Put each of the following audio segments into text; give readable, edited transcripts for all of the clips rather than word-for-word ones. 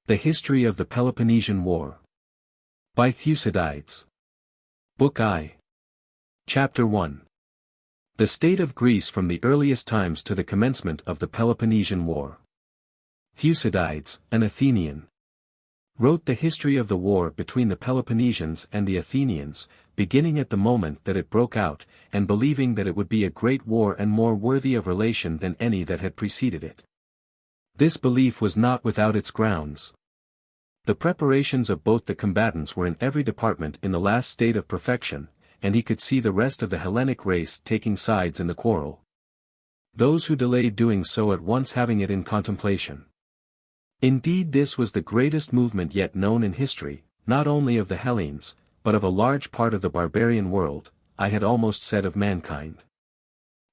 The History of the Peloponnesian War. By Thucydides. Book I. Chapter 1. The state of Greece from the earliest times to the commencement of the Peloponnesian War. Thucydides, an Athenian, wrote the history of the war between the Peloponnesians and the Athenians, beginning at the moment that it broke out, and believing that it would be a great war and more worthy of relation than any that had preceded it. This belief was not without its grounds. The preparations of both the combatants were in every department in the last state of perfection, and he could see the rest of the Hellenic race taking sides in the quarrel. Those who delayed doing so at once having it in contemplation. Indeed, this was the greatest movement yet known in history, not only of the Hellenes, but of a large part of the barbarian world, I had almost said of mankind.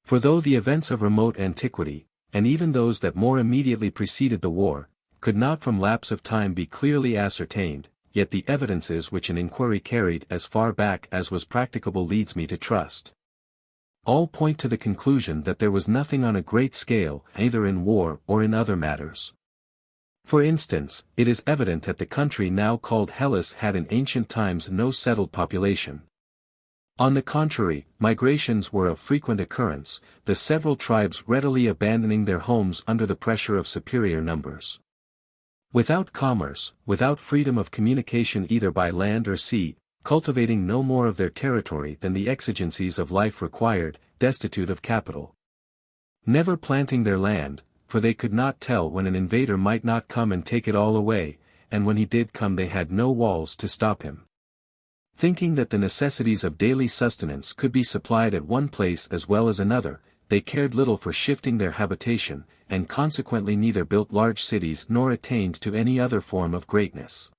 For though the events of remote antiquity, and even those that more immediately preceded the war, could not from lapse of time be clearly ascertained, yet the evidences which an inquiry carried as far back as was practicable leads me to trust. All point to the conclusion that there was nothing on a great scale either in war or in other matters. For instance, it is evident that the country now called Hellas had in ancient times no settled population. On the contrary, migrations were of frequent occurrence, the several tribes readily abandoning their homes under the pressure of superior numbers. Without commerce, without freedom of communication either by land or sea, cultivating no more of their territory than the exigencies of life required, destitute of capital. Never planting their land, for they could not tell when an invader might not come and take it all away, and when he did come they had no walls to stop him. Thinking that the necessities of daily sustenance could be supplied at one place as well as another, they cared little for shifting their habitation, and consequently neither built large cities nor attained to any other form of greatness.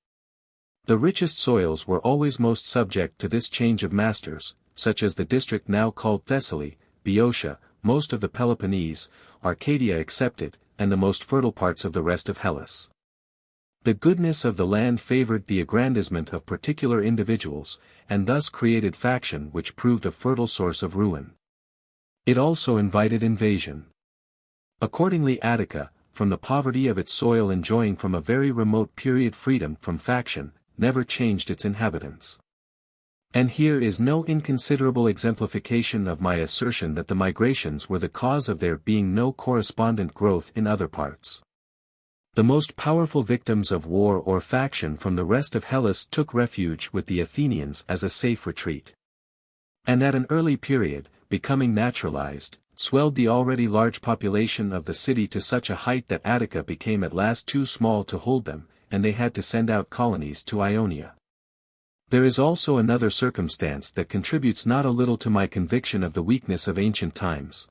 The richest soils were always most subject to this change of masters, such as the district now called Thessaly, Boeotia, most of the Peloponnese, Arcadia excepted, and the most fertile parts of the rest of Hellas. The goodness of the land favored the aggrandizement of particular individuals, and thus created faction which proved a fertile source of ruin. It also invited invasion. Accordingly Attica, from the poverty of its soil enjoying from a very remote period freedom from faction, never changed its inhabitants. And here is no inconsiderable exemplification of my assertion that the migrations were the cause of there being no correspondent growth in other parts. The most powerful victims of war or faction from the rest of Hellas took refuge with the Athenians as a safe retreat. And at an early period, becoming naturalized, swelled the already large population of the city to such a height that Attica became at last too small to hold them, and they had to send out colonies to Ionia. There is also another circumstance that contributes not a little to my conviction of the weakness of ancient times.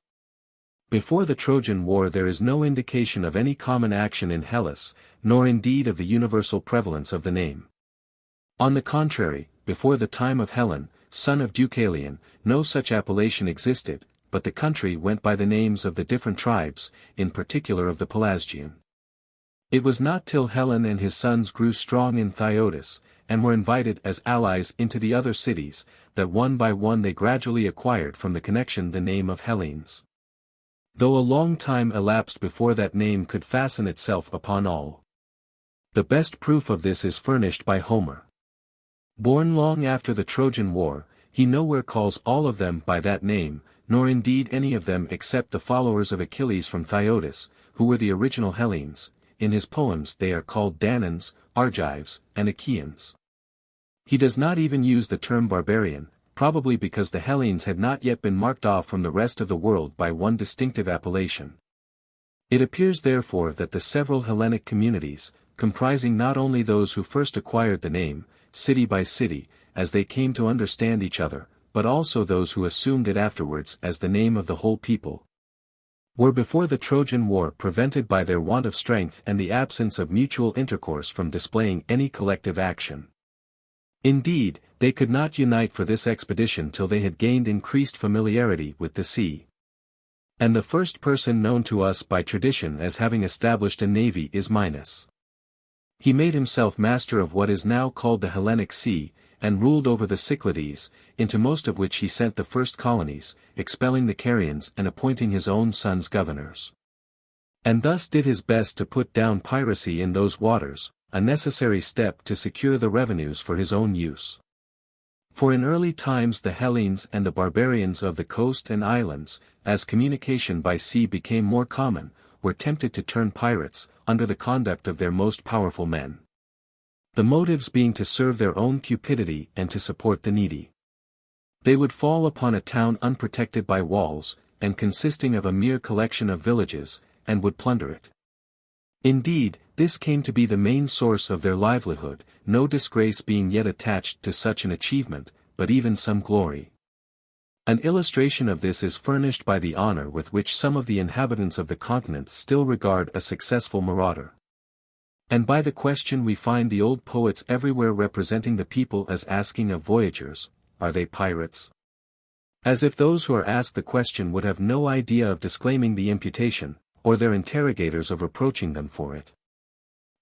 Before the Trojan War there is no indication of any common action in Hellas, nor indeed of the universal prevalence of the name. On the contrary, before the time of Hellen, son of Deucalion, no such appellation existed, but the country went by the names of the different tribes, in particular of the Pelasgian. It was not till Hellen and his sons grew strong in Thyotis, and were invited as allies into the other cities, that one by one they gradually acquired from the connection the name of Hellenes. Though a long time elapsed before that name could fasten itself upon all. The best proof of this is furnished by Homer. Born long after the Trojan War, he nowhere calls all of them by that name, nor indeed any of them except the followers of Achilles from Thyotis, who were the original Hellenes. In his poems they are called Danans, Argives, and Achaeans. He does not even use the term barbarian, probably because the Hellenes had not yet been marked off from the rest of the world by one distinctive appellation. It appears therefore that the several Hellenic communities, comprising not only those who first acquired the name, city by city, as they came to understand each other, but also those who assumed it afterwards as the name of the whole people, were before the Trojan War prevented by their want of strength and the absence of mutual intercourse from displaying any collective action. Indeed, they could not unite for this expedition till they had gained increased familiarity with the sea. And the first person known to us by tradition as having established a navy is Minos. He made himself master of what is now called the Hellenic Sea, and ruled over the Cyclades, into most of which he sent the first colonies, expelling the Carians and appointing his own sons governors. And thus did his best to put down piracy in those waters, a necessary step to secure the revenues for his own use. For in early times the Hellenes and the barbarians of the coast and islands, as communication by sea became more common, were tempted to turn pirates, under the conduct of their most powerful men. The motives being to serve their own cupidity and to support the needy. They would fall upon a town unprotected by walls, and consisting of a mere collection of villages, and would plunder it. Indeed, this came to be the main source of their livelihood, no disgrace being yet attached to such an achievement, but even some glory. An illustration of this is furnished by the honor with which some of the inhabitants of the continent still regard a successful marauder. And by the question we find the old poets everywhere representing the people as asking of voyagers, "Are they pirates?" As if those who are asked the question would have no idea of disclaiming the imputation, or their interrogators of reproaching them for it.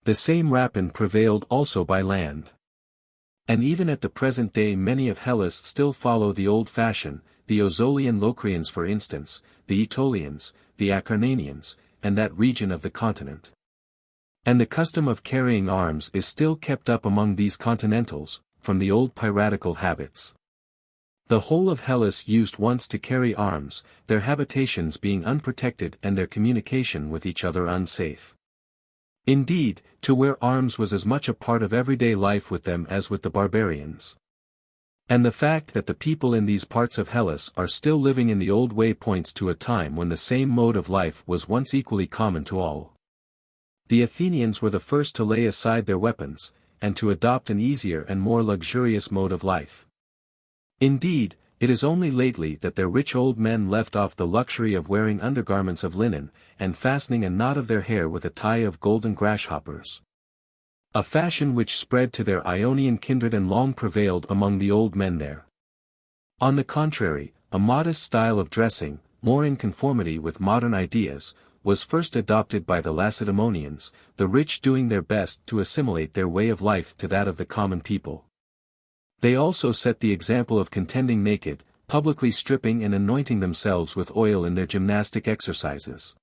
The same rapine prevailed also by land. And even at the present day many of Hellas still follow the old fashion, the Ozolian Locrians for instance, the Aetolians, the Acarnanians, and that region of the continent. And the custom of carrying arms is still kept up among these continentals, from the old piratical habits. The whole of Hellas used once to carry arms, their habitations being unprotected and their communication with each other unsafe. Indeed, to wear arms was as much a part of everyday life with them as with the barbarians. And the fact that the people in these parts of Hellas are still living in the old way points to a time when the same mode of life was once equally common to all. The Athenians were the first to lay aside their weapons, and to adopt an easier and more luxurious mode of life. Indeed, it is only lately that their rich old men left off the luxury of wearing undergarments of linen, and fastening a knot of their hair with a tie of golden grasshoppers. A fashion which spread to their Ionian kindred and long prevailed among the old men there. On the contrary, a modest style of dressing, more in conformity with modern ideas, was first adopted by the Lacedaemonians, the rich doing their best to assimilate their way of life to that of the common people. They also set the example of contending naked, publicly stripping and anointing themselves with oil in their gymnastic exercises.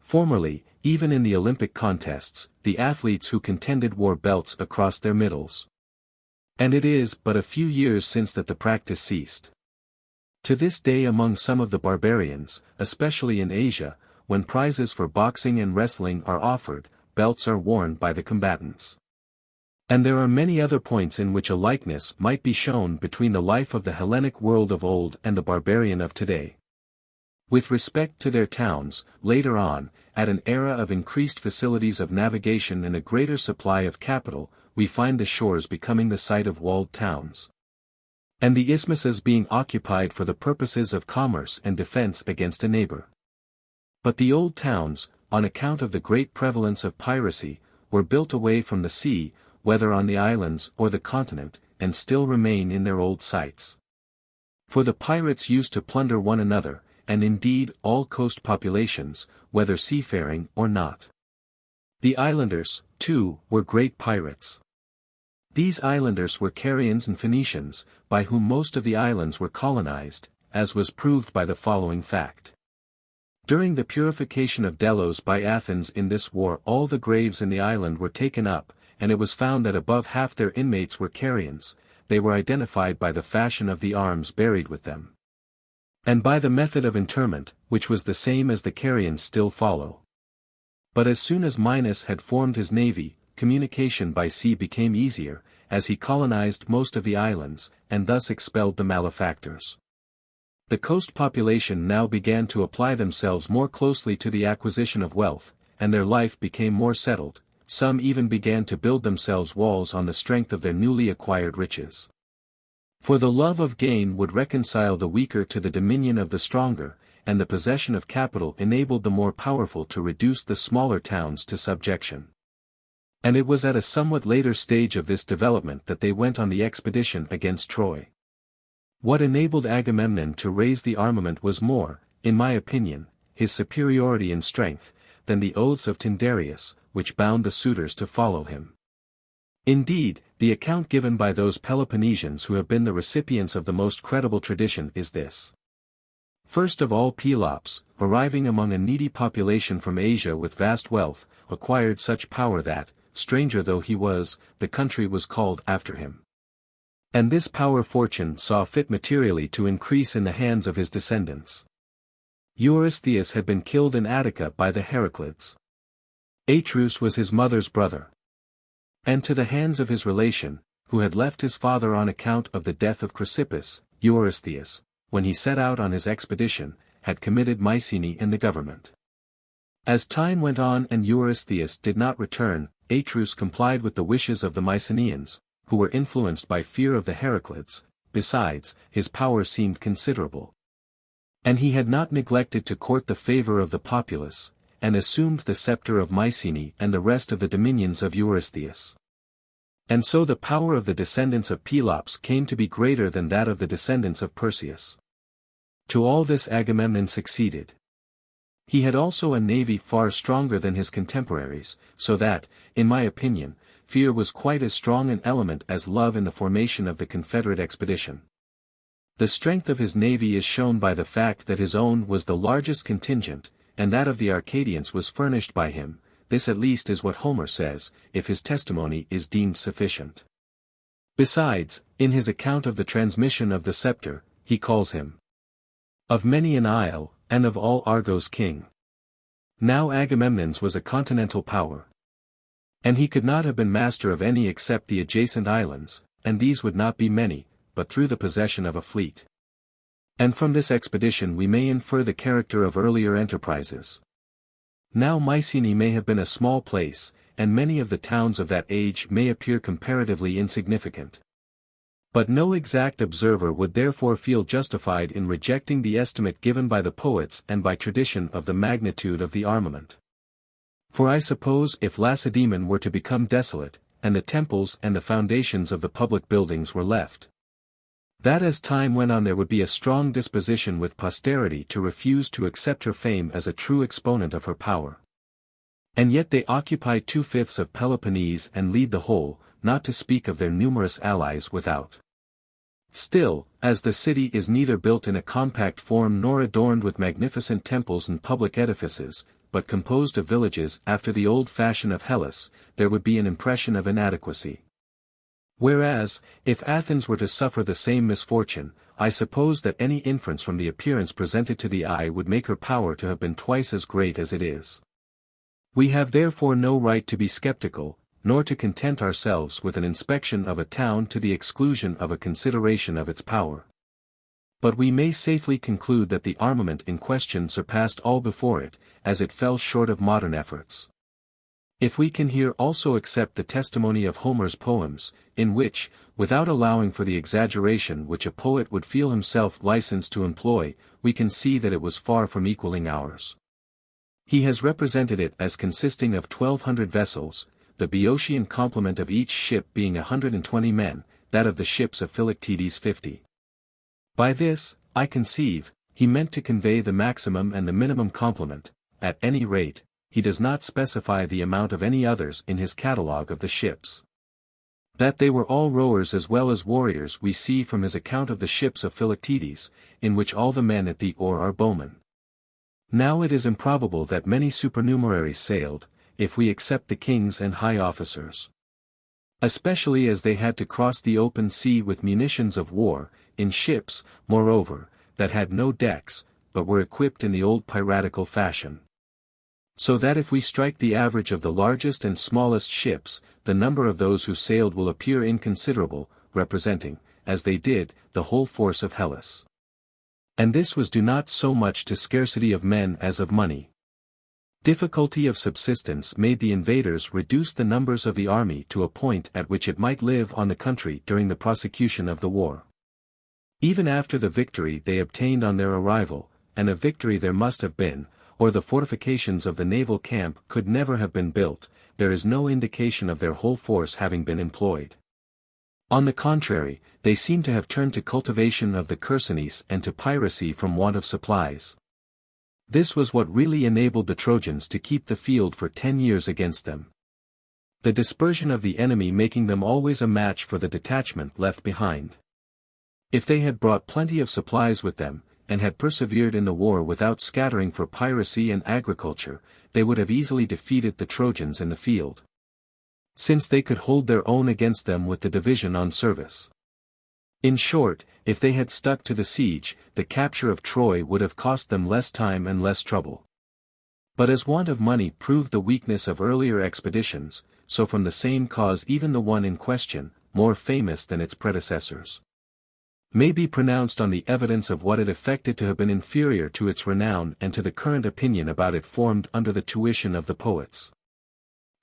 Formerly, even in the Olympic contests, the athletes who contended wore belts across their middles. And it is but a few years since that the practice ceased. To this day among some of the barbarians, especially in Asia, when prizes for boxing and wrestling are offered, belts are worn by the combatants. And there are many other points in which a likeness might be shown between the life of the Hellenic world of old and the barbarian of today. With respect to their towns, later on, at an era of increased facilities of navigation and a greater supply of capital, we find the shores becoming the site of walled towns. And the isthmuses being occupied for the purposes of commerce and defense against a neighbor. But the old towns, on account of the great prevalence of piracy, were built away from the sea, whether on the islands or the continent, and still remain in their old sites. For the pirates used to plunder one another, and indeed all coast populations, whether seafaring or not. The islanders, too, were great pirates. These islanders were Carians and Phoenicians, by whom most of the islands were colonized, as was proved by the following fact. During the purification of Delos by Athens in this war all the graves in the island were taken up, and it was found that above half their inmates were Carians. They were identified by the fashion of the arms buried with them. And by the method of interment, which was the same as the Carians still follow. But as soon as Minos had formed his navy, communication by sea became easier, as he colonized most of the islands, and thus expelled the malefactors. The coast population now began to apply themselves more closely to the acquisition of wealth, and their life became more settled. Some even began to build themselves walls on the strength of their newly acquired riches. For the love of gain would reconcile the weaker to the dominion of the stronger, and the possession of capital enabled the more powerful to reduce the smaller towns to subjection. And it was at a somewhat later stage of this development that they went on the expedition against Troy. What enabled Agamemnon to raise the armament was more, in my opinion, his superiority in strength, than the oaths of Tyndareus, which bound the suitors to follow him. Indeed, the account given by those Peloponnesians who have been the recipients of the most credible tradition is this. First of all, Pelops, arriving among a needy population from Asia with vast wealth, acquired such power that, stranger though he was, the country was called after him. And this power fortune saw fit materially to increase in the hands of his descendants. Eurystheus had been killed in Attica by the Heraclids. Atreus was his mother's brother. And to the hands of his relation, who had left his father on account of the death of Chrysippus, Eurystheus, when he set out on his expedition, had committed Mycenae and the government. As time went on and Eurystheus did not return, Atreus complied with the wishes of the Mycenaeans, who were influenced by fear of the Heraclids. Besides, his power seemed considerable. And he had not neglected to court the favor of the populace, and assumed the scepter of Mycenae and the rest of the dominions of Eurystheus. And so the power of the descendants of Pelops came to be greater than that of the descendants of Perseus. To all this Agamemnon succeeded. He had also a navy far stronger than his contemporaries, so that, in my opinion, fear was quite as strong an element as love in the formation of the Confederate expedition. The strength of his navy is shown by the fact that his own was the largest contingent, and that of the Arcadians was furnished by him. This at least is what Homer says, if his testimony is deemed sufficient. Besides, in his account of the transmission of the scepter, he calls him of many an isle, and of all Argos king. Now Agamemnon's was a continental power. And he could not have been master of any except the adjacent islands, and these would not be many, but through the possession of a fleet. And from this expedition we may infer the character of earlier enterprises. Now Mycenae may have been a small place, and many of the towns of that age may appear comparatively insignificant. But no exact observer would therefore feel justified in rejecting the estimate given by the poets and by tradition of the magnitude of the armament. For I suppose if Lacedaemon were to become desolate, and the temples and the foundations of the public buildings were left, that as time went on there would be a strong disposition with posterity to refuse to accept her fame as a true exponent of her power. And yet they occupy 2/5 of Peloponnese and lead the whole, not to speak of their numerous allies without. Still, as the city is neither built in a compact form nor adorned with magnificent temples and public edifices, but composed of villages after the old fashion of Hellas, there would be an impression of inadequacy. Whereas, if Athens were to suffer the same misfortune, I suppose that any inference from the appearance presented to the eye would make her power to have been twice as great as it is. We have therefore no right to be skeptical, nor to content ourselves with an inspection of a town to the exclusion of a consideration of its power. But we may safely conclude that the armament in question surpassed all before it, as it fell short of modern efforts. If we can here also accept the testimony of Homer's poems, in which, without allowing for the exaggeration which a poet would feel himself licensed to employ, we can see that it was far from equaling ours. He has represented it as consisting of 1,200 vessels, the Boeotian complement of each ship being 120 men, that of the ships of Philoctetes 50. By this, I conceive, he meant to convey the maximum and the minimum complement. At any rate, he does not specify the amount of any others in his catalogue of the ships. That they were all rowers as well as warriors we see from his account of the ships of Philoctetes, in which all the men at the oar are bowmen. Now it is improbable that many supernumeraries sailed, if we accept the kings and high officers. Especially as they had to cross the open sea with munitions of war, in ships, moreover, that had no decks, but were equipped in the old piratical fashion. So that if we strike the average of the largest and smallest ships, the number of those who sailed will appear inconsiderable, representing, as they did, the whole force of Hellas. And this was due not so much to scarcity of men as of money. Difficulty of subsistence made the invaders reduce the numbers of the army to a point at which it might live on the country during the prosecution of the war. Even after the victory they obtained on their arrival, and a victory there must have been, or the fortifications of the naval camp could never have been built, there is no indication of their whole force having been employed. On the contrary, they seem to have turned to cultivation of the Chersonese and to piracy from want of supplies. This was what really enabled the Trojans to keep the field for 10 years against them. The dispersion of the enemy making them always a match for the detachment left behind. If they had brought plenty of supplies with them, and had persevered in the war without scattering for piracy and agriculture, they would have easily defeated the Trojans in the field. since they could hold their own against them with the division on service. In short, if they had stuck to the siege, the capture of Troy would have cost them less time and less trouble. But as want of money proved the weakness of earlier expeditions, so from the same cause even the one in question, more famous than its predecessors, may be pronounced on the evidence of what it effected to have been inferior to its renown and to the current opinion about it formed under the tuition of the poets.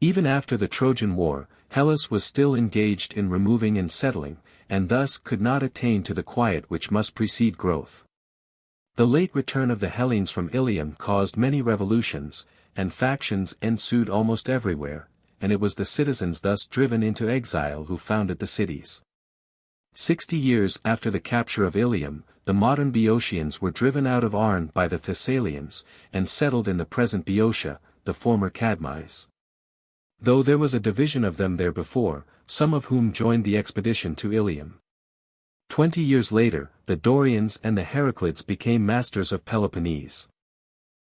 Even after the Trojan War, Hellas was still engaged in removing and settling, and thus could not attain to the quiet which must precede growth. The late return of the Hellenes from Ilium caused many revolutions, and factions ensued almost everywhere, and it was the citizens thus driven into exile who founded the cities. 60 years after the capture of Ilium, the modern Boeotians were driven out of Arne by the Thessalians, and settled in the present Boeotia, the former Cadmais. Though there was a division of them there before, some of whom joined the expedition to Ilium. 20 years later, the Dorians and the Heraclids became masters of Peloponnese.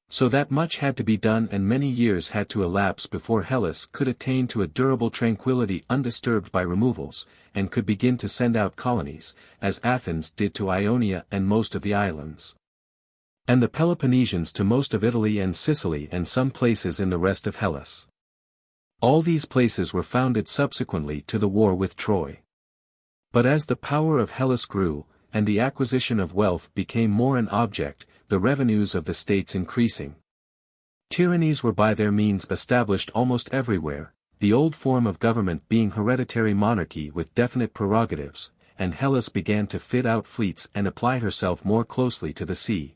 So that much had to be done and many years had to elapse before Hellas could attain to a durable tranquility undisturbed by removals, and could begin to send out colonies, as Athens did to Ionia and most of the islands, and the Peloponnesians to most of Italy and Sicily and some places in the rest of Hellas. All these places were founded subsequently to the war with Troy. But as the power of Hellas grew, and the acquisition of wealth became more an object, the revenues of the states increasing, tyrannies were by their means established almost everywhere, the old form of government being hereditary monarchy with definite prerogatives, and Hellas began to fit out fleets and apply herself more closely to the sea.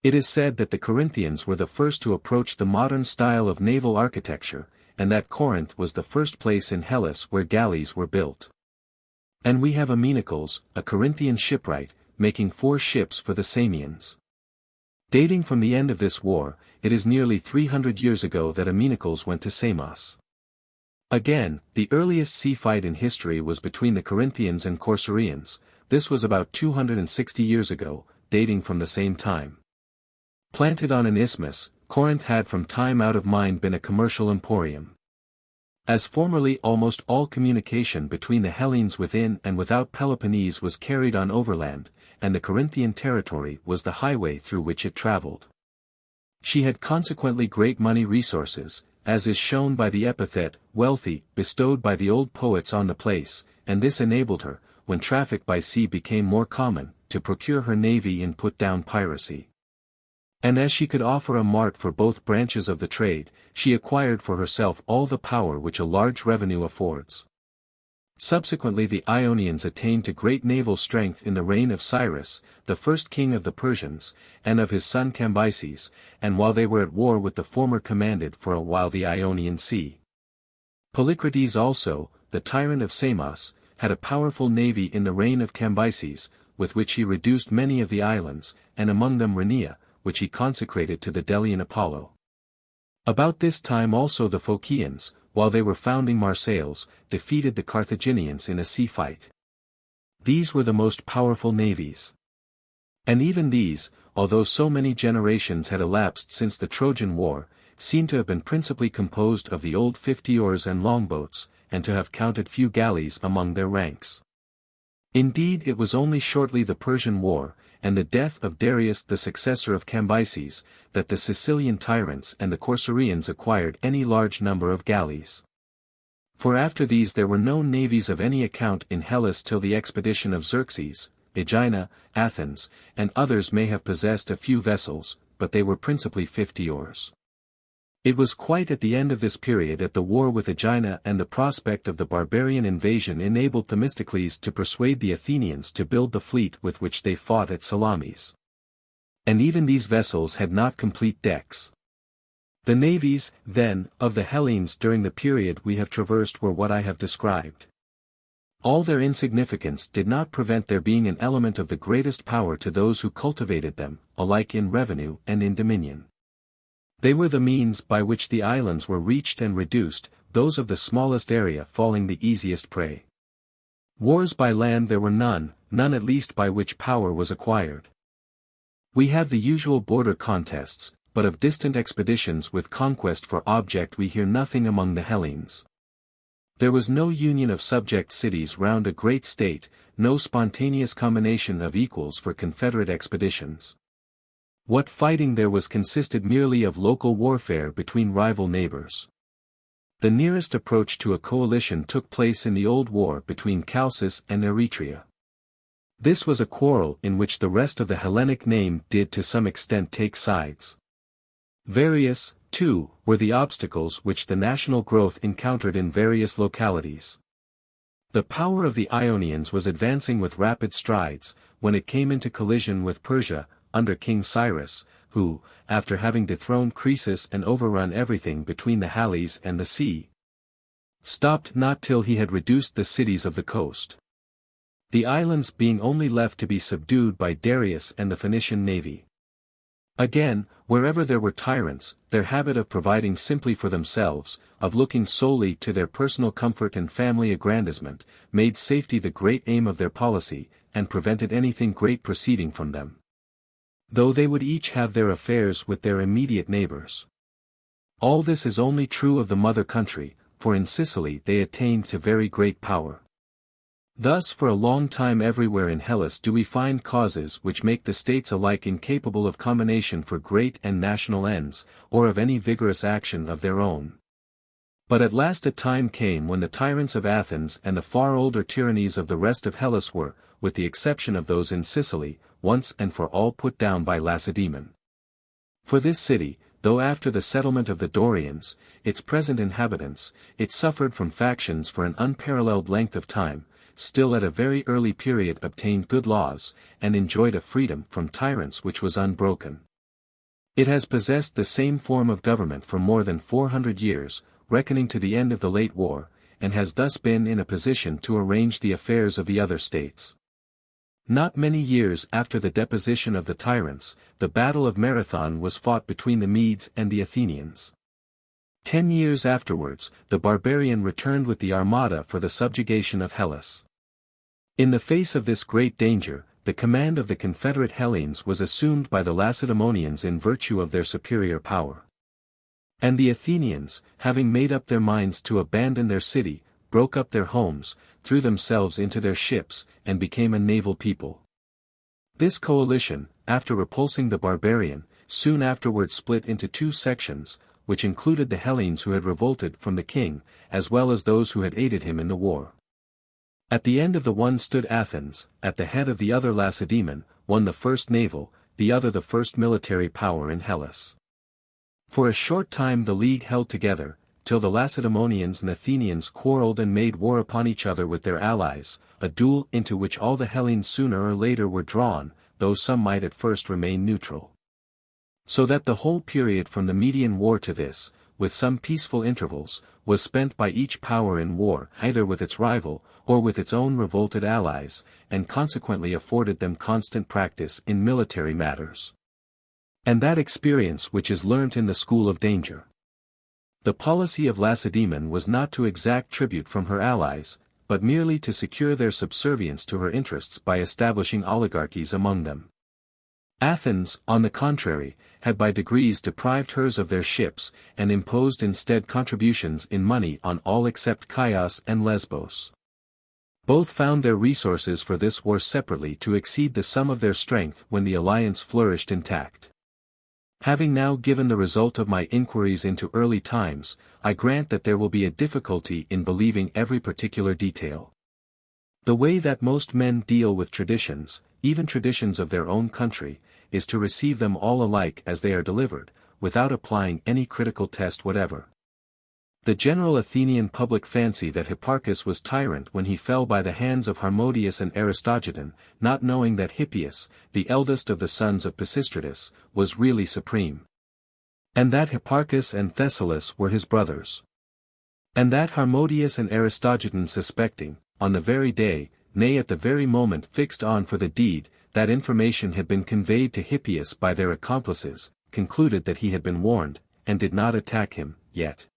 It is said that the Corinthians were the first to approach the modern style of naval architecture, and that Corinth was the first place in Hellas where galleys were built. And we have Amenicles, a Corinthian shipwright, making 4 ships for the Samians. Dating from the end of this war, it is nearly 300 years ago that Amenicles went to Samos. Again, the earliest sea fight in history was between the Corinthians and Corcyraeans. This was about 260 years ago, dating from the same time. Planted on an isthmus, Corinth had from time out of mind been a commercial emporium. As formerly almost all communication between the Hellenes within and without Peloponnese was carried on overland, and the Corinthian territory was the highway through which it traveled. She had consequently great money resources, as is shown by the epithet, wealthy, bestowed by the old poets on the place, and this enabled her, when traffic by sea became more common, to procure her navy and put down piracy. And as she could offer a mart for both branches of the trade, she acquired for herself all the power which a large revenue affords. Subsequently the Ionians attained to great naval strength in the reign of Cyrus, the first king of the Persians, and of his son Cambyses, and while they were at war with the former commanded for a while the Ionian Sea. Polycrates also, the tyrant of Samos, had a powerful navy in the reign of Cambyses, with which he reduced many of the islands, and among them Rhenea, which he consecrated to the Delian Apollo. About this time also the Phocians, while they were founding Marseilles, defeated the Carthaginians in a sea fight. These were the most powerful navies. And even these, although so many generations had elapsed since the Trojan War, seem to have been principally composed of the old 50 oars and longboats, and to have counted few galleys among their ranks. Indeed it was only shortly the Persian War, and the death of Darius the successor of Cambyses, that the Sicilian tyrants and the Corcyraeans acquired any large number of galleys. For after these there were no navies of any account in Hellas till the expedition of Xerxes. Aegina, Athens, and others may have possessed a few vessels, but they were principally 50 oars. It was quite at the end of this period that the war with Aegina and the prospect of the barbarian invasion enabled Themistocles to persuade the Athenians to build the fleet with which they fought at Salamis. And even these vessels had not complete decks. The navies, then, of the Hellenes during the period we have traversed were what I have described. All their insignificance did not prevent their being an element of the greatest power to those who cultivated them, alike in revenue and in dominion. They were the means by which the islands were reached and reduced, those of the smallest area falling the easiest prey. Wars by land there were none at least by which power was acquired. We have the usual border contests, but of distant expeditions with conquest for object we hear nothing among the Hellenes. There was no union of subject cities round a great state, no spontaneous combination of equals for confederate expeditions. What fighting there was consisted merely of local warfare between rival neighbors. The nearest approach to a coalition took place in the old war between Chalcis and Eretria. This was a quarrel in which the rest of the Hellenic name did to some extent take sides. Various, too, were the obstacles which the national growth encountered in various localities. The power of the Ionians was advancing with rapid strides, when it came into collision with Persia, under King Cyrus, who, after having dethroned Croesus and overrun everything between the Halys and the sea, stopped not till he had reduced the cities of the coast, the islands being only left to be subdued by Darius and the Phoenician navy. Again, wherever there were tyrants, their habit of providing simply for themselves, of looking solely to their personal comfort and family aggrandizement, made safety the great aim of their policy, and prevented anything great proceeding from them. Though they would each have their affairs with their immediate neighbors. All this is only true of the mother country, for in Sicily they attained to very great power. Thus for a long time everywhere in Hellas do we find causes which make the states alike incapable of combination for great and national ends, or of any vigorous action of their own. But at last a time came when the tyrants of Athens and the far older tyrannies of the rest of Hellas were, with the exception of those in Sicily, once and for all put down by Lacedaemon. For this city, though after the settlement of the Dorians, its present inhabitants, it suffered from factions for an unparalleled length of time, still at a very early period obtained good laws, and enjoyed a freedom from tyrants which was unbroken. It has possessed the same form of government for more than 400 years, reckoning to the end of the late war, and has thus been in a position to arrange the affairs of the other states. Not many years after the deposition of the tyrants, the Battle of Marathon was fought between the Medes and the Athenians. 10 years afterwards, the barbarian returned with the armada for the subjugation of Hellas. In the face of this great danger, the command of the confederate Hellenes was assumed by the Lacedaemonians in virtue of their superior power. And the Athenians, having made up their minds to abandon their city, broke up their homes, threw themselves into their ships, and became a naval people. This coalition, after repulsing the barbarian, soon afterwards split into two sections, which included the Hellenes who had revolted from the king, as well as those who had aided him in the war. At the end of the one stood Athens, at the head of the other Lacedaemon, one the first naval, the other the first military power in Hellas. For a short time the league held together, till the Lacedaemonians and Athenians quarrelled and made war upon each other with their allies, a duel into which all the Hellenes sooner or later were drawn, though some might at first remain neutral. So that the whole period from the Median War to this, with some peaceful intervals, was spent by each power in war either with its rival, or with its own revolted allies, and consequently afforded them constant practice in military matters. And that experience which is learnt in the school of danger. The policy of Lacedaemon was not to exact tribute from her allies, but merely to secure their subservience to her interests by establishing oligarchies among them. Athens, on the contrary, had by degrees deprived hers of their ships, and imposed instead contributions in money on all except Chios and Lesbos. Both found their resources for this war separately to exceed the sum of their strength when the alliance flourished intact. Having now given the result of my inquiries into early times, I grant that there will be a difficulty in believing every particular detail. The way that most men deal with traditions, even traditions of their own country, is to receive them all alike as they are delivered, without applying any critical test whatever. The general Athenian public fancy that Hipparchus was tyrant when he fell by the hands of Harmodius and Aristogiton, not knowing that Hippias, the eldest of the sons of Pisistratus, was really supreme. And that Hipparchus and Thessalus were his brothers. And that Harmodius and Aristogiton suspecting, on the very day, nay at the very moment fixed on for the deed, that information had been conveyed to Hippias by their accomplices, concluded that he had been warned, and did not attack him, yet,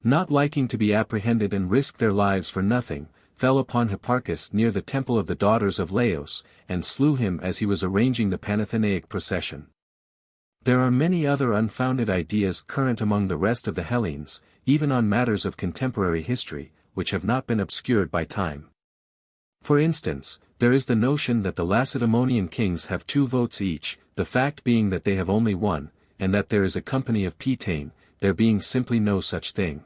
not liking to be apprehended and risk their lives for nothing, fell upon Hipparchus near the temple of the daughters of Laos, and slew him as he was arranging the Panathenaic procession. There are many other unfounded ideas current among the rest of the Hellenes, even on matters of contemporary history, which have not been obscured by time. For instance, there is the notion that the Lacedaemonian kings have 2 votes each, the fact being that they have only one, and that there is a company of Pitane, there being simply no such thing.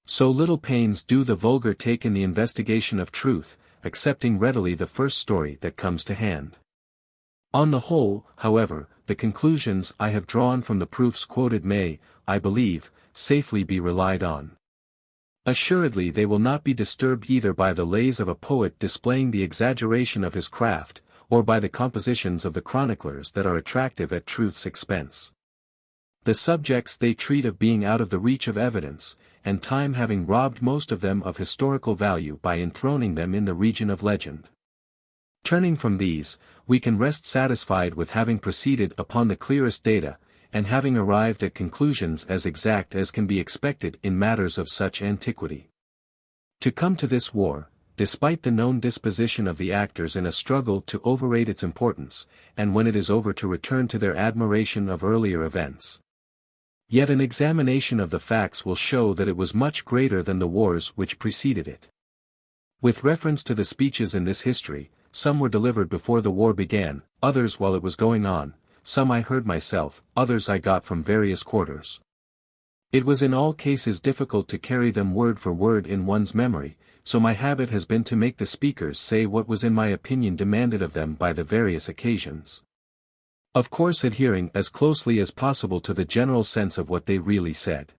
So little pains do the vulgar take in the investigation of truth, accepting readily the first story that comes to hand. On the whole, however, the conclusions I have drawn from the proofs quoted may, I believe, safely be relied on. Assuredly they will not be disturbed either by the lays of a poet displaying the exaggeration of his craft, or by the compositions of the chroniclers that are attractive at truth's expense. The subjects they treat of being out of the reach of evidence, and time having robbed most of them of historical value by enthroning them in the region of legend. Turning from these, we can rest satisfied with having proceeded upon the clearest data, and having arrived at conclusions as exact as can be expected in matters of such antiquity. To come to this war, despite the known disposition of the actors in a struggle to overrate its importance, and when it is over to return to their admiration of earlier events. Yet an examination of the facts will show that it was much greater than the wars which preceded it. With reference to the speeches in this history, some were delivered before the war began, others while it was going on, some I heard myself, others I got from various quarters. It was in all cases difficult to carry them word for word in one's memory, so my habit has been to make the speakers say what was in my opinion demanded of them by the various occasions. Of course adhering as closely as possible to the general sense of what they really said.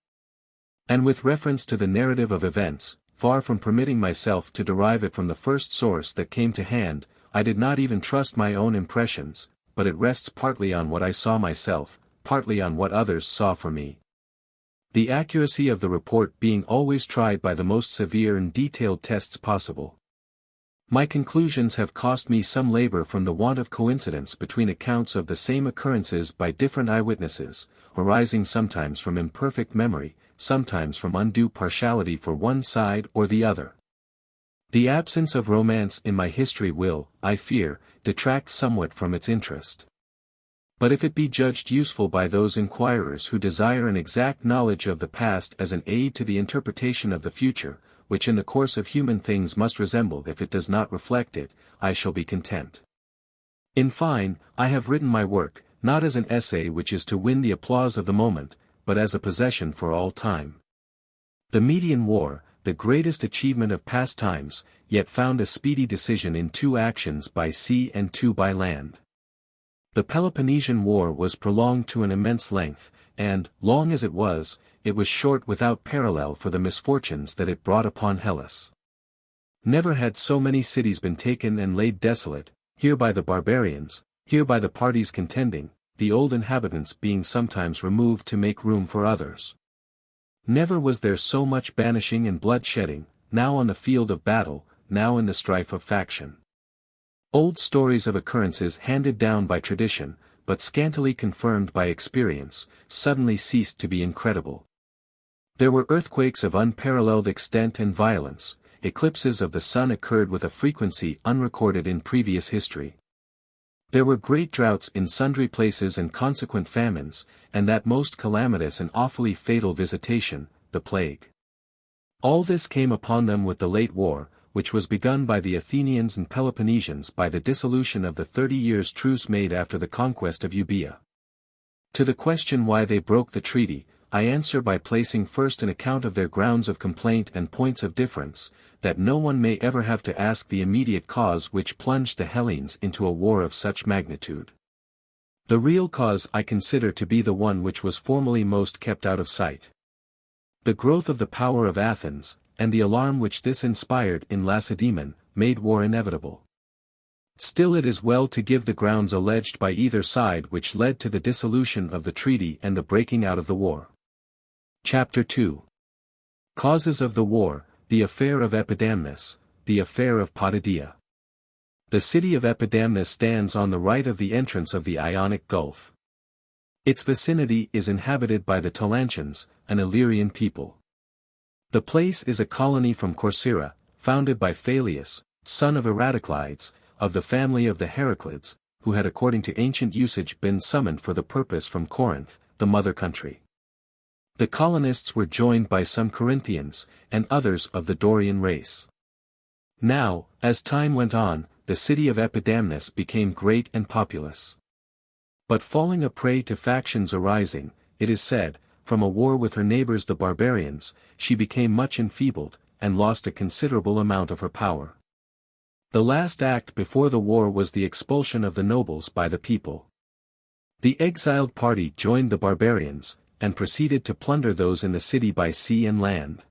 And with reference to the narrative of events, far from permitting myself to derive it from the first source that came to hand, I did not even trust my own impressions, but it rests partly on what I saw myself, partly on what others saw for me. The accuracy of the report being always tried by the most severe and detailed tests possible. My conclusions have cost me some labor from the want of coincidence between accounts of the same occurrences by different eyewitnesses, arising sometimes from imperfect memory, sometimes from undue partiality for one side or the other. The absence of romance in my history will, I fear, detract somewhat from its interest. But if it be judged useful by those inquirers who desire an exact knowledge of the past as an aid to the interpretation of the future, which in the course of human things must resemble if it does not reflect it, I shall be content. In fine, I have written my work, not as an essay which is to win the applause of the moment, but as a possession for all time. The Median War, the greatest achievement of past times, yet found a speedy decision in 2 actions by sea and 2 by land. The Peloponnesian War was prolonged to an immense length, and, long as it was short without parallel for the misfortunes that it brought upon Hellas. Never had so many cities been taken and laid desolate, here by the barbarians, here by the parties contending, the old inhabitants being sometimes removed to make room for others. Never was there so much banishing and bloodshedding, now on the field of battle, now in the strife of faction. Old stories of occurrences handed down by tradition, but scantily confirmed by experience, suddenly ceased to be incredible. There were earthquakes of unparalleled extent and violence, eclipses of the sun occurred with a frequency unrecorded in previous history. There were great droughts in sundry places and consequent famines, and that most calamitous and awfully fatal visitation, the plague. All this came upon them with the late war, which was begun by the Athenians and Peloponnesians by the dissolution of the 30 years' truce made after the conquest of Euboea. To the question why they broke the treaty, I answer by placing first an account of their grounds of complaint and points of difference, that no one may ever have to ask the immediate cause which plunged the Hellenes into a war of such magnitude. The real cause I consider to be the one which was formerly most kept out of sight. The growth of the power of Athens, and the alarm which this inspired in Lacedaemon, made war inevitable. Still it is well to give the grounds alleged by either side which led to the dissolution of the treaty and the breaking out of the war. Chapter 2. Causes of the war, the affair of Epidamnus, the affair of Potidaea. The city of Epidamnus stands on the right of the entrance of the Ionic Gulf. Its vicinity is inhabited by the Tolantians, an Illyrian people. The place is a colony from Corcyra, founded by Phallius, son of Eratoclides, of the family of the Heraclids, who had according to ancient usage been summoned for the purpose from Corinth, the mother country. The colonists were joined by some Corinthians, and others of the Dorian race. Now, as time went on, the city of Epidamnus became great and populous. But falling a prey to factions arising, it is said, from a war with her neighbors the barbarians, she became much enfeebled, and lost a considerable amount of her power. The last act before the war was the expulsion of the nobles by the people. The exiled party joined the barbarians, and proceeded to plunder those in the city by sea and land.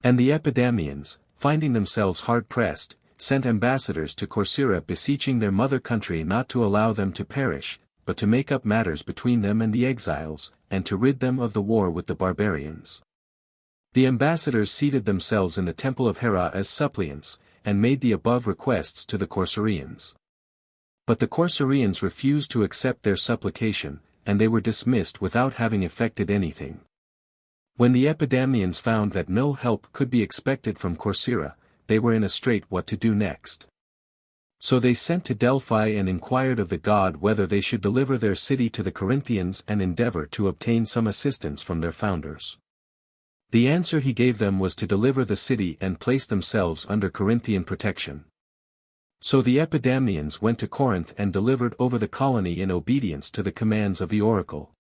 And the Epidamnians, finding themselves hard-pressed, sent ambassadors to Corcyra beseeching their mother country not to allow them to perish, but to make up matters between them and the exiles, and to rid them of the war with the barbarians. The ambassadors seated themselves in the temple of Hera as suppliants, and made the above requests to the Corcyrians. But the Corcyrians refused to accept their supplication, and they were dismissed without having effected anything. When the Epidamnians found that no help could be expected from Corcyra, they were in a strait what to do next. So they sent to Delphi and inquired of the god whether they should deliver their city to the Corinthians and endeavor to obtain some assistance from their founders. The answer he gave them was to deliver the city and place themselves under Corinthian protection. So the Epidamnians went to Corinth and delivered over the colony in obedience to the commands of the oracle.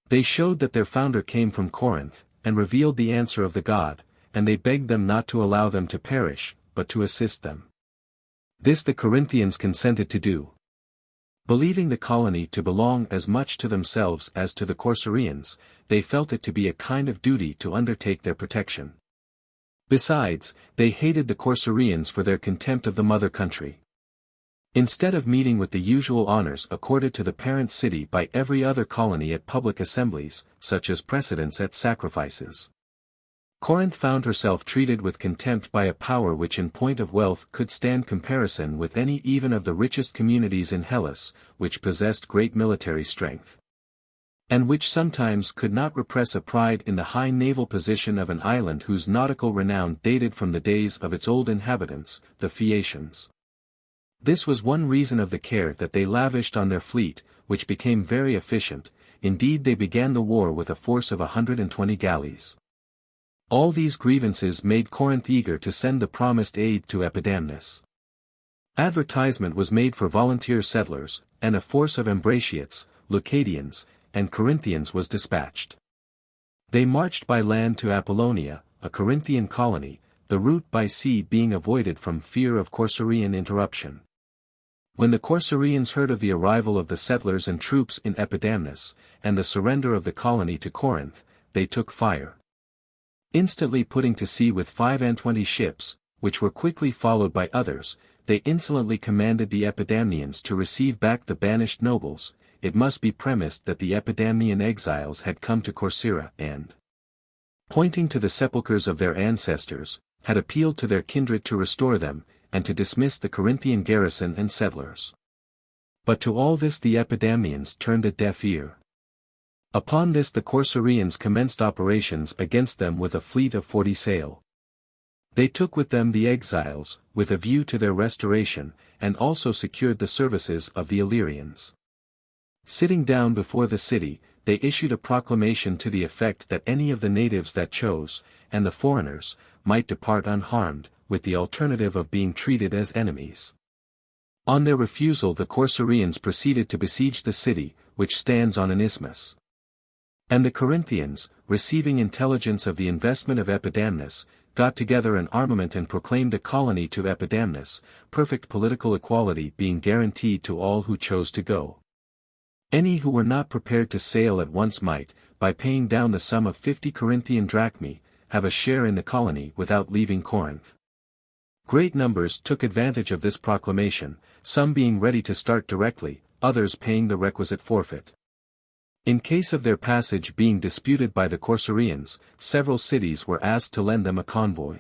They showed that their founder came from Corinth, and revealed the answer of the god, and they begged them not to allow them to perish, but to assist them. This the Corinthians consented to do. Believing the colony to belong as much to themselves as to the Corcyrians, they felt it to be a kind of duty to undertake their protection. Besides, they hated the Corcyrians for their contempt of the mother country. Instead of meeting with the usual honors accorded to the parent city by every other colony at public assemblies, such as precedence at sacrifices, Corinth found herself treated with contempt by a power which in point of wealth could stand comparison with any even of the richest communities in Hellas, which possessed great military strength, and which sometimes could not repress a pride in the high naval position of an island whose nautical renown dated from the days of its old inhabitants, the Phaeacians. This was one reason of the care that they lavished on their fleet, which became very efficient. Indeed, they began the war with a force of 120 galleys. All these grievances made Corinth eager to send the promised aid to Epidamnus. Advertisement was made for volunteer settlers, and a force of Ambraciots, Leucadians, and Corinthians was dispatched. They marched by land to Apollonia, a Corinthian colony, the route by sea being avoided from fear of Corcyrian interruption. When the Corcyrians heard of the arrival of the settlers and troops in Epidamnus, and the surrender of the colony to Corinth, they took fire. Instantly putting to sea with 25 ships, which were quickly followed by others, they insolently commanded the Epidamnians to receive back the banished nobles. It must be premised that the Epidamnian exiles had come to Corcyra and, pointing to the sepulchres of their ancestors, had appealed to their kindred to restore them, and to dismiss the Corinthian garrison and settlers. But to all this the Epidamnians turned a deaf ear. Upon this the Corcyrians commenced operations against them with a fleet of 40 sail. They took with them the exiles, with a view to their restoration, and also secured the services of the Illyrians. Sitting down before the city, they issued a proclamation to the effect that any of the natives that chose, and the foreigners, might depart unharmed, with the alternative of being treated as enemies. On their refusal the Corcyrians proceeded to besiege the city, which stands on an isthmus. And the Corinthians, receiving intelligence of the investment of Epidamnus, got together an armament and proclaimed a colony to Epidamnus, perfect political equality being guaranteed to all who chose to go. Any who were not prepared to sail at once might, by paying down the sum of 50 Corinthian drachmae, have a share in the colony without leaving Corinth. Great numbers took advantage of this proclamation, some being ready to start directly, others paying the requisite forfeit. In case of their passage being disputed by the Corcyrians, several cities were asked to lend them a convoy.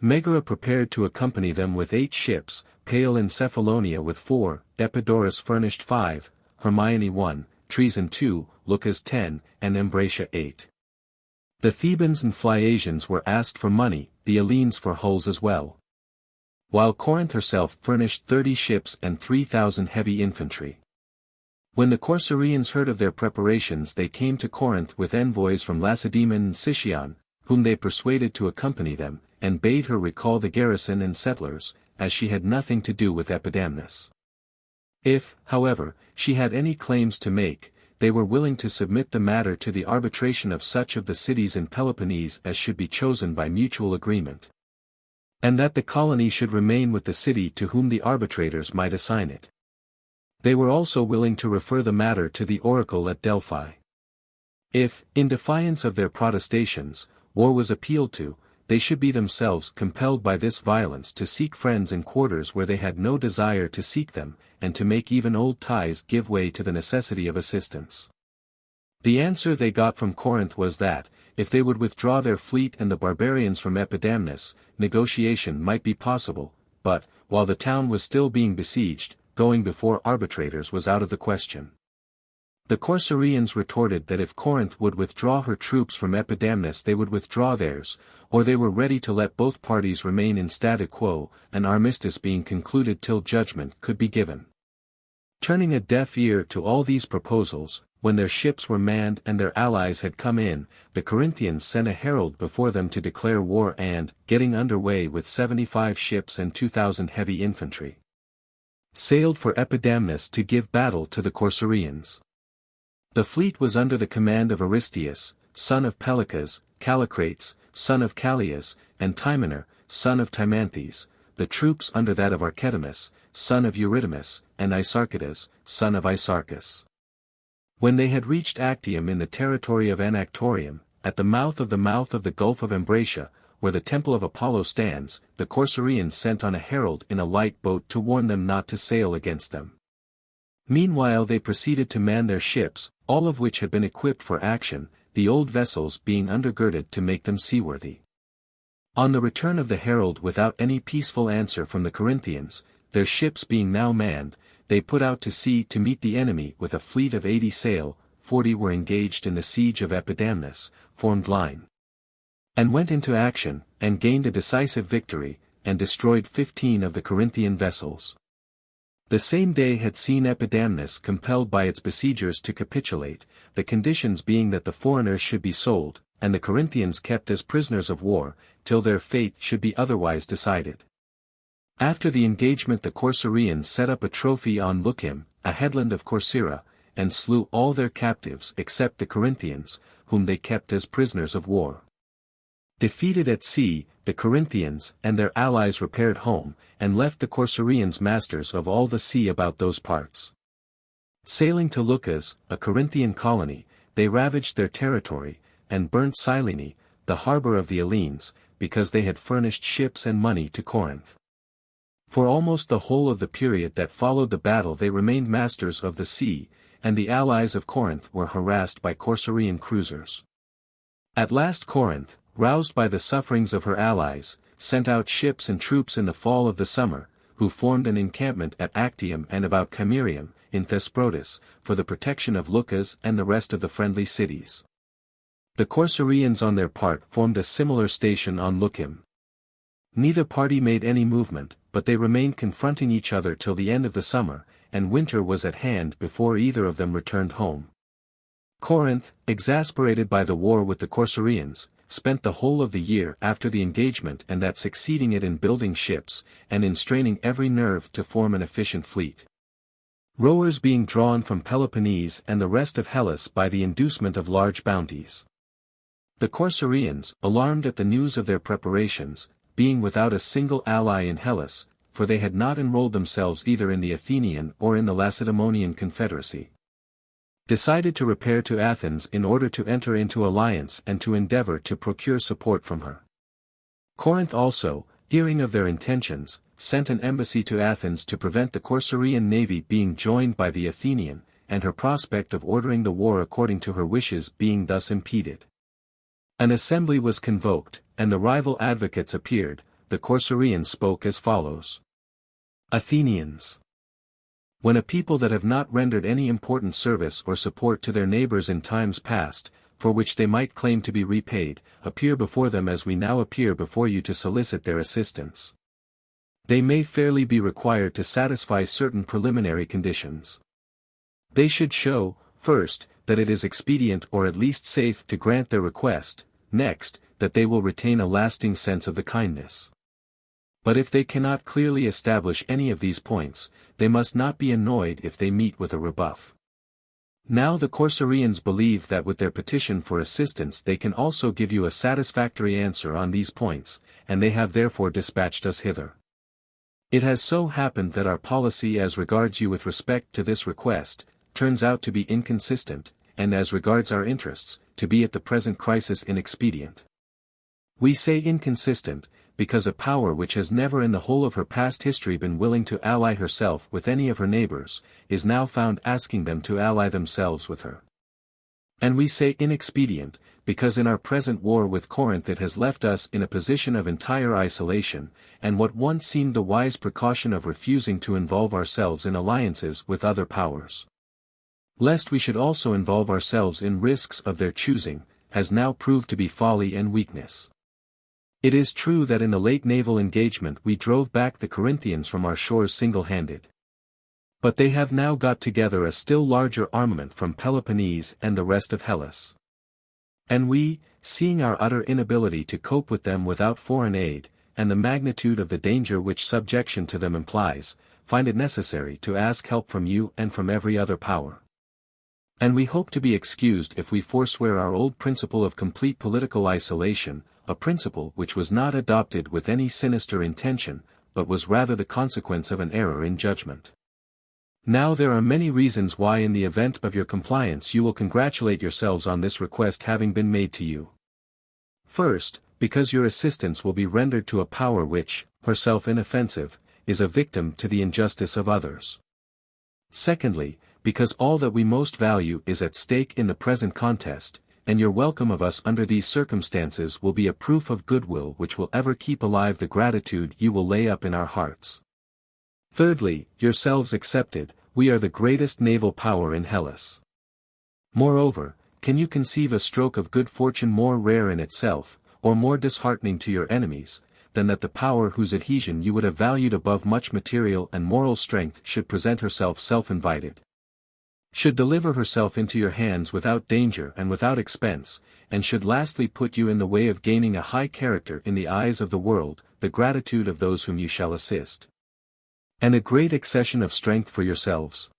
Megara prepared to accompany them with 8 ships, Pale in Cephalonia with 4, Epidaurus furnished 5, Hermione 1, Treason 2, Lucas 10, and Ambracia 8. The Thebans and Phliasians were asked for money, the Hellenes for hulls as well. While Corinth herself furnished 30 ships and 3,000 heavy infantry. When the Corcyraeans heard of their preparations, they came to Corinth with envoys from Lacedaemon and Sicyon, whom they persuaded to accompany them, and bade her recall the garrison and settlers, as she had nothing to do with Epidamnus. If, however, she had any claims to make, they were willing to submit the matter to the arbitration of such of the cities in Peloponnese as should be chosen by mutual agreement. And that the colony should remain with the city to whom the arbitrators might assign it. They were also willing to refer the matter to the oracle at Delphi. If, in defiance of their protestations, war was appealed to, they should be themselves compelled by this violence to seek friends in quarters where they had no desire to seek them, and to make even old ties give way to the necessity of assistance. The answer they got from Corinth was that, if they would withdraw their fleet and the barbarians from Epidamnus, negotiation might be possible, but, while the town was still being besieged, going before arbitrators was out of the question. The Corcyraeans retorted that if Corinth would withdraw her troops from Epidamnus they would withdraw theirs, or they were ready to let both parties remain in statu quo, an armistice being concluded till judgment could be given. Turning a deaf ear to all these proposals, when their ships were manned and their allies had come in, the Corinthians sent a herald before them to declare war and, getting under way with 75 ships and 2,000 heavy infantry, sailed for Epidamnus to give battle to the Corcyraeans. The fleet was under the command of Aristeus, son of Pelecas, Callicrates, son of Callias, and Timonor, son of Timanthes, the troops under that of Archetimus, son of Eurytimus, and Isarchidas, son of Isarchus. When they had reached Actium in the territory of Anactorium, at the mouth of the Gulf of Ambracia, where the temple of Apollo stands, the Corcyraeans sent on a herald in a light boat to warn them not to sail against them. Meanwhile they proceeded to man their ships, all of which had been equipped for action, the old vessels being undergirded to make them seaworthy. On the return of the herald without any peaceful answer from the Corinthians, their ships being now manned, they put out to sea to meet the enemy with a fleet of 80 sail, 40 were engaged in the siege of Epidamnus, formed line, and went into action, and gained a decisive victory, and destroyed 15 of the Corinthian vessels. The same day had seen Epidamnus compelled by its besiegers to capitulate, the conditions being that the foreigners should be sold, and the Corinthians kept as prisoners of war, till their fate should be otherwise decided. After the engagement the Corcyraeans set up a trophy on Leucim, a headland of Corcyra, and slew all their captives except the Corinthians, whom they kept as prisoners of war. Defeated at sea, the Corinthians and their allies repaired home, and left the Corcyraeans masters of all the sea about those parts. Sailing to Leucas, a Corinthian colony, they ravaged their territory, and burnt Cyllene, the harbor of the Hellenes, because they had furnished ships and money to Corinth. For almost the whole of the period that followed the battle they remained masters of the sea, and the allies of Corinth were harassed by Corcyraean cruisers. At last Corinth, roused by the sufferings of her allies, sent out ships and troops in the fall of the summer, who formed an encampment at Actium and about Chimerium, in Thesprotis, for the protection of Leucas and the rest of the friendly cities. The Corcyraeans on their part formed a similar station on Leucim. Neither party made any movement, but they remained confronting each other till the end of the summer, and winter was at hand before either of them returned home. Corinth, exasperated by the war with the Corcyraeans, spent the whole of the year after the engagement and that succeeding it in building ships, and in straining every nerve to form an efficient fleet. Rowers being drawn from Peloponnese and the rest of Hellas by the inducement of large bounties. The Corcyraeans, alarmed at the news of their preparations, being without a single ally in Hellas, for they had not enrolled themselves either in the Athenian or in the Lacedaemonian confederacy, decided to repair to Athens in order to enter into alliance and to endeavor to procure support from her. Corinth also, hearing of their intentions, sent an embassy to Athens to prevent the Corcyraean navy being joined by the Athenian, and her prospect of ordering the war according to her wishes being thus impeded. An assembly was convoked, and the rival advocates appeared. The Corcyraeans spoke as follows. Athenians. When a people that have not rendered any important service or support to their neighbors in times past, for which they might claim to be repaid, appear before them as we now appear before you to solicit their assistance, they may fairly be required to satisfy certain preliminary conditions. They should show, first, that it is expedient or at least safe to grant their request, next, that they will retain a lasting sense of the kindness. But if they cannot clearly establish any of these points, they must not be annoyed if they meet with a rebuff. Now the Corcyraeans believe that with their petition for assistance they can also give you a satisfactory answer on these points, and they have therefore dispatched us hither. It has so happened that our policy as regards you with respect to this request, turns out to be inconsistent, and as regards our interests, to be at the present crisis inexpedient. We say inconsistent, because a power which has never in the whole of her past history been willing to ally herself with any of her neighbors, is now found asking them to ally themselves with her. And we say inexpedient, because in our present war with Corinth it has left us in a position of entire isolation, and what once seemed the wise precaution of refusing to involve ourselves in alliances with other powers, lest we should also involve ourselves in risks of their choosing, has now proved to be folly and weakness. It is true that in the late naval engagement we drove back the Corinthians from our shores single-handed. But they have now got together a still larger armament from Peloponnese and the rest of Hellas. And we, seeing our utter inability to cope with them without foreign aid, and the magnitude of the danger which subjection to them implies, find it necessary to ask help from you and from every other power. And we hope to be excused if we forswear our old principle of complete political isolation, a principle which was not adopted with any sinister intention, but was rather the consequence of an error in judgment. Now there are many reasons why in the event of your compliance you will congratulate yourselves on this request having been made to you. First, because your assistance will be rendered to a power which, herself inoffensive, is a victim to the injustice of others. Secondly, because all that we most value is at stake in the present contest, and your welcome of us under these circumstances will be a proof of goodwill which will ever keep alive the gratitude you will lay up in our hearts. Thirdly, yourselves excepted, we are the greatest naval power in Hellas. Moreover, can you conceive a stroke of good fortune more rare in itself, or more disheartening to your enemies, than that the power whose adhesion you would have valued above much material and moral strength should present herself self-invited, should deliver herself into your hands without danger and without expense, and should lastly put you in the way of gaining a high character in the eyes of the world, the gratitude of those whom you shall assist, and a great accession of strength for yourselves?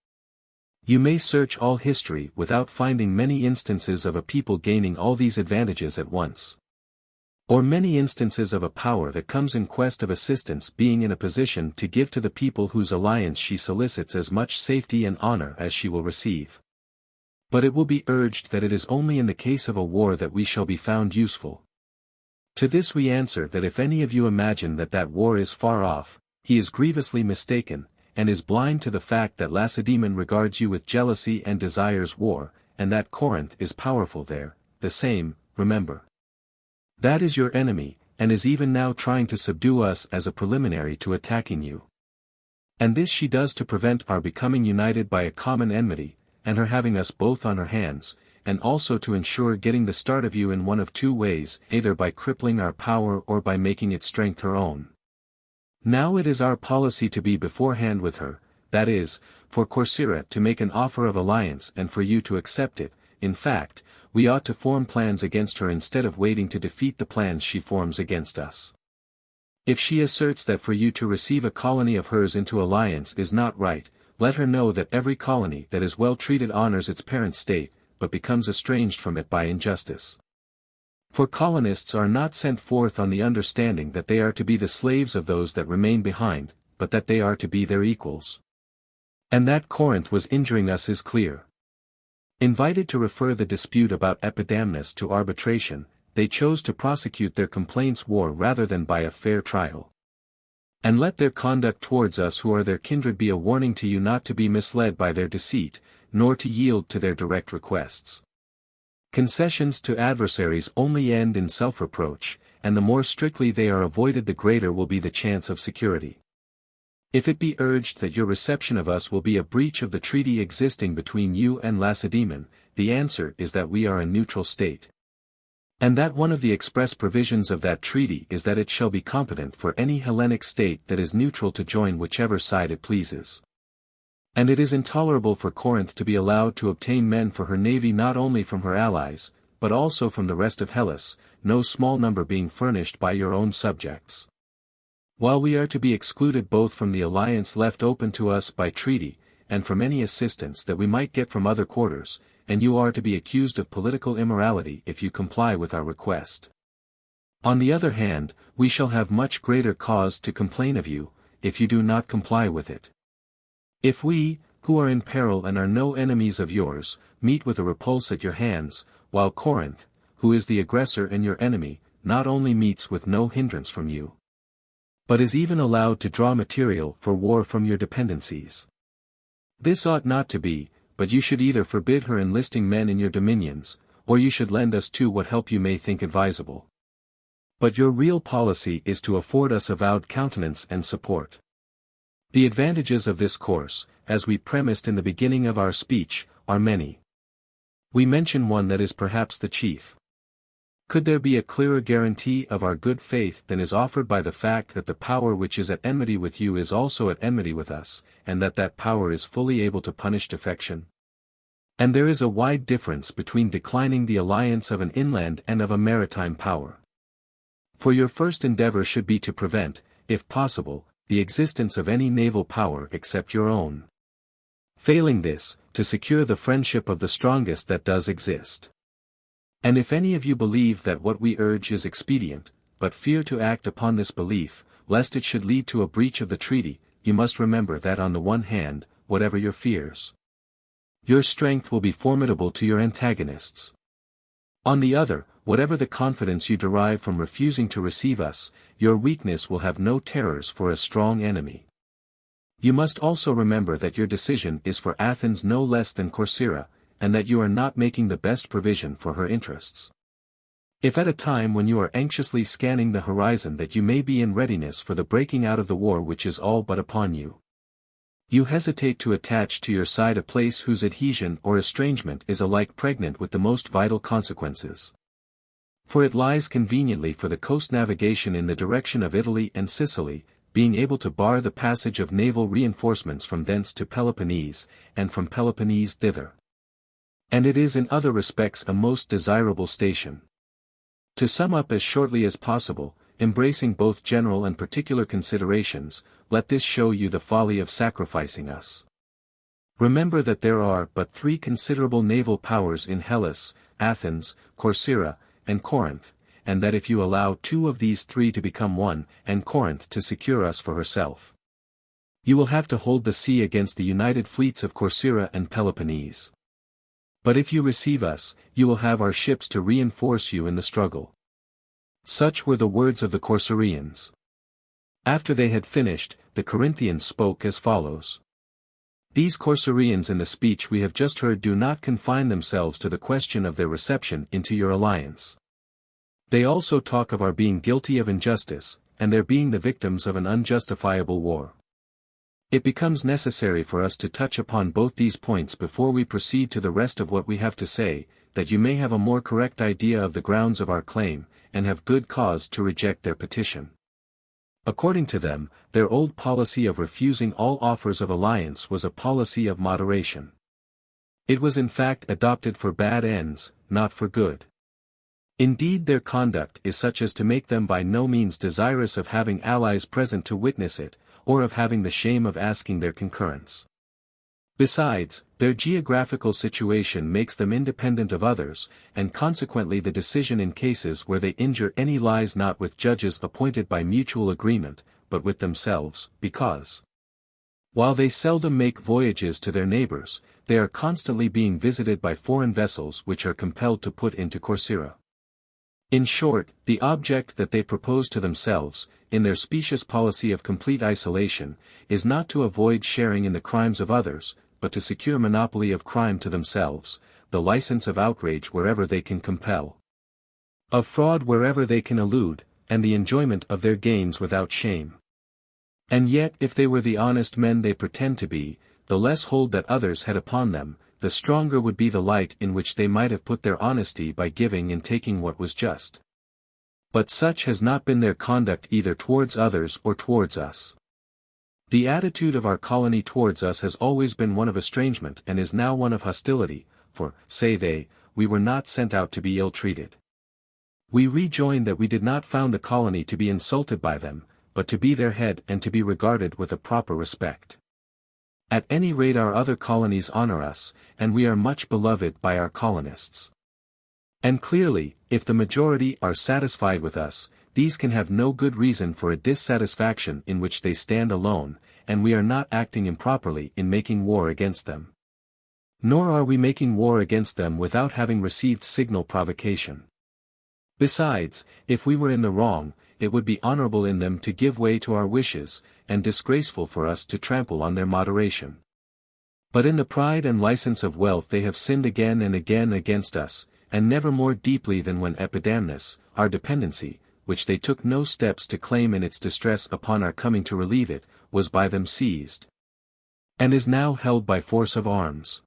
You may search all history without finding many instances of a people gaining all these advantages at once, or many instances of a power that comes in quest of assistance being in a position to give to the people whose alliance she solicits as much safety and honor as she will receive. But it will be urged that it is only in the case of a war that we shall be found useful. To this we answer that if any of you imagine that that war is far off, he is grievously mistaken, and is blind to the fact that Lacedaemon regards you with jealousy and desires war, and that Corinth is powerful there, the same, remember. That is your enemy, and is even now trying to subdue us as a preliminary to attacking you. And this she does to prevent our becoming united by a common enmity, and her having us both on her hands, and also to ensure getting the start of you in one of two ways, either by crippling our power or by making its strength her own. Now it is our policy to be beforehand with her, that is, for Corcyra to make an offer of alliance and for you to accept it. In fact, we ought to form plans against her instead of waiting to defeat the plans she forms against us. If she asserts that for you to receive a colony of hers into alliance is not right, let her know that every colony that is well treated honors its parent state, but becomes estranged from it by injustice. For colonists are not sent forth on the understanding that they are to be the slaves of those that remain behind, but that they are to be their equals. And that Corinth was injuring us is clear. Invited to refer the dispute about Epidamnus to arbitration, they chose to prosecute their complaints war rather than by a fair trial. And let their conduct towards us who are their kindred be a warning to you not to be misled by their deceit, nor to yield to their direct requests. Concessions to adversaries only end in self-reproach, and the more strictly they are avoided the greater will be the chance of security. If it be urged that your reception of us will be a breach of the treaty existing between you and Lacedaemon, the answer is that we are a neutral state. And that one of the express provisions of that treaty is that it shall be competent for any Hellenic state that is neutral to join whichever side it pleases. And it is intolerable for Corinth to be allowed to obtain men for her navy not only from her allies, but also from the rest of Hellas, no small number being furnished by your own subjects. While we are to be excluded both from the alliance left open to us by treaty, and from any assistance that we might get from other quarters, and you are to be accused of political immorality if you comply with our request. On the other hand, we shall have much greater cause to complain of you, if you do not comply with it. If we, who are in peril and are no enemies of yours, meet with a repulse at your hands, while Corinth, who is the aggressor and your enemy, not only meets with no hindrance from you, but is even allowed to draw material for war from your dependencies. This ought not to be, but you should either forbid her enlisting men in your dominions, or you should lend us too what help you may think advisable. But your real policy is to afford us avowed countenance and support. The advantages of this course, as we premised in the beginning of our speech, are many. We mention one that is perhaps the chief. Could there be a clearer guarantee of our good faith than is offered by the fact that the power which is at enmity with you is also at enmity with us, and that power is fully able to punish defection? And there is a wide difference between declining the alliance of an inland and of a maritime power. For your first endeavor should be to prevent, if possible, the existence of any naval power except your own. Failing this, to secure the friendship of the strongest that does exist. And if any of you believe that what we urge is expedient, but fear to act upon this belief, lest it should lead to a breach of the treaty, you must remember that on the one hand, whatever your fears, your strength will be formidable to your antagonists. On the other, whatever the confidence you derive from refusing to receive us, your weakness will have no terrors for a strong enemy. You must also remember that your decision is for Athens no less than Corcyra, and that you are not making the best provision for her interests. If at a time when you are anxiously scanning the horizon that you may be in readiness for the breaking out of the war which is all but upon you, you hesitate to attach to your side a place whose adhesion or estrangement is alike pregnant with the most vital consequences. For it lies conveniently for the coast navigation in the direction of Italy and Sicily, being able to bar the passage of naval reinforcements from thence to Peloponnese, and from Peloponnese thither. And it is in other respects a most desirable station. To sum up as shortly as possible, embracing both general and particular considerations, let this show you the folly of sacrificing us. Remember that there are but 3 considerable naval powers in Hellas, Athens, Corcyra, and Corinth, and that if you allow 2 of these 3 to become one, and Corinth to secure us for herself, you will have to hold the sea against the united fleets of Corcyra and Peloponnese. But if you receive us, you will have our ships to reinforce you in the struggle. Such were the words of the Corcyrians. After they had finished, the Corinthians spoke as follows. These Corcyrians in the speech we have just heard do not confine themselves to the question of their reception into your alliance. They also talk of our being guilty of injustice, and their being the victims of an unjustifiable war. It becomes necessary for us to touch upon both these points before we proceed to the rest of what we have to say, that you may have a more correct idea of the grounds of our claim, and have good cause to reject their petition. According to them, their old policy of refusing all offers of alliance was a policy of moderation. It was in fact adopted for bad ends, not for good. Indeed, their conduct is such as to make them by no means desirous of having allies present to witness it, or of having the shame of asking their concurrence. Besides, their geographical situation makes them independent of others, and consequently the decision in cases where they injure any lies not with judges appointed by mutual agreement, but with themselves, because, while they seldom make voyages to their neighbors, they are constantly being visited by foreign vessels which are compelled to put into Corcyra. In short, the object that they propose to themselves, in their specious policy of complete isolation, is not to avoid sharing in the crimes of others, but to secure monopoly of crime to themselves, the license of outrage wherever they can compel, of fraud wherever they can elude, and the enjoyment of their gains without shame. And yet if they were the honest men they pretend to be, the less hold that others had upon them, the stronger would be the light in which they might have put their honesty by giving and taking what was just. But such has not been their conduct either towards others or towards us. The attitude of our colony towards us has always been one of estrangement and is now one of hostility, for, say they, we were not sent out to be ill-treated. We rejoin that we did not found the colony to be insulted by them, but to be their head and to be regarded with a proper respect. At any rate our other colonies honor us, and we are much beloved by our colonists. And clearly, if the majority are satisfied with us, these can have no good reason for a dissatisfaction in which they stand alone, and we are not acting improperly in making war against them. Nor are we making war against them without having received signal provocation. Besides, if we were in the wrong, it would be honorable in them to give way to our wishes, and disgraceful for us to trample on their moderation. But in the pride and license of wealth they have sinned again and again against us, and never more deeply than when Epidamnus, our dependency, which they took no steps to claim in its distress upon our coming to relieve it, was by them seized, and is now held by force of arms.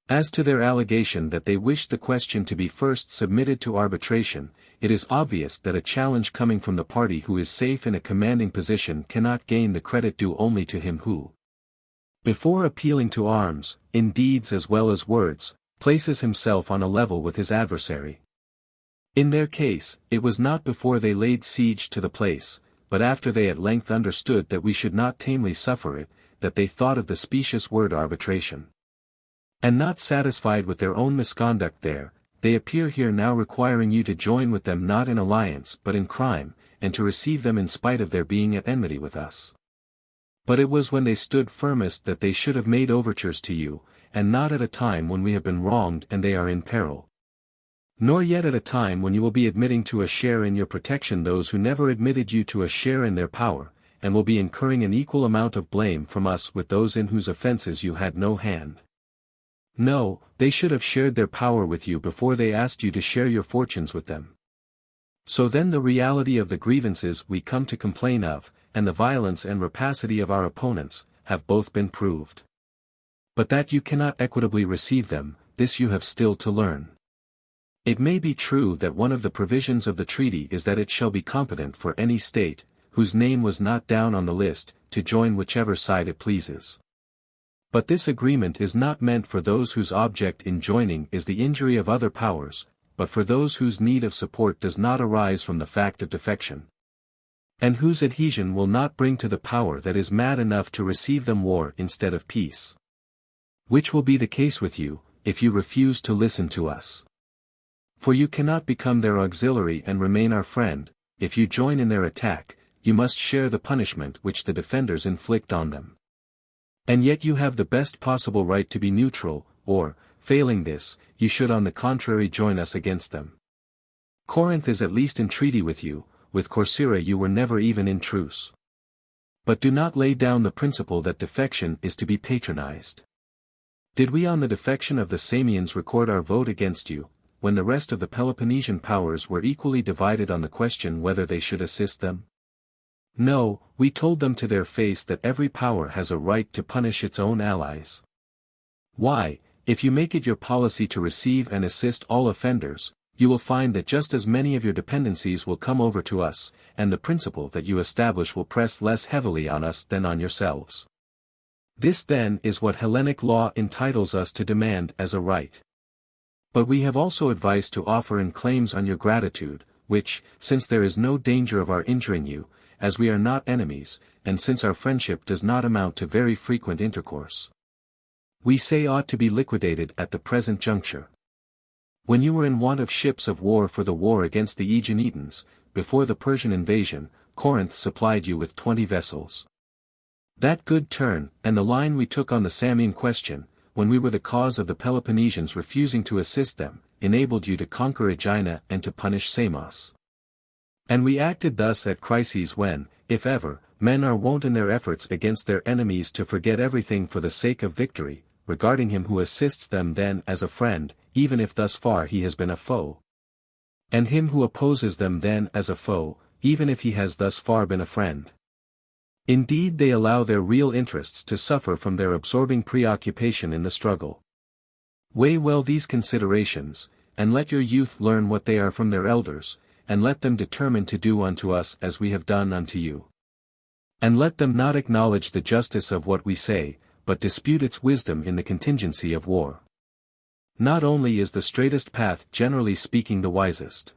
As to their allegation that they wished the question to be first submitted to arbitration, it is obvious that a challenge coming from the party who is safe in a commanding position cannot gain the credit due only to him who, before appealing to arms, in deeds as well as words, places himself on a level with his adversary. In their case, it was not before they laid siege to the place, but after they at length understood that we should not tamely suffer it, that they thought of the specious word arbitration. And not satisfied with their own misconduct there, they appear here now requiring you to join with them not in alliance but in crime, and to receive them in spite of their being at enmity with us. But it was when they stood firmest that they should have made overtures to you, and not at a time when we have been wronged and they are in peril. Nor yet at a time when you will be admitting to a share in your protection those who never admitted you to a share in their power, and will be incurring an equal amount of blame from us with those in whose offences you had no hand. No, they should have shared their power with you before they asked you to share your fortunes with them. So then the reality of the grievances we come to complain of, and the violence and rapacity of our opponents, have both been proved. But that you cannot equitably receive them, this you have still to learn. It may be true that one of the provisions of the treaty is that it shall be competent for any state, whose name was not down on the list, to join whichever side it pleases. But this agreement is not meant for those whose object in joining is the injury of other powers, but for those whose need of support does not arise from the fact of defection, and whose adhesion will not bring to the power that is mad enough to receive them war instead of peace. Which will be the case with you, if you refuse to listen to us. For you cannot become their auxiliary and remain our friend. If you join in their attack, you must share the punishment which the defenders inflict on them. And yet you have the best possible right to be neutral, or, failing this, you should on the contrary join us against them. Corinth is at least in treaty with you, with Corcyra you were never even in truce. But do not lay down the principle that defection is to be patronized. Did we on the defection of the Samians record our vote against you, when the rest of the Peloponnesian powers were equally divided on the question whether they should assist them? No, we told them to their face that every power has a right to punish its own allies. Why, if you make it your policy to receive and assist all offenders, you will find that just as many of your dependencies will come over to us, and the principle that you establish will press less heavily on us than on yourselves. This then is what Hellenic law entitles us to demand as a right. But we have also advice to offer in claims on your gratitude, which, since there is no danger of our injuring you, as we are not enemies, and since our friendship does not amount to very frequent intercourse, we say ought to be liquidated at the present juncture. When you were in want of ships of war for the war against the Aeginetans, before the Persian invasion, Corinth supplied you with 20 vessels. That good turn, and the line we took on the Samian question, when we were the cause of the Peloponnesians refusing to assist them, enabled you to conquer Aegina and to punish Samos. And we acted thus at crises when, if ever, men are wont in their efforts against their enemies to forget everything for the sake of victory, regarding him who assists them then as a friend, even if thus far he has been a foe. And him who opposes them then as a foe, even if he has thus far been a friend. Indeed they allow their real interests to suffer from their absorbing preoccupation in the struggle. Weigh well these considerations, and let your youth learn what they are from their elders, and let them determine to do unto us as we have done unto you. And let them not acknowledge the justice of what we say, but dispute its wisdom in the contingency of war. Not only is the straightest path generally speaking the wisest,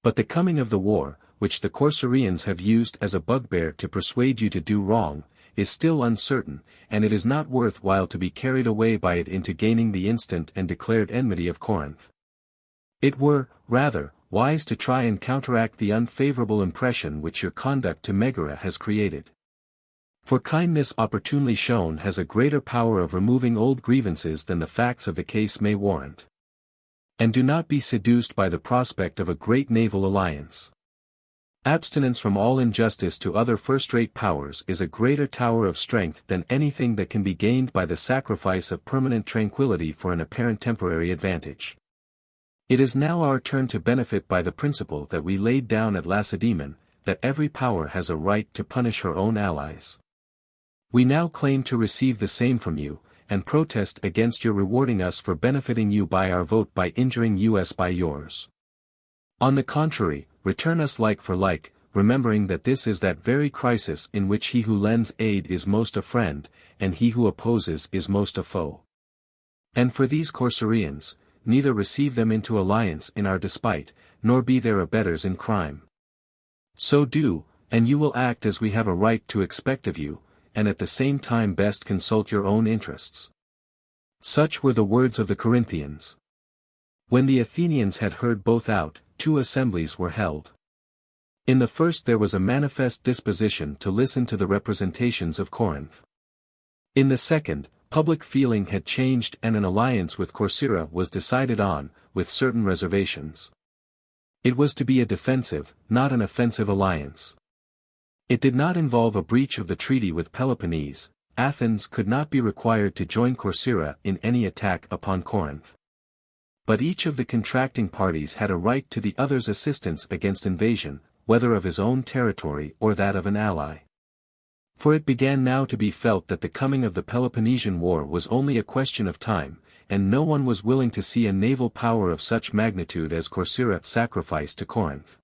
but the coming of the war, which the Corcyraeans have used as a bugbear to persuade you to do wrong, is still uncertain, and it is not worth while to be carried away by it into gaining the instant and declared enmity of Corinth. It were, rather, wise to try and counteract the unfavorable impression which your conduct to Megara has created. For kindness opportunely shown has a greater power of removing old grievances than the facts of the case may warrant. And do not be seduced by the prospect of a great naval alliance. Abstinence from all injustice to other first-rate powers is a greater tower of strength than anything that can be gained by the sacrifice of permanent tranquility for an apparent temporary advantage. It is now our turn to benefit by the principle that we laid down at Lacedaemon, that every power has a right to punish her own allies. We now claim to receive the same from you, and protest against your rewarding us for benefiting you by our vote by injuring us by yours. On the contrary, return us like for like, remembering that this is that very crisis in which he who lends aid is most a friend, and he who opposes is most a foe. And for these Corcyraeans, neither receive them into alliance in our despite, nor be their abettors in crime. So do, and you will act as we have a right to expect of you, and at the same time best consult your own interests. Such were the words of the Corinthians. When the Athenians had heard both out, 2 assemblies were held. In the first there was a manifest disposition to listen to the representations of Corinth. In the second, public feeling had changed and an alliance with Corcyra was decided on, with certain reservations. It was to be a defensive, not an offensive alliance. It did not involve a breach of the treaty with Peloponnese. Athens could not be required to join Corcyra in any attack upon Corinth. But each of the contracting parties had a right to the other's assistance against invasion, whether of his own territory or that of an ally. For it began now to be felt that the coming of the Peloponnesian War was only a question of time, and no one was willing to see a naval power of such magnitude as Corcyra sacrificed to Corinth.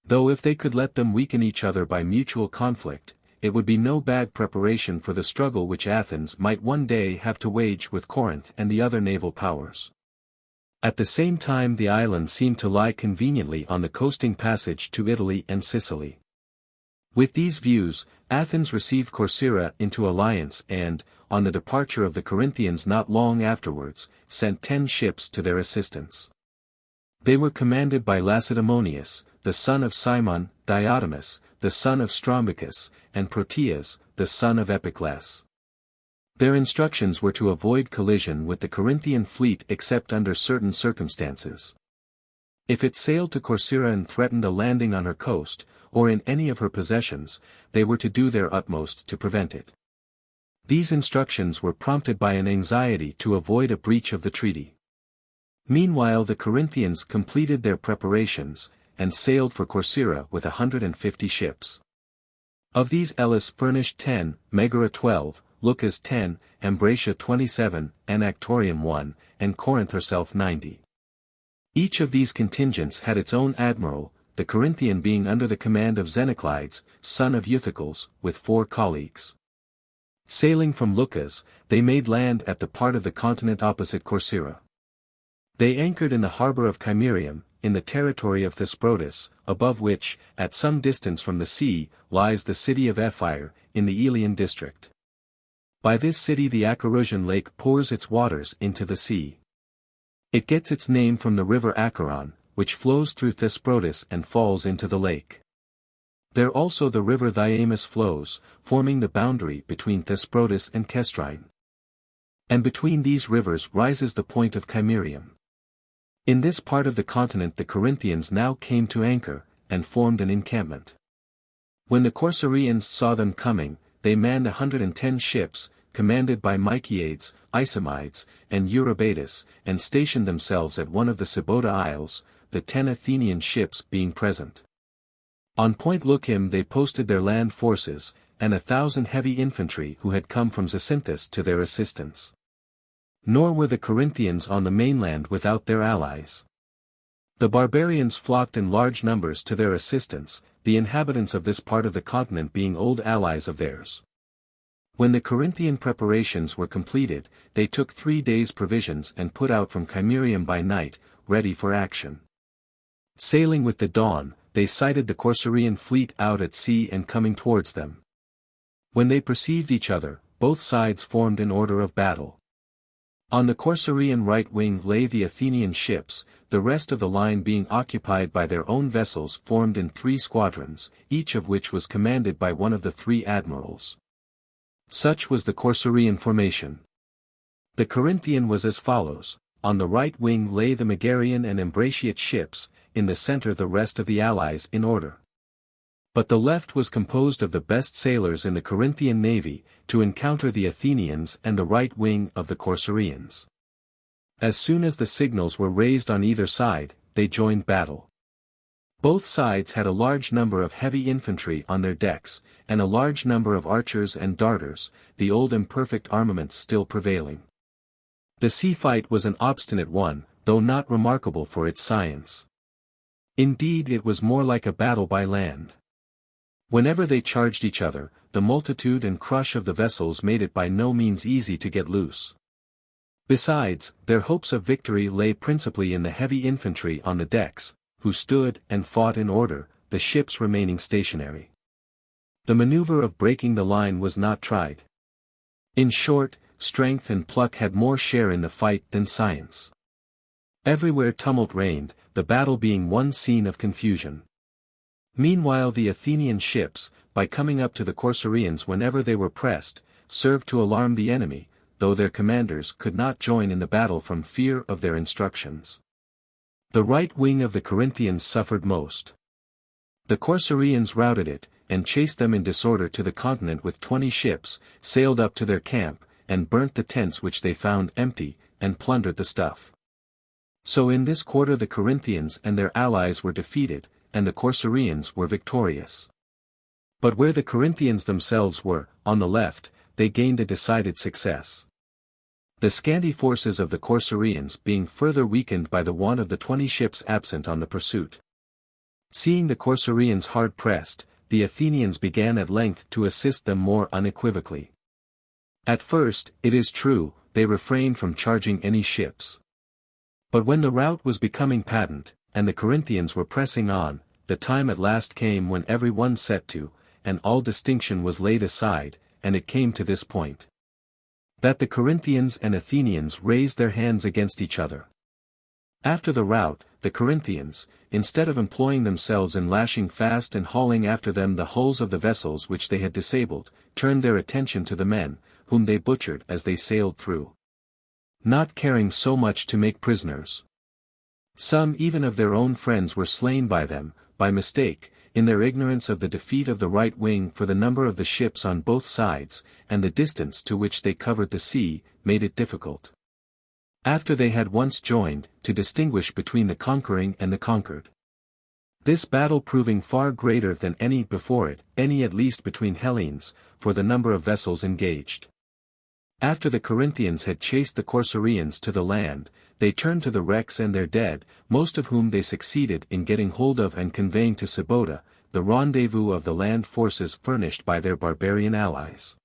Though if they could let them weaken each other by mutual conflict, it would be no bad preparation for the struggle which Athens might one day have to wage with Corinth and the other naval powers. At the same time the island seemed to lie conveniently on the coasting passage to Italy and Sicily. With these views, Athens received Corcyra into alliance and, on the departure of the Corinthians not long afterwards, sent 10 ships to their assistance. They were commanded by Lacedaemonius, the son of Cimon, Diotimus, the son of Strombichus, and Proteas, the son of Epicles. Their instructions were to avoid collision with the Corinthian fleet except under certain circumstances. If it sailed to Corcyra and threatened a landing on her coast, or in any of her possessions, they were to do their utmost to prevent it. These instructions were prompted by an anxiety to avoid a breach of the treaty. Meanwhile the Corinthians completed their preparations, and sailed for Corcyra with 150 ships. Of these Elis furnished 10, Megara 12, Lucas 10, Ambracia 27, Anactorium 1, and Corinth herself 90. Each of these contingents had its own admiral, the Corinthian being under the command of Xenoclides, son of Euthycles, with 4 colleagues. Sailing from Lucas, they made land at the part of the continent opposite Corcyra. They anchored in the harbor of Chimerium, in the territory of Thesprotis, above which, at some distance from the sea, lies the city of Ephyre, in the Aeolian district. By this city the Acherusian lake pours its waters into the sea. It gets its name from the river Acheron, which flows through Thesprotis and falls into the lake. There also the river Thyamis flows, forming the boundary between Thesprotis and Kestrine. And between these rivers rises the point of Chimerium. In this part of the continent the Corinthians now came to anchor, and formed an encampment. When the Corcyraeans saw them coming, they manned 110 ships, commanded by Myciades, Isamides, and Eurybatus, and stationed themselves at one of the Sybota Isles, the 10 Athenian ships being present. On Point Leucim they posted their land forces, and 1,000 heavy infantry who had come from Zacynthus to their assistance. Nor were the Corinthians on the mainland without their allies. The barbarians flocked in large numbers to their assistance, the inhabitants of this part of the continent being old allies of theirs. When the Corinthian preparations were completed, they took 3 days' provisions and put out from Chimerium by night, ready for action. Sailing with the dawn, they sighted the Corcyraean fleet out at sea and coming towards them. When they perceived each other, both sides formed in order of battle. On the Corcyraean right wing lay the Athenian ships, the rest of the line being occupied by their own vessels formed in 3 squadrons, each of which was commanded by one of the 3 admirals. Such was the Corcyraean formation. The Corinthian was as follows: on the right wing lay the Megarian and Ambraciot ships, in the center the rest of the allies in order. But the left was composed of the best sailors in the Corinthian navy, to encounter the Athenians and the right wing of the Corcyraeans. As soon as the signals were raised on either side, they joined battle. Both sides had a large number of heavy infantry on their decks, and a large number of archers and darters, the old imperfect armament still prevailing. The sea fight was an obstinate one, though not remarkable for its science. Indeed, it was more like a battle by land. Whenever they charged each other, the multitude and crush of the vessels made it by no means easy to get loose. Besides, their hopes of victory lay principally in the heavy infantry on the decks, who stood and fought in order, the ships remaining stationary. The maneuver of breaking the line was not tried. In short, strength and pluck had more share in the fight than science. Everywhere tumult reigned, the battle being one scene of confusion. Meanwhile the Athenian ships, by coming up to the Corcyraeans whenever they were pressed, served to alarm the enemy, though their commanders could not join in the battle from fear of their instructions. The right wing of the Corinthians suffered most. The Corcyraeans routed it, and chased them in disorder to the continent with 20 ships, sailed up to their camp, and burnt the tents which they found empty, and plundered the stuff. So in this quarter the Corinthians and their allies were defeated, and the Corcyraeans were victorious. But where the Corinthians themselves were, on the left, they gained a decided success. The scanty forces of the Corcyraeans being further weakened by the want of the 20 ships absent on the pursuit. Seeing the Corcyraeans hard pressed, the Athenians began at length to assist them more unequivocally. At first, it is true, they refrained from charging any ships. But when the rout was becoming patent, and the Corinthians were pressing on, the time at last came when every one set to, and all distinction was laid aside, and it came to this point: that the Corinthians and Athenians raised their hands against each other. After the rout, the Corinthians, instead of employing themselves in lashing fast and hauling after them the hulls of the vessels which they had disabled, turned their attention to the men, whom they butchered as they sailed through, not caring so much to make prisoners. Some even of their own friends were slain by them, by mistake, in their ignorance of the defeat of the right wing, for the number of the ships on both sides, and the distance to which they covered the sea, made it difficult, after they had once joined, to distinguish between the conquering and the conquered. This battle proving far greater than any before it, any at least between Hellenes, for the number of vessels engaged. After the Corinthians had chased the Corcyraeans to the land, they turned to the wrecks and their dead, most of whom they succeeded in getting hold of and conveying to Sybota, the rendezvous of the land forces furnished by their barbarian allies.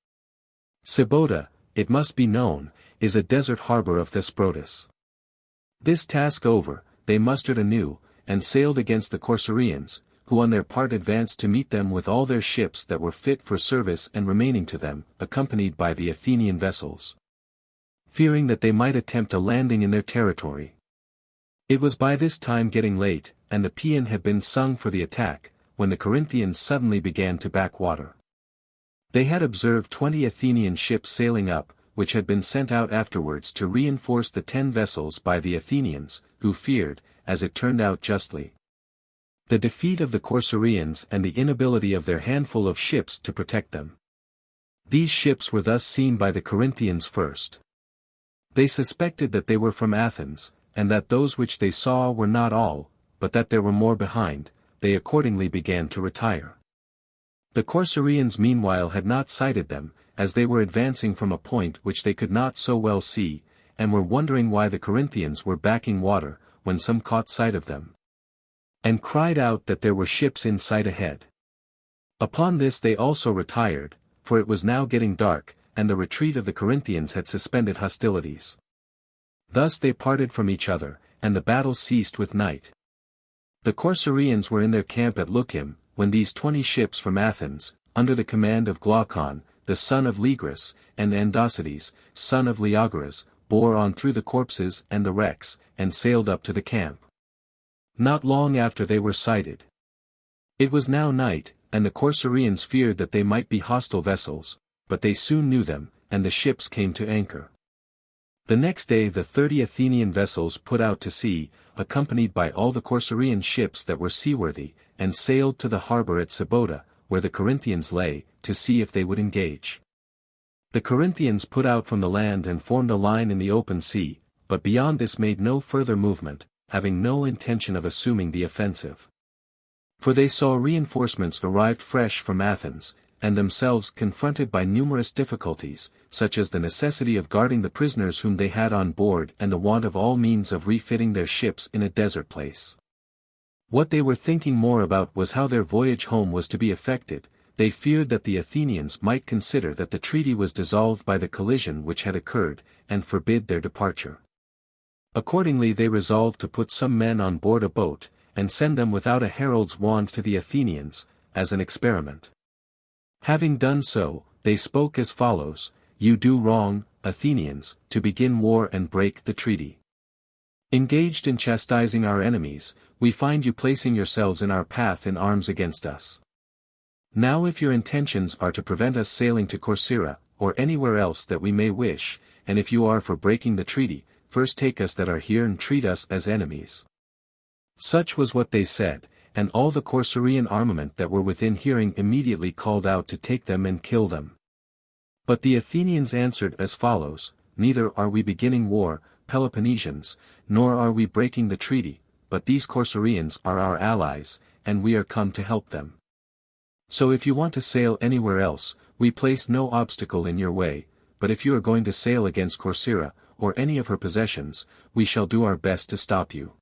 Sybota, it must be known, is a desert harbor of Thesprotis. This task over, they mustered anew, and sailed against the Corcyraeans, who on their part advanced to meet them with all their ships that were fit for service and remaining to them, accompanied by the Athenian vessels, fearing that they might attempt a landing in their territory. It was by this time getting late, and the paean had been sung for the attack, when the Corinthians suddenly began to back water. They had observed 20 Athenian ships sailing up, which had been sent out afterwards to reinforce the 10 vessels by the Athenians, who feared, as it turned out justly, the defeat of the Corcyraeans and the inability of their handful of ships to protect them. These ships were thus seen by the Corinthians first. They suspected that they were from Athens, and that those which they saw were not all, but that there were more behind. They accordingly began to retire. The Corcyraeans meanwhile had not sighted them, as they were advancing from a point which they could not so well see, and were wondering why the Corinthians were backing water, when some caught sight of them, and cried out that there were ships in sight ahead. Upon this they also retired, for it was now getting dark, and the retreat of the Corinthians had suspended hostilities. Thus they parted from each other, and the battle ceased with night. The Corcyraeans were in their camp at Leucim, when these 20 ships from Athens, under the command of Glaucon, the son of Ligris, and Andocides, son of Leogoras, bore on through the corpses and the wrecks, and sailed up to the camp. Not long after they were sighted. It was now night, and the Corcyraeans feared that they might be hostile vessels, but they soon knew them, and the ships came to anchor. The next day the 30 Athenian vessels put out to sea, accompanied by all the Corcyraean ships that were seaworthy, and sailed to the harbor at Sybota, where the Corinthians lay, to see if they would engage. The Corinthians put out from the land and formed a line in the open sea, but beyond this made no further movement, having no intention of assuming the offensive. For they saw reinforcements arrived fresh from Athens, and themselves confronted by numerous difficulties, such as the necessity of guarding the prisoners whom they had on board and the want of all means of refitting their ships in a desert place. What they were thinking more about was how their voyage home was to be effected. They feared that the Athenians might consider that the treaty was dissolved by the collision which had occurred, and forbid their departure. Accordingly they resolved to put some men on board a boat, and send them without a herald's wand to the Athenians, as an experiment. Having done so, they spoke as follows: "You do wrong, Athenians, to begin war and break the treaty. Engaged in chastising our enemies, we find you placing yourselves in our path in arms against us. Now if your intentions are to prevent us sailing to Corcyra, or anywhere else that we may wish, and if you are for breaking the treaty, first take us that are here and treat us as enemies." Such was what they said, and all the Corcyraean armament that were within hearing immediately called out to take them and kill them. But the Athenians answered as follows: "Neither are we beginning war, Peloponnesians, nor are we breaking the treaty, but these Corcyraeans are our allies, and we are come to help them. So if you want to sail anywhere else, we place no obstacle in your way, but if you are going to sail against Corcyra, or any of her possessions, we shall do our best to stop you."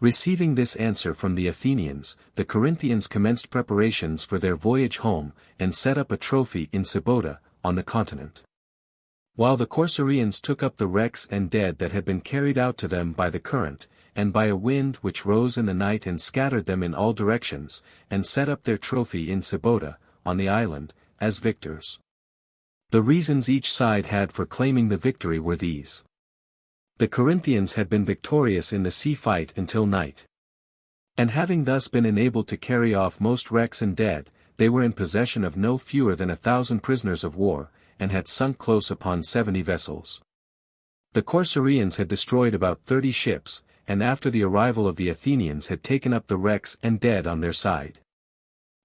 Receiving this answer from the Athenians, the Corinthians commenced preparations for their voyage home, and set up a trophy in Sybota, on the continent. While the Corcyraeans took up the wrecks and dead that had been carried out to them by the current, and by a wind which rose in the night and scattered them in all directions, and set up their trophy in Sybota, on the island, as victors. The reasons each side had for claiming the victory were these. The Corinthians had been victorious in the sea fight until night. And having thus been enabled to carry off most wrecks and dead, they were in possession of no fewer than 1,000 prisoners of war, and had sunk close upon 70 vessels. The Corcyraeans had destroyed about 30 ships, and after the arrival of the Athenians had taken up the wrecks and dead on their side.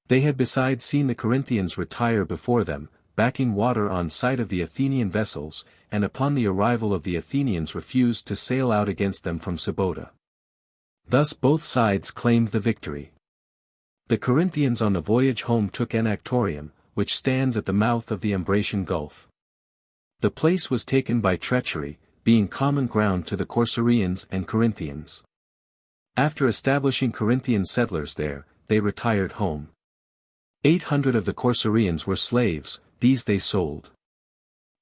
They had besides seen the Corinthians retire before them, backing water on sight of the Athenian vessels, and upon the arrival of the Athenians refused to sail out against them from Sybota. Thus both sides claimed the victory. The Corinthians on the voyage home took Anactorium, which stands at the mouth of the Ambracian Gulf. The place was taken by treachery, being common ground to the Corcyraeans and Corinthians. After establishing Corinthian settlers there, they retired home. 800 of the Corcyraeans were slaves, these they sold.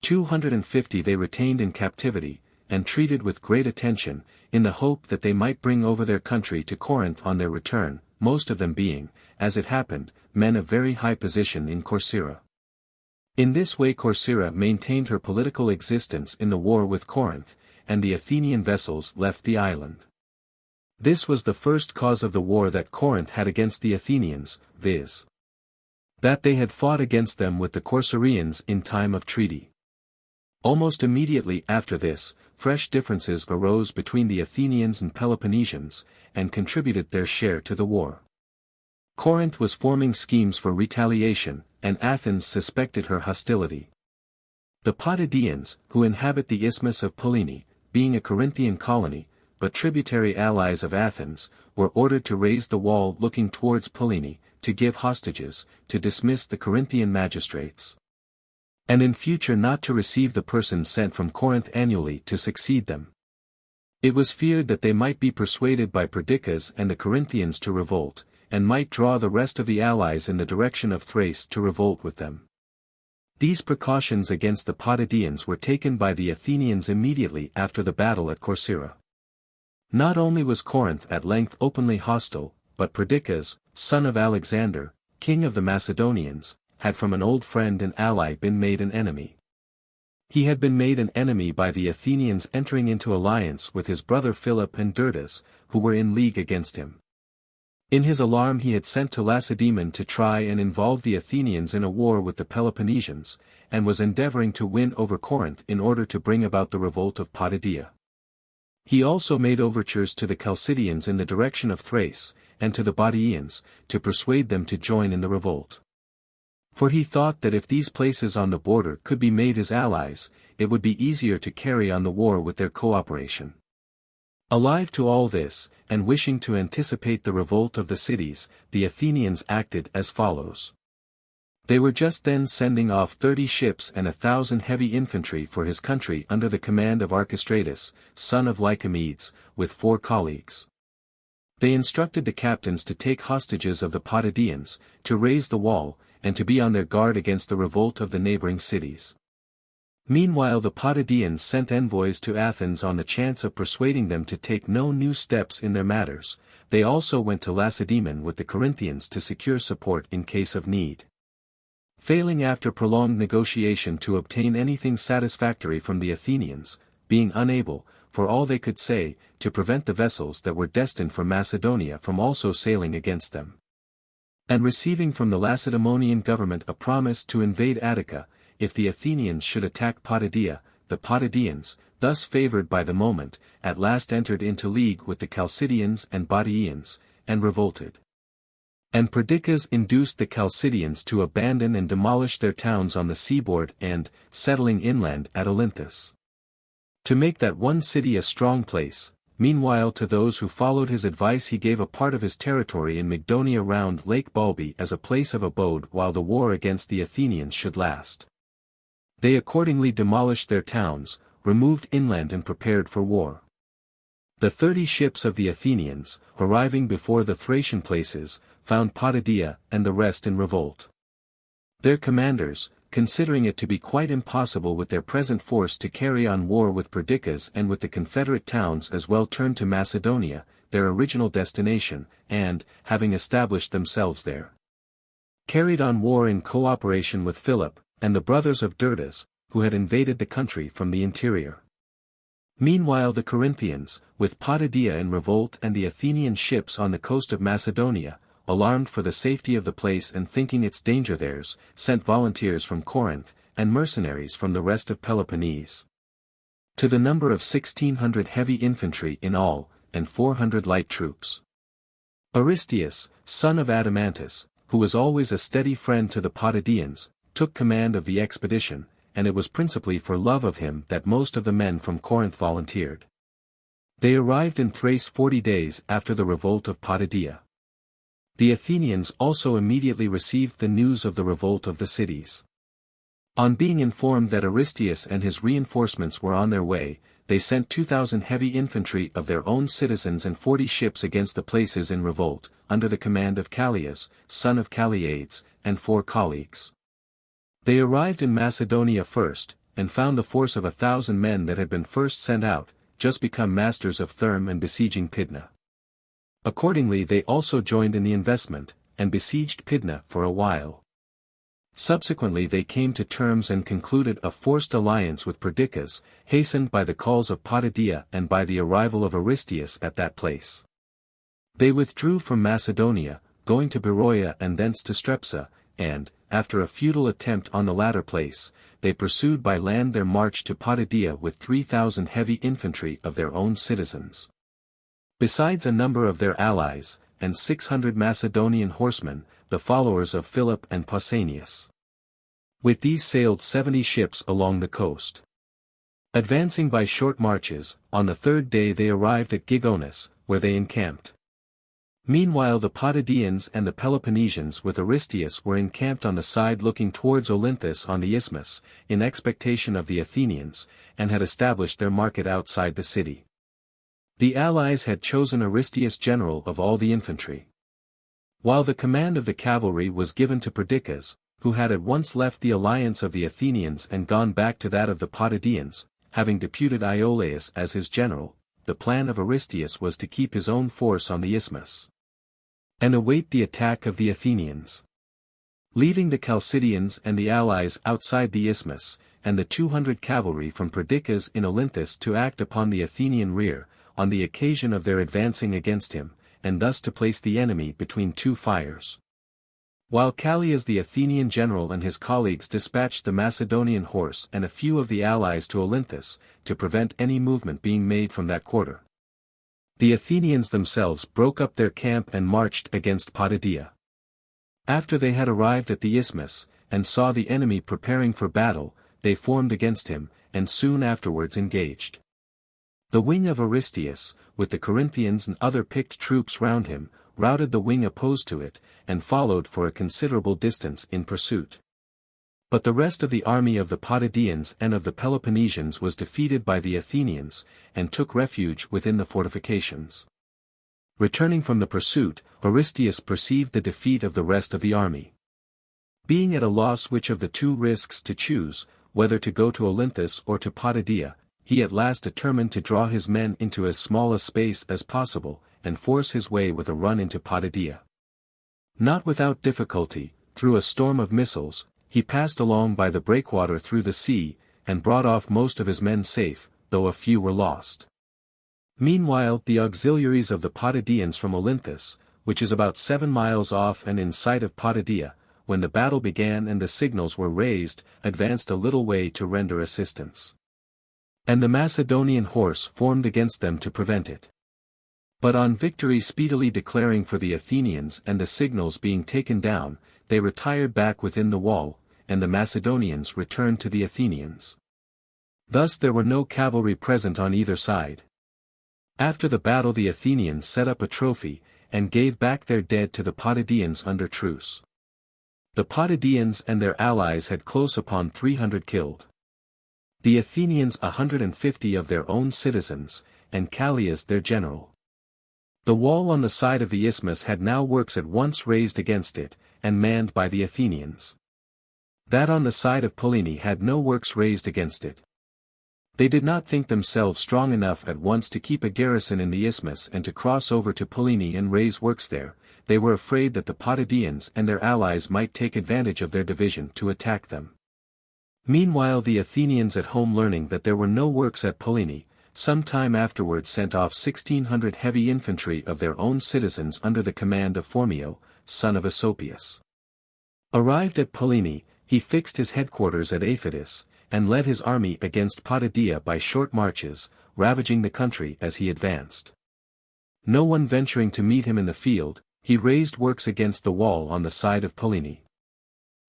250 they retained in captivity, and treated with great attention, in the hope that they might bring over their country to Corinth on their return, most of them being, as it happened, men of very high position in Corcyra. In this way Corcyra maintained her political existence in the war with Corinth, and the Athenian vessels left the island. This was the first cause of the war that Corinth had against the Athenians, viz. that they had fought against them with the Corcyraeans in time of treaty. Almost immediately after this, fresh differences arose between the Athenians and Peloponnesians, and contributed their share to the war. Corinth was forming schemes for retaliation, and Athens suspected her hostility. The Potidæans, who inhabit the Isthmus of Pallene, being a Corinthian colony, but tributary allies of Athens, were ordered to raise the wall looking towards Pallene, to give hostages, to dismiss the Corinthian magistrates, and in future not to receive the persons sent from Corinth annually to succeed them. It was feared that they might be persuaded by Perdiccas and the Corinthians to revolt, and might draw the rest of the allies in the direction of Thrace to revolt with them. These precautions against the Potidæans were taken by the Athenians immediately after the battle at Corcyra. Not only was Corinth at length openly hostile, but Perdiccas, son of Alexander, king of the Macedonians, had from an old friend and ally been made an enemy. He had been made an enemy by the Athenians entering into alliance with his brother Philip and Dirdas, who were in league against him. In his alarm he had sent to Lacedaemon to try and involve the Athenians in a war with the Peloponnesians, and was endeavoring to win over Corinth in order to bring about the revolt of Potidæa. He also made overtures to the Chalcidians in the direction of Thrace, and to the Bottiaeans, to persuade them to join in the revolt. For he thought that if these places on the border could be made his allies, it would be easier to carry on the war with their cooperation. Alive to all this, and wishing to anticipate the revolt of the cities, the Athenians acted as follows. They were just then sending off 30 ships and 1,000 heavy infantry for his country under the command of Archestratus, son of Lycomedes, with 4 colleagues. They instructed the captains to take hostages of the Potidæans, to raise the wall, and to be on their guard against the revolt of the neighboring cities. Meanwhile the Potidæans sent envoys to Athens on the chance of persuading them to take no new steps in their matters. They also went to Lacedaemon with the Corinthians to secure support in case of need. Failing after prolonged negotiation to obtain anything satisfactory from the Athenians, being unable, for all they could say, to prevent the vessels that were destined for Macedonia from also sailing against them. And receiving from the Lacedaemonian government a promise to invade Attica, if the Athenians should attack Potidæa, the Potidæans, thus favored by the moment, at last entered into league with the Chalcidians and Bottiaeans, and revolted. And Perdiccas induced the Chalcidians to abandon and demolish their towns on the seaboard and, settling inland at Olynthus, to make that one city a strong place. Meanwhile to those who followed his advice he gave a part of his territory in Mygdonia round Lake Balbe as a place of abode while the war against the Athenians should last. They accordingly demolished their towns, removed inland and prepared for war. The 30 ships of the Athenians, arriving before the Thracian places, found Potidæa and the rest in revolt. Their commanders, considering it to be quite impossible with their present force to carry on war with Perdiccas and with the confederate towns as well, turned to Macedonia, their original destination, and, having established themselves there, carried on war in cooperation with Philip, and the brothers of Dirdas, who had invaded the country from the interior. Meanwhile the Corinthians, with Potidæa in revolt and the Athenian ships on the coast of Macedonia, alarmed for the safety of the place and thinking its danger theirs, sent volunteers from Corinth, and mercenaries from the rest of Peloponnese. To the number of 1,600 heavy infantry in all, and 400 light troops. Aristeus, son of Adamantus, who was always a steady friend to the Potidæans, took command of the expedition, and it was principally for love of him that most of the men from Corinth volunteered. They arrived in Thrace 40 days after the revolt of Potidæa. The Athenians also immediately received the news of the revolt of the cities. On being informed that Aristeus and his reinforcements were on their way, they sent 2,000 heavy infantry of their own citizens and 40 ships against the places in revolt, under the command of Callias, son of Calliades, and 4 colleagues. They arrived in Macedonia first, and found the force of 1,000 men that had been first sent out, just become masters of Therme and besieging Pydna. Accordingly they also joined in the investment, and besieged Pydna for a while. Subsequently they came to terms and concluded a forced alliance with Perdiccas, hastened by the calls of Potidæa and by the arrival of Aristeus at that place. They withdrew from Macedonia, going to Beroea and thence to Strepsa, and, after a futile attempt on the latter place, they pursued by land their march to Potidæa with 3,000 heavy infantry of their own citizens, besides a number of their allies, and 600 Macedonian horsemen, the followers of Philip and Pausanias. With these sailed 70 ships along the coast. Advancing by short marches, on the 3rd day they arrived at Gigonus, where they encamped. Meanwhile the Potidæans and the Peloponnesians with Aristeus were encamped on the side looking towards Olynthus on the isthmus, in expectation of the Athenians, and had established their market outside the city. The allies had chosen Aristeus general of all the infantry, while the command of the cavalry was given to Perdiccas, who had at once left the alliance of the Athenians and gone back to that of the Potidæans, having deputed Iolaus as his general. The plan of Aristeus was to keep his own force on the isthmus and await the attack of the Athenians, leaving the Chalcidians and the allies outside the isthmus, and the 200 cavalry from Perdiccas in Olynthus to act upon the Athenian rear, on the occasion of their advancing against him, and thus to place the enemy between two fires. While Callias the Athenian general and his colleagues dispatched the Macedonian horse and a few of the allies to Olynthus, to prevent any movement being made from that quarter. The Athenians themselves broke up their camp and marched against Potidæa. After they had arrived at the isthmus, and saw the enemy preparing for battle, they formed against him, and soon afterwards engaged. The wing of Aristeus, with the Corinthians and other picked troops round him, routed the wing opposed to it, and followed for a considerable distance in pursuit. But the rest of the army of the Potidæans and of the Peloponnesians was defeated by the Athenians, and took refuge within the fortifications. Returning from the pursuit, Aristeus perceived the defeat of the rest of the army. Being at a loss which of the two risks to choose, whether to go to Olynthus or to Potidæa, he at last determined to draw his men into as small a space as possible, and force his way with a run into Potidæa. Not without difficulty, through a storm of missiles, he passed along by the breakwater through the sea, and brought off most of his men safe, though a few were lost. Meanwhile the auxiliaries of the Potidæans from Olynthus, which is about 7 miles off and in sight of Potidæa, when the battle began and the signals were raised, advanced a little way to render assistance. And the Macedonian horse formed against them to prevent it. But on victory speedily declaring for the Athenians and the signals being taken down, they retired back within the wall, and the Macedonians returned to the Athenians. Thus there were no cavalry present on either side. After the battle the Athenians set up a trophy, and gave back their dead to the Potidæans under truce. The Potidæans and their allies had close upon 300 killed. The Athenians 150 of their own citizens, and Callias their general. The wall on the side of the isthmus had now works at once raised against it, and manned by the Athenians. That on the side of Pellene had no works raised against it. They did not think themselves strong enough at once to keep a garrison in the isthmus and to cross over to Pellene and raise works there. They were afraid that the Potidæans and their allies might take advantage of their division to attack them. Meanwhile the Athenians at home, learning that there were no works at Pellene, some time afterwards sent off 1,600 heavy infantry of their own citizens under the command of Phormio, son of Asopius. Arrived at Pellene, he fixed his headquarters at Aphitis, and led his army against Potidæa by short marches, ravaging the country as he advanced. No one venturing to meet him in the field, he raised works against the wall on the side of Pellene.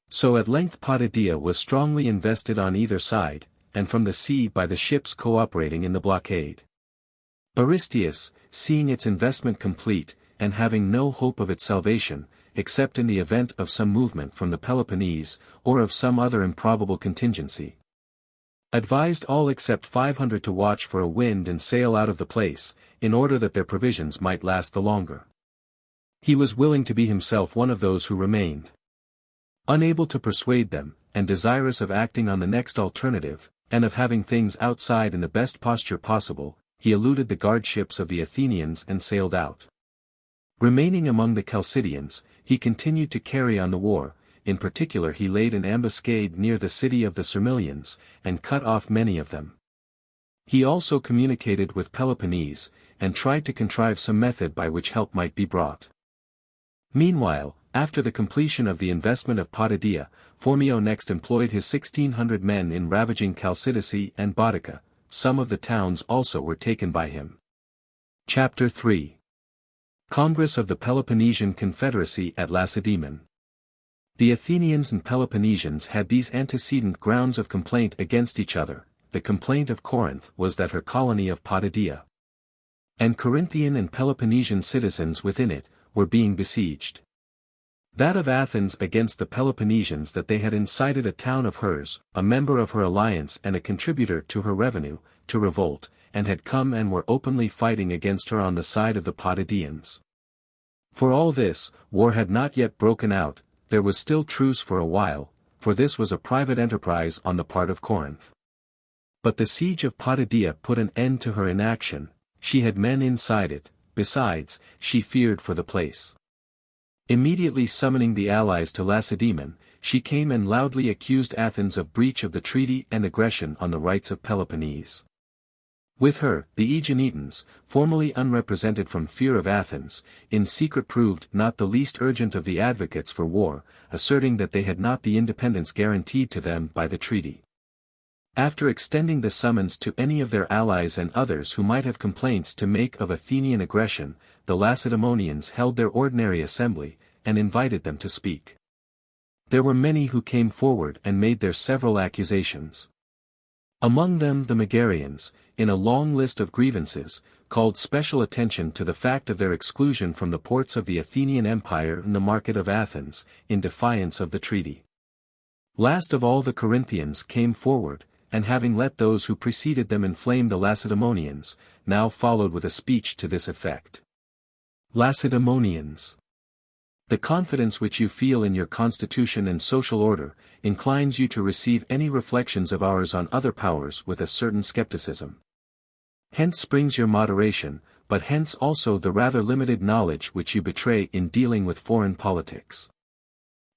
So at length Potidæa was strongly invested on either side, and from the sea by the ships cooperating in the blockade. Aristeus, seeing its investment complete, and having no hope of its salvation, except in the event of some movement from the Peloponnese, or of some other improbable contingency, advised all except 500 to watch for a wind and sail out of the place, in order that their provisions might last the longer. He was willing to be himself one of those who remained. Unable to persuade them, and desirous of acting on the next alternative, and of having things outside in the best posture possible, he eluded the guard ships of the Athenians and sailed out. Remaining among the Chalcidians, he continued to carry on the war. In particular he laid an ambuscade near the city of the Sermilians, and cut off many of them. He also communicated with Peloponnese, and tried to contrive some method by which help might be brought. Meanwhile, after the completion of the investment of Potidæa, Phormio next employed his 1,600 men in ravaging Chalcidice and Boeotia. Some of the towns also were taken by him. Chapter 3. Congress of the Peloponnesian Confederacy at Lacedaemon. The Athenians and Peloponnesians had these antecedent grounds of complaint against each other. The complaint of Corinth was that her colony of Potidæa, and Corinthian and Peloponnesian citizens within it, were being besieged. That of Athens against the Peloponnesians that they had incited a town of hers, a member of her alliance and a contributor to her revenue, to revolt, and had come and were openly fighting against her on the side of the Potidæans. For all this, war had not yet broken out, there was still truce for a while, for this was a private enterprise on the part of Corinth. But the siege of Potidæa put an end to her inaction, she had men inside it, besides, she feared for the place. Immediately summoning the allies to Lacedaemon, she came and loudly accused Athens of breach of the treaty and aggression on the rights of Peloponnese. With her, the Aeginetans, formerly unrepresented from fear of Athens, in secret proved not the least urgent of the advocates for war, asserting that they had not the independence guaranteed to them by the treaty. After extending the summons to any of their allies and others who might have complaints to make of Athenian aggression, the Lacedaemonians held their ordinary assembly, and invited them to speak. There were many who came forward and made their several accusations. Among them the Megarians, in a long list of grievances, called special attention to the fact of their exclusion from the ports of the Athenian Empire and the market of Athens, in defiance of the treaty. Last of all the Corinthians came forward, and having let those who preceded them inflame the Lacedaemonians, now followed with a speech to this effect. Lacedaemonians! The confidence which you feel in your constitution and social order, inclines you to receive any reflections of ours on other powers with a certain skepticism. Hence springs your moderation, but hence also the rather limited knowledge which you betray in dealing with foreign politics.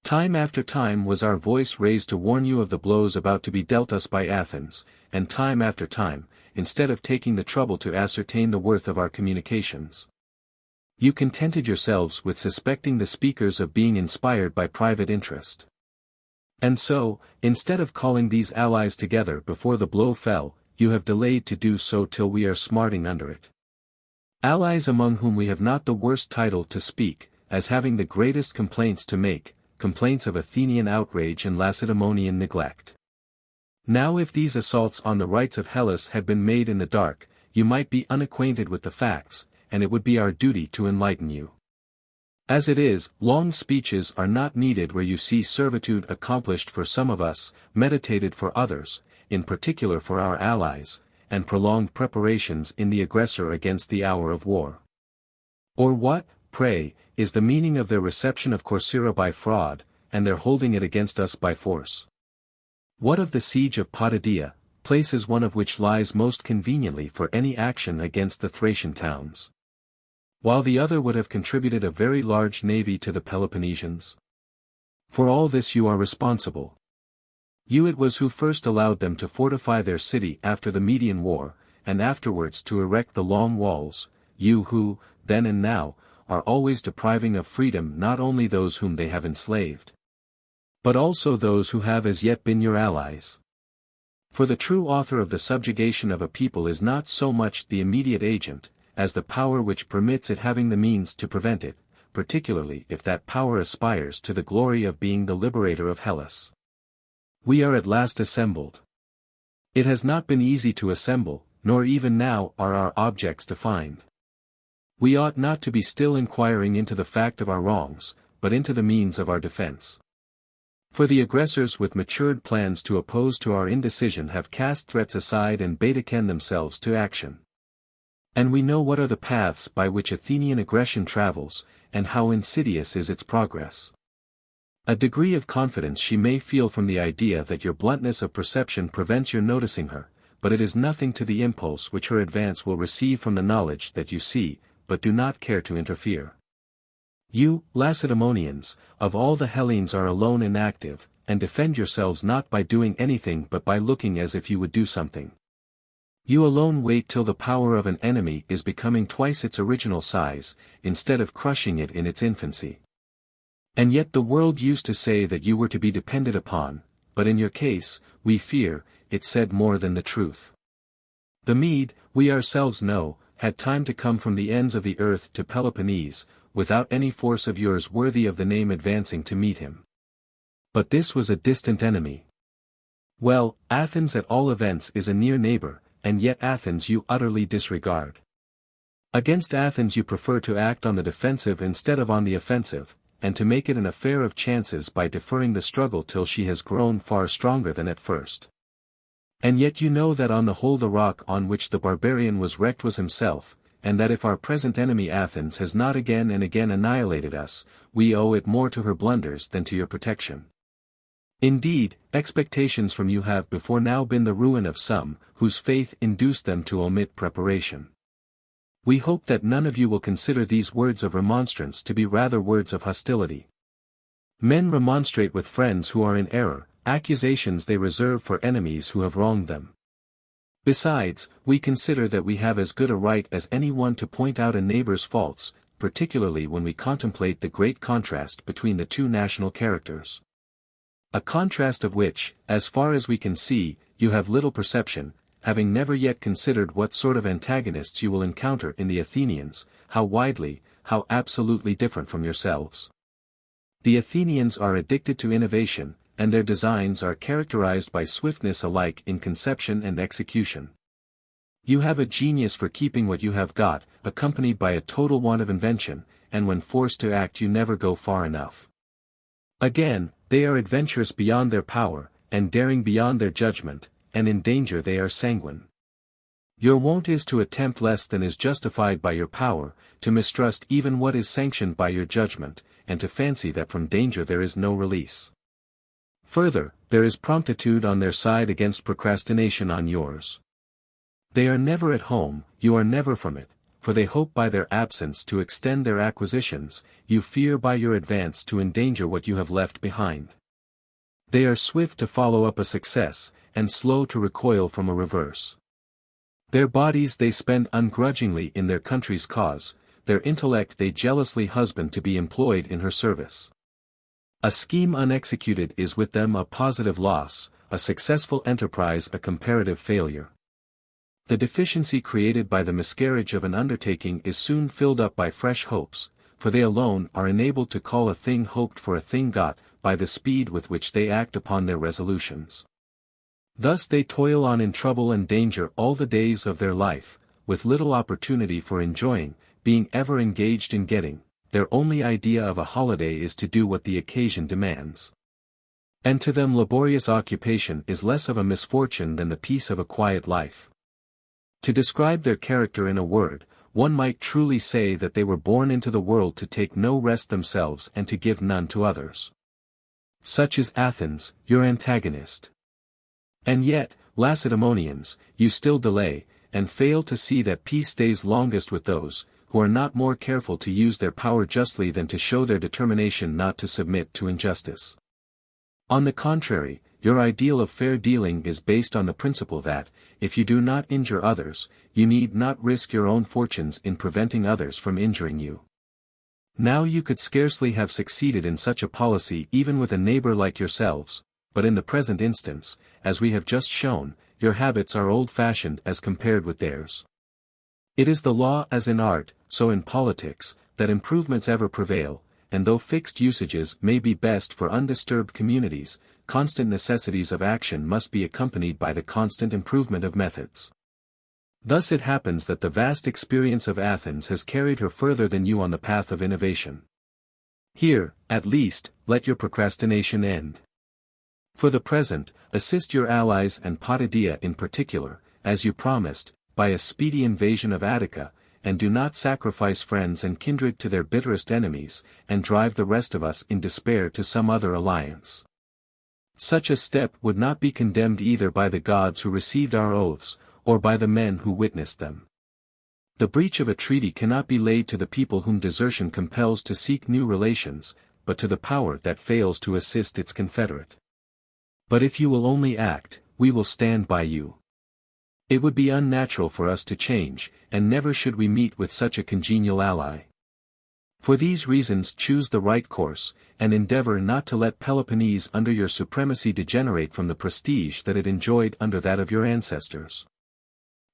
Time after time was our voice raised to warn you of the blows about to be dealt us by Athens, and time after time, instead of taking the trouble to ascertain the worth of our communications, you contented yourselves with suspecting the speakers of being inspired by private interest. And so, instead of calling these allies together before the blow fell, you have delayed to do so till we are smarting under it. Allies among whom we have not the worst title to speak, as having the greatest complaints to make, complaints of Athenian outrage and Lacedaemonian neglect. Now if these assaults on the rights of Hellas had been made in the dark, you might be unacquainted with the facts, and it would be our duty to enlighten you. As it is, long speeches are not needed where you see servitude accomplished for some of us, meditated for others, in particular for our allies, and prolonged preparations in the aggressor against the hour of war. Or what, pray, is the meaning of their reception of Corcyra by fraud, and their holding it against us by force? What of the siege of Potidæa, places one of which lies most conveniently for any action against the Thracian towns? While the other would have contributed a very large navy to the Peloponnesians? For all this you are responsible. You it was who first allowed them to fortify their city after the Median War, and afterwards to erect the long walls, you who, then and now, are always depriving of freedom not only those whom they have enslaved, but also those who have as yet been your allies. For the true author of the subjugation of a people is not so much the immediate agent, as the power which permits it having the means to prevent it, particularly if that power aspires to the glory of being the liberator of Hellas. We are at last assembled. It has not been easy to assemble, nor even now are our objects defined. We ought not to be still inquiring into the fact of our wrongs, but into the means of our defense. For the aggressors with matured plans to oppose to our indecision have cast threats aside and betaken themselves to action. And we know what are the paths by which Athenian aggression travels, and how insidious is its progress. A degree of confidence she may feel from the idea that your bluntness of perception prevents your noticing her, but it is nothing to the impulse which her advance will receive from the knowledge that you see, but do not care to interfere. You, Lacedaemonians, of all the Hellenes are alone inactive, and defend yourselves not by doing anything but by looking as if you would do something. You alone wait till the power of an enemy is becoming twice its original size, instead of crushing it in its infancy. And yet the world used to say that you were to be depended upon, but in your case, we fear, it said more than the truth. The Mede, we ourselves know, had time to come from the ends of the earth to Peloponnese, without any force of yours worthy of the name advancing to meet him. But this was a distant enemy. Well, Athens at all events is a near neighbor, and yet Athens you utterly disregard. Against Athens you prefer to act on the defensive instead of on the offensive, and to make it an affair of chances by deferring the struggle till she has grown far stronger than at first. And yet you know that on the whole the rock on which the barbarian was wrecked was himself, and that if our present enemy Athens has not again and again annihilated us, we owe it more to her blunders than to your protection. Indeed, expectations from you have before now been the ruin of some, whose faith induced them to omit preparation. We hope that none of you will consider these words of remonstrance to be rather words of hostility. Men remonstrate with friends who are in error, accusations they reserve for enemies who have wronged them. Besides, we consider that we have as good a right as anyone to point out a neighbor's faults, particularly when we contemplate the great contrast between the two national characters. A contrast of which, as far as we can see, you have little perception, having never yet considered what sort of antagonists you will encounter in the Athenians, how widely, how absolutely different from yourselves. The Athenians are addicted to innovation, and their designs are characterized by swiftness alike in conception and execution. You have a genius for keeping what you have got, accompanied by a total want of invention, and when forced to act you never go far enough. Again, they are adventurous beyond their power, and daring beyond their judgment, and in danger they are sanguine. Your wont is to attempt less than is justified by your power, to mistrust even what is sanctioned by your judgment, and to fancy that from danger there is no release. Further, there is promptitude on their side against procrastination on yours. They are never at home, you are never from it, for they hope by their absence to extend their acquisitions, you fear by your advance to endanger what you have left behind. They are swift to follow up a success, and slow to recoil from a reverse. Their bodies they spend ungrudgingly in their country's cause, their intellect they jealously husband to be employed in her service. A scheme unexecuted is with them a positive loss, a successful enterprise a comparative failure. The deficiency created by the miscarriage of an undertaking is soon filled up by fresh hopes, for they alone are enabled to call a thing hoped for a thing got, by the speed with which they act upon their resolutions. Thus they toil on in trouble and danger all the days of their life, with little opportunity for enjoying, being ever engaged in getting. Their only idea of a holiday is to do what the occasion demands. And to them laborious occupation is less of a misfortune than the peace of a quiet life. To describe their character in a word, one might truly say that they were born into the world to take no rest themselves and to give none to others. Such is Athens, your antagonist. And yet, Lacedaemonians, you still delay, and fail to see that peace stays longest with those, who are not more careful to use their power justly than to show their determination not to submit to injustice. On the contrary, your ideal of fair dealing is based on the principle that, if you do not injure others, you need not risk your own fortunes in preventing others from injuring you. Now you could scarcely have succeeded in such a policy even with a neighbor like yourselves, but in the present instance, as we have just shown, your habits are old-fashioned as compared with theirs. It is the law as in art, so in politics, that improvements ever prevail, and though fixed usages may be best for undisturbed communities, constant necessities of action must be accompanied by the constant improvement of methods. Thus it happens that the vast experience of Athens has carried her further than you on the path of innovation. Here, at least, let your procrastination end. For the present, assist your allies and Potidæa in particular, as you promised, by a speedy invasion of Attica, and do not sacrifice friends and kindred to their bitterest enemies, and drive the rest of us in despair to some other alliance. Such a step would not be condemned either by the gods who received our oaths, or by the men who witnessed them. The breach of a treaty cannot be laid to the people whom desertion compels to seek new relations, but to the power that fails to assist its confederate. But if you will only act, we will stand by you. It would be unnatural for us to change, and never should we meet with such a congenial ally. For these reasons choose the right course, and endeavor not to let Peloponnese under your supremacy degenerate from the prestige that it enjoyed under that of your ancestors.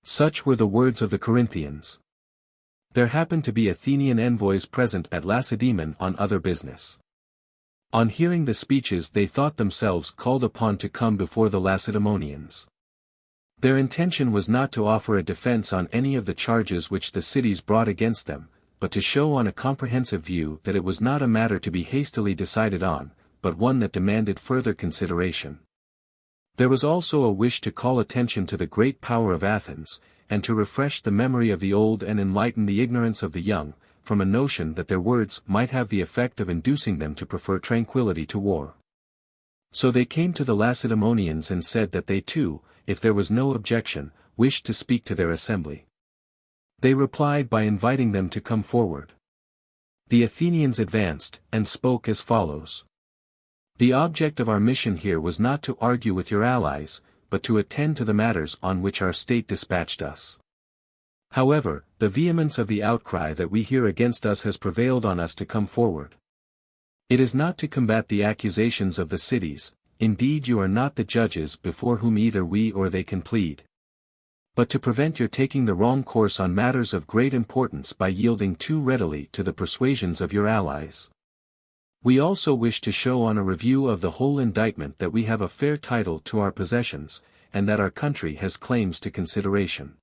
Such were the words of the Corinthians. There happened to be Athenian envoys present at Lacedaemon on other business. On hearing the speeches they thought themselves called upon to come before the Lacedaemonians. Their intention was not to offer a defense on any of the charges which the cities brought against them, but to show on a comprehensive view that it was not a matter to be hastily decided on, but one that demanded further consideration. There was also a wish to call attention to the great power of Athens, and to refresh the memory of the old and enlighten the ignorance of the young, from a notion that their words might have the effect of inducing them to prefer tranquility to war. So they came to the Lacedaemonians and said that they too, if there was no objection, wished to speak to their assembly. They replied by inviting them to come forward. The Athenians advanced, and spoke as follows. The object of our mission here was not to argue with your allies, but to attend to the matters on which our state dispatched us. However, the vehemence of the outcry that we hear against us has prevailed on us to come forward. It is not to combat the accusations of the cities, indeed you are not the judges before whom either we or they can plead. But to prevent your taking the wrong course on matters of great importance by yielding too readily to the persuasions of your allies. We also wish to show on a review of the whole indictment that we have a fair title to our possessions, and that our country has claims to consideration.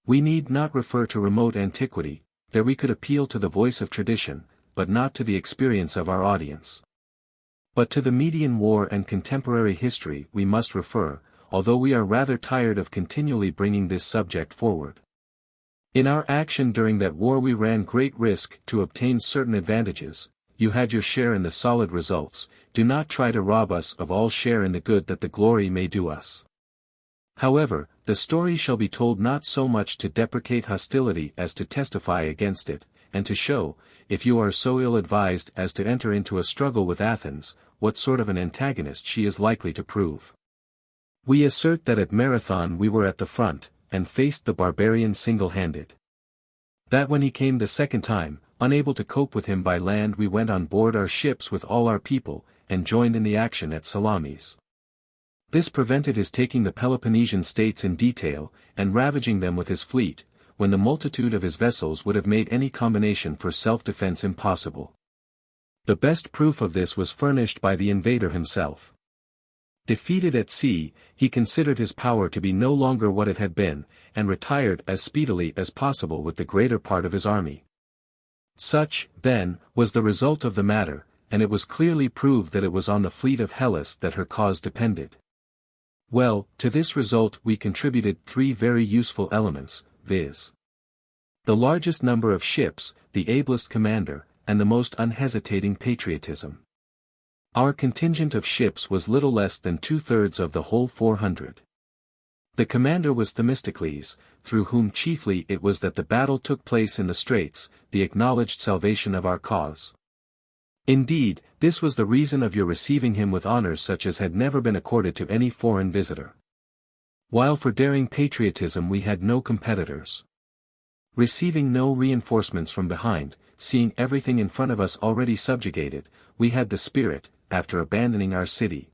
We need not refer to remote antiquity, there we could appeal to the voice of tradition, but not to the experience of our audience. But to the Median War and contemporary history we must refer, although we are rather tired of continually bringing this subject forward. In our action during that war we ran great risk to obtain certain advantages. You had your share in the solid results, do not try to rob us of all share in the good that the glory may do us. However, the story shall be told not so much to deprecate hostility as to testify against it, and to show, if you are so ill-advised as to enter into a struggle with Athens, what sort of an antagonist she is likely to prove. We assert that at Marathon we were at the front, and faced the barbarian single-handed. That when he came the second time, unable to cope with him by land we went on board our ships with all our people, and joined in the action at Salamis. This prevented his taking the Peloponnesian states in detail, and ravaging them with his fleet, when the multitude of his vessels would have made any combination for self-defense impossible. The best proof of this was furnished by the invader himself. Defeated at sea, he considered his power to be no longer what it had been, and retired as speedily as possible with the greater part of his army. Such, then, was the result of the matter, and it was clearly proved that it was on the fleet of Hellas that her cause depended. Well, to this result we contributed three very useful elements, viz. The largest number of ships, the ablest commander, and the most unhesitating patriotism. Our contingent of ships was little less than 2/3 of the whole 400. The commander was Themistocles, through whom chiefly it was that the battle took place in the straits, the acknowledged salvation of our cause. Indeed, this was the reason of your receiving him with honors such as had never been accorded to any foreign visitor. While for daring patriotism we had no competitors. Receiving no reinforcements from behind, seeing everything in front of us already subjugated, we had the spirit, after abandoning our city.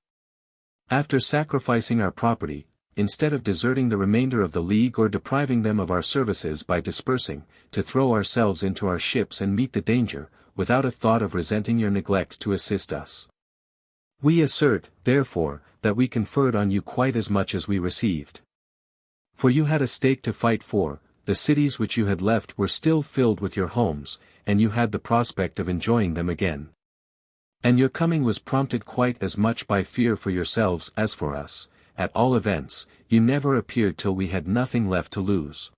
After sacrificing our property, instead of deserting the remainder of the league or depriving them of our services by dispersing, to throw ourselves into our ships and meet the danger, without a thought of resenting your neglect to assist us. We assert, therefore, that we conferred on you quite as much as we received. For you had a stake to fight for, the cities which you had left were still filled with your homes, and you had the prospect of enjoying them again. And your coming was prompted quite as much by fear for yourselves as for us. At all events, you never appeared till we had nothing left to lose.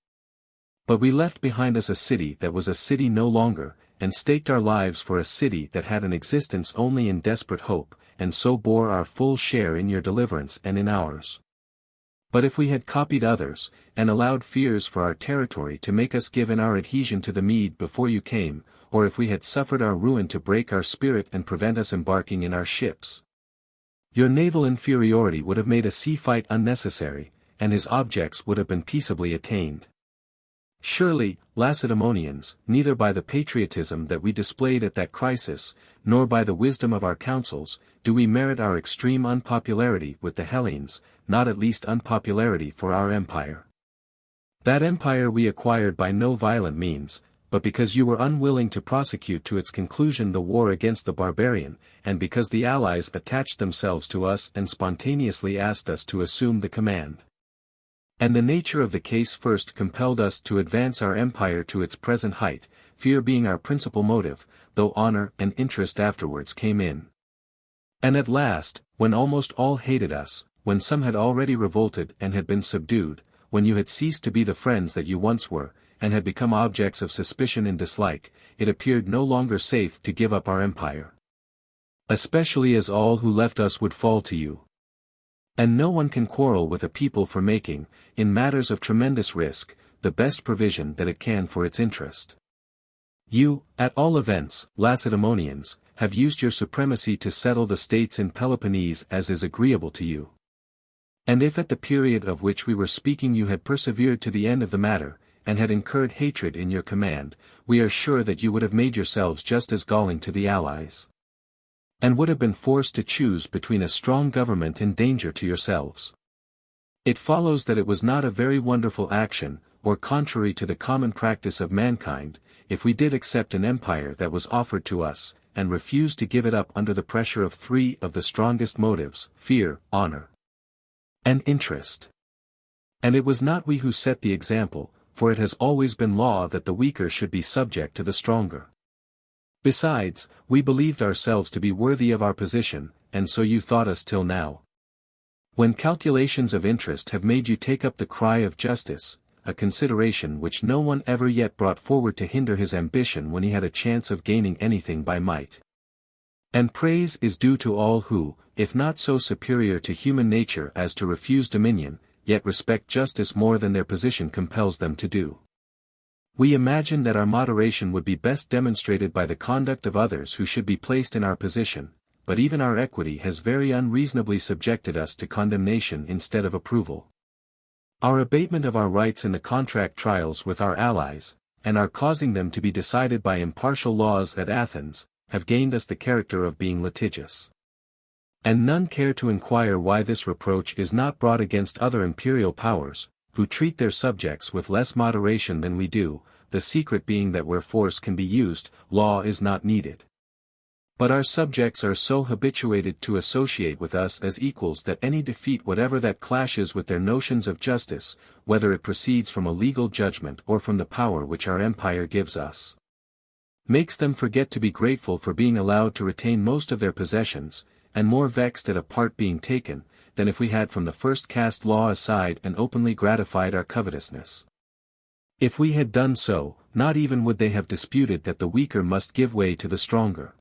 But we left behind us a city that was a city no longer, and staked our lives for a city that had an existence only in desperate hope, and so bore our full share in your deliverance and in ours. But if we had copied others, and allowed fears for our territory to make us give in our adhesion to the Mede before you came, or if we had suffered our ruin to break our spirit and prevent us embarking in our ships, your naval inferiority would have made a sea fight unnecessary, and his objects would have been peaceably attained. Surely, Lacedaemonians, neither by the patriotism that we displayed at that crisis, nor by the wisdom of our counsels, do we merit our extreme unpopularity with the Hellenes, not at least unpopularity for our empire. That empire we acquired by no violent means, but because you were unwilling to prosecute to its conclusion the war against the barbarian, and because the allies attached themselves to us and spontaneously asked us to assume the command. And the nature of the case first compelled us to advance our empire to its present height, fear being our principal motive, though honor and interest afterwards came in. And at last, when almost all hated us, when some had already revolted and had been subdued, when you had ceased to be the friends that you once were, and had become objects of suspicion and dislike, it appeared no longer safe to give up our empire. Especially as all who left us would fall to you. And no one can quarrel with a people for making, in matters of tremendous risk, the best provision that it can for its interest. You, at all events, Lacedaemonians, have used your supremacy to settle the states in Peloponnese as is agreeable to you. And if at the period of which we were speaking you had persevered to the end of the matter, and had incurred hatred in your command, we are sure that you would have made yourselves just as galling to the allies. And would have been forced to choose between a strong government and danger to yourselves. It follows that it was not a very wonderful action, or contrary to the common practice of mankind, if we did accept an empire that was offered to us, and refused to give it up under the pressure of three of the strongest motives: fear, honor, and interest. And it was not we who set the example, for it has always been law that the weaker should be subject to the stronger. Besides, we believed ourselves to be worthy of our position, and so you thought us till now. When calculations of interest have made you take up the cry of justice, a consideration which no one ever yet brought forward to hinder his ambition when he had a chance of gaining anything by might. And praise is due to all who, if not so superior to human nature as to refuse dominion, yet respect justice more than their position compels them to do. We imagine that our moderation would be best demonstrated by the conduct of others who should be placed in our position, but even our equity has very unreasonably subjected us to condemnation instead of approval. Our abatement of our rights in the contract trials with our allies, and our causing them to be decided by impartial laws at Athens, have gained us the character of being litigious. And none care to inquire why this reproach is not brought against other imperial powers, who treat their subjects with less moderation than we do, the secret being that where force can be used, law is not needed. But our subjects are so habituated to associate with us as equals that any defeat whatever that clashes with their notions of justice, whether it proceeds from a legal judgment or from the power which our empire gives us, makes them forget to be grateful for being allowed to retain most of their possessions, and more vexed at a part being taken, than if we had from the first cast law aside and openly gratified our covetousness. If we had done so, not even would they have disputed that the weaker must give way to the stronger.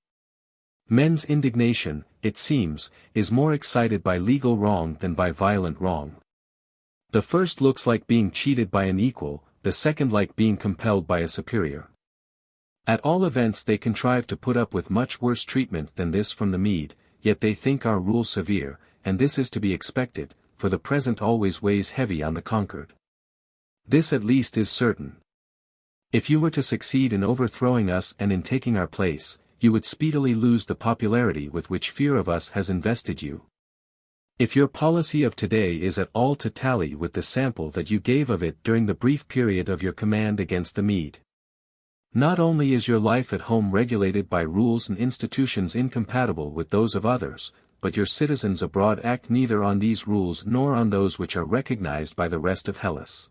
Men's indignation, it seems, is more excited by legal wrong than by violent wrong. The first looks like being cheated by an equal, the second like being compelled by a superior. At all events they contrive to put up with much worse treatment than this from the Mede, yet they think our rule severe, and this is to be expected, for the present always weighs heavy on the conquered. This at least is certain. If you were to succeed in overthrowing us and in taking our place, you would speedily lose the popularity with which fear of us has invested you. If your policy of today is at all to tally with the sample that you gave of it during the brief period of your command against the Mede, not only is your life at home regulated by rules and institutions incompatible with those of others, but your citizens abroad act neither on these rules nor on those which are recognized by the rest of Hellas.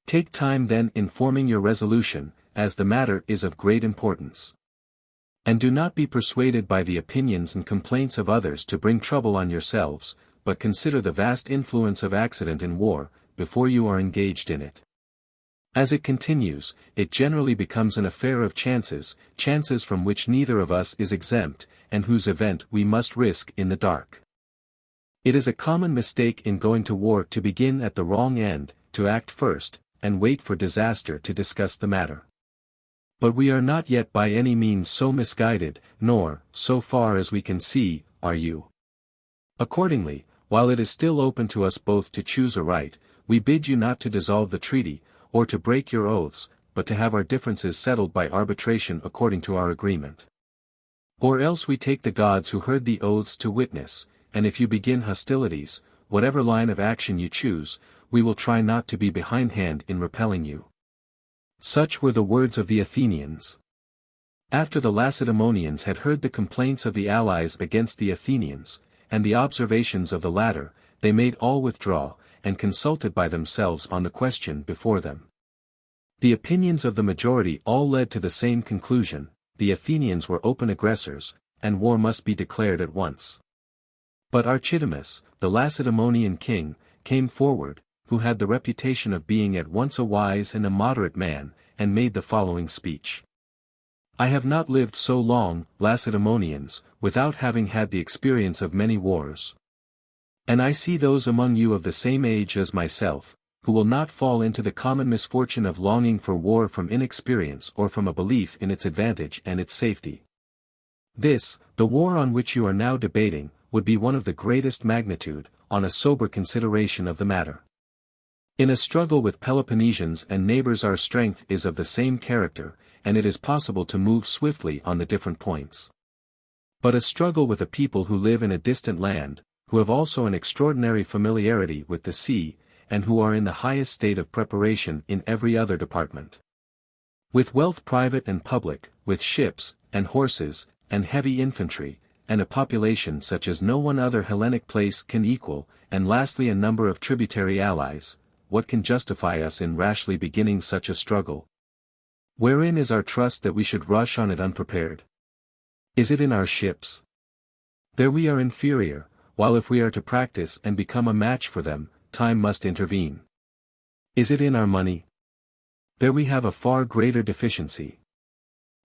Take time then in forming your resolution, as the matter is of great importance. And do not be persuaded by the opinions and complaints of others to bring trouble on yourselves, but consider the vast influence of accident in war, before you are engaged in it. As it continues, it generally becomes an affair of chances from which neither of us is exempt, and whose event we must risk in the dark. It is a common mistake in going to war to begin at the wrong end, to act first, and wait for disaster to discuss the matter. But we are not yet by any means so misguided, nor, so far as we can see, are you. Accordingly, while it is still open to us both to choose aright, we bid you not to dissolve the treaty, or to break your oaths, but to have our differences settled by arbitration according to our agreement. Or else we take the gods who heard the oaths to witness, and if you begin hostilities, whatever line of action you choose, we will try not to be behindhand in repelling you. Such were the words of the Athenians. After the Lacedaemonians had heard the complaints of the allies against the Athenians, and the observations of the latter, they made all withdraw, and consulted by themselves on the question before them. The opinions of the majority all led to the same conclusion: the Athenians were open aggressors, and war must be declared at once. But Archidamus, the Lacedaemonian king, came forward, who had the reputation of being at once a wise and a moderate man, and made the following speech. I have not lived so long, Lacedaemonians, without having had the experience of many wars. And I see those among you of the same age as myself, who will not fall into the common misfortune of longing for war from inexperience or from a belief in its advantage and its safety. This, the war on which you are now debating, would be one of the greatest magnitude, on a sober consideration of the matter. In a struggle with Peloponnesians and neighbors our strength is of the same character, and it is possible to move swiftly on the different points. But a struggle with a people who live in a distant land, who have also an extraordinary familiarity with the sea, and who are in the highest state of preparation in every other department. With wealth private and public, with ships, and horses, and heavy infantry, and a population such as no one other Hellenic place can equal, and lastly a number of tributary allies, what can justify us in rashly beginning such a struggle? Wherein is our trust that we should rush on it unprepared? Is it in our ships? There we are inferior, while if we are to practice and become a match for them, time must intervene. Is it in our money? There we have a far greater deficiency.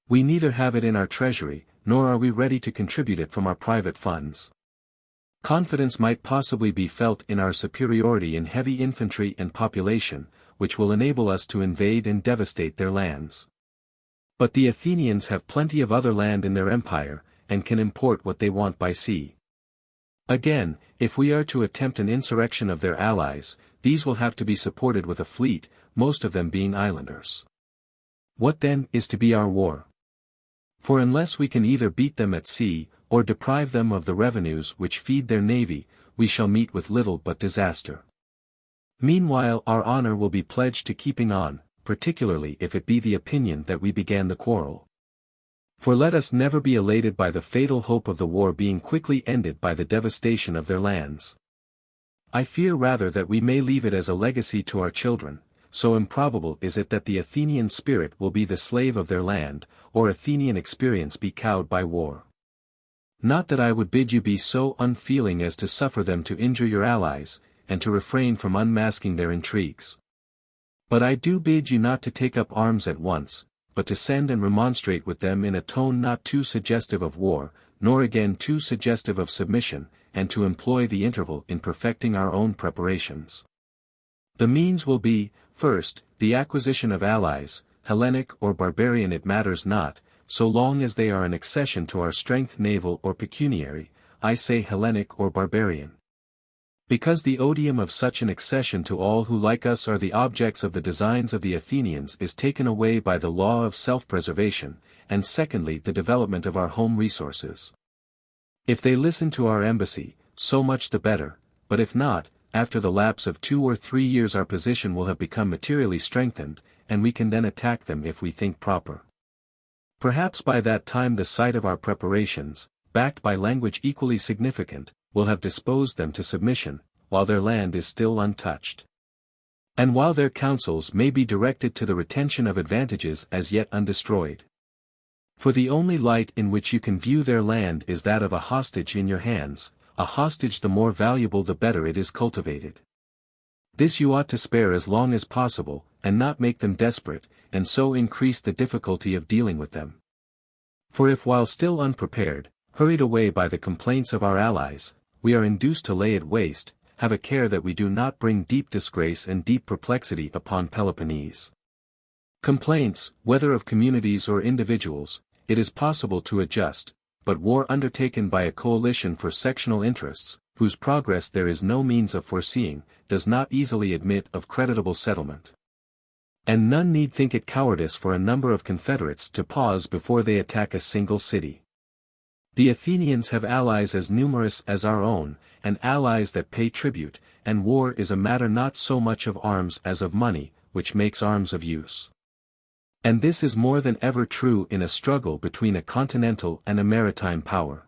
We neither have it in our treasury, nor are we ready to contribute it from our private funds. Confidence might possibly be felt in our superiority in heavy infantry and population, which will enable us to invade and devastate their lands. But the Athenians have plenty of other land in their empire, and can import what they want by sea. Again, if we are to attempt an insurrection of their allies, these will have to be supported with a fleet, most of them being islanders. What then is to be our war? For unless we can either beat them at sea, or deprive them of the revenues which feed their navy, we shall meet with little but disaster. Meanwhile our honor will be pledged to keeping on, particularly if it be the opinion that we began the quarrel. For let us never be elated by the fatal hope of the war being quickly ended by the devastation of their lands. I fear rather that we may leave it as a legacy to our children, so improbable is it that the Athenian spirit will be the slave of their land, or Athenian experience be cowed by war. Not that I would bid you be so unfeeling as to suffer them to injure your allies, and to refrain from unmasking their intrigues. But I do bid you not to take up arms at once, but to send and remonstrate with them in a tone not too suggestive of war, nor again too suggestive of submission, and to employ the interval in perfecting our own preparations. The means will be, first, the acquisition of allies, Hellenic or barbarian it matters not, so long as they are an accession to our strength naval or pecuniary, I say Hellenic or barbarian. Because the odium of such an accession to all who like us are the objects of the designs of the Athenians is taken away by the law of self-preservation, and secondly the development of our home resources. If they listen to our embassy, so much the better, but if not, after the lapse of 2 or 3 years our position will have become materially strengthened, and we can then attack them if we think proper. Perhaps by that time the sight of our preparations, backed by language equally significant, will have disposed them to submission, while their land is still untouched. And while their counsels may be directed to the retention of advantages as yet undestroyed. For the only light in which you can view their land is that of a hostage in your hands, a hostage the more valuable the better it is cultivated. This you ought to spare as long as possible, and not make them desperate, and so increase the difficulty of dealing with them. For if while still unprepared, hurried away by the complaints of our allies, we are induced to lay it waste, have a care that we do not bring deep disgrace and deep perplexity upon Peloponnese. Complaints, whether of communities or individuals, it is possible to adjust, but war undertaken by a coalition for sectional interests, whose progress there is no means of foreseeing, does not easily admit of creditable settlement. And none need think it cowardice for a number of confederates to pause before they attack a single city. The Athenians have allies as numerous as our own, and allies that pay tribute, and war is a matter not so much of arms as of money, which makes arms of use. And this is more than ever true in a struggle between a continental and a maritime power.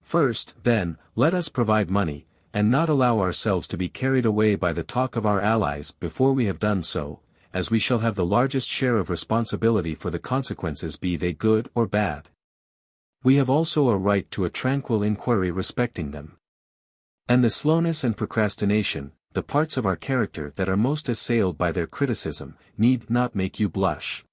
First, then, let us provide money, and not allow ourselves to be carried away by the talk of our allies before we have done so, as we shall have the largest share of responsibility for the consequences be they good or bad. We have also a right to a tranquil inquiry respecting them. And the slowness and procrastination, the parts of our character that are most assailed by their criticism, need not make you blush.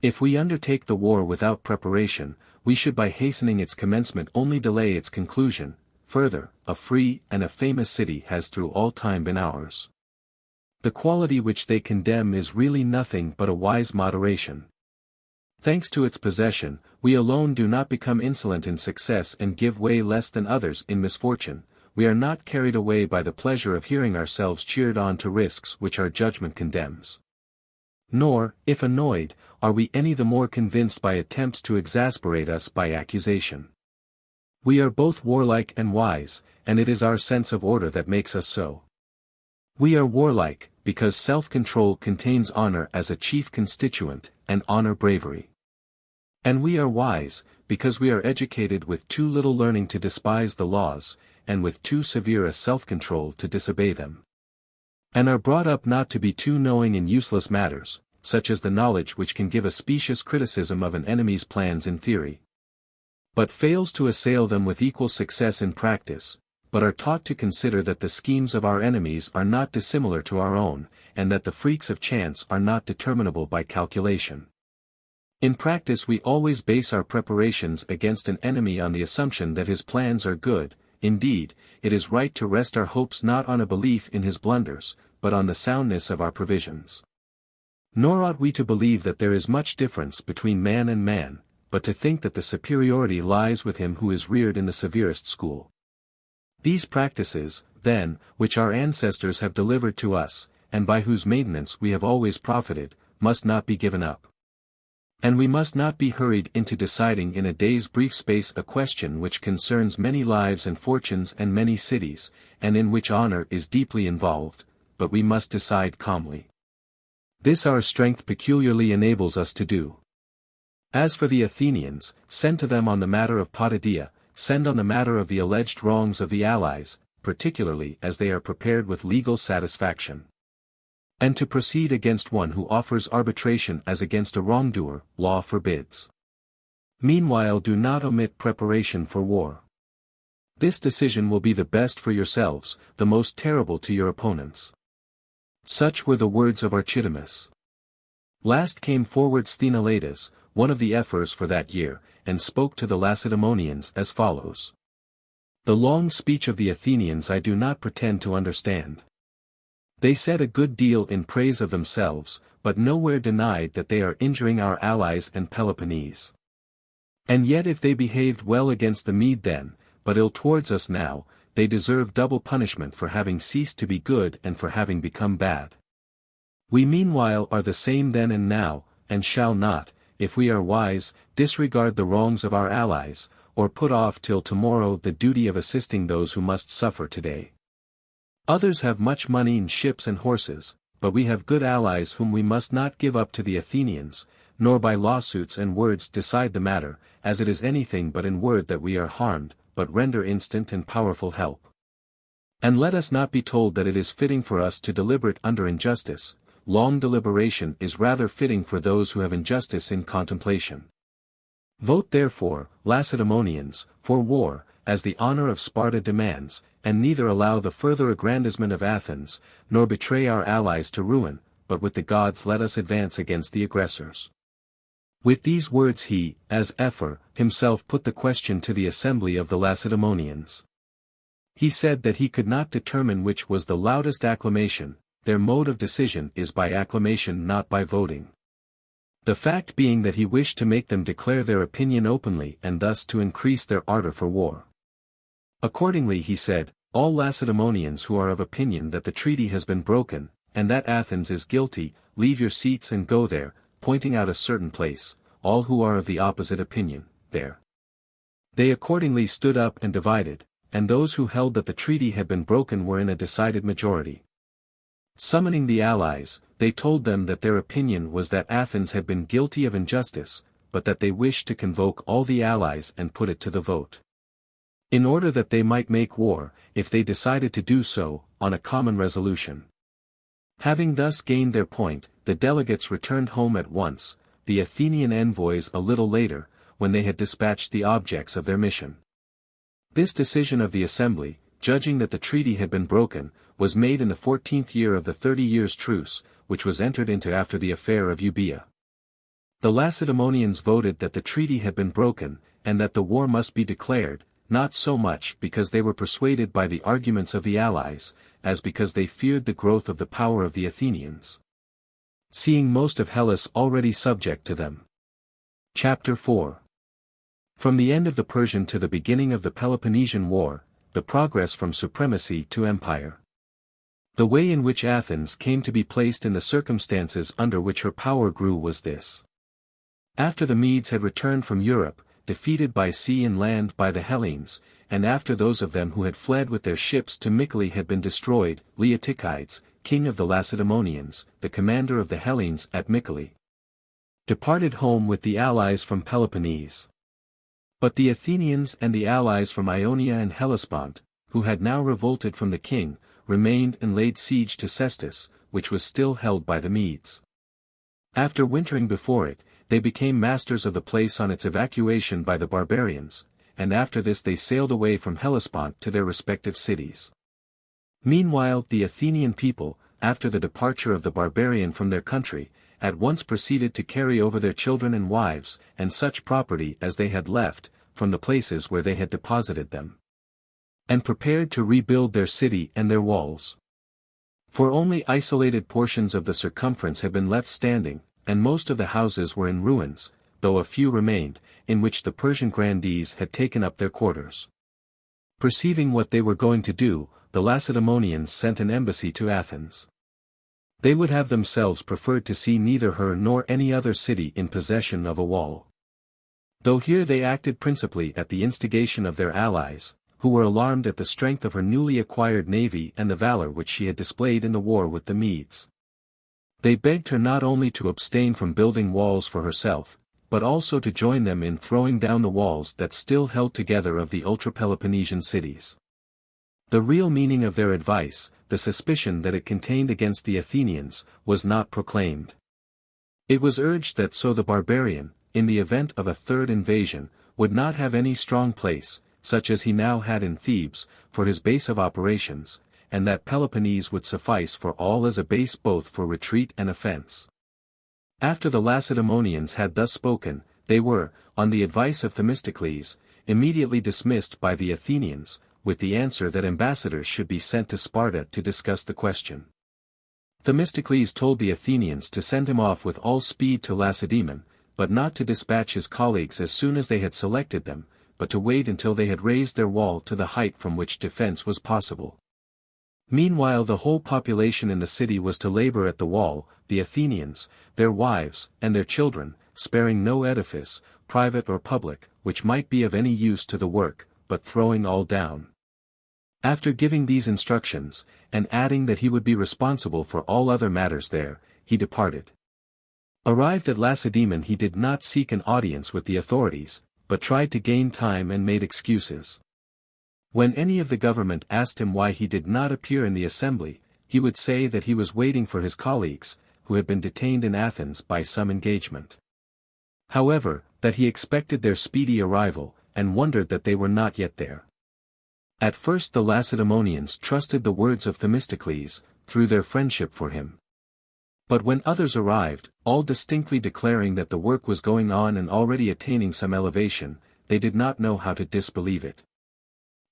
If we undertake the war without preparation, we should by hastening its commencement only delay its conclusion. Further, a free and a famous city has through all time been ours. The quality which they condemn is really nothing but a wise moderation. Thanks to its possession, we alone do not become insolent in success and give way less than others in misfortune. We are not carried away by the pleasure of hearing ourselves cheered on to risks which our judgment condemns. Nor, if annoyed, are we any the more convinced by attempts to exasperate us by accusation. We are both warlike and wise, and it is our sense of order that makes us so. We are warlike, because self-control contains honor as a chief constituent, and honor bravery. And we are wise, because we are educated with too little learning to despise the laws, and with too severe a self-control to disobey them. And are brought up not to be too knowing in useless matters, such as the knowledge which can give a specious criticism of an enemy's plans in theory, but fails to assail them with equal success in practice, but are taught to consider that the schemes of our enemies are not dissimilar to our own, and that the freaks of chance are not determinable by calculation. In practice we always base our preparations against an enemy on the assumption that his plans are good. Indeed, it is right to rest our hopes not on a belief in his blunders, but on the soundness of our provisions. Nor ought we to believe that there is much difference between man and man, but to think that the superiority lies with him who is reared in the severest school. These practices, then, which our ancestors have delivered to us, and by whose maintenance we have always profited, must not be given up. And we must not be hurried into deciding in a day's brief space a question which concerns many lives and fortunes and many cities, and in which honor is deeply involved, but we must decide calmly. This our strength peculiarly enables us to do. As for the Athenians, send to them on the matter of Potidaea, send on the matter of the alleged wrongs of the allies, particularly as they are prepared with legal satisfaction. And to proceed against one who offers arbitration as against a wrongdoer, law forbids. Meanwhile do not omit preparation for war. This decision will be the best for yourselves, the most terrible to your opponents. Such were the words of Archidamus. Last came forward Sthenelaidas, one of the ephors for that year, and spoke to the Lacedaemonians as follows. The long speech of the Athenians I do not pretend to understand. They said a good deal in praise of themselves, but nowhere denied that they are injuring our allies and Peloponnese. And yet if they behaved well against the Mede then, but ill towards us now, they deserve double punishment for having ceased to be good and for having become bad. We meanwhile are the same then and now, and shall not, if we are wise, disregard the wrongs of our allies, or put off till tomorrow the duty of assisting those who must suffer today. Others have much money in ships and horses, but we have good allies whom we must not give up to the Athenians, nor by lawsuits and words decide the matter, as it is anything but in word that we are harmed, but render instant and powerful help. And let us not be told that it is fitting for us to deliberate under injustice. Long deliberation is rather fitting for those who have injustice in contemplation. Vote therefore, Lacedaemonians, for war, as the honor of Sparta demands, and neither allow the further aggrandizement of Athens, nor betray our allies to ruin, but with the gods let us advance against the aggressors. With these words he, as ephor, himself put the question to the assembly of the Lacedaemonians. He said that he could not determine which was the loudest acclamation. Their mode of decision is by acclamation not by voting. The fact being that he wished to make them declare their opinion openly and thus to increase their ardor for war. Accordingly he said, all Lacedaemonians who are of opinion that the treaty has been broken, and that Athens is guilty, leave your seats and go there, pointing out a certain place, all who are of the opposite opinion, there. They accordingly stood up and divided, and those who held that the treaty had been broken were in a decided majority. Summoning the allies, they told them that their opinion was that Athens had been guilty of injustice, but that they wished to convoke all the allies and put it to the vote. In order that they might make war, if they decided to do so, on a common resolution. Having thus gained their point, the delegates returned home at once, the Athenian envoys a little later, when they had dispatched the objects of their mission. This decision of the assembly, judging that the treaty had been broken, was made in the 14th year of the 30 years' truce, which was entered into after the affair of Euboea. The Lacedaemonians voted that the treaty had been broken, and that the war must be declared, not so much because they were persuaded by the arguments of the allies, as because they feared the growth of the power of the Athenians, seeing most of Hellas already subject to them. Chapter 4. From the end of the Persian to the beginning of the Peloponnesian War, the progress from supremacy to empire. The way in which Athens came to be placed in the circumstances under which her power grew was this. After the Medes had returned from Europe, defeated by sea and land by the Hellenes, and after those of them who had fled with their ships to Mycale had been destroyed, Thucydides, king of the Lacedaemonians, the commander of the Hellenes at Mycale, departed home with the allies from Peloponnese. But the Athenians and the allies from Ionia and Hellespont, who had now revolted from the king, remained and laid siege to Sestus, which was still held by the Medes. After wintering before it, they became masters of the place on its evacuation by the barbarians, and after this they sailed away from Hellespont to their respective cities. Meanwhile the Athenian people, after the departure of the barbarian from their country, at once proceeded to carry over their children and wives, and such property as they had left, from the places where they had deposited them, and prepared to rebuild their city and their walls. For only isolated portions of the circumference had been left standing, and most of the houses were in ruins, though a few remained, in which the Persian grandees had taken up their quarters. Perceiving what they were going to do, the Lacedaemonians sent an embassy to Athens. They would have themselves preferred to see neither her nor any other city in possession of a wall. Though here they acted principally at the instigation of their allies, who were alarmed at the strength of her newly acquired navy and the valor which she had displayed in the war with the Medes. They begged her not only to abstain from building walls for herself, but also to join them in throwing down the walls that still held together of the ultra-Peloponnesian cities. The real meaning of their advice, the suspicion that it contained against the Athenians, was not proclaimed. It was urged that so the barbarian, in the event of a third invasion, would not have any strong place, such as he now had in Thebes, for his base of operations, and that Peloponnese would suffice for all as a base both for retreat and offense. After the Lacedaemonians had thus spoken, they were, on the advice of Themistocles, immediately dismissed by the Athenians, with the answer that ambassadors should be sent to Sparta to discuss the question. Themistocles told the Athenians to send him off with all speed to Lacedaemon, but not to dispatch his colleagues as soon as they had selected them, but to wait until they had raised their wall to the height from which defense was possible. Meanwhile the whole population in the city was to labor at the wall, the Athenians, their wives, and their children, sparing no edifice, private or public, which might be of any use to the work, but throwing all down. After giving these instructions, and adding that he would be responsible for all other matters there, he departed. Arrived at Lacedaemon he did not seek an audience with the authorities, but tried to gain time and made excuses. When any of the government asked him why he did not appear in the assembly, he would say that he was waiting for his colleagues, who had been detained in Athens by some engagement. However, that he expected their speedy arrival, and wondered that they were not yet there. At first the Lacedaemonians trusted the words of Themistocles, through their friendship for him. But when others arrived, all distinctly declaring that the work was going on and already attaining some elevation, they did not know how to disbelieve it.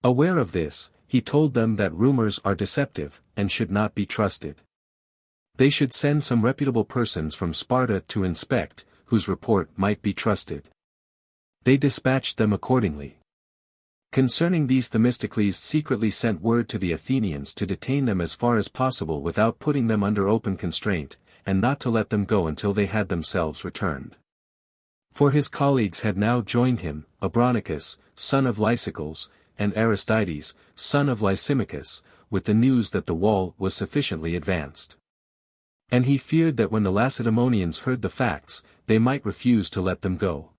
Aware of this, he told them that rumors are deceptive, and should not be trusted. They should send some reputable persons from Sparta to inspect, whose report might be trusted. They dispatched them accordingly. Concerning these Themistocles secretly sent word to the Athenians to detain them as far as possible without putting them under open constraint, and not to let them go until they had themselves returned. For his colleagues had now joined him, Abronichus, son of Lysicles, and Aristides, son of Lysimachus, with the news that the wall was sufficiently advanced. And he feared that when the Lacedaemonians heard the facts, they might refuse to let them go.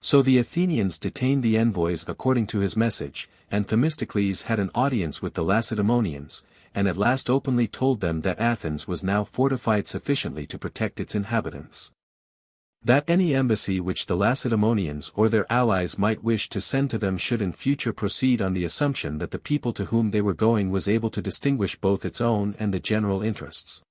So the Athenians detained the envoys according to his message, and Themistocles had an audience with the Lacedaemonians, and at last openly told them that Athens was now fortified sufficiently to protect its inhabitants. That any embassy which the Lacedaemonians or their allies might wish to send to them should in future proceed on the assumption that the people to whom they were going was able to distinguish both its own and the general interests.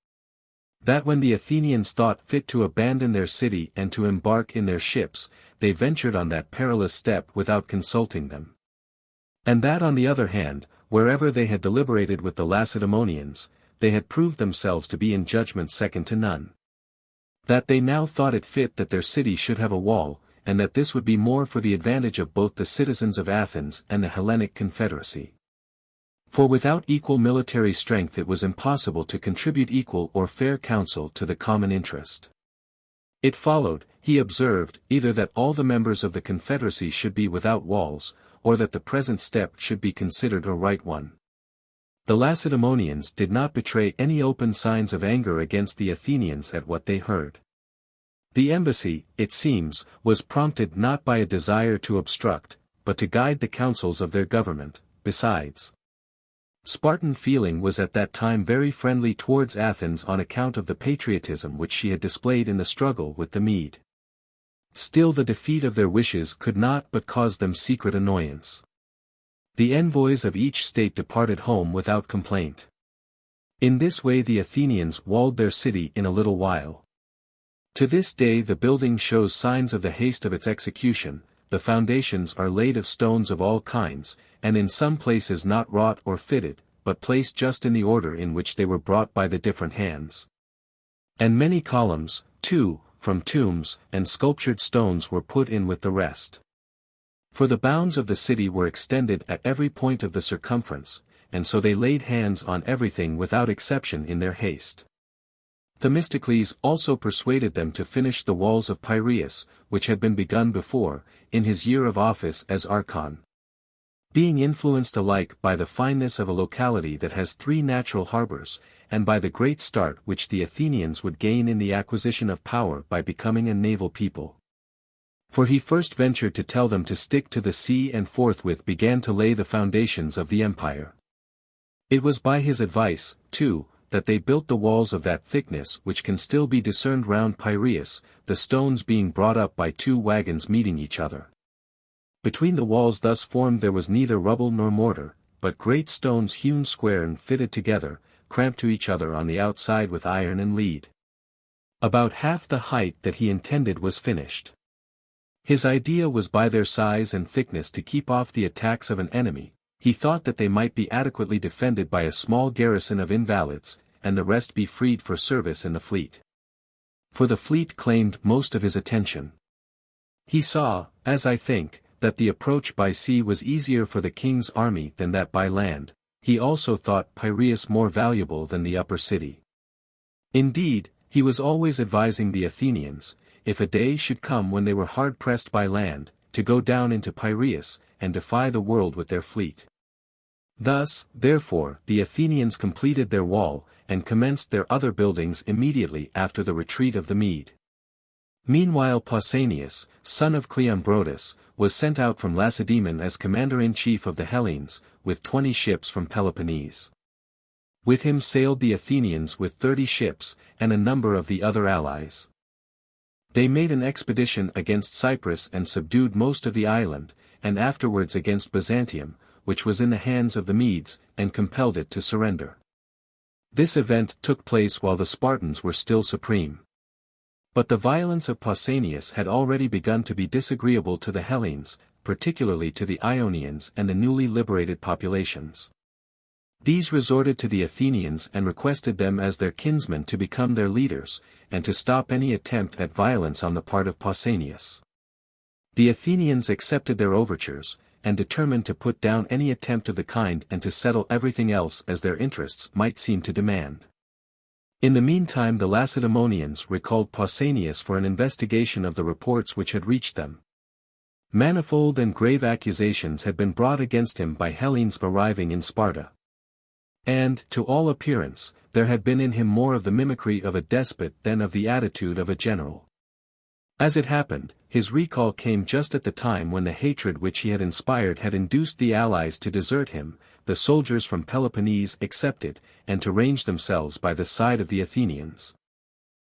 That when the Athenians thought fit to abandon their city and to embark in their ships, they ventured on that perilous step without consulting them. And that on the other hand, wherever they had deliberated with the Lacedaemonians, they had proved themselves to be in judgment second to none. That they now thought it fit that their city should have a wall, and that this would be more for the advantage of both the citizens of Athens and the Hellenic Confederacy. For without equal military strength it was impossible to contribute equal or fair counsel to the common interest. It followed, he observed, either that all the members of the Confederacy should be without walls, or that the present step should be considered a right one. The Lacedaemonians did not betray any open signs of anger against the Athenians at what they heard. The embassy, it seems, was prompted not by a desire to obstruct, but to guide the counsels of their government. Besides, Spartan feeling was at that time very friendly towards Athens on account of the patriotism which she had displayed in the struggle with the Mede. Still the defeat of their wishes could not but cause them secret annoyance. The envoys of each state departed home without complaint. In this way the Athenians walled their city in a little while. To this day the building shows signs of the haste of its execution. The foundations are laid of stones of all kinds, and in some places not wrought or fitted, but placed just in the order in which they were brought by the different hands. And many columns, too, from tombs and sculptured stones were put in with the rest. For the bounds of the city were extended at every point of the circumference, and so they laid hands on everything without exception in their haste. Themistocles also persuaded them to finish the walls of Piraeus, which had been begun before, in his year of office as archon. Being influenced alike by the fineness of a locality that has 3 natural harbors, and by the great start which the Athenians would gain in the acquisition of power by becoming a naval people. For he first ventured to tell them to stick to the sea and forthwith began to lay the foundations of the empire. It was by his advice, too, that they built the walls of that thickness which can still be discerned round Piraeus, the stones being brought up by 2 wagons meeting each other. Between the walls thus formed there was neither rubble nor mortar, but great stones hewn square and fitted together, cramped to each other on the outside with iron and lead. About half the height that he intended was finished. His idea was by their size and thickness to keep off the attacks of an enemy. He thought that they might be adequately defended by a small garrison of invalids, and the rest be freed for service in the fleet. For the fleet claimed most of his attention. He saw, as I think, that the approach by sea was easier for the king's army than that by land. He also thought Piraeus more valuable than the upper city. Indeed, he was always advising the Athenians, if a day should come when they were hard-pressed by land, to go down into Piraeus, and defy the world with their fleet. Thus, therefore, the Athenians completed their wall, and commenced their other buildings immediately after the retreat of the Mede. Meanwhile Pausanias, son of Cleombrotus, was sent out from Lacedaemon as commander-in-chief of the Hellenes, with 20 ships from Peloponnese. With him sailed the Athenians with 30 ships, and a number of the other allies. They made an expedition against Cyprus and subdued most of the island, and afterwards against Byzantium, which was in the hands of the Medes, and compelled it to surrender. This event took place while the Spartans were still supreme. But the violence of Pausanias had already begun to be disagreeable to the Hellenes, particularly to the Ionians and the newly liberated populations. These resorted to the Athenians and requested them as their kinsmen to become their leaders, and to stop any attempt at violence on the part of Pausanias. The Athenians accepted their overtures, and determined to put down any attempt of the kind and to settle everything else as their interests might seem to demand. In the meantime the Lacedaemonians recalled Pausanias for an investigation of the reports which had reached them. Manifold and grave accusations had been brought against him by Hellenes arriving in Sparta. And, to all appearance, there had been in him more of the mimicry of a despot than of the attitude of a general. As it happened, his recall came just at the time when the hatred which he had inspired had induced the allies to desert him, the soldiers from Peloponnese excepted, and to range themselves by the side of the Athenians.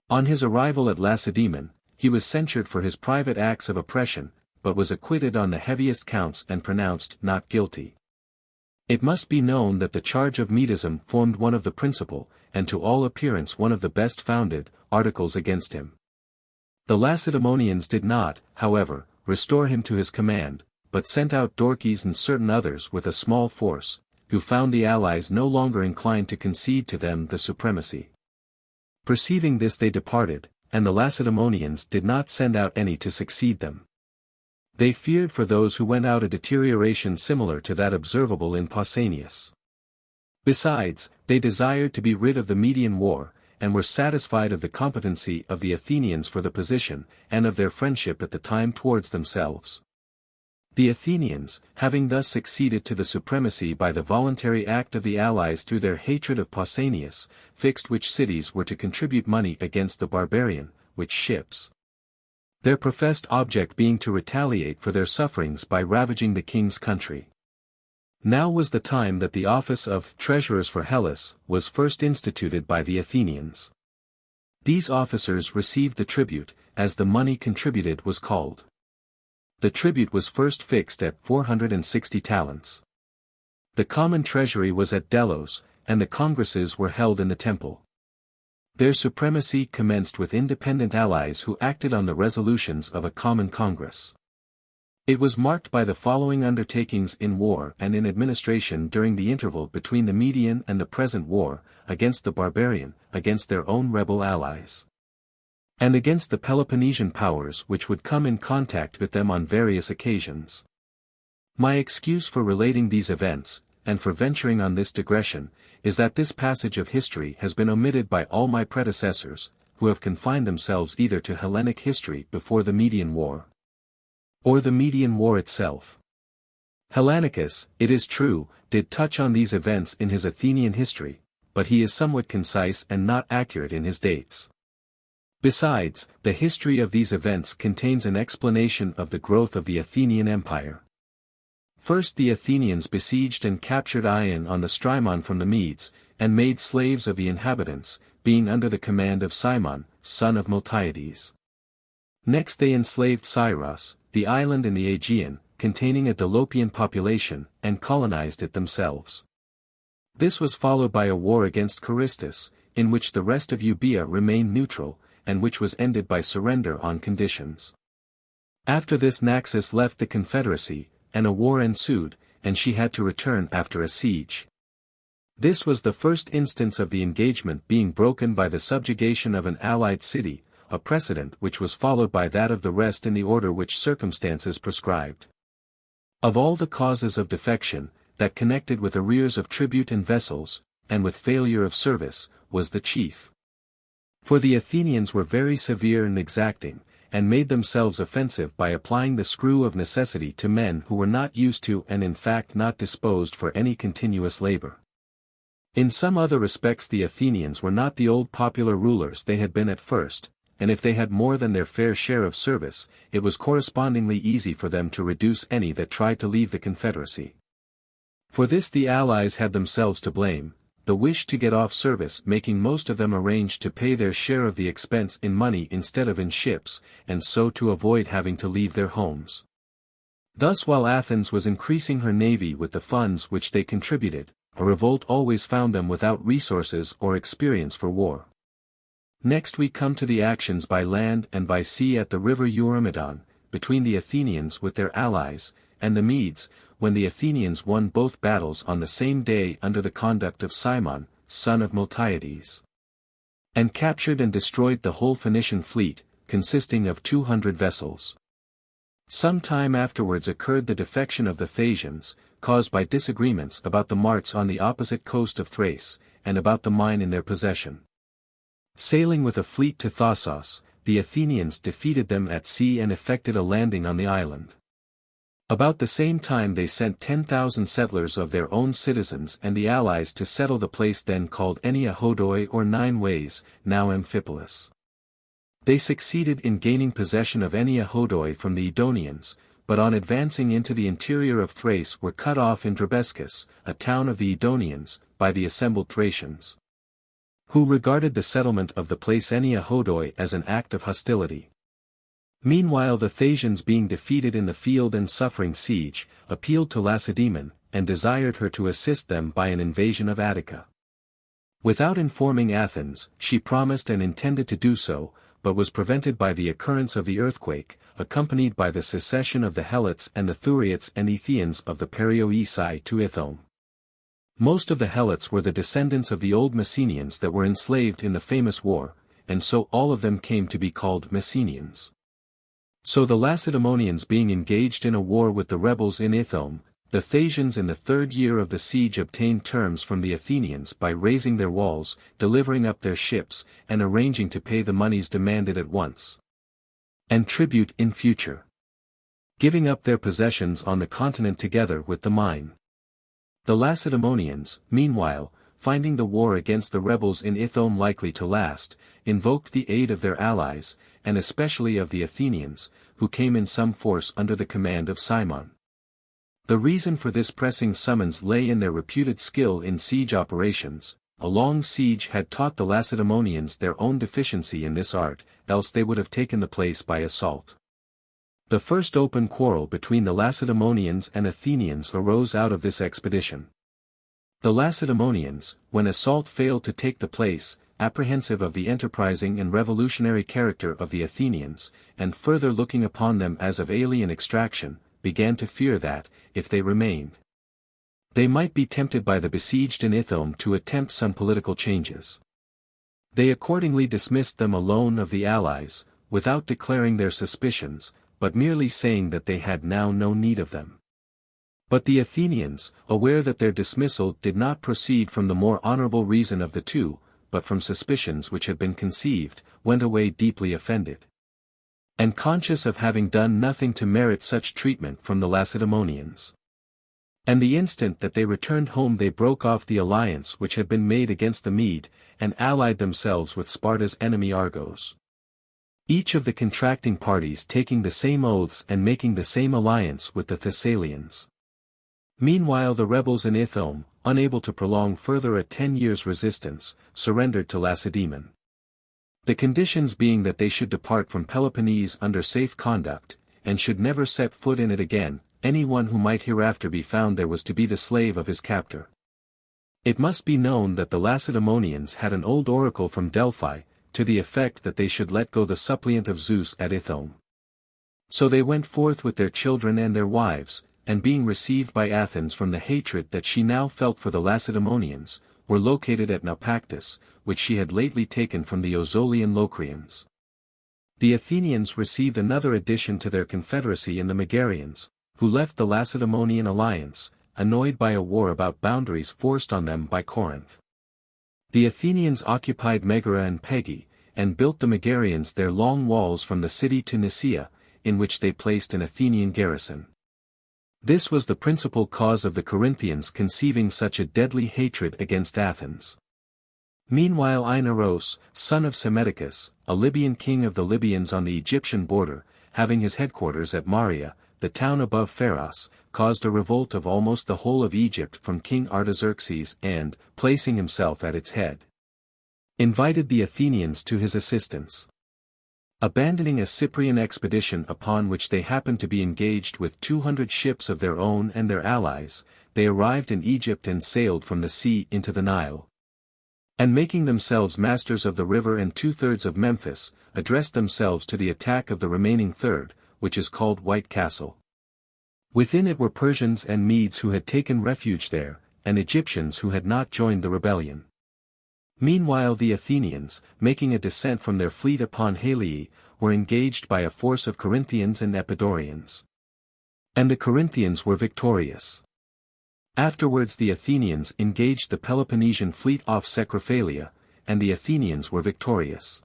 On his arrival at Lacedaemon, he was censured for his private acts of oppression, but was acquitted on the heaviest counts and pronounced not guilty. It must be known that the charge of Medism formed one of the principal, and to all appearance one of the best founded, articles against him. The Lacedaemonians did not, however, restore him to his command, but sent out Dorkes and certain others with a small force, who found the allies no longer inclined to concede to them the supremacy. Perceiving this they departed, and the Lacedaemonians did not send out any to succeed them. They feared for those who went out a deterioration similar to that observable in Pausanias. Besides, they desired to be rid of the Median War, and were satisfied of the competency of the Athenians for the position, and of their friendship at the time towards themselves. The Athenians, having thus succeeded to the supremacy by the voluntary act of the allies through their hatred of Pausanias, fixed which cities were to contribute money against the barbarian, which ships. Their professed object being to retaliate for their sufferings by ravaging the king's country. Now was the time that the office of treasurers for Hellas was first instituted by the Athenians. These officers received the tribute, as the money contributed was called. The tribute was first fixed at 460 talents. The common treasury was at Delos, and the congresses were held in the temple. Their supremacy commenced with independent allies who acted on the resolutions of a common congress. It was marked by the following undertakings in war and in administration during the interval between the Median and the present war, against the barbarian, against their own rebel allies, and against the Peloponnesian powers which would come in contact with them on various occasions. My excuse for relating these events, and for venturing on this digression, is that this passage of history has been omitted by all my predecessors, who have confined themselves either to Hellenic history before the Median War, or the Median War itself. Hellenicus, it is true, did touch on these events in his Athenian history, but he is somewhat concise and not accurate in his dates. Besides, the history of these events contains an explanation of the growth of the Athenian Empire. First the Athenians besieged and captured Ion on the Strymon from the Medes, and made slaves of the inhabitants, being under the command of Cimon, son of Miltiades. Next they enslaved Syros, the island in the Aegean, containing a Dolopian population, and colonized it themselves. This was followed by a war against Carystus, in which the rest of Euboea remained neutral, and which was ended by surrender on conditions. After this Naxos left the confederacy, and a war ensued, and she had to return after a siege. This was the first instance of the engagement being broken by the subjugation of an allied city, a precedent which was followed by that of the rest in the order which circumstances prescribed. Of all the causes of defection, that connected with arrears of tribute and vessels, and with failure of service, was the chief. For the Athenians were very severe and exacting, and made themselves offensive by applying the screw of necessity to men who were not used to and in fact not disposed for any continuous labor. In some other respects the Athenians were not the old popular rulers they had been at first, and if they had more than their fair share of service, it was correspondingly easy for them to reduce any that tried to leave the confederacy. For this the allies had themselves to blame, the wish to get off service making most of them arrange to pay their share of the expense in money instead of in ships, and so to avoid having to leave their homes. Thus while Athens was increasing her navy with the funds which they contributed, a revolt always found them without resources or experience for war. Next we come to the actions by land and by sea at the river Eurymedon, between the Athenians with their allies, and the Medes, when the Athenians won both battles on the same day under the conduct of Cimon, son of Miltiades, and captured and destroyed the whole Phoenician fleet, consisting of 200 vessels. Some time afterwards occurred the defection of the Thasians, caused by disagreements about the marts on the opposite coast of Thrace, and about the mine in their possession. Sailing with a fleet to Thassos, the Athenians defeated them at sea and effected a landing on the island. About the same time they sent 10,000 settlers of their own citizens and the allies to settle the place then called Enia Hodoi or 9 Ways, now Amphipolis. They succeeded in gaining possession of Enia Hodoi from the Edonians, but on advancing into the interior of Thrace were cut off in Drabescus, a town of the Edonians, by the assembled Thracians, who regarded the settlement of the place Enia Hodoi as an act of hostility. Meanwhile the Thasians, being defeated in the field and suffering siege, appealed to Lacedaemon, and desired her to assist them by an invasion of Attica. Without informing Athens, she promised and intended to do so, but was prevented by the occurrence of the earthquake, accompanied by the secession of the Helots and the Thuriats and Ethians of the Perioeci to Ithome. Most of the Helots were the descendants of the old Messenians that were enslaved in the famous war, and so all of them came to be called Messenians. So the Lacedaemonians, being engaged in a war with the rebels in Ithome, the Thasians in the 3rd year of the siege obtained terms from the Athenians by raising their walls, delivering up their ships, and arranging to pay the monies demanded at once, and tribute in future, giving up their possessions on the continent together with the mine. The Lacedaemonians, meanwhile, finding the war against the rebels in Ithome likely to last, invoked the aid of their allies, and especially of the Athenians, who came in some force under the command of Cimon. The reason for this pressing summons lay in their reputed skill in siege operations. A long siege had taught the Lacedaemonians their own deficiency in this art, else they would have taken the place by assault. The first open quarrel between the Lacedaemonians and Athenians arose out of this expedition. The Lacedaemonians, when assault failed to take the place, apprehensive of the enterprising and revolutionary character of the Athenians, and further looking upon them as of alien extraction, began to fear that, if they remained, they might be tempted by the besieged in Ithome to attempt some political changes. They accordingly dismissed them alone of the allies, without declaring their suspicions, but merely saying that they had now no need of them. But the Athenians, aware that their dismissal did not proceed from the more honorable reason of the two, but from suspicions which had been conceived, went away deeply offended, and conscious of having done nothing to merit such treatment from the Lacedaemonians. And the instant that they returned home they broke off the alliance which had been made against the Mede, and allied themselves with Sparta's enemy Argos. Each of the contracting parties taking the same oaths and making the same alliance with the Thessalians. Meanwhile the rebels in Ithome, unable to prolong further a 10 years' resistance, surrendered to Lacedaemon. The conditions being that they should depart from Peloponnese under safe conduct, and should never set foot in it again, anyone who might hereafter be found there was to be the slave of his captor. It must be known that the Lacedaemonians had an old oracle from Delphi, to the effect that they should let go the suppliant of Zeus at Ithome. So they went forth with their children and their wives, and being received by Athens from the hatred that she now felt for the Lacedaemonians, were located at Naupactus, which she had lately taken from the Ozolian Locrians. The Athenians received another addition to their confederacy in the Megarians, who left the Lacedaemonian alliance, annoyed by a war about boundaries forced on them by Corinth. The Athenians occupied Megara and Pegae, and built the Megarians their long walls from the city to Nicaea, in which they placed an Athenian garrison. This was the principal cause of the Corinthians conceiving such a deadly hatred against Athens. Meanwhile Inaros, son of Psammetichus, a Libyan king of the Libyans on the Egyptian border, having his headquarters at Maria, the town above Pharos, caused a revolt of almost the whole of Egypt from King Artaxerxes and, placing himself at its head, invited the Athenians to his assistance. Abandoning a Cyprian expedition upon which they happened to be engaged with 200 ships of their own and their allies, they arrived in Egypt and sailed from the sea into the Nile. And making themselves masters of the river and 2/3 of Memphis, addressed themselves to the attack of the remaining third, which is called White Castle. Within it were Persians and Medes who had taken refuge there, and Egyptians who had not joined the rebellion. Meanwhile the Athenians, making a descent from their fleet upon Halei, were engaged by a force of Corinthians and Epidaurians. And the Corinthians were victorious. Afterwards the Athenians engaged the Peloponnesian fleet off Secrophalia, and the Athenians were victorious.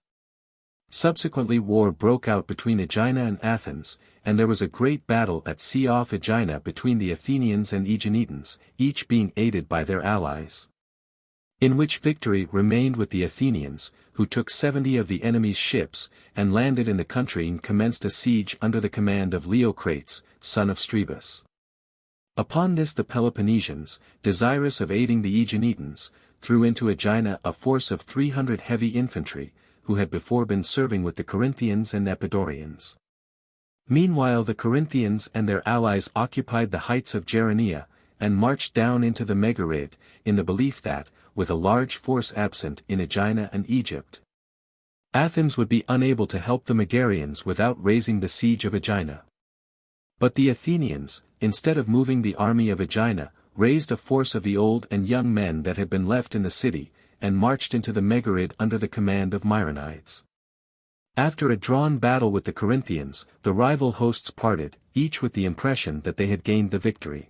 Subsequently war broke out between Aegina and Athens, and there was a great battle at sea off Aegina between the Athenians and Aeginetans, each being aided by their allies. In which victory remained with the Athenians, who took 70 of the enemy's ships, and landed in the country and commenced a siege under the command of Leocrates, son of Strabus. Upon this the Peloponnesians, desirous of aiding the Aeginetans, threw into Aegina a force of 300 heavy infantry, who had before been serving with the Corinthians and Epidaurians. Meanwhile the Corinthians and their allies occupied the heights of Gerenia, and marched down into the Megarid, in the belief that, with a large force absent in Aegina and Egypt, Athens would be unable to help the Megarians without raising the siege of Aegina. But the Athenians, instead of moving the army of Aegina, raised a force of the old and young men that had been left in the city, and marched into the Megarid under the command of Myronides. After a drawn battle with the Corinthians, the rival hosts parted, each with the impression that they had gained the victory.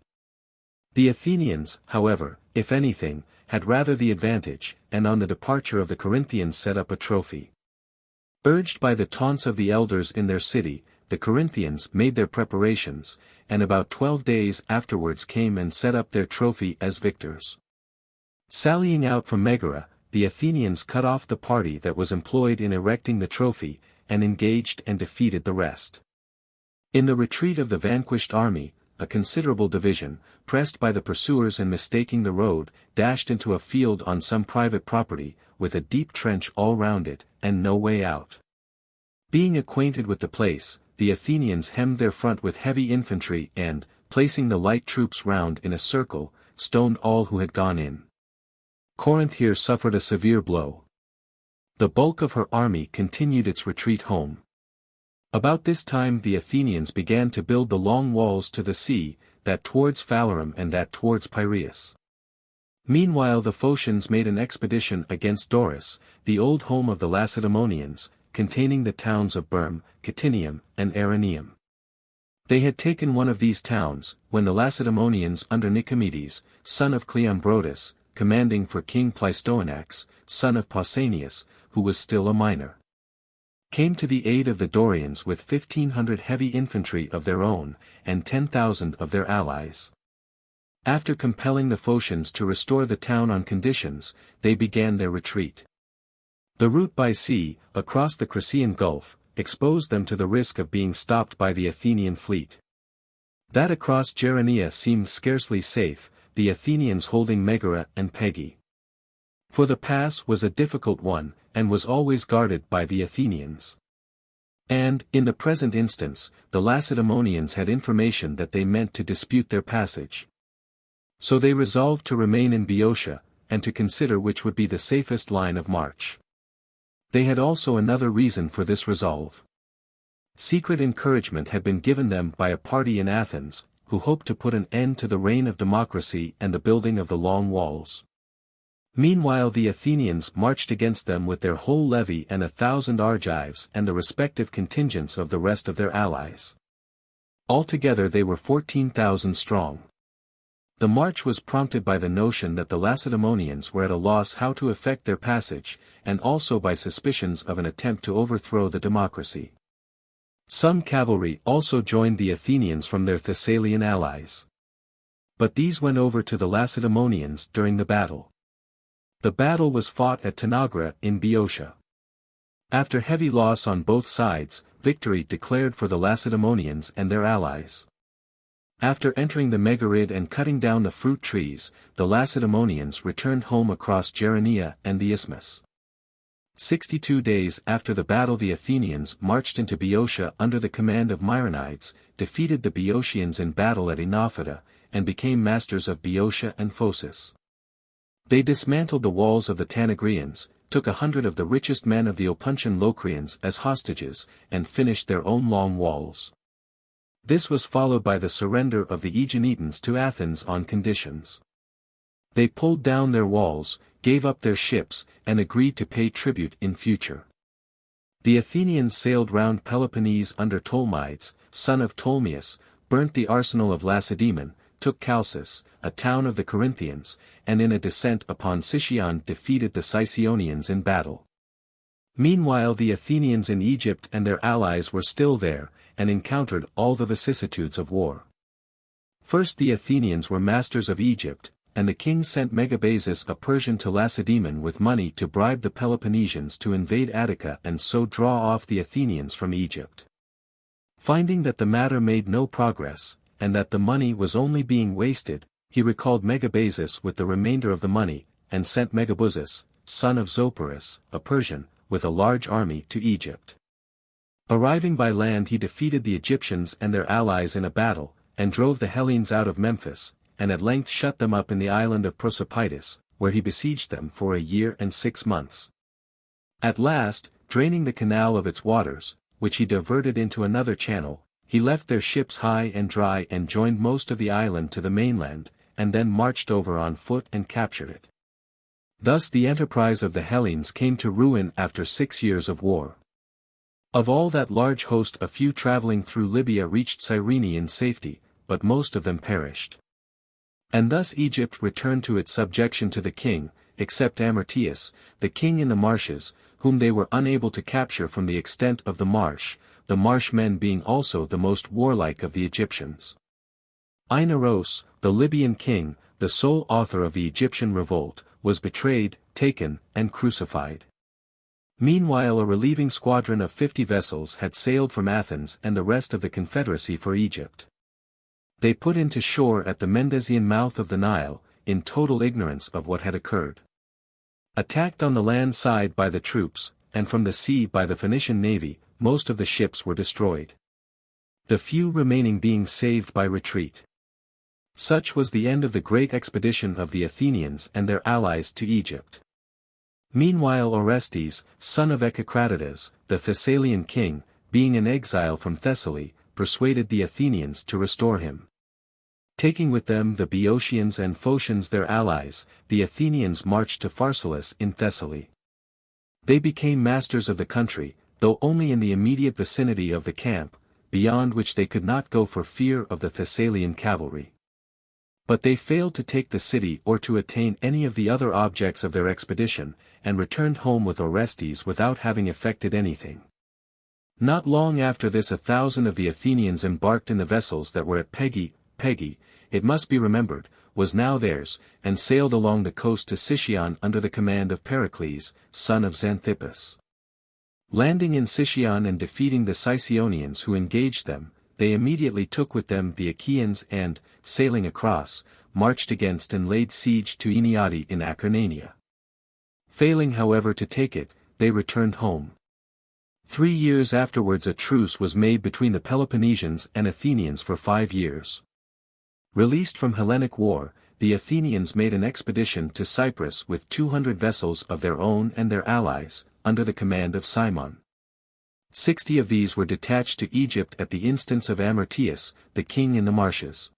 The Athenians, however, if anything, had rather the advantage, and on the departure of the Corinthians set up a trophy. Urged by the taunts of the elders in their city, the Corinthians made their preparations, and about 12 days afterwards came and set up their trophy as victors. Sallying out from Megara, the Athenians cut off the party that was employed in erecting the trophy, and engaged and defeated the rest. In the retreat of the vanquished army, a considerable division, pressed by the pursuers and mistaking the road, dashed into a field on some private property, with a deep trench all round it, and no way out. Being acquainted with the place, the Athenians hemmed their front with heavy infantry and, placing the light troops round in a circle, stoned all who had gone in. Corinth here suffered a severe blow. The bulk of her army continued its retreat home. About this time the Athenians began to build the long walls to the sea, that towards Phalerum and that towards Piraeus. Meanwhile the Phocians made an expedition against Doris, the old home of the Lacedaemonians, containing the towns of Berm, Catinium, and Araneum. They had taken one of these towns, when the Lacedaemonians under Nicomedes, son of Cleombrotus, commanding for King Pleistoanax, son of Pausanias, who was still a minor, came to the aid of the Dorians with 1,500 heavy infantry of their own, and 10,000 of their allies. After compelling the Phocians to restore the town on conditions, they began their retreat. The route by sea, across the Crissaean Gulf, exposed them to the risk of being stopped by the Athenian fleet. That across Gerenia seemed scarcely safe, the Athenians holding Megara and Pegae. For the pass was a difficult one, and was always guarded by the Athenians. And, in the present instance, the Lacedaemonians had information that they meant to dispute their passage. So they resolved to remain in Boeotia, and to consider which would be the safest line of march. They had also another reason for this resolve. Secret encouragement had been given them by a party in Athens, who hoped to put an end to the reign of democracy and the building of the long walls. Meanwhile the Athenians marched against them with their whole levy and 1,000 Argives and the respective contingents of the rest of their allies. Altogether they were 14,000 strong. The march was prompted by the notion that the Lacedaemonians were at a loss how to effect their passage, and also by suspicions of an attempt to overthrow the democracy. Some cavalry also joined the Athenians from their Thessalian allies. But these went over to the Lacedaemonians during the battle. The battle was fought at Tanagra in Boeotia. After heavy loss on both sides, victory declared for the Lacedaemonians and their allies. After entering the Megarid and cutting down the fruit trees, the Lacedaemonians returned home across Gerenia and the Isthmus. 62 days after the battle the Athenians marched into Boeotia under the command of Myronides, defeated the Boeotians in battle at Enophita, and became masters of Boeotia and Phocis. They dismantled the walls of the Tanagrians, took 100 of the richest men of the Opuntian Locrians as hostages, and finished their own long walls. This was followed by the surrender of the Aeginetans to Athens on conditions. They pulled down their walls, gave up their ships, and agreed to pay tribute in future. The Athenians sailed round Peloponnese under Tolmides, son of Ptolemaeus, burnt the arsenal of Lacedaemon, took Chalcis, a town of the Corinthians, and in a descent upon Sicyon defeated the Sicyonians in battle. Meanwhile the Athenians in Egypt and their allies were still there, and encountered all the vicissitudes of war. First the Athenians were masters of Egypt, and the king sent Megabazus a Persian to Lacedaemon with money to bribe the Peloponnesians to invade Attica and so draw off the Athenians from Egypt. Finding that the matter made no progress, and that the money was only being wasted, he recalled Megabazus with the remainder of the money, and sent Megabuzus, son of Zopyrus, a Persian, with a large army to Egypt. Arriving by land he defeated the Egyptians and their allies in a battle, and drove the Hellenes out of Memphis, and at length shut them up in the island of Prosopitis, where he besieged them for a year and 6 months. At last, draining the canal of its waters, which he diverted into another channel, he left their ships high and dry and joined most of the island to the mainland, and then marched over on foot and captured it. Thus the enterprise of the Hellenes came to ruin after 6 years of war. Of all that large host a few traveling through Libya reached Cyrene in safety, but most of them perished. And thus Egypt returned to its subjection to the king, except Amyrtaeus, the king in the marshes, whom they were unable to capture from the extent of the marsh men being also the most warlike of the Egyptians. Inaros, the Libyan king, the sole author of the Egyptian revolt, was betrayed, taken, and crucified. Meanwhile a relieving squadron of 50 vessels had sailed from Athens and the rest of the confederacy for Egypt. They put into shore at the Mendesian mouth of the Nile, in total ignorance of what had occurred. Attacked on the land side by the troops, and from the sea by the Phoenician navy, most of the ships were destroyed. The few remaining being saved by retreat. Such was the end of the great expedition of the Athenians and their allies to Egypt. Meanwhile Orestes, son of Echecratidas, the Thessalian king, being in exile from Thessaly, persuaded the Athenians to restore him. Taking with them the Boeotians and Phocians their allies, the Athenians marched to Pharsalus in Thessaly. They became masters of the country, though only in the immediate vicinity of the camp, beyond which they could not go for fear of the Thessalian cavalry. But they failed to take the city or to attain any of the other objects of their expedition, and returned home with Orestes without having effected anything. Not long after this 1,000 of the Athenians embarked in the vessels that were at Pegi, it must be remembered, was now theirs, and sailed along the coast to Sicyon under the command of Pericles, son of Xanthippus. Landing in Sicyon and defeating the Sicyonians who engaged them, they immediately took with them the Achaeans and, sailing across, marched against and laid siege to Enneade in Acarnania. Failing however to take it, they returned home. 3 years afterwards a truce was made between the Peloponnesians and Athenians for 5 years. Released from Hellenic war, the Athenians made an expedition to Cyprus with 200 vessels of their own and their allies, under the command of Cimon. 60 of these were detached to Egypt at the instance of Amyrtaeus, the king in the marshes.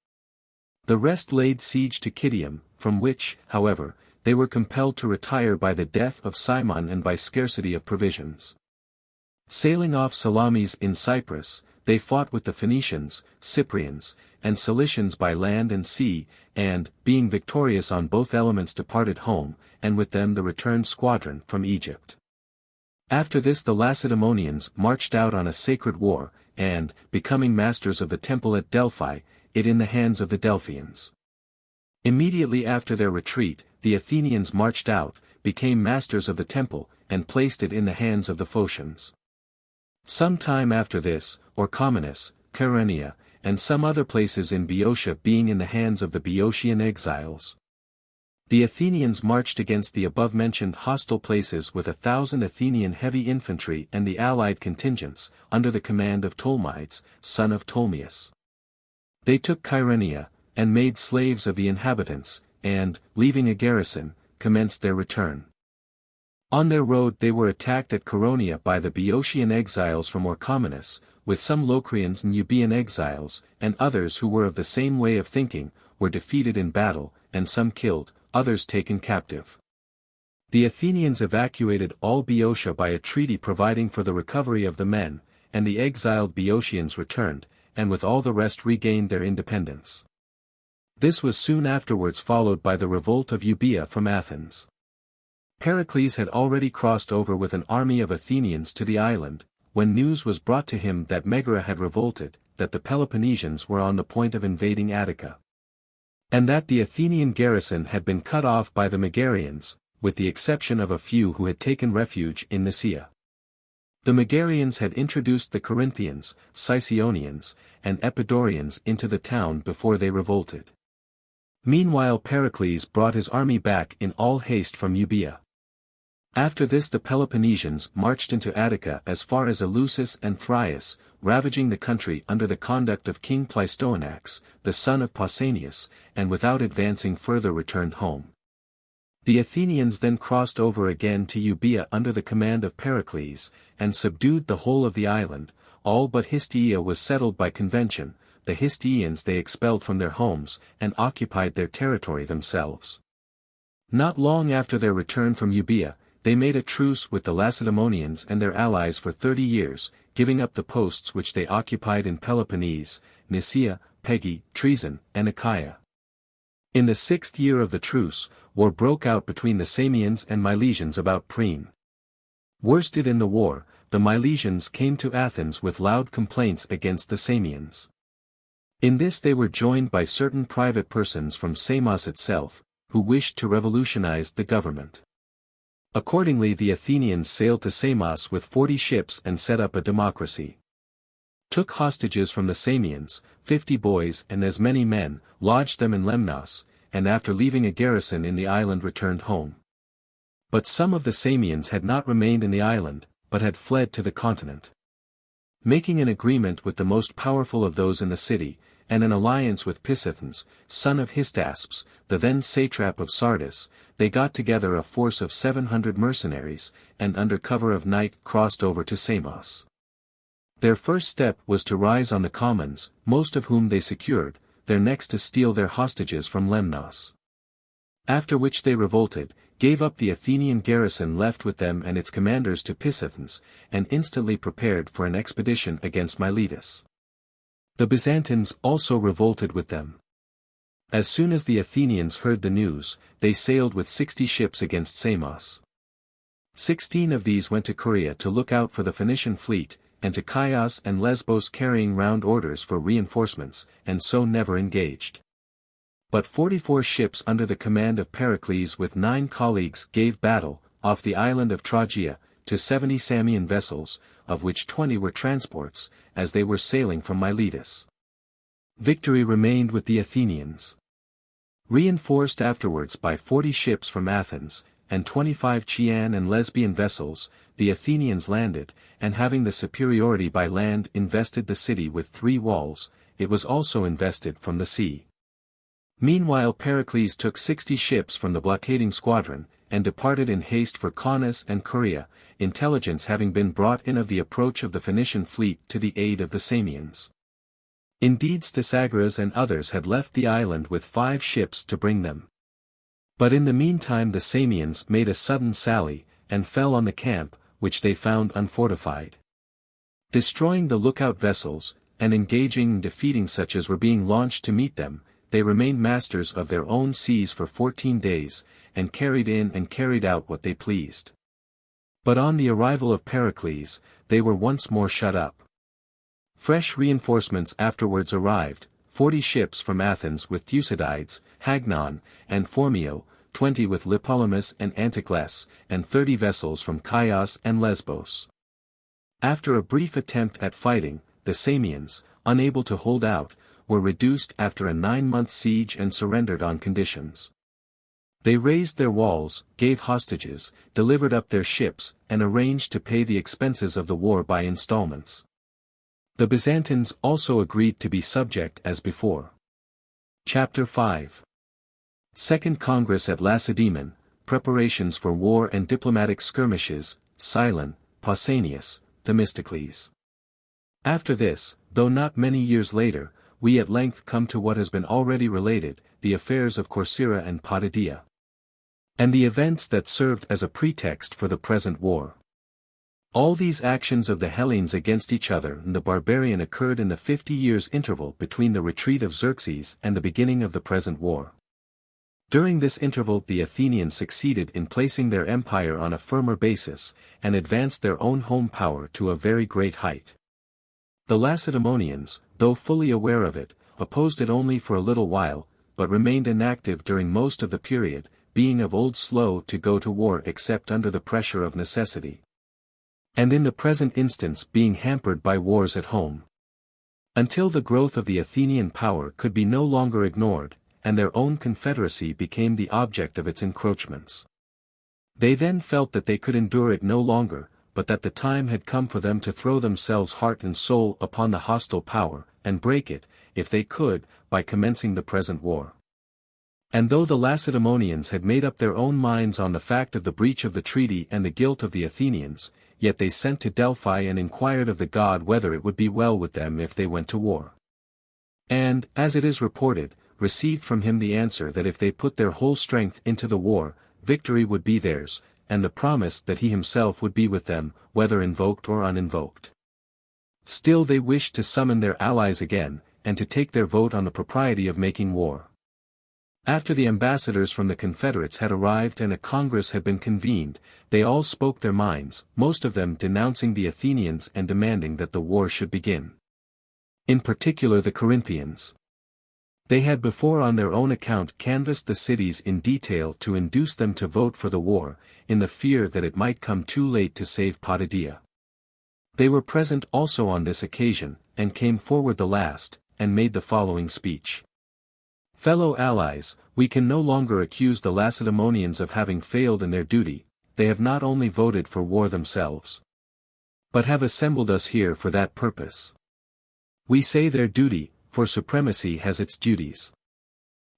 The rest laid siege to Kidium, from which, however, they were compelled to retire by the death of Cimon and by scarcity of provisions. Sailing off Salamis in Cyprus, they fought with the Phoenicians, Cyprians, and Cilicians by land and sea, and, being victorious on both elements departed home, and with them the returned squadron from Egypt. After this the Lacedaemonians marched out on a sacred war, and, becoming masters of the temple at Delphi, it in the hands of the Delphians. Immediately after their retreat, the Athenians marched out, became masters of the temple, and placed it in the hands of the Phocians. Some time after this, Orchomenus, Chaeronea, and some other places in Boeotia being in the hands of the Boeotian exiles. The Athenians marched against the above-mentioned hostile places with 1,000 Athenian heavy infantry and the allied contingents, under the command of Tolmides, son of Ptolemaeus. They took Chaeronea, and made slaves of the inhabitants, and, leaving a garrison, commenced their return. On their road they were attacked at Chaeronea by the Boeotian exiles from Orchomenus, with some Locrians and Euboean exiles, and others who were of the same way of thinking, were defeated in battle, and some killed, others taken captive. The Athenians evacuated all Boeotia by a treaty providing for the recovery of the men, and the exiled Boeotians returned, and with all the rest regained their independence. This was soon afterwards followed by the revolt of Euboea from Athens. Pericles had already crossed over with an army of Athenians to the island, when news was brought to him that Megara had revolted, that the Peloponnesians were on the point of invading Attica, and that the Athenian garrison had been cut off by the Megarians, with the exception of a few who had taken refuge in Nicaea. The Megarians had introduced the Corinthians, Sicyonians, and Epidaurians into the town before they revolted. Meanwhile Pericles brought his army back in all haste from Euboea. After this the Peloponnesians marched into Attica as far as Eleusis and Thrius, ravaging the country under the conduct of King Pleistouanax, the son of Pausanias, and without advancing further returned home. The Athenians then crossed over again to Euboea under the command of Pericles, and subdued the whole of the island. All but Histiaea was settled by convention. The Histiaeans they expelled from their homes, and occupied their territory themselves. Not long after their return from Euboea, they made a truce with the Lacedaemonians and their allies for 30 years, giving up the posts which they occupied in Peloponnese, Nicaea, Pegae, Troezen, and Achaia. In the 6th year of the truce, war broke out between the Samians and Milesians about Priene. Worsted in the war, the Milesians came to Athens with loud complaints against the Samians. In this they were joined by certain private persons from Samos itself, who wished to revolutionize the government. Accordingly the Athenians sailed to Samos with 40 ships and set up a democracy. Took hostages from the Samians, 50 boys and as many men, lodged them in Lemnos, and after leaving a garrison in the island returned home. But some of the Samians had not remained in the island, but had fled to the continent. Making an agreement with the most powerful of those in the city, and an alliance with Pisithenes, son of Hystaspes, the then satrap of Sardis, they got together a force of 700 mercenaries, and under cover of night crossed over to Samos. Their first step was to rise on the commons, most of whom they secured, their next to steal their hostages from Lemnos. After which they revolted, gave up the Athenian garrison left with them and its commanders to Pisithenes, and instantly prepared for an expedition against Miletus. The Byzantines also revolted with them. As soon as the Athenians heard the news, they sailed with 60 ships against Samos. 16 of these went to Corea to look out for the Phoenician fleet, and to Chios and Lesbos carrying round orders for reinforcements, and so never engaged. But 44 ships under the command of Pericles with 9 colleagues gave battle, off the island of Tragia, to 70 Samian vessels, of which 20 were transports, as they were sailing from Miletus. Victory remained with the Athenians. Reinforced afterwards by 40 ships from Athens, and 25 Chian and Lesbian vessels, the Athenians landed, and having the superiority by land invested the city with 3 walls, it was also invested from the sea. Meanwhile Pericles took 60 ships from the blockading squadron, and departed in haste for Caunus and Corea, intelligence having been brought in of the approach of the Phoenician fleet to the aid of the Samians. Indeed Stysagoras and others had left the island with 5 ships to bring them. But in the meantime the Samians made a sudden sally, and fell on the camp, which they found unfortified. Destroying the lookout vessels, and engaging and defeating such as were being launched to meet them, they remained masters of their own seas for 14 days, and carried in and carried out what they pleased. But on the arrival of Pericles, they were once more shut up. Fresh reinforcements afterwards arrived, 40 ships from Athens with Thucydides, Hagnon, and Phormio, 20 with Lipolemus and Anticles, and 30 vessels from Chios and Lesbos. After a brief attempt at fighting, the Samians, unable to hold out, were reduced after a 9-month siege and surrendered on conditions. They raised their walls, gave hostages, delivered up their ships, and arranged to pay the expenses of the war by installments. The Byzantines also agreed to be subject as before. Chapter 5. Second Congress at Lacedaemon, Preparations for War and Diplomatic Skirmishes, Cylon, Pausanias, Themistocles. After this, though not many years later, we at length come to what has been already related, the affairs of Corcyra and Potidaea, and the events that served as a pretext for the present war. All these actions of the Hellenes against each other and the barbarian occurred in the 50 years interval between the retreat of Xerxes and the beginning of the present war. During this interval the Athenians succeeded in placing their empire on a firmer basis, and advanced their own home power to a very great height. The Lacedaemonians, though fully aware of it, opposed it only for a little while, but remained inactive during most of the period, being of old slow to go to war except under the pressure of necessity, and in the present instance being hampered by wars at home. Until the growth of the Athenian power could be no longer ignored, and their own confederacy became the object of its encroachments. They then felt that they could endure it no longer, but that the time had come for them to throw themselves heart and soul upon the hostile power, and break it, if they could, by commencing the present war. And though the Lacedaemonians had made up their own minds on the fact of the breach of the treaty and the guilt of the Athenians, yet they sent to Delphi and inquired of the god whether it would be well with them if they went to war. And, as it is reported, received from him the answer that if they put their whole strength into the war, victory would be theirs, and the promise that he himself would be with them, whether invoked or uninvoked. Still they wished to summon their allies again, and to take their vote on the propriety of making war. After the ambassadors from the confederates had arrived and a congress had been convened, they all spoke their minds, most of them denouncing the Athenians and demanding that the war should begin. In particular the Corinthians. They had before on their own account canvassed the cities in detail to induce them to vote for the war, in the fear that it might come too late to save Potidaea. They were present also on this occasion, and came forward the last, and made the following speech. Fellow allies, we can no longer accuse the Lacedaemonians of having failed in their duty. They have not only voted for war themselves, but have assembled us here for that purpose. We say their duty, for supremacy has its duties.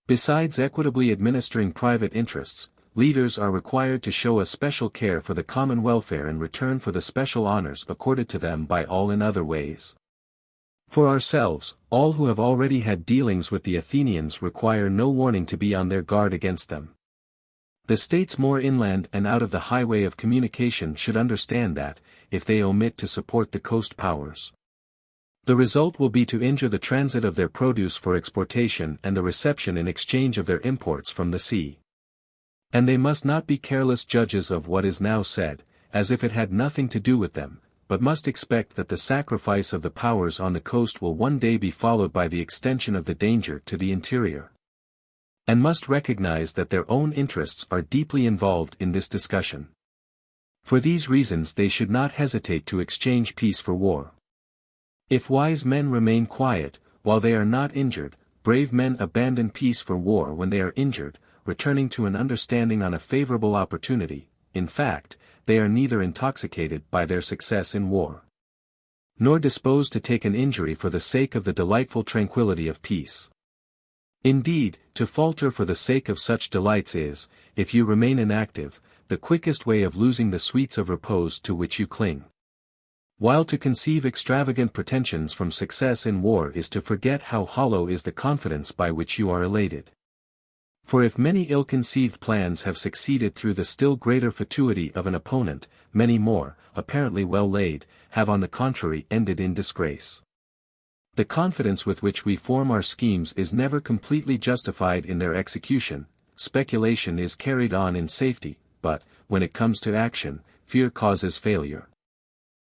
Besides equitably administering private interests, leaders are required to show a special care for the common welfare in return for the special honors accorded to them by all in other ways. For ourselves, all who have already had dealings with the Athenians require no warning to be on their guard against them. The states more inland and out of the highway of communication should understand that, if they omit to support the coast powers, the result will be to injure the transit of their produce for exportation and the reception in exchange of their imports from the sea. And they must not be careless judges of what is now said, as if it had nothing to do with them, but must expect that the sacrifice of the powers on the coast will one day be followed by the extension of the danger to the interior. And must recognize that their own interests are deeply involved in this discussion. For these reasons they should not hesitate to exchange peace for war. If wise men remain quiet, while they are not injured, brave men abandon peace for war when they are injured, returning to an understanding on a favorable opportunity. In fact, they are neither intoxicated by their success in war, nor disposed to take an injury for the sake of the delightful tranquility of peace. Indeed, to falter for the sake of such delights is, if you remain inactive, the quickest way of losing the sweets of repose to which you cling. While to conceive extravagant pretensions from success in war is to forget how hollow is the confidence by which you are elated. For if many ill-conceived plans have succeeded through the still greater fatuity of an opponent, many more, apparently well laid, have on the contrary ended in disgrace. The confidence with which we form our schemes is never completely justified in their execution. Speculation is carried on in safety, but, when it comes to action, fear causes failure.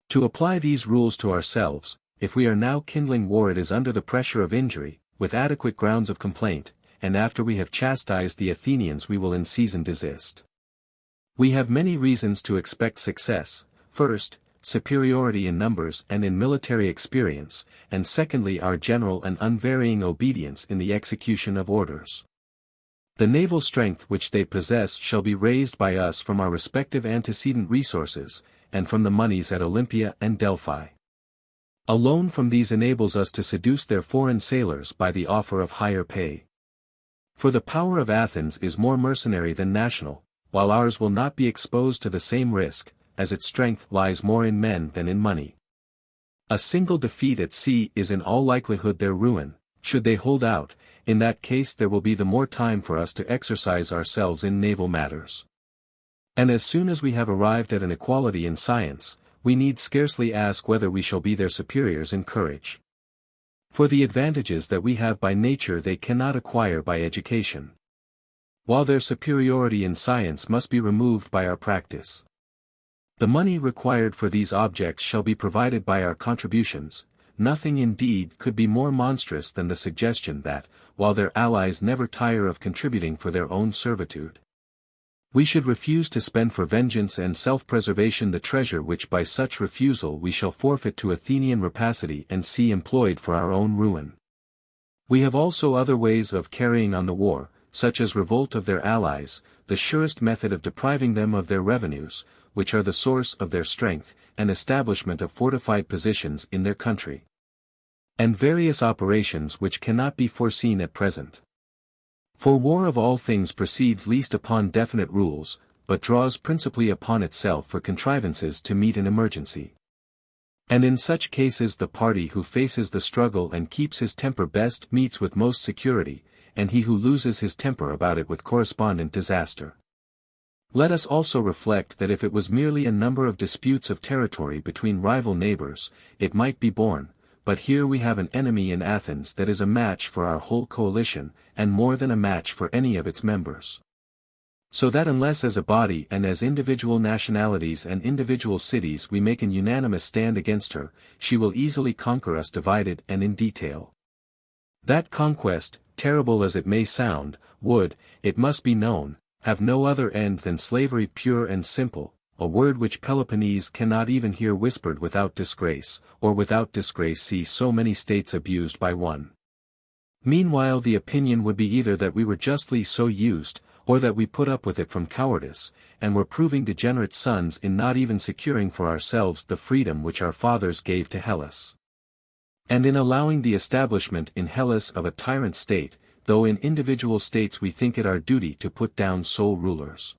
To apply these rules to ourselves, if we are now kindling war it is under the pressure of injury, with adequate grounds of complaint, and after we have chastised the Athenians we will in season desist. We have many reasons to expect success: first, superiority in numbers and in military experience, and secondly our general and unvarying obedience in the execution of orders. The naval strength which they possess shall be raised by us from our respective antecedent resources, and from the moneys at Olympia and Delphi. A loan from these enables us to seduce their foreign sailors by the offer of higher pay. For the power of Athens is more mercenary than national, while ours will not be exposed to the same risk, as its strength lies more in men than in money. A single defeat at sea is in all likelihood their ruin. Should they hold out, in that case there will be the more time for us to exercise ourselves in naval matters. And as soon as we have arrived at an equality in science, we need scarcely ask whether we shall be their superiors in courage. For the advantages that we have by nature they cannot acquire by education, while their superiority in science must be removed by our practice. The money required for these objects shall be provided by our contributions. Nothing indeed could be more monstrous than the suggestion that, while their allies never tire of contributing for their own servitude, we should refuse to spend for vengeance and self-preservation the treasure which by such refusal we shall forfeit to Athenian rapacity and see employed for our own ruin. We have also other ways of carrying on the war, such as revolt of their allies, the surest method of depriving them of their revenues, which are the source of their strength, and establishment of fortified positions in their country. And various operations which cannot be foreseen at present. For war of all things proceeds least upon definite rules, but draws principally upon itself for contrivances to meet an emergency. And in such cases the party who faces the struggle and keeps his temper best meets with most security, and he who loses his temper about it with correspondent disaster. Let us also reflect that if it was merely a number of disputes of territory between rival neighbors, it might be borne, but here we have an enemy in Athens that is a match for our whole coalition, and more than a match for any of its members. So that unless as a body and as individual nationalities and individual cities we make an unanimous stand against her, she will easily conquer us divided and in detail. That conquest, terrible as it may sound, would, it must be known, have no other end than slavery pure and simple, a word which Peloponnese cannot even hear whispered without disgrace, or without disgrace see so many states abused by one. Meanwhile the opinion would be either that we were justly so used, or that we put up with it from cowardice, and were proving degenerate sons in not even securing for ourselves the freedom which our fathers gave to Hellas. And in allowing the establishment in Hellas of a tyrant state, though in individual states we think it our duty to put down sole rulers.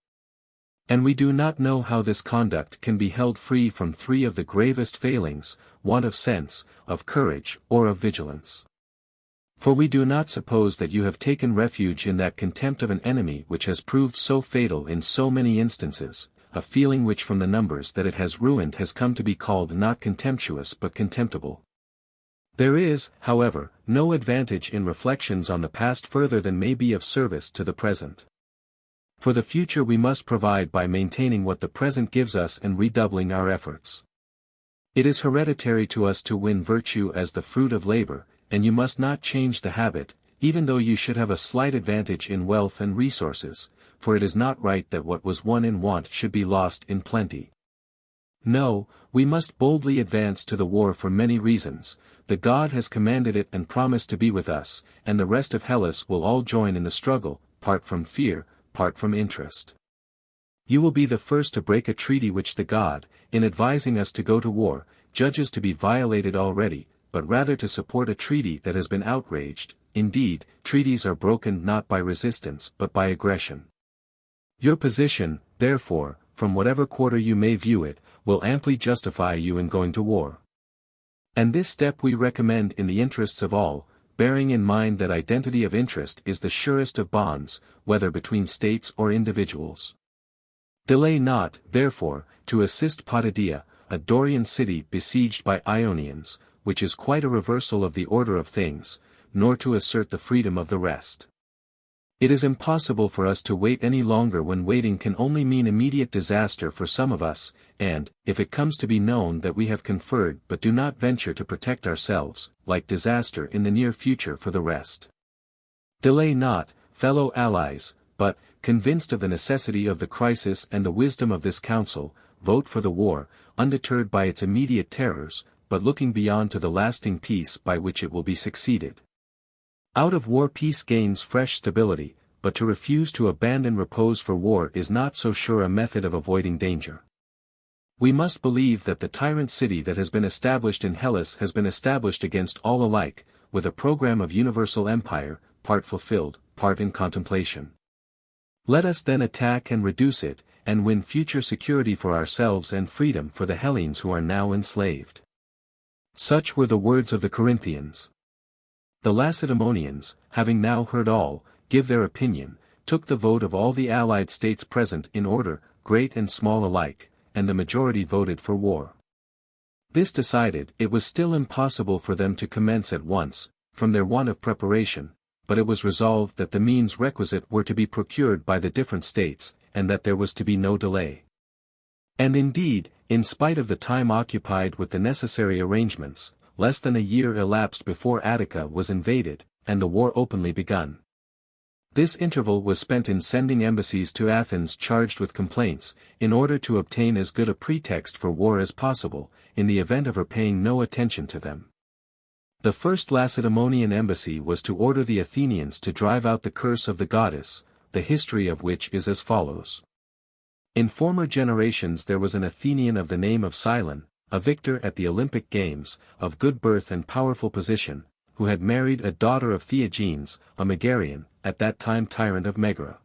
And we do not know how this conduct can be held free from three of the gravest failings, want of sense, of courage, or of vigilance. For we do not suppose that you have taken refuge in that contempt of an enemy which has proved so fatal in so many instances, a feeling which from the numbers that it has ruined has come to be called not contemptuous but contemptible. There is, however, no advantage in reflections on the past further than may be of service to the present. For the future we must provide by maintaining what the present gives us and redoubling our efforts. It is hereditary to us to win virtue as the fruit of labor, and you must not change the habit, even though you should have a slight advantage in wealth and resources, for it is not right that what was won in want should be lost in plenty. No, we must boldly advance to the war for many reasons. The God has commanded it and promised to be with us, and the rest of Hellas will all join in the struggle, part from fear, part from interest. You will be the first to break a treaty which the God, in advising us to go to war, judges to be violated already, but rather to support a treaty that has been outraged. Indeed, treaties are broken not by resistance but by aggression. Your position, therefore, from whatever quarter you may view it, will amply justify you in going to war. And this step we recommend in the interests of all, bearing in mind that identity of interest is the surest of bonds, whether between states or individuals. Delay not, therefore, to assist Potidaea, a Dorian city besieged by Ionians, which is quite a reversal of the order of things, nor to assert the freedom of the rest. It is impossible for us to wait any longer when waiting can only mean immediate disaster for some of us, and, if it comes to be known that we have conferred but do not venture to protect ourselves, like disaster in the near future for the rest. Delay not, fellow allies, but, convinced of the necessity of the crisis and the wisdom of this council, vote for the war, undeterred by its immediate terrors, but looking beyond to the lasting peace by which it will be succeeded. Out of war peace gains fresh stability, but to refuse to abandon repose for war is not so sure a method of avoiding danger. We must believe that the tyrant city that has been established in Hellas has been established against all alike, with a program of universal empire, part fulfilled, part in contemplation. Let us then attack and reduce it, and win future security for ourselves and freedom for the Hellenes who are now enslaved. Such were the words of the Corinthians. The Lacedaemonians, having now heard all, give their opinion, took the vote of all the allied states present in order, great and small alike, and the majority voted for war. This decided, it was still impossible for them to commence at once, from their want of preparation, but it was resolved that the means requisite were to be procured by the different states, and that there was to be no delay. And indeed, in spite of the time occupied with the necessary arrangements, less than a year elapsed before Attica was invaded, and the war openly begun. This interval was spent in sending embassies to Athens charged with complaints, in order to obtain as good a pretext for war as possible, in the event of her paying no attention to them. The first Lacedaemonian embassy was to order the Athenians to drive out the curse of the goddess, the history of which is as follows. In former generations there was an Athenian of the name of Cylon, a victor at the Olympic Games, of good birth and powerful position, who had married a daughter of Theagenes, a Megarian, at that time tyrant of Megara.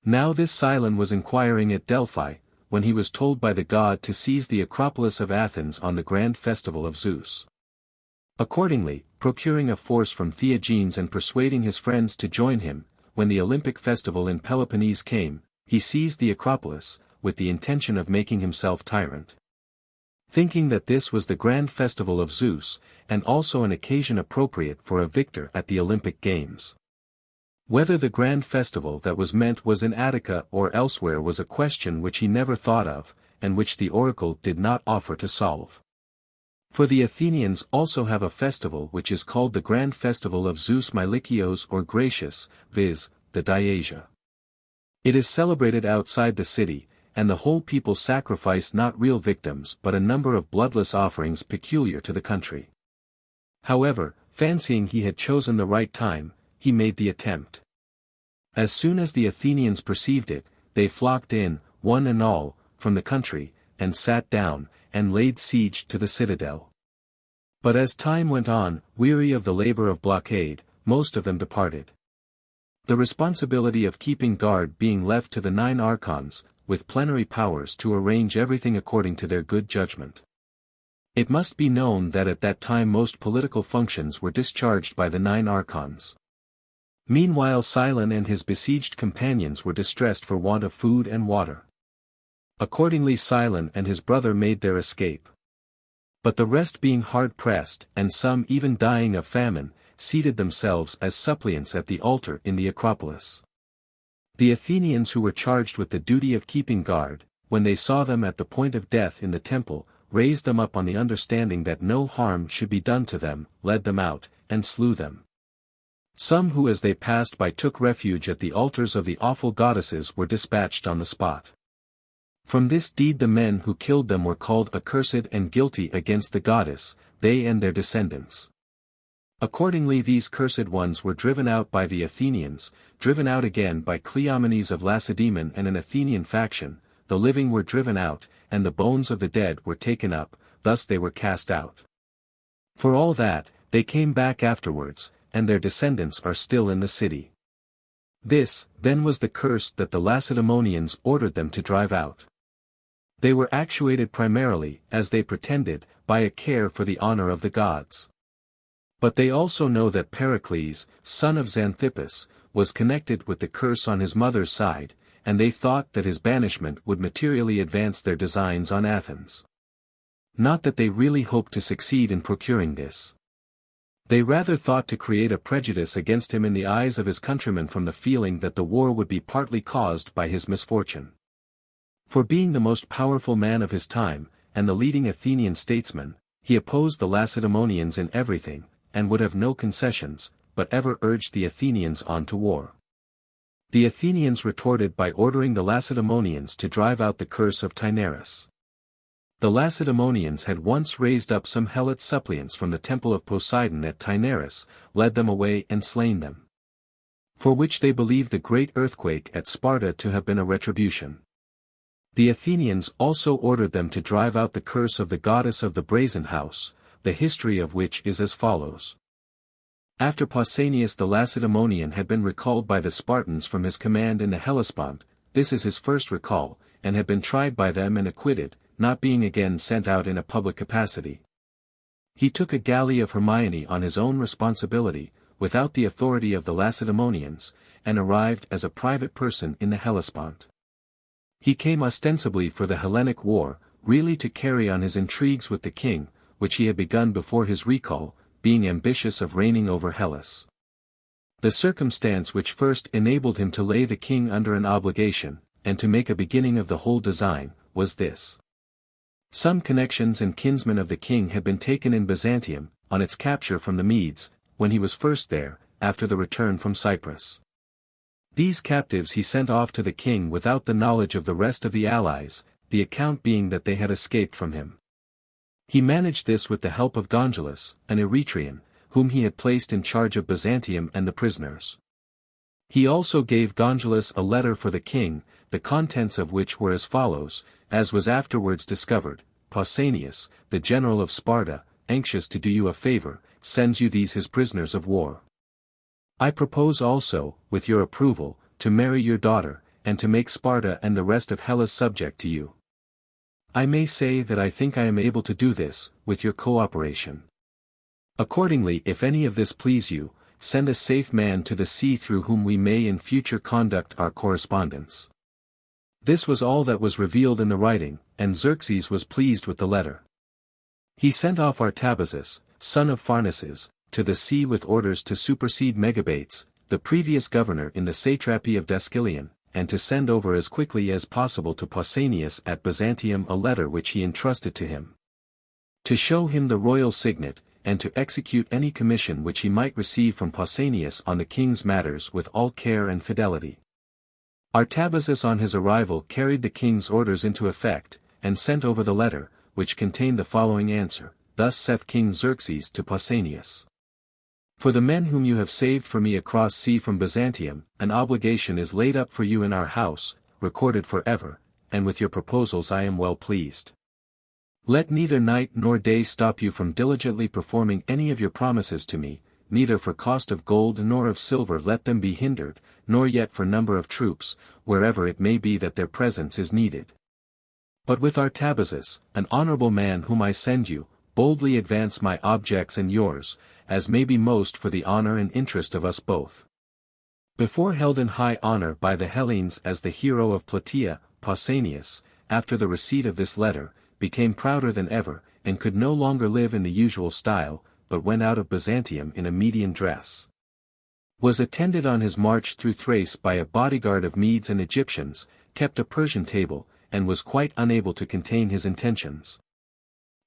Now this Cylon was inquiring at Delphi, when he was told by the god to seize the Acropolis of Athens on the grand festival of Zeus. Accordingly, procuring a force from Theagenes and persuading his friends to join him, when the Olympic festival in Peloponnese came, he seized the Acropolis, with the intention of making himself tyrant. Thinking that this was the grand festival of Zeus, and also an occasion appropriate for a victor at the Olympic Games. Whether the grand festival that was meant was in Attica or elsewhere was a question which he never thought of, and which the oracle did not offer to solve. For the Athenians also have a festival which is called the Grand Festival of Zeus Melikios or Gracious, viz., the Diasia. It is celebrated outside the city, and the whole people sacrifice not real victims but a number of bloodless offerings peculiar to the country. However, fancying he had chosen the right time, he made the attempt. As soon as the Athenians perceived it, they flocked in, one and all, from the country, and sat down, and laid siege to the citadel. But as time went on, weary of the labor of blockade, most of them departed. The responsibility of keeping guard being left to the 9 archons, with plenary powers to arrange everything according to their good judgment. It must be known that at that time most political functions were discharged by the 9 archons. Meanwhile Cylon and his besieged companions were distressed for want of food and water. Accordingly Cylon and his brother made their escape. But the rest being hard pressed, and some even dying of famine, seated themselves as suppliants at the altar in the Acropolis. The Athenians who were charged with the duty of keeping guard, when they saw them at the point of death in the temple, raised them up on the understanding that no harm should be done to them, led them out, and slew them. Some who as they passed by took refuge at the altars of the awful goddesses were dispatched on the spot. From this deed the men who killed them were called accursed and guilty against the goddess, they and their descendants. Accordingly these cursed ones were driven out by the Athenians, driven out again by Cleomenes of Lacedaemon and an Athenian faction, the living were driven out, and the bones of the dead were taken up, thus they were cast out. For all that, they came back afterwards, and their descendants are still in the city. This, then was the curse that the Lacedaemonians ordered them to drive out. They were actuated primarily, as they pretended, by a care for the honor of the gods. But they also know that Pericles, son of Xanthippus, was connected with the curse on his mother's side, and they thought that his banishment would materially advance their designs on Athens. Not that they really hoped to succeed in procuring this. They rather thought to create a prejudice against him in the eyes of his countrymen from the feeling that the war would be partly caused by his misfortune. For being the most powerful man of his time, and the leading Athenian statesman, he opposed the Lacedaemonians in everything, and would have no concessions, but ever urged the Athenians on to war. The Athenians retorted by ordering the Lacedaemonians to drive out the curse of Taenarus. The Lacedaemonians had once raised up some Helot suppliants from the temple of Poseidon at Taenarus, led them away and slain them. For which they believed the great earthquake at Sparta to have been a retribution. The Athenians also ordered them to drive out the curse of the goddess of the brazen house, the history of which is as follows. After Pausanias the Lacedaemonian had been recalled by the Spartans from his command in the Hellespont, this is his first recall, and had been tried by them and acquitted, not being again sent out in a public capacity. He took a galley of Hermione on his own responsibility, without the authority of the Lacedaemonians, and arrived as a private person in the Hellespont. He came ostensibly for the Hellenic War, really to carry on his intrigues with the king, which he had begun before his recall, being ambitious of reigning over Hellas. The circumstance which first enabled him to lay the king under an obligation, and to make a beginning of the whole design, was this. Some connections and kinsmen of the king had been taken in Byzantium, on its capture from the Medes, when he was first there, after the return from Cyprus. These captives he sent off to the king without the knowledge of the rest of the allies, the account being that they had escaped from him. He managed this with the help of Gongelus, an Eretrian, whom he had placed in charge of Byzantium and the prisoners. He also gave Gongelus a letter for the king, the contents of which were as follows, as was afterwards discovered: Pausanias, the general of Sparta, anxious to do you a favor, sends you these his prisoners of war. I propose also, with your approval, to marry your daughter, and to make Sparta and the rest of Hellas subject to you. I may say that I think I am able to do this, with your cooperation. Accordingly, if any of this please you, send a safe man to the sea through whom we may in future conduct our correspondence. This was all that was revealed in the writing, and Xerxes was pleased with the letter. He sent off Artabazus, son of Pharnaces, to the sea with orders to supersede Megabates, the previous governor in the satrapy of Daskylion, and to send over as quickly as possible to Pausanias at Byzantium a letter which he entrusted to him, to show him the royal signet, and to execute any commission which he might receive from Pausanias on the king's matters with all care and fidelity. Artabazus on his arrival carried the king's orders into effect, and sent over the letter, which contained the following answer: Thus saith King Xerxes to Pausanias. For the men whom you have saved for me across sea from Byzantium, an obligation is laid up for you in our house, recorded forever, and with your proposals I am well pleased. Let neither night nor day stop you from diligently performing any of your promises to me, neither for cost of gold nor of silver let them be hindered, nor yet for number of troops, wherever it may be that their presence is needed. But with Artabazus, an honorable man whom I send you, boldly advance my objects and yours, as may be most for the honor and interest of us both. Before held in high honor by the Hellenes as the hero of Plataea, Pausanias, after the receipt of this letter, became prouder than ever, and could no longer live in the usual style, but went out of Byzantium in a Median dress. Was attended on his march through Thrace by a bodyguard of Medes and Egyptians, kept a Persian table, and was quite unable to contain his intentions.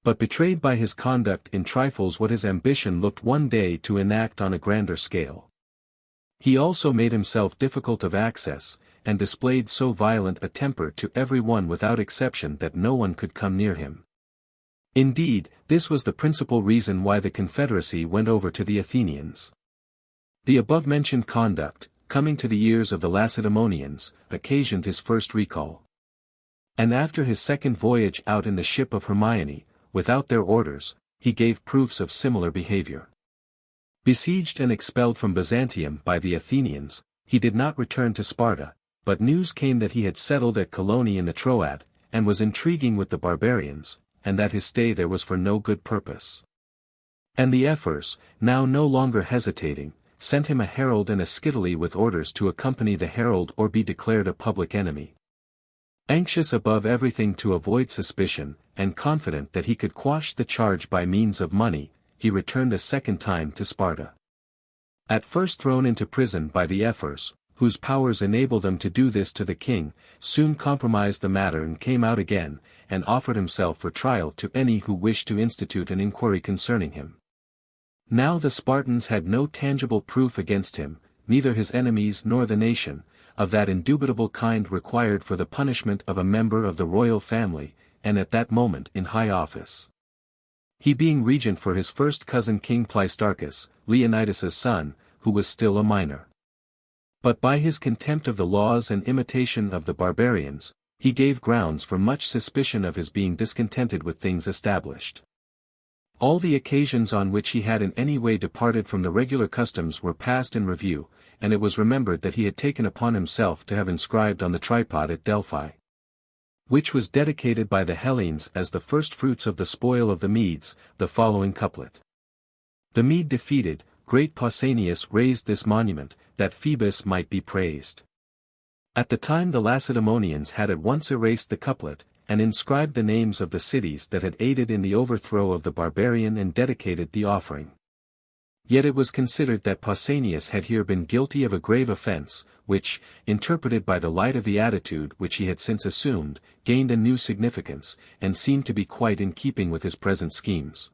But betrayed by his conduct in trifles what his ambition looked one day to enact on a grander scale. He also made himself difficult of access, and displayed so violent a temper to every one without exception that no one could come near him. Indeed, this was the principal reason why the confederacy went over to the Athenians. The above-mentioned conduct, coming to the ears of the Lacedaemonians, occasioned his first recall. And after his second voyage out in the ship of Hermione, without their orders, he gave proofs of similar behavior. Besieged and expelled from Byzantium by the Athenians, he did not return to Sparta, but news came that he had settled at Colone in the Troad, and was intriguing with the barbarians, and that his stay there was for no good purpose. And the ephors, now no longer hesitating, sent him a herald and a scytale with orders to accompany the herald or be declared a public enemy. Anxious above everything to avoid suspicion, and confident that he could quash the charge by means of money, he returned a second time to Sparta. At first thrown into prison by the ephors, whose powers enabled them to do this to the king, soon compromised the matter and came out again, and offered himself for trial to any who wished to institute an inquiry concerning him. Now the Spartans had no tangible proof against him, neither his enemies nor the nation, of that indubitable kind required for the punishment of a member of the royal family, and at that moment in high office. He being regent for his first cousin King Pleistarchus, Leonidas's son, who was still a minor. But by his contempt of the laws and imitation of the barbarians, he gave grounds for much suspicion of his being discontented with things established. All the occasions on which he had in any way departed from the regular customs were passed in review, and it was remembered that he had taken upon himself to have inscribed on the tripod at Delphi, which was dedicated by the Hellenes as the first fruits of the spoil of the Medes, the following couplet. The Mede defeated, great Pausanias raised this monument, that Phoebus might be praised. At the time the Lacedaemonians had at once erased the couplet, and inscribed the names of the cities that had aided in the overthrow of the barbarian and dedicated the offering. Yet it was considered that Pausanias had here been guilty of a grave offense, which, interpreted by the light of the attitude which he had since assumed, gained a new significance, and seemed to be quite in keeping with his present schemes.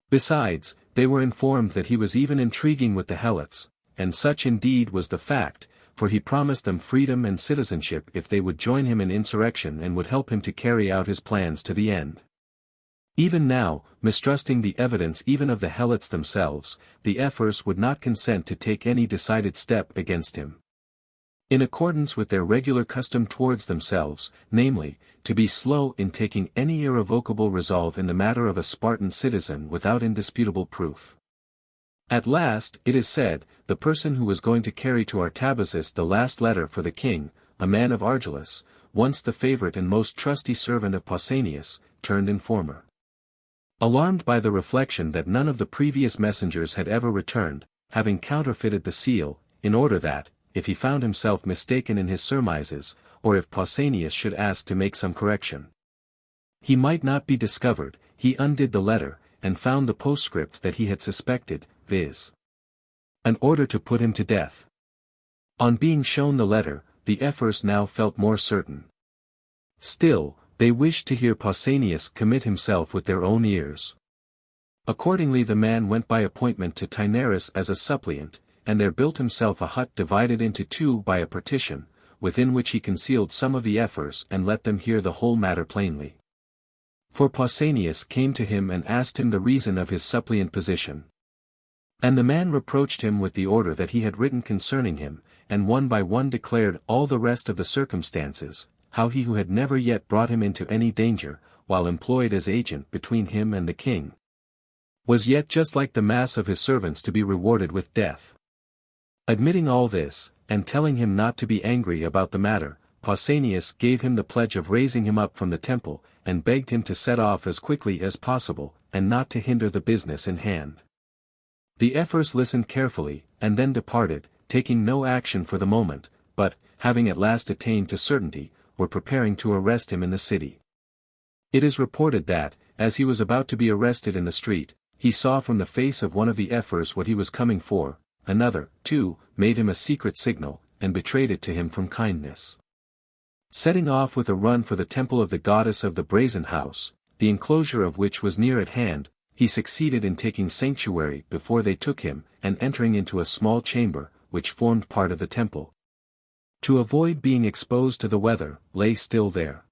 Besides, they were informed that he was even intriguing with the Helots, and such indeed was the fact, for he promised them freedom and citizenship if they would join him in insurrection and would help him to carry out his plans to the end. Even now, mistrusting the evidence even of the Helots themselves, the ephors would not consent to take any decided step against him. In accordance with their regular custom towards themselves, namely, to be slow in taking any irrevocable resolve in the matter of a Spartan citizen without indisputable proof. At last, it is said, the person who was going to carry to Artabazus the last letter for the king, a man of Argolis, once the favorite and most trusty servant of Pausanias, turned informer. Alarmed by the reflection that none of the previous messengers had ever returned, having counterfeited the seal, in order that, if he found himself mistaken in his surmises, or if Pausanias should ask to make some correction, he might not be discovered, he undid the letter, and found the postscript that he had suspected, viz. An order to put him to death. On being shown the letter, the ephors now felt more certain. Still, they wished to hear Pausanias commit himself with their own ears. Accordingly the man went by appointment to Taenarus as a suppliant, and there built himself a hut divided into two by a partition, within which he concealed some of the ephors and let them hear the whole matter plainly. For Pausanias came to him and asked him the reason of his suppliant position. And the man reproached him with the order that he had written concerning him, and one by one declared all the rest of the circumstances, how he who had never yet brought him into any danger, while employed as agent between him and the king, was yet just like the mass of his servants to be rewarded with death. Admitting all this, and telling him not to be angry about the matter, Pausanias gave him the pledge of raising him up from the temple, and begged him to set off as quickly as possible, and not to hinder the business in hand. The ephors listened carefully, and then departed, taking no action for the moment, but, having at last attained to certainty, were preparing to arrest him in the city. It is reported that, as he was about to be arrested in the street, he saw from the face of one of the ephors what he was coming for, another, too, made him a secret signal, and betrayed it to him from kindness. Setting off with a run for the temple of the goddess of the brazen house, the enclosure of which was near at hand, he succeeded in taking sanctuary before they took him, and entering into a small chamber, which formed part of the temple. To avoid being exposed to the weather, lay still there.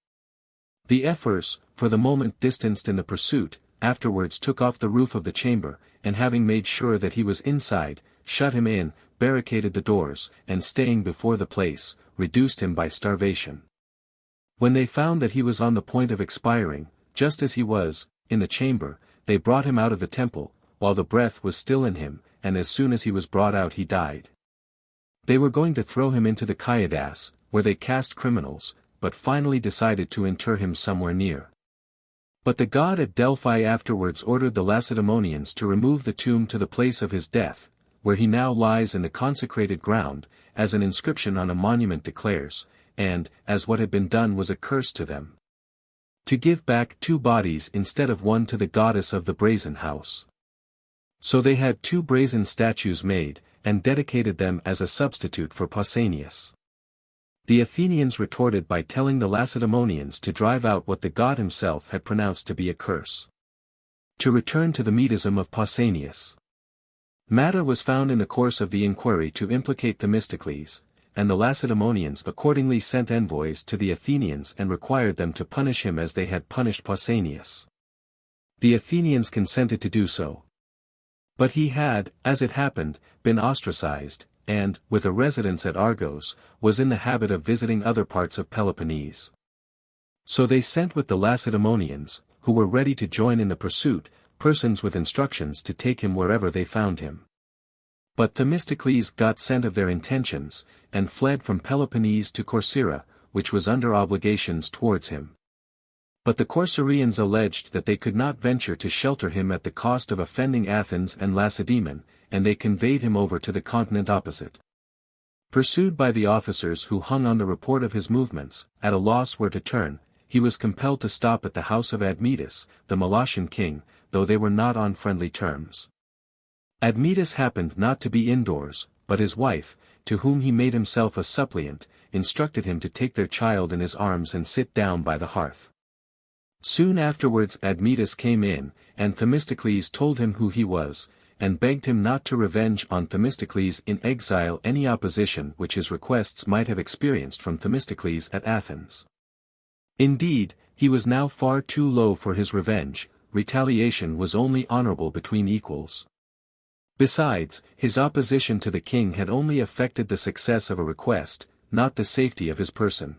The ephors, for the moment distanced in the pursuit, afterwards took off the roof of the chamber, and having made sure that he was inside, shut him in, barricaded the doors, and staying before the place, reduced him by starvation. When they found that he was on the point of expiring, just as he was, in the chamber, they brought him out of the temple, while the breath was still in him, and as soon as he was brought out he died. They were going to throw him into the Kaidas, where they cast criminals, but finally decided to inter him somewhere near. But the god at Delphi afterwards ordered the Lacedaemonians to remove the tomb to the place of his death, where he now lies in the consecrated ground, as an inscription on a monument declares, and, as what had been done was a curse to them, to give back 2 bodies instead of 1 to the goddess of the brazen house. So they had 2 brazen statues made, and dedicated them as a substitute for Pausanias. The Athenians retorted by telling the Lacedaemonians to drive out what the god himself had pronounced to be a curse. To return to the Medism of Pausanias. Matter was found in the course of the inquiry to implicate Themistocles, and the Lacedaemonians accordingly sent envoys to the Athenians and required them to punish him as they had punished Pausanias. The Athenians consented to do so. But he had, as it happened, been ostracized, and, with a residence at Argos, was in the habit of visiting other parts of Peloponnese. So they sent with the Lacedaemonians, who were ready to join in the pursuit, persons with instructions to take him wherever they found him. But Themistocles got scent of their intentions, and fled from Peloponnese to Corcyra, which was under obligations towards him. But the Corcyrians alleged that they could not venture to shelter him at the cost of offending Athens and Lacedaemon, and they conveyed him over to the continent opposite. Pursued by the officers who hung on the report of his movements, at a loss where to turn, he was compelled to stop at the house of Admetus, the Molossian king, though they were not on friendly terms. Admetus happened not to be indoors, but his wife, to whom he made himself a suppliant, instructed him to take their child in his arms and sit down by the hearth. Soon afterwards Admetus came in, and Themistocles told him who he was, and begged him not to revenge on Themistocles in exile any opposition which his requests might have experienced from Themistocles at Athens. Indeed, he was now far too low for his revenge, retaliation was only honorable between equals. Besides, his opposition to the king had only affected the success of a request, not the safety of his person.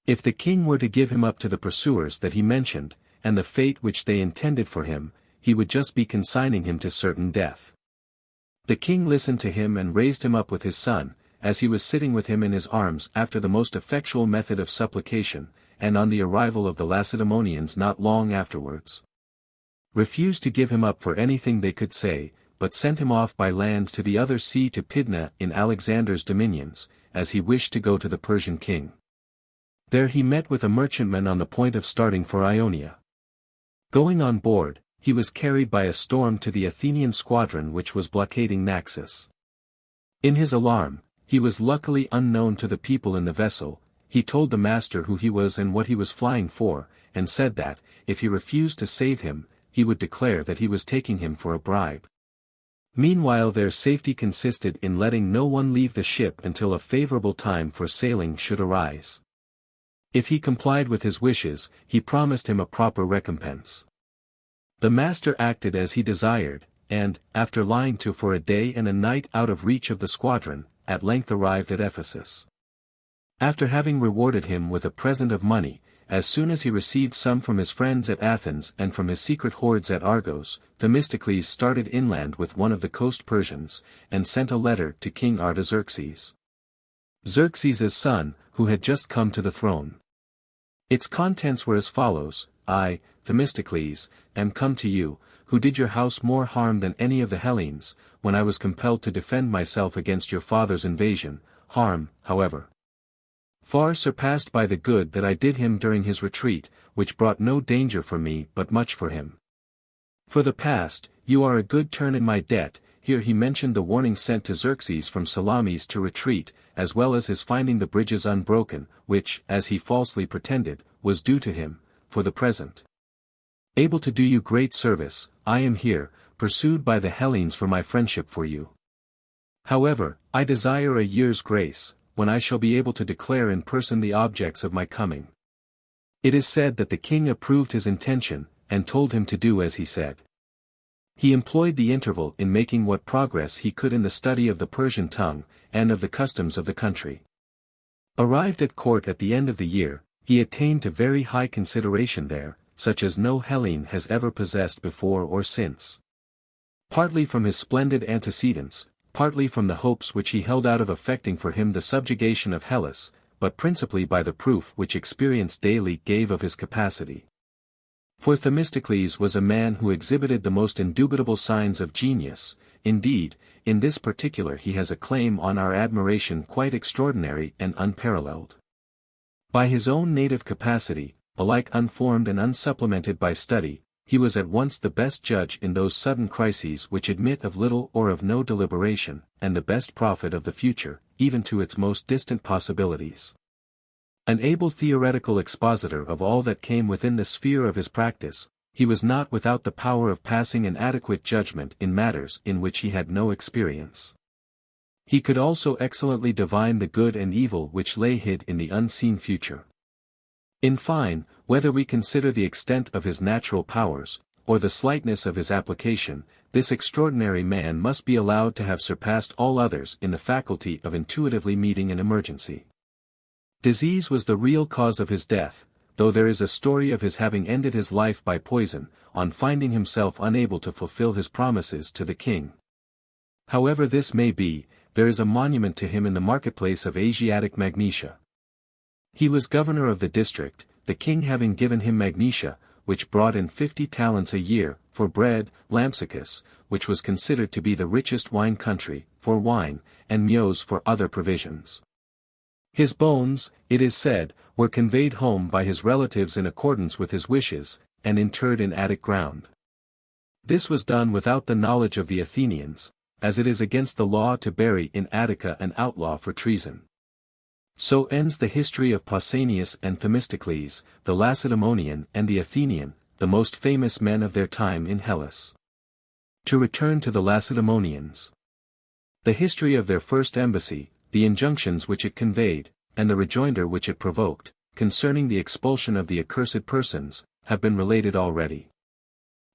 If the king were to give him up to the pursuers that he mentioned, and the fate which they intended for him, he would just be consigning him to certain death. The king listened to him and raised him up with his son, as he was sitting with him in his arms after the most effectual method of supplication, and on the arrival of the Lacedaemonians not long afterwards, refused to give him up for anything they could say, but sent him off by land to the other sea to Pydna in Alexander's dominions, as he wished to go to the Persian king. There he met with a merchantman on the point of starting for Ionia. Going on board, he was carried by a storm to the Athenian squadron which was blockading Naxos. In his alarm, he was luckily unknown to the people in the vessel. He told the master who he was and what he was flying for, and said that, if he refused to save him, he would declare that he was taking him for a bribe. Meanwhile their safety consisted in letting no one leave the ship until a favorable time for sailing should arise. If he complied with his wishes, he promised him a proper recompense. The master acted as he desired, and, after lying to for a day and a night out of reach of the squadron, at length arrived at Ephesus. After having rewarded him with a present of money, as soon as he received some from his friends at Athens and from his secret hoards at Argos, Themistocles started inland with one of the coast Persians, and sent a letter to King Artaxerxes, Xerxes' son, who had just come to the throne. Its contents were as follows: I, Themistocles, am come to you, who did your house more harm than any of the Hellenes, when I was compelled to defend myself against your father's invasion, harm, however, far surpassed by the good that I did him during his retreat, which brought no danger for me but much for him. For the past, you are a good turn in my debt. Here he mentioned the warning sent to Xerxes from Salamis to retreat, as well as his finding the bridges unbroken, which, as he falsely pretended, was due to him, for the present. Able to do you great service, I am here, pursued by the Hellenes for my friendship for you. However, I desire a year's grace, when I shall be able to declare in person the objects of my coming. It is said that the king approved his intention, and told him to do as he said. He employed the interval in making what progress he could in the study of the Persian tongue, and of the customs of the country. Arrived at court at the end of the year, he attained to very high consideration there, such as no Hellene has ever possessed before or since. Partly from his splendid antecedents, partly from the hopes which he held out of effecting for him the subjugation of Hellas, but principally by the proof which experience daily gave of his capacity. For Themistocles was a man who exhibited the most indubitable signs of genius. Indeed, in this particular he has a claim on our admiration quite extraordinary and unparalleled. By his own native capacity, alike unformed and unsupplemented by study, he was at once the best judge in those sudden crises which admit of little or of no deliberation, and the best prophet of the future, even to its most distant possibilities. An able theoretical expositor of all that came within the sphere of his practice, he was not without the power of passing an adequate judgment in matters in which he had no experience. He could also excellently divine the good and evil which lay hid in the unseen future. In fine, whether we consider the extent of his natural powers, or the slightness of his application, this extraordinary man must be allowed to have surpassed all others in the faculty of intuitively meeting an emergency. Disease was the real cause of his death, though there is a story of his having ended his life by poison, on finding himself unable to fulfill his promises to the king. However this may be, there is a monument to him in the marketplace of Asiatic Magnesia. He was governor of the district, the king having given him Magnesia, which brought in 50 talents a year, for bread, Lampsacus, which was considered to be the richest wine country, for wine, and Meos for other provisions. His bones, it is said, were conveyed home by his relatives in accordance with his wishes, and interred in Attic ground. This was done without the knowledge of the Athenians, as it is against the law to bury in Attica an outlaw for treason. So ends the history of Pausanias and Themistocles, the Lacedaemonian and the Athenian, the most famous men of their time in Hellas. To return to the Lacedaemonians. The history of their first embassy, the injunctions which it conveyed, and the rejoinder which it provoked, concerning the expulsion of the accursed persons, have been related already.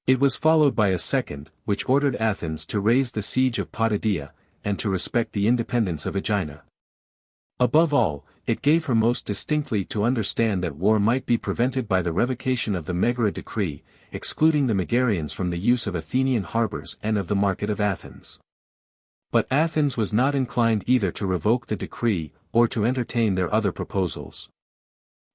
It was followed by a second, which ordered Athens to raise the siege of Potidæa, and to respect the independence of Aegina. Above all, it gave her most distinctly to understand that war might be prevented by the revocation of the Megara decree, excluding the Megarians from the use of Athenian harbors and of the market of Athens. But Athens was not inclined either to revoke the decree, or to entertain their other proposals.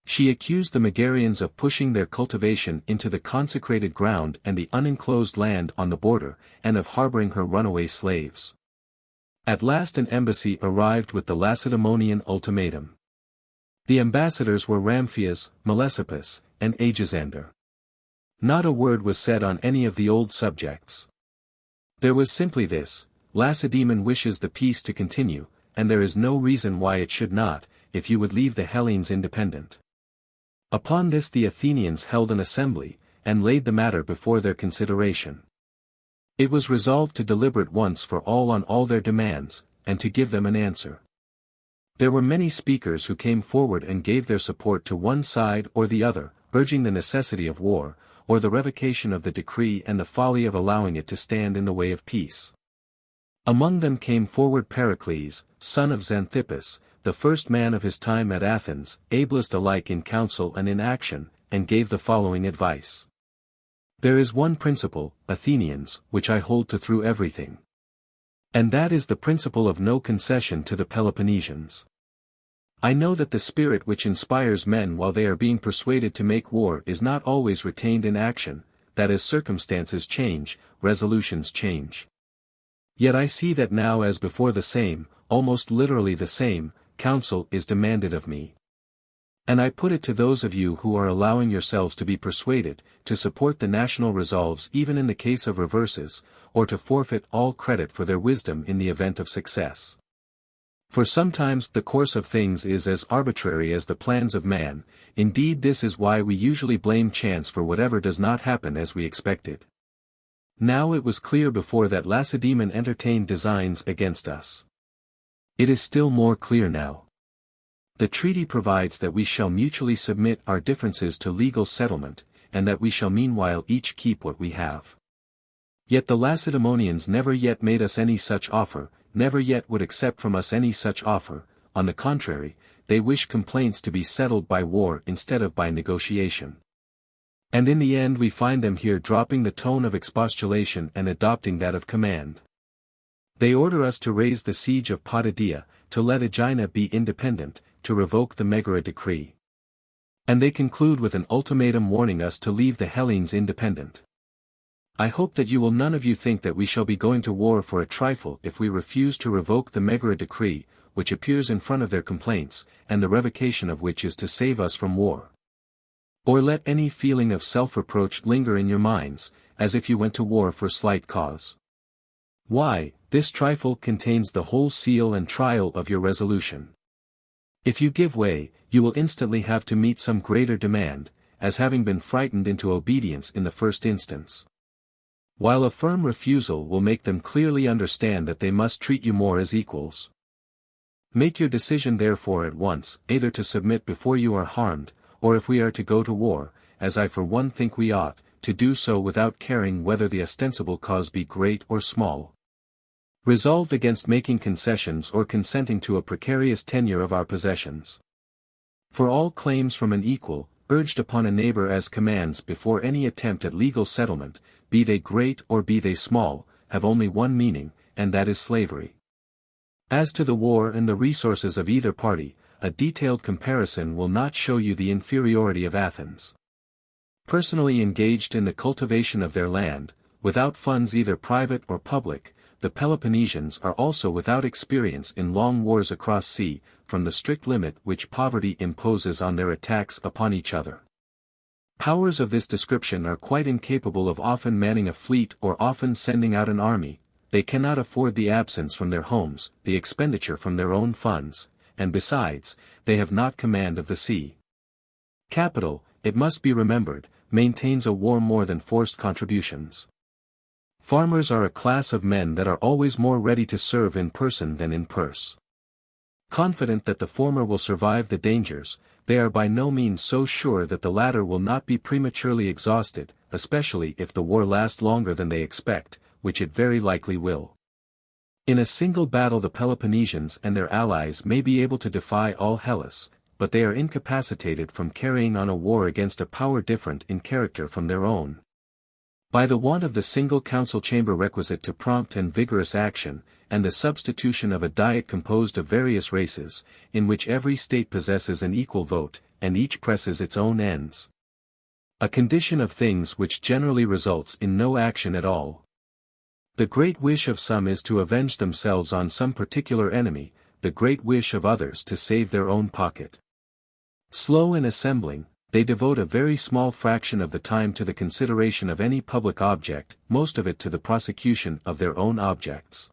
She accused the Megarians of pushing their cultivation into the consecrated ground and the unenclosed land on the border, and of harboring her runaway slaves. At last an embassy arrived with the Lacedaemonian ultimatum. The ambassadors were Ramphias, Melesippus, and Aegisander. Not a word was said on any of the old subjects. There was simply this: Lacedaemon wishes the peace to continue, and there is no reason why it should not, if you would leave the Hellenes independent. Upon this the Athenians held an assembly, and laid the matter before their consideration. It was resolved to deliberate once for all on all their demands, and to give them an answer. There were many speakers who came forward and gave their support to one side or the other, urging the necessity of war, or the revocation of the decree and the folly of allowing it to stand in the way of peace. Among them came forward Pericles, son of Xanthippus, the first man of his time at Athens, ablest alike in counsel and in action, and gave the following advice. There is one principle, Athenians, which I hold to through everything. And that is the principle of no concession to the Peloponnesians. I know that the spirit which inspires men while they are being persuaded to make war is not always retained in action, that as circumstances change, resolutions change. Yet I see that now as before the same, almost literally the same, counsel is demanded of me. And I put it to those of you who are allowing yourselves to be persuaded, to support the national resolves even in the case of reverses, or to forfeit all credit for their wisdom in the event of success. For sometimes the course of things is as arbitrary as the plans of man. Indeed, this is why we usually blame chance for whatever does not happen as we expected. Now it was clear before that Lacedaemon entertained designs against us. It is still more clear now. The treaty provides that we shall mutually submit our differences to legal settlement, and that we shall meanwhile each keep what we have. Yet the Lacedaemonians never yet made us any such offer, never yet would accept from us any such offer. On the contrary, they wish complaints to be settled by war instead of by negotiation. And in the end we find them here dropping the tone of expostulation and adopting that of command. They order us to raise the siege of Potidæa, to let Aegina be independent, to revoke the Megara decree. And they conclude with an ultimatum warning us to leave the Hellenes independent. I hope that you will none of you think that we shall be going to war for a trifle if we refuse to revoke the Megara decree, which appears in front of their complaints, and the revocation of which is to save us from war. Or let any feeling of self-reproach linger in your minds, as if you went to war for slight cause. Why, this trifle contains the whole seal and trial of your resolution. If you give way, you will instantly have to meet some greater demand, as having been frightened into obedience in the first instance. While a firm refusal will make them clearly understand that they must treat you more as equals. Make your decision therefore at once, either to submit before you are harmed, or if we are to go to war, as I for one think we ought, to do so without caring whether the ostensible cause be great or small. Resolved against making concessions or consenting to a precarious tenure of our possessions. For all claims from an equal, urged upon a neighbor as commands before any attempt at legal settlement, be they great or be they small, have only one meaning, and that is slavery. As to the war and the resources of either party, a detailed comparison will not show you the inferiority of Athens. Personally engaged in the cultivation of their land, without funds either private or public, the Peloponnesians are also without experience in long wars across sea, from the strict limit which poverty imposes on their attacks upon each other. Powers of this description are quite incapable of often manning a fleet or often sending out an army. They cannot afford the absence from their homes, the expenditure from their own funds, and besides, they have not command of the sea. Capital, it must be remembered, maintains a war more than forced contributions. Farmers are a class of men that are always more ready to serve in person than in purse. Confident that the former will survive the dangers, they are by no means so sure that the latter will not be prematurely exhausted, especially if the war lasts longer than they expect, which it very likely will. In a single battle the Peloponnesians and their allies may be able to defy all Hellas, but they are incapacitated from carrying on a war against a power different in character from their own. By the want of the single council chamber requisite to prompt and vigorous action, and the substitution of a diet composed of various races, in which every state possesses an equal vote, and each presses its own ends. A condition of things which generally results in no action at all. The great wish of some is to avenge themselves on some particular enemy, the great wish of others to save their own pocket. Slow in assembling, they devote a very small fraction of the time to the consideration of any public object, most of it to the prosecution of their own objects.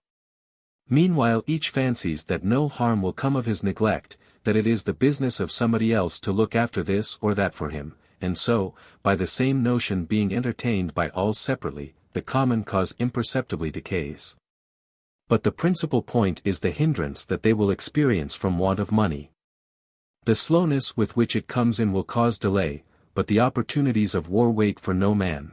Meanwhile each fancies that no harm will come of his neglect, that it is the business of somebody else to look after this or that for him, and so, by the same notion being entertained by all separately, the common cause imperceptibly decays. But the principal point is the hindrance that they will experience from want of money. The slowness with which it comes in will cause delay, but the opportunities of war wait for no man.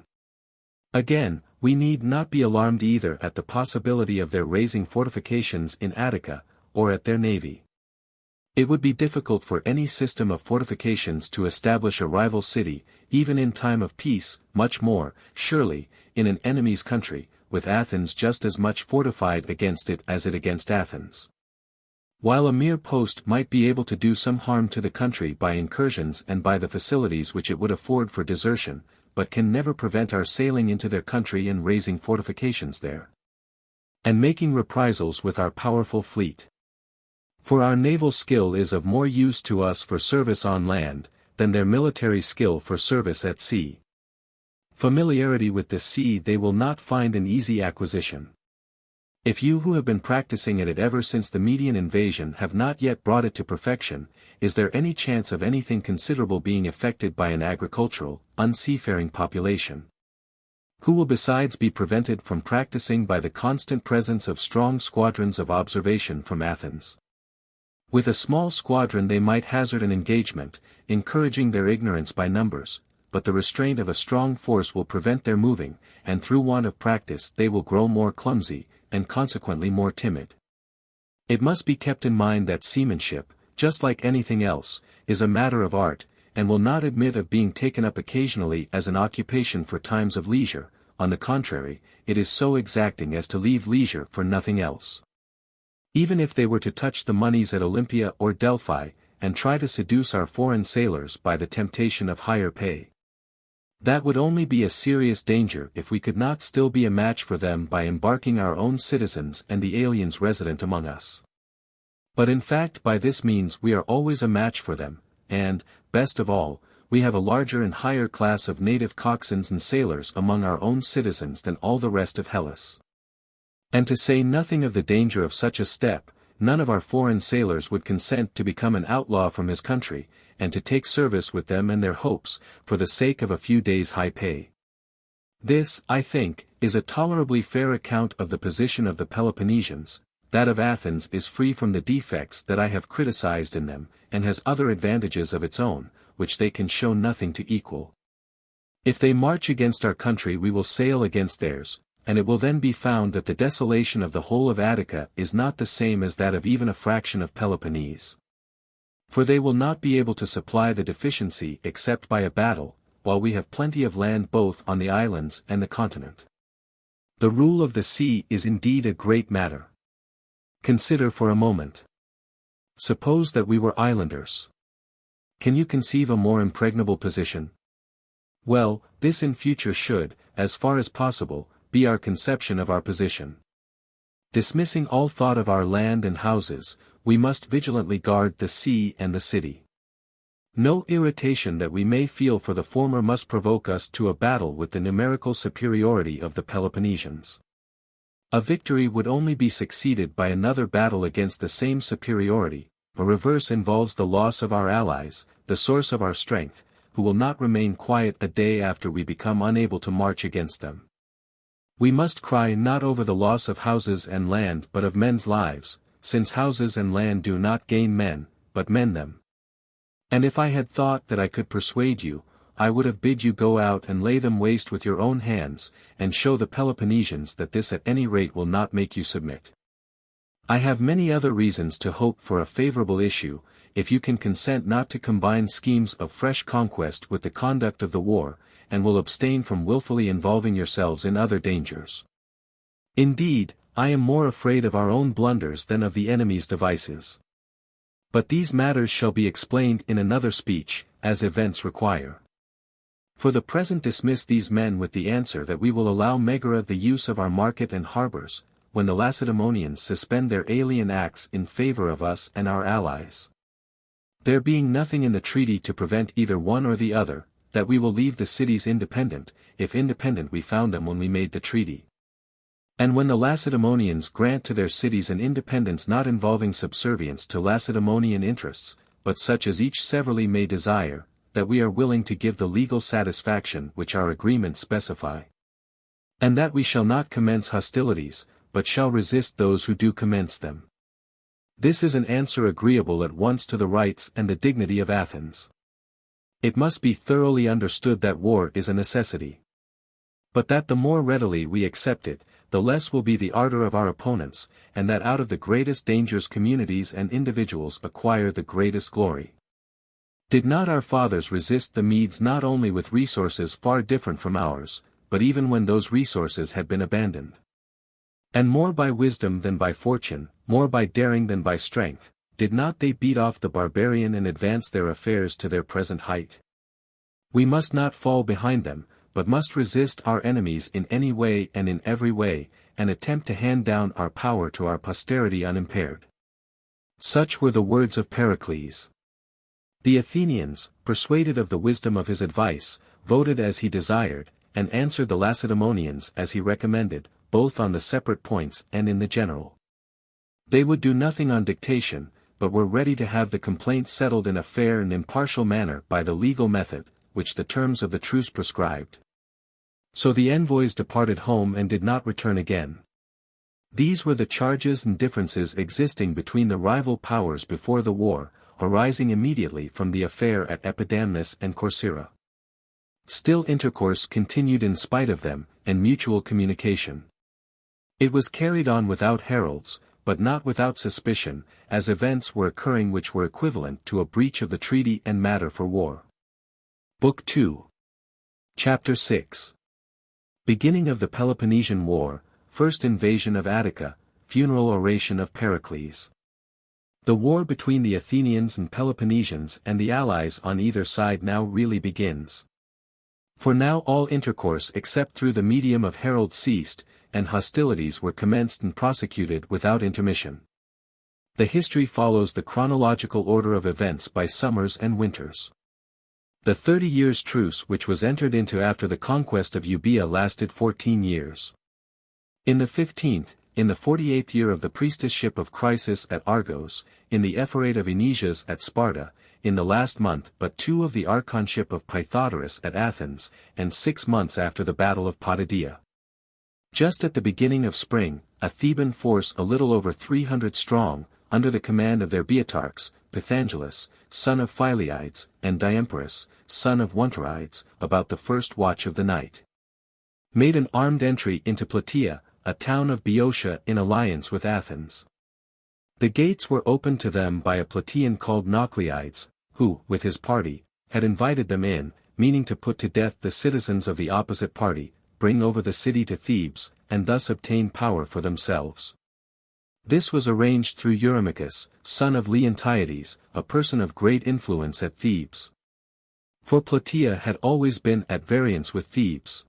Again, we need not be alarmed either at the possibility of their raising fortifications in Attica, or at their navy. It would be difficult for any system of fortifications to establish a rival city, even in time of peace, much more, surely, in an enemy's country, with Athens just as much fortified against it as it against Athens. While a mere post might be able to do some harm to the country by incursions and by the facilities which it would afford for desertion, but can never prevent our sailing into their country and raising fortifications there, and making reprisals with our powerful fleet. For our naval skill is of more use to us for service on land, than their military skill for service at sea. Familiarity with the sea they will not find an easy acquisition. If you who have been practicing at it ever since the Median invasion have not yet brought it to perfection, is there any chance of anything considerable being effected by an agricultural, unseafaring population? Who will besides be prevented from practicing by the constant presence of strong squadrons of observation from Athens? With a small squadron they might hazard an engagement, encouraging their ignorance by numbers, but the restraint of a strong force will prevent their moving, and through want of practice they will grow more clumsy, and consequently more timid. It must be kept in mind that seamanship, just like anything else, is a matter of art, and will not admit of being taken up occasionally as an occupation for times of leisure. On the contrary, it is so exacting as to leave leisure for nothing else. Even if they were to touch the moneys at Olympia or Delphi, and try to seduce our foreign sailors by the temptation of higher pay, that would only be a serious danger if we could not still be a match for them by embarking our own citizens and the aliens resident among us. But in fact by this means we are always a match for them, and, best of all, we have a larger and higher class of native coxswains and sailors among our own citizens than all the rest of Hellas. And to say nothing of the danger of such a step, none of our foreign sailors would consent to become an outlaw from his country, and to take service with them and their hopes, for the sake of a few days' high pay. This, I think, is a tolerably fair account of the position of the Peloponnesians. That of Athens is free from the defects that I have criticized in them, and has other advantages of its own, which they can show nothing to equal. If they march against our country we will sail against theirs, and it will then be found that the desolation of the whole of Attica is not the same as that of even a fraction of Peloponnese. For they will not be able to supply the deficiency except by a battle, while we have plenty of land both on the islands and the continent. The rule of the sea is indeed a great matter. Consider for a moment. Suppose that we were islanders. Can you conceive a more impregnable position? Well, this in future should, as far as possible, be our conception of our position. Dismissing all thought of our land and houses, we must vigilantly guard the sea and the city. No irritation that we may feel for the former must provoke us to a battle with the numerical superiority of the Peloponnesians. A victory would only be succeeded by another battle against the same superiority. A reverse involves the loss of our allies, the source of our strength, who will not remain quiet a day after we become unable to march against them. We must cry not over the loss of houses and land but of men's lives, since houses and land do not gain men, but men them. And if I had thought that I could persuade you, I would have bid you go out and lay them waste with your own hands, and show the Peloponnesians that this at any rate will not make you submit. I have many other reasons to hope for a favorable issue, if you can consent not to combine schemes of fresh conquest with the conduct of the war, and will abstain from willfully involving yourselves in other dangers. Indeed, I am more afraid of our own blunders than of the enemy's devices. But these matters shall be explained in another speech, as events require. For the present dismiss these men with the answer that we will allow Megara the use of our market and harbors, when the Lacedaemonians suspend their alien acts in favor of us and our allies. There being nothing in the treaty to prevent either one or the other, that we will leave the cities independent, if independent we found them when we made the treaty. And when the Lacedaemonians grant to their cities an independence not involving subservience to Lacedaemonian interests, but such as each severally may desire, that we are willing to give the legal satisfaction which our agreements specify. And that we shall not commence hostilities, but shall resist those who do commence them. This is an answer agreeable at once to the rights and the dignity of Athens. It must be thoroughly understood that war is a necessity. But that the more readily we accept it, the less will be the ardor of our opponents, and that out of the greatest dangers communities and individuals acquire the greatest glory. Did not our fathers resist the Medes not only with resources far different from ours, but even when those resources had been abandoned? And more by wisdom than by fortune, more by daring than by strength, did not they beat off the barbarian and advance their affairs to their present height? We must not fall behind them, but must resist our enemies in any way and in every way, and attempt to hand down our power to our posterity unimpaired. Such were the words of Pericles. The Athenians, persuaded of the wisdom of his advice, voted as he desired, and answered the Lacedaemonians as he recommended, both on the separate points and in the general. They would do nothing on dictation, but were ready to have the complaint settled in a fair and impartial manner by the legal method, which the terms of the truce prescribed. So the envoys departed home and did not return again. These were the charges and differences existing between the rival powers before the war, arising immediately from the affair at Epidamnus and Corcyra. Still intercourse continued in spite of them, and mutual communication. It was carried on without heralds, but not without suspicion, as events were occurring which were equivalent to a breach of the treaty and matter for war. Book 2. Chapter 6. Beginning of the Peloponnesian War, first invasion of Attica, funeral oration of Pericles. The war between the Athenians and Peloponnesians and the allies on either side now really begins. For now all intercourse except through the medium of heralds ceased, and hostilities were commenced and prosecuted without intermission. The history follows the chronological order of events by summers and winters. The 30 years' truce which was entered into after the conquest of Euboea lasted 14 years. In the 15th, in the 48th year of the priestessship of Chrysis at Argos, in the ephorate of Enesias at Sparta, in the last month but 2 of the archonship of Pythodorus at Athens, and 6 months after the battle of Potidaea. Just at the beginning of spring, a Theban force a little over 300 strong, under the command of their Boeotarchs, Pythangelus, son of Phileides, and Diemperus, son of Ontorides, about the first watch of the night, made an armed entry into Plataea, a town of Boeotia in alliance with Athens. The gates were opened to them by a Plataean called Naucleides, who, with his party, had invited them in, meaning to put to death the citizens of the opposite party, bring over the city to Thebes, and thus obtain power for themselves. This was arranged through Eurymachus, son of Leontiades, a person of great influence at Thebes. For Plataea had always been at variance with Thebes.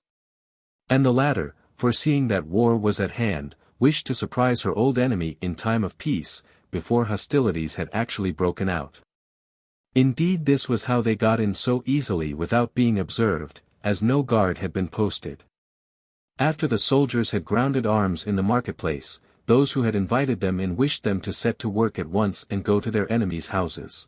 And the latter, foreseeing that war was at hand, wished to surprise her old enemy in time of peace, before hostilities had actually broken out. Indeed, this was how they got in so easily without being observed, as no guard had been posted. After the soldiers had grounded arms in the marketplace, those who had invited them in wished them to set to work at once and go to their enemies' houses.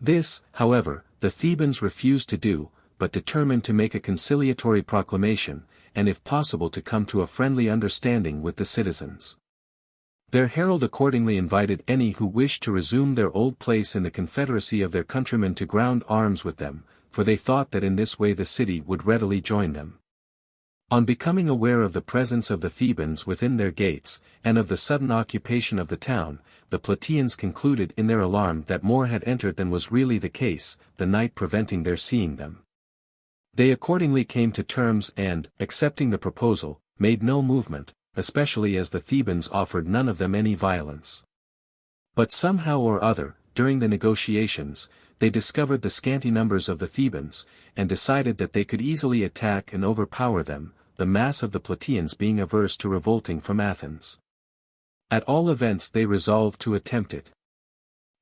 This, however, the Thebans refused to do, but determined to make a conciliatory proclamation, and if possible to come to a friendly understanding with the citizens. Their herald accordingly invited any who wished to resume their old place in the confederacy of their countrymen to ground arms with them, for they thought that in this way the city would readily join them. On becoming aware of the presence of the Thebans within their gates, and of the sudden occupation of the town, the Plataeans concluded in their alarm that more had entered than was really the case, the night preventing their seeing them. They accordingly came to terms and, accepting the proposal, made no movement, especially as the Thebans offered none of them any violence. But somehow or other, during the negotiations, they discovered the scanty numbers of the Thebans, and decided that they could easily attack and overpower them, the mass of the Plataeans being averse to revolting from Athens. At all events they resolved to attempt it.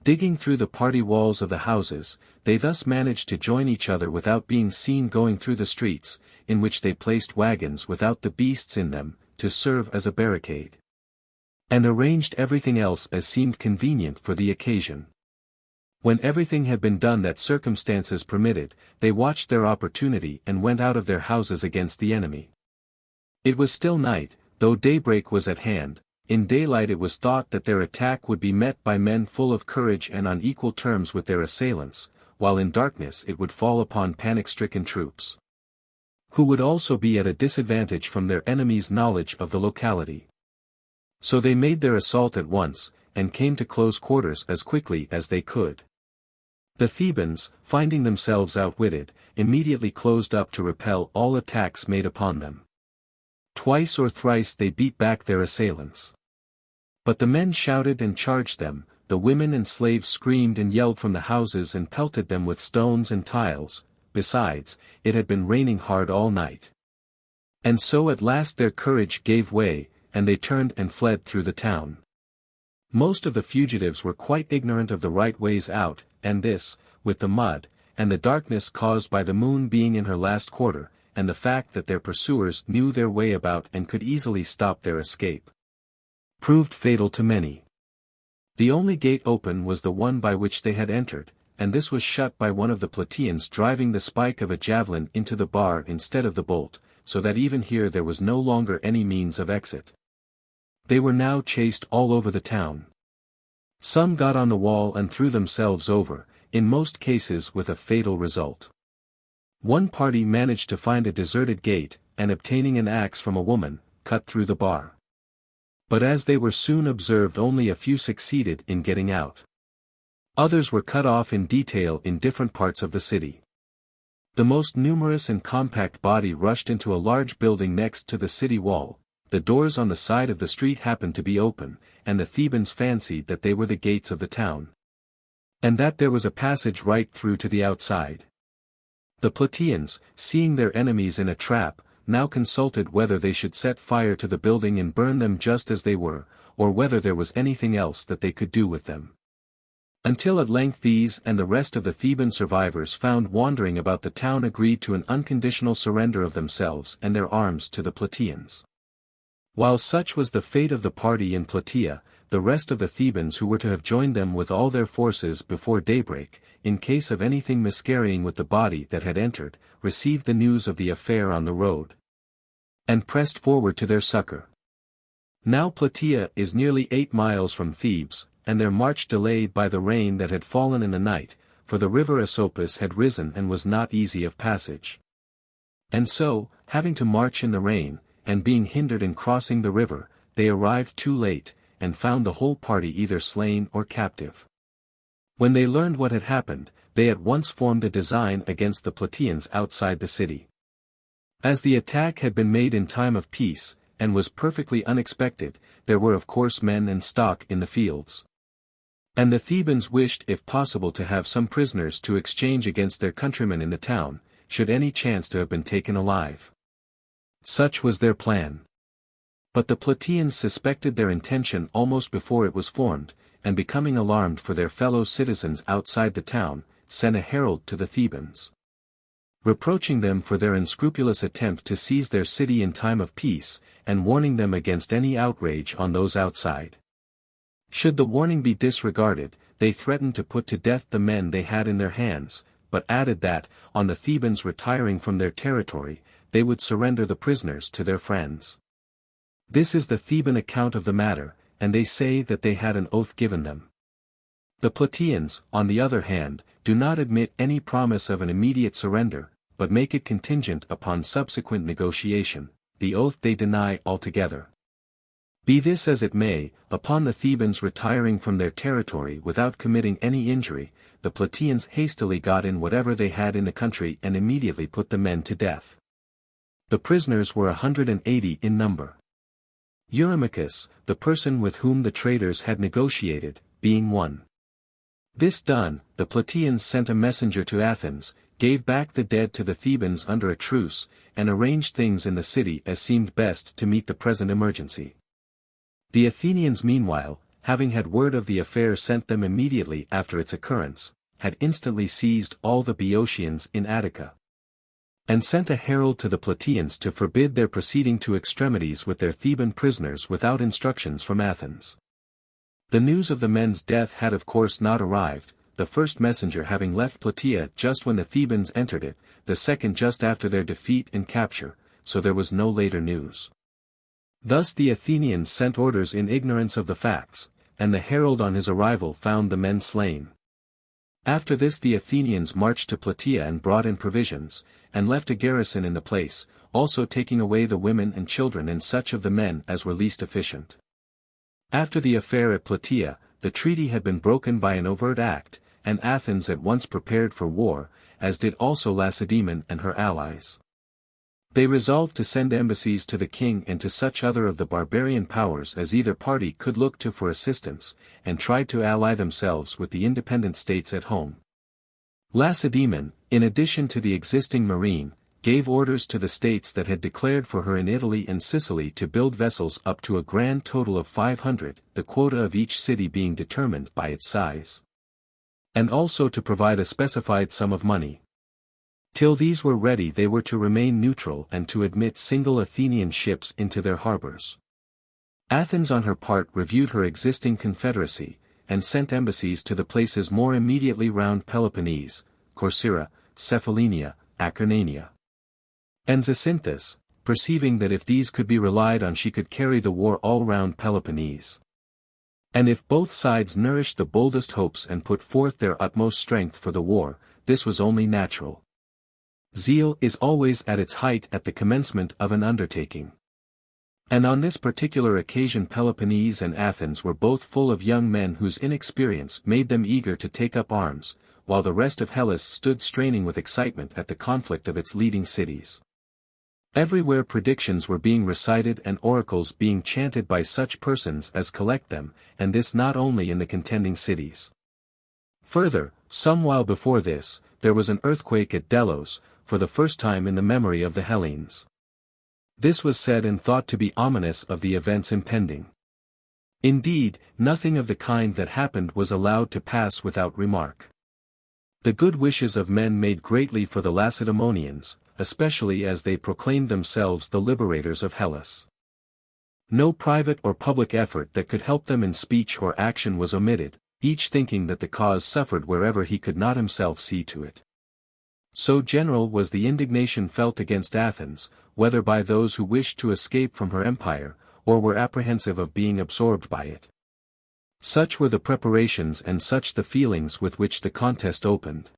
Digging through the party walls of the houses, they thus managed to join each other without being seen going through the streets, in which they placed wagons without the beasts in them, to serve as a barricade. And arranged everything else as seemed convenient for the occasion. When everything had been done that circumstances permitted, they watched their opportunity and went out of their houses against the enemy. It was still night, though daybreak was at hand. In daylight it was thought that their attack would be met by men full of courage and on equal terms with their assailants, while in darkness it would fall upon panic-stricken troops, who would also be at a disadvantage from their enemies' knowledge of the locality. So they made their assault at once, and came to close quarters as quickly as they could. The Thebans, finding themselves outwitted, immediately closed up to repel all attacks made upon them. Twice or thrice they beat back their assailants. But the men shouted and charged them, the women and slaves screamed and yelled from the houses and pelted them with stones and tiles. Besides, it had been raining hard all night. And so at last their courage gave way, and they turned and fled through the town. Most of the fugitives were quite ignorant of the right ways out, and this, with the mud, and the darkness caused by the moon being in her last quarter, and the fact that their pursuers knew their way about and could easily stop their escape, proved fatal to many. The only gate open was the one by which they had entered, and this was shut by one of the Plataeans driving the spike of a javelin into the bar instead of the bolt, so that even here there was no longer any means of exit. They were now chased all over the town. Some got on the wall and threw themselves over, in most cases with a fatal result. One party managed to find a deserted gate, and obtaining an axe from a woman, cut through the bar. But as they were soon observed, only a few succeeded in getting out. Others were cut off in detail in different parts of the city. The most numerous and compact body rushed into a large building next to the city wall. The doors on the side of the street happened to be open, and the Thebans fancied that they were the gates of the town, and that there was a passage right through to the outside. The Plataeans, seeing their enemies in a trap, now consulted whether they should set fire to the building and burn them just as they were, or whether there was anything else that they could do with them. Until at length these and the rest of the Theban survivors found wandering about the town agreed to an unconditional surrender of themselves and their arms to the Plataeans. While such was the fate of the party in Plataea, the rest of the Thebans who were to have joined them with all their forces before daybreak, in case of anything miscarrying with the body that had entered, received the news of the affair on the road, and pressed forward to their succor. Now Plataea is nearly 8 miles from Thebes, and their march delayed by the rain that had fallen in the night, for the river Asopus had risen and was not easy of passage. And so, having to march in the rain, and being hindered in crossing the river, they arrived too late, and found the whole party either slain or captive. When they learned what had happened, they at once formed a design against the Plataeans outside the city. As the attack had been made in time of peace, and was perfectly unexpected, there were of course men and stock in the fields. And the Thebans wished if possible to have some prisoners to exchange against their countrymen in the town, should any chance to have been taken alive. Such was their plan. But the Plataeans suspected their intention almost before it was formed, and becoming alarmed for their fellow citizens outside the town, sent a herald to the Thebans, reproaching them for their unscrupulous attempt to seize their city in time of peace, and warning them against any outrage on those outside. Should the warning be disregarded, they threatened to put to death the men they had in their hands, but added that, on the Thebans retiring from their territory, they would surrender the prisoners to their friends. This is the Theban account of the matter, and they say that they had an oath given them, The Plataeans, on the other hand, do not admit any promise of an immediate surrender, but make it contingent upon subsequent negotiation. The oath they deny altogether. Be this as it may, upon the Thebans retiring from their territory without committing any injury, the Plataeans hastily got in whatever they had in the country and immediately put the men to death. The prisoners were 180 in number. Eurymachus, the person with whom the traders had negotiated, being one. This done, the Plataeans sent a messenger to Athens, gave back the dead to the Thebans under a truce, and arranged things in the city as seemed best to meet the present emergency. The Athenians meanwhile, having had word of the affair sent them immediately after its occurrence, had instantly seized all the Boeotians in Attica, and sent a herald to the Plataeans to forbid their proceeding to extremities with their Theban prisoners without instructions from Athens. The news of the men's death had of course not arrived, the first messenger having left Plataea just when the Thebans entered it, the second just after their defeat and capture, so there was no later news. Thus the Athenians sent orders in ignorance of the facts, and the herald on his arrival found the men slain. After this the Athenians marched to Plataea and brought in provisions, and left a garrison in the place, also taking away the women and children and such of the men as were least efficient. After the affair at Plataea, the treaty had been broken by an overt act, and Athens at once prepared for war, as did also Lacedaemon and her allies. They resolved to send embassies to the king and to such other of the barbarian powers as either party could look to for assistance, and tried to ally themselves with the independent states at home. Lacedaemon, in addition to the existing marine, gave orders to the states that had declared for her in Italy and Sicily to build vessels up to a grand total of 500, the quota of each city being determined by its size. And also to provide a specified sum of money. Till these were ready they were to remain neutral and to admit single Athenian ships into their harbors. Athens on her part reviewed her existing confederacy, and sent embassies to the places more immediately round Peloponnese, Corcyra, Cephallenia, Acarnania, and Zacynthus, perceiving that if these could be relied on she could carry the war all round Peloponnese. And if both sides nourished the boldest hopes and put forth their utmost strength for the war, this was only natural. Zeal is always at its height at the commencement of an undertaking. And on this particular occasion Peloponnese and Athens were both full of young men whose inexperience made them eager to take up arms, while the rest of Hellas stood straining with excitement at the conflict of its leading cities. Everywhere predictions were being recited and oracles being chanted by such persons as collect them, and this not only in the contending cities. Further, some while before this, there was an earthquake at Delos, for the first time in the memory of the Hellenes. This was said and thought to be ominous of the events impending. Indeed, nothing of the kind that happened was allowed to pass without remark. The good wishes of men made greatly for the Lacedaemonians, especially as they proclaimed themselves the liberators of Hellas. No private or public effort that could help them in speech or action was omitted, each thinking that the cause suffered wherever he could not himself see to it. So general was the indignation felt against Athens, whether by those who wished to escape from her empire, or were apprehensive of being absorbed by it. Such were the preparations and such the feelings with which the contest opened.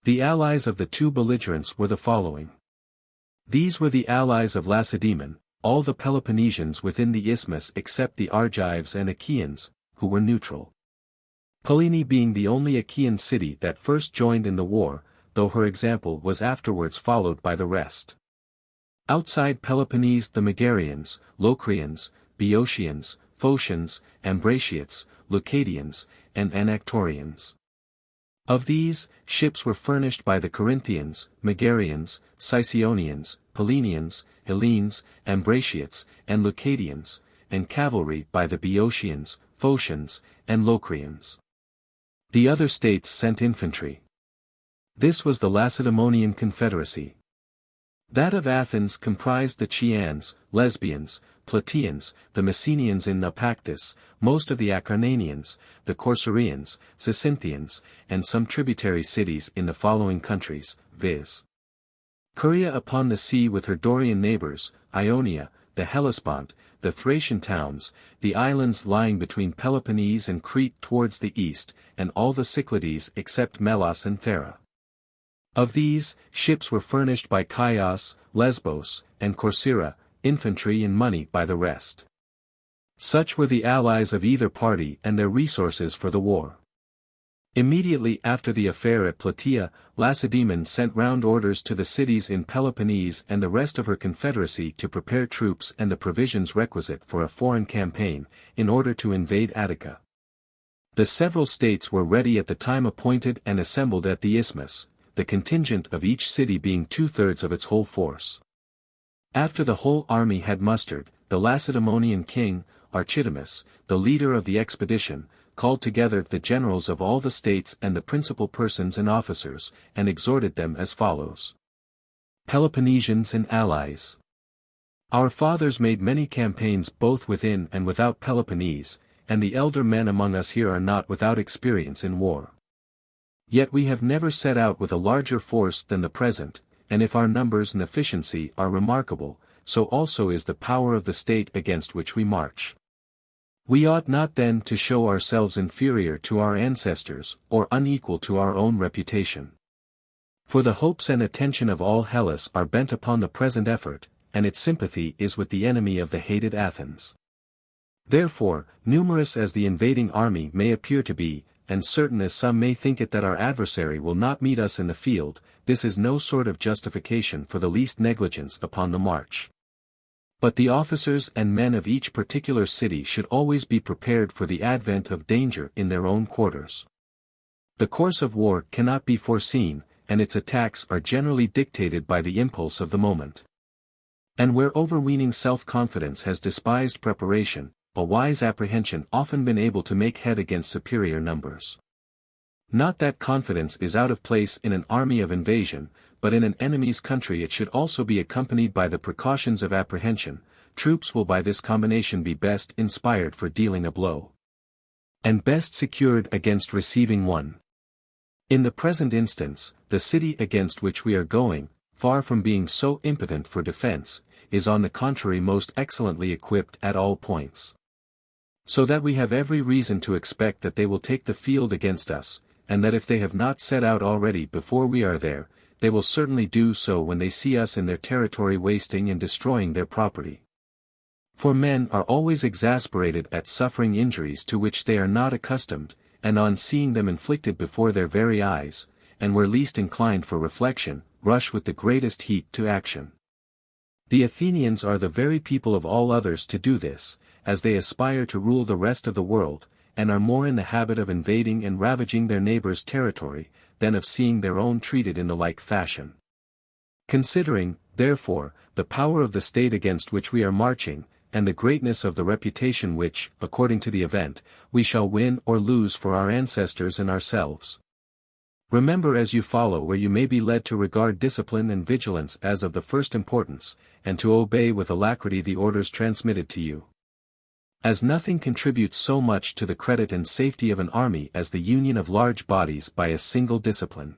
The allies of the two belligerents were the following. These were the allies of Lacedaemon, all the Peloponnesians within the isthmus except the Argives and Achaeans, who were neutral. Pellene being the only Achaean city that first joined in the war, though her example was afterwards followed by the rest. Outside Peloponnese the Megarians, Locrians, Boeotians, Phocians, Ambraciots, Leucadians, and Anactorians. Of these, ships were furnished by the Corinthians, Megarians, Sicyonians, Pellenians, Hellenes, Ambraciots, and Leucadians, and cavalry by the Boeotians, Phocians, and Locrians. The other states sent infantry. This was the Lacedaemonian confederacy. That of Athens comprised the Chians, Lesbians, Plataeans, the Messenians in Naupactus, most of the Acarnanians, the Corcyrians, Zacynthans, and some tributary cities in the following countries, viz. Curia upon the sea with her Dorian neighbors, Ionia, the Hellespont, the Thracian towns, the islands lying between Peloponnese and Crete towards the east, and all the Cyclades except Melos and Thera. Of these, ships were furnished by Chios, Lesbos, and Corcyra, infantry and money by the rest. Such were the allies of either party and their resources for the war. Immediately after the affair at Plataea, Lacedaemon sent round orders to the cities in Peloponnese and the rest of her confederacy to prepare troops and the provisions requisite for a foreign campaign, in order to invade Attica. The several states were ready at the time appointed and assembled at the isthmus, the contingent of each city being 2/3 of its whole force. After the whole army had mustered, the Lacedaemonian king, Archidamus, the leader of the expedition, called together the generals of all the states and the principal persons and officers, and exhorted them as follows. Peloponnesians and allies. Our fathers made many campaigns both within and without Peloponnese, and the elder men among us here are not without experience in war. Yet we have never set out with a larger force than the present, and if our numbers and efficiency are remarkable, so also is the power of the state against which we march. We ought not then to show ourselves inferior to our ancestors, or unequal to our own reputation. For the hopes and attention of all Hellas are bent upon the present effort, and its sympathy is with the enemy of the hated Athens. Therefore, numerous as the invading army may appear to be, and certain as some may think it that our adversary will not meet us in the field, this is no sort of justification for the least negligence upon the march. But the officers and men of each particular city should always be prepared for the advent of danger in their own quarters. The course of war cannot be foreseen, and its attacks are generally dictated by the impulse of the moment. And where overweening self-confidence has despised preparation, a wise apprehension often been able to make head against superior numbers. Not that confidence is out of place in an army of invasion, but in an enemy's country it should also be accompanied by the precautions of apprehension. Troops will by this combination be best inspired for dealing a blow, and best secured against receiving one. In the present instance, the city against which we are going, far from being so impotent for defense, is on the contrary most excellently equipped at all points. So that we have every reason to expect that they will take the field against us, and that if they have not set out already before we are there, they will certainly do so when they see us in their territory wasting and destroying their property. For men are always exasperated at suffering injuries to which they are not accustomed, and on seeing them inflicted before their very eyes, and were least inclined for reflection, rush with the greatest heat to action. The Athenians are the very people of all others to do this, as they aspire to rule the rest of the world, and are more in the habit of invading and ravaging their neighbors' territory, than of seeing their own treated in the like fashion. Considering, therefore, the power of the state against which we are marching, and the greatness of the reputation which, according to the event, we shall win or lose for our ancestors and ourselves. Remember as you follow where you may be led to regard discipline and vigilance as of the first importance, and to obey with alacrity the orders transmitted to you. As nothing contributes so much to the credit and safety of an army as the union of large bodies by a single discipline.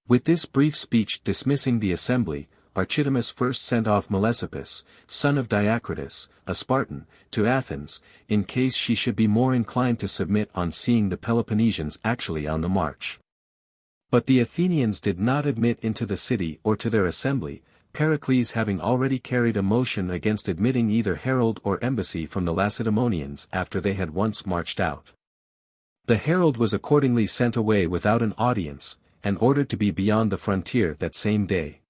With this brief speech dismissing the assembly, Archidamus first sent off Melesippus, son of Diacritus, a Spartan, to Athens, in case she should be more inclined to submit on seeing the Peloponnesians actually on the march. But the Athenians did not admit into the city or to their assembly, Pericles having already carried a motion against admitting either herald or embassy from the Lacedaemonians after they had once marched out. The herald was accordingly sent away without an audience, and ordered to be beyond the frontier that same day.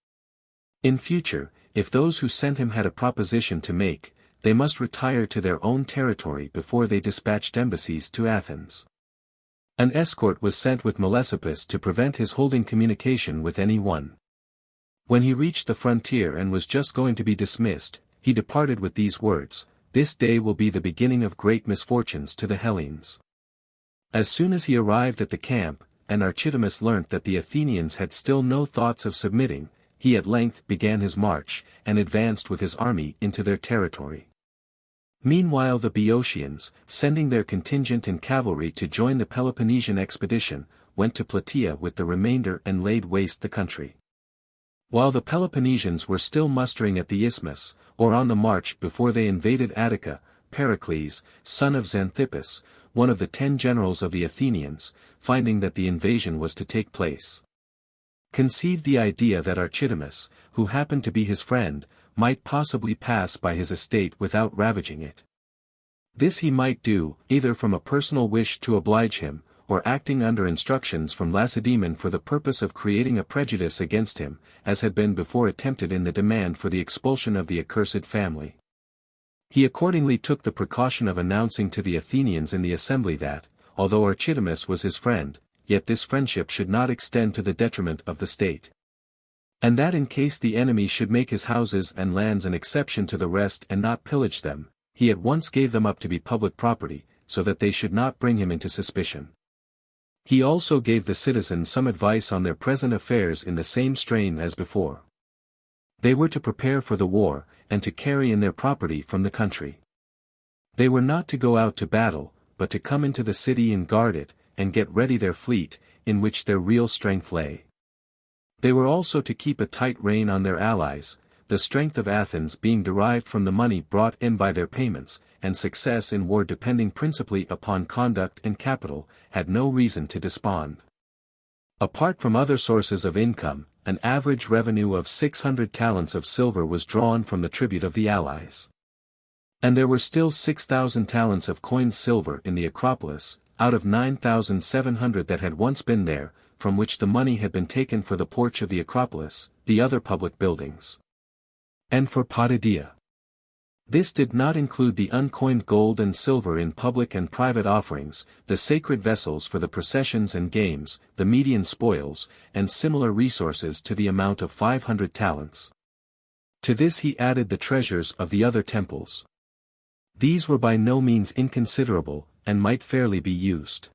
In future, if those who sent him had a proposition to make, they must retire to their own territory before they dispatched embassies to Athens. An escort was sent with Melesippus to prevent his holding communication with any one. When he reached the frontier and was just going to be dismissed, he departed with these words, "This day will be the beginning of great misfortunes to the Hellenes." As soon as he arrived at the camp, and Archidamus learnt that the Athenians had still no thoughts of submitting, he at length began his march, and advanced with his army into their territory. Meanwhile the Boeotians, sending their contingent and cavalry to join the Peloponnesian expedition, went to Plataea with the remainder and laid waste the country. While the Peloponnesians were still mustering at the isthmus, or on the march before they invaded Attica, Pericles, son of Xanthippus, one of the 10 generals of the Athenians, finding that the invasion was to take place, conceived the idea that Archidamus, who happened to be his friend, might possibly pass by his estate without ravaging it. This he might do, either from a personal wish to oblige him, or acting under instructions from Lacedaemon for the purpose of creating a prejudice against him, as had been before attempted in the demand for the expulsion of the accursed family. He accordingly took the precaution of announcing to the Athenians in the assembly that, although Archidamus was his friend, yet this friendship should not extend to the detriment of the state. And that in case the enemy should make his houses and lands an exception to the rest and not pillage them, he at once gave them up to be public property, so that they should not bring him into suspicion. He also gave the citizens some advice on their present affairs in the same strain as before. They were to prepare for the war, and to carry in their property from the country. They were not to go out to battle, but to come into the city and guard it, and get ready their fleet, in which their real strength lay. They were also to keep a tight rein on their allies, the strength of Athens being derived from the money brought in by their payments, and success in war depending principally upon conduct and capital, had no reason to despond. Apart from other sources of income, an average revenue of 600 talents of silver was drawn from the tribute of the allies. And there were still 6,000 talents of coined silver in the Acropolis, out of 9,700 that had once been there, from which the money had been taken for the porch of the Acropolis, the other public buildings, and for Potidaea. This did not include the uncoined gold and silver in public and private offerings, the sacred vessels for the processions and games, the Median spoils, and similar resources to the amount of 500 talents. To this he added the treasures of the other temples. These were by no means inconsiderable, and might fairly be used.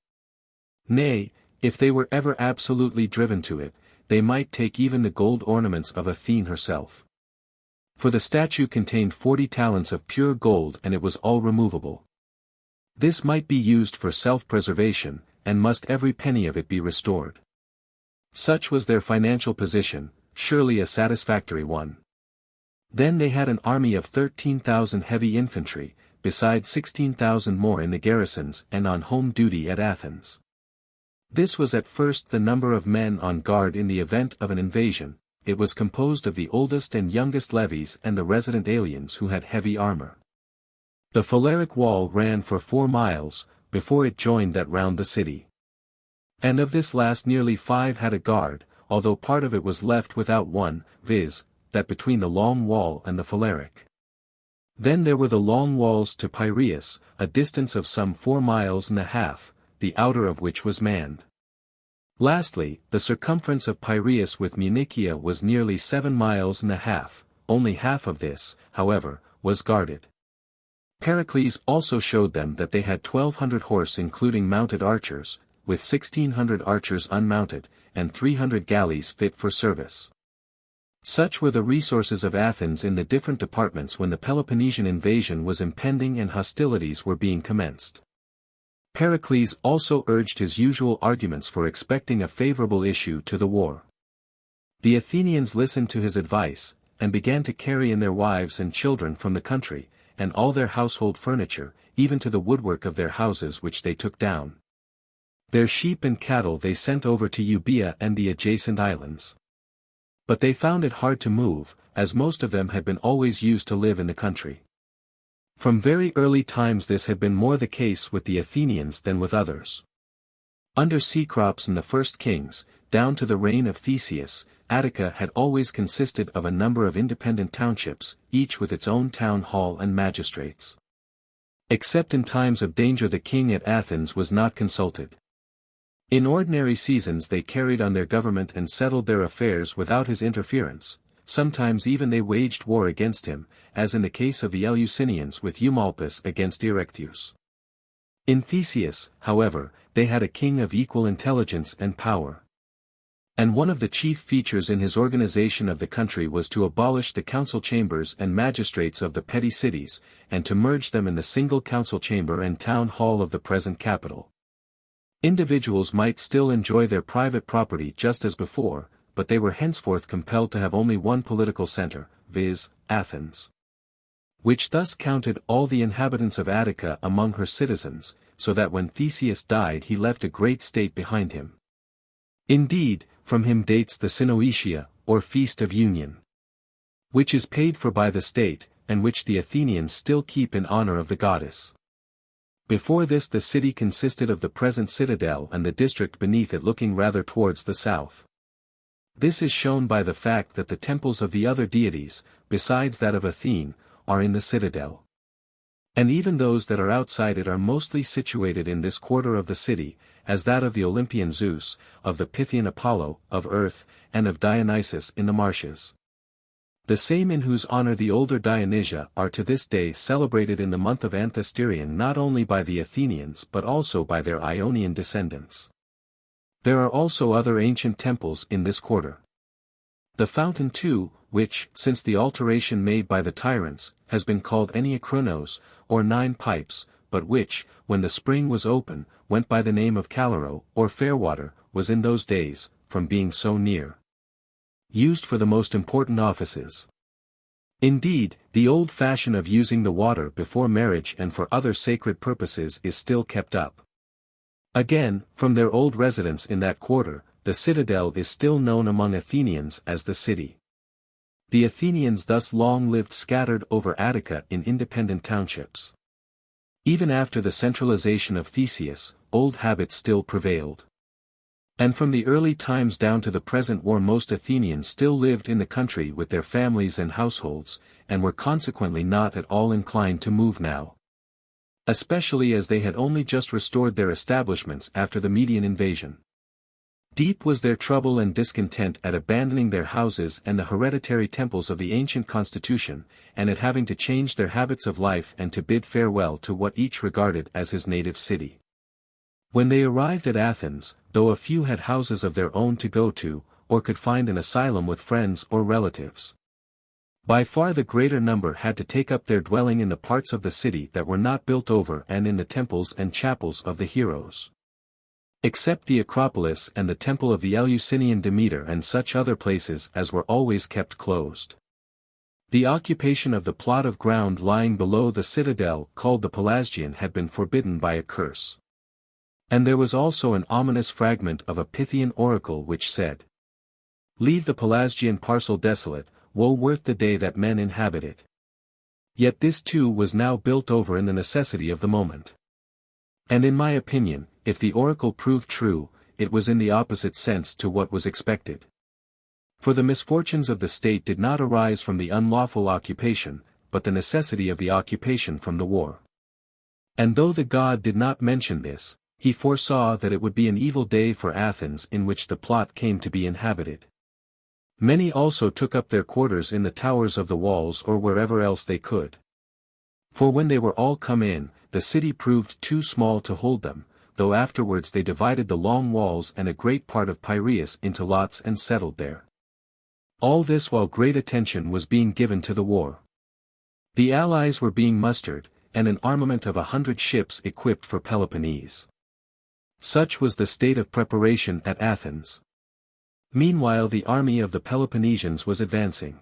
Nay, if they were ever absolutely driven to it, they might take even the gold ornaments of Athene herself. For the statue contained 40 talents of pure gold and it was all removable. This might be used for self-preservation, and must every penny of it be restored. Such was their financial position, surely a satisfactory one. Then they had an army of 13,000 heavy infantry, besides 16,000 more in the garrisons and on home duty at Athens. This was at first the number of men on guard in the event of an invasion. It was composed of the oldest and youngest levies and the resident aliens who had heavy armor. The Phaleric wall ran for 4 miles, before it joined that round the city. And of this last nearly 5 had a guard, although part of it was left without one, viz., that between the long wall and the Phaleric. Then there were the long walls to Piraeus, a distance of some 4 miles and a half, the outer of which was manned. Lastly, the circumference of Piraeus with Munichia was nearly 7 miles and a half, only half of this, however, was guarded. Pericles also showed them that they had 1,200 horse including mounted archers, with 1,600 archers unmounted, and 300 galleys fit for service. Such were the resources of Athens in the different departments when the Peloponnesian invasion was impending and hostilities were being commenced. Pericles also urged his usual arguments for expecting a favorable issue to the war. The Athenians listened to his advice, and began to carry in their wives and children from the country, and all their household furniture, even to the woodwork of their houses which they took down. Their sheep and cattle they sent over to Euboea and the adjacent islands. But they found it hard to move, as most of them had been always used to live in the country. From very early times this had been more the case with the Athenians than with others. Under Cecrops and the first kings, down to the reign of Theseus, Attica had always consisted of a number of independent townships, each with its own town hall and magistrates. Except in times of danger the king at Athens was not consulted. In ordinary seasons they carried on their government and settled their affairs without his interference. Sometimes even they waged war against him, as in the case of the Eleusinians with Eumolpus against Erechtheus. In Theseus, however, they had a king of equal intelligence and power. And one of the chief features in his organization of the country was to abolish the council chambers and magistrates of the petty cities, and to merge them in the single council chamber and town hall of the present capital. Individuals might still enjoy their private property just as before, but they were henceforth compelled to have only one political center, viz., Athens. Which thus counted all the inhabitants of Attica among her citizens, so that when Theseus died he left a great state behind him. Indeed, from him dates the Synoetia, or Feast of Union, which is paid for by the state, and which the Athenians still keep in honor of the goddess. Before this the city consisted of the present citadel and the district beneath it looking rather towards the south. This is shown by the fact that the temples of the other deities, besides that of Athene, are in the citadel. And even those that are outside it are mostly situated in this quarter of the city, as that of the Olympian Zeus, of the Pythian Apollo, of Earth, and of Dionysus in the marshes. The same in whose honor the older Dionysia are to this day celebrated in the month of Anthesterion not only by the Athenians but also by their Ionian descendants. There are also other ancient temples in this quarter. The fountain too, which, since the alteration made by the tyrants, has been called Eniachronos, or 9 pipes, but which, when the spring was open, went by the name of Calero, or Fairwater, was in those days, from being so near, used for the most important offices. Indeed, the old fashion of using the water before marriage and for other sacred purposes is still kept up. Again, from their old residence in that quarter, the citadel is still known among Athenians as the city. The Athenians thus long lived scattered over Attica in independent townships. Even after the centralization of Theseus, old habits still prevailed. And from the early times down to the present war most Athenians still lived in the country with their families and households, and were consequently not at all inclined to move now. Especially as they had only just restored their establishments after the Median invasion. Deep was their trouble and discontent at abandoning their houses and the hereditary temples of the ancient constitution, and at having to change their habits of life and to bid farewell to what each regarded as his native city. When they arrived at Athens, though a few had houses of their own to go to, or could find an asylum with friends or relatives, by far the greater number had to take up their dwelling in the parts of the city that were not built over and in the temples and chapels of the heroes. Except the Acropolis and the temple of the Eleusinian Demeter and such other places as were always kept closed. The occupation of the plot of ground lying below the citadel called the Pelasgian had been forbidden by a curse. And there was also an ominous fragment of a Pythian oracle which said, "Leave the Pelasgian parcel desolate, woe worth the day that men inhabit it." Yet this too was now built over in the necessity of the moment. And in my opinion, if the oracle proved true, it was in the opposite sense to what was expected. For the misfortunes of the state did not arise from the unlawful occupation, but the necessity of the occupation from the war. And though the god did not mention this, he foresaw that it would be an evil day for Athens in which the plot came to be inhabited. Many also took up their quarters in the towers of the walls or wherever else they could. For when they were all come in, the city proved too small to hold them, though afterwards they divided the long walls and a great part of Piraeus into lots and settled there. All this while great attention was being given to the war. The allies were being mustered, and an armament of 100 ships equipped for Peloponnese. Such was the state of preparation at Athens. Meanwhile the army of the Peloponnesians was advancing.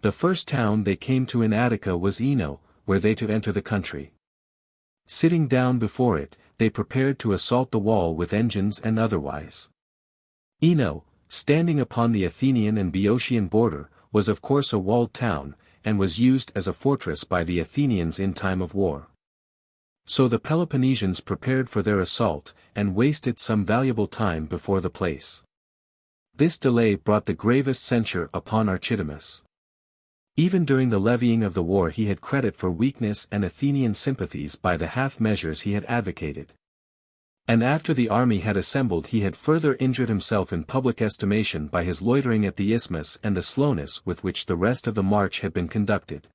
The first town they came to in Attica was Eno, where they to enter the country. Sitting down before it, they prepared to assault the wall with engines and otherwise. Eno, standing upon the Athenian and Boeotian border, was of course a walled town, and was used as a fortress by the Athenians in time of war. So the Peloponnesians prepared for their assault, and wasted some valuable time before the place. This delay brought the gravest censure upon Archidamus. Even during the levying of the war he had credit for weakness and Athenian sympathies by the half measures he had advocated. And after the army had assembled he had further injured himself in public estimation by his loitering at the isthmus and the slowness with which the rest of the march had been conducted.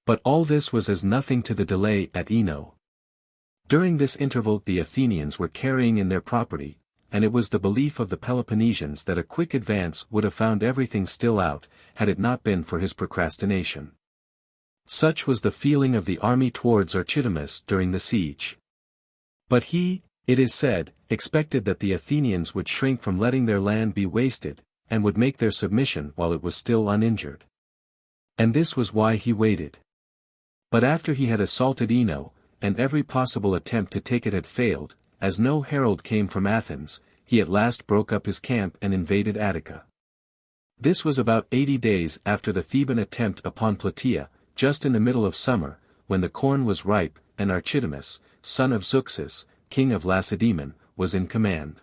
But all this was as nothing to the delay at Eno. During this interval the Athenians were carrying in their property, and it was the belief of the Peloponnesians that a quick advance would have found everything still out, had it not been for his procrastination. Such was the feeling of the army towards Archidamus during the siege. But he, it is said, expected that the Athenians would shrink from letting their land be wasted, and would make their submission while it was still uninjured. And this was why he waited. But after he had assaulted Eno, and every possible attempt to take it had failed, as no herald came from Athens, he at last broke up his camp and invaded Attica. This was about 80 days after the Theban attempt upon Plataea, just in the middle of summer, when the corn was ripe, and Archidamus, son of Zeuxis, king of Lacedaemon, was in command.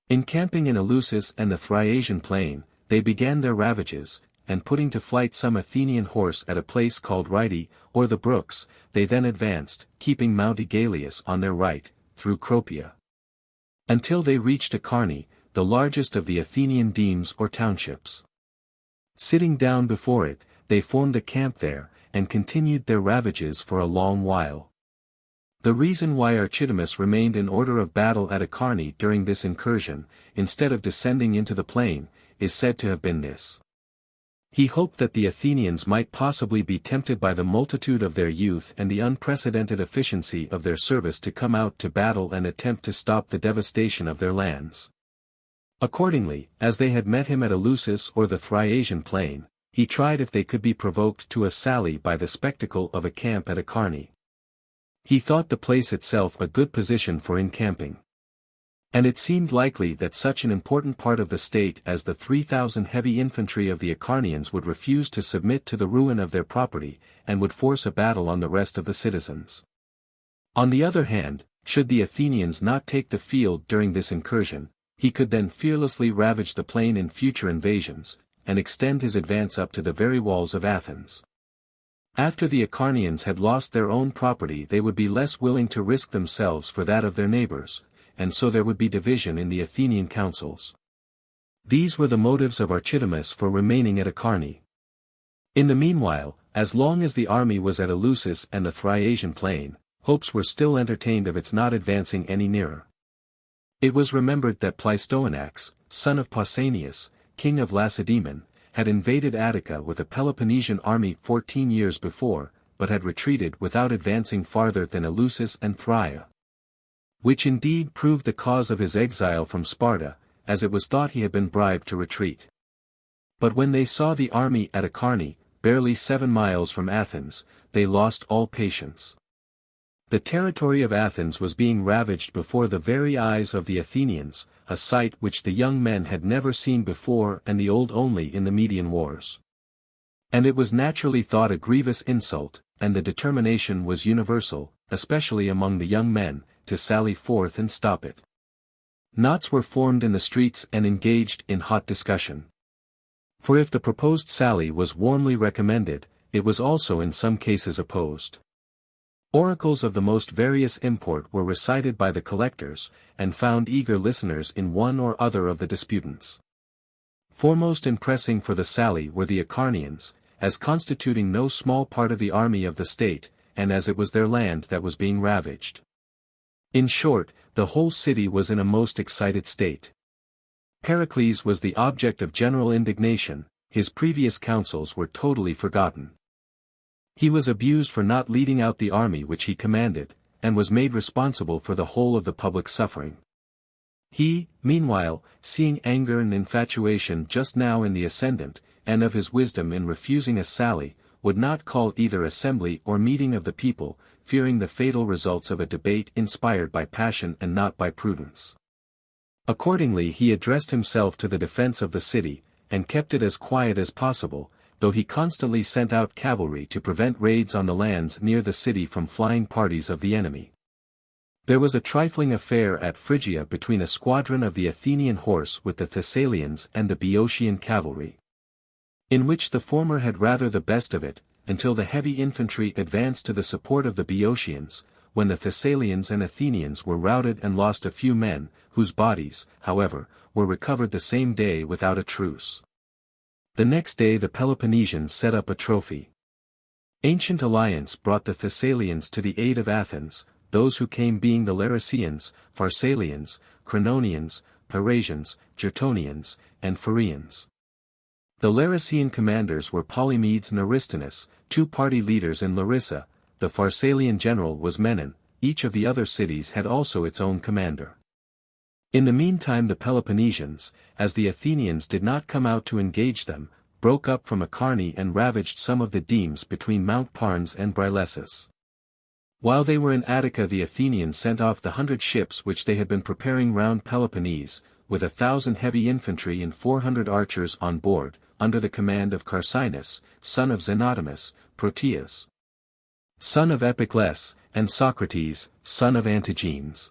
Encamping in Eleusis and the Thriasian plain, they began their ravages, and putting to flight some Athenian horse at a place called Rhydi, or the Brooks, they then advanced, keeping Mount Egalius on their right, through Cropia, until they reached Acharni, the largest of the Athenian demes or townships. Sitting down before it, they formed a camp there, and continued their ravages for a long while. The reason why Archidamus remained in order of battle at Acharni during this incursion, instead of descending into the plain, is said to have been this. He hoped that the Athenians might possibly be tempted by the multitude of their youth and the unprecedented efficiency of their service to come out to battle and attempt to stop the devastation of their lands. Accordingly, as they had met him at Eleusis or the Thriasian plain, he tried if they could be provoked to a sally by the spectacle of a camp at Acharni. He thought the place itself a good position for encamping. And it seemed likely that such an important part of the state as the 3,000 heavy infantry of the Acharnians would refuse to submit to the ruin of their property, and would force a battle on the rest of the citizens. On the other hand, should the Athenians not take the field during this incursion, he could then fearlessly ravage the plain in future invasions, and extend his advance up to the very walls of Athens. After the Acharnians had lost their own property, they would be less willing to risk themselves for that of their neighbors, and so there would be division in the Athenian councils. These were the motives of Archidamus for remaining at Acharni. In the meanwhile, as long as the army was at Eleusis and the Thriasian plain, hopes were still entertained of its not advancing any nearer. It was remembered that Pleistoanax, son of Pausanias, king of Lacedaemon, had invaded Attica with a Peloponnesian army 14 years before, but had retreated without advancing farther than Eleusis and Phrygia. Which indeed proved the cause of his exile from Sparta, as it was thought he had been bribed to retreat. But when they saw the army at Acharni, barely 7 miles from Athens, they lost all patience. The territory of Athens was being ravaged before the very eyes of the Athenians, a sight which the young men had never seen before and the old only in the Median wars. And it was naturally thought a grievous insult, and the determination was universal, especially among the young men, to sally forth and stop it. Knots were formed in the streets and engaged in hot discussion. For if the proposed sally was warmly recommended, it was also in some cases opposed. Oracles of the most various import were recited by the collectors, and found eager listeners in one or other of the disputants. Foremost in pressing for the sally were the Acharnians, as constituting no small part of the army of the state, and as it was their land that was being ravaged. In short, the whole city was in a most excited state. Pericles was the object of general indignation, his previous counsels were totally forgotten. He was abused for not leading out the army which he commanded, and was made responsible for the whole of the public suffering. He, meanwhile, seeing anger and infatuation just now in the ascendant, and of his wisdom in refusing a sally, would not call either assembly or meeting of the people, fearing the fatal results of a debate inspired by passion and not by prudence. Accordingly he addressed himself to the defense of the city, and kept it as quiet as possible, though he constantly sent out cavalry to prevent raids on the lands near the city from flying parties of the enemy. There was a trifling affair at Phrygia between a squadron of the Athenian horse with the Thessalians and the Boeotian cavalry, in which the former had rather the best of it, until the heavy infantry advanced to the support of the Boeotians, when the Thessalians and Athenians were routed and lost a few men, whose bodies, however, were recovered the same day without a truce. The next day the Peloponnesians set up a trophy. Ancient alliance brought the Thessalians to the aid of Athens, those who came being the Larisseans, Pharsalians, Crenonians, Parasians, Gertonians, and Phrygians. The Larissean commanders were Polymedes and Aristonus, 2 party leaders in Larissa, the Pharsalian general was Menon, each of the other cities had also its own commander. In the meantime the Peloponnesians, as the Athenians did not come out to engage them, broke up from Acharnae and ravaged some of the demes between Mount Parnes and Brilessus. While they were in Attica the Athenians sent off the 100 ships which they had been preparing round Peloponnese, with 1,000 heavy infantry and 400 archers on board, under the command of Carcinus, son of Xenotimus, Proteus, son of Epicles, and Socrates, son of Antigenes.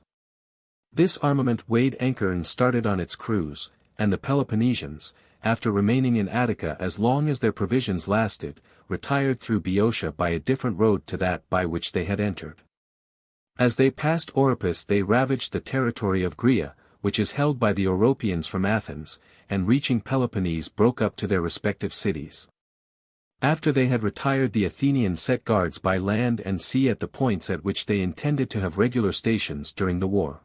This armament weighed anchor and started on its cruise, and the Peloponnesians, after remaining in Attica as long as their provisions lasted, retired through Boeotia by a different road to that by which they had entered. As they passed Oropus they ravaged the territory of Graea, which is held by the Oropians from Athens, and reaching Peloponnese broke up to their respective cities. After they had retired the Athenians set guards by land and sea at the points at which they intended to have regular stations during the war.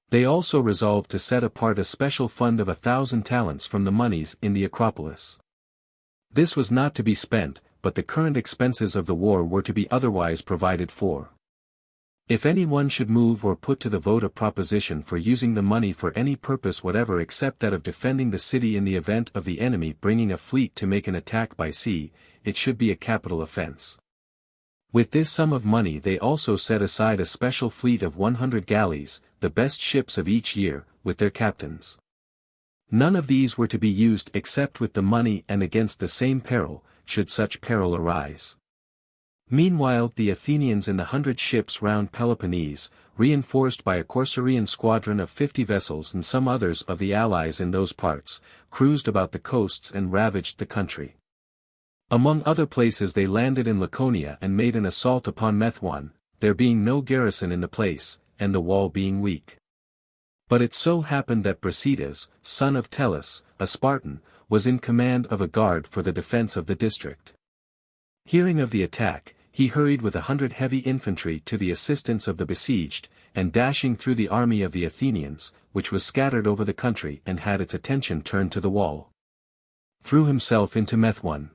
They also resolved to set apart a special fund of 1,000 talents from the moneys in the Acropolis. This was not to be spent, but the current expenses of the war were to be otherwise provided for. If any one should move or put to the vote a proposition for using the money for any purpose whatever except that of defending the city in the event of the enemy bringing a fleet to make an attack by sea, it should be a capital offense. With this sum of money they also set aside a special fleet of 100 galleys, the best ships of each year, with their captains. None of these were to be used except with the money and against the same peril, should such peril arise. Meanwhile the Athenians in the 100 ships round Peloponnese, reinforced by a Corcyraean squadron of 50 vessels and some others of the allies in those parts, cruised about the coasts and ravaged the country. Among other places they landed in Laconia and made an assault upon Methone, there being no garrison in the place, and the wall being weak. But it so happened that Brasidas, son of Tellus, a Spartan, was in command of a guard for the defense of the district. Hearing of the attack, he hurried with 100 heavy infantry to the assistance of the besieged, and dashing through the army of the Athenians, which was scattered over the country and had its attention turned to the wall, threw himself into Methone.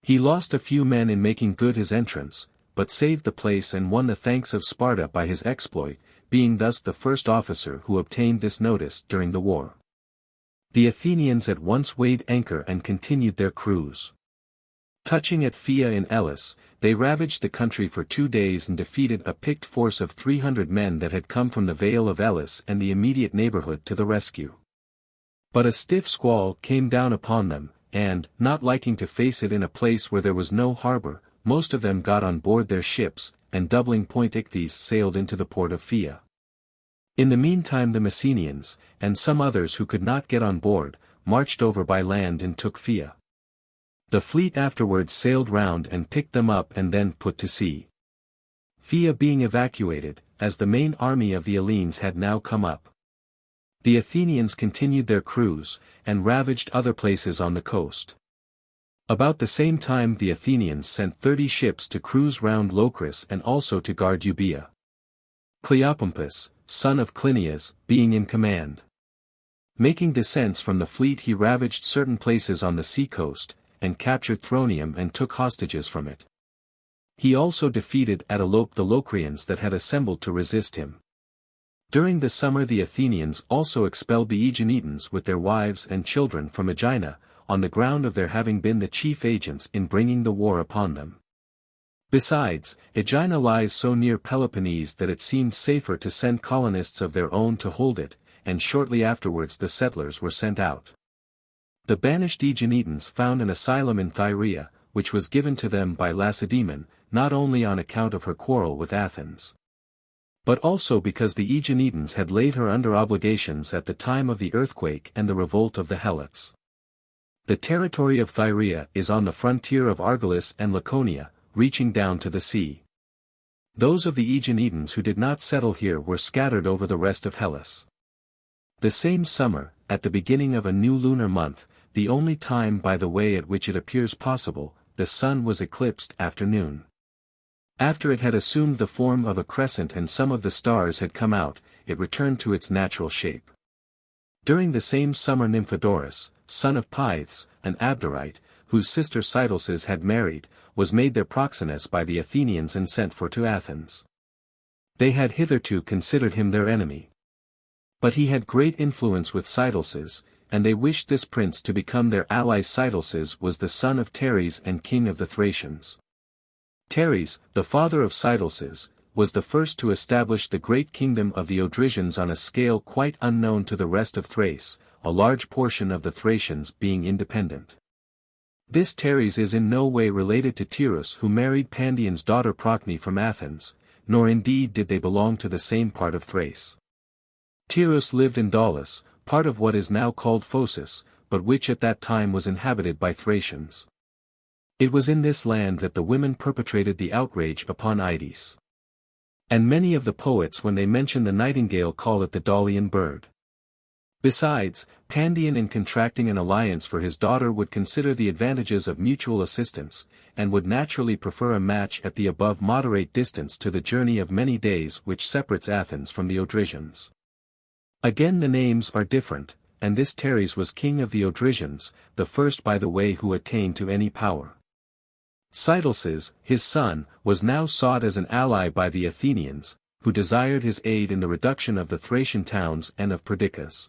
He lost a few men in making good his entrance, but saved the place and won the thanks of Sparta by his exploit, being thus the first officer who obtained this notice during the war. The Athenians at once weighed anchor and continued their cruise. Touching at Phia in Elis, they ravaged the country for 2 days and defeated a picked force of 300 men that had come from the Vale of Elis and the immediate neighborhood to the rescue. But a stiff squall came down upon them, and, not liking to face it in a place where there was no harbor, most of them got on board their ships, and doubling Point Ichthys sailed into the port of Phia. In the meantime the Messenians, and some others who could not get on board, marched over by land and took Phia. The fleet afterwards sailed round and picked them up and then put to sea. Phia being evacuated, as the main army of the Hellenes had now come up. The Athenians continued their cruise, and ravaged other places on the coast. About the same time the Athenians sent 30 ships to cruise round Locris and also to guard Euboea. Cleopompus, son of Clinias, being in command. Making descents from the fleet he ravaged certain places on the sea-coast, and captured Thronium and took hostages from it. He also defeated at Alope the Locrians that had assembled to resist him. During the summer the Athenians also expelled the Aeginetans with their wives and children from Aegina, on the ground of their having been the chief agents in bringing the war upon them. Besides, Aegina lies so near Peloponnese that it seemed safer to send colonists of their own to hold it, and shortly afterwards the settlers were sent out. The banished Aeginetans found an asylum in Thyrea, which was given to them by Lacedaemon, not only on account of her quarrel with Athens, but also because the Aeginetans had laid her under obligations at the time of the earthquake and the revolt of the Helots. The territory of Thyrea is on the frontier of Argolis and Laconia, reaching down to the sea. Those of the Aeginetans who did not settle here were scattered over the rest of Hellas. The same summer, at the beginning of a new lunar month, the only time by the way at which it appears possible, the sun was eclipsed after noon. After it had assumed the form of a crescent and some of the stars had come out, it returned to its natural shape. During the same summer Nymphodorus, son of Pythes, an Abderite, whose sister Cydelses had married, was made their proxenus by the Athenians and sent for to Athens. They had hitherto considered him their enemy. But he had great influence with Cydelses, and they wished this prince to become their ally. Cydelses was the son of Teres and king of the Thracians. Teres, the father of Cydelses, was the first to establish the great kingdom of the Odrysians on a scale quite unknown to the rest of Thrace, a large portion of the Thracians being independent. This Teres is in no way related to Tyrus, who married Pandion's daughter Procne from Athens, nor indeed did they belong to the same part of Thrace. Tyrus lived in Daulis, part of what is now called Phocis, but which at that time was inhabited by Thracians. It was in this land that the women perpetrated the outrage upon Ides. And many of the poets when they mention the nightingale call it the Daulian bird. Besides, Pandion in contracting an alliance for his daughter would consider the advantages of mutual assistance, and would naturally prefer a match at the above moderate distance to the journey of many days which separates Athens from the Odrysians. Again the names are different, and this Teres was king of the Odrysians, the first by the way who attained to any power. Cydelses, his son, was now sought as an ally by the Athenians, who desired his aid in the reduction of the Thracian towns and of Perdiccas.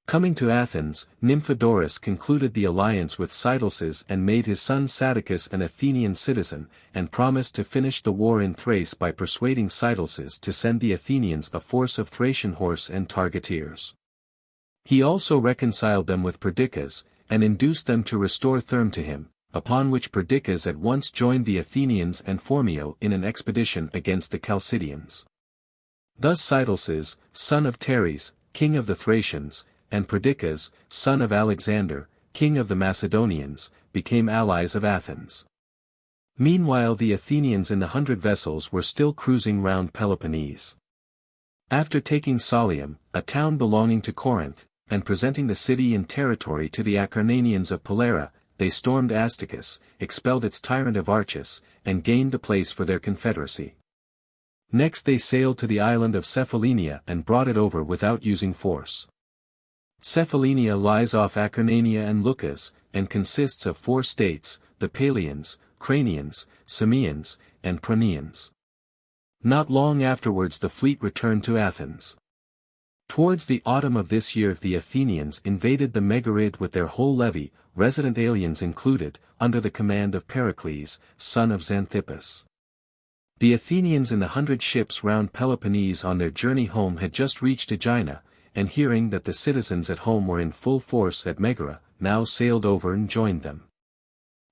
Coming to Athens, Nymphodorus concluded the alliance with Cydelses and made his son Sadicus an Athenian citizen, and promised to finish the war in Thrace by persuading Cydelses to send the Athenians a force of Thracian horse and targeteers. He also reconciled them with Perdiccas, and induced them to restore Therme to him, upon which Perdiccas at once joined the Athenians and Phormio in an expedition against the Chalcidians. Thus Cydelses, son of Teres, king of the Thracians, and Perdiccas, son of Alexander, king of the Macedonians, became allies of Athens. Meanwhile the Athenians in the 100 vessels were still cruising round Peloponnese. After taking Solium, a town belonging to Corinth, and presenting the city and territory to the Acarnanians of Polera, they stormed Astacus, expelled its tyrant Avarchus, and gained the place for their confederacy. Next they sailed to the island of Cephallenia and brought it over without using force. Cephallenia lies off Acarnania and Lucas, and consists of 4 states, the Palians, Cranians, Samians, and Pronians. Not long afterwards the fleet returned to Athens. Towards the autumn of this year the Athenians invaded the Megarid with their whole levy, resident aliens included, under the command of Pericles, son of Xanthippus. The Athenians in the 100 ships round Peloponnese on their journey home had just reached Aegina, and hearing that the citizens at home were in full force at Megara, now sailed over and joined them.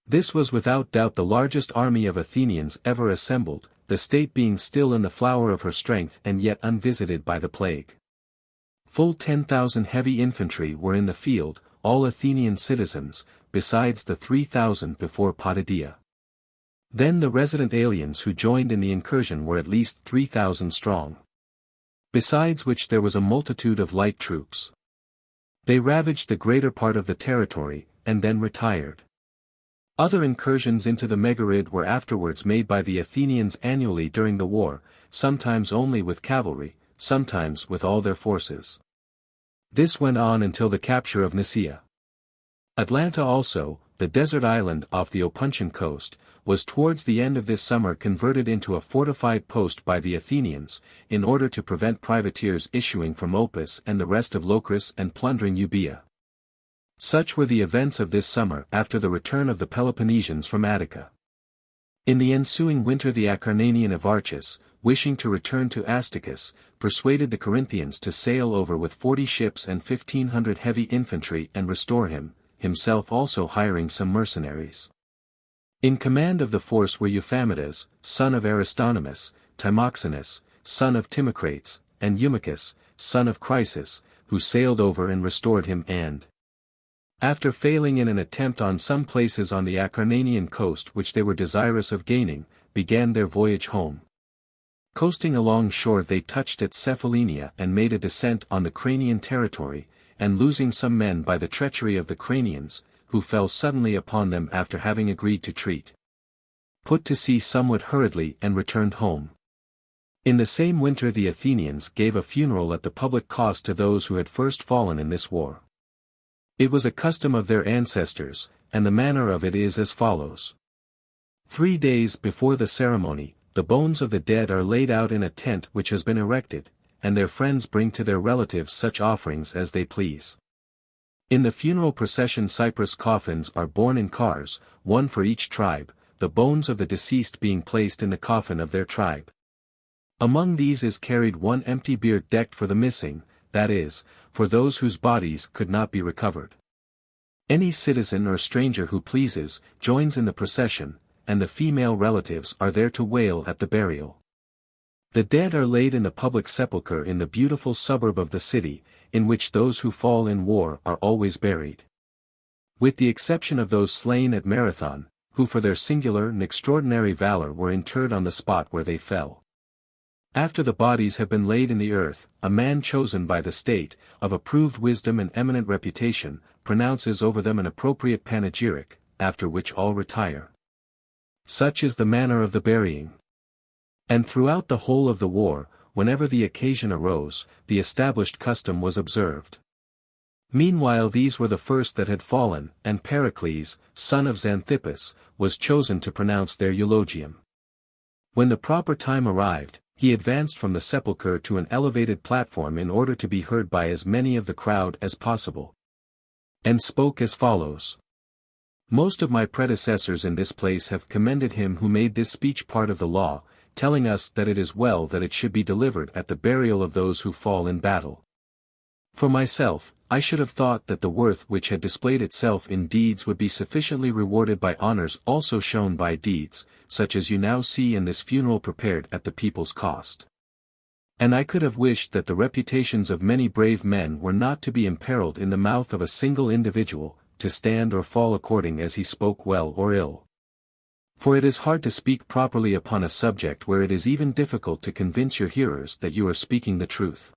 This was without doubt the largest army of Athenians ever assembled, the state being still in the flower of her strength and yet unvisited by the plague. Full 10,000 heavy infantry were in the field, all Athenian citizens, besides the 3,000 before Potidaea. Then the resident aliens who joined in the incursion were at least 3,000 strong. Besides which there was a multitude of light troops. They ravaged the greater part of the territory, and then retired. Other incursions into the Megarid were afterwards made by the Athenians annually during the war, sometimes only with cavalry, sometimes with all their forces. This went on until the capture of Nicaea. Atlanta also, the desert island off the Opuntian coast, was towards the end of this summer converted into a fortified post by the Athenians, in order to prevent privateers issuing from Opus and the rest of Locris and plundering Euboea. Such were the events of this summer after the return of the Peloponnesians from Attica. In the ensuing winter the Acarnanian Avarchus, wishing to return to Astacus, persuaded the Corinthians to sail over with 40 ships and 1,500 heavy infantry and restore him, himself also hiring some mercenaries. In command of the force were Euphamidas, son of Aristonomus, Timoxenus, son of Timocrates, and Eumachus, son of Chrysis, who sailed over and restored him and, after failing in an attempt on some places on the Acarnanian coast which they were desirous of gaining, began their voyage home. Coasting along shore they touched at Cephallenia and made a descent on the Cranian territory, and losing some men by the treachery of the Cranians, who fell suddenly upon them after having agreed to treat, put to sea somewhat hurriedly and returned home. In the same winter the Athenians gave a funeral at the public cost to those who had first fallen in this war. It was a custom of their ancestors, and the manner of it is as follows. 3 days before the ceremony, the bones of the dead are laid out in a tent which has been erected, and their friends bring to their relatives such offerings as they please. In the funeral procession cypress coffins are borne in cars, one for each tribe, the bones of the deceased being placed in the coffin of their tribe. Among these is carried one empty bier decked for the missing, that is, for those whose bodies could not be recovered. Any citizen or stranger who pleases, joins in the procession, and the female relatives are there to wail at the burial. The dead are laid in the public sepulchre in the beautiful suburb of the city, in which those who fall in war are always buried. With the exception of those slain at Marathon, who for their singular and extraordinary valor were interred on the spot where they fell. After the bodies have been laid in the earth, a man chosen by the state, of approved wisdom and eminent reputation, pronounces over them an appropriate panegyric, after which all retire. Such is the manner of the burying. And throughout the whole of the war, whenever the occasion arose, the established custom was observed. Meanwhile these were the first that had fallen, and Pericles, son of Xanthippus, was chosen to pronounce their eulogium. When the proper time arrived, he advanced from the sepulchre to an elevated platform in order to be heard by as many of the crowd as possible, and spoke as follows. Most of my predecessors in this place have commended him who made this speech part of the law, telling us that it is well that it should be delivered at the burial of those who fall in battle. For myself, I should have thought that the worth which had displayed itself in deeds would be sufficiently rewarded by honors also shown by deeds, such as you now see in this funeral prepared at the people's cost. And I could have wished that the reputations of many brave men were not to be imperiled in the mouth of a single individual, to stand or fall according as he spoke well or ill. For it is hard to speak properly upon a subject where it is even difficult to convince your hearers that you are speaking the truth.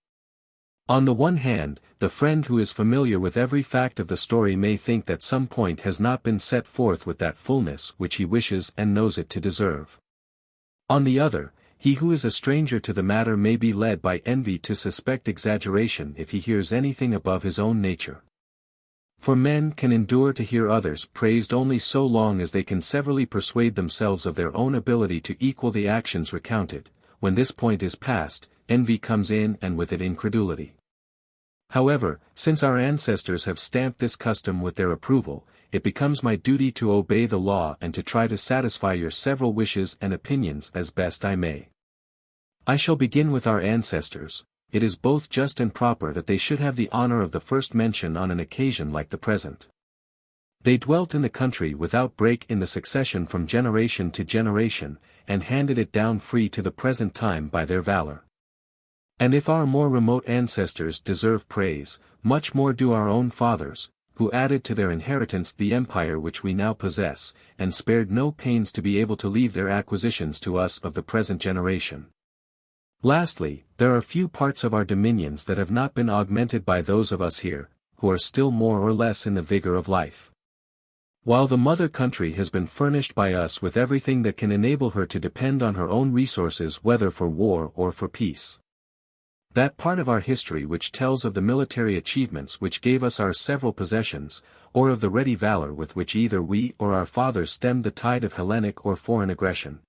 On the one hand, the friend who is familiar with every fact of the story may think that some point has not been set forth with that fullness which he wishes and knows it to deserve. On the other, he who is a stranger to the matter may be led by envy to suspect exaggeration if he hears anything above his own nature. For men can endure to hear others praised only so long as they can severally persuade themselves of their own ability to equal the actions recounted. When this point is passed, envy comes in and with it incredulity. However, since our ancestors have stamped this custom with their approval, it becomes my duty to obey the law and to try to satisfy your several wishes and opinions as best I may. I shall begin with our ancestors. It is both just and proper that they should have the honor of the first mention on an occasion like the present. They dwelt in the country without break in the succession from generation to generation, and handed it down free to the present time by their valor. And if our more remote ancestors deserve praise, much more do our own fathers, who added to their inheritance the empire which we now possess, and spared no pains to be able to leave their acquisitions to us of the present generation. Lastly, there are few parts of our dominions that have not been augmented by those of us here, who are still more or less in the vigor of life. While the mother country has been furnished by us with everything that can enable her to depend on her own resources whether for war or for peace. That part of our history which tells of the military achievements which gave us our several possessions, or of the ready valor with which either we or our fathers stemmed the tide of Hellenic or foreign aggression,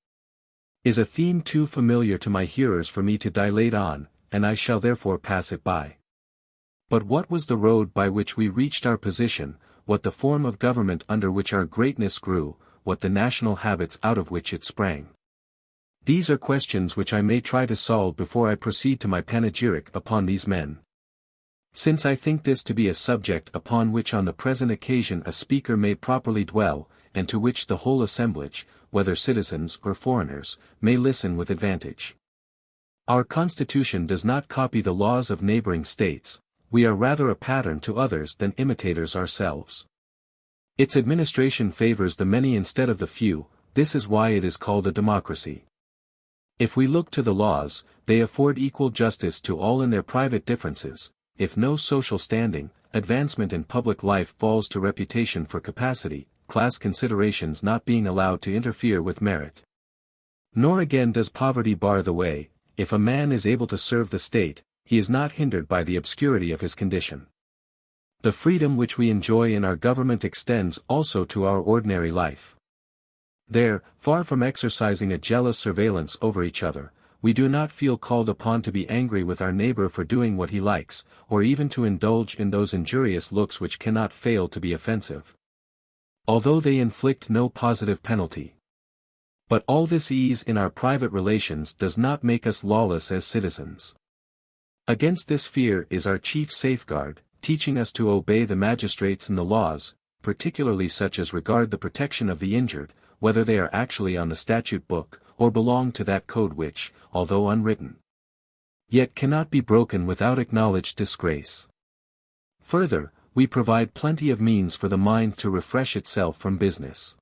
is a theme too familiar to my hearers for me to dilate on, and I shall therefore pass it by. But what was the road by which we reached our position, what the form of government under which our greatness grew, what the national habits out of which it sprang? These are questions which I may try to solve before I proceed to my panegyric upon these men. Since I think this to be a subject upon which on the present occasion a speaker may properly dwell, and to which the whole assemblage, whether citizens or foreigners, may listen with advantage. Our Constitution does not copy the laws of neighboring states, we are rather a pattern to others than imitators ourselves. Its administration favors the many instead of the few, this is why it is called a democracy. If we look to the laws, they afford equal justice to all in their private differences. If no social standing, advancement in public life falls to reputation for capacity, class considerations not being allowed to interfere with merit. Nor again does poverty bar the way. If a man is able to serve the state, he is not hindered by the obscurity of his condition. The freedom which we enjoy in our government extends also to our ordinary life. There, far from exercising a jealous surveillance over each other, we do not feel called upon to be angry with our neighbor for doing what he likes, or even to indulge in those injurious looks which cannot fail to be offensive, although they inflict no positive penalty. But all this ease in our private relations does not make us lawless as citizens. Against this fear is our chief safeguard, teaching us to obey the magistrates and the laws, particularly such as regard the protection of the injured, whether they are actually on the statute book, or belong to that code which, although unwritten, yet cannot be broken without acknowledged disgrace. Further, we provide plenty of means for the mind to refresh itself from business.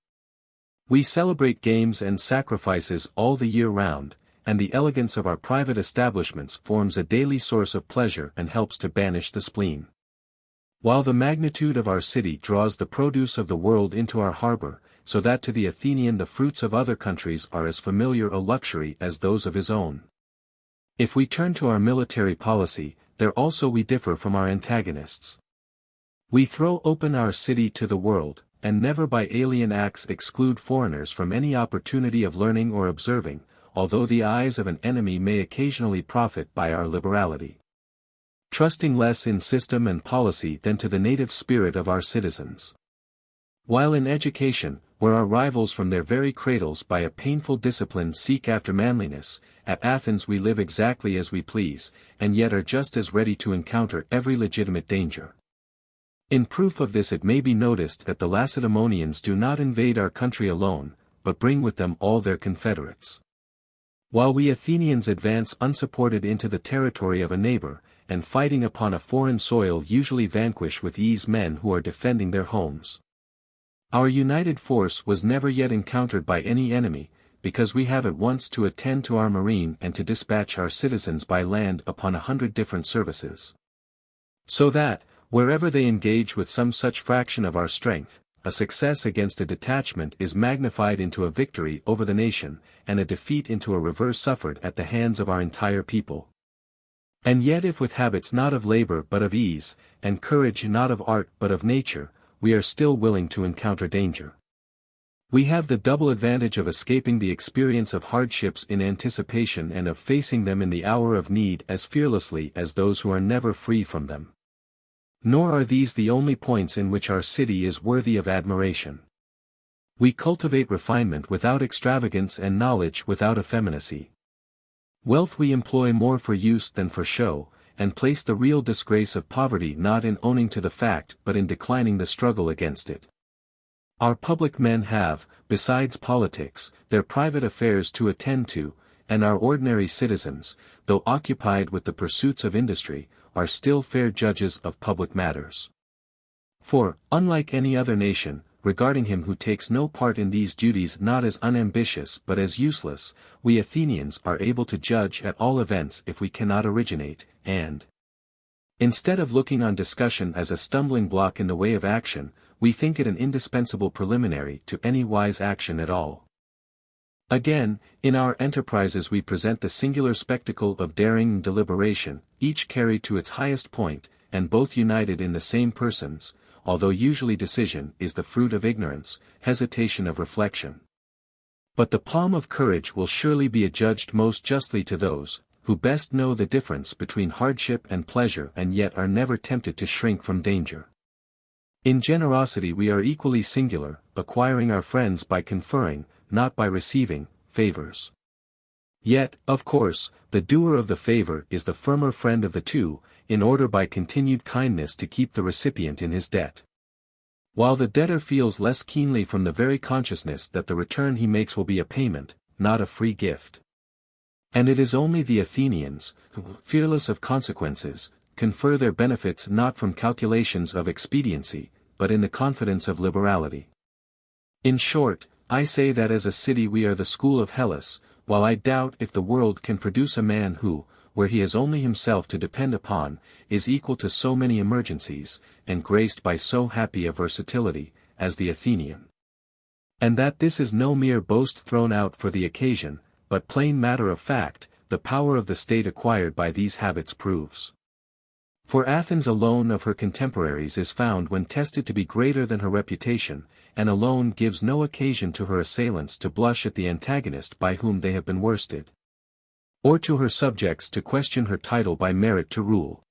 We celebrate games and sacrifices all the year round, and the elegance of our private establishments forms a daily source of pleasure and helps to banish the spleen. While the magnitude of our city draws the produce of the world into our harbor, so that to the Athenian the fruits of other countries are as familiar a luxury as those of his own. If we turn to our military policy, there also we differ from our antagonists. We throw open our city to the world, and never by alien acts exclude foreigners from any opportunity of learning or observing, although the eyes of an enemy may occasionally profit by our liberality. Trusting less in system and policy than to the native spirit of our citizens. While in education, where our rivals from their very cradles by a painful discipline seek after manliness, at Athens we live exactly as we please, and yet are just as ready to encounter every legitimate danger. In proof of this it may be noticed that the Lacedaemonians do not invade our country alone, but bring with them all their confederates. While we Athenians advance unsupported into the territory of a neighbor, and fighting upon a foreign soil usually vanquish with ease men who are defending their homes. Our united force was never yet encountered by any enemy, because we have at once to attend to our marine and to dispatch our citizens by land upon 100 different services. So that, wherever they engage with some such fraction of our strength, a success against a detachment is magnified into a victory over the nation, and a defeat into a reverse suffered at the hands of our entire people. And yet if with habits not of labor but of ease, and courage not of art but of nature, we are still willing to encounter danger. We have the double advantage of escaping the experience of hardships in anticipation and of facing them in the hour of need as fearlessly as those who are never free from them. Nor are these the only points in which our city is worthy of admiration. We cultivate refinement without extravagance and knowledge without effeminacy. Wealth we employ more for use than for show, and place the real disgrace of poverty not in owning to the fact but in declining the struggle against it. Our public men have, besides politics, their private affairs to attend to, and our ordinary citizens, though occupied with the pursuits of industry, are still fair judges of public matters. For, unlike any other nation, regarding him who takes no part in these duties not as unambitious but as useless, we Athenians are able to judge at all events if we cannot originate, and instead of looking on discussion as a stumbling block in the way of action, we think it an indispensable preliminary to any wise action at all. Again, in our enterprises we present the singular spectacle of daring and deliberation, each carried to its highest point, and both united in the same persons, although usually decision is the fruit of ignorance, hesitation of reflection. But the palm of courage will surely be adjudged most justly to those, who best know the difference between hardship and pleasure and yet are never tempted to shrink from danger. In generosity we are equally singular, acquiring our friends by conferring, not by receiving, favors. Yet, of course, the doer of the favor is the firmer friend of the two, in order by continued kindness to keep the recipient in his debt. While the debtor feels less keenly from the very consciousness that the return he makes will be a payment, not a free gift. And it is only the Athenians, who, fearless of consequences, confer their benefits not from calculations of expediency, but in the confidence of liberality. In short, I say that as a city we are the school of Hellas, while I doubt if the world can produce a man who, where he has only himself to depend upon, is equal to so many emergencies, and graced by so happy a versatility, as the Athenian. And that this is no mere boast thrown out for the occasion, but plain matter of fact, the power of the state acquired by these habits proves. For Athens alone of her contemporaries is found when tested to be greater than her reputation, and alone gives no occasion to her assailants to blush at the antagonist by whom they have been worsted. or to her subjects to question her title by merit to rule.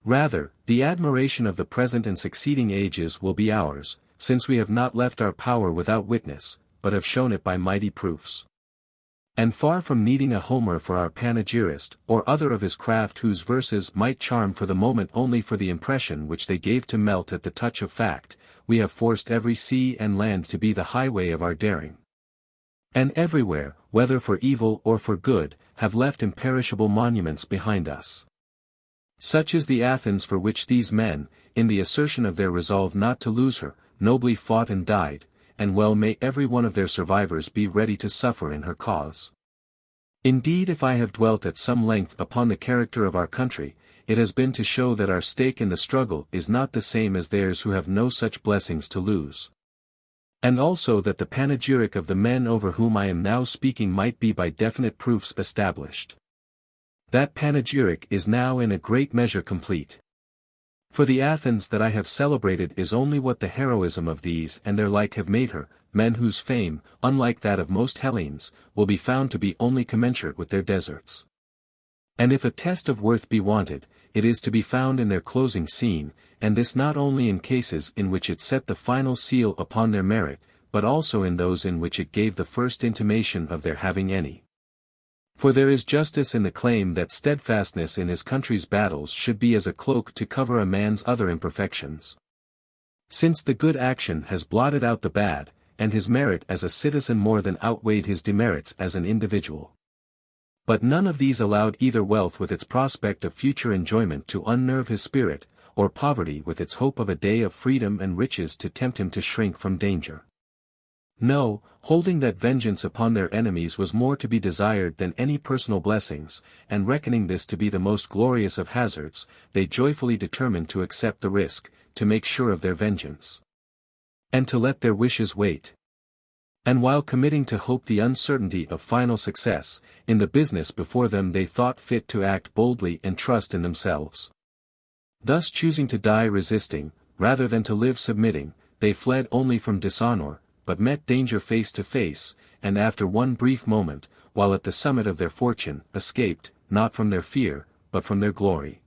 Rather, the admiration of the present and succeeding ages will be ours, since we have not left our power without witness, but have shown it by mighty proofs. And far from needing a Homer for our panegyrist, or other of his craft whose verses might charm for the moment only for the impression which they gave to melt at the touch of fact, we have forced every sea and land to be the highway of our daring. And everywhere, whether for evil or for good, have left imperishable monuments behind us. Such is the Athens for which these men, in the assertion of their resolve not to lose her, nobly fought and died, and well may every one of their survivors be ready to suffer in her cause. Indeed, if I have dwelt at some length upon the character of our country, it has been to show that our stake in the struggle is not the same as theirs who have no such blessings to lose. And also that the panegyric of the men over whom I am now speaking might be by definite proofs established. That panegyric is now in a great measure complete. For the Athens that I have celebrated is only what the heroism of these and their like have made her, men whose fame, unlike that of most Hellenes, will be found to be only commensurate with their deserts. And if a test of worth be wanted, it is to be found in their closing scene, and this not only in cases in which it set the final seal upon their merit, but also in those in which it gave the first intimation of their having any. For there is justice in the claim that steadfastness in his country's battles should be as a cloak to cover a man's other imperfections. Since the good action has blotted out the bad, and his merit as a citizen more than outweighed his demerits as an individual. But none of these allowed either wealth with its prospect of future enjoyment to unnerve his spirit, or poverty with its hope of a day of freedom and riches to tempt him to shrink from danger. No, holding that vengeance upon their enemies was more to be desired than any personal blessings, and reckoning this to be the most glorious of hazards, they joyfully determined to accept the risk, to make sure of their vengeance. And to let their wishes wait. And while committing to hope the uncertainty of final success, in the business before them they thought fit to act boldly and trust in themselves. Thus choosing to die resisting, rather than to live submitting, they fled only from dishonor, but met danger face to face, and after one brief moment, while at the summit of their fortune, escaped, not from their fear, but from their glory.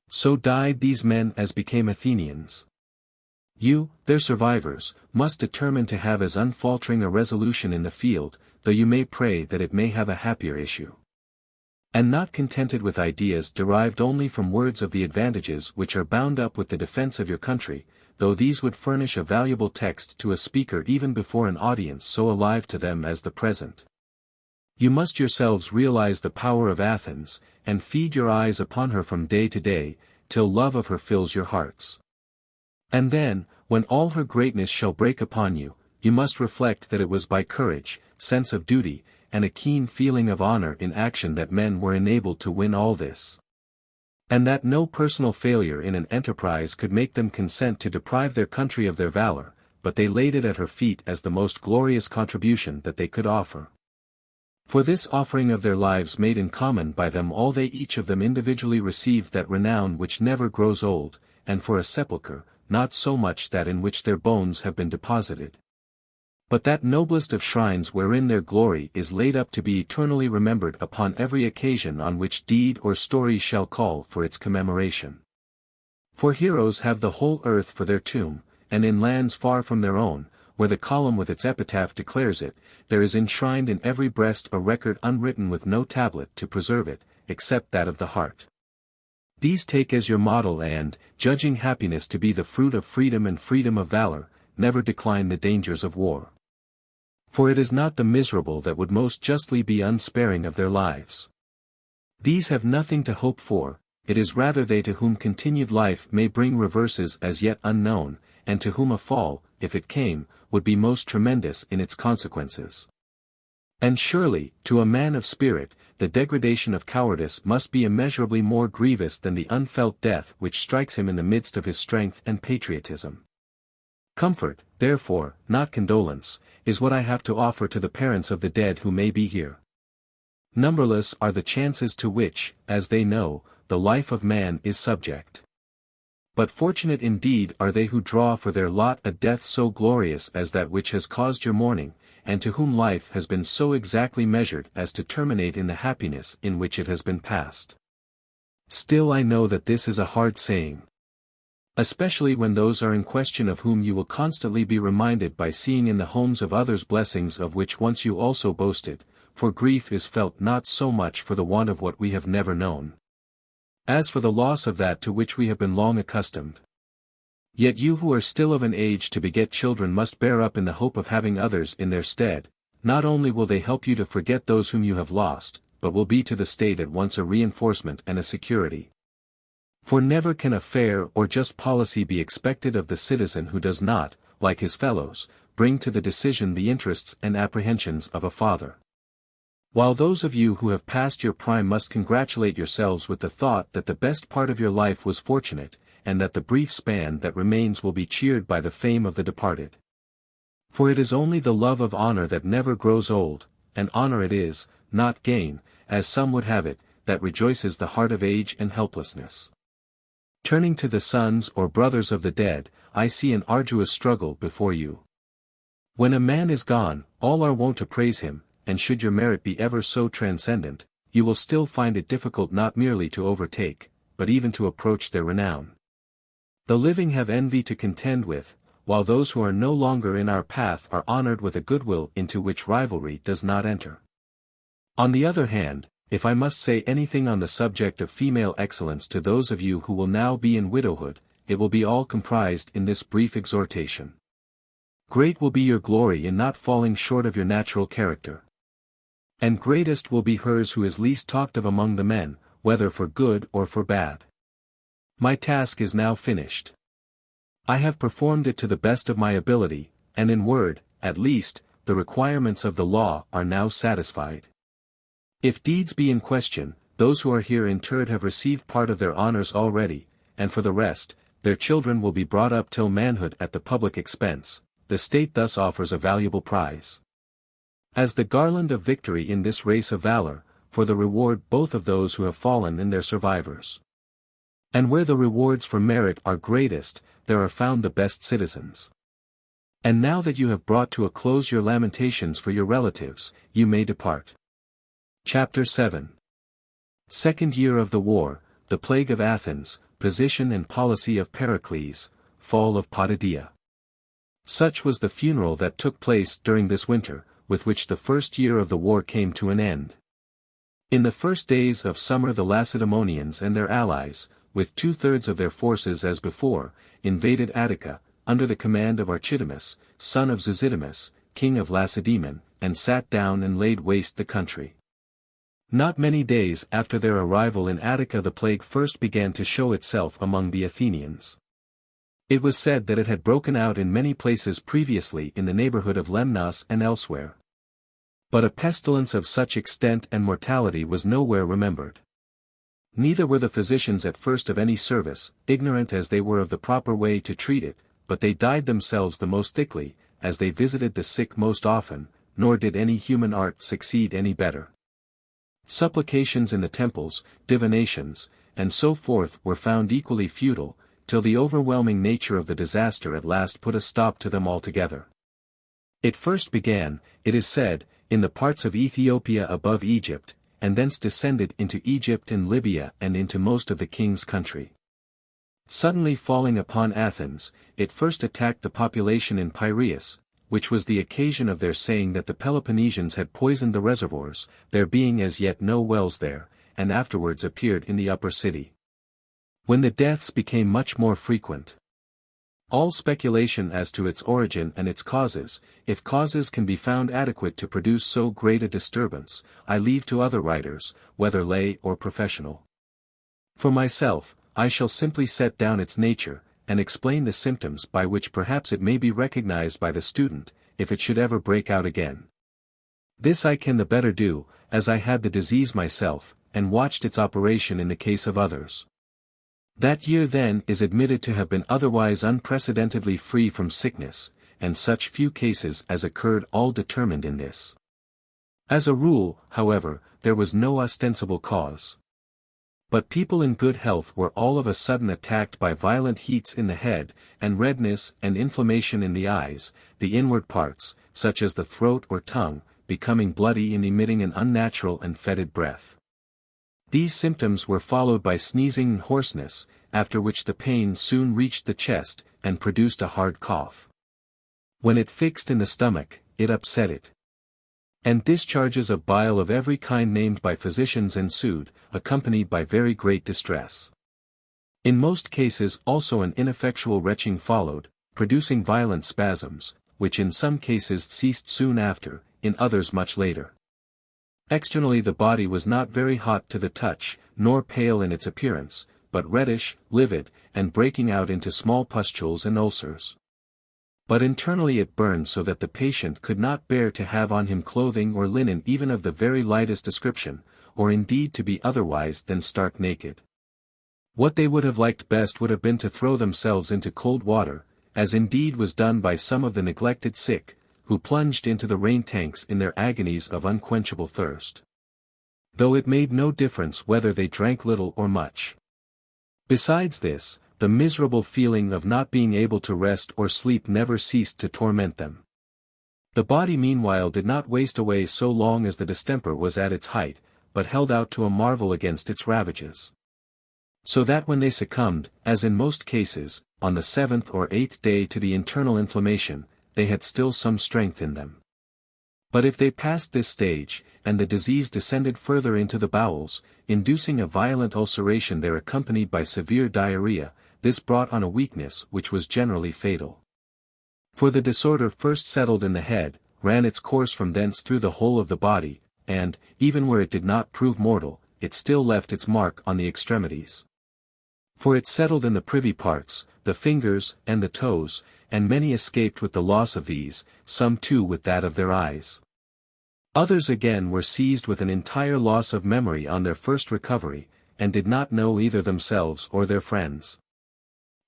So died these men as became Athenians. You, their survivors, must determine to have as unfaltering a resolution in the field, though you may pray that it may have a happier issue. And not contented with ideas derived only from words of the advantages which are bound up with the defense of your country, though these would furnish a valuable text to a speaker even before an audience so alive to them as the present. You must yourselves realize the power of Athens, and feed your eyes upon her from day to day, till love of her fills your hearts. And then, when all her greatness shall break upon you, you must reflect that it was by courage, sense of duty, and a keen feeling of honor in action that men were enabled to win all this. And that no personal failure in an enterprise could make them consent to deprive their country of their valor, but they laid it at her feet as the most glorious contribution that they could offer. For this offering of their lives made in common by them all, they each of them individually received that renown which never grows old, and for a sepulchre, not so much that in which their bones have been deposited, but that noblest of shrines wherein their glory is laid up to be eternally remembered upon every occasion on which deed or story shall call for its commemoration. For heroes have the whole earth for their tomb, and in lands far from their own, where the column with its epitaph declares it, there is enshrined in every breast a record unwritten with no tablet to preserve it, except that of the heart. These take as your model and, judging happiness to be the fruit of freedom and freedom of valor, never decline the dangers of war. For it is not the miserable that would most justly be unsparing of their lives. These have nothing to hope for, it is rather they to whom continued life may bring reverses as yet unknown, and to whom a fall, if it came, would be most tremendous in its consequences. And surely, to a man of spirit, the degradation of cowardice must be immeasurably more grievous than the unfelt death which strikes him in the midst of his strength and patriotism. Comfort, therefore, not condolence, is what I have to offer to the parents of the dead who may be here. Numberless are the chances to which, as they know, the life of man is subject. But fortunate indeed are they who draw for their lot a death so glorious as that which has caused your mourning, and to whom life has been so exactly measured as to terminate in the happiness in which it has been passed. Still I know that this is a hard saying. Especially when those are in question of whom you will constantly be reminded by seeing in the homes of others blessings of which once you also boasted, for grief is felt not so much for the want of what we have never known, as for the loss of that to which we have been long accustomed. Yet you who are still of an age to beget children must bear up in the hope of having others in their stead. Not only will they help you to forget those whom you have lost, but will be to the state at once a reinforcement and a security. For never can a fair or just policy be expected of the citizen who does not, like his fellows, bring to the decision the interests and apprehensions of a father. While those of you who have passed your prime must congratulate yourselves with the thought that the best part of your life was fortunate, and that the brief span that remains will be cheered by the fame of the departed. For it is only the love of honor that never grows old, and honor it is, not gain, as some would have it, that rejoices the heart of age and helplessness. Turning to the sons or brothers of the dead, I see an arduous struggle before you. When a man is gone, all are wont to praise him, and should your merit be ever so transcendent, you will still find it difficult not merely to overtake, but even to approach their renown. The living have envy to contend with, while those who are no longer in our path are honored with a goodwill into which rivalry does not enter. On the other hand, if I must say anything on the subject of female excellence to those of you who will now be in widowhood, it will be all comprised in this brief exhortation. Great will be your glory in not falling short of your natural character. And greatest will be hers who is least talked of among the men, whether for good or for bad. My task is now finished. I have performed it to the best of my ability, and in word, at least, the requirements of the law are now satisfied. If deeds be in question, those who are here interred have received part of their honors already, and for the rest, their children will be brought up till manhood at the public expense. The state thus offers a valuable prize as the garland of victory in this race of valor, for the reward both of those who have fallen and their survivors. And where the rewards for merit are greatest, there are found the best citizens. And now that you have brought to a close your lamentations for your relatives, you may depart. Chapter 7. Second year of the war, the plague of Athens, position and policy of Pericles, fall of Potidaea. Such was the funeral that took place during this winter, with which the first year of the war came to an end. In the first days of summer the Lacedaemonians and their allies, with 2/3 of their forces as before, invaded Attica, under the command of Archidamus, son of Thucydides, king of Lacedaemon, and sat down and laid waste the country. Not many days after their arrival in Attica the plague first began to show itself among the Athenians. It was said that it had broken out in many places previously in the neighborhood of Lemnos and elsewhere. But a pestilence of such extent and mortality was nowhere remembered. Neither were the physicians at first of any service, ignorant as they were of the proper way to treat it, but they died themselves the most thickly, as they visited the sick most often, nor did any human art succeed any better. Supplications in the temples, divinations, and so forth were found equally futile, till the overwhelming nature of the disaster at last put a stop to them altogether. It first began, it is said, in the parts of Ethiopia above Egypt, and thence descended into Egypt and Libya and into most of the king's country. Suddenly falling upon Athens, it first attacked the population in Piraeus, which was the occasion of their saying that the Peloponnesians had poisoned the reservoirs, there being as yet no wells there, and afterwards appeared in the upper city. When the deaths became much more frequent, all speculation as to its origin and its causes, if causes can be found adequate to produce so great a disturbance, I leave to other writers, whether lay or professional. For myself, I shall simply set down its nature, and explain the symptoms by which perhaps it may be recognized by the student, if it should ever break out again. This I can the better do, as I had the disease myself, and watched its operation in the case of others. That year then is admitted to have been otherwise unprecedentedly free from sickness, and such few cases as occurred all determined in this. As a rule, however, there was no ostensible cause. But people in good health were all of a sudden attacked by violent heats in the head, and redness and inflammation in the eyes, the inward parts, such as the throat or tongue, becoming bloody and emitting an unnatural and fetid breath. These symptoms were followed by sneezing and hoarseness, after which the pain soon reached the chest, and produced a hard cough. When it fixed in the stomach, it upset it. And discharges of bile of every kind named by physicians ensued, accompanied by very great distress. In most cases also an ineffectual retching followed, producing violent spasms, which in some cases ceased soon after, in others much later. Externally the body was not very hot to the touch, nor pale in its appearance, but reddish, livid, and breaking out into small pustules and ulcers. But internally it burned so that the patient could not bear to have on him clothing or linen even of the very lightest description, or indeed to be otherwise than stark naked. What they would have liked best would have been to throw themselves into cold water, as indeed was done by some of the neglected sick, who plunged into the rain tanks in their agonies of unquenchable thirst. Though it made no difference whether they drank little or much. Besides this, the miserable feeling of not being able to rest or sleep never ceased to torment them. The body meanwhile did not waste away so long as the distemper was at its height, but held out to a marvel against its ravages. So that when they succumbed, as in most cases, on the 7th or 8th day to the internal inflammation, they had still some strength in them. But if they passed this stage, and the disease descended further into the bowels, inducing a violent ulceration there accompanied by severe diarrhea, this brought on a weakness which was generally fatal. For the disorder first settled in the head, ran its course from thence through the whole of the body, and, even where it did not prove mortal, it still left its mark on the extremities. For it settled in the privy parts, the fingers, and the toes, and many escaped with the loss of these, some too with that of their eyes. Others again were seized with an entire loss of memory on their first recovery, and did not know either themselves or their friends.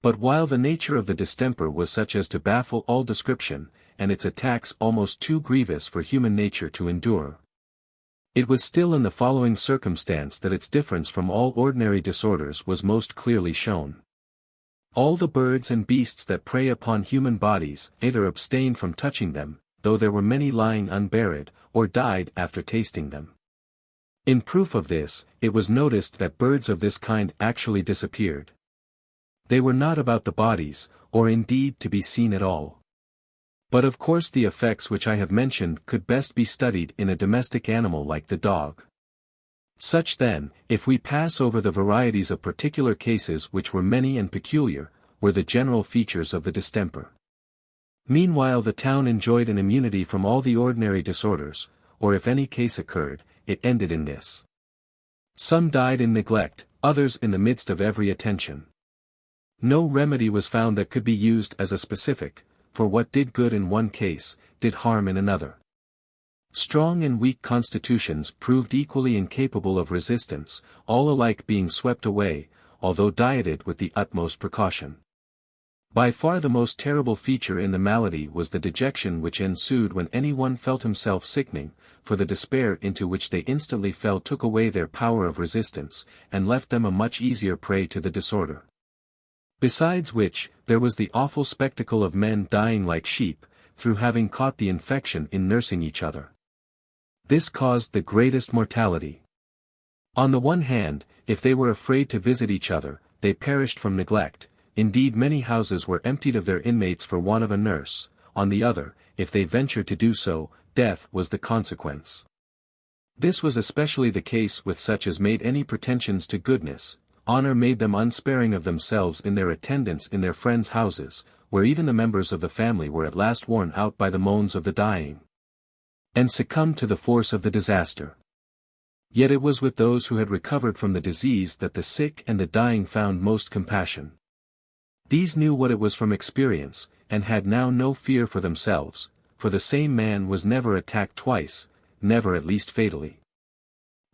But while the nature of the distemper was such as to baffle all description, and its attacks almost too grievous for human nature to endure, it was still in the following circumstance that its difference from all ordinary disorders was most clearly shown. All the birds and beasts that prey upon human bodies either abstained from touching them, though there were many lying unburied, or died after tasting them. In proof of this, it was noticed that birds of this kind actually disappeared. They were not about the bodies, or indeed to be seen at all. But of course the effects which I have mentioned could best be studied in a domestic animal like the dog. Such then, if we pass over the varieties of particular cases which were many and peculiar, were the general features of the distemper. Meanwhile the town enjoyed an immunity from all the ordinary disorders, or if any case occurred, it ended in this. Some died in neglect, others in the midst of every attention. No remedy was found that could be used as a specific, for what did good in one case, did harm in another. Strong and weak constitutions proved equally incapable of resistance, all alike being swept away, although dieted with the utmost precaution. By far the most terrible feature in the malady was the dejection which ensued when any one felt himself sickening, for the despair into which they instantly fell took away their power of resistance, and left them a much easier prey to the disorder. Besides which, there was the awful spectacle of men dying like sheep, through having caught the infection in nursing each other. This caused the greatest mortality. On the one hand, if they were afraid to visit each other, they perished from neglect, indeed many houses were emptied of their inmates for want of a nurse, on the other, if they ventured to do so, death was the consequence. This was especially the case with such as made any pretensions to goodness. Honor made them unsparing of themselves in their attendance in their friends' houses, where even the members of the family were at last worn out by the moans of the dying, and succumbed to the force of the disaster. Yet it was with those who had recovered from the disease that the sick and the dying found most compassion. These knew what it was from experience, and had now no fear for themselves, for the same man was never attacked twice, never at least fatally.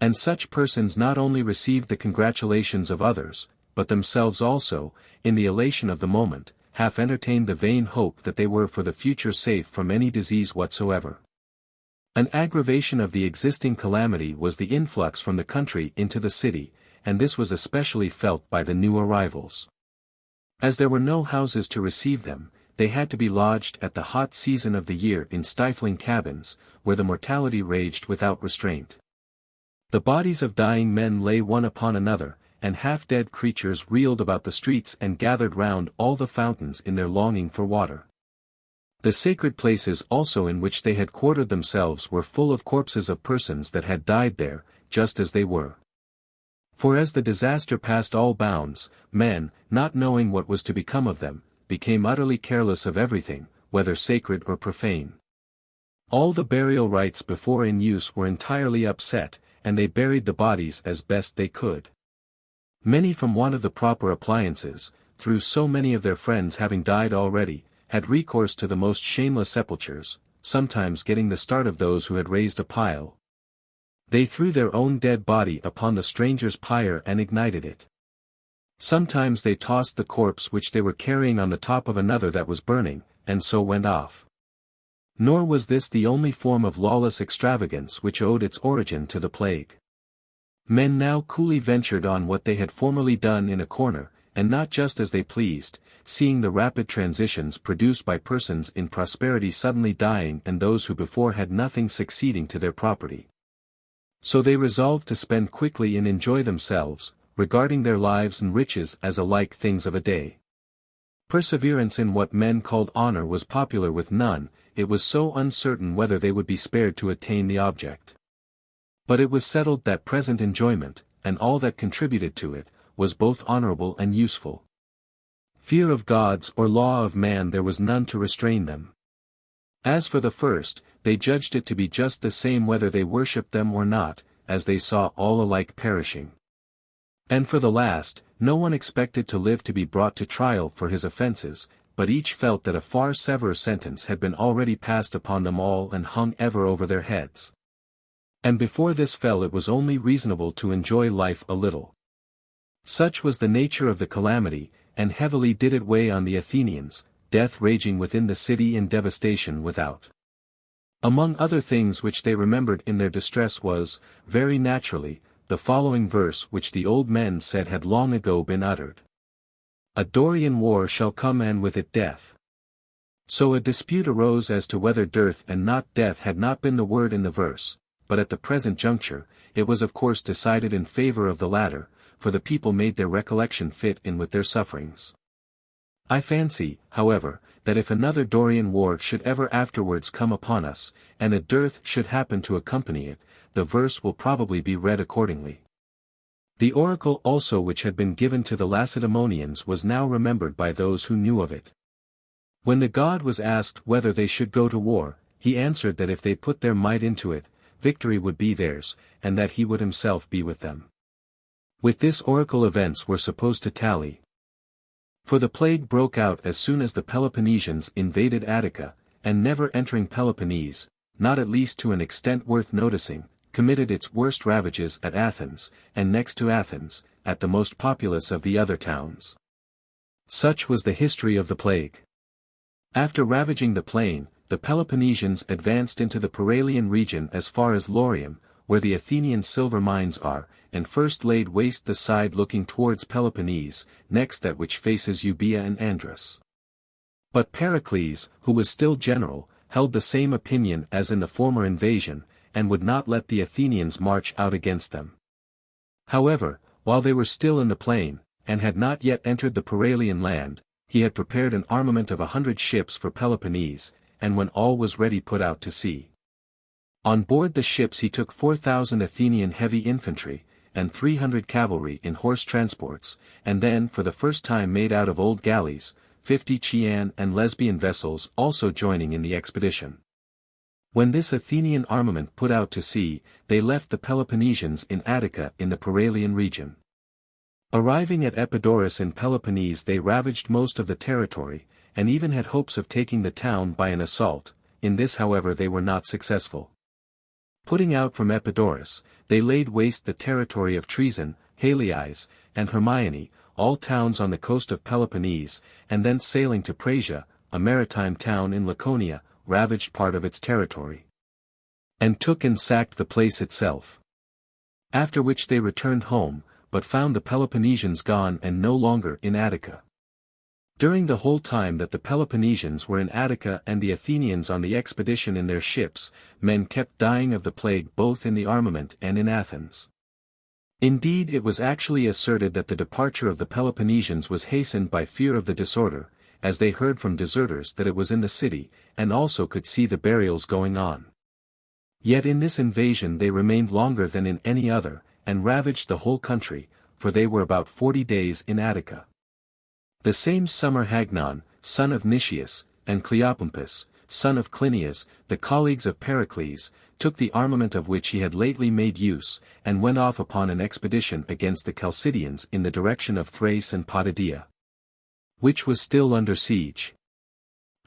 And such persons not only received the congratulations of others, but themselves also, in the elation of the moment, half entertained the vain hope that they were for the future safe from any disease whatsoever. An aggravation of the existing calamity was the influx from the country into the city, and this was especially felt by the new arrivals. As there were no houses to receive them, they had to be lodged at the hot season of the year in stifling cabins, where the mortality raged without restraint. The bodies of dying men lay one upon another, and half-dead creatures reeled about the streets and gathered round all the fountains in their longing for water. The sacred places also in which they had quartered themselves were full of corpses of persons that had died there, just as they were. For as the disaster passed all bounds, men, not knowing what was to become of them, became utterly careless of everything, whether sacred or profane. All the burial rites before in use were entirely upset, and they buried the bodies as best they could. Many from want of the proper appliances, through so many of their friends having died already, had recourse to the most shameless sepultures, sometimes getting the start of those who had raised a pile. They threw their own dead body upon the stranger's pyre and ignited it. Sometimes they tossed the corpse which they were carrying on the top of another that was burning, and so went off. Nor was this the only form of lawless extravagance which owed its origin to the plague. Men now coolly ventured on what they had formerly done in a corner, and not just as they pleased, seeing the rapid transitions produced by persons in prosperity suddenly dying and those who before had nothing succeeding to their property. So they resolved to spend quickly and enjoy themselves, regarding their lives and riches as alike things of a day. Perseverance in what men called honor was popular with none, it was so uncertain whether they would be spared to attain the object. But it was settled that present enjoyment, and all that contributed to it, was both honorable and useful. Fear of gods or law of man there was none to restrain them. As for the first, they judged it to be just the same whether they worshipped them or not, as they saw all alike perishing. And for the last, no one expected to live to be brought to trial for his offenses, but each felt that a far severer sentence had been already passed upon them all and hung ever over their heads. And before this fell it was only reasonable to enjoy life a little. Such was the nature of the calamity, and heavily did it weigh on the Athenians, death raging within the city and devastation without. Among other things which they remembered in their distress was, very naturally, the following verse which the old men said had long ago been uttered. A Dorian war shall come and with it death. So a dispute arose as to whether dearth and not death had not been the word in the verse, but at the present juncture, it was of course decided in favor of the latter, for the people made their recollection fit in with their sufferings. I fancy, however, that if another Dorian war should ever afterwards come upon us, and a dearth should happen to accompany it, the verse will probably be read accordingly. The oracle also which had been given to the Lacedaemonians was now remembered by those who knew of it. When the god was asked whether they should go to war, he answered that if they put their might into it, victory would be theirs, and that he would himself be with them. With this oracle events were supposed to tally. For the plague broke out as soon as the Peloponnesians invaded Attica, and never entering Peloponnese, not at least to an extent worth noticing, committed its worst ravages at Athens, and next to Athens, at the most populous of the other towns. Such was the history of the plague. After ravaging the plain, the Peloponnesians advanced into the Paralian region as far as Laurium, where the Athenian silver mines are, and first laid waste the side looking towards Peloponnese, next that which faces Euboea and Andrus. But Pericles, who was still general, held the same opinion as in the former invasion, and would not let the Athenians march out against them. However, while they were still in the plain, and had not yet entered the Paralian land, he had prepared an armament of 100 ships for Peloponnese, and when all was ready put out to sea. On board the ships he took 4,000 Athenian heavy infantry, and 300 cavalry in horse transports, and then for the first time made out of old galleys, 50 Chian and Lesbian vessels also joining in the expedition. When this Athenian armament put out to sea, they left the Peloponnesians in Attica in the Paralian region. Arriving at Epidaurus in Peloponnese they ravaged most of the territory, and even had hopes of taking the town by an assault. In this however they were not successful. Putting out from Epidaurus, they laid waste the territory of Treason, Haliais, and Hermione, all towns on the coast of Peloponnese, and thence sailing to Praesia, a maritime town in Laconia, ravaged part of its territory. And took and sacked the place itself. After which they returned home, but found the Peloponnesians gone and no longer in Attica. During the whole time that the Peloponnesians were in Attica and the Athenians on the expedition in their ships, men kept dying of the plague both in the armament and in Athens. Indeed, it was actually asserted that the departure of the Peloponnesians was hastened by fear of the disorder, as they heard from deserters that it was in the city, and also could see the burials going on. Yet in this invasion they remained longer than in any other, and ravaged the whole country, for they were about 40 days in Attica. The same summer Hagnon, son of Nicias, and Cleopompus, son of Clinias, the colleagues of Pericles, took the armament of which he had lately made use, and went off upon an expedition against the Chalcidians in the direction of Thrace and Potidaea, which was still under siege.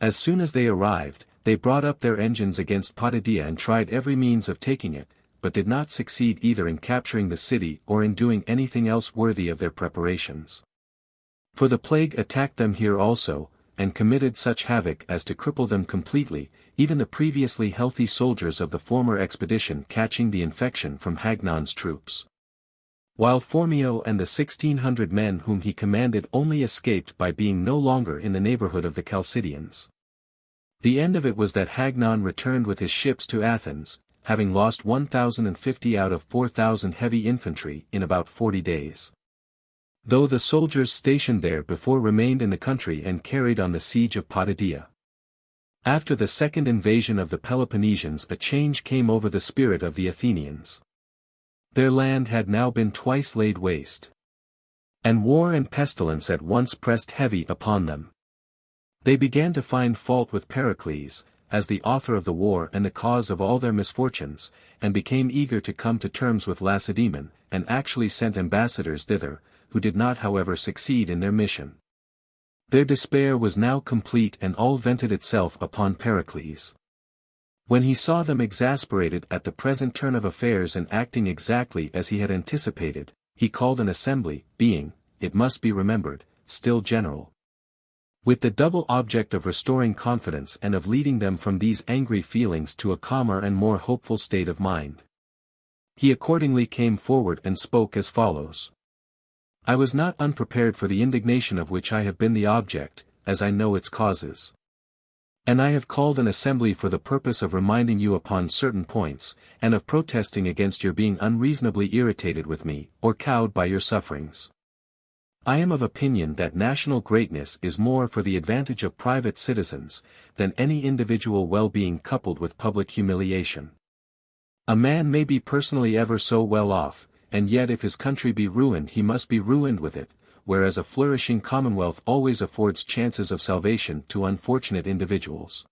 As soon as they arrived, they brought up their engines against Potidaea and tried every means of taking it, but did not succeed either in capturing the city or in doing anything else worthy of their preparations. For the plague attacked them here also, and committed such havoc as to cripple them completely, even the previously healthy soldiers of the former expedition catching the infection from Hagnon's troops. While Phormio and the 1,600 men whom he commanded only escaped by being no longer in the neighborhood of the Chalcidians. The end of it was that Hagnon returned with his ships to Athens, having lost 1,050 out of 4,000 heavy infantry in about 40 days. Though the soldiers stationed there before remained in the country and carried on the siege of Potidaea. After the second invasion of the Peloponnesians a change came over the spirit of the Athenians. Their land had now been twice laid waste. And war and pestilence at once pressed heavy upon them. They began to find fault with Pericles, as the author of the war and the cause of all their misfortunes, and became eager to come to terms with Lacedaemon, and actually sent ambassadors thither, who did not however succeed in their mission. Their despair was now complete and all vented itself upon Pericles. When he saw them exasperated at the present turn of affairs and acting exactly as he had anticipated, he called an assembly, being, it must be remembered, still general, with the double object of restoring confidence and of leading them from these angry feelings to a calmer and more hopeful state of mind. He accordingly came forward and spoke as follows. I was not unprepared for the indignation of which I have been the object, as I know its causes. And I have called an assembly for the purpose of reminding you upon certain points, and of protesting against your being unreasonably irritated with me, or cowed by your sufferings. I am of opinion that national greatness is more for the advantage of private citizens, than any individual well-being coupled with public humiliation. A man may be personally ever so well off, and yet if his country be ruined he must be ruined with it, whereas a flourishing commonwealth always affords chances of salvation to unfortunate individuals.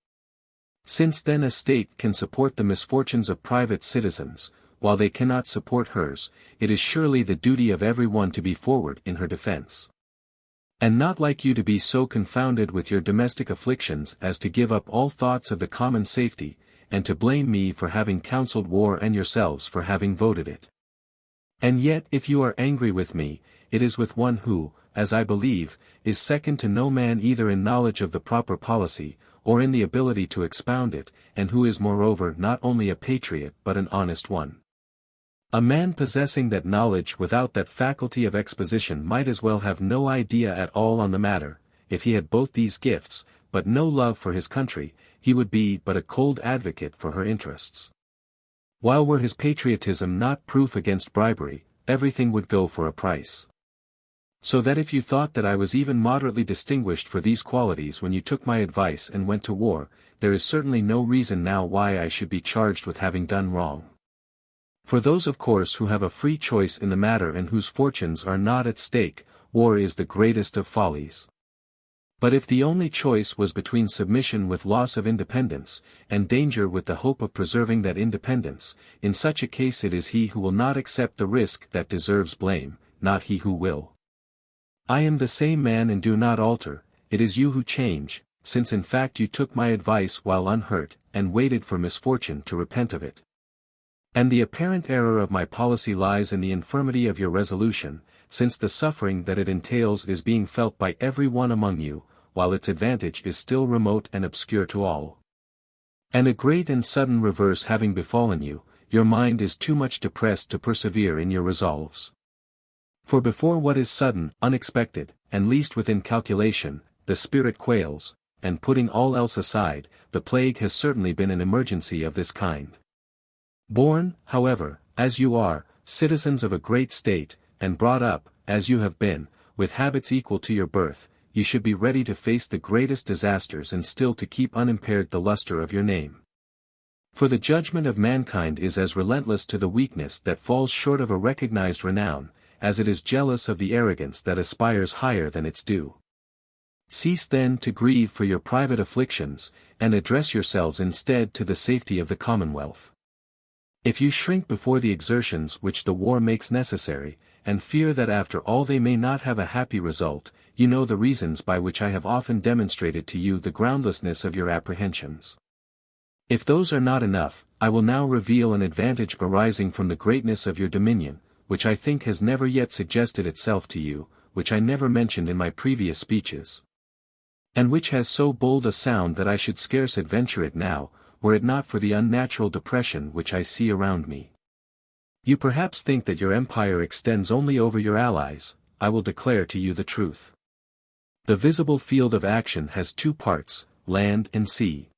Since then a state can support the misfortunes of private citizens, while they cannot support hers, it is surely the duty of every one to be forward in her defense. And not like you to be so confounded with your domestic afflictions as to give up all thoughts of the common safety, and to blame me for having counseled war and yourselves for having voted it. And yet if you are angry with me, it is with one who, as I believe, is second to no man either in knowledge of the proper policy, or in the ability to expound it, and who is moreover not only a patriot but an honest one. A man possessing that knowledge without that faculty of exposition might as well have no idea at all on the matter. If he had both these gifts, but no love for his country, he would be but a cold advocate for her interests. While were his patriotism not proof against bribery, everything would go for a price. So that if you thought that I was even moderately distinguished for these qualities when you took my advice and went to war, there is certainly no reason now why I should be charged with having done wrong. For those of course who have a free choice in the matter and whose fortunes are not at stake, war is the greatest of follies. But if the only choice was between submission with loss of independence, and danger with the hope of preserving that independence, in such a case it is he who will not accept the risk that deserves blame, not he who will. I am the same man and do not alter, it is you who change, since in fact you took my advice while unhurt, and waited for misfortune to repent of it. And the apparent error of my policy lies in the infirmity of your resolution, since the suffering that it entails is being felt by every one among you, while its advantage is still remote and obscure to all. And a great and sudden reverse having befallen you, your mind is too much depressed to persevere in your resolves. For before what is sudden, unexpected, and least within calculation, the spirit quails, and putting all else aside, the plague has certainly been an emergency of this kind. Born, however, as you are, citizens of a great state, and brought up, as you have been, with habits equal to your birth, you should be ready to face the greatest disasters and still to keep unimpaired the luster of your name. For the judgment of mankind is as relentless to the weakness that falls short of a recognized renown, as it is jealous of the arrogance that aspires higher than its due. Cease then to grieve for your private afflictions, and address yourselves instead to the safety of the commonwealth. If you shrink before the exertions which the war makes necessary, and fear that after all they may not have a happy result, you know the reasons by which I have often demonstrated to you the groundlessness of your apprehensions. If those are not enough, I will now reveal an advantage arising from the greatness of your dominion, which I think has never yet suggested itself to you, which I never mentioned in my previous speeches, and which has so bold a sound that I should scarce adventure it now, were it not for the unnatural depression which I see around me. You perhaps think that your empire extends only over your allies. I will declare to you the truth. The visible field of action has two parts, land and sea.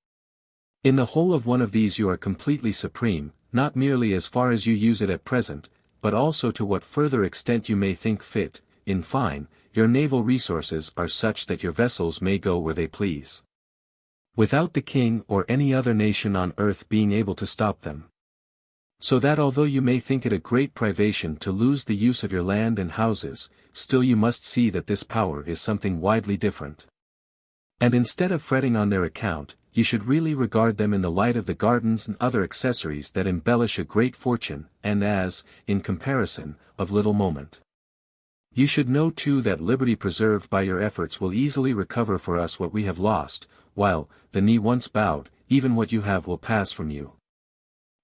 In the whole of one of these you are completely supreme, not merely as far as you use it at present, but also to what further extent you may think fit. In fine, your naval resources are such that your vessels may go where they please, without the king or any other nation on earth being able to stop them. So that although you may think it a great privation to lose the use of your land and houses, still you must see that this power is something widely different. And instead of fretting on their account, you should really regard them in the light of the gardens and other accessories that embellish a great fortune, and as, in comparison, of little moment. You should know too that liberty preserved by your efforts will easily recover for us what we have lost, while, the knee once bowed, even what you have will pass from you.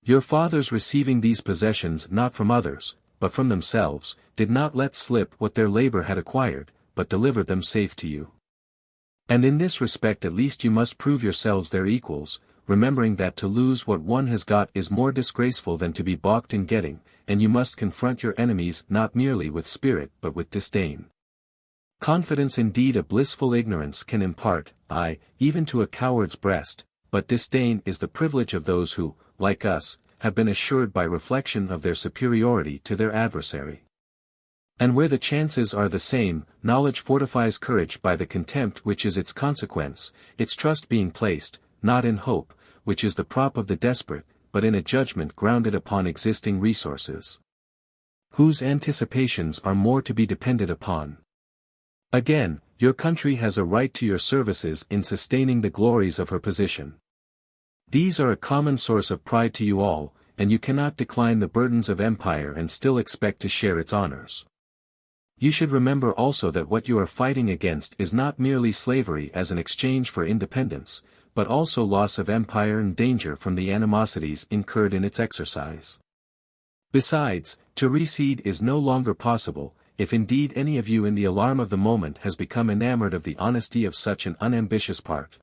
Your fathers receiving these possessions not from others, but from themselves, did not let slip what their labor had acquired, but delivered them safe to you. And in this respect at least you must prove yourselves their equals, remembering that to lose what one has got is more disgraceful than to be balked in getting, and you must confront your enemies not merely with spirit but with disdain. Confidence indeed a blissful ignorance can impart, aye, even to a coward's breast, but disdain is the privilege of those who, like us, have been assured by reflection of their superiority to their adversary. And where the chances are the same, knowledge fortifies courage by the contempt which is its consequence, its trust being placed, not in hope, which is the prop of the desperate, but in a judgment grounded upon existing resources, whose anticipations are more to be depended upon. Again, your country has a right to your services in sustaining the glories of her position. These are a common source of pride to you all, and you cannot decline the burdens of empire and still expect to share its honors. You should remember also that what you are fighting against is not merely slavery as an exchange for independence, but also loss of empire and danger from the animosities incurred in its exercise. Besides, to recede is no longer possible, if indeed any of you in the alarm of the moment has become enamored of the honesty of such an unambitious part.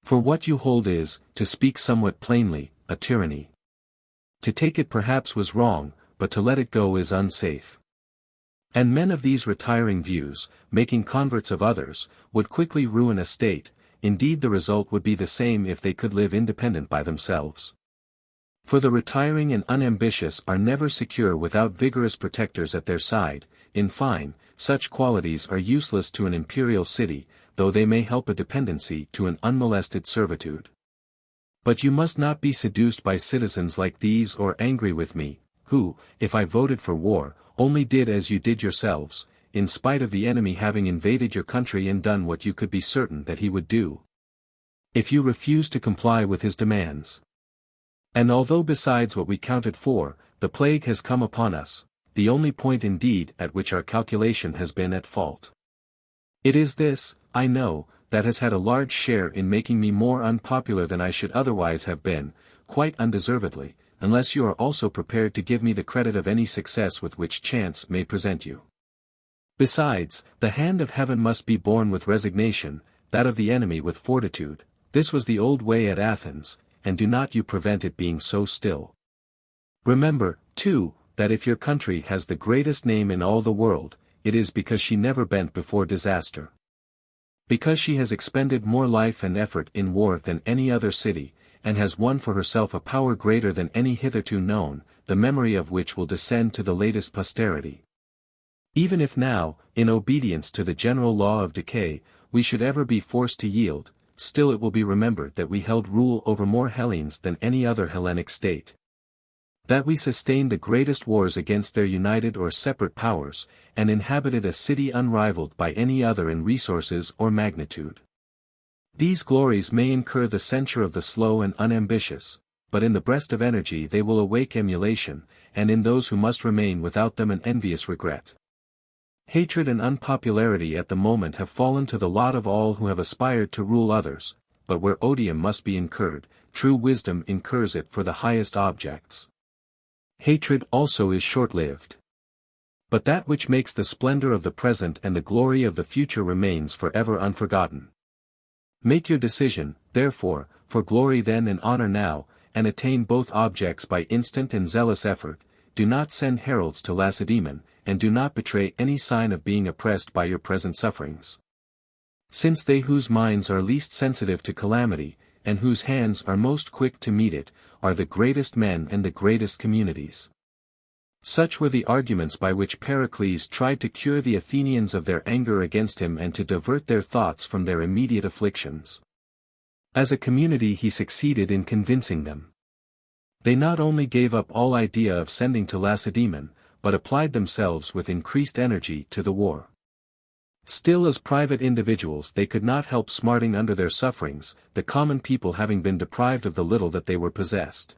For what you hold is, to speak somewhat plainly, a tyranny. To take it perhaps was wrong, but to let it go is unsafe. And men of these retiring views, making converts of others, would quickly ruin a state. Indeed the result would be the same if they could live independent by themselves. For the retiring and unambitious are never secure without vigorous protectors at their side. In fine, such qualities are useless to an imperial city, though they may help a dependency to an unmolested servitude. But you must not be seduced by citizens like these or angry with me, who, if I voted for war, only did as you did yourselves, in spite of the enemy having invaded your country and done what you could be certain that he would do, if you refuse to comply with his demands. And although besides what we counted for, the plague has come upon us, the only point indeed at which our calculation has been at fault. It is this, I know, that has had a large share in making me more unpopular than I should otherwise have been, quite undeservedly, unless you are also prepared to give me the credit of any success with which chance may present you. Besides, the hand of heaven must be borne with resignation, that of the enemy with fortitude. This was the old way at Athens, and do not you prevent it being so still. Remember, too, that if your country has the greatest name in all the world, it is because she never bent before disaster. Because she has expended more life and effort in war than any other city, and has won for herself a power greater than any hitherto known, the memory of which will descend to the latest posterity. Even if now, in obedience to the general law of decay, we should ever be forced to yield, still it will be remembered that we held rule over more Hellenes than any other Hellenic state. That we sustained the greatest wars against their united or separate powers, and inhabited a city unrivaled by any other in resources or magnitude. These glories may incur the censure of the slow and unambitious, but in the breast of energy they will awake emulation, and in those who must remain without them an envious regret. Hatred and unpopularity at the moment have fallen to the lot of all who have aspired to rule others, but where odium must be incurred, true wisdom incurs it for the highest objects. Hatred also is short-lived. But that which makes the splendor of the present and the glory of the future remains forever unforgotten. Make your decision, therefore, for glory then and honor now, and attain both objects by instant and zealous effort. Do not send heralds to Lacedaemon, and do not betray any sign of being oppressed by your present sufferings. Since they whose minds are least sensitive to calamity, and whose hands are most quick to meet it, are the greatest men and the greatest communities. Such were the arguments by which Pericles tried to cure the Athenians of their anger against him and to divert their thoughts from their immediate afflictions. As a community he succeeded in convincing them. They not only gave up all idea of sending to Lacedaemon, but applied themselves with increased energy to the war. Still as private individuals they could not help smarting under their sufferings, the common people having been deprived of the little that they were possessed.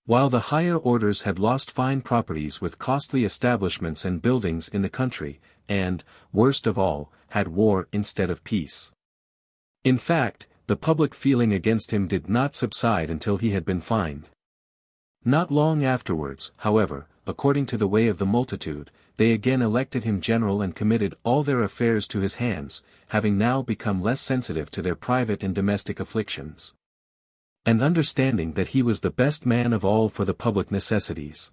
While the higher orders had lost fine properties with costly establishments and buildings in the country, and, worst of all, had war instead of peace. In fact, the public feeling against him did not subside until he had been fined. Not long afterwards, however, according to the way of the multitude, they again elected him general and committed all their affairs to his hands, having now become less sensitive to their private and domestic afflictions. And understanding that he was the best man of all for the public necessities.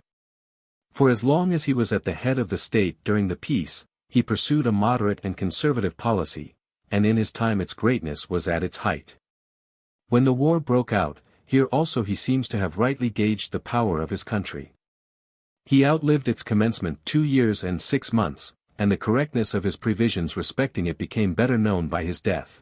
For as long as he was at the head of the state during the peace, he pursued a moderate and conservative policy, and in his time its greatness was at its height. When the war broke out, here also he seems to have rightly gauged the power of his country. He outlived its commencement 2 years and 6 months, and the correctness of his previsions respecting it became better known by his death.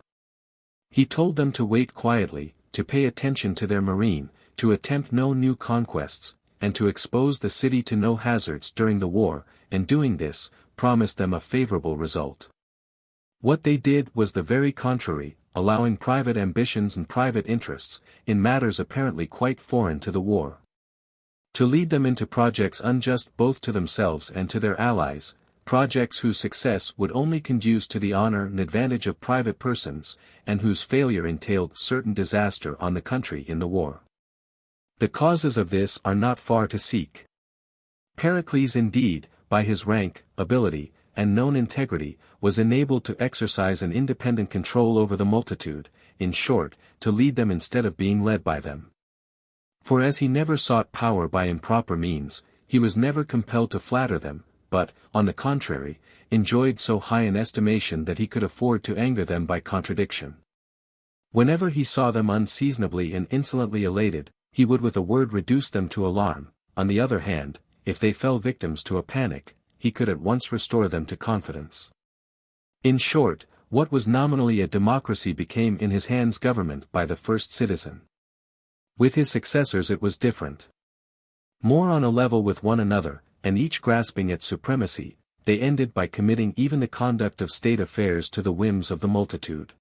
He told them to wait quietly, to pay attention to their marine, to attempt no new conquests, and to expose the city to no hazards during the war, and doing this, promised them a favorable result. What they did was the very contrary, allowing private ambitions and private interests, in matters apparently quite foreign to the war, to lead them into projects unjust both to themselves and to their allies, projects whose success would only conduce to the honor and advantage of private persons, and whose failure entailed certain disaster on the country in the war. The causes of this are not far to seek. Pericles indeed, by his rank, ability, and known integrity, was enabled to exercise an independent control over the multitude, in short, to lead them instead of being led by them. For as he never sought power by improper means, he was never compelled to flatter them, but, on the contrary, enjoyed so high an estimation that he could afford to anger them by contradiction. Whenever he saw them unseasonably and insolently elated, he would with a word reduce them to alarm. On the other hand, if they fell victims to a panic, he could at once restore them to confidence. In short, what was nominally a democracy became in his hands government by the first citizen. With his successors it was different. More on a level with one another, and each grasping at supremacy, they ended by committing even the conduct of state affairs to the whims of the multitude.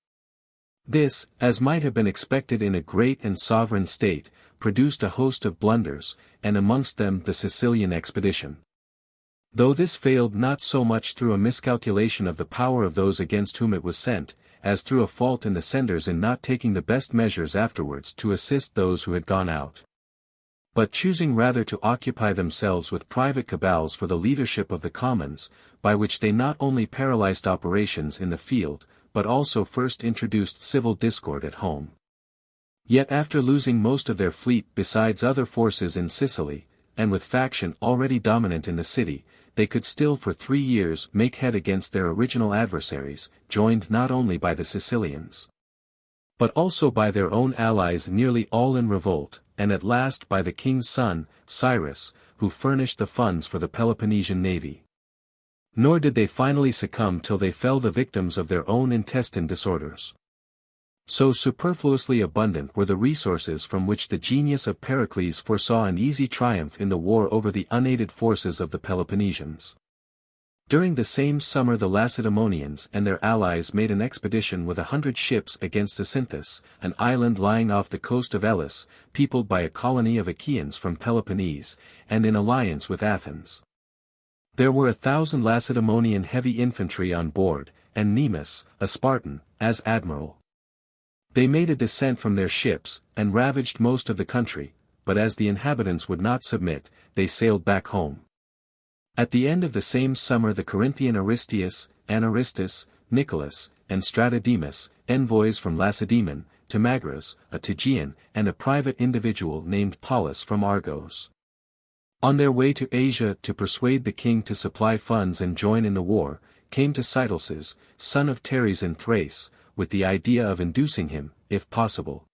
This, as might have been expected in a great and sovereign state, produced a host of blunders, and amongst them the Sicilian expedition. Though this failed not so much through a miscalculation of the power of those against whom it was sent, as through a fault in the senders in not taking the best measures afterwards to assist those who had gone out, but choosing rather to occupy themselves with private cabals for the leadership of the commons, by which they not only paralyzed operations in the field, but also first introduced civil discord at home. Yet after losing most of their fleet besides other forces in Sicily, and with faction already dominant in the city, they could still for 3 years make head against their original adversaries, joined not only by the Sicilians, but also by their own allies nearly all in revolt, and at last by the king's son, Cyrus, who furnished the funds for the Peloponnesian navy. Nor did they finally succumb till they fell the victims of their own intestine disorders. So superfluously abundant were the resources from which the genius of Pericles foresaw an easy triumph in the war over the unaided forces of the Peloponnesians. During the same summer the Lacedaemonians and their allies made an expedition with 100 ships against Zacynthus, an island lying off the coast of Elis, peopled by a colony of Achaeans from Peloponnese, and in alliance with Athens. There were 1,000 Lacedaemonian heavy infantry on board, and Nemus, a Spartan, as admiral. They made a descent from their ships, and ravaged most of the country, but as the inhabitants would not submit, they sailed back home. At the end of the same summer the Corinthian Aristeus, Anaristus, Nicholas, and Stratodemus, envoys from Lacedaemon, Timagras, a Tegean, and a private individual named Paulus from Argos. On their way to Asia to persuade the king to supply funds and join in the war, came to Cytalus, son of Teres in Thrace, with the idea of inducing him, if possible,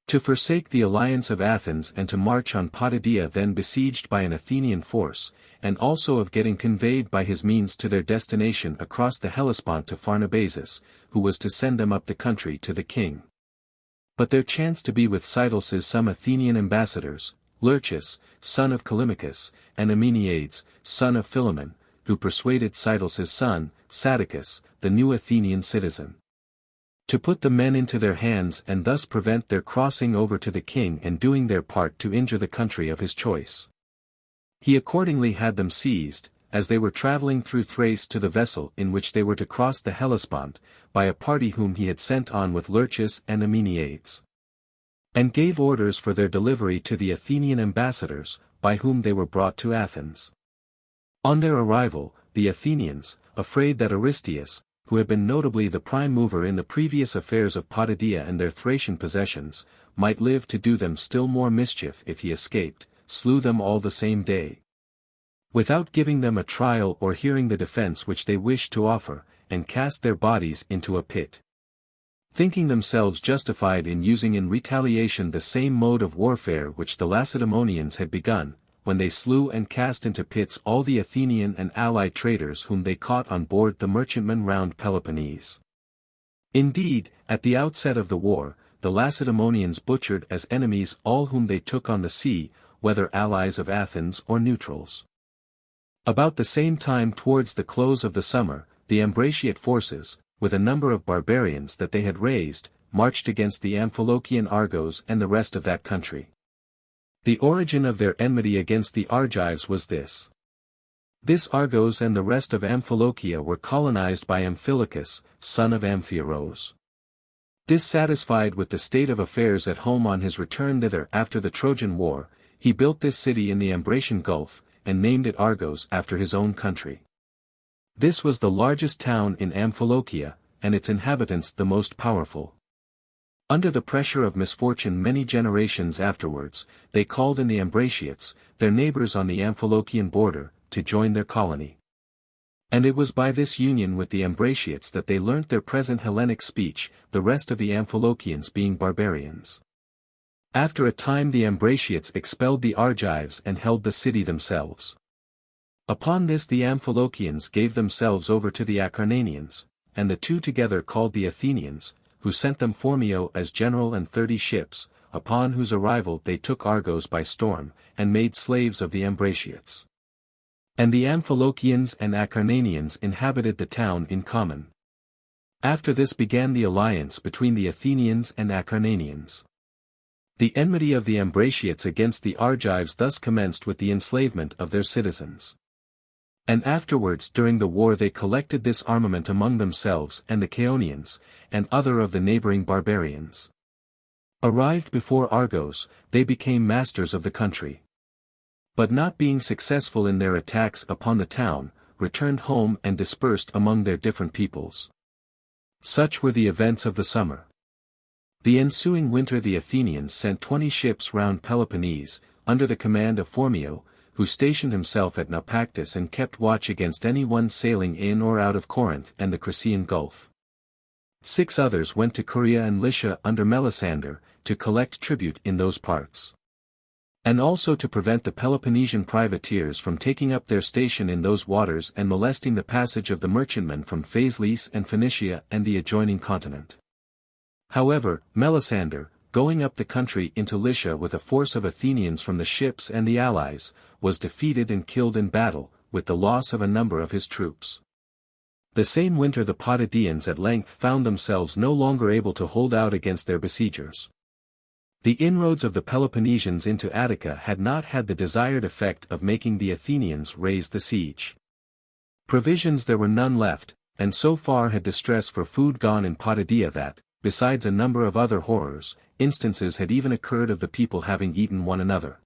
to forsake the alliance of Athens and to march on Potidaea then besieged by an Athenian force, and also of getting conveyed by his means to their destination across the Hellespont to Pharnabazus, who was to send them up the country to the king. But there chanced to be with Cytalus some Athenian ambassadors, Lurchus, son of Callimachus, and Ameniades, son of Philemon, who persuaded Cytalus' son, Sadicus, the new Athenian citizen, to put the men into their hands and thus prevent their crossing over to the king and doing their part to injure the country of his choice. He accordingly had them seized, as they were travelling through Thrace to the vessel in which they were to cross the Hellespont, by a party whom he had sent on with Lurchus and Ameniades, and gave orders for their delivery to the Athenian ambassadors, by whom they were brought to Athens. On their arrival, the Athenians, afraid that Aristeus, who had been notably the prime mover in the previous affairs of Potidaea and their Thracian possessions, might live to do them still more mischief if he escaped, slew them all the same day, without giving them a trial or hearing the defense which they wished to offer, and cast their bodies into a pit. Thinking themselves justified in using in retaliation the same mode of warfare which the Lacedaemonians had begun, when they slew and cast into pits all the Athenian and allied traders whom they caught on board the merchantmen round Peloponnese. Indeed, at the outset of the war, the Lacedaemonians butchered as enemies all whom they took on the sea, whether allies of Athens or neutrals. About the same time towards the close of the summer, the Ambraciot forces, with a number of barbarians that they had raised, marched against the Amphilochian Argos and the rest of that country. The origin of their enmity against the Argives was this. This Argos and the rest of Amphilochia were colonized by Amphilochus, son of Amphiaraus. Dissatisfied with the state of affairs at home on his return thither after the Trojan War, he built this city in the Ambracian Gulf, and named it Argos after his own country. This was the largest town in Amphilochia, and its inhabitants the most powerful. Under the pressure of misfortune many generations afterwards, they called in the Ambraciots, their neighbors on the Amphilochian border, to join their colony. And it was by this union with the Ambraciots that they learnt their present Hellenic speech, the rest of the Amphilochians being barbarians. After a time the Ambraciots expelled the Argives and held the city themselves. Upon this the Amphilochians gave themselves over to the Acarnanians, and the two together called the Athenians, who sent them Phormio as general and 30 ships, upon whose arrival they took Argos by storm, and made slaves of the Ambraciots. And the Amphilochians and Acarnanians inhabited the town in common. After this began the alliance between the Athenians and Acarnanians. The enmity of the Ambraciots against the Argives thus commenced with the enslavement of their citizens. And afterwards during the war they collected this armament among themselves and the Chaonians, and other of the neighboring barbarians. Arrived before Argos, they became masters of the country. But not being successful in their attacks upon the town, returned home and dispersed among their different peoples. Such were the events of the summer. The ensuing winter the Athenians sent 20 ships round Peloponnese, under the command of Phormio, who stationed himself at Naupactus and kept watch against any one sailing in or out of Corinth and the Crissaean Gulf. 6 others went to Corea and Lycia under Melissander, to collect tribute in those parts. And also to prevent the Peloponnesian privateers from taking up their station in those waters and molesting the passage of the merchantmen from Phaselis and Phoenicia and the adjoining continent. However, Melissander, going up the country into Lycia with a force of Athenians from the ships and the allies, was defeated and killed in battle, with the loss of a number of his troops. The same winter the Potidæans at length found themselves no longer able to hold out against their besiegers. The inroads of the Peloponnesians into Attica had not had the desired effect of making the Athenians raise the siege. Provisions there were none left, and so far had distress for food gone in Potidæa that, besides a number of other horrors, instances had even occurred of the people having eaten one another.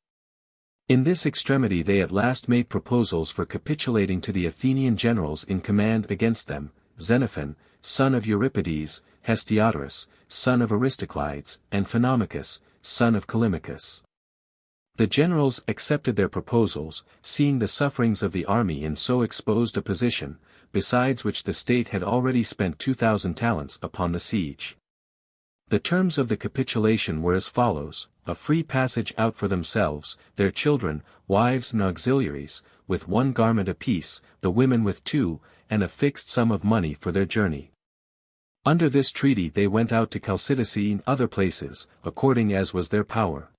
In this extremity they at last made proposals for capitulating to the Athenian generals in command against them, Xenophon, son of Euripides, Hestiodorus, son of Aristoclides, and Phonomachus, son of Callimachus. The generals accepted their proposals, seeing the sufferings of the army in so exposed a position, besides which the state had already spent 2,000 talents upon the siege. The terms of the capitulation were as follows: a free passage out for themselves, their children, wives and auxiliaries, with 1 garment apiece, the women with 2, and a fixed sum of money for their journey. Under this treaty they went out to Chalcidice and other places, according as was their power.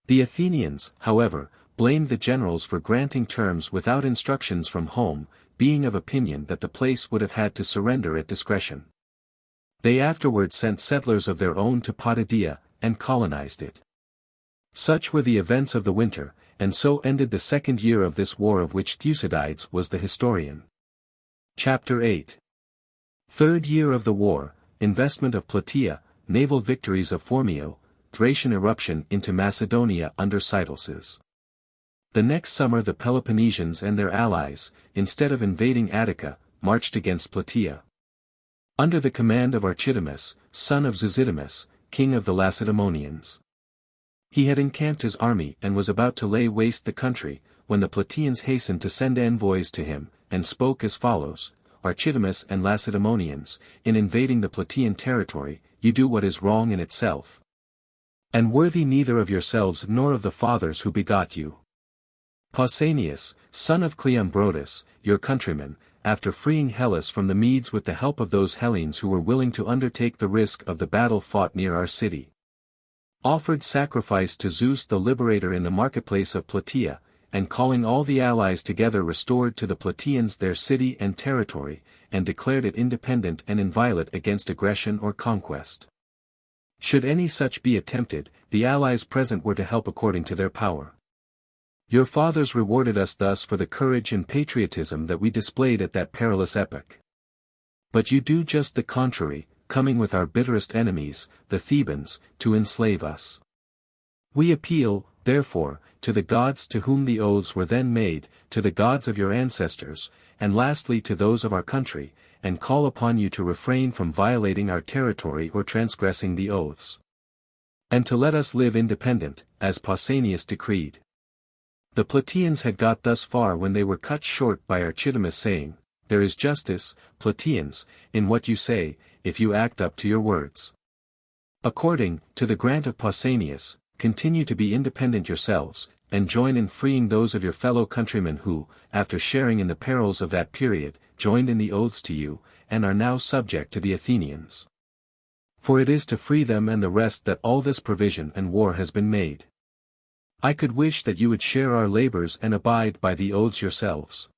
The Athenians, however, blamed the generals for granting terms without instructions from home, being of opinion that the place would have had to surrender at discretion. They afterwards sent settlers of their own to Potidæa, and colonized it. Such were the events of the winter, and so ended the 2nd year of this war of which Thucydides was the historian. Chapter 8. 3rd year of the war, investment of Plataea, naval victories of Phormio, Thracian eruption into Macedonia under Cytalces. The next summer the Peloponnesians and their allies, instead of invading Attica, marched against Plataea. Under the command of Archidamus, son of Zosidamus, king of the Lacedaemonians. He had encamped his army and was about to lay waste the country, when the Plataeans hastened to send envoys to him, and spoke as follows: Archidamus and Lacedaemonians, in invading the Plataean territory, you do what is wrong in itself, and worthy neither of yourselves nor of the fathers who begot you. Pausanias, son of Cleombrotus, your countryman, after freeing Hellas from the Medes with the help of those Hellenes who were willing to undertake the risk of the battle fought near our city, offered sacrifice to Zeus the liberator in the marketplace of Plataea, and calling all the allies together restored to the Plataeans their city and territory, and declared it independent and inviolate against aggression or conquest. Should any such be attempted, the allies present were to help according to their power. Your fathers rewarded us thus for the courage and patriotism that we displayed at that perilous epoch. But you do just the contrary, coming with our bitterest enemies, the Thebans, to enslave us. We appeal, therefore, to the gods to whom the oaths were then made, to the gods of your ancestors, and lastly to those of our country, and call upon you to refrain from violating our territory or transgressing the oaths, and to let us live independent, as Pausanias decreed. The Plataeans had got thus far when they were cut short by Archidamus saying, There is justice, Plataeans, in what you say, if you act up to your words. According to the grant of Pausanias, continue to be independent yourselves, and join in freeing those of your fellow countrymen who, after sharing in the perils of that period, joined in the oaths to you, and are now subject to the Athenians. For it is to free them and the rest that all this provision and war has been made. I could wish that you would share our labors and abide by the oaths yourselves.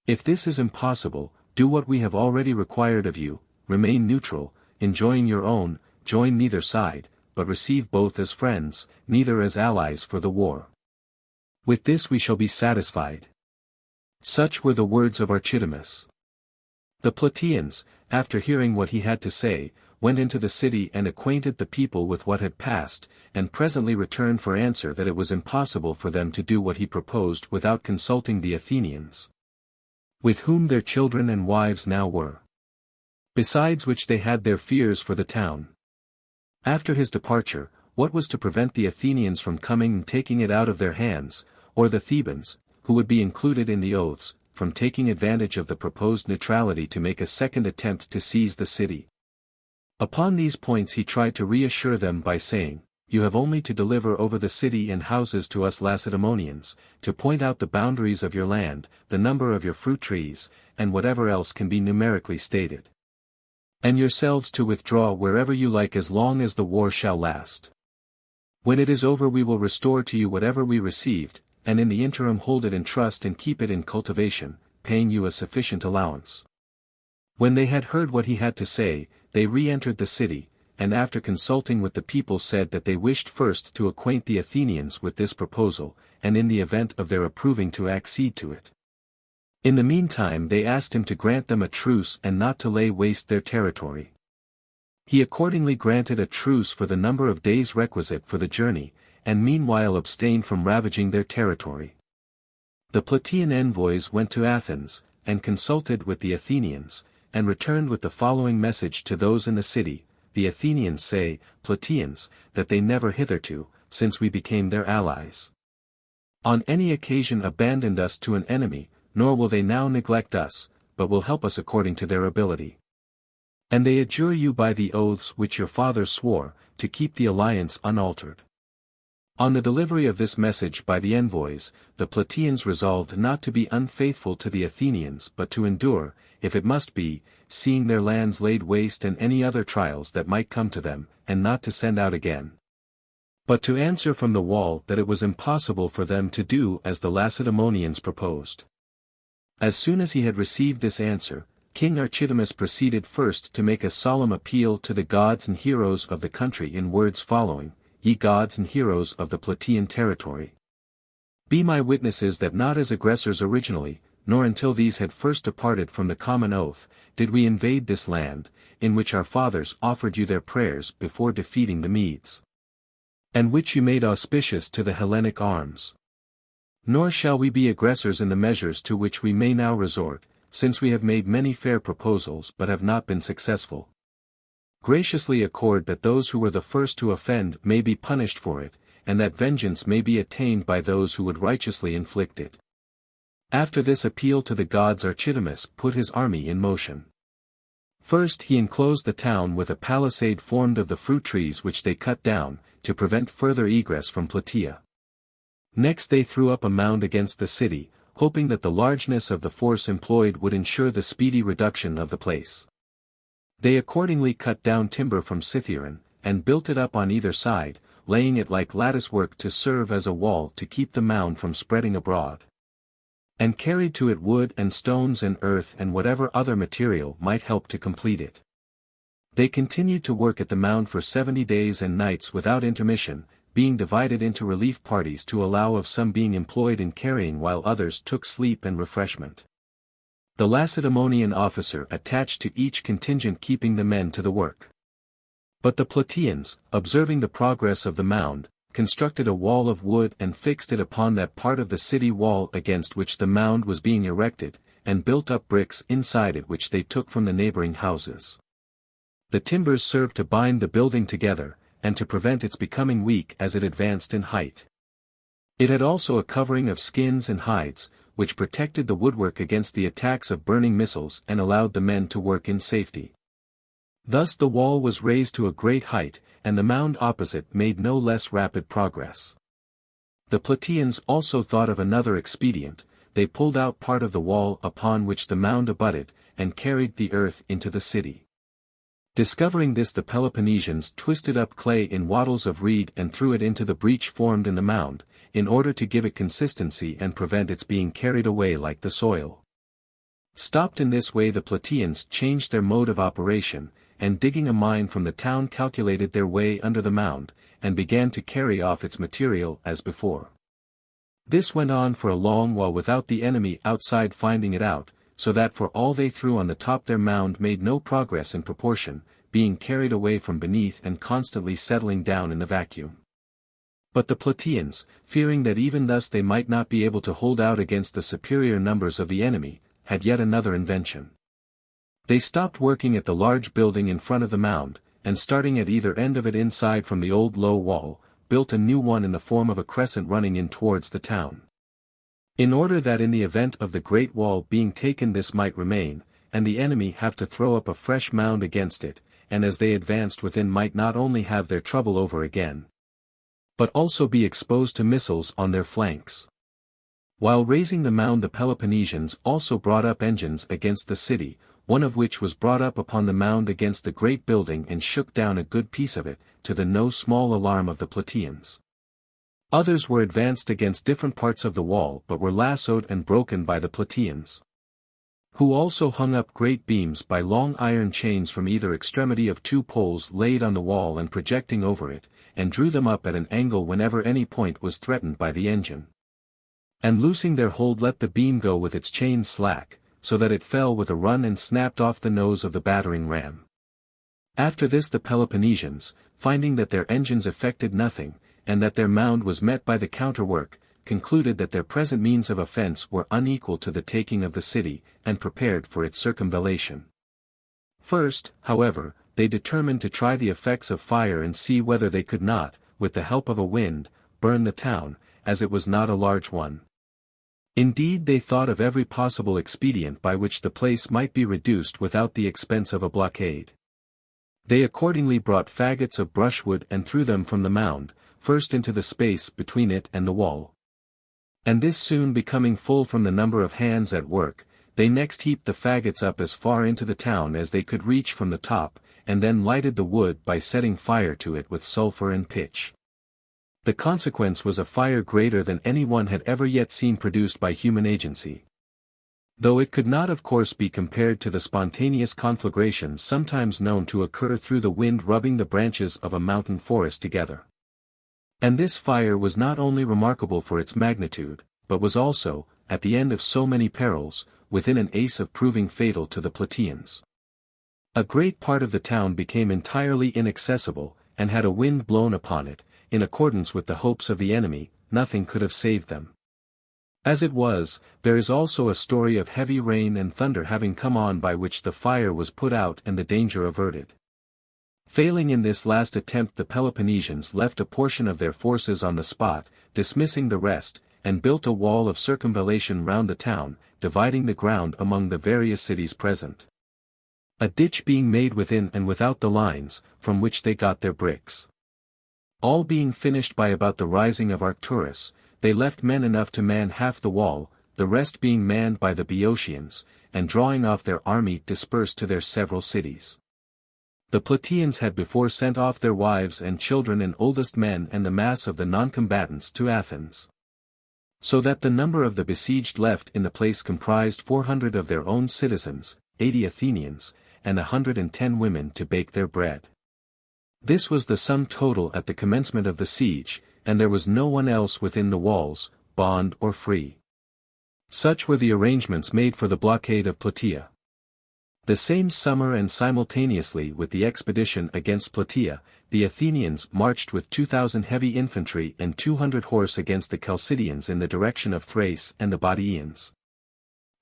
If this is impossible, do what we have already required of you, remain neutral, enjoying your own, join neither side, but receive both as friends, neither as allies for the war. With this we shall be satisfied. Such were the words of Archidamus. The Plataeans, after hearing what he had to say, went into the city and acquainted the people with what had passed, and presently returned for answer that it was impossible for them to do what he proposed without consulting the Athenians, with whom their children and wives now were. Besides which they had their fears for the town. After his departure, what was to prevent the Athenians from coming and taking it out of their hands, or the Thebans, who would be included in the oaths, from taking advantage of the proposed neutrality to make a second attempt to seize the city? Upon these points he tried to reassure them by saying, "You have only to deliver over the city and houses to us Lacedaemonians, to point out the boundaries of your land, the number of your fruit trees, and whatever else can be numerically stated. And yourselves to withdraw wherever you like as long as the war shall last. When it is over we will restore to you whatever we received, and in the interim hold it in trust and keep it in cultivation, paying you a sufficient allowance." When they had heard what he had to say, they re-entered the city, and after consulting with the people said that they wished first to acquaint the Athenians with this proposal, and in the event of their approving to accede to it. In the meantime they asked him to grant them a truce and not to lay waste their territory. He accordingly granted a truce for the number of days requisite for the journey, and meanwhile abstained from ravaging their territory. The Plataean envoys went to Athens, and consulted with the Athenians, and returned with the following message to those in the city: "The Athenians say, Plataeans, that they never hitherto, since we became their allies, on any occasion abandoned us to an enemy, nor will they now neglect us, but will help us according to their ability. And they adjure you by the oaths which your fathers swore, to keep the alliance unaltered." On the delivery of this message by the envoys, the Plataeans resolved not to be unfaithful to the Athenians but to endure, if it must be, seeing their lands laid waste and any other trials that might come to them, and not to send out again, but to answer from the wall that it was impossible for them to do as the Lacedaemonians proposed. As soon as he had received this answer, King Archidamus proceeded first to make a solemn appeal to the gods and heroes of the country in words following: "Ye gods and heroes of the Plataean territory, be my witnesses that not as aggressors originally, nor until these had first departed from the common oath, did we invade this land, in which our fathers offered you their prayers before defeating the Medes, and which you made auspicious to the Hellenic arms. Nor shall we be aggressors in the measures to which we may now resort, since we have made many fair proposals but have not been successful. Graciously accord that those who were the first to offend may be punished for it, and that vengeance may be attained by those who would righteously inflict it." After this appeal to the gods Archidamus put his army in motion. First he enclosed the town with a palisade formed of the fruit trees which they cut down, to prevent further egress from Plataea. Next they threw up a mound against the city, hoping that the largeness of the force employed would ensure the speedy reduction of the place. They accordingly cut down timber from Scythian, and built it up on either side, laying it like lattice work to serve as a wall to keep the mound from spreading abroad. And carried to it wood and stones and earth and whatever other material might help to complete it. They continued to work at the mound for 70 days and nights without intermission, being divided into relief parties to allow of some being employed in carrying while others took sleep and refreshment. The Lacedaemonian officer attached to each contingent keeping the men to the work. But the Plataeans, observing the progress of the mound, constructed a wall of wood and fixed it upon that part of the city wall against which the mound was being erected, and built up bricks inside it which they took from the neighboring houses. The timbers served to bind the building together, and to prevent its becoming weak as it advanced in height. It had also a covering of skins and hides, which protected the woodwork against the attacks of burning missiles and allowed the men to work in safety. Thus the wall was raised to a great height, and the mound opposite made no less rapid progress. The Plataeans also thought of another expedient. They pulled out part of the wall upon which the mound abutted, and carried the earth into the city. Discovering this, the Peloponnesians twisted up clay in wattles of reed and threw it into the breach formed in the mound, in order to give it consistency and prevent its being carried away like the soil. Stopped in this way, the Plataeans changed their mode of operation, and digging a mine from the town calculated their way under the mound, and began to carry off its material as before. This went on for a long while without the enemy outside finding it out, so that for all they threw on the top their mound made no progress in proportion, being carried away from beneath and constantly settling down in the vacuum. But the Plataeans, fearing that even thus they might not be able to hold out against the superior numbers of the enemy, had yet another invention. They stopped working at the large building in front of the mound, and starting at either end of it inside from the old low wall, built a new one in the form of a crescent running in towards the town. In order that in the event of the great wall being taken this might remain, and the enemy have to throw up a fresh mound against it, and as they advanced within might not only have their trouble over again, but also be exposed to missiles on their flanks. While raising the mound the Peloponnesians also brought up engines against the city, one of which was brought up upon the mound against the great building and shook down a good piece of it, to the no small alarm of the Plataeans. Others were advanced against different parts of the wall but were lassoed and broken by the Plataeans, who also hung up great beams by long iron chains from either extremity of two poles laid on the wall and projecting over it, and drew them up at an angle whenever any point was threatened by the engine. And loosing their hold let the beam go with its chains slack, so that it fell with a run and snapped off the nose of the battering ram. After this the Peloponnesians, finding that their engines effected nothing, and that their mound was met by the counterwork, concluded that their present means of offence were unequal to the taking of the city, and prepared for its circumvallation. First, however, they determined to try the effects of fire and see whether they could not, with the help of a wind, burn the town, as it was not a large one. Indeed they thought of every possible expedient by which the place might be reduced without the expense of a blockade. They accordingly brought faggots of brushwood and threw them from the mound, first into the space between it and the wall. And this soon becoming full from the number of hands at work, they next heaped the faggots up as far into the town as they could reach from the top, and then lighted the wood by setting fire to it with sulphur and pitch. The consequence was a fire greater than any one had ever yet seen produced by human agency. Though it could not of course be compared to the spontaneous conflagrations sometimes known to occur through the wind rubbing the branches of a mountain forest together. And this fire was not only remarkable for its magnitude, but was also, at the end of so many perils, within an ace of proving fatal to the Plataeans. A great part of the town became entirely inaccessible, and had a wind blown upon it, in accordance with the hopes of the enemy, nothing could have saved them. As it was, there is also a story of heavy rain and thunder having come on by which the fire was put out and the danger averted. Failing in this last attempt the Peloponnesians left a portion of their forces on the spot, dismissing the rest, and built a wall of circumvallation round the town, dividing the ground among the various cities present. A ditch being made within and without the lines, from which they got their bricks. All being finished by about the rising of Arcturus, they left men enough to man half the wall, the rest being manned by the Boeotians, and drawing off their army dispersed to their several cities. The Plataeans had before sent off their wives and children and oldest men and the mass of the non-combatants to Athens. So that the number of the besieged left in the place comprised 400 of their own citizens, 80 Athenians, and 110 women to bake their bread. This was the sum total at the commencement of the siege, and there was no one else within the walls, bond or free. Such were the arrangements made for the blockade of Plataea. The same summer and simultaneously with the expedition against Plataea, the Athenians marched with 2,000 heavy infantry and 200 horse against the Chalcidians in the direction of Thrace and the Bottiaeans.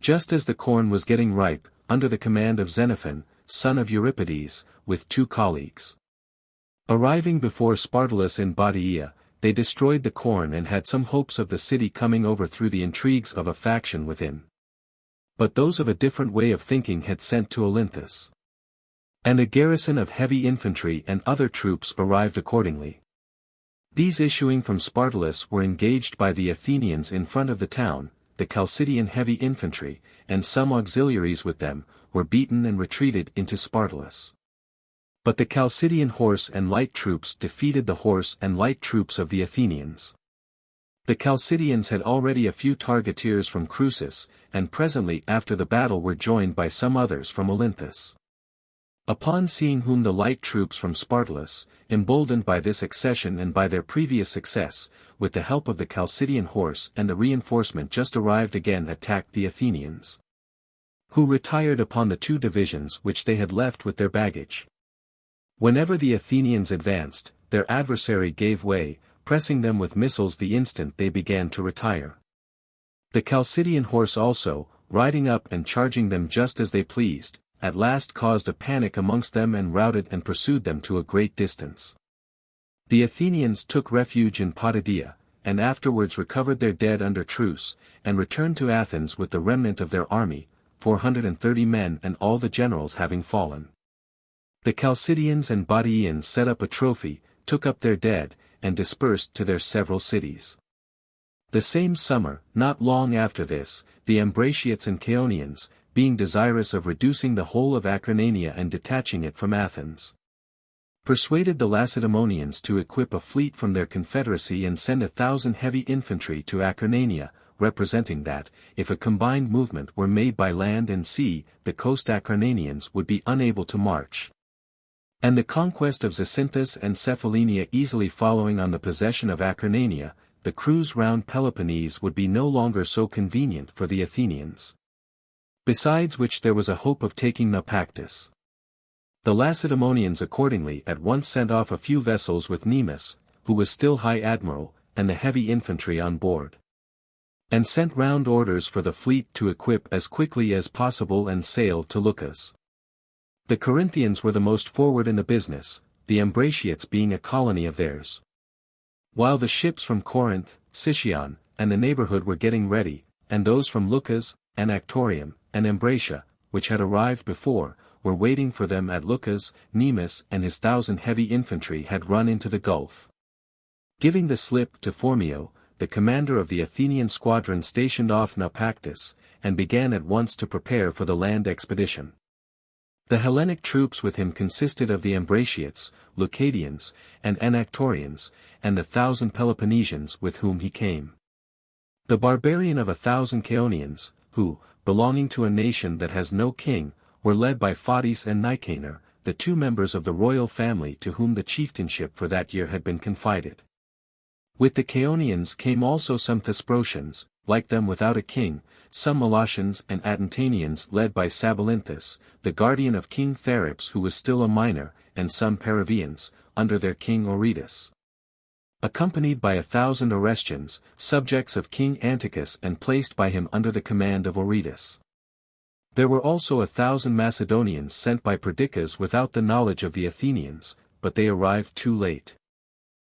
Just as the corn was getting ripe, under the command of Xenophon, son of Euripides, with 2 colleagues. Arriving before Spartolus in Bottiaea, they destroyed the corn and had some hopes of the city coming over through the intrigues of a faction within. But those of a different way of thinking had sent to Olynthus. And a garrison of heavy infantry and other troops arrived accordingly. These issuing from Spartolus were engaged by the Athenians in front of the town, the Chalcidian heavy infantry, and some auxiliaries with them, were beaten and retreated into Spartolus. But the Chalcidian horse and light troops defeated the horse and light troops of the Athenians. The Chalcidians had already a few targeteers from Crusis, and presently after the battle were joined by some others from Olynthus. Upon seeing whom the light troops from Spartolus, emboldened by this accession and by their previous success, with the help of the Chalcidian horse and the reinforcement just arrived again attacked the Athenians, who retired upon the 2 divisions which they had left with their baggage. Whenever the Athenians advanced, their adversary gave way, pressing them with missiles the instant they began to retire. The Chalcidian horse also, riding up and charging them just as they pleased, at last caused a panic amongst them and routed and pursued them to a great distance. The Athenians took refuge in Potidæa, and afterwards recovered their dead under truce, and returned to Athens with the remnant of their army, 430 men and all the generals having fallen. The Chalcidians and Bottiaeans set up a trophy, took up their dead, and dispersed to their several cities. The same summer, not long after this, the Ambraciots and Chaonians, being desirous of reducing the whole of Acarnania and detaching it from Athens, persuaded the Lacedaemonians to equip a fleet from their confederacy and send 1,000 heavy infantry to Acarnania, representing that, if a combined movement were made by land and sea, the coast Acarnanians would be unable to march. And the conquest of Zacynthus and Cephallenia easily following on the possession of Acarnania, the cruise round Peloponnese would be no longer so convenient for the Athenians. Besides which there was a hope of taking Naupactus. The Lacedaemonians accordingly at once sent off a few vessels with Nemus, who was still high admiral, and the heavy infantry on board. And sent round orders for the fleet to equip as quickly as possible and sail to Leucas. The Corinthians were the most forward in the business, the Ambraciots being a colony of theirs. While the ships from Corinth, Sicyon, and the neighborhood were getting ready, and those from Leucas, Anactorium, and Ambracia, which had arrived before, were waiting for them at Leucas, Nemus and his 1,000 heavy infantry had run into the gulf. Giving the slip to Phormio, the commander of the Athenian squadron stationed off Naupactus, and began at once to prepare for the land expedition. The Hellenic troops with him consisted of the Ambraciots, Leucadians, and Anactorians, and the 1,000 Peloponnesians with whom he came. The barbarian of 1,000 Chaonians, who, belonging to a nation that has no king, were led by Photis and Nicanor, the 2 members of the royal family to whom the chieftainship for that year had been confided. With the Chaonians came also some Thesprotians, like them without a king, some Molossians and Atintanians led by Sabalinthus, the guardian of King Therips who was still a minor, and some Paravians, under their king Aretus. Accompanied by 1,000 Orestions, subjects of King Antiochus and placed by him under the command of Aretus. There were also 1,000 Macedonians sent by Perdiccas without the knowledge of the Athenians, but they arrived too late.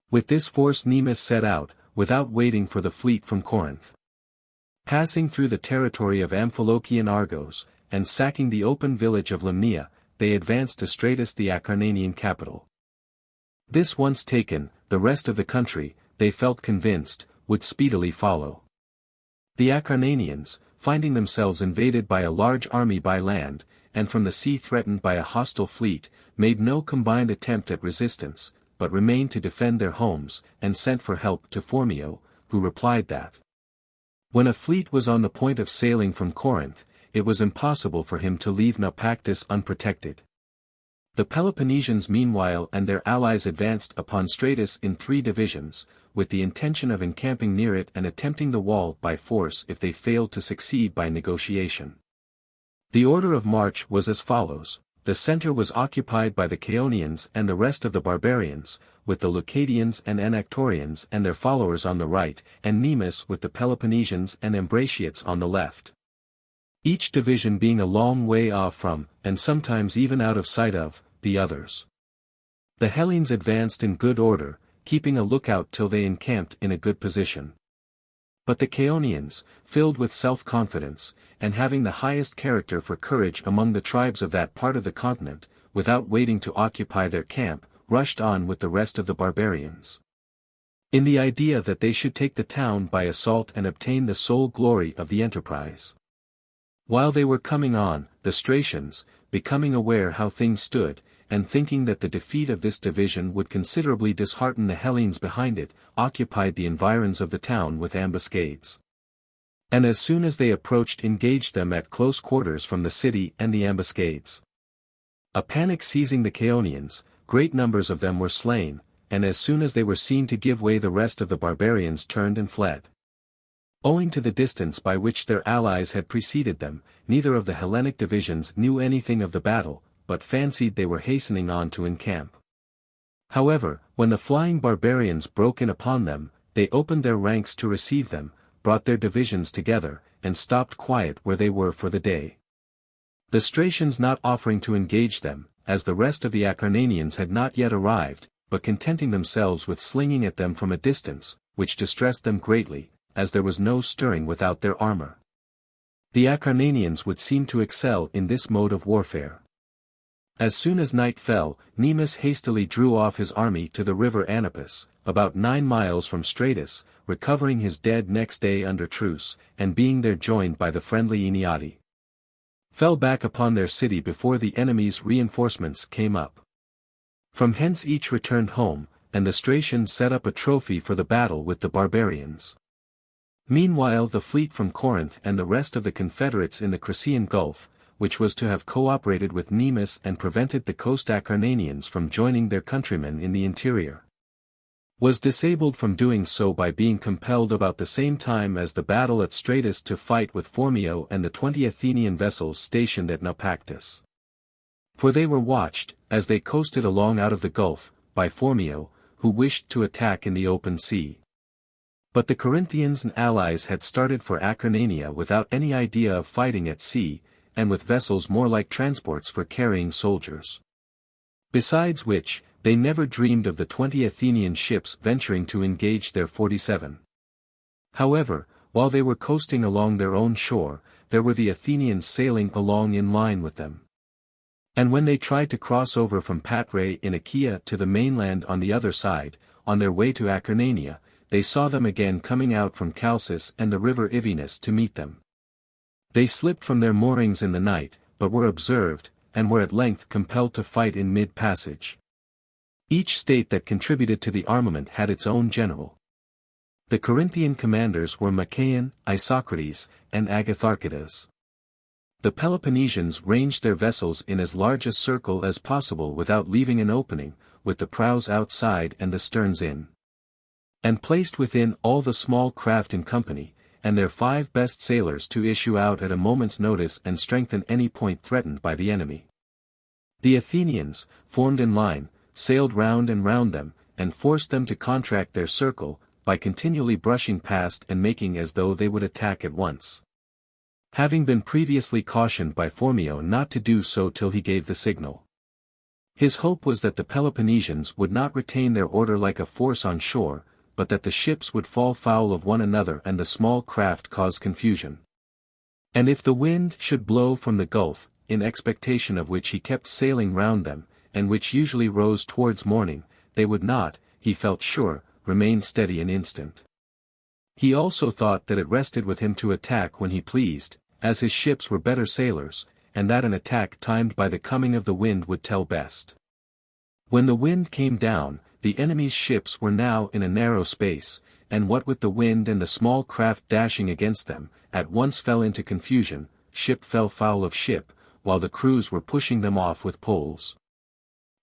With this force Nemus set out, without waiting for the fleet from Corinth. Passing through the territory of Amphilochian Argos, and sacking the open village of Limnaea, they advanced to Stratus the Acarnanian capital. This once taken, the rest of the country, they felt convinced, would speedily follow. The Acarnanians, finding themselves invaded by a large army by land, and from the sea threatened by a hostile fleet, made no combined attempt at resistance, but remained to defend their homes, and sent for help to Phormio, who replied that when a fleet was on the point of sailing from Corinth, it was impossible for him to leave Naupactus unprotected. The Peloponnesians meanwhile and their allies advanced upon Stratus in 3 divisions, with the intention of encamping near it and attempting the wall by force if they failed to succeed by negotiation. The order of march was as follows: the center was occupied by the Chaonians and the rest of the barbarians, with the Leucadians and Anactorians and their followers on the right, and Nemus with the Peloponnesians and Ambraciots on the left. Each division being a long way off from, and sometimes even out of sight of, the others. The Hellenes advanced in good order, keeping a lookout till they encamped in a good position. But the Chaonians, filled with self-confidence, and having the highest character for courage among the tribes of that part of the continent, without waiting to occupy their camp, rushed on with the rest of the barbarians, in the idea that they should take the town by assault and obtain the sole glory of the enterprise. While they were coming on, the Stratians, becoming aware how things stood, and thinking that the defeat of this division would considerably dishearten the Hellenes behind it, occupied the environs of the town with ambuscades. And as soon as they approached engaged them at close quarters from the city and the ambuscades. A panic seizing the Chaonians, great numbers of them were slain, and as soon as they were seen to give way the rest of the barbarians turned and fled. Owing to the distance by which their allies had preceded them, neither of the Hellenic divisions knew anything of the battle, but fancied they were hastening on to encamp. However, when the flying barbarians broke in upon them, they opened their ranks to receive them, brought their divisions together, and stopped quiet where they were for the day. The Stratians not offering to engage them, as the rest of the Acarnanians had not yet arrived, but contenting themselves with slinging at them from a distance, which distressed them greatly, as there was no stirring without their armor. The Acarnanians would seem to excel in this mode of warfare. As soon as night fell, Nemus hastily drew off his army to the river Anapus, about 9 miles from Stratus, recovering his dead next day under truce, and being there joined by the friendly Aeniati, fell back upon their city before the enemy's reinforcements came up. From hence each returned home, and the Stratians set up a trophy for the battle with the barbarians. Meanwhile the fleet from Corinth and the rest of the confederates in the Crissaean Gulf, which was to have cooperated with Nemus and prevented the coast Acarnanians from joining their countrymen in the interior, was disabled from doing so by being compelled about the same time as the battle at Stratus to fight with Phormio and the 20 Athenian vessels stationed at Naupactus. For they were watched, as they coasted along out of the Gulf, by Phormio, who wished to attack in the open sea. But the Corinthians and allies had started for Acarnania without any idea of fighting at sea, and with vessels more like transports for carrying soldiers. Besides which, they never dreamed of the 20 Athenian ships venturing to engage their 47. However, while they were coasting along their own shore, there were the Athenians sailing along in line with them. And when they tried to cross over from Patrae in Achaea to the mainland on the other side, on their way to Acarnania, they saw them again coming out from Chalcis and the river Ivenus to meet them. They slipped from their moorings in the night, but were observed, and were at length compelled to fight in mid-passage. Each state that contributed to the armament had its own general. The Corinthian commanders were Machaon, Isocrates, and Agatharchidas. The Peloponnesians ranged their vessels in as large a circle as possible without leaving an opening, with the prows outside and the sterns in, and placed within all the small craft in company, and their 5 best sailors to issue out at a moment's notice and strengthen any point threatened by the enemy. The Athenians, formed in line, sailed round and round them, and forced them to contract their circle, by continually brushing past and making as though they would attack at once, having been previously cautioned by Phormio not to do so till he gave the signal. His hope was that the Peloponnesians would not retain their order like a force on shore, but that the ships would fall foul of one another and the small craft cause confusion. And if the wind should blow from the gulf, in expectation of which he kept sailing round them, and which usually rose towards morning, they would not, he felt sure, remain steady an instant. He also thought that it rested with him to attack when he pleased, as his ships were better sailors, and that an attack timed by the coming of the wind would tell best. When the wind came down, the enemy's ships were now in a narrow space, and what with the wind and the small craft dashing against them, at once fell into confusion, ship fell foul of ship, while the crews were pushing them off with poles.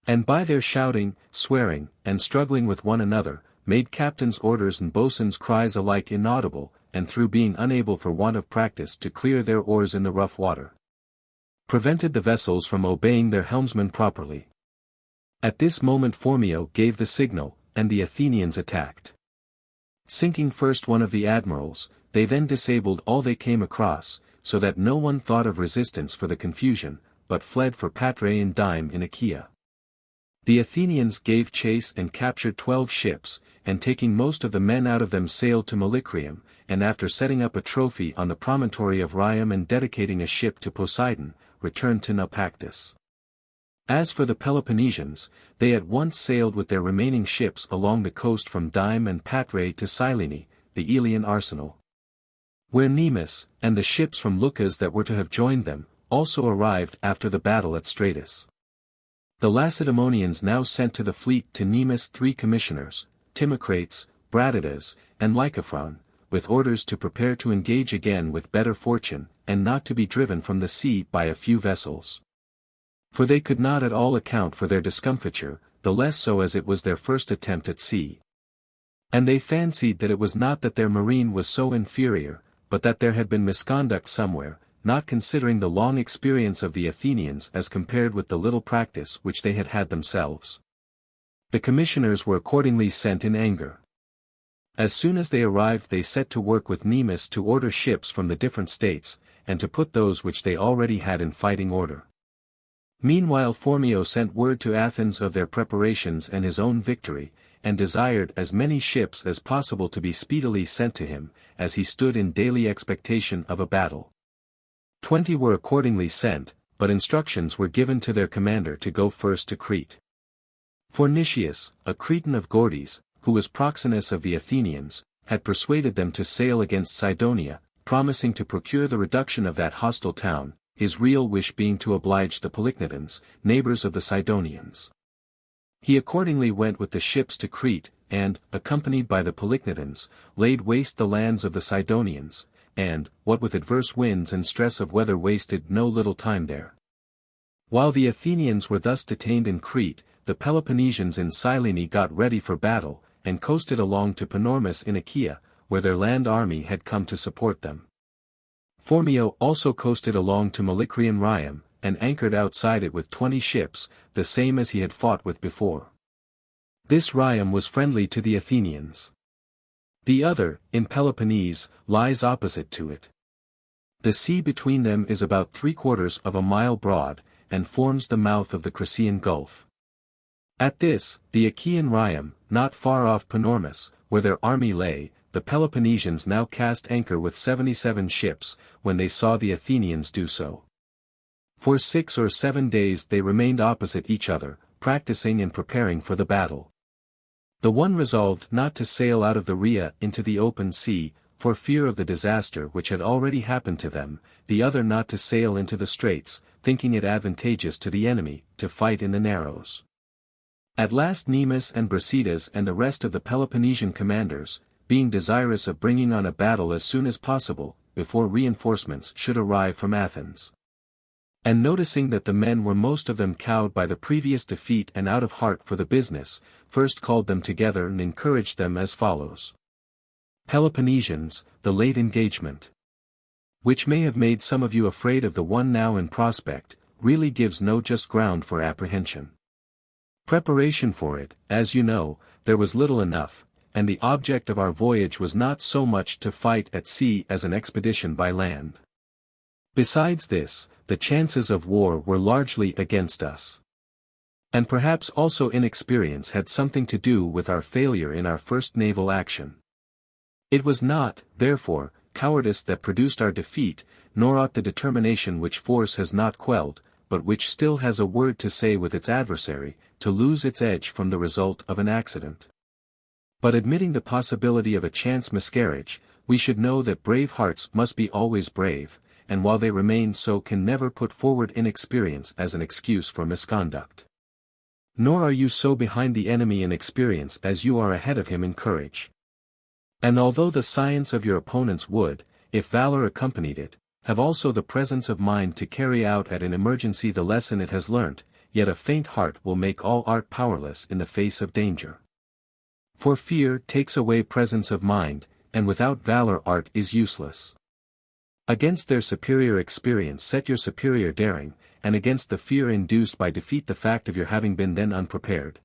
And by their shouting, swearing, and struggling with one another, made captains' orders and boatswains' cries alike inaudible, and through being unable for want of practice to clear their oars in the rough water, prevented the vessels from obeying their helmsmen properly. At this moment Phormio gave the signal, and the Athenians attacked. Sinking first one of the admirals, they then disabled all they came across, so that no one thought of resistance for the confusion, but fled for Patrae and Dyme in Achaea. The Athenians gave chase and captured 12 ships, and taking most of the men out of them sailed to Molycrium, and after setting up a trophy on the promontory of Rhium and dedicating a ship to Poseidon, returned to Naupactus. As for the Peloponnesians, they at once sailed with their remaining ships along the coast from Dyme and Patrae to Cyllene, the Aeolian arsenal, where Nemus, and the ships from Leucas that were to have joined them, also arrived after the battle at Stratus. The Lacedaemonians now sent to the fleet to Nemus 3 commissioners, Timocrates, Bratidas, and Lycophron, with orders to prepare to engage again with better fortune, and not to be driven from the sea by a few vessels. For they could not at all account for their discomfiture, the less so as it was their first attempt at sea. And they fancied that it was not that their marine was so inferior, but that there had been misconduct somewhere, not considering the long experience of the Athenians as compared with the little practice which they had had themselves. The commissioners were accordingly sent in anger. As soon as they arrived they set to work with Nemus to order ships from the different states, and to put those which they already had in fighting order. Meanwhile Phormio sent word to Athens of their preparations and his own victory, and desired as many ships as possible to be speedily sent to him, as he stood in daily expectation of a battle. 20 were accordingly sent, but instructions were given to their commander to go first to Crete. For Nicias, a Cretan of Gordes, who was proxenus of the Athenians, had persuaded them to sail against Cydonia, promising to procure the reduction of that hostile town, his real wish being to oblige the Peloponnesians, neighbors of the Sidonians. He accordingly went with the ships to Crete, and, accompanied by the Peloponnesians, laid waste the lands of the Sidonians, and, what with adverse winds and stress of weather wasted no little time there. While the Athenians were thus detained in Crete, the Peloponnesians in Cyllene got ready for battle, and coasted along to Panormus in Achaia, where their land army had come to support them. Phormio also coasted along to Melicrian Rhium, and anchored outside it with 20 ships, the same as he had fought with before. This Rhium was friendly to the Athenians. The other, in Peloponnese, lies opposite to it. The sea between them is about 3/4 of a mile broad, and forms the mouth of the Crissaean Gulf. At this, the Achaean Rhium, not far off Panormus, where their army lay, the Peloponnesians now cast anchor with 77 ships, when they saw the Athenians do so. For 6 or 7 days they remained opposite each other, practicing and preparing for the battle. The one resolved not to sail out of the Rhea into the open sea, for fear of the disaster which had already happened to them, the other not to sail into the straits, thinking it advantageous to the enemy, to fight in the narrows. At last Nemus and Brasidas and the rest of the Peloponnesian commanders, being desirous of bringing on a battle as soon as possible, before reinforcements should arrive from Athens. And noticing that the men were most of them cowed by the previous defeat and out of heart for the business, first called them together and encouraged them as follows. Peloponnesians, the late engagement, which may have made some of you afraid of the one now in prospect, really gives no just ground for apprehension. Preparation for it, as you know, there was little enough, and the object of our voyage was not so much to fight at sea as an expedition by land. Besides this, the chances of war were largely against us. And perhaps also inexperience had something to do with our failure in our first naval action. It was not, therefore, cowardice that produced our defeat, nor ought the determination which force has not quelled, but which still has a word to say with its adversary, to lose its edge from the result of an accident. But admitting the possibility of a chance miscarriage, we should know that brave hearts must be always brave, and while they remain so can never put forward inexperience as an excuse for misconduct. Nor are you so behind the enemy in experience as you are ahead of him in courage. And although the science of your opponents would, if valor accompanied it, have also the presence of mind to carry out at an emergency the lesson it has learnt, yet a faint heart will make all art powerless in the face of danger. For fear takes away presence of mind, and without valor art is useless. Against their superior experience set your superior daring, and against the fear induced by defeat the fact of your having been then unprepared.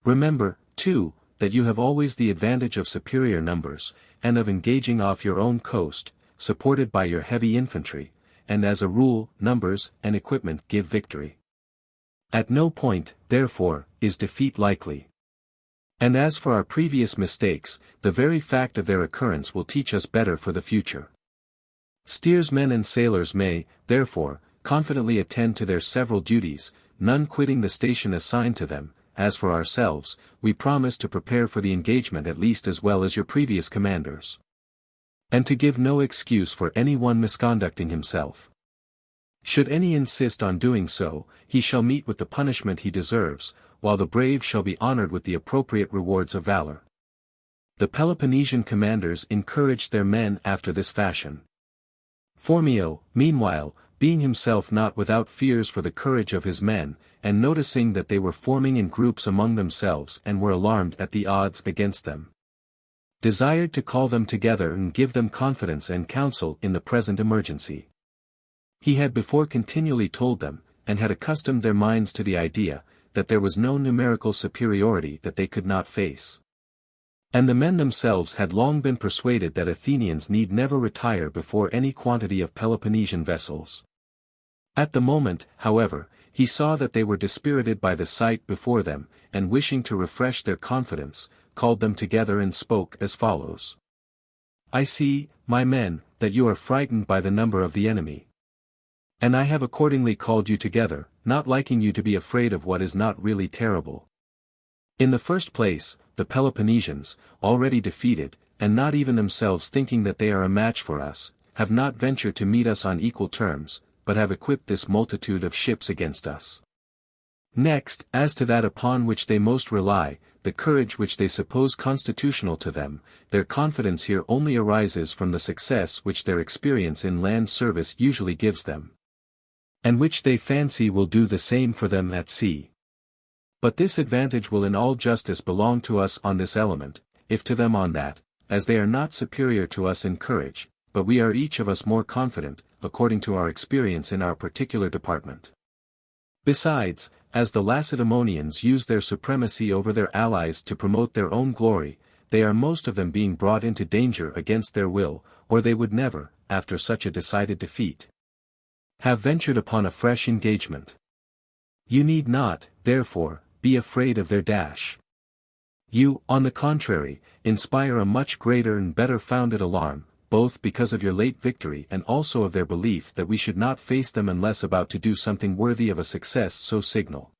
Remember, too, that you have always the advantage of superior numbers, and of engaging off your own coast, supported by your heavy infantry, and as a rule, numbers and equipment give victory. At no point, therefore, is defeat likely. And as for our previous mistakes, the very fact of their occurrence will teach us better for the future. Steersmen and sailors may, therefore, confidently attend to their several duties, none quitting the station assigned to them. As for ourselves, we promise to prepare for the engagement at least as well as your previous commanders. And to give no excuse for any one misconducting himself. Should any insist on doing so, he shall meet with the punishment he deserves, while the brave shall be honored with the appropriate rewards of valor. The Peloponnesian commanders encouraged their men after this fashion. Phormio, meanwhile, being himself not without fears for the courage of his men, and noticing that they were forming in groups among themselves and were alarmed at the odds against them, desired to call them together and give them confidence and counsel in the present emergency. He had before continually told them, and had accustomed their minds to the idea, that there was no numerical superiority that they could not face. And the men themselves had long been persuaded that Athenians need never retire before any quantity of Peloponnesian vessels. At the moment, however, he saw that they were dispirited by the sight before them, and wishing to refresh their confidence, called them together and spoke as follows. I see, my men, that you are frightened by the number of the enemy. And I have accordingly called you together, not liking you to be afraid of what is not really terrible. In the first place, the Peloponnesians, already defeated, and not even themselves thinking that they are a match for us, have not ventured to meet us on equal terms, but have equipped this multitude of ships against us. Next, as to that upon which they most rely, the courage which they suppose constitutional to them, their confidence here only arises from the success which their experience in land service usually gives them, and which they fancy will do the same for them at sea. But this advantage will in all justice belong to us on this element, if to them on that, as they are not superior to us in courage, but we are each of us more confident, according to our experience in our particular department. Besides, as the Lacedaemonians use their supremacy over their allies to promote their own glory, they are most of them being brought into danger against their will, or they would never, after such a decided defeat, have ventured upon a fresh engagement. You need not, therefore, be afraid of their dash. You, on the contrary, inspire a much greater and better founded alarm, both because of your late victory and also of their belief that we should not face them unless about to do something worthy of a success so signal.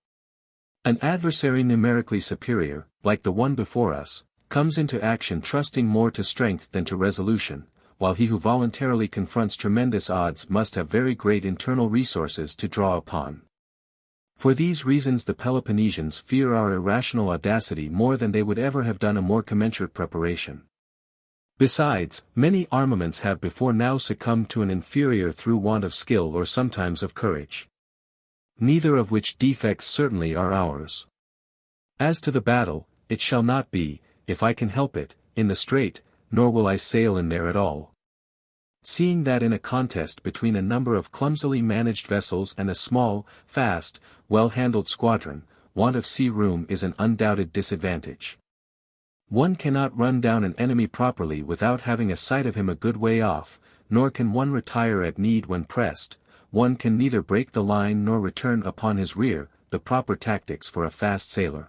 An adversary numerically superior, like the one before us, comes into action trusting more to strength than to resolution, while he who voluntarily confronts tremendous odds must have very great internal resources to draw upon. For these reasons the Peloponnesians fear our irrational audacity more than they would ever have done a more commensurate preparation. Besides, many armaments have before now succumbed to an inferior through want of skill or sometimes of courage. Neither of which defects certainly are ours. As to the battle, it shall not be, if I can help it, in the strait, nor will I sail in there at all. Seeing that in a contest between a number of clumsily managed vessels and a small, fast, well-handled squadron, want of sea room is an undoubted disadvantage. One cannot run down an enemy properly without having a sight of him a good way off, nor can one retire at need when pressed. One can neither break the line nor return upon his rear, the proper tactics for a fast sailor.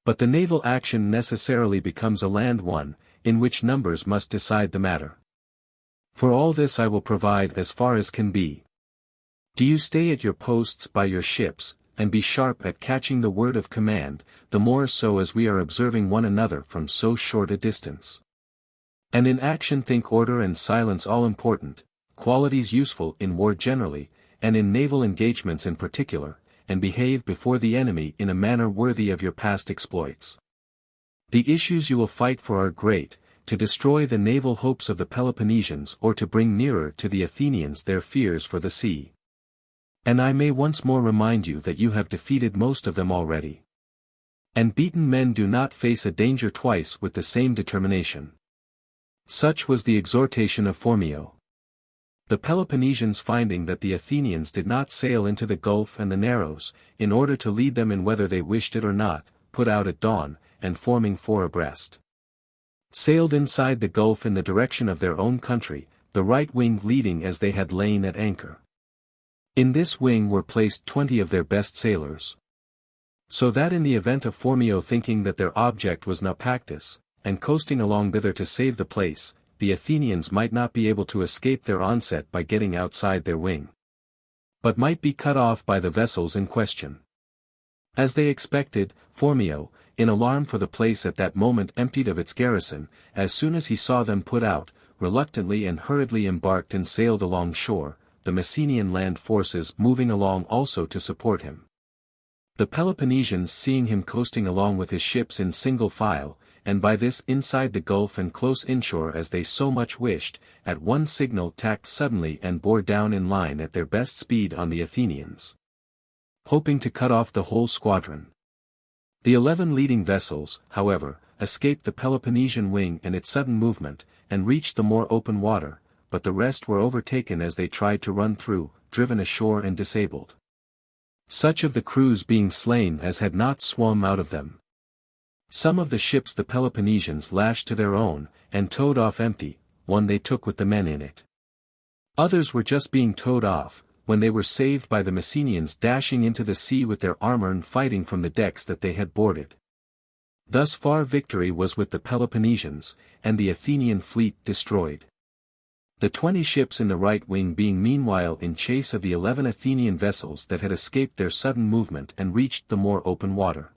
But the naval action necessarily becomes a land one, in which numbers must decide the matter. For all this I will provide as far as can be. Do you stay at your posts by your ships, and be sharp at catching the word of command, the more so as we are observing one another from so short a distance. And in action think order and silence all important, qualities useful in war generally, and in naval engagements in particular, and behave before the enemy in a manner worthy of your past exploits. The issues you will fight for are great, to destroy the naval hopes of the Peloponnesians or to bring nearer to the Athenians their fears for the sea. And I may once more remind you that you have defeated most of them already. And beaten men do not face a danger twice with the same determination. Such was the exhortation of Phormio. The Peloponnesians, finding that the Athenians did not sail into the Gulf and the Narrows, in order to lead them in whether they wished it or not, put out at dawn, and forming four abreast, sailed inside the Gulf in the direction of their own country, the right wing leading as they had lain at anchor. In this wing were placed 20 of their best sailors. So that in the event of Phormio thinking that their object was Naupactus, and coasting along thither to save the place, the Athenians might not be able to escape their onset by getting outside their wing, but might be cut off by the vessels in question. As they expected, Phormio, in alarm for the place at that moment emptied of its garrison, as soon as he saw them put out, reluctantly and hurriedly embarked and sailed along shore, the Messenian land forces moving along also to support him. The Peloponnesians seeing him coasting along with his ships in single file, and by this inside the gulf and close inshore as they so much wished, at one signal tacked suddenly and bore down in line at their best speed on the Athenians, hoping to cut off the whole squadron. The 11 leading vessels, however, escaped the Peloponnesian wing and its sudden movement, and reached the more open water, but the rest were overtaken as they tried to run through, driven ashore and disabled. Such of the crews being slain as had not swum out of them. Some of the ships the Peloponnesians lashed to their own, and towed off empty, one they took with the men in it. Others were just being towed off, when they were saved by the Messenians dashing into the sea with their armor and fighting from the decks that they had boarded. Thus far victory was with the Peloponnesians, and the Athenian fleet destroyed. The 20 ships in the right wing being meanwhile in chase of the 11 Athenian vessels that had escaped their sudden movement and reached the more open water.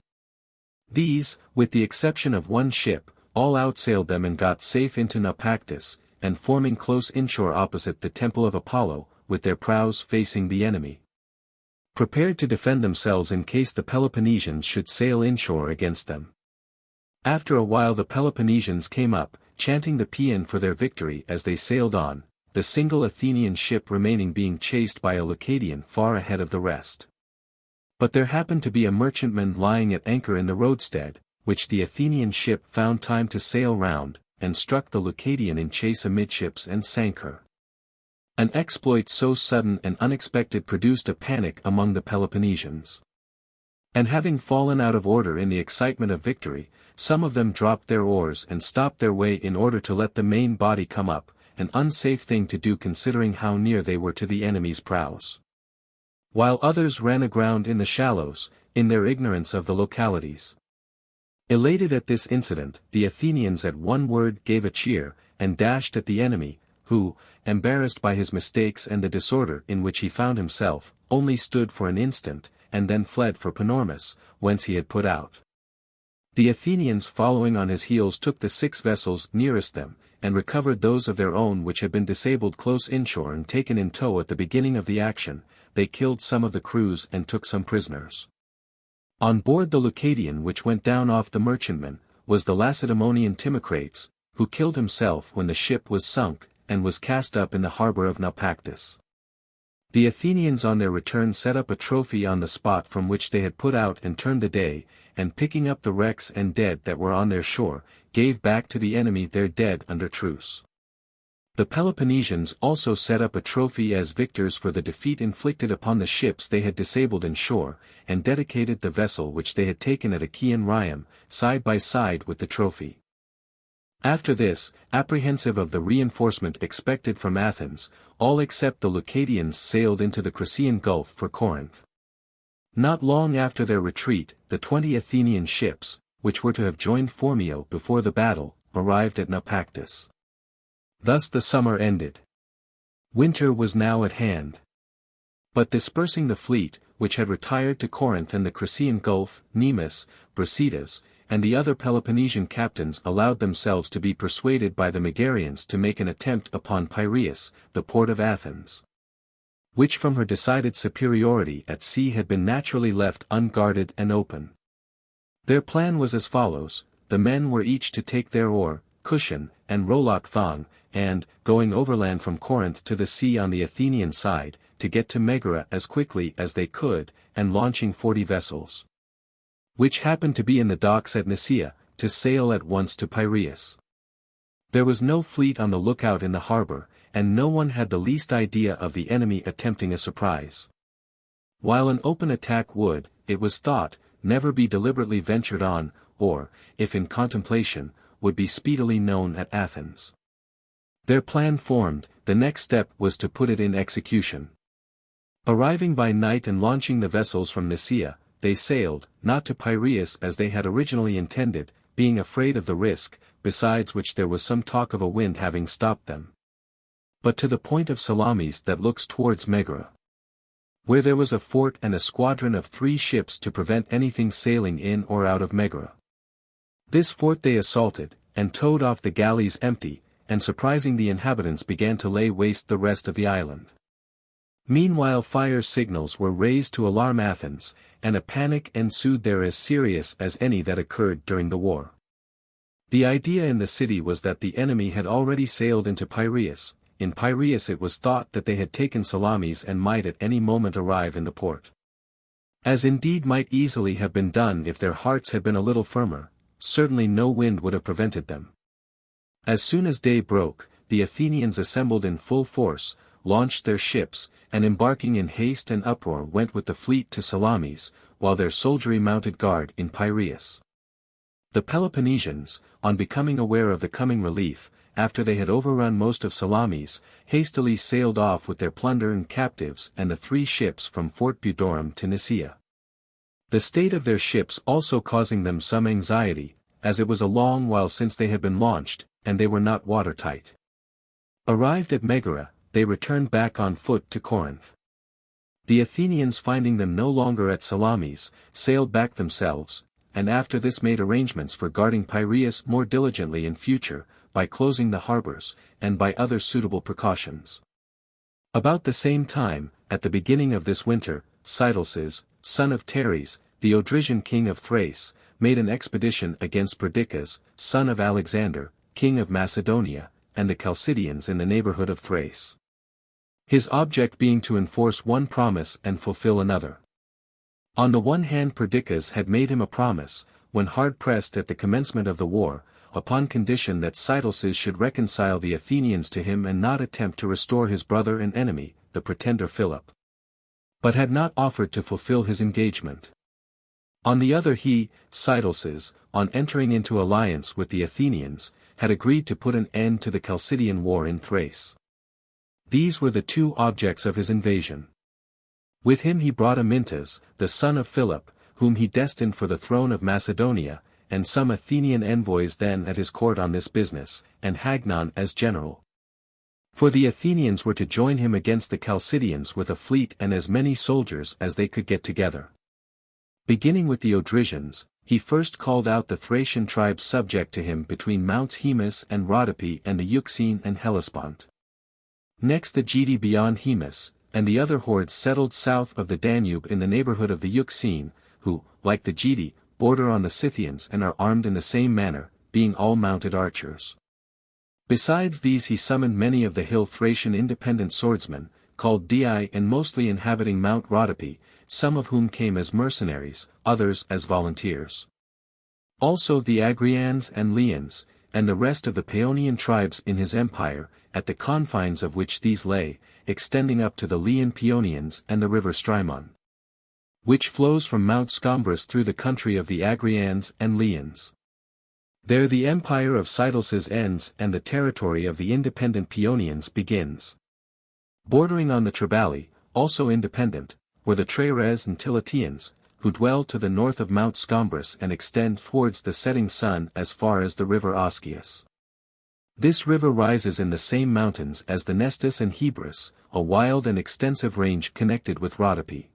These, with the exception of one ship, all outsailed them and got safe into Naupactus, and forming close inshore opposite the temple of Apollo, with their prows facing the enemy, prepared to defend themselves in case the Peloponnesians should sail inshore against them. After a while the Peloponnesians came up, chanting the paean for their victory as they sailed on, the single Athenian ship remaining being chased by a Leucadian far ahead of the rest. But there happened to be a merchantman lying at anchor in the roadstead, which the Athenian ship found time to sail round, and struck the Leucadian in chase amidships and sank her. An exploit so sudden and unexpected produced a panic among the Peloponnesians. And having fallen out of order in the excitement of victory, some of them dropped their oars and stopped their way in order to let the main body come up, an unsafe thing to do considering how near they were to the enemy's prows. While others ran aground in the shallows, in their ignorance of the localities. Elated at this incident, the Athenians at one word gave a cheer, and dashed at the enemy, who, embarrassed by his mistakes and the disorder in which he found himself, only stood for an instant, and then fled for Panormus, whence he had put out. The Athenians following on his heels took the 6 vessels nearest them, and recovered those of their own which had been disabled close inshore and taken in tow at the beginning of the action. They killed some of the crews and took some prisoners. On board the Leucadian which went down off the merchantman, was the Lacedaemonian Timocrates, who killed himself when the ship was sunk, and was cast up in the harbour of Naupactus. The Athenians on their return set up a trophy on the spot from which they had put out and turned the day, and picking up the wrecks and dead that were on their shore, gave back to the enemy their dead under truce. The Peloponnesians also set up a trophy as victors for the defeat inflicted upon the ships they had disabled in shore, and dedicated the vessel which they had taken at Achaean Rhium, side by side with the trophy. After this, apprehensive of the reinforcement expected from Athens, all except the Leucadians sailed into the Crissaean Gulf for Corinth. Not long after their retreat, the 20 Athenian ships, which were to have joined Phormio before the battle, arrived at Naupactus. Thus the summer ended. Winter was now at hand. But dispersing the fleet, which had retired to Corinth and the Crissaean Gulf, Nemus, Brasidas, and the other Peloponnesian captains allowed themselves to be persuaded by the Megarians to make an attempt upon Piraeus, the port of Athens, which from her decided superiority at sea had been naturally left unguarded and open. Their plan was as follows: the men were each to take their oar, cushion, and rowlock thong, and, going overland from Corinth to the sea on the Athenian side, to get to Megara as quickly as they could, and launching 40 vessels, which happened to be in the docks at Nicaea, to sail at once to Piraeus. There was no fleet on the lookout in the harbour, and no one had the least idea of the enemy attempting a surprise. While an open attack would, it was thought, never be deliberately ventured on, or, if in contemplation, would be speedily known at Athens. Their plan formed, the next step was to put it in execution. Arriving by night and launching the vessels from Nicaea, they sailed, not to Piraeus as they had originally intended, being afraid of the risk, besides which there was some talk of a wind having stopped them, but to the point of Salamis that looks towards Megara, where there was a fort and a squadron of 3 ships to prevent anything sailing in or out of Megara. This fort they assaulted, and towed off the galleys empty, and surprising the inhabitants began to lay waste the rest of the island. Meanwhile fire signals were raised to alarm Athens, and a panic ensued there as serious as any that occurred during the war. The idea in the city was that the enemy had already sailed into Piraeus. In Piraeus it was thought that they had taken Salamis and might at any moment arrive in the port. As indeed might easily have been done if their hearts had been a little firmer, certainly no wind would have prevented them. As soon as day broke, the Athenians assembled in full force, launched their ships, and embarking in haste and uproar went with the fleet to Salamis, while their soldiery mounted guard in Piraeus. The Peloponnesians, on becoming aware of the coming relief, after they had overrun most of Salamis, hastily sailed off with their plunder and captives and the 3 ships from Fort Budorum to Nicaea. The state of their ships also causing them some anxiety, as it was a long while since they had been launched, and they were not watertight. Arrived at Megara, they returned back on foot to Corinth. The Athenians, finding them no longer at Salamis, sailed back themselves, and after this made arrangements for guarding Piraeus more diligently in future, by closing the harbors, and by other suitable precautions. About the same time, at the beginning of this winter, Cydelses, son of Teres, the Odrysian king of Thrace, made an expedition against Perdiccas, son of Alexander, king of Macedonia, and the Chalcidians in the neighborhood of Thrace. His object being to enforce one promise and fulfill another. On the one hand, Perdiccas had made him a promise, when hard pressed at the commencement of the war, upon condition that Cydelses should reconcile the Athenians to him and not attempt to restore his brother and enemy, the pretender Philip. But had not offered to fulfill his engagement. On the other, he, Cydelses, on entering into alliance with the Athenians, had agreed to put an end to the Chalcidian war in Thrace. These were the 2 objects of his invasion. With him he brought Amyntas, the son of Philip, whom he destined for the throne of Macedonia, and some Athenian envoys then at his court on this business, and Hagnon as general. For the Athenians were to join him against the Chalcidians with a fleet and as many soldiers as they could get together. Beginning with the Odrysians, he first called out the Thracian tribes subject to him between Mounts Haemus and Rhodope and the Euxine and Hellespont. Next the Geti beyond Haemus, and the other hordes settled south of the Danube in the neighborhood of the Euxine, who, like the Geti, border on the Scythians and are armed in the same manner, being all mounted archers. Besides these he summoned many of the hill Thracian independent swordsmen, called Dii and mostly inhabiting Mount Rhodope, some of whom came as mercenaries, others as volunteers. Also the Agrians and Leons, and the rest of the Paeonian tribes in his empire, at the confines of which these lay, extending up to the Leon Paeonians and the river Strymon, which flows from Mount Scombrus through the country of the Agrians and Leons. There the empire of Cydelses ends and the territory of the independent Paeonians begins. Bordering on the Triballi, also independent, were the Trares and Tilatians, who dwell to the north of Mount Scombrus and extend towards the setting sun as far as the river Oscius. This river rises in the same mountains as the Nestus and Hebrus, a wild and extensive range connected with Rhodope.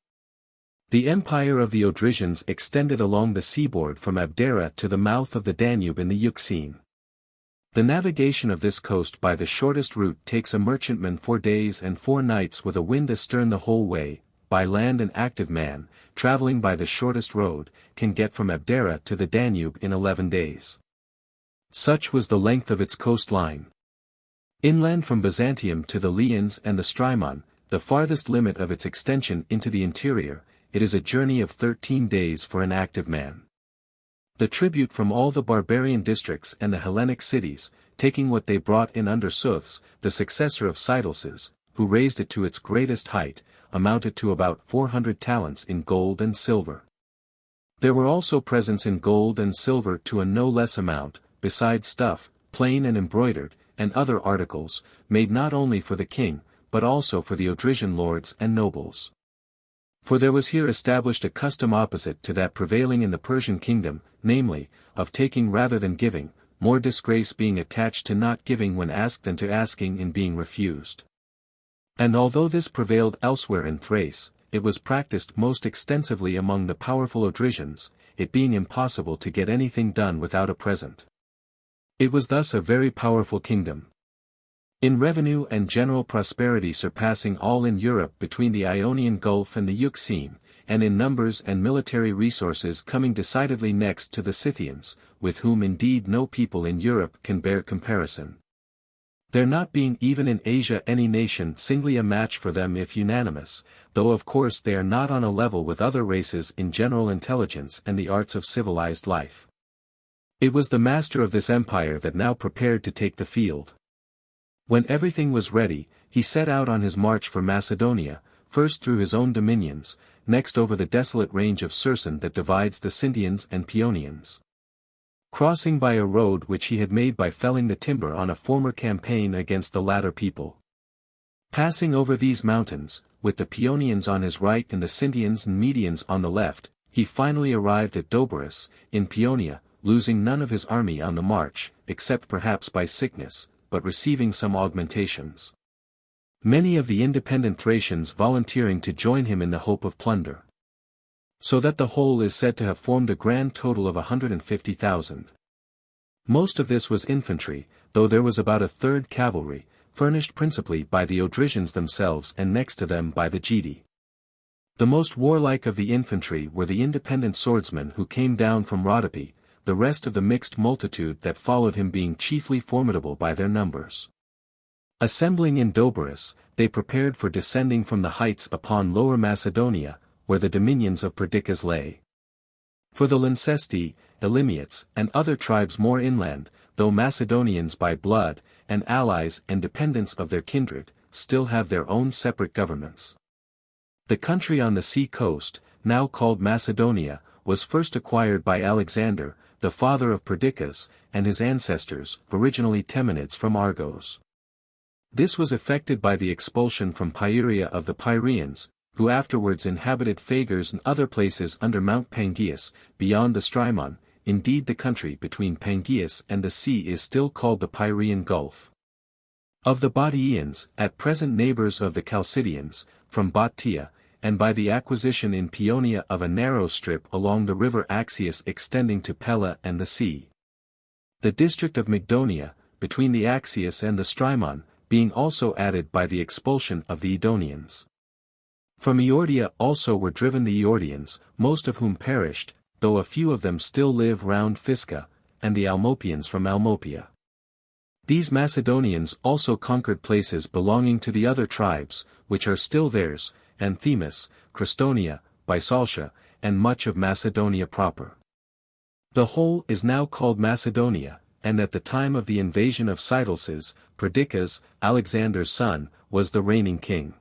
The empire of the Odrysians extended along the seaboard from Abdera to the mouth of the Danube in the Euxine. The navigation of this coast by the shortest route takes a merchantman 4 days and 4 nights with a wind astern the whole way. By land an active man, traveling by the shortest road, can get from Abdera to the Danube in 11 days. Such was the length of its coastline. Inland from Byzantium to the Leons and the Strymon, the farthest limit of its extension into the interior, it is a journey of 13 days for an active man. The tribute from all the barbarian districts and the Hellenic cities, taking what they brought in under Suths, the successor of Cydelses, who raised it to its greatest height, amounted to about 400 talents in gold and silver. There were also presents in gold and silver to a no less amount, besides stuff, plain and embroidered, and other articles, made not only for the king, but also for the Odrysian lords and nobles. For there was here established a custom opposite to that prevailing in the Persian kingdom, namely, of taking rather than giving, more disgrace being attached to not giving when asked than to asking in being refused. And although this prevailed elsewhere in Thrace, it was practiced most extensively among the powerful Odrysians, it being impossible to get anything done without a present. It was thus a very powerful kingdom. In revenue and general prosperity surpassing all in Europe between the Ionian Gulf and the Euxine, and in numbers and military resources coming decidedly next to the Scythians, with whom indeed no people in Europe can bear comparison. There not being even in Asia any nation singly a match for them if unanimous, though of course they are not on a level with other races in general intelligence and the arts of civilized life. It was the master of this empire that now prepared to take the field. When everything was ready, he set out on his march for Macedonia, first through his own dominions, next over the desolate range of Cercin that divides the Sintians and Paeonians. crossing by a road which he had made by felling the timber on a former campaign against the latter people. Passing over these mountains, with the Paeonians on his right and the Sintians and Medians on the left, he finally arrived at Doberus, in Paeonia, losing none of his army on the march, except perhaps by sickness, but receiving some augmentations. Many of the independent Thracians volunteering to join him in the hope of plunder. So that the whole is said to have formed a grand total of 150,000. Most of this was infantry, though there was about a third cavalry, furnished principally by the Odrysians themselves and next to them by the Geti. The most warlike of the infantry were the independent swordsmen who came down from Rhodope, the rest of the mixed multitude that followed him being chiefly formidable by their numbers. Assembling in Doberus, they prepared for descending from the heights upon Lower Macedonia, where the dominions of Perdiccas lay. For the Lyncesti, Elymiots, and other tribes more inland, though Macedonians by blood, and allies and dependents of their kindred, still have their own separate governments. The country on the sea coast, now called Macedonia, was first acquired by Alexander, the father of Perdiccas, and his ancestors, originally Temenids from Argos. This was effected by the expulsion from Pieria of the Pyrians, who afterwards inhabited Phagars and other places under Mount Pangaeus, beyond the Strymon. Indeed the country between Pangaeus and the sea is still called the Pyrean Gulf. Of the Bottiaeans, at present neighbors of the Chalcidians, from Bottia, and by the acquisition in Paeonia of a narrow strip along the river Axius extending to Pella and the sea. The district of Mygdonia, between the Axius and the Strymon, being also added by the expulsion of the Edonians. From Eordia also were driven the Eordians, most of whom perished, though a few of them still live round Fisca, and the Almopians from Almopia. These Macedonians also conquered places belonging to the other tribes, which are still theirs, Anthemus, Crestonia, Bisaltia, and much of Macedonia proper. The whole is now called Macedonia, and at the time of the invasion of Cydelses, Perdiccas, Alexander's son, was the reigning king.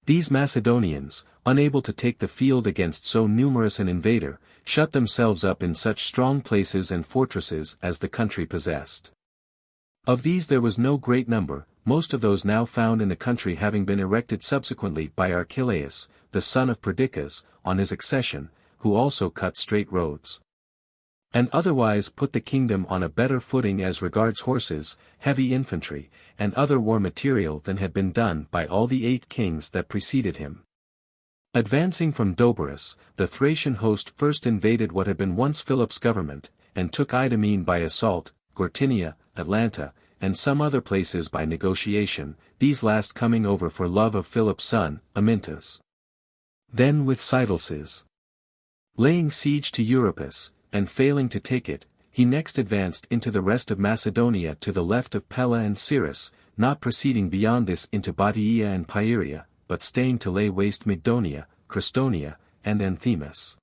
These Macedonians, unable to take the field against so numerous an invader, shut themselves up in such strong places and fortresses as the country possessed. Of these there was no great number, most of those now found in the country having been erected subsequently by Archelaus, the son of Perdiccas, on his accession, who also cut straight roads. And otherwise put the kingdom on a better footing as regards horses, heavy infantry, and other war material than had been done by all the 8 kings that preceded him. Advancing from Doberus, the Thracian host first invaded what had been once Philip's government, and took Idumene by assault, Gortynia, Atlanta, and some other places by negotiation, these last coming over for love of Philip's son, Amyntas. Then with Cydelses, laying siege to Euripus, and failing to take it, he next advanced into the rest of Macedonia to the left of Pella and Cyrrhus, not proceeding beyond this into Bottiaea and Pieria, but staying to lay waste Mygdonia, Crestonia, and Anthemus.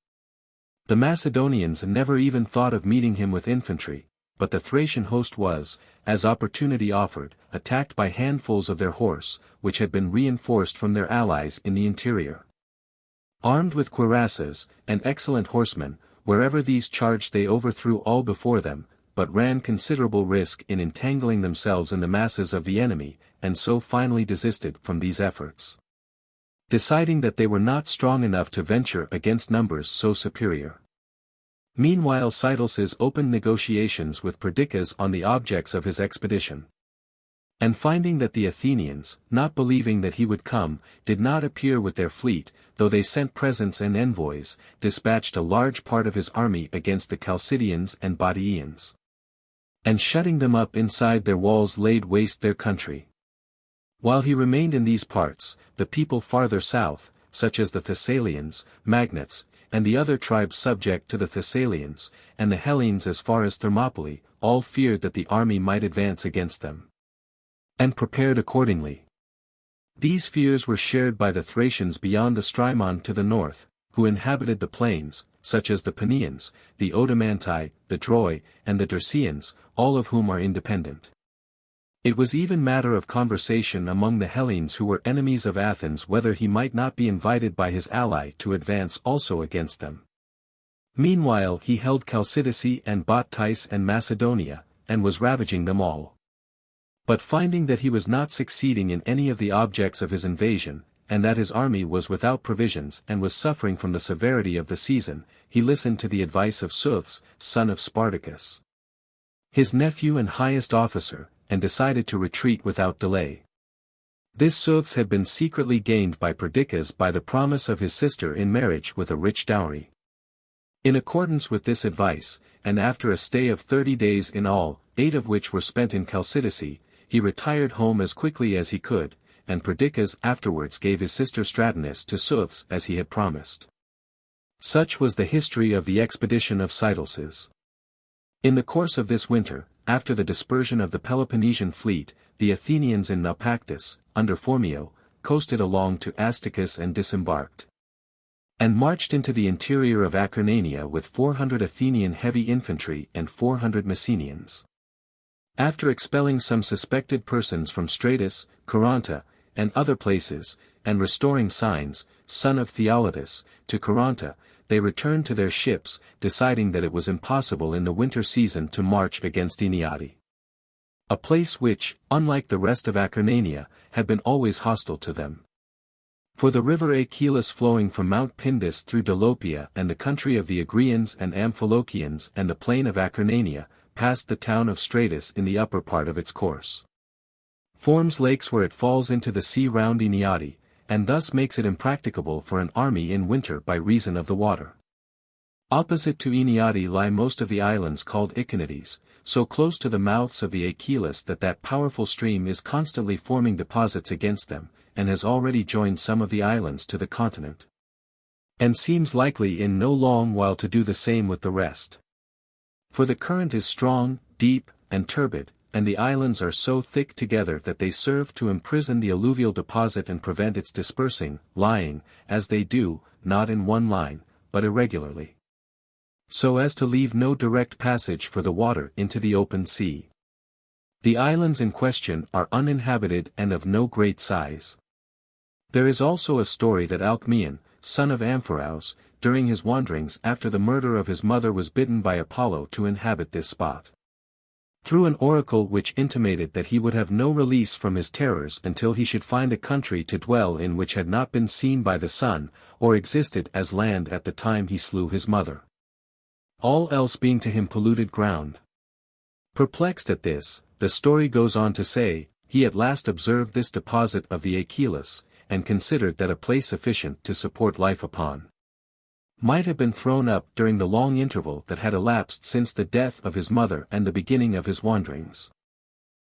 The Macedonians never even thought of meeting him with infantry, but the Thracian host was, as opportunity offered, attacked by handfuls of their horse, which had been reinforced from their allies in the interior. Armed with cuirasses, and excellent horsemen, wherever these charged they overthrew all before them, but ran considerable risk in entangling themselves in the masses of the enemy, and so finally desisted from these efforts, deciding that they were not strong enough to venture against numbers so superior. Meanwhile Cydelses opened negotiations with Perdiccas on the objects of his expedition. And finding that the Athenians, not believing that he would come, did not appear with their fleet, though they sent presents and envoys, dispatched a large part of his army against the Chalcidians and Bottiaeans. And shutting them up inside their walls laid waste their country. While he remained in these parts, the people farther south, such as the Thessalians, Magnates, and the other tribes subject to the Thessalians, and the Hellenes as far as Thermopylae, all feared that the army might advance against them, and prepared accordingly. These fears were shared by the Thracians beyond the Strymon to the north, who inhabited the plains, such as the Paeonians, the Odomanti, the Droi, and the Dercians, all of whom are independent. It was even matter of conversation among the Hellenes who were enemies of Athens whether he might not be invited by his ally to advance also against them. Meanwhile he held Chalcidice and Bottice and Macedonia, and was ravaging them all. But finding that he was not succeeding in any of the objects of his invasion, and that his army was without provisions and was suffering from the severity of the season, he listened to the advice of Xuthus, son of Spartacus, his nephew and highest officer, and decided to retreat without delay. This Xuthus had been secretly gained by Perdiccas by the promise of his sister in marriage with a rich dowry. In accordance with this advice, and after a stay of 30 days in all, 8 of which were spent in Chalcidice, he retired home as quickly as he could, and Perdiccas afterwards gave his sister Stratonice to Xuthus as he had promised. Such was the history of the expedition of Cydelses. In the course of this winter, after the dispersion of the Peloponnesian fleet, the Athenians in Naupactus, under Phormio, coasted along to Astacus and disembarked, and marched into the interior of Acarnania with 400 Athenian heavy infantry and 400 Messenians. After expelling some suspected persons from Stratus, Coronta, and other places, and restoring Cynes, son of Theolytus, to Coronta, they returned to their ships, deciding that it was impossible in the winter season to march against Eniade, a place which, unlike the rest of Acarnania, had been always hostile to them. For the river Achilles flowing from Mount Pindus through Dolopia and the country of the Agrians and Amphilochians and the plain of Acarnania, past the town of Stratus in the upper part of its course, forms lakes where it falls into the sea round Eniade, and thus makes it impracticable for an army in winter by reason of the water. Opposite to Eniade lie most of the islands called Echinides, so close to the mouths of the Achilles that powerful stream is constantly forming deposits against them, and has already joined some of the islands to the continent, and seems likely in no long while to do the same with the rest. For the current is strong, deep, and turbid, and the islands are so thick together that they serve to imprison the alluvial deposit and prevent its dispersing, lying, as they do, not in one line, but irregularly, so as to leave no direct passage for the water into the open sea. The islands in question are uninhabited and of no great size. There is also a story that Alcmaeon, son of Amphiaraus, during his wanderings after the murder of his mother was bidden by Apollo to inhabit this spot, through an oracle which intimated that he would have no release from his terrors until he should find a country to dwell in which had not been seen by the sun, or existed as land at the time he slew his mother, all else being to him polluted ground. Perplexed at this, the story goes on to say, he at last observed this deposit of the Achilles, and considered that a place sufficient to support life upon might have been thrown up during the long interval that had elapsed since the death of his mother and the beginning of his wanderings.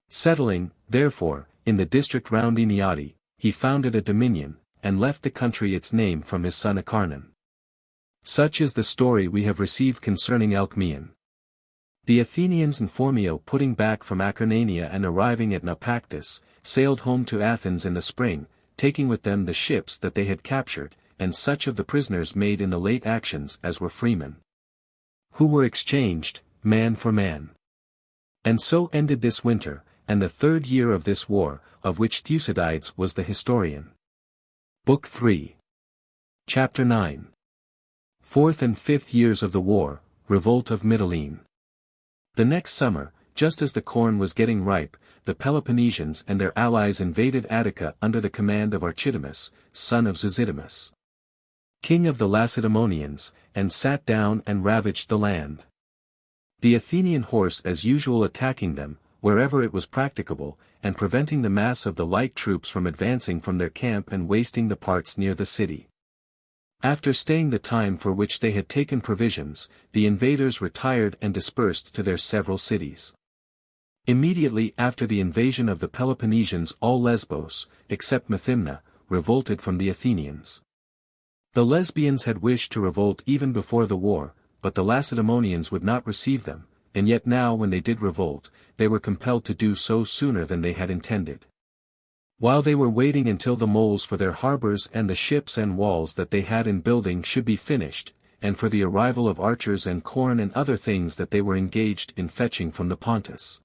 Settling, therefore, in the district round Eniade, he founded a dominion, and left the country its name from his son Acarnan. Such is the story we have received concerning Alcmaeon. The Athenians and Phormio putting back from Acarnania and arriving at Naupactus, sailed home to Athens in the spring, taking with them the ships that they had captured, and such of the prisoners made in the late actions as were freemen, who were exchanged, man for man. And so ended this winter, and the 3rd year of this war, of which Thucydides was the historian. Book 3. Chapter 9. 4th and 5th years of the war, revolt of Mytilene. The next summer, just as the corn was getting ripe, the Peloponnesians and their allies invaded Attica under the command of Archidamus, son of Zosidamus, king of the Lacedaemonians, and sat down and ravaged the land. The Athenian horse as usual attacking them, wherever it was practicable, and preventing the mass of the light troops from advancing from their camp and wasting the parts near the city. After staying the time for which they had taken provisions, the invaders retired and dispersed to their several cities. Immediately after the invasion of the Peloponnesians all Lesbos, except Methymna, revolted from the Athenians. The Lesbians had wished to revolt even before the war, but the Lacedaemonians would not receive them, and yet now when they did revolt, they were compelled to do so sooner than they had intended. While they were waiting until the moles for their harbors and the ships and walls that they had in building should be finished, and for the arrival of archers and corn and other things that they were engaged in fetching from the Pontus,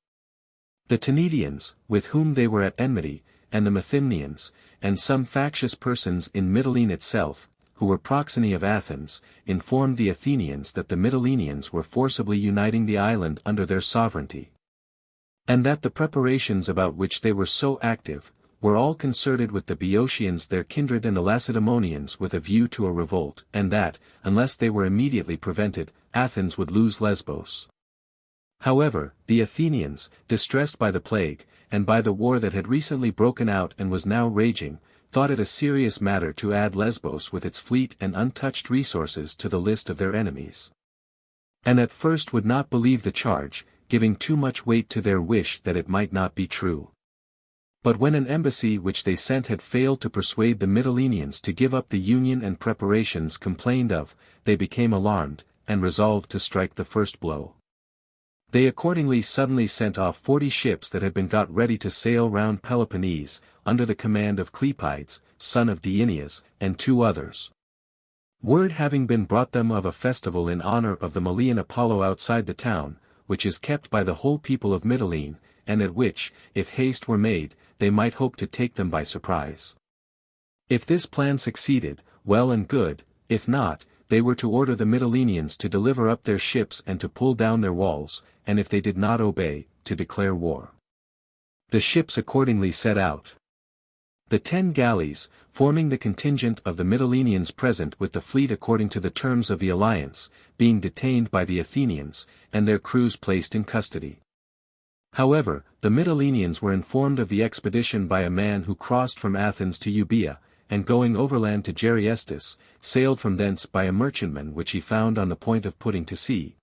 the Tenedians, with whom they were at enmity, and the Methymnians, and some factious persons in Mytilene itself, who were proxeni of Athens, informed the Athenians that the Mytileneans were forcibly uniting the island under their sovereignty, and that the preparations about which they were so active, were all concerted with the Boeotians their kindred and the Lacedaemonians with a view to a revolt, and that, unless they were immediately prevented, Athens would lose Lesbos. However, the Athenians, distressed by the plague, and by the war that had recently broken out and was now raging, thought it a serious matter to add Lesbos with its fleet and untouched resources to the list of their enemies, and at first would not believe the charge, giving too much weight to their wish that it might not be true. But when an embassy which they sent had failed to persuade the Mytileneans to give up the union and preparations complained of, they became alarmed, and resolved to strike the first blow. They accordingly suddenly sent off 40 ships that had been got ready to sail round Peloponnese, under the command of Clepides, son of Deineas, and 2 others. Word having been brought them of a festival in honor of the Malian Apollo outside the town, which is kept by the whole people of Mytilene, and at which, if haste were made, they might hope to take them by surprise. If this plan succeeded, well and good; if not, they were to order the Mytileneans to deliver up their ships and to pull down their walls, and if they did not obey, to declare war. The ships accordingly set out. The 10 galleys, forming the contingent of the Mytileneans present with the fleet according to the terms of the alliance, being detained by the Athenians, and their crews placed in custody. However, the Mytileneans were informed of the expedition by a man who crossed from Athens to Euboea, and going overland to Geriestus, sailed from thence by a merchantman which he found on the point of putting to sea,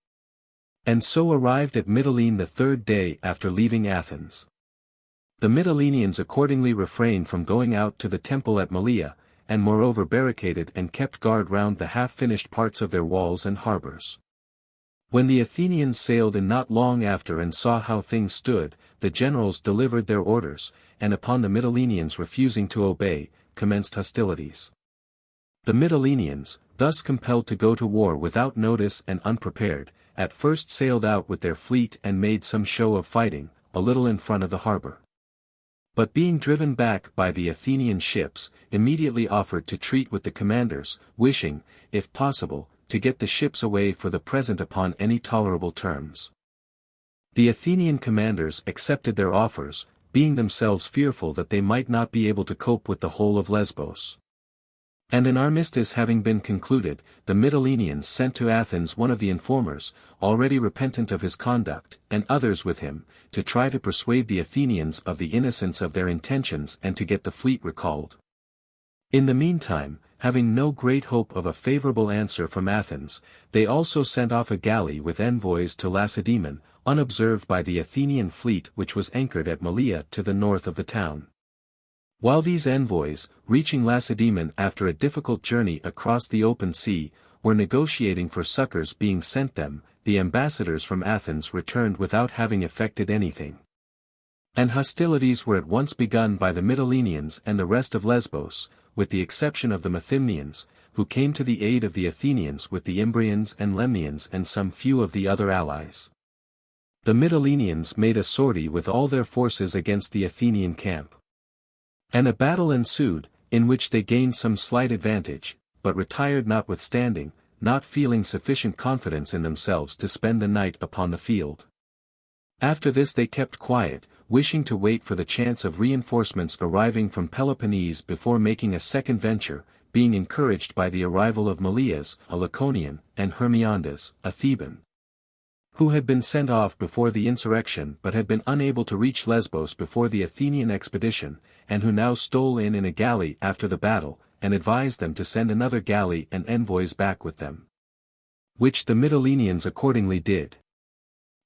and so arrived at Mytilene the 3rd day after leaving Athens. The Mytileneans accordingly refrained from going out to the temple at Malea, and moreover barricaded and kept guard round the half-finished parts of their walls and harbours. When the Athenians sailed in not long after and saw how things stood, the generals delivered their orders, and upon the Mytileneans refusing to obey, commenced hostilities. The Mytileneans, thus compelled to go to war without notice and unprepared, at first sailed out with their fleet and made some show of fighting, a little in front of the harbour. But being driven back by the Athenian ships, immediately offered to treat with the commanders, wishing, if possible, to get the ships away for the present upon any tolerable terms. The Athenian commanders accepted their offers, being themselves fearful that they might not be able to cope with the whole of Lesbos. And an armistice having been concluded, the Mytileneans sent to Athens one of the informers, already repentant of his conduct, and others with him, to try to persuade the Athenians of the innocence of their intentions and to get the fleet recalled. In the meantime, having no great hope of a favorable answer from Athens, they also sent off a galley with envoys to Lacedaemon, unobserved by the Athenian fleet which was anchored at Malea to the north of the town. While these envoys, reaching Lacedaemon after a difficult journey across the open sea, were negotiating for succors being sent them, the ambassadors from Athens returned without having effected anything. And hostilities were at once begun by the Mytileneans and the rest of Lesbos, with the exception of the Methymnians, who came to the aid of the Athenians with the Imbrians and Lemnians and some few of the other allies. The Mytileneans made a sortie with all their forces against the Athenian camp. And a battle ensued, in which they gained some slight advantage, but retired notwithstanding, not feeling sufficient confidence in themselves to spend the night upon the field. After this they kept quiet, wishing to wait for the chance of reinforcements arriving from Peloponnese before making a second venture, being encouraged by the arrival of Melias, a Laconian, and Hermiondas, a Theban, who had been sent off before the insurrection but had been unable to reach Lesbos before the Athenian expedition, and who now stole in a galley after the battle, and advised them to send another galley and envoys back with them. Which the Mytileneans accordingly did.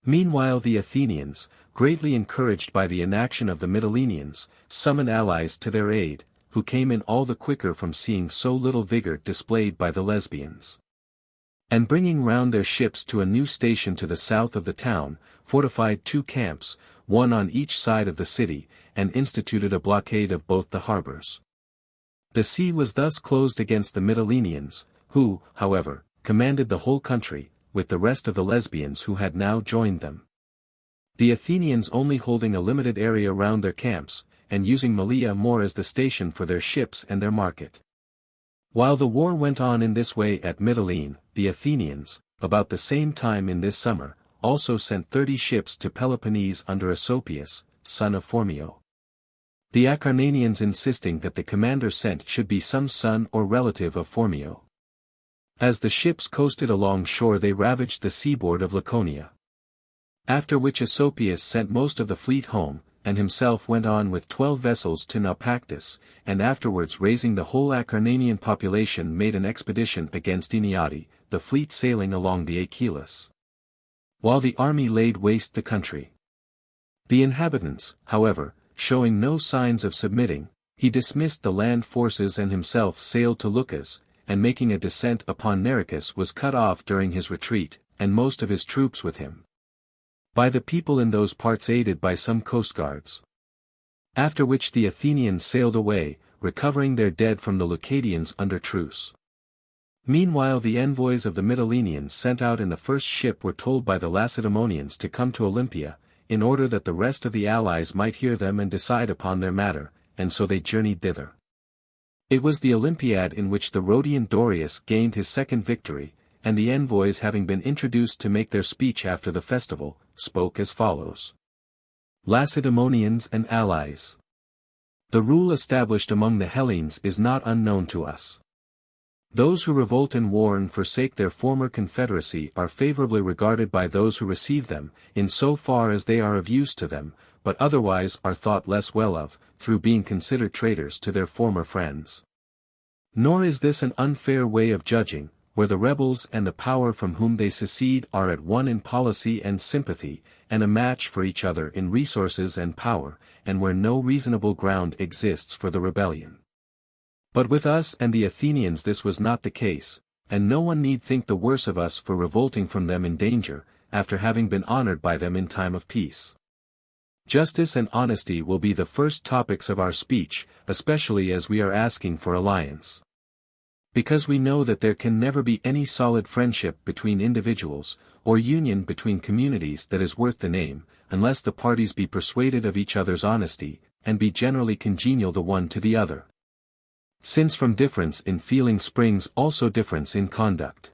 Meanwhile the Athenians, greatly encouraged by the inaction of the Mytileneans, summoned allies to their aid, who came in all the quicker from seeing so little vigor displayed by the Lesbians. And bringing round their ships to a new station to the south of the town, fortified 2 camps, one on each side of the city, and instituted a blockade of both the harbours. The sea was thus closed against the Mytileneans, who, however, commanded the whole country, with the rest of the Lesbians who had now joined them. The Athenians only holding a limited area round their camps, and using Malea more as the station for their ships and their market. While the war went on in this way at Mytilene, the Athenians, about the same time in this summer, also sent 30 ships to Peloponnese under Asopius, son of Phormio. The Acarnanians insisting that the commander sent should be some son or relative of Phormio. As the ships coasted along shore they ravaged the seaboard of Laconia. After which Asopius sent most of the fleet home, and himself went on with 12 vessels to Naupactus, and afterwards raising the whole Acarnanian population made an expedition against Eniade, the fleet sailing along the Achilles. While the army laid waste the country. The inhabitants, however, showing no signs of submitting, he dismissed the land forces and himself sailed to Lucas, and making a descent upon Nericus was cut off during his retreat, and most of his troops with him. By the people in those parts aided by some coastguards. After which the Athenians sailed away, recovering their dead from the Leucadians under truce. Meanwhile the envoys of the Mytileneans sent out in the first ship were told by the Lacedaemonians to come to Olympia, in order that the rest of the allies might hear them and decide upon their matter, and so they journeyed thither. It was the Olympiad in which the Rhodian Dorius gained his second victory, and the envoys having been introduced to make their speech after the festival, spoke as follows. Lacedaemonians and allies. The rule established among the Hellenes is not unknown to us. Those who revolt in war and forsake their former confederacy are favorably regarded by those who receive them, in so far as they are of use to them, but otherwise are thought less well of, through being considered traitors to their former friends. Nor is this an unfair way of judging, where the rebels and the power from whom they secede are at one in policy and sympathy, and a match for each other in resources and power, and where no reasonable ground exists for the rebellion. But with us and the Athenians this was not the case, and no one need think the worse of us for revolting from them in danger, after having been honored by them in time of peace. Justice and honesty will be the first topics of our speech, especially as we are asking for alliance. Because we know that there can never be any solid friendship between individuals, or union between communities that is worth the name, unless the parties be persuaded of each other's honesty, and be generally congenial the one to the other. Since from difference in feeling springs also difference in conduct.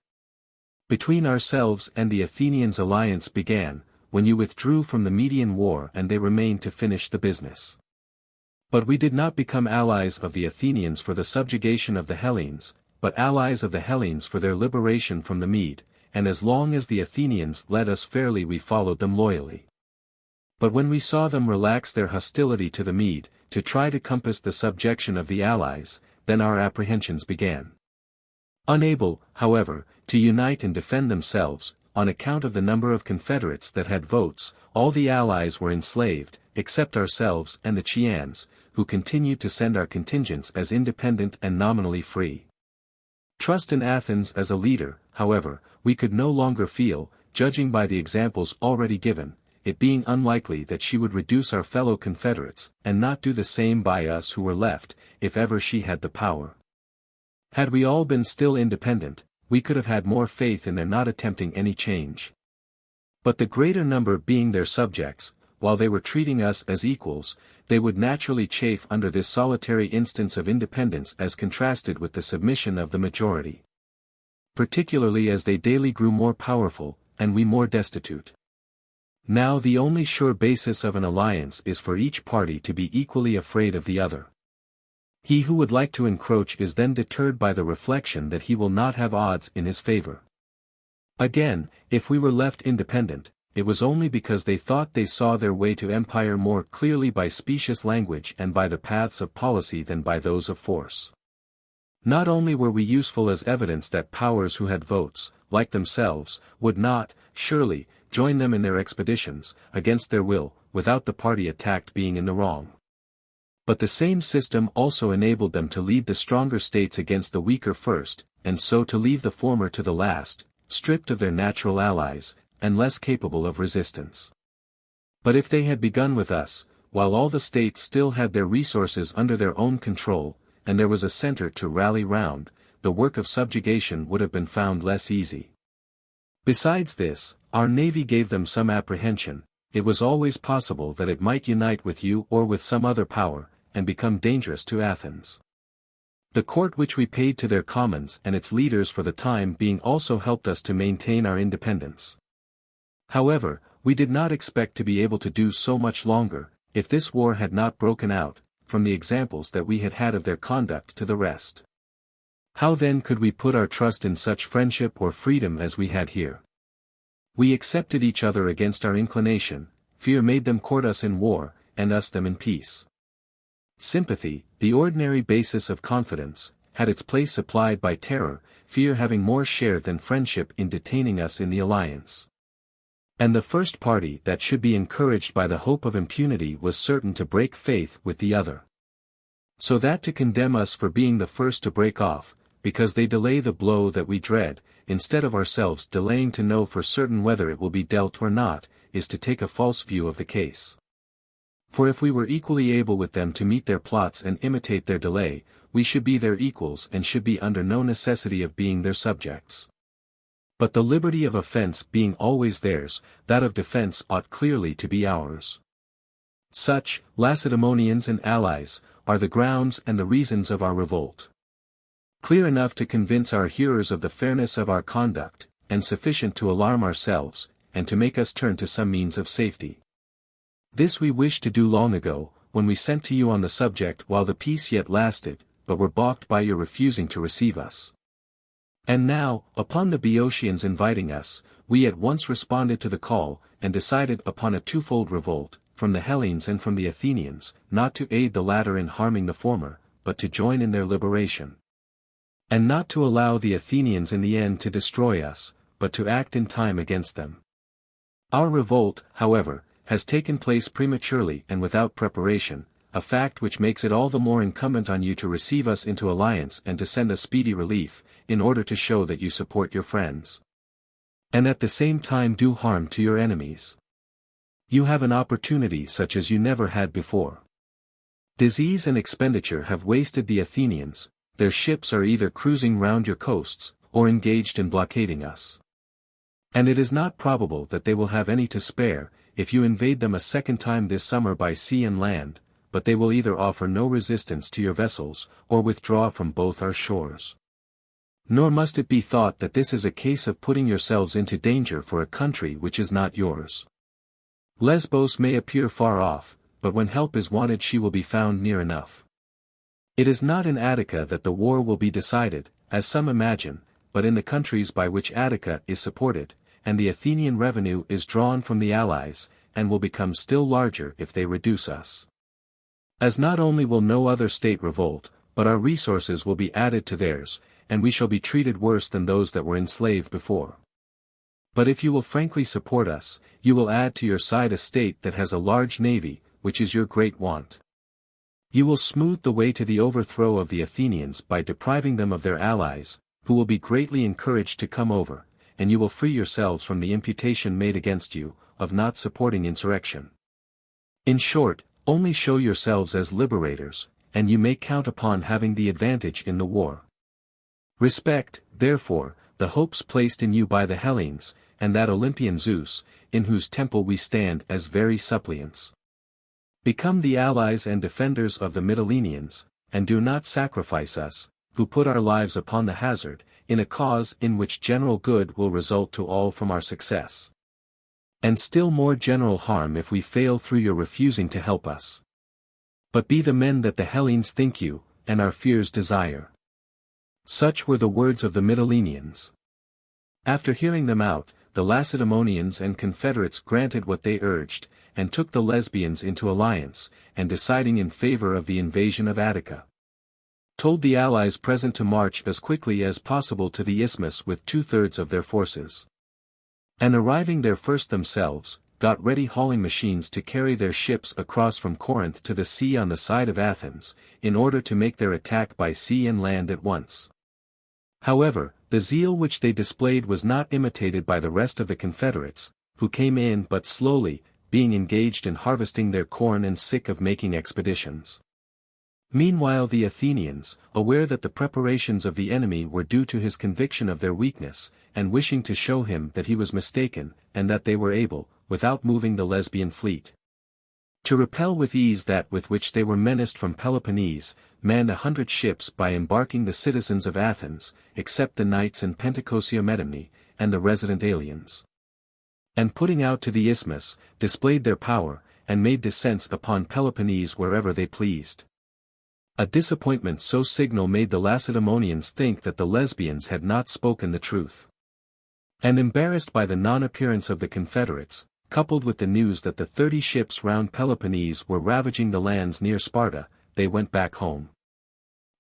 Between ourselves and the Athenians alliance began, when you withdrew from the Median War and they remained to finish the business. But we did not become allies of the Athenians for the subjugation of the Hellenes, but allies of the Hellenes for their liberation from the Mede, and as long as the Athenians led us fairly we followed them loyally. But when we saw them relax their hostility to the Mede, to try to compass the subjection of the allies, then our apprehensions began. Unable, however, to unite and defend themselves, on account of the number of confederates that had votes, all the allies were enslaved, except ourselves and the Chians, who continued to send our contingents as independent and nominally free. Trust in Athens as a leader, however, we could no longer feel, judging by the examples already given, it being unlikely that she would reduce our fellow confederates, and not do the same by us who were left, if ever she had the power. Had we all been still independent, we could have had more faith in their not attempting any change. But the greater number being their subjects, while they were treating us as equals, they would naturally chafe under this solitary instance of independence as contrasted with the submission of the majority. Particularly as they daily grew more powerful, and we more destitute. Now the only sure basis of an alliance is for each party to be equally afraid of the other. He who would like to encroach is then deterred by the reflection that he will not have odds in his favor. Again, if we were left independent, it was only because they thought they saw their way to empire more clearly by specious language and by the paths of policy than by those of force. Not only were we useful as evidence that powers who had votes, like themselves, would not, surely, join them in their expeditions, against their will, without the party attacked being in the wrong. But the same system also enabled them to lead the stronger states against the weaker first, and so to leave the former to the last, stripped of their natural allies, and less capable of resistance. But if they had begun with us, while all the states still had their resources under their own control, and there was a center to rally round, the work of subjugation would have been found less easy. Besides this, our navy gave them some apprehension. It was always possible that it might unite with you or with some other power, and become dangerous to Athens. The court which we paid to their commons and its leaders for the time being also helped us to maintain our independence. However, we did not expect to be able to do so much longer, if this war had not broken out, from the examples that we had had of their conduct to the rest. How then could we put our trust in such friendship or freedom as we had here? We accepted each other against our inclination, fear made them court us in war, and us them in peace. Sympathy, the ordinary basis of confidence, had its place supplied by terror, fear having more share than friendship in detaining us in the alliance. And the first party that should be encouraged by the hope of impunity was certain to break faith with the other. So that to condemn us for being the first to break off, because they delay the blow that we dread, instead of ourselves delaying to know for certain whether it will be dealt or not, is to take a false view of the case. For if we were equally able with them to meet their plots and imitate their delay, we should be their equals and should be under no necessity of being their subjects. But the liberty of offense being always theirs, that of defense ought clearly to be ours. Such, Lacedaemonians and allies, are the grounds and the reasons of our revolt. Clear enough to convince our hearers of the fairness of our conduct, and sufficient to alarm ourselves, and to make us turn to some means of safety. This we wished to do long ago, when we sent to you on the subject while the peace yet lasted, but were balked by your refusing to receive us. And now, upon the Boeotians inviting us, we at once responded to the call, and decided upon a twofold revolt, from the Hellenes and from the Athenians, not to aid the latter in harming the former, but to join in their liberation. And not to allow the Athenians in the end to destroy us, but to act in time against them. Our revolt, however, has taken place prematurely and without preparation, a fact which makes it all the more incumbent on you to receive us into alliance and to send us speedy relief, in order to show that you support your friends. And at the same time do harm to your enemies. You have an opportunity such as you never had before. Disease and expenditure have wasted the Athenians, their ships are either cruising round your coasts, or engaged in blockading us. And it is not probable that they will have any to spare, if you invade them a second time this summer by sea and land, but they will either offer no resistance to your vessels, or withdraw from both our shores. Nor must it be thought that this is a case of putting yourselves into danger for a country which is not yours. Lesbos may appear far off, but when help is wanted she will be found near enough. It is not in Attica that the war will be decided, as some imagine, but in the countries by which Attica is supported, and the Athenian revenue is drawn from the allies, and will become still larger if they reduce us. As not only will no other state revolt, but our resources will be added to theirs, and we shall be treated worse than those that were enslaved before. But if you will frankly support us, you will add to your side a state that has a large navy, which is your great want. You will smooth the way to the overthrow of the Athenians by depriving them of their allies, who will be greatly encouraged to come over, and you will free yourselves from the imputation made against you, of not supporting insurrection. In short, only show yourselves as liberators, and you may count upon having the advantage in the war. Respect, therefore, the hopes placed in you by the Hellenes, and that Olympian Zeus, in whose temple we stand as very suppliants. Become the allies and defenders of the Mytileneans, and do not sacrifice us, who put our lives upon the hazard, in a cause in which general good will result to all from our success. And still more general harm if we fail through your refusing to help us. But be the men that the Hellenes think you, and our fears desire. Such were the words of the Mytileneans. After hearing them out, the Lacedaemonians and confederates granted what they urged, and took the Lesbians into alliance, and deciding in favor of the invasion of Attica, told the allies present to march as quickly as possible to the isthmus with 2/3 of their forces. And arriving there first themselves, got ready hauling machines to carry their ships across from Corinth to the sea on the side of Athens, in order to make their attack by sea and land at once. However, the zeal which they displayed was not imitated by the rest of the confederates, who came in but slowly, being engaged in harvesting their corn and sick of making expeditions. Meanwhile the Athenians, aware that the preparations of the enemy were due to his conviction of their weakness, and wishing to show him that he was mistaken, and that they were able, without moving the Lesbian fleet, To repel with ease that with which they were menaced from Peloponnese, manned 100 ships by embarking the citizens of Athens, except the knights and Pentacosiomedimni, and the resident aliens. And putting out to the isthmus, displayed their power, and made descents upon Peloponnese wherever they pleased. A disappointment so signal made the Lacedaemonians think that the Lesbians had not spoken the truth. And embarrassed by the non-appearance of the confederates, coupled with the news that the 30 ships round Peloponnese were ravaging the lands near Sparta, they went back home.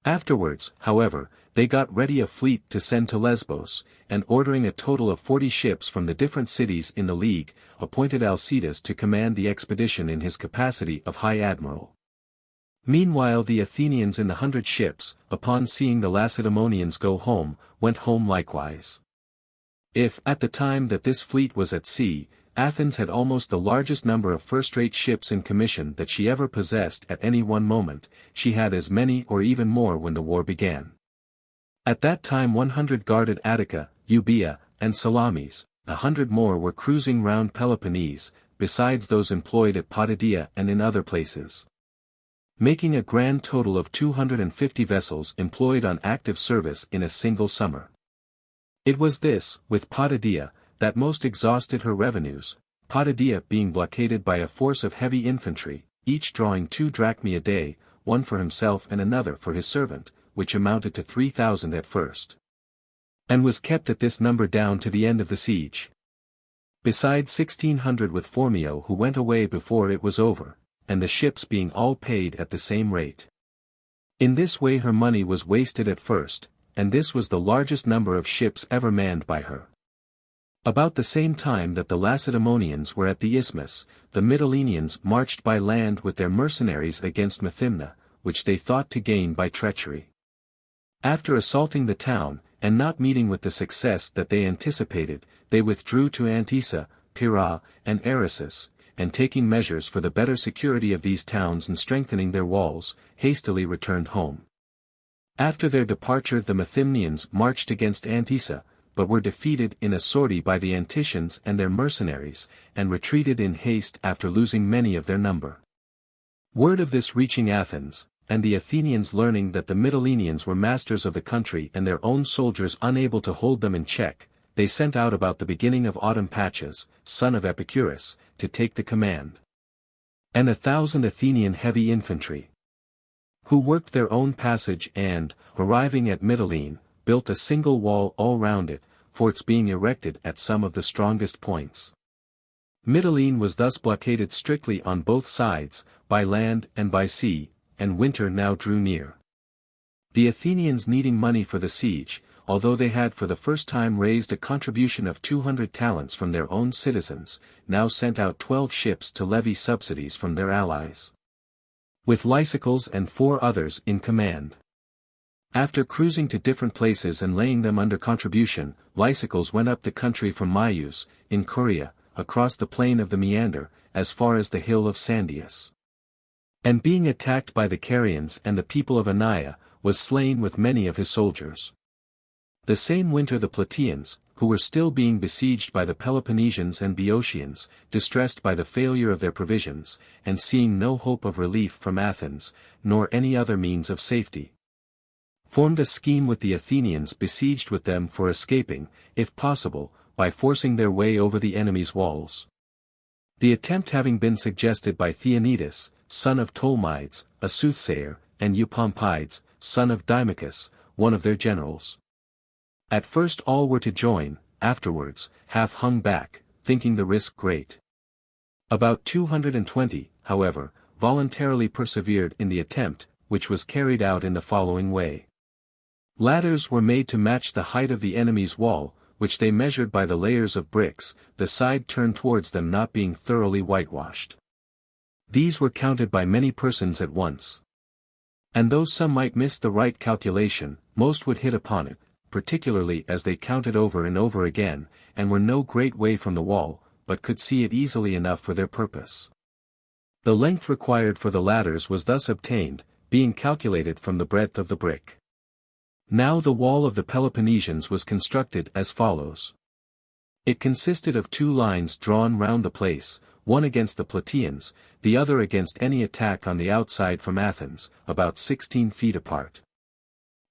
Afterwards, however, they got ready a fleet to send to Lesbos, and ordering a total of 40 ships from the different cities in the league, appointed Alcides to command the expedition in his capacity of High Admiral. Meanwhile the Athenians in the 100 ships, upon seeing the Lacedaemonians go home, went home likewise. If, at the time that this fleet was at sea, Athens had almost the largest number of first-rate ships in commission that she ever possessed at any one moment, she had as many or even more when the war began. At that time 100 guarded Attica, Euboea, and Salamis, 100 more were cruising round Peloponnese, besides those employed at Potidaea and in other places, making a grand total of 250 vessels employed on active service in a single summer. It was this, with Potidaea, that most exhausted her revenues, Potidaea being blockaded by a force of heavy infantry, each drawing 2 drachmae a day, one for himself and another for his servant, which amounted to 3,000 at first, and was kept at this number down to the end of the siege. Besides 1,600 with Phormio who went away before it was over, and the ships being all paid at the same rate. In this way her money was wasted at first, and this was the largest number of ships ever manned by her. About the same time that the Lacedaemonians were at the isthmus, the Mytileneans marched by land with their mercenaries against Methymna, which they thought to gain by treachery. After assaulting the town, and not meeting with the success that they anticipated, they withdrew to Antissa, Pyrrha, and Eresus, and taking measures for the better security of these towns and strengthening their walls, hastily returned home. After their departure the Methymnians marched against Antissa, but were defeated in a sortie by the Anticians and their mercenaries, and retreated in haste after losing many of their number. Word of this reaching Athens, and the Athenians learning that the Mytileneans were masters of the country and their own soldiers unable to hold them in check, they sent out about the beginning of autumn Paches, son of Epicurus, to take the command. And 1,000 Athenian heavy infantry, who worked their own passage and, arriving at Mytilene, built a single wall all round it, forts being erected at some of the strongest points. Mytilene was thus blockaded strictly on both sides, by land and by sea, and winter now drew near. The Athenians needing money for the siege, although they had for the first time raised a contribution of 200 talents from their own citizens, now sent out 12 ships to levy subsidies from their allies, with Lysicles and 4 others in command. After cruising to different places and laying them under contribution, Lysicles went up the country from Myus, in Corea, across the plain of the Meander, as far as the hill of Sandius. And being attacked by the Carians and the people of Anaia, was slain with many of his soldiers. The same winter the Plataeans, who were still being besieged by the Peloponnesians and Boeotians, distressed by the failure of their provisions, and seeing no hope of relief from Athens, nor any other means of safety, formed a scheme with the Athenians besieged with them for escaping, if possible, by forcing their way over the enemy's walls. The attempt having been suggested by Theonidas, son of Tolmides, a soothsayer, and Eupompides, son of Dimachus, one of their generals. At first all were to join, afterwards, half hung back, thinking the risk great. About 220, however, voluntarily persevered in the attempt, which was carried out in the following way. Ladders were made to match the height of the enemy's wall, which they measured by the layers of bricks, the side turned towards them not being thoroughly whitewashed. These were counted by many persons at once. And though some might miss the right calculation, most would hit upon it, particularly as they counted over and over again, and were no great way from the wall, but could see it easily enough for their purpose. The length required for the ladders was thus obtained, being calculated from the breadth of the brick. Now the wall of the Peloponnesians was constructed as follows. It consisted of 2 lines drawn round the place, one against the Plataeans, the other against any attack on the outside from Athens, about 16 feet apart.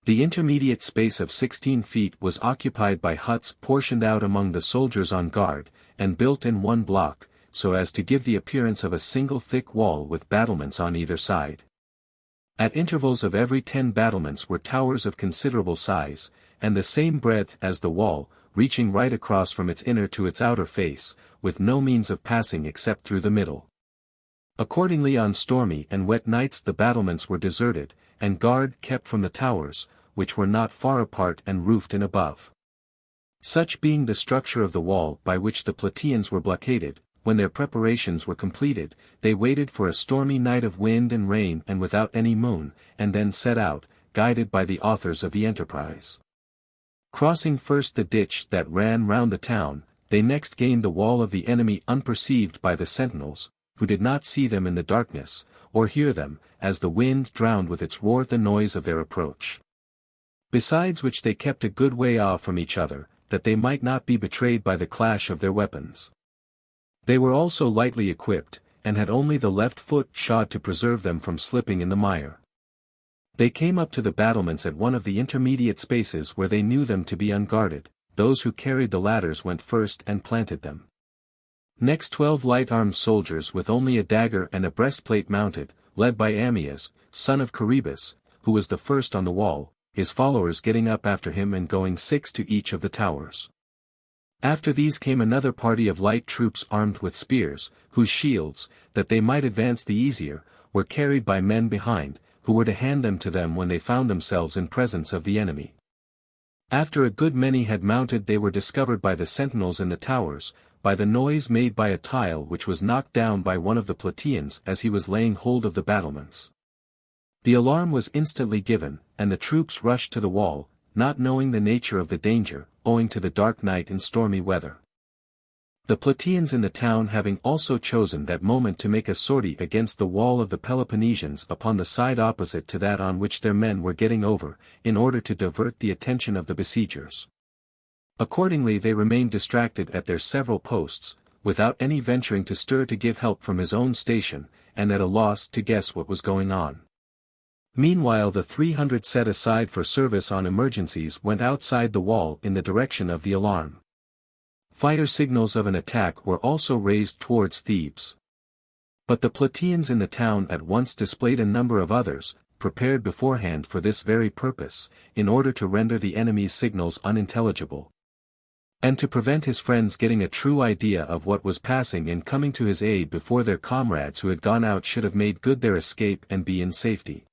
The intermediate space of 16 feet was occupied by huts portioned out among the soldiers on guard, and built in one block, so as to give the appearance of a single thick wall with battlements on either side. At intervals of every 10 battlements were towers of considerable size, and the same breadth as the wall, reaching right across from its inner to its outer face, with no means of passing except through the middle. Accordingly on stormy and wet nights the battlements were deserted, and guard kept from the towers, which were not far apart and roofed in above. Such being the structure of the wall by which the Plataeans were blockaded, when their preparations were completed, they waited for a stormy night of wind and rain and without any moon, and then set out, guided by the authors of the enterprise. Crossing first the ditch that ran round the town, they next gained the wall of the enemy unperceived by the sentinels, who did not see them in the darkness, or hear them, as the wind drowned with its roar the noise of their approach. Besides which they kept a good way off from each other, that they might not be betrayed by the clash of their weapons. They were also lightly equipped, and had only the left foot shod to preserve them from slipping in the mire. They came up to the battlements at one of the intermediate spaces where they knew them to be unguarded. Those who carried the ladders went first and planted them. Next 12 light-armed soldiers with only a dagger and a breastplate mounted, led by Ammias, son of Charybdis, who was the first on the wall, his followers getting up after him and going 6 to each of the towers. After these came another party of light troops armed with spears, whose shields, that they might advance the easier, were carried by men behind, who were to hand them to them when they found themselves in presence of the enemy. After a good many had mounted they were discovered by the sentinels in the towers, by the noise made by a tile which was knocked down by one of the Plataeans as he was laying hold of the battlements. The alarm was instantly given, and the troops rushed to the wall, not knowing the nature of the danger, owing to the dark night and stormy weather. The Plataeans in the town having also chosen that moment to make a sortie against the wall of the Peloponnesians upon the side opposite to that on which their men were getting over, in order to divert the attention of the besiegers. Accordingly they remained distracted at their several posts, without any venturing to stir to give help from his own station, and at a loss to guess what was going on. Meanwhile the 300 set aside for service on emergencies went outside the wall in the direction of the alarm. Fire signals of an attack were also raised towards Thebes. But the Plataeans in the town at once displayed a number of others, prepared beforehand for this very purpose, in order to render the enemy's signals unintelligible, and to prevent his friends getting a true idea of what was passing and coming to his aid before their comrades who had gone out should have made good their escape and be in safety.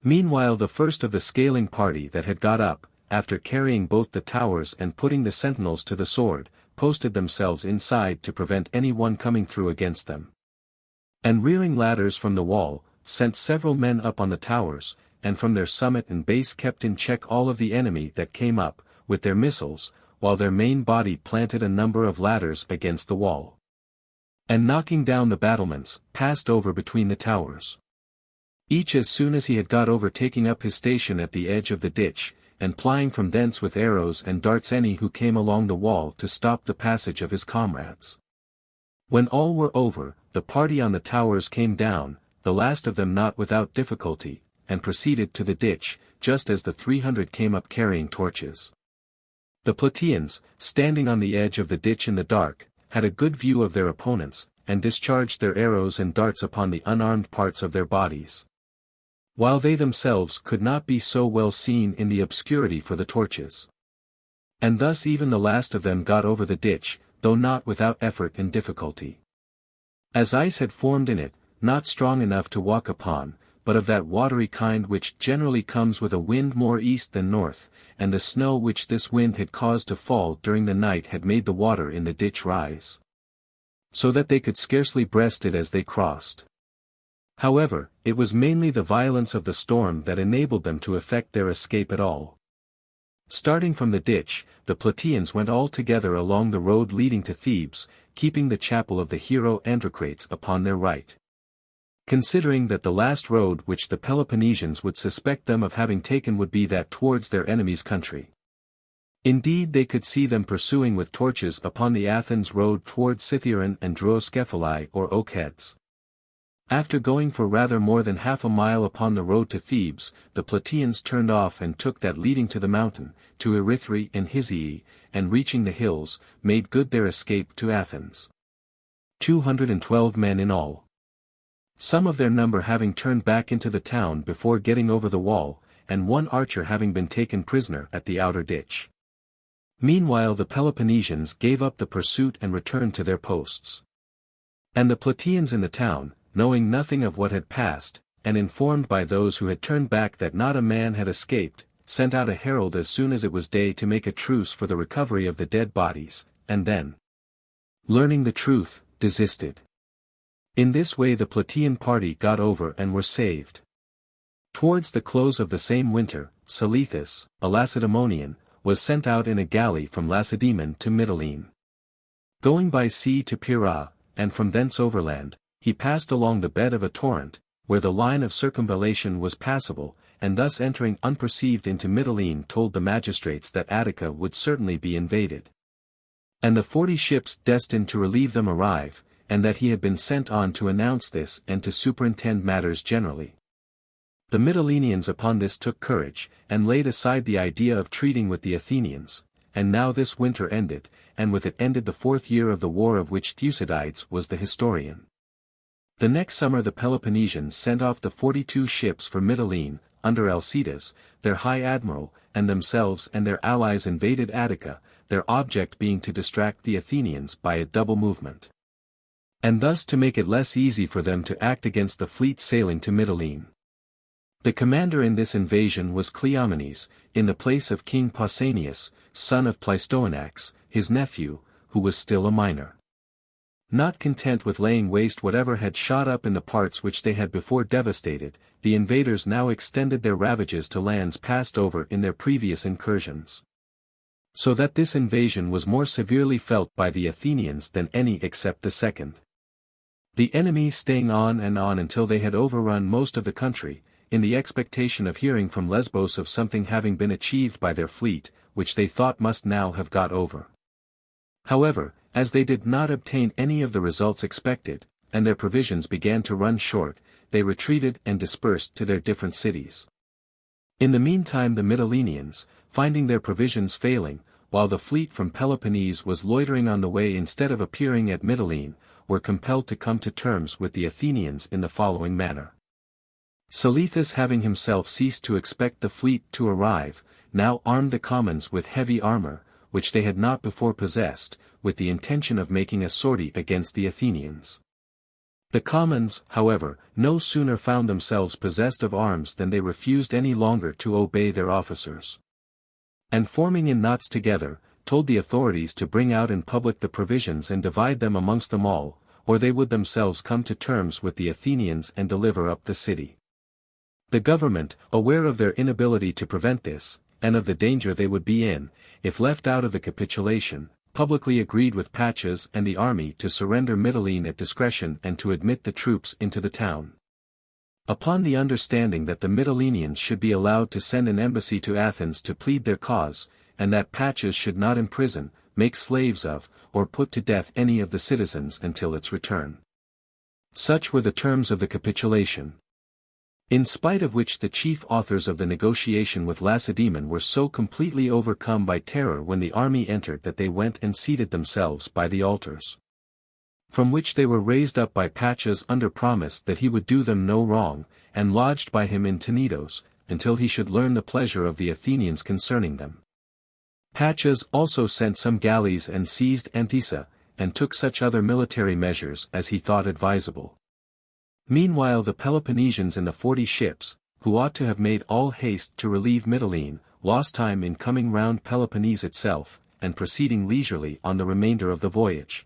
Meanwhile the first of the scaling party that had got up, after carrying both the towers and putting the sentinels to the sword, posted themselves inside to prevent any one coming through against them. And rearing ladders from the wall, sent several men up on the towers, and from their summit and base kept in check all of the enemy that came up, with their missiles, while their main body planted a number of ladders against the wall. And knocking down the battlements, passed over between the towers. Each as soon as he had got over taking up his station at the edge of the ditch, and plying from thence with arrows and darts any who came along the wall to stop the passage of his comrades. When all were over, the party on the towers came down, the last of them not without difficulty, and proceeded to the ditch, just as the 300 came up carrying torches. The Plataeans, standing on the edge of the ditch in the dark, had a good view of their opponents, and discharged their arrows and darts upon the unarmed parts of their bodies, while they themselves could not be so well seen in the obscurity for the torches. And thus even the last of them got over the ditch, though not without effort and difficulty. As ice had formed in it, not strong enough to walk upon, but of that watery kind which generally comes with a wind more east than north, and the snow which this wind had caused to fall during the night had made the water in the ditch rise, so that they could scarcely breast it as they crossed. However, it was mainly the violence of the storm that enabled them to effect their escape at all. Starting from the ditch, the Plataeans went all together along the road leading to Thebes, keeping the chapel of the hero Androcrates upon their right. Considering that the last road which the Peloponnesians would suspect them of having taken would be that towards their enemy's country. Indeed they could see them pursuing with torches upon the Athens road toward Scythian and Droscephali or Oak Heads. After going for rather more than half a mile upon the road to Thebes, the Plataeans turned off and took that leading to the mountain, to Erythrae and Hysiae, and reaching the hills, made good their escape to Athens. 212 men in all. Some of their number having turned back into the town before getting over the wall, and one archer having been taken prisoner at the outer ditch. Meanwhile the Peloponnesians gave up the pursuit and returned to their posts. And the Plataeans in the town, knowing nothing of what had passed, and informed by those who had turned back that not a man had escaped, sent out a herald as soon as it was day to make a truce for the recovery of the dead bodies, and then, learning the truth, desisted. In this way the Plataean party got over and were saved. Towards the close of the same winter, Seleucus, a Lacedaemonian, was sent out in a galley from Lacedaemon to Mytilene. Going by sea to Pyrrha, and from thence overland, he passed along the bed of a torrent, where the line of circumvallation was passable, and thus entering unperceived into Mytilene told the magistrates that Attica would certainly be invaded. And the 40 ships destined to relieve them arrive, and that he had been sent on to announce this and to superintend matters generally. The Mytileneans upon this took courage, and laid aside the idea of treating with the Athenians, and now this winter ended, and with it ended the 4th year of the war of which Thucydides was the historian. The next summer the Peloponnesians sent off the 42 ships for Mytilene, under Alcidas, their high admiral, and themselves and their allies invaded Attica, their object being to distract the Athenians by a double movement. And thus to make it less easy for them to act against the fleet sailing to Mytilene. The commander in this invasion was Cleomenes, in the place of King Pausanias, son of Pleistoanax, his nephew, who was still a minor. Not content with laying waste whatever had shot up in the parts which they had before devastated, the invaders now extended their ravages to lands passed over in their previous incursions. So that this invasion was more severely felt by the Athenians than any except the second. The enemy staying on and on until they had overrun most of the country, in the expectation of hearing from Lesbos of something having been achieved by their fleet, which they thought must now have got over. However, as they did not obtain any of the results expected, and their provisions began to run short, they retreated and dispersed to their different cities. In the meantime the Mytileneans, finding their provisions failing, while the fleet from Peloponnese was loitering on the way instead of appearing at Mytilene, were compelled to come to terms with the Athenians in the following manner. Seleucus having himself ceased to expect the fleet to arrive, now armed the commons with heavy armor, which they had not before possessed, with the intention of making a sortie against the Athenians. The commons, however, no sooner found themselves possessed of arms than they refused any longer to obey their officers. And forming in knots together, told the authorities to bring out in public the provisions and divide them amongst them all, or they would themselves come to terms with the Athenians and deliver up the city. The government, aware of their inability to prevent this, and of the danger they would be in, if left out of the capitulation, publicly agreed with Paches and the army to surrender Mytilene at discretion and to admit the troops into the town. Upon the understanding that the Mytileneans should be allowed to send an embassy to Athens to plead their cause, and that Paches should not imprison, make slaves of, or put to death any of the citizens until its return. Such were the terms of the capitulation. In spite of which the chief authors of the negotiation with Lacedaemon were so completely overcome by terror when the army entered that they went and seated themselves by the altars. From which they were raised up by Paches under promise that he would do them no wrong, and lodged by him in Tenedos, until he should learn the pleasure of the Athenians concerning them. Paches also sent some galleys and seized Anthissa, and took such other military measures as he thought advisable. Meanwhile the Peloponnesians in the 40 ships, who ought to have made all haste to relieve Mytilene, lost time in coming round Peloponnese itself, and proceeding leisurely on the remainder of the voyage.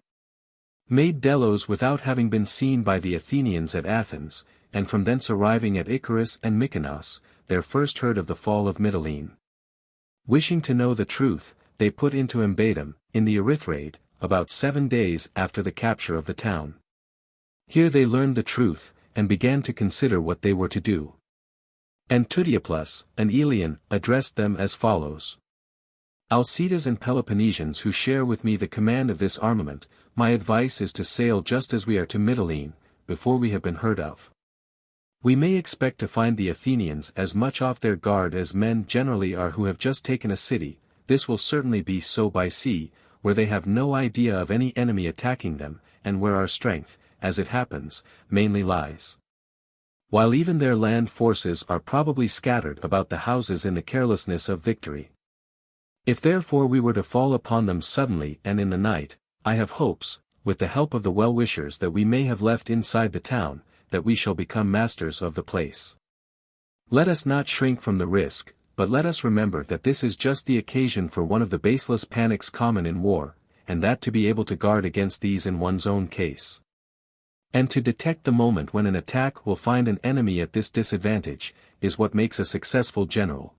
Made Delos without having been seen by the Athenians at Athens, and from thence arriving at Icarus and Mykonos, there first heard of the fall of Mytilene. Wishing to know the truth, they put into Embedum, in the Erythrae, about 7 days after the capture of the town. Here they learned the truth, and began to consider what they were to do. And Tudiaplus, an Elean, addressed them as follows. Alcides and Peloponnesians who share with me the command of this armament, my advice is to sail just as we are to Mytilene, before we have been heard of. We may expect to find the Athenians as much off their guard as men generally are who have just taken a city. This will certainly be so by sea, where they have no idea of any enemy attacking them, and where our strength, as it happens, mainly lies. While even their land forces are probably scattered about the houses in the carelessness of victory. If therefore we were to fall upon them suddenly and in the night, I have hopes, with the help of the well-wishers that we may have left inside the town, that we shall become masters of the place. Let us not shrink from the risk, but let us remember that this is just the occasion for one of the baseless panics common in war, and that to be able to guard against these in one's own case. And to detect the moment when an attack will find an enemy at this disadvantage, is what makes a successful general.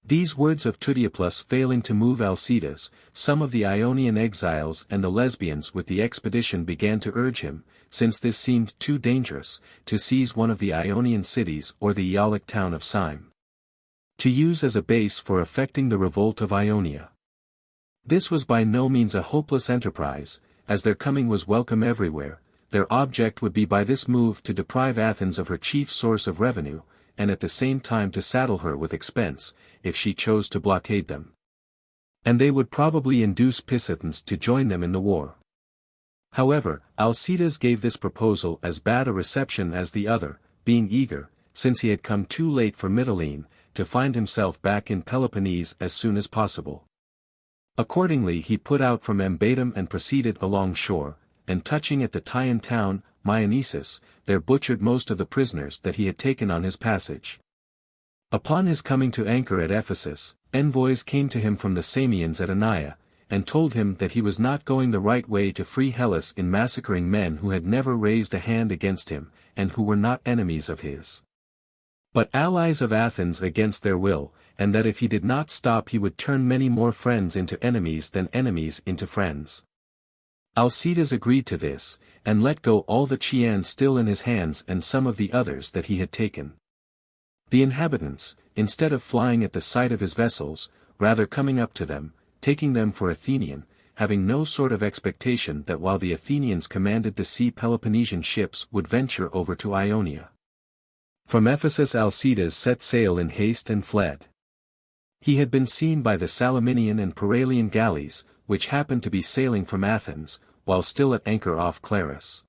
These words of Thucydides failing to move Alcides, some of the Ionian exiles and the Lesbians with the expedition began to urge him, since this seemed too dangerous, to seize one of the Ionian cities or the Aeolic town of Syme, to use as a base for effecting the revolt of Ionia. This was by no means a hopeless enterprise, as their coming was welcome everywhere. Their object would be by this move to deprive Athens of her chief source of revenue, and at the same time to saddle her with expense, if she chose to blockade them. And they would probably induce Pisithens to join them in the war. However, Alcides gave this proposal as bad a reception as the other, being eager, since he had come too late for Mytilene, to find himself back in Peloponnese as soon as possible. Accordingly he put out from Ambatum and proceeded along shore, and touching at the Teian town, Myonisus, there butchered most of the prisoners that he had taken on his passage. Upon his coming to anchor at Ephesus, envoys came to him from the Samians at Anaia, and told him that he was not going the right way to free Hellas in massacring men who had never raised a hand against him, and who were not enemies of his, but allies of Athens against their will, and that if he did not stop he would turn many more friends into enemies than enemies into friends. Alcides agreed to this, and let go all the Chians still in his hands and some of the others that he had taken. The inhabitants, instead of flying at the sight of his vessels, rather coming up to them, taking them for Athenian, having no sort of expectation that while the Athenians commanded the sea Peloponnesian ships would venture over to Ionia. From Ephesus Alcides set sail in haste and fled. He had been seen by the Salaminian and Paralian galleys, which happened to be sailing from Athens, while still at anchor off Clarus.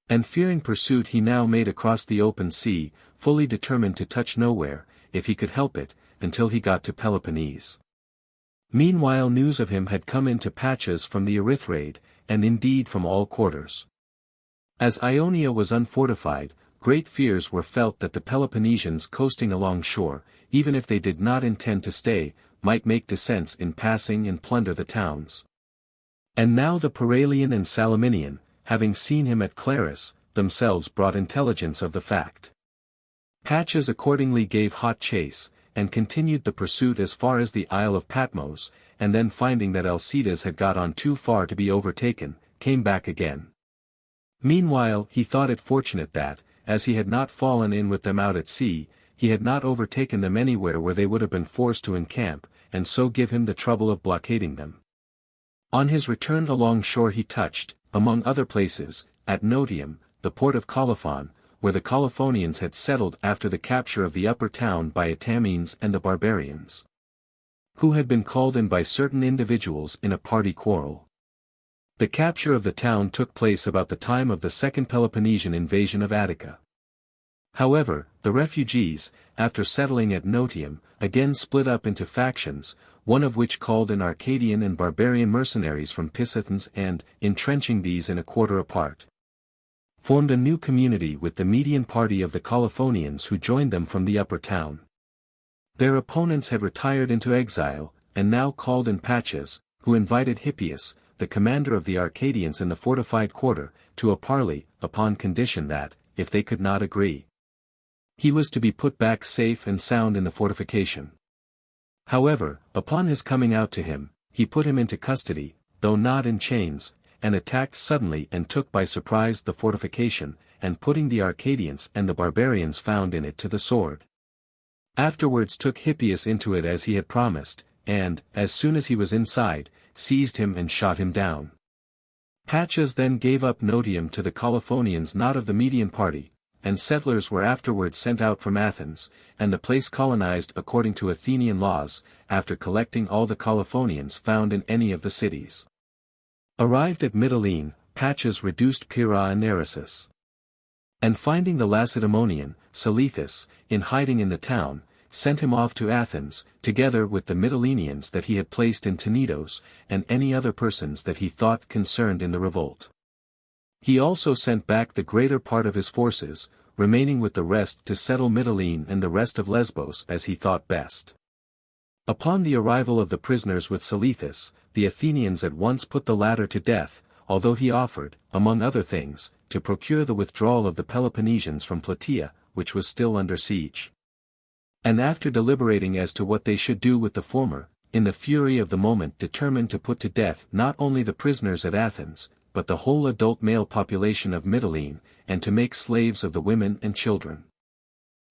And fearing pursuit he now made across the open sea, fully determined to touch nowhere, if he could help it, until he got to Peloponnese. Meanwhile news of him had come into Patches from the Erythrade, and indeed from all quarters. As Ionia was unfortified, great fears were felt that the Peloponnesians coasting along shore, even if they did not intend to stay, might make descents in passing and plunder the towns. And now the Paralian and Salaminian, having seen him at Clarus, themselves brought intelligence of the fact. Patches accordingly gave hot chase, and continued the pursuit as far as the Isle of Patmos, and then finding that Alcides had got on too far to be overtaken, came back again. Meanwhile he thought it fortunate that, as he had not fallen in with them out at sea, he had not overtaken them anywhere where they would have been forced to encamp, and so give him the trouble of blockading them. On his return along shore he touched, among other places, at Notium, the port of Colophon, where the Colophonians had settled after the capture of the upper town by Etamines and the barbarians, who had been called in by certain individuals in a party quarrel. The capture of the town took place about the time of the second Peloponnesian invasion of Attica. However, the refugees, after settling at Notium, again split up into factions, one of which called in Arcadian and barbarian mercenaries from Pisithens and, entrenching these in a quarter apart, formed a new community with the Median party of the Colophonians who joined them from the upper town. Their opponents had retired into exile, and now called in Patches, who invited Hippias, the commander of the Arcadians in the fortified quarter, to a parley, upon condition that, if they could not agree, he was to be put back safe and sound in the fortification. However, upon his coming out to him, he put him into custody, though not in chains, and attacked suddenly and took by surprise the fortification, and putting the Arcadians and the barbarians found in it to the sword, afterwards took Hippias into it as he had promised, and, as soon as he was inside, seized him and shot him down. Paches then gave up Notium to the Colophonians not of the Median party, and settlers were afterwards sent out from Athens, and the place colonized according to Athenian laws, after collecting all the Colophonians found in any of the cities. Arrived at Mytilene, Paches reduced Pyrrha and Nereus. And finding the Lacedaemonian, Seleucus, in hiding in the town, sent him off to Athens, together with the Mytileneans that he had placed in Tenedos, and any other persons that he thought concerned in the revolt. He also sent back the greater part of his forces, remaining with the rest to settle Mytilene and the rest of Lesbos as he thought best. Upon the arrival of the prisoners with Seleucus, the Athenians at once put the latter to death, although he offered, among other things, to procure the withdrawal of the Peloponnesians from Plataea, which was still under siege. And after deliberating as to what they should do with the former, in the fury of the moment determined to put to death not only the prisoners at Athens, but the whole adult male population of Mytilene, and to make slaves of the women and children.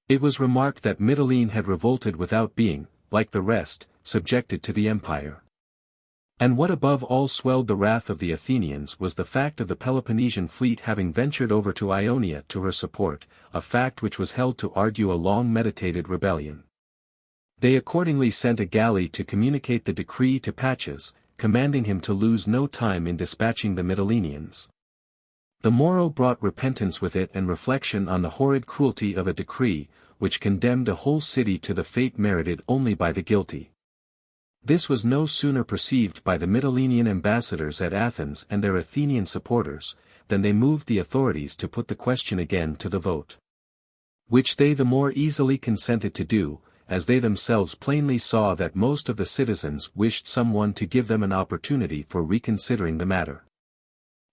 It was remarked that Mytilene had revolted without being, like the rest, subjected to the empire. And what above all swelled the wrath of the Athenians was the fact of the Peloponnesian fleet having ventured over to Ionia to her support, a fact which was held to argue a long-meditated rebellion. They accordingly sent a galley to communicate the decree to Paches, commanding him to lose no time in dispatching the Mytileneans. The morrow brought repentance with it and reflection on the horrid cruelty of a decree, which condemned a whole city to the fate merited only by the guilty. This was no sooner perceived by the Mytilenean ambassadors at Athens and their Athenian supporters, than they moved the authorities to put the question again to the vote. Which they the more easily consented to do, as they themselves plainly saw that most of the citizens wished someone to give them an opportunity for reconsidering the matter.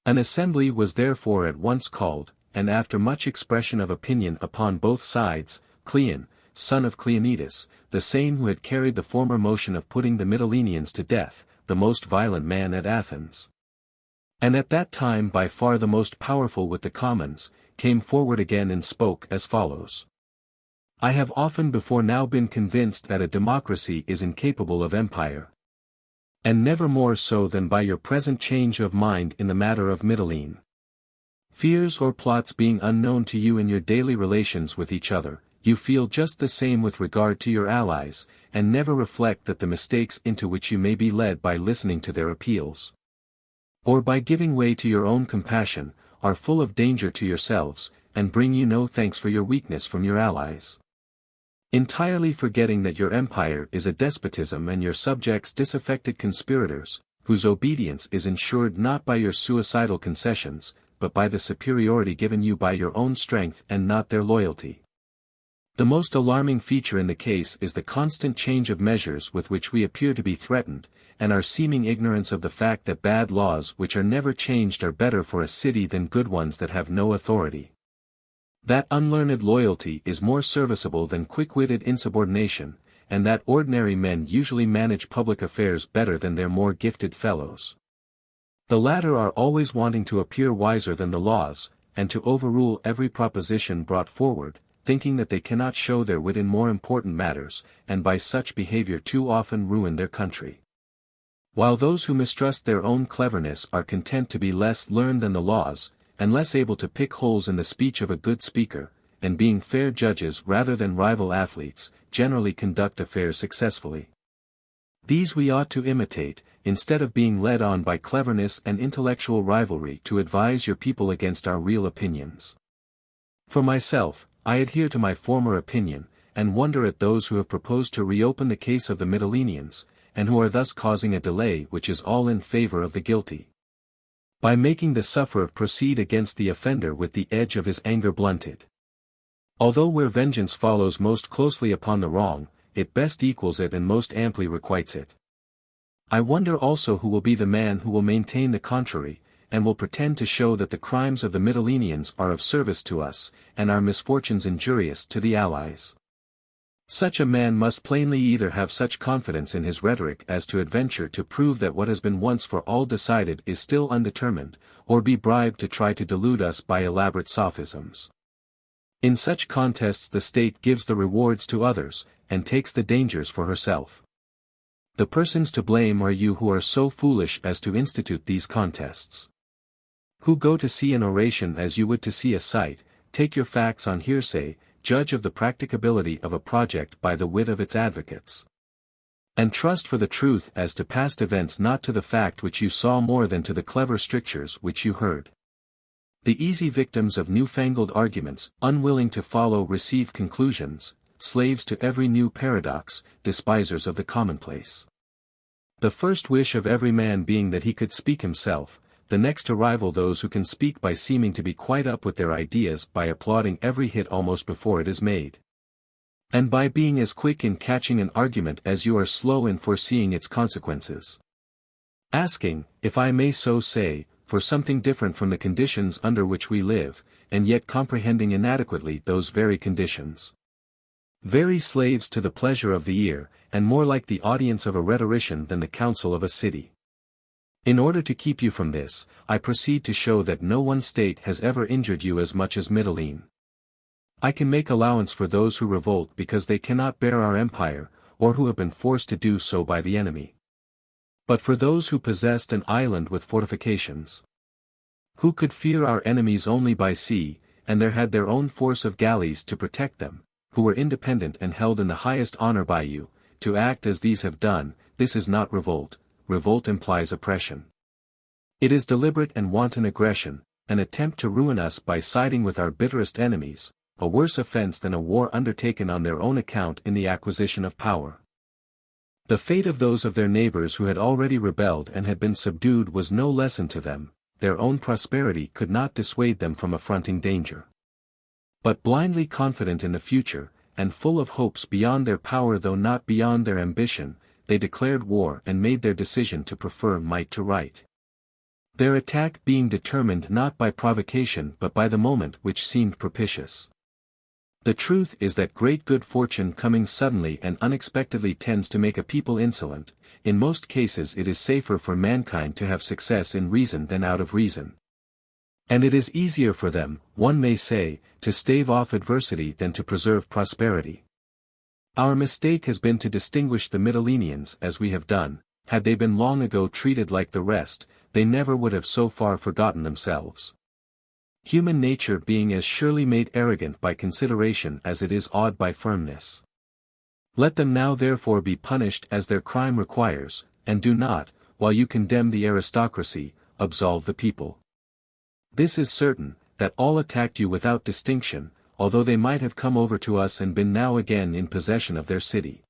An assembly was therefore at once called, and after much expression of opinion upon both sides, Cleon, son of Cleonidas, the same who had carried the former motion of putting the Mytileneans to death, the most violent man at Athens, and at that time by far the most powerful with the commons, came forward again and spoke as follows. I have often before now been convinced that a democracy is incapable of empire. And never more so than by your present change of mind in the matter of Mytilene. Fears or plots being unknown to you in your daily relations with each other, you feel just the same with regard to your allies, and never reflect that the mistakes into which you may be led by listening to their appeals, or by giving way to your own compassion, are full of danger to yourselves, and bring you no thanks for your weakness from your allies. Entirely forgetting that your empire is a despotism and your subjects disaffected conspirators, whose obedience is ensured not by your suicidal concessions, but by the superiority given you by your own strength and not their loyalty. The most alarming feature in the case is the constant change of measures with which we appear to be threatened, and our seeming ignorance of the fact that bad laws which are never changed are better for a city than good ones that have no authority. That unlearned loyalty is more serviceable than quick-witted insubordination, and that ordinary men usually manage public affairs better than their more gifted fellows. The latter are always wanting to appear wiser than the laws, and to overrule every proposition brought forward, thinking that they cannot show their wit in more important matters, and by such behavior too often ruin their country. While those who mistrust their own cleverness are content to be less learned than the laws, and less able to pick holes in the speech of a good speaker, and being fair judges rather than rival athletes, generally conduct affairs successfully. These we ought to imitate, instead of being led on by cleverness and intellectual rivalry to advise your people against our real opinions. For myself, I adhere to my former opinion, and wonder at those who have proposed to reopen the case of the Mytileneans, and who are thus causing a delay which is all in favor of the guilty. By making the sufferer proceed against the offender with the edge of his anger blunted. Although where vengeance follows most closely upon the wrong, it best equals it and most amply requites it. I wonder also who will be the man who will maintain the contrary, and will pretend to show that the crimes of the Mytileneans are of service to us, and our misfortunes injurious to the allies. Such a man must plainly either have such confidence in his rhetoric as to adventure to prove that what has been once for all decided is still undetermined, or be bribed to try to delude us by elaborate sophisms. In such contests the state gives the rewards to others, and takes the dangers for herself. The persons to blame are you who are so foolish as to institute these contests. Who go to see an oration as you would to see a sight, take your facts on hearsay, judge of the practicability of a project by the wit of its advocates. And trust for the truth as to past events, not to the fact which you saw more than to the clever strictures which you heard. The easy victims of newfangled arguments, unwilling to follow receive conclusions, slaves to every new paradox, despisers of the commonplace. The first wish of every man being that he could speak himself, the next to rival those who can speak by seeming to be quite up with their ideas by applauding every hit almost before it is made. And by being as quick in catching an argument as you are slow in foreseeing its consequences. Asking, if I may so say, for something different from the conditions under which we live, and yet comprehending inadequately those very conditions. Very slaves to the pleasure of the ear, and more like the audience of a rhetorician than the council of a city. In order to keep you from this, I proceed to show that no one state has ever injured you as much as Mitylene. I can make allowance for those who revolt because they cannot bear our empire, or who have been forced to do so by the enemy. But for those who possessed an island with fortifications, who could fear our enemies only by sea, and there had their own force of galleys to protect them, who were independent and held in the highest honor by you, to act as these have done, this is not revolt. Revolt implies oppression. It is deliberate and wanton aggression, an attempt to ruin us by siding with our bitterest enemies, a worse offense than a war undertaken on their own account in the acquisition of power. The fate of those of their neighbors who had already rebelled and had been subdued was no lesson to them, their own prosperity could not dissuade them from affronting danger. But blindly confident in the future, and full of hopes beyond their power though not beyond their ambition, they declared war and made their decision to prefer might to right. Their attack being determined not by provocation but by the moment which seemed propitious. The truth is that great good fortune coming suddenly and unexpectedly tends to make a people insolent. In most cases it is safer for mankind to have success in reason than out of reason. And it is easier for them, one may say, to stave off adversity than to preserve prosperity. Our mistake has been to distinguish the Mytileneans as we have done. Had they been long ago treated like the rest, they never would have so far forgotten themselves. Human nature being as surely made arrogant by consideration as it is awed by firmness. Let them now therefore be punished as their crime requires, and do not, while you condemn the aristocracy, absolve the people. This is certain, that all attacked you without distinction, although they might have come over to us and been now again in possession of their city.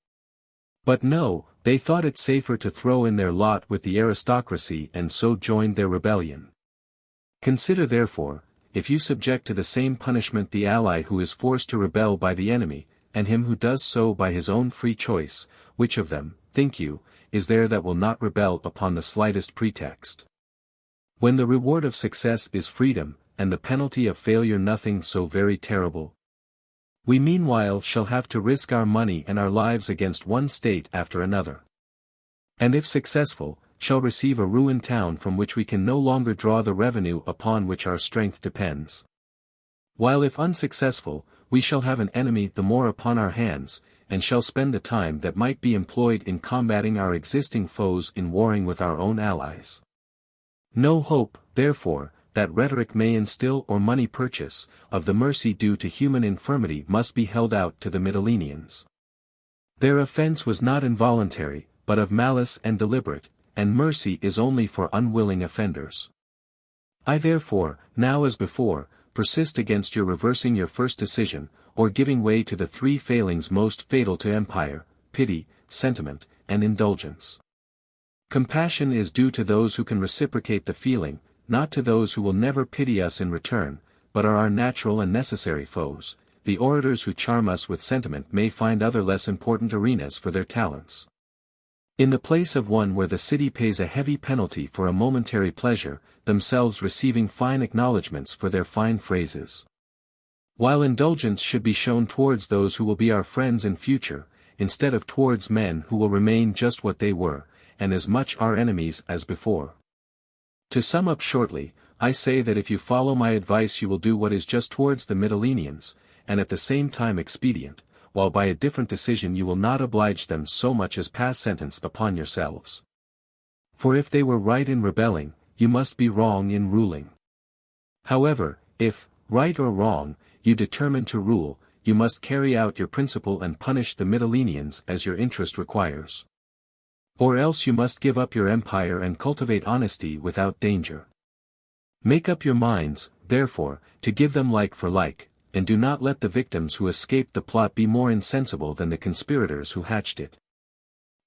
But no, they thought it safer to throw in their lot with the aristocracy and so joined their rebellion. Consider therefore, if you subject to the same punishment the ally who is forced to rebel by the enemy, and him who does so by his own free choice, which of them, think you, is there that will not rebel upon the slightest pretext? When the reward of success is freedom, and the penalty of failure nothing so very terrible. We meanwhile shall have to risk our money and our lives against one state after another. And if successful, shall receive a ruined town from which we can no longer draw the revenue upon which our strength depends. While if unsuccessful, we shall have an enemy the more upon our hands, and shall spend the time that might be employed in combating our existing foes in warring with our own allies. No hope, therefore, that rhetoric may instill or money purchase, of the mercy due to human infirmity must be held out to the Mytileneans. Their offense was not involuntary, but of malice and deliberate, and mercy is only for unwilling offenders. I therefore, now as before, persist against your reversing your first decision, or giving way to the three failings most fatal to empire, pity, sentiment, and indulgence. Compassion is due to those who can reciprocate the feeling, not to those who will never pity us in return, but are our natural and necessary foes. The orators who charm us with sentiment may find other less important arenas for their talents. In the place of one where the city pays a heavy penalty for a momentary pleasure, themselves receiving fine acknowledgments for their fine phrases. While indulgence should be shown towards those who will be our friends in future, instead of towards men who will remain just what they were, and as much our enemies as before. To sum up shortly, I say that if you follow my advice you will do what is just towards the Mytileneans, and at the same time expedient, while by a different decision you will not oblige them so much as pass sentence upon yourselves. For if they were right in rebelling, you must be wrong in ruling. However, if, right or wrong, you determine to rule, you must carry out your principle and punish the Mytileneans as your interest requires. Or else you must give up your empire and cultivate honesty without danger. Make up your minds, therefore, to give them like for like, and do not let the victims who escaped the plot be more insensible than the conspirators who hatched it.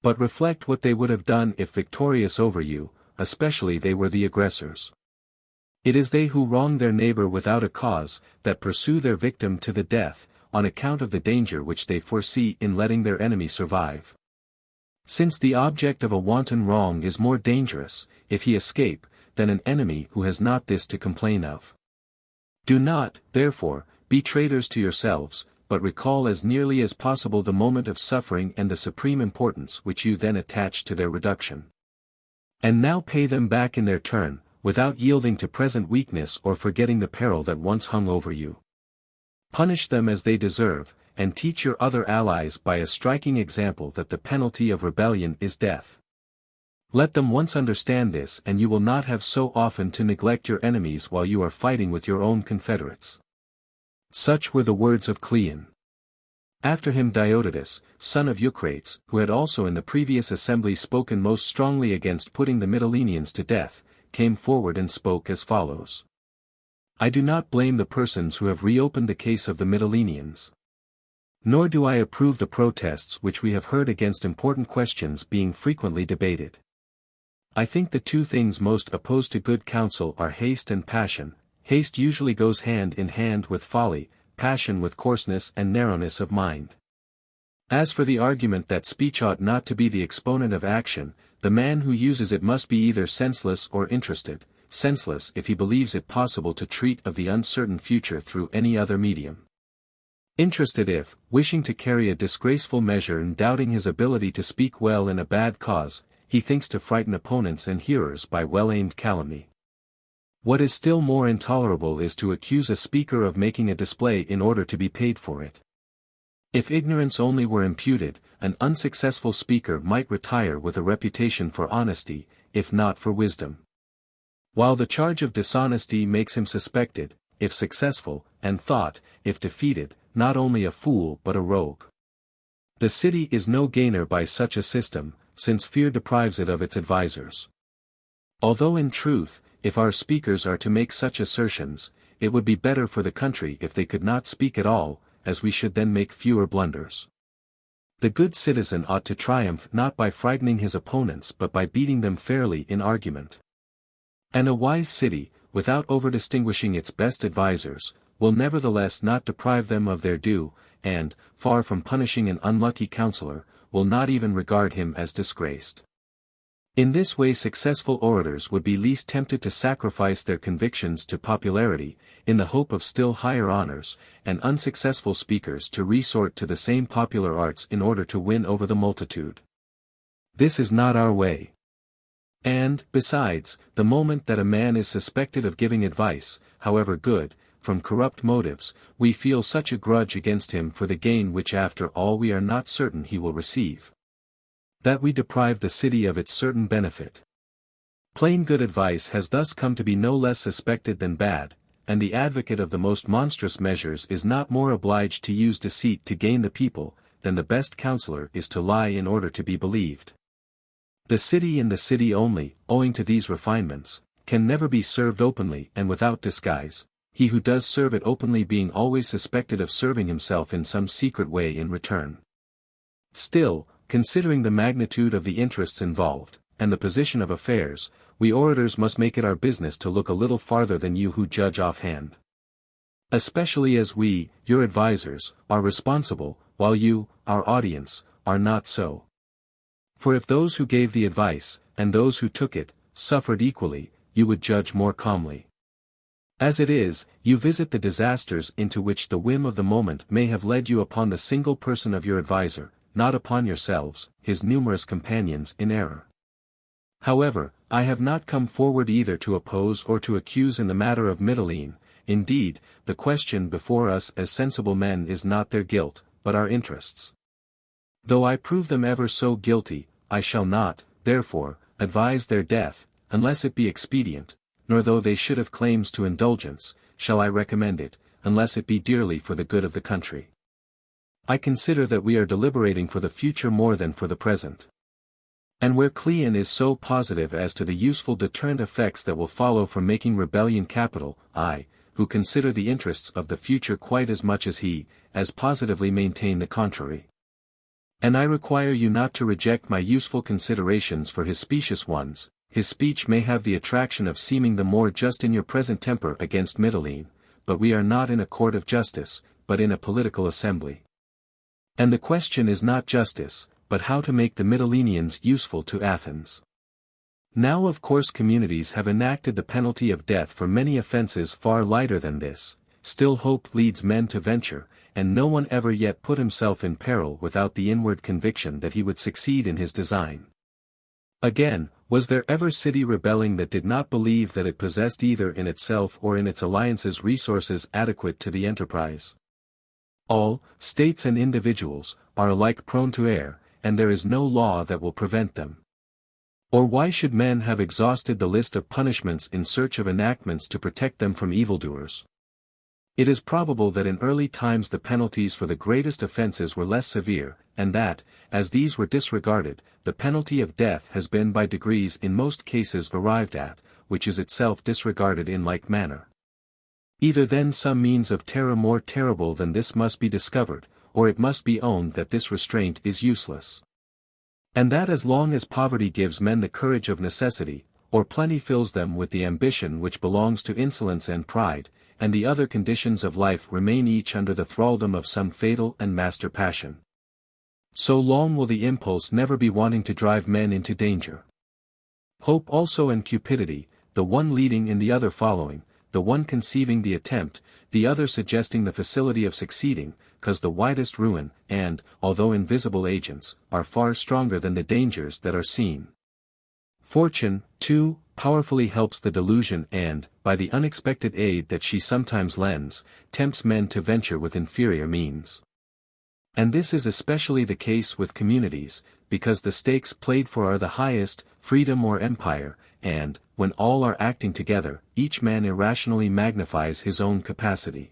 But reflect what they would have done if victorious over you, especially they were the aggressors. It is they who wrong their neighbor without a cause, that pursue their victim to the death, on account of the danger which they foresee in letting their enemy survive. Since the object of a wanton wrong is more dangerous, if he escape, than an enemy who has not this to complain of. Do not, therefore, be traitors to yourselves, but recall as nearly as possible the moment of suffering and the supreme importance which you then attached to their reduction. And now pay them back in their turn, without yielding to present weakness or forgetting the peril that once hung over you. Punish them as they deserve, and teach your other allies by a striking example that the penalty of rebellion is death. Let them once understand this and you will not have so often to neglect your enemies while you are fighting with your own confederates. Such were the words of Cleon. After him Diodotus, son of Eucrates, who had also in the previous assembly spoken most strongly against putting the Mytileneans to death, came forward and spoke as follows. I do not blame the persons who have reopened the case of the Mytileneans. Nor do I approve the protests which we have heard against important questions being frequently debated. I think the two things most opposed to good counsel are haste and passion. Haste usually goes hand in hand with folly, passion with coarseness and narrowness of mind. As for the argument that speech ought not to be the exponent of action, the man who uses it must be either senseless or interested, senseless if he believes it possible to treat of the uncertain future through any other medium. Interested if, wishing to carry a disgraceful measure and doubting his ability to speak well in a bad cause, he thinks to frighten opponents and hearers by well-aimed calumny. What is still more intolerable is to accuse a speaker of making a display in order to be paid for it. If ignorance only were imputed, an unsuccessful speaker might retire with a reputation for honesty, if not for wisdom. While the charge of dishonesty makes him suspected, if successful, and thought, if defeated, not only a fool but a rogue. The city is no gainer by such a system, since fear deprives it of its advisers. Although in truth, if our speakers are to make such assertions, it would be better for the country if they could not speak at all, as we should then make fewer blunders. The good citizen ought to triumph not by frightening his opponents but by beating them fairly in argument. And a wise city, without overdistinguishing its best advisers, will nevertheless not deprive them of their due, and, far from punishing an unlucky counselor, will not even regard him as disgraced. In this way successful orators would be least tempted to sacrifice their convictions to popularity, in the hope of still higher honors, and unsuccessful speakers to resort to the same popular arts in order to win over the multitude. This is not our way. And, besides, the moment that a man is suspected of giving advice, however good, from corrupt motives, we feel such a grudge against him for the gain which after all we are not certain he will receive, that we deprive the city of its certain benefit. Plain good advice has thus come to be no less suspected than bad, and the advocate of the most monstrous measures is not more obliged to use deceit to gain the people, than the best counselor is to lie in order to be believed. The city and the city only, owing to these refinements, can never be served openly and without disguise, he who does serve it openly being always suspected of serving himself in some secret way in return. Still, considering the magnitude of the interests involved, and the position of affairs, we orators must make it our business to look a little farther than you who judge offhand. Especially as we, your advisers, are responsible, while you, our audience, are not so. For if those who gave the advice, and those who took it, suffered equally, you would judge more calmly. As it is, you visit the disasters into which the whim of the moment may have led you upon the single person of your adviser, not upon yourselves, his numerous companions in error. However, I have not come forward either to oppose or to accuse in the matter of Mytilene. Indeed, the question before us as sensible men is not their guilt, but our interests. Though I prove them ever so guilty, I shall not, therefore, advise their death, unless it be expedient, nor though they should have claims to indulgence, shall I recommend it, unless it be dearly for the good of the country. I consider that we are deliberating for the future more than for the present. And where Cleon is so positive as to the useful deterrent effects that will follow from making rebellion capital, I, who consider the interests of the future quite as much as he, as positively maintain the contrary. And I require you not to reject my useful considerations for his specious ones. His speech may have the attraction of seeming the more just in your present temper against Mitylene, but we are not in a court of justice, but in a political assembly. And the question is not justice, but how to make the Mytileneans useful to Athens. Now of course communities have enacted the penalty of death for many offences far lighter than this, still hope leads men to venture, and no one ever yet put himself in peril without the inward conviction that he would succeed in his design. Again, was there ever city rebelling that did not believe that it possessed either in itself or in its alliances resources adequate to the enterprise? All, states and individuals, are alike prone to err, and there is no law that will prevent them. Or why should men have exhausted the list of punishments in search of enactments to protect them from evildoers? It is probable that in early times the penalties for the greatest offences were less severe, and that, as these were disregarded, the penalty of death has been by degrees in most cases arrived at, which is itself disregarded in like manner. Either then some means of terror more terrible than this must be discovered, or it must be owned that this restraint is useless. And that as long as poverty gives men the courage of necessity, or plenty fills them with the ambition which belongs to insolence and pride, and the other conditions of life remain each under the thraldom of some fatal and master passion, so long will the impulse never be wanting to drive men into danger. Hope also and cupidity, the one leading and the other following, the one conceiving the attempt, the other suggesting the facility of succeeding, cause the widest ruin, and, although invisible agents, are far stronger than the dangers that are seen. Fortune, too, powerfully helps the delusion and, by the unexpected aid that she sometimes lends, tempts men to venture with inferior means. And this is especially the case with communities, because the stakes played for are the highest, freedom or empire, and, when all are acting together, each man irrationally magnifies his own capacity.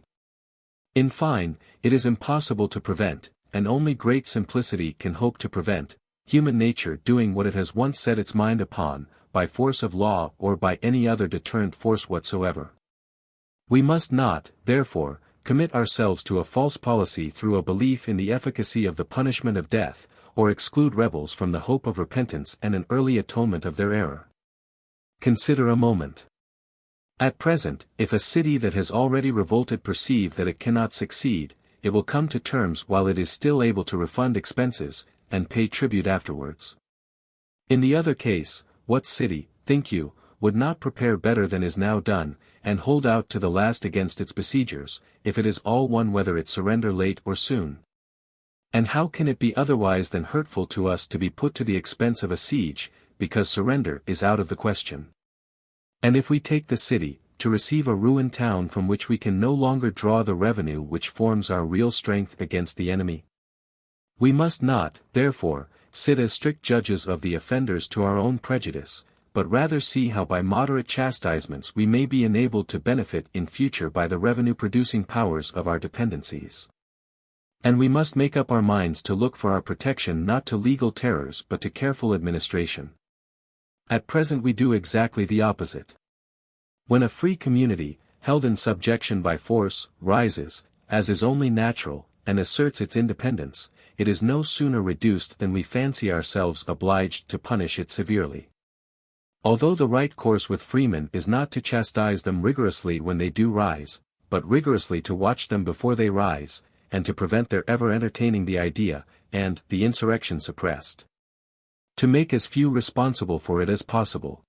In fine, it is impossible to prevent, and only great simplicity can hope to prevent, human nature doing what it has once set its mind upon, by force of law or by any other deterrent force whatsoever. We must not, therefore, commit ourselves to a false policy through a belief in the efficacy of the punishment of death, or exclude rebels from the hope of repentance and an early atonement of their error. Consider a moment. At present, if a city that has already revolted perceive that it cannot succeed, it will come to terms while it is still able to refund expenses, and pay tribute afterwards. In the other case, what city, think you, would not prepare better than is now done, and hold out to the last against its besiegers, if it is all one whether it surrender late or soon? And how can it be otherwise than hurtful to us to be put to the expense of a siege, because surrender is out of the question? And if we take the city, to receive a ruined town from which we can no longer draw the revenue which forms our real strength against the enemy? We must not, therefore, sit as strict judges of the offenders to our own prejudice, but rather see how by moderate chastisements we may be enabled to benefit in future by the revenue-producing powers of our dependencies. And we must make up our minds to look for our protection not to legal terrors but to careful administration. At present we do exactly the opposite. When a free community, held in subjection by force, rises, as is only natural, and asserts its independence, it is no sooner reduced than we fancy ourselves obliged to punish it severely. Although the right course with freemen is not to chastise them rigorously when they do rise, but rigorously to watch them before they rise, and to prevent their ever entertaining the idea, and the insurrection suppressed. To make as few responsible for it as possible.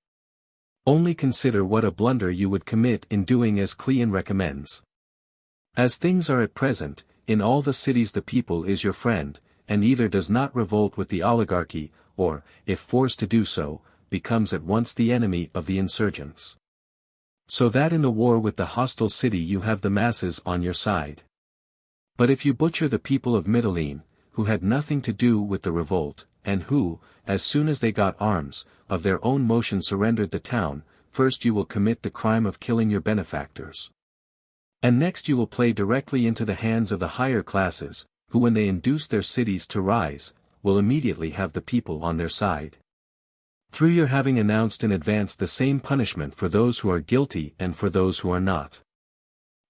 Only consider what a blunder you would commit in doing as Cleon recommends. As things are at present, in all the cities the people is your friend, and either does not revolt with the oligarchy, or, if forced to do so, becomes at once the enemy of the insurgents. So that in the war with the hostile city you have the masses on your side. But if you butcher the people of Mytilene, who had nothing to do with the revolt, and who, as soon as they got arms, of their own motion surrendered the town, first you will commit the crime of killing your benefactors. And next you will play directly into the hands of the higher classes, who when they induce their cities to rise, will immediately have the people on their side. Through your having announced in advance the same punishment for those who are guilty and for those who are not.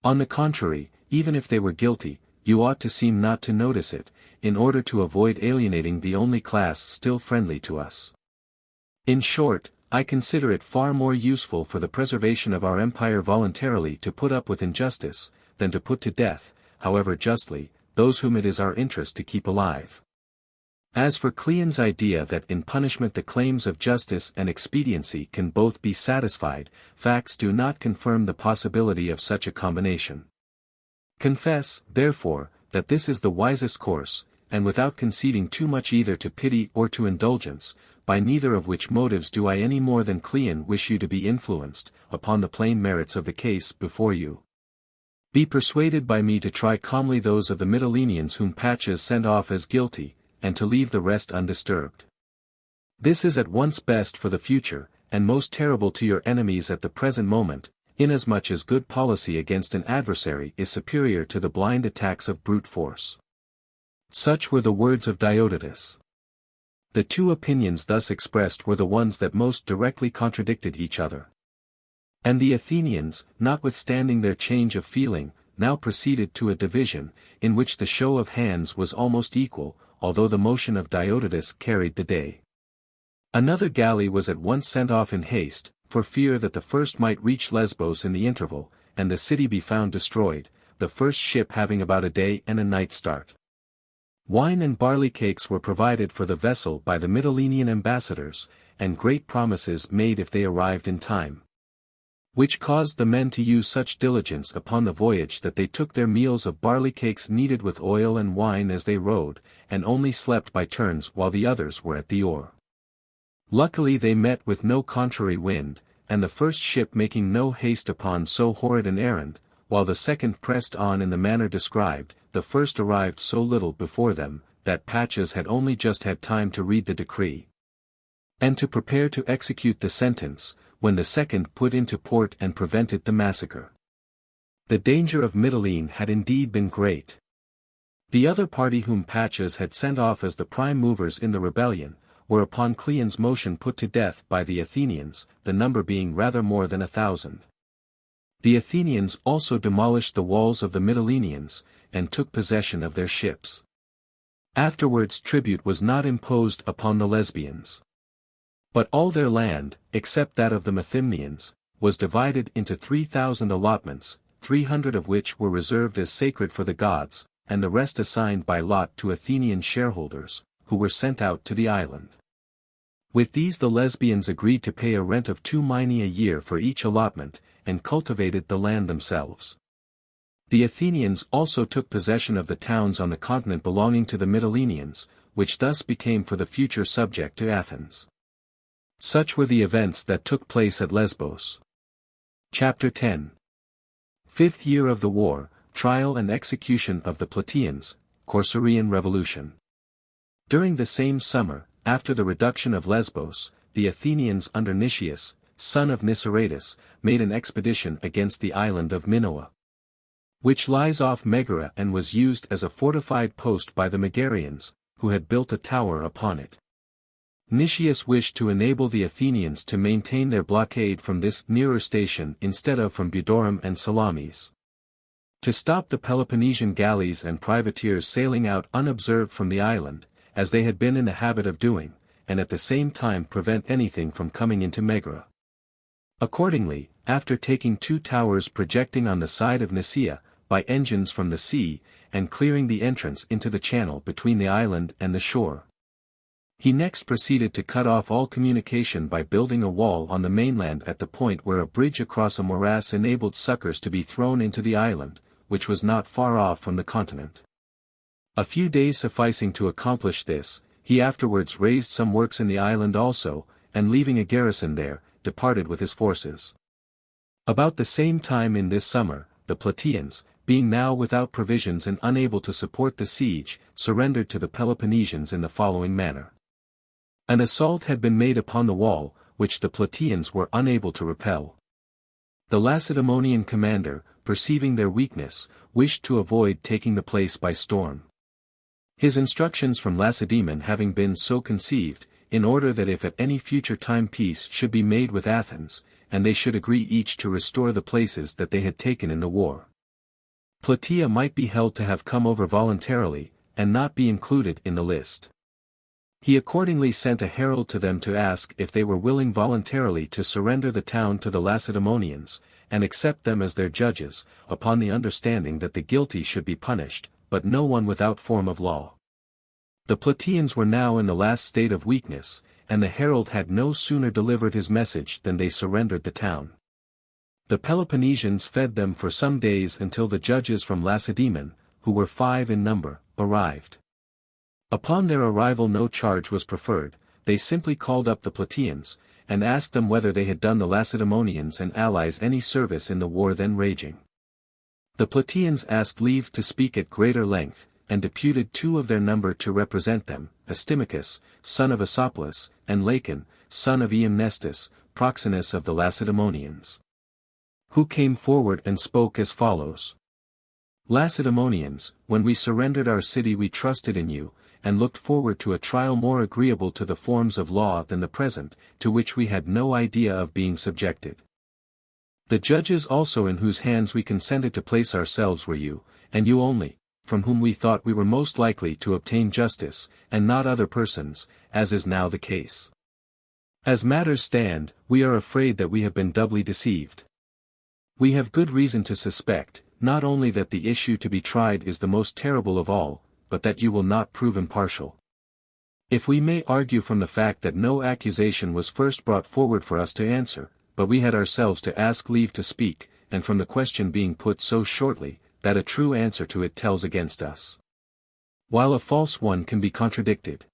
On the contrary, even if they were guilty, you ought to seem not to notice it, in order to avoid alienating the only class still friendly to us. In short, I consider it far more useful for the preservation of our empire voluntarily to put up with injustice, than to put to death, however justly, those whom it is our interest to keep alive. As for Cleon's idea that in punishment the claims of justice and expediency can both be satisfied, facts do not confirm the possibility of such a combination. Confess, therefore, that this is the wisest course, and without conceding too much either to pity or to indulgence, by neither of which motives do I any more than Cleon wish you to be influenced, upon the plain merits of the case before you. Be persuaded by me to try calmly those of the Mytileneans whom Paches sent off as guilty, and to leave the rest undisturbed. This is at once best for the future, and most terrible to your enemies at the present moment, inasmuch as good policy against an adversary is superior to the blind attacks of brute force. Such were the words of Diodotus. The two opinions thus expressed were the ones that most directly contradicted each other. And the Athenians, notwithstanding their change of feeling, now proceeded to a division, in which the show of hands was almost equal, although the motion of Diodotus carried the day. Another galley was at once sent off in haste, for fear that the first might reach Lesbos in the interval, and the city be found destroyed, the first ship having about a day and a night start. Wine and barley cakes were provided for the vessel by the Mytilenean ambassadors, and great promises made if they arrived in time. Which caused the men to use such diligence upon the voyage that they took their meals of barley cakes kneaded with oil and wine as they rowed, and only slept by turns while the others were at the oar. Luckily they met with no contrary wind, and the first ship making no haste upon so horrid an errand, while the second pressed on in the manner described, the first arrived so little before them, that Paches had only just had time to read the decree, and to prepare to execute the sentence, when the second put into port and prevented the massacre. The danger of Mytilene had indeed been great. The other party whom Paches had sent off as the prime movers in the rebellion, were upon Cleon's motion put to death by the Athenians, the number being rather more than 1,000. The Athenians also demolished the walls of the Mytileneans, and took possession of their ships. Afterwards tribute was not imposed upon the Lesbians. But all their land, except that of the Methymnians, was divided into 3,000 allotments, 300 of which were reserved as sacred for the gods, and the rest assigned by lot to Athenian shareholders, who were sent out to the island. With these the Lesbians agreed to pay a rent of 2 minae a year for each allotment, and cultivated the land themselves. The Athenians also took possession of the towns on the continent belonging to the Mytileneans, which thus became for the future subject to Athens. Such were the events that took place at Lesbos. Chapter 10. 5th year of the war, trial and execution of the Plataeans, Corcyraean revolution. During the same summer, after the reduction of Lesbos, the Athenians under Nicias, son of Niceratus, made an expedition against the island of Minoa, which lies off Megara and was used as a fortified post by the Megarians, who had built a tower upon it. Nicias wished to enable the Athenians to maintain their blockade from this nearer station instead of from Budorum and Salamis. To stop the Peloponnesian galleys and privateers sailing out unobserved from the island, as they had been in the habit of doing, and at the same time prevent anything from coming into Megara. Accordingly, after taking 2 towers projecting on the side of Nicaea, by engines from the sea, and clearing the entrance into the channel between the island and the shore, he next proceeded to cut off all communication by building a wall on the mainland at the point where a bridge across a morass enabled succors to be thrown into the island, which was not far off from the continent. A few days sufficing to accomplish this, he afterwards raised some works in the island also, and leaving a garrison there, departed with his forces. About the same time in this summer, the Plataeans, being now without provisions and unable to support the siege, surrendered to the Peloponnesians in the following manner. An assault had been made upon the wall, which the Plataeans were unable to repel. The Lacedaemonian commander, perceiving their weakness, wished to avoid taking the place by storm. His instructions from Lacedaemon having been so conceived, in order that if at any future time peace should be made with Athens, and they should agree each to restore the places that they had taken in the war, Plataea might be held to have come over voluntarily, and not be included in the list. He accordingly sent a herald to them to ask if they were willing voluntarily to surrender the town to the Lacedaemonians, and accept them as their judges, upon the understanding that the guilty should be punished, but no one without form of law. The Plataeans were now in the last state of weakness, and the herald had no sooner delivered his message than they surrendered the town. The Peloponnesians fed them for some days until the judges from Lacedaemon, who were 5 in number, arrived. Upon their arrival no charge was preferred, they simply called up the Plataeans, and asked them whether they had done the Lacedaemonians and allies any service in the war then raging. The Plataeans asked leave to speak at greater length, and deputed 2 of their number to represent them, Astimachus, son of Asopolis, and Lacon, son of Eumnestus, proxenus of the Lacedaemonians, who came forward and spoke as follows. Lacedaemonians, when we surrendered our city we trusted in you, and looked forward to a trial more agreeable to the forms of law than the present, to which we had no idea of being subjected. The judges also in whose hands we consented to place ourselves were you, and you only, from whom we thought we were most likely to obtain justice, and not other persons, as is now the case. As matters stand, we are afraid that we have been doubly deceived. We have good reason to suspect, not only that the issue to be tried is the most terrible of all, but that you will not prove impartial. If we may argue from the fact that no accusation was first brought forward for us to answer, but we had ourselves to ask leave to speak, and from the question being put so shortly, that a true answer to it tells against us, while a false one can be contradicted.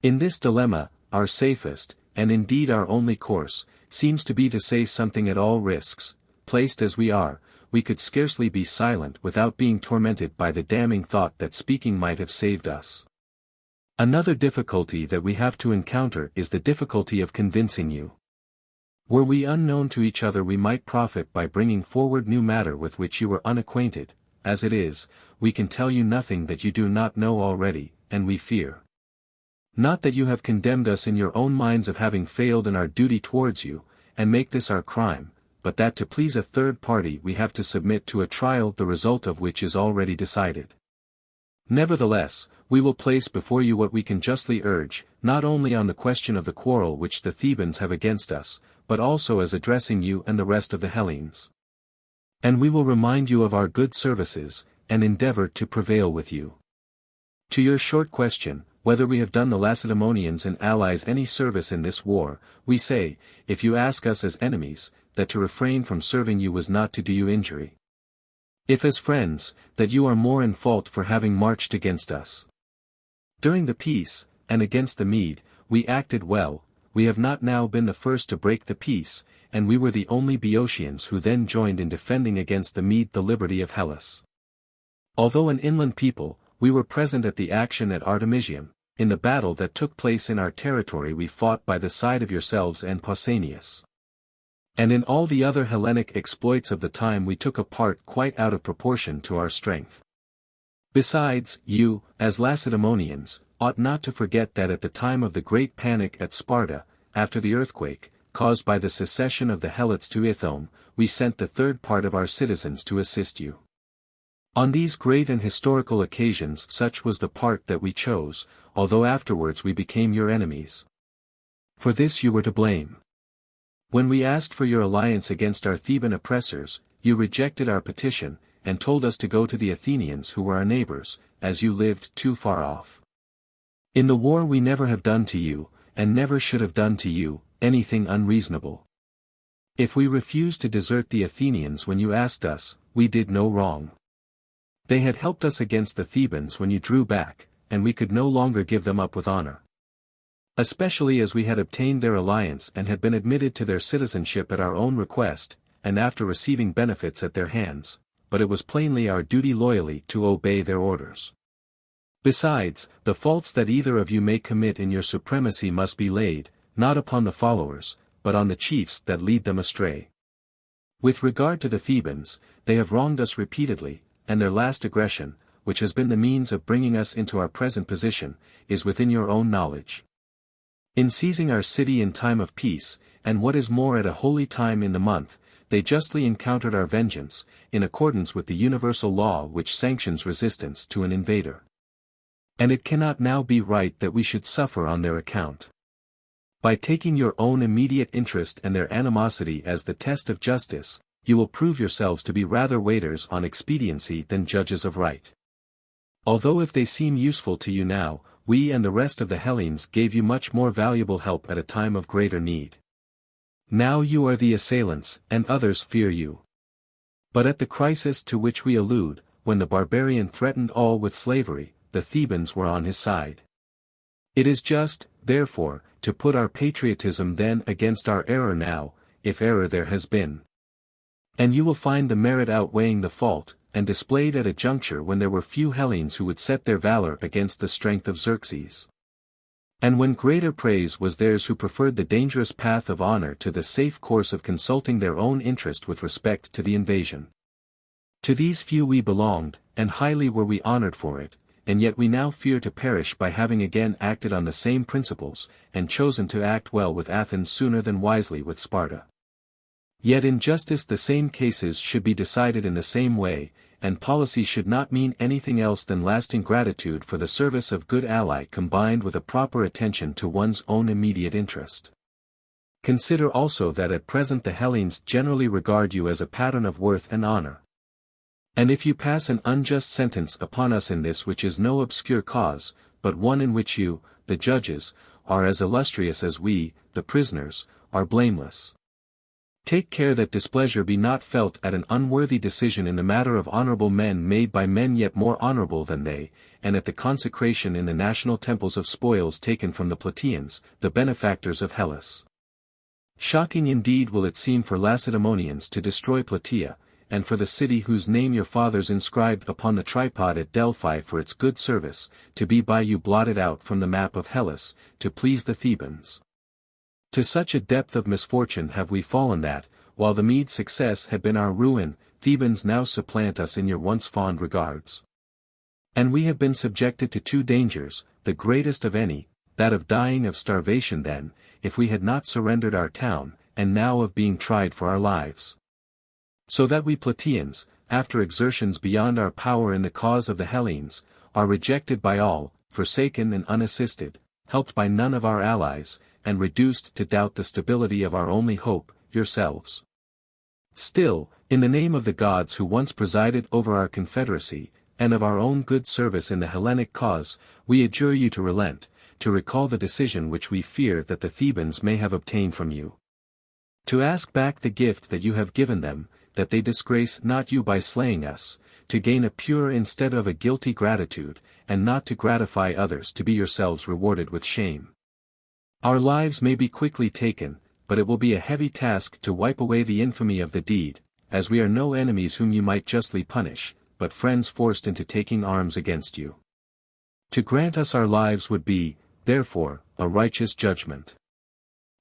In this dilemma, our safest, and indeed our only course, seems to be to say something at all risks. Placed as we are, we could scarcely be silent without being tormented by the damning thought that speaking might have saved us. Another difficulty that we have to encounter is the difficulty of convincing you. Were we unknown to each other we might profit by bringing forward new matter with which you are unacquainted. As it is, we can tell you nothing that you do not know already, and we fear, not that you have condemned us in your own minds of having failed in our duty towards you, and make this our crime, but that to please a third party we have to submit to a trial the result of which is already decided. Nevertheless, we will place before you what we can justly urge, not only on the question of the quarrel which the Thebans have against us, but also as addressing you and the rest of the Hellenes. And we will remind you of our good services, and endeavor to prevail with you. To your short question, whether we have done the Lacedaemonians and allies any service in this war, we say, if you ask us as enemies, that to refrain from serving you was not to do you injury. If as friends, that you are more in fault for having marched against us. During the peace, and against the Mede, we acted well, we have not now been the first to break the peace, and we were the only Boeotians who then joined in defending against the Mede the liberty of Hellas. Although an inland people, we were present at the action at Artemisium, in the battle that took place in our territory we fought by the side of yourselves and Pausanias. And in all the other Hellenic exploits of the time we took a part quite out of proportion to our strength. Besides, you, as Lacedaemonians, ought not to forget that at the time of the great panic at Sparta, after the earthquake, caused by the secession of the Helots to Ithome, we sent the third part of our citizens to assist you. On these great and historical occasions such was the part that we chose, although afterwards we became your enemies. For this you were to blame. When we asked for your alliance against our Theban oppressors, you rejected our petition, and told us to go to the Athenians who were our neighbors, as you lived too far off. In the war we never have done to you, and never should have done to you, anything unreasonable. If we refused to desert the Athenians when you asked us, we did no wrong. They had helped us against the Thebans when you drew back, and we could no longer give them up with honor. Especially as we had obtained their alliance and had been admitted to their citizenship at our own request, and after receiving benefits at their hands, but it was plainly our duty loyally to obey their orders. Besides, the faults that either of you may commit in your supremacy must be laid, not upon the followers, but on the chiefs that lead them astray. With regard to the Thebans, they have wronged us repeatedly, and their last aggression, which has been the means of bringing us into our present position, is within your own knowledge. In seizing our city in time of peace, and what is more at a holy time in the month, they justly encountered our vengeance, in accordance with the universal law which sanctions resistance to an invader. And it cannot now be right that we should suffer on their account. By taking your own immediate interest and their animosity as the test of justice, you will prove yourselves to be rather waiters on expediency than judges of right. Although if they seem useful to you now, we and the rest of the Hellenes gave you much more valuable help at a time of greater need. Now you are the assailants, and others fear you. But at the crisis to which we allude, when the barbarian threatened all with slavery, the Thebans were on his side. It is just, therefore, to put our patriotism then against our error now, if error there has been. And you will find the merit outweighing the fault, and displayed at a juncture when there were few Hellenes who would set their valor against the strength of Xerxes. And when greater praise was theirs who preferred the dangerous path of honor to the safe course of consulting their own interest with respect to the invasion. To these few we belonged, and highly were we honored for it, and yet we now fear to perish by having again acted on the same principles, and chosen to act well with Athens sooner than wisely with Sparta. Yet in justice the same cases should be decided in the same way, and policy should not mean anything else than lasting gratitude for the service of good ally combined with a proper attention to one's own immediate interest. Consider also that at present the Hellenes generally regard you as a pattern of worth and honor. And if you pass an unjust sentence upon us in this which is no obscure cause, but one in which you, the judges, are as illustrious as we, the prisoners, are blameless. Take care that displeasure be not felt at an unworthy decision in the matter of honorable men made by men yet more honorable than they, and at the consecration in the national temples of spoils taken from the Plataeans, the benefactors of Hellas. Shocking indeed will it seem for Lacedaemonians to destroy Plataea, and for the city whose name your fathers inscribed upon the tripod at Delphi for its good service, to be by you blotted out from the map of Hellas, to please the Thebans. To such a depth of misfortune have we fallen that, while the Medes' success had been our ruin, Thebans now supplant us in your once fond regards. And we have been subjected to two dangers, the greatest of any, that of dying of starvation then, if we had not surrendered our town, and now of being tried for our lives. So that we Plataeans, after exertions beyond our power in the cause of the Hellenes, are rejected by all, forsaken and unassisted, helped by none of our allies, and reduced to doubt the stability of our only hope, yourselves. Still, in the name of the gods who once presided over our confederacy, and of our own good service in the Hellenic cause, we adjure you to relent, to recall the decision which we fear that the Thebans may have obtained from you. To ask back the gift that you have given them, that they disgrace not you by slaying us, to gain a pure instead of a guilty gratitude, and not to gratify others to be yourselves rewarded with shame. Our lives may be quickly taken, but it will be a heavy task to wipe away the infamy of the deed, as we are no enemies whom you might justly punish, but friends forced into taking arms against you. To grant us our lives would be, therefore, a righteous judgment.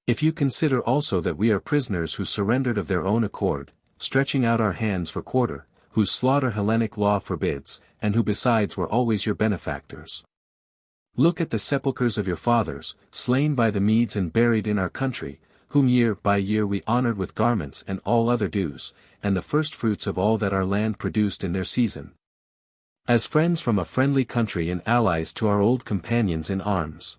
If you consider also that we are prisoners who surrendered of their own accord, stretching out our hands for quarter, whose slaughter Hellenic law forbids, and who besides were always your benefactors. Look at the sepulchres of your fathers, slain by the Medes and buried in our country, whom year by year we honored with garments and all other dues, and the firstfruits of all that our land produced in their season. As friends from a friendly country and allies to our old companions in arms.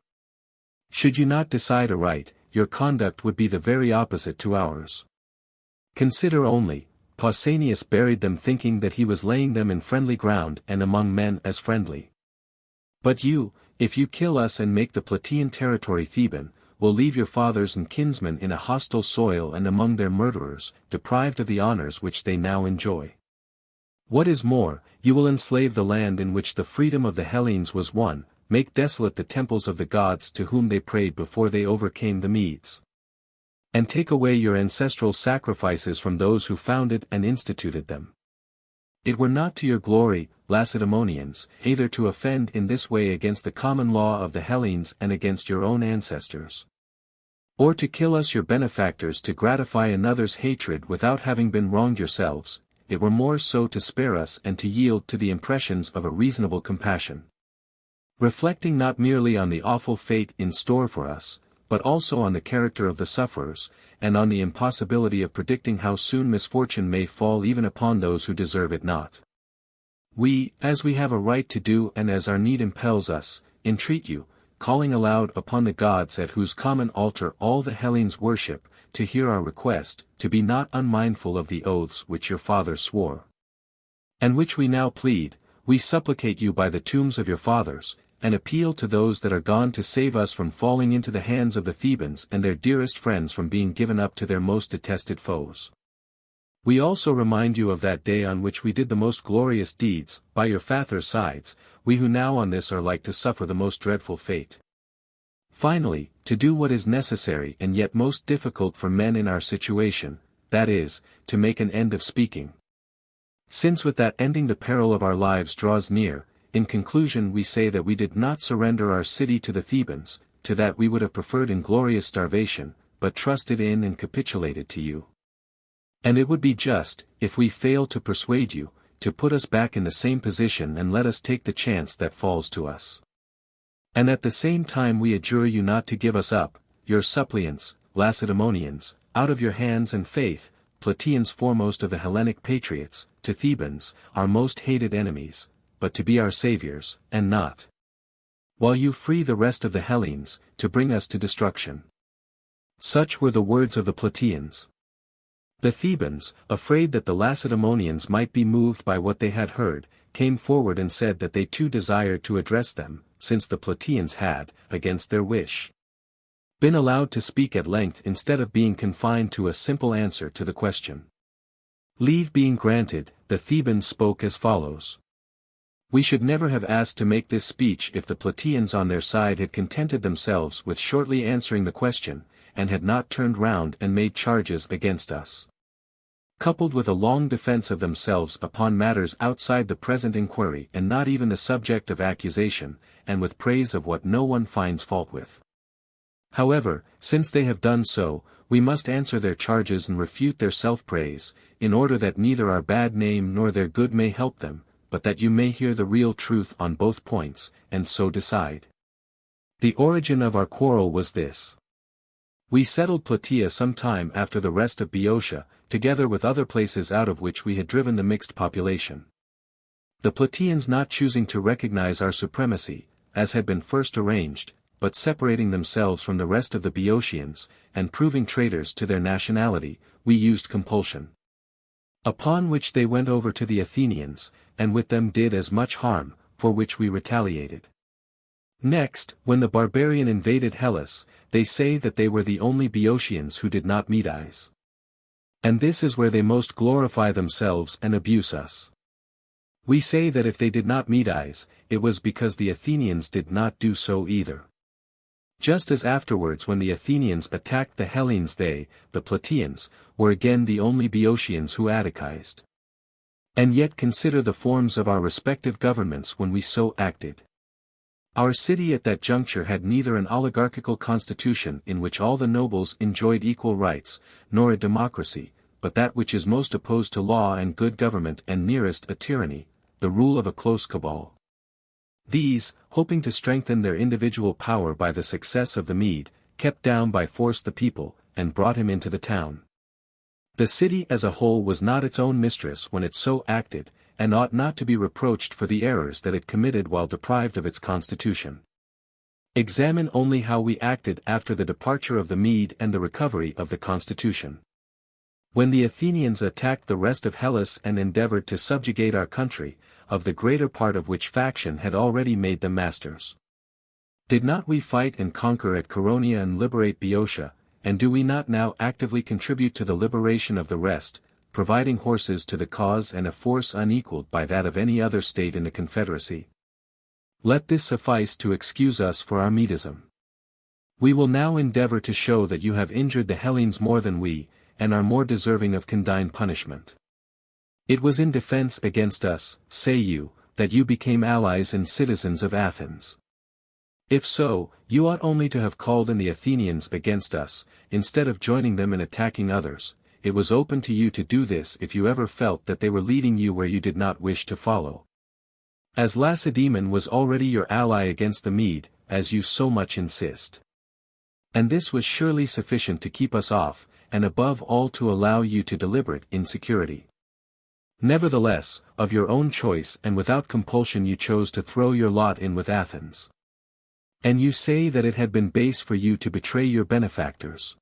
Should you not decide aright, your conduct would be the very opposite to ours. Consider only, Pausanias buried them thinking that he was laying them in friendly ground and among men as friendly. But you, if you kill us and make the Plataean territory Theban, will leave your fathers and kinsmen in a hostile soil and among their murderers, deprived of the honors which they now enjoy. What is more, you will enslave the land in which the freedom of the Hellenes was won, make desolate the temples of the gods to whom they prayed before they overcame the Medes. And take away your ancestral sacrifices from those who founded and instituted them. It were not to your glory, Lacedaemonians, either to offend in this way against the common law of the Hellenes and against your own ancestors, or to kill us your benefactors to gratify another's hatred without having been wronged yourselves. It were more so to spare us and to yield to the impressions of a reasonable compassion, reflecting not merely on the awful fate in store for us, but also on the character of the sufferers, and on the impossibility of predicting how soon misfortune may fall even upon those who deserve it not. We, as we have a right to do and as our need impels us, entreat you, calling aloud upon the gods at whose common altar all the Hellenes worship, to hear our request, to be not unmindful of the oaths which your fathers swore, and which we now plead. We supplicate you by the tombs of your fathers, and appeal to those that are gone to save us from falling into the hands of the Thebans and their dearest friends from being given up to their most detested foes. We also remind you of that day on which we did the most glorious deeds, by your fathers' sides, we who now on this are like to suffer the most dreadful fate. Finally, to do what is necessary and yet most difficult for men in our situation, that is, to make an end of speaking. Since with that ending the peril of our lives draws near, in conclusion we say that we did not surrender our city to the Thebans, to that we would have preferred inglorious starvation, but trusted in and capitulated to you. And it would be just, if we fail to persuade you, to put us back in the same position and let us take the chance that falls to us. And at the same time we adjure you not to give us up, your suppliants, Lacedaemonians, out of your hands and faith, Plataeans foremost of the Hellenic patriots, to Thebans, our most hated enemies, but to be our saviors, and not, while you free the rest of the Hellenes, to bring us to destruction. Such were the words of the Plataeans. The Thebans, afraid that the Lacedaemonians might be moved by what they had heard, came forward and said that they too desired to address them, since the Plataeans had, against their wish, been allowed to speak at length instead of being confined to a simple answer to the question. Leave being granted, the Thebans spoke as follows. We should never have asked to make this speech if the Plataeans on their side had contented themselves with shortly answering the question, and had not turned round and made charges against us, coupled with a long defense of themselves upon matters outside the present inquiry and not even the subject of accusation, and with praise of what no one finds fault with. However, since they have done so, we must answer their charges and refute their self-praise, in order that neither our bad name nor their good may help them, but that you may hear the real truth on both points, and so decide. The origin of our quarrel was this. We settled Plataea some time after the rest of Boeotia, together with other places out of which we had driven the mixed population. The Plataeans not choosing to recognize our supremacy, as had been first arranged, but separating themselves from the rest of the Boeotians, and proving traitors to their nationality, we used compulsion. Upon which they went over to the Athenians, and with them did as much harm, for which we retaliated. Next, when the barbarian invaded Hellas, they say that they were the only Boeotians who did not Medize. And this is where they most glorify themselves and abuse us. We say that if they did not Medize, it was because the Athenians did not do so either. Just as afterwards when the Athenians attacked the Hellenes they, the Plataeans, were again the only Boeotians who Atticized. And yet consider the forms of our respective governments when we so acted. Our city at that juncture had neither an oligarchical constitution in which all the nobles enjoyed equal rights, nor a democracy, but that which is most opposed to law and good government and nearest a tyranny, the rule of a close cabal. These, hoping to strengthen their individual power by the success of the Mede, kept down by force the people, and brought him into the town. The city as a whole was not its own mistress when it so acted, and ought not to be reproached for the errors that it committed while deprived of its constitution. Examine only how we acted after the departure of the Mede and the recovery of the constitution. When the Athenians attacked the rest of Hellas and endeavored to subjugate our country, of the greater part of which faction had already made them masters. Did not we fight and conquer at Chaeronea and liberate Boeotia, and do we not now actively contribute to the liberation of the rest, providing horses to the cause and a force unequaled by that of any other state in the Confederacy? Let this suffice to excuse us for our Medism. We will now endeavor to show that you have injured the Hellenes more than we, and are more deserving of condign punishment. It was in defense against us, say you, that you became allies and citizens of Athens. If so, you ought only to have called in the Athenians against us, instead of joining them in attacking others. It was open to you to do this if you ever felt that they were leading you where you did not wish to follow. As Lacedaemon was already your ally against the Mede, as you so much insist. And this was surely sufficient to keep us off, and above all to allow you to deliberate in security. Nevertheless, of your own choice and without compulsion you chose to throw your lot in with Athens. And you say that it had been base for you to betray your benefactors.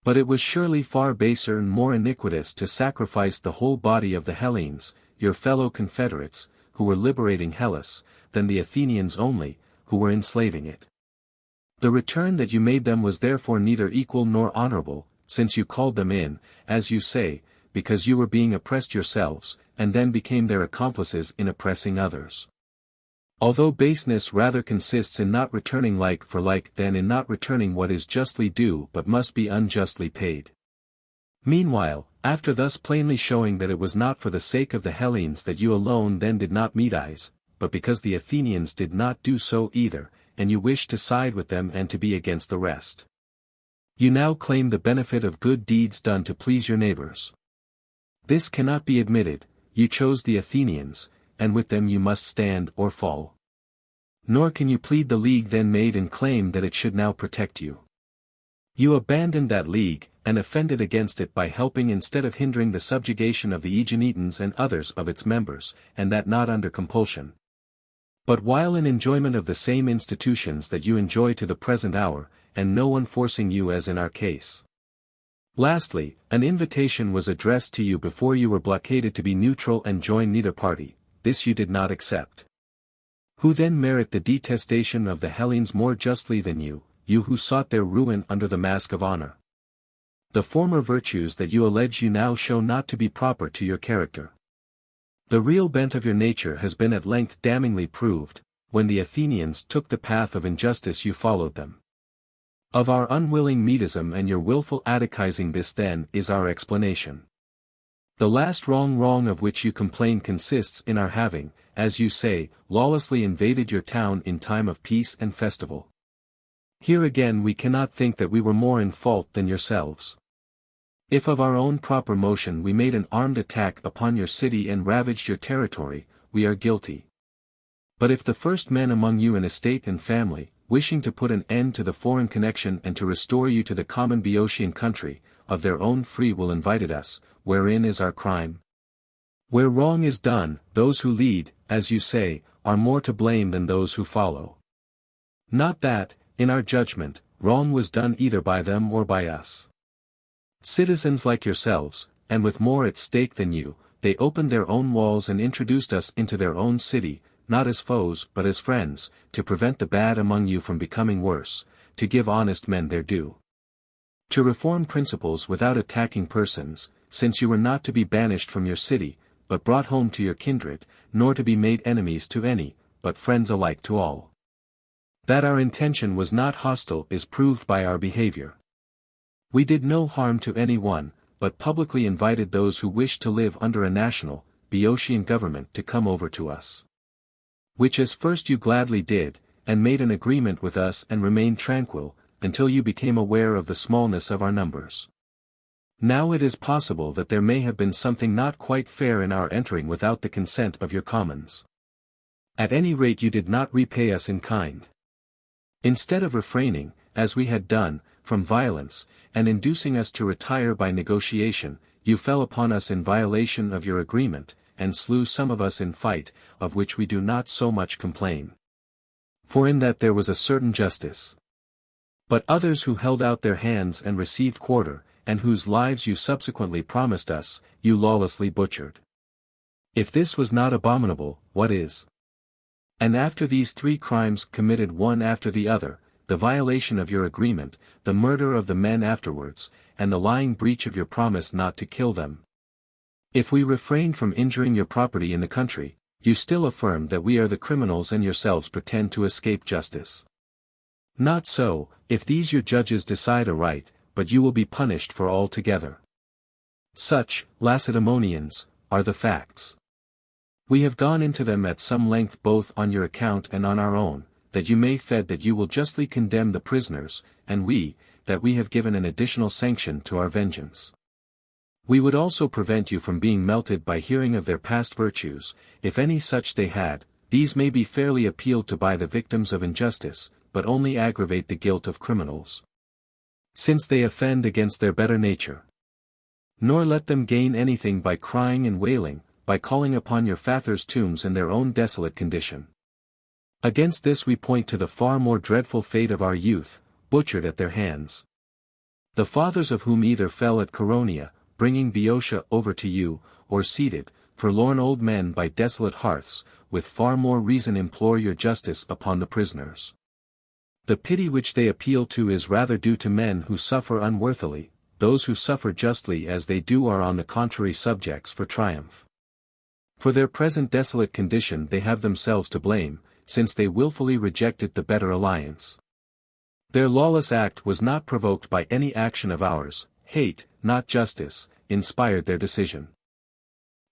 But it was surely far baser and more iniquitous to sacrifice the whole body of the Hellenes, your fellow confederates, who were liberating Hellas, than the Athenians only, who were enslaving it. The return that you made them was therefore neither equal nor honorable, since you called them in, as you say, because you were being oppressed yourselves, and then became their accomplices in oppressing others. Although baseness rather consists in not returning like for like than in not returning what is justly due but must be unjustly paid. Meanwhile, after thus plainly showing that it was not for the sake of the Hellenes that you alone then did not Medize, but because the Athenians did not do so either, and you wished to side with them and to be against the rest. You now claim the benefit of good deeds done to please your neighbors. This cannot be admitted. You chose the Athenians, and with them you must stand or fall. Nor can you plead the league then made and claim that it should now protect you. You abandoned that league, and offended against it by helping instead of hindering the subjugation of the Aeginetans and others of its members, and that not under compulsion. But while in enjoyment of the same institutions that you enjoy to the present hour, and no one forcing you as in our case. Lastly, an invitation was addressed to you before you were blockaded to be neutral and join neither party. This you did not accept. Who then merit the detestation of the Hellenes more justly than you who sought their ruin under the mask of honor? The former virtues that you allege you now show not to be proper to your character. The real bent of your nature has been at length damningly proved. When the Athenians took the path of injustice you followed them. Of our unwilling Medism and your willful Atticizing this then is our explanation. The last wrong of which you complain consists in our having, as you say, lawlessly invaded your town in time of peace and festival. Here again we cannot think that we were more in fault than yourselves. If of our own proper motion we made an armed attack upon your city and ravaged your territory, we are guilty. But if the first men among you in estate and family, wishing to put an end to the foreign connection and to restore you to the common Boeotian country, of their own free will invited us, wherein is our crime? Where wrong is done, those who lead, as you say, are more to blame than those who follow. Not that, in our judgment, wrong was done either by them or by us. Citizens like yourselves, and with more at stake than you, they opened their own walls and introduced us into their own city, not as foes but as friends, to prevent the bad among you from becoming worse, to give honest men their due. To reform principles without attacking persons, since you were not to be banished from your city, but brought home to your kindred, nor to be made enemies to any, but friends alike to all. That our intention was not hostile is proved by our behavior. We did no harm to any one, but publicly invited those who wished to live under a national, Boeotian government to come over to us. Which as first you gladly did, and made an agreement with us and remained tranquil, until you became aware of the smallness of our numbers. Now it is possible that there may have been something not quite fair in our entering without the consent of your commons. At any rate you did not repay us in kind. Instead of refraining, as we had done, from violence, and inducing us to retire by negotiation, you fell upon us in violation of your agreement, and slew some of us in fight, of which we do not so much complain. For in that there was a certain justice. But others who held out their hands and received quarter, and whose lives you subsequently promised us, you lawlessly butchered. If this was not abominable, what is? And after these three crimes committed one after the other, the violation of your agreement, the murder of the men afterwards, and the lying breach of your promise not to kill them. If we refrain from injuring your property in the country, you still affirm that we are the criminals and yourselves pretend to escape justice. Not so, if these your judges decide aright, but you will be punished for all together. Such, Lacedaemonians, are the facts. We have gone into them at some length both on your account and on our own, that you may fed that you will justly condemn the prisoners, and we, that we have given an additional sanction to our vengeance. We would also prevent you from being melted by hearing of their past virtues, if any such they had. These may be fairly appealed to by the victims of injustice, but only aggravate the guilt of criminals, since they offend against their better nature. Nor let them gain anything by crying and wailing, by calling upon your fathers' tombs in their own desolate condition. Against this we point to the far more dreadful fate of our youth, butchered at their hands. The fathers of whom either fell at Coronia, bringing Boeotia over to you, or seated, forlorn old men by desolate hearths, with far more reason implore your justice upon the prisoners. The pity which they appeal to is rather due to men who suffer unworthily. Those who suffer justly as they do are on the contrary subjects for triumph. For their present desolate condition they have themselves to blame, since they willfully rejected the better alliance. Their lawless act was not provoked by any action of ours. Hate, not justice, inspired their decision.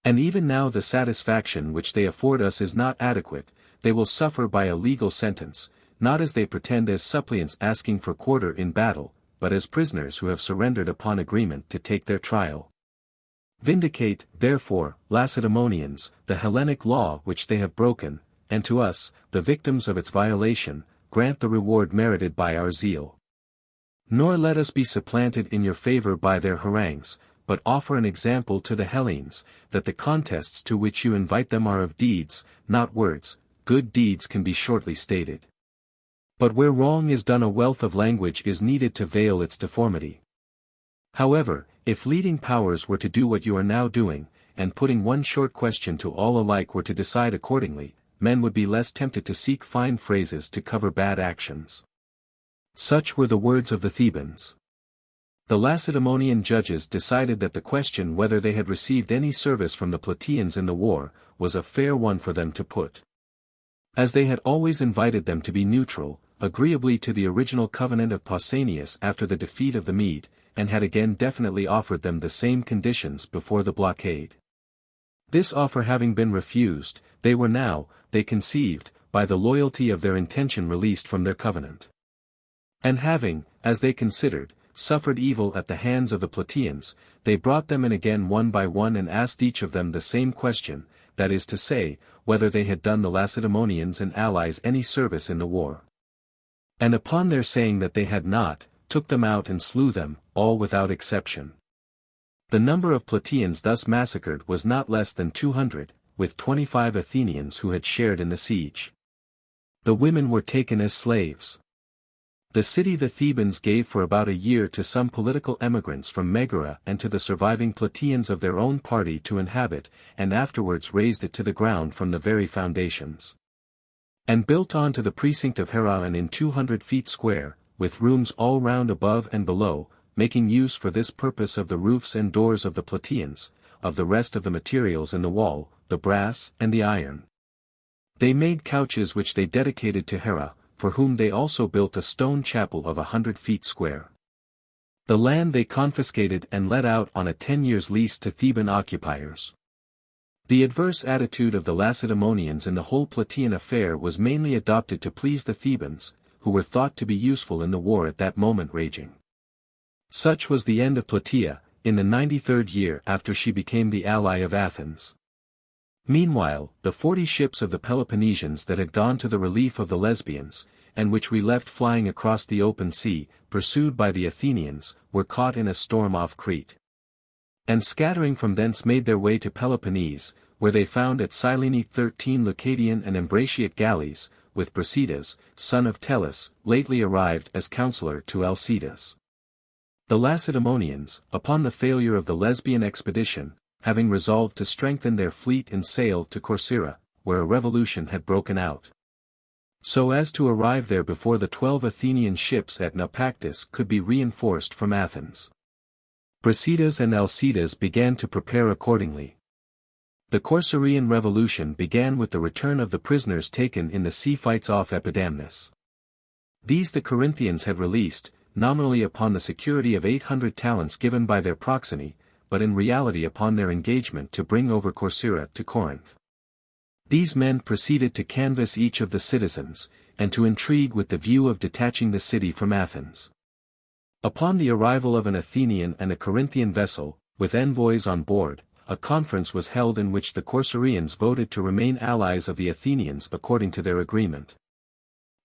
And even now the satisfaction which they afford us is not adequate. They will suffer by a legal sentence, not as they pretend as suppliants asking for quarter in battle, but as prisoners who have surrendered upon agreement to take their trial. Vindicate, therefore, Lacedaemonians, the Hellenic law which they have broken, and to us, the victims of its violation, grant the reward merited by our zeal. Nor let us be supplanted in your favor by their harangues, but offer an example to the Hellenes, that the contests to which you invite them are of deeds, not words. Good deeds can be shortly stated. But where wrong is done a wealth of language is needed to veil its deformity. However, if leading powers were to do what you are now doing, and putting one short question to all alike were to decide accordingly, men would be less tempted to seek fine phrases to cover bad actions. Such were the words of the Thebans. The Lacedaemonian judges decided that the question whether they had received any service from the Plataeans in the war, was a fair one for them to put. As they had always invited them to be neutral, agreeably to the original covenant of Pausanias after the defeat of the Mede, and had again definitely offered them the same conditions before the blockade. This offer having been refused, they were now, they conceived, by the loyalty of their intention released from their covenant. And having, as they considered, suffered evil at the hands of the Plataeans, they brought them in again one by one and asked each of them the same question, that is to say, whether they had done the Lacedaemonians and allies any service in the war. And upon their saying that they had not, took them out and slew them, all without exception. The number of Plataeans thus massacred was not less than 200, with 25 Athenians who had shared in the siege. The women were taken as slaves. The city the Thebans gave for about a year to some political emigrants from Megara and to the surviving Plataeans of their own party to inhabit, and afterwards razed it to the ground from the very foundations. And built on to the precinct of Heraon in 200 feet square, with rooms all round above and below, making use for this purpose of the roofs and doors of the Plataeans, of the rest of the materials in the wall, the brass and the iron. They made couches which they dedicated to Hera, for whom they also built a stone chapel of 100 feet square. The land they confiscated and let out on a 10 years' lease to Theban occupiers. The adverse attitude of the Lacedaemonians in the whole Plataean affair was mainly adopted to please the Thebans, who were thought to be useful in the war at that moment raging. Such was the end of Plataea, in the 93rd year after she became the ally of Athens. Meanwhile, the 40 ships of the Peloponnesians that had gone to the relief of the Lesbians, and which we left flying across the open sea, pursued by the Athenians, were caught in a storm off Crete. And scattering from thence made their way to Peloponnese, where they found at Cyllene 13 Leucadian and Ambraciot galleys, with Brasidas, son of Tellus, lately arrived as counselor to Alcidas. The Lacedaemonians, upon the failure of the Lesbian expedition, having resolved to strengthen their fleet and sailed to Corcyra, where a revolution had broken out, so as to arrive there before the 12 Athenian ships at Naupactus could be reinforced from Athens. Brasidas and Alcidas began to prepare accordingly. The Corcyraean revolution began with the return of the prisoners taken in the sea fights off Epidamnus. These the Corinthians had released, nominally upon the security of 800 talents given by their proxeni, but in reality upon their engagement to bring over Corcyra to Corinth. These men proceeded to canvass each of the citizens, and to intrigue with the view of detaching the city from Athens. Upon the arrival of an Athenian and a Corinthian vessel, with envoys on board, a conference was held in which the Corcyrians voted to remain allies of the Athenians according to their agreement,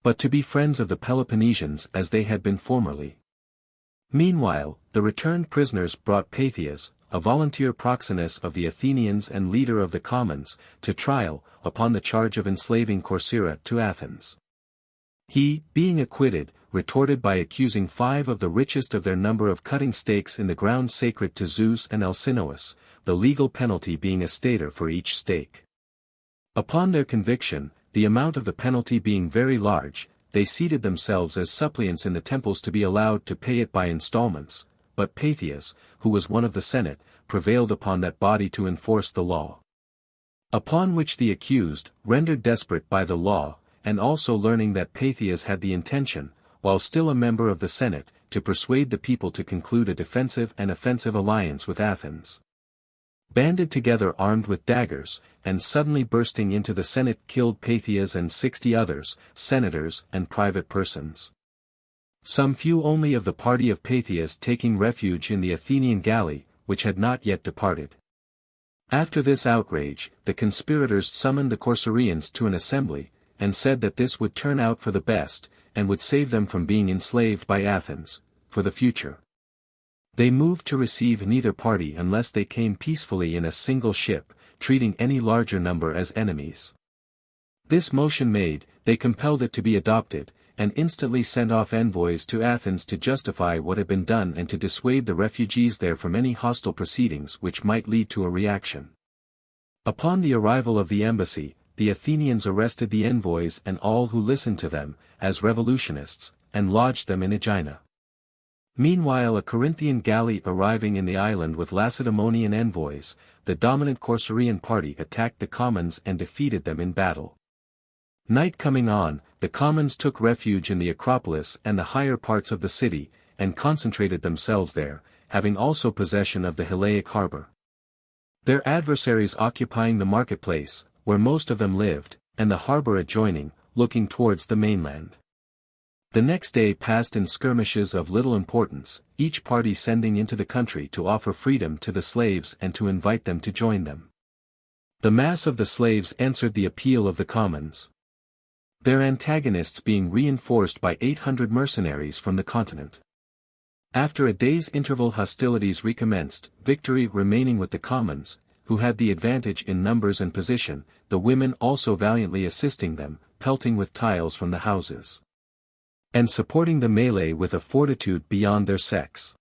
but to be friends of the Peloponnesians as they had been formerly. Meanwhile, the returned prisoners brought Pythias, a volunteer proxenus of the Athenians and leader of the commons, to trial, upon the charge of enslaving Corcyra to Athens. He, being acquitted, retorted by accusing 5 of the richest of their number of cutting stakes in the ground sacred to Zeus and Alcinous, the legal penalty being a stater for each stake. Upon their conviction, the amount of the penalty being very large, they seated themselves as suppliants in the temples to be allowed to pay it by installments, but Pythias, who was one of the Senate, prevailed upon that body to enforce the law. Upon which the accused, rendered desperate by the law, and also learning that Pythias had the intention, while still a member of the Senate, to persuade the people to conclude a defensive and offensive alliance with Athens, banded together armed with daggers, and suddenly bursting into the Senate killed Pythias and 60 others, senators and private persons. Some few only of the party of Pythias taking refuge in the Athenian galley, which had not yet departed. After this outrage, the conspirators summoned the Corcyrians to an assembly, and said that this would turn out for the best, and would save them from being enslaved by Athens, for the future. They moved to receive neither party unless they came peacefully in a single ship, treating any larger number as enemies. This motion made, they compelled it to be adopted, and instantly sent off envoys to Athens to justify what had been done and to dissuade the refugees there from any hostile proceedings which might lead to a reaction. Upon the arrival of the embassy, the Athenians arrested the envoys and all who listened to them, as revolutionists, and lodged them in Aegina. Meanwhile a Corinthian galley arriving in the island with Lacedaemonian envoys, the dominant Corcyrian party attacked the commons and defeated them in battle. Night coming on, the commons took refuge in the Acropolis and the higher parts of the city, and concentrated themselves there, having also possession of the Hyllaic harbor. Their adversaries occupying the marketplace, where most of them lived, and the harbor adjoining, looking towards the mainland. The next day passed in skirmishes of little importance, each party sending into the country to offer freedom to the slaves and to invite them to join them. The mass of the slaves answered the appeal of the commons, their antagonists being reinforced by 800 mercenaries from the continent. After a day's interval hostilities recommenced, victory remaining with the commons, who had the advantage in numbers and position, the women also valiantly assisting them, pelting with tiles from the houses, and supporting the melee with a fortitude beyond their sex.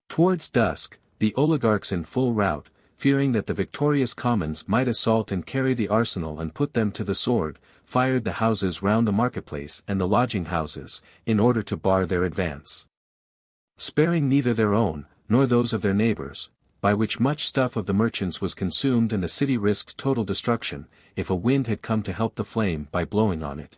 Towards dusk, the oligarchs in full rout, fearing that the victorious commons might assault and carry the arsenal and put them to the sword, fired the houses round the marketplace and the lodging houses, in order to bar their advance, sparing neither their own, nor those of their neighbors, by which much stuff of the merchants was consumed and the city risked total destruction, if a wind had come to help the flame by blowing on it.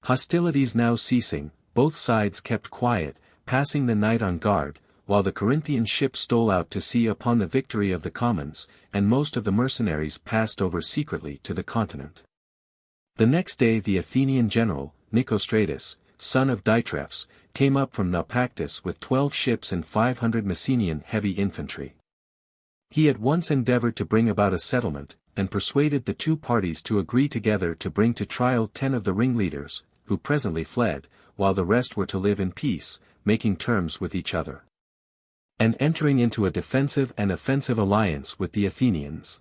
Hostilities now ceasing, both sides kept quiet, passing the night on guard, while the Corinthian ship stole out to sea upon the victory of the commons, and most of the mercenaries passed over secretly to the continent. The next day the Athenian general, Nicostratus, son of Ditrephes, came up from Naupactus with 12 ships and 500 Messenian heavy infantry. He at once endeavored to bring about a settlement, and persuaded the two parties to agree together to bring to trial 10 of the ringleaders, who presently fled, while the rest were to live in peace, making terms with each other, and entering into a defensive and offensive alliance with the Athenians.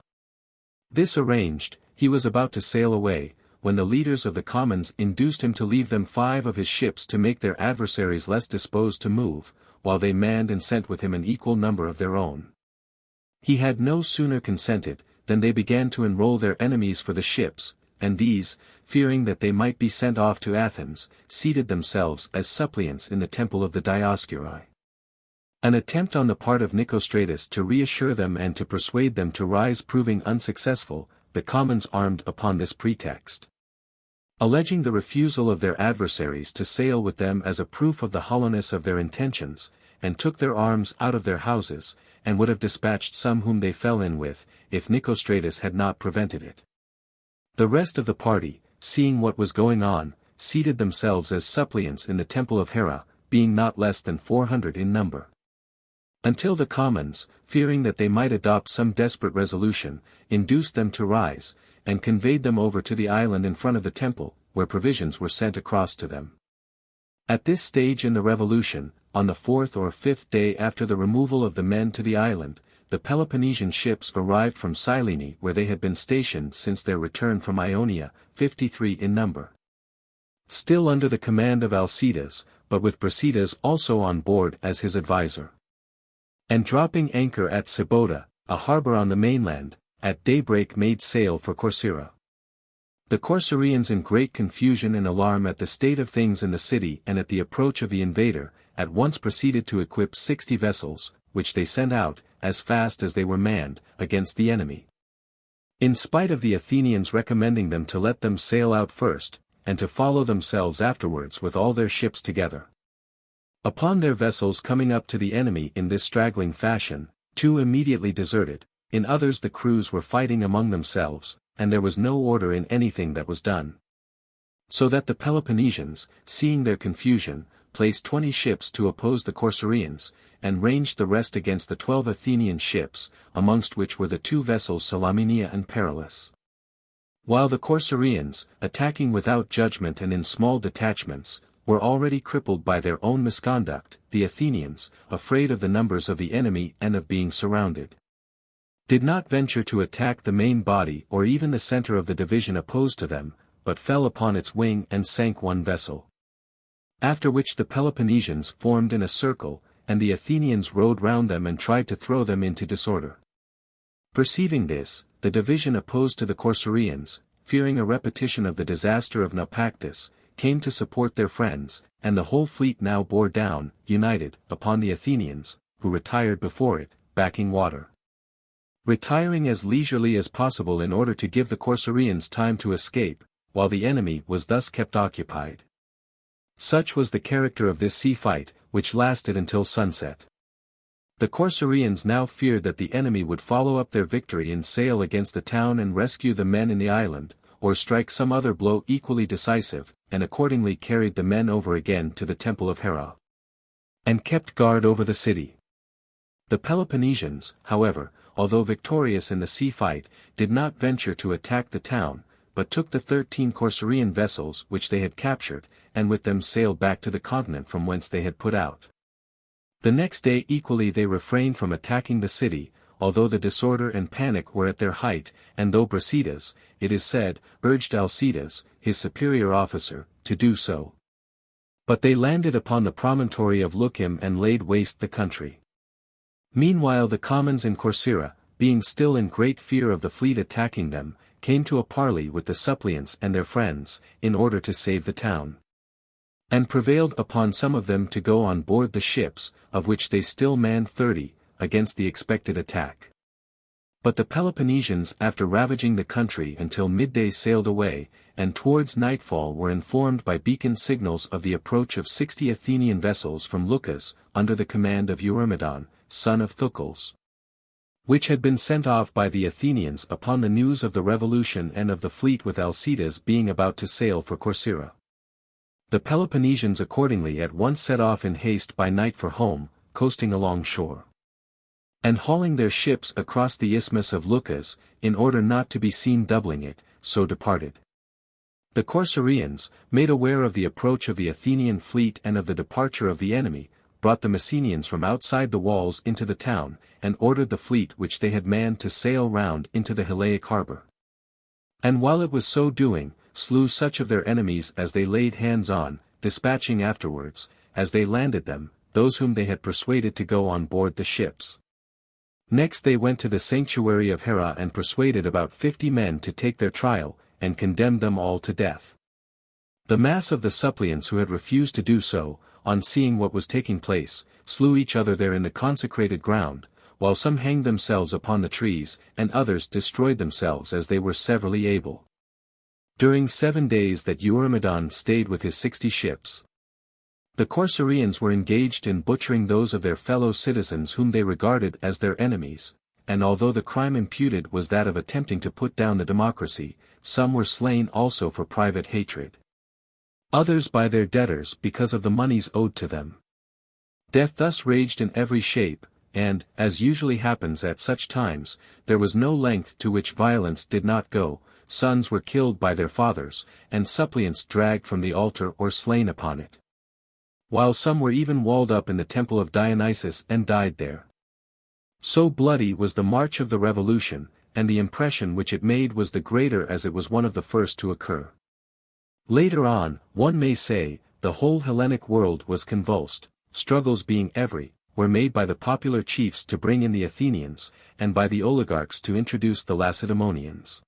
This arranged, he was about to sail away, when the leaders of the commons induced him to leave them 5 of his ships to make their adversaries less disposed to move, while they manned and sent with him an equal number of their own. He had no sooner consented, than they began to enroll their enemies for the ships, and these, fearing that they might be sent off to Athens, seated themselves as suppliants in the temple of the Dioscuri. An attempt on the part of Nicostratus to reassure them and to persuade them to rise proving unsuccessful, the commons armed upon this pretext, alleging the refusal of their adversaries to sail with them as a proof of the hollowness of their intentions, and took their arms out of their houses, and would have dispatched some whom they fell in with, if Nicostratus had not prevented it. The rest of the party, seeing what was going on, seated themselves as suppliants in the temple of Hera, being not less than 400 in number. Until the commons, fearing that they might adopt some desperate resolution, induced them to rise, and conveyed them over to the island in front of the temple, where provisions were sent across to them. At this stage in the revolution, on the 4th or 5th day after the removal of the men to the island, the Peloponnesian ships arrived from Cyllene where they had been stationed since their return from Ionia, 53 in number. Still under the command of Alcides, but with Brasidas also on board as his advisor. And dropping anchor at Sybota, a harbor on the mainland, at daybreak made sail for Corcyra. The Corcyrians, in great confusion and alarm at the state of things in the city and at the approach of the invader, at once proceeded to equip 60 vessels, which they sent out, as fast as they were manned, against the enemy. In spite of the Athenians recommending them to let them sail out first, and to follow themselves afterwards with all their ships together. Upon their vessels coming up to the enemy in this straggling fashion, 2 immediately deserted, in others the crews were fighting among themselves, and there was no order in anything that was done. So that the Peloponnesians, seeing their confusion, placed 20 ships to oppose the Corcyrians, and ranged the rest against the 12 Athenian ships, amongst which were the 2 vessels Salamina and Perillus. While the Corcyrians, attacking without judgment and in small detachments, were already crippled by their own misconduct, the Athenians, afraid of the numbers of the enemy and of being surrounded, did not venture to attack the main body or even the center of the division opposed to them, but fell upon its wing and sank one vessel. After which the Peloponnesians formed in a circle, and the Athenians rowed round them and tried to throw them into disorder. Perceiving this, the division opposed to the Corcyrians, fearing a repetition of the disaster of Naupactus, came to support their friends, and the whole fleet now bore down, united, upon the Athenians, who retired before it, backing water. Retiring as leisurely as possible in order to give the Corcyrians time to escape, while the enemy was thus kept occupied. Such was the character of this sea fight, which lasted until sunset. The Corcyrians now feared that the enemy would follow up their victory and sail against the town and rescue the men in the island, or strike some other blow equally decisive, and accordingly carried the men over again to the temple of Hera, and kept guard over the city. The Peloponnesians, however, although victorious in the sea fight, did not venture to attack the town, but took the 13 Corcyrian vessels which they had captured, and with them sailed back to the continent from whence they had put out. The next day equally they refrained from attacking the city, although the disorder and panic were at their height, and though Brasidas, it is said, urged Alcides, his superior officer, to do so. But they landed upon the promontory of Leucim and laid waste the country. Meanwhile the commons in Corcyra, being still in great fear of the fleet attacking them, came to a parley with the suppliants and their friends, in order to save the town. And prevailed upon some of them to go on board the ships, of which they still manned 30, against the expected attack. But the Peloponnesians after ravaging the country until midday sailed away, and towards nightfall were informed by beacon signals of the approach of 60 Athenian vessels from Leucas, under the command of Eurymedon, son of Thucydides, which had been sent off by the Athenians upon the news of the revolution and of the fleet with Alcides being about to sail for Corcyra. The Peloponnesians accordingly at once set off in haste by night for home, coasting along shore, and hauling their ships across the isthmus of Leucas, in order not to be seen doubling it, so departed. The Corcyrians, made aware of the approach of the Athenian fleet and of the departure of the enemy, brought the Messenians from outside the walls into the town, and ordered the fleet which they had manned to sail round into the Helaic harbor. And while it was so doing, slew such of their enemies as they laid hands on, dispatching afterwards, as they landed them, those whom they had persuaded to go on board the ships. Next they went to the sanctuary of Hera and persuaded about 50 men to take their trial, and condemned them all to death. The mass of the suppliants who had refused to do so, on seeing what was taking place, slew each other there in the consecrated ground, while some hanged themselves upon the trees, and others destroyed themselves as they were severally able. During 7 days that Eurymedon stayed with his 60 ships. The Corcyraeans were engaged in butchering those of their fellow citizens whom they regarded as their enemies, and although the crime imputed was that of attempting to put down the democracy, some were slain also for private hatred. Others by their debtors because of the moneys owed to them. Death thus raged in every shape, and, as usually happens at such times, there was no length to which violence did not go. Sons were killed by their fathers, and suppliants dragged from the altar or slain upon it. While some were even walled up in the temple of Dionysus and died there. So bloody was the march of the revolution, and the impression which it made was the greater as it was one of the first to occur. Later on, one may say, the whole Hellenic world was convulsed, struggles being were made by the popular chiefs to bring in the Athenians, and by the oligarchs to introduce the Lacedaemonians.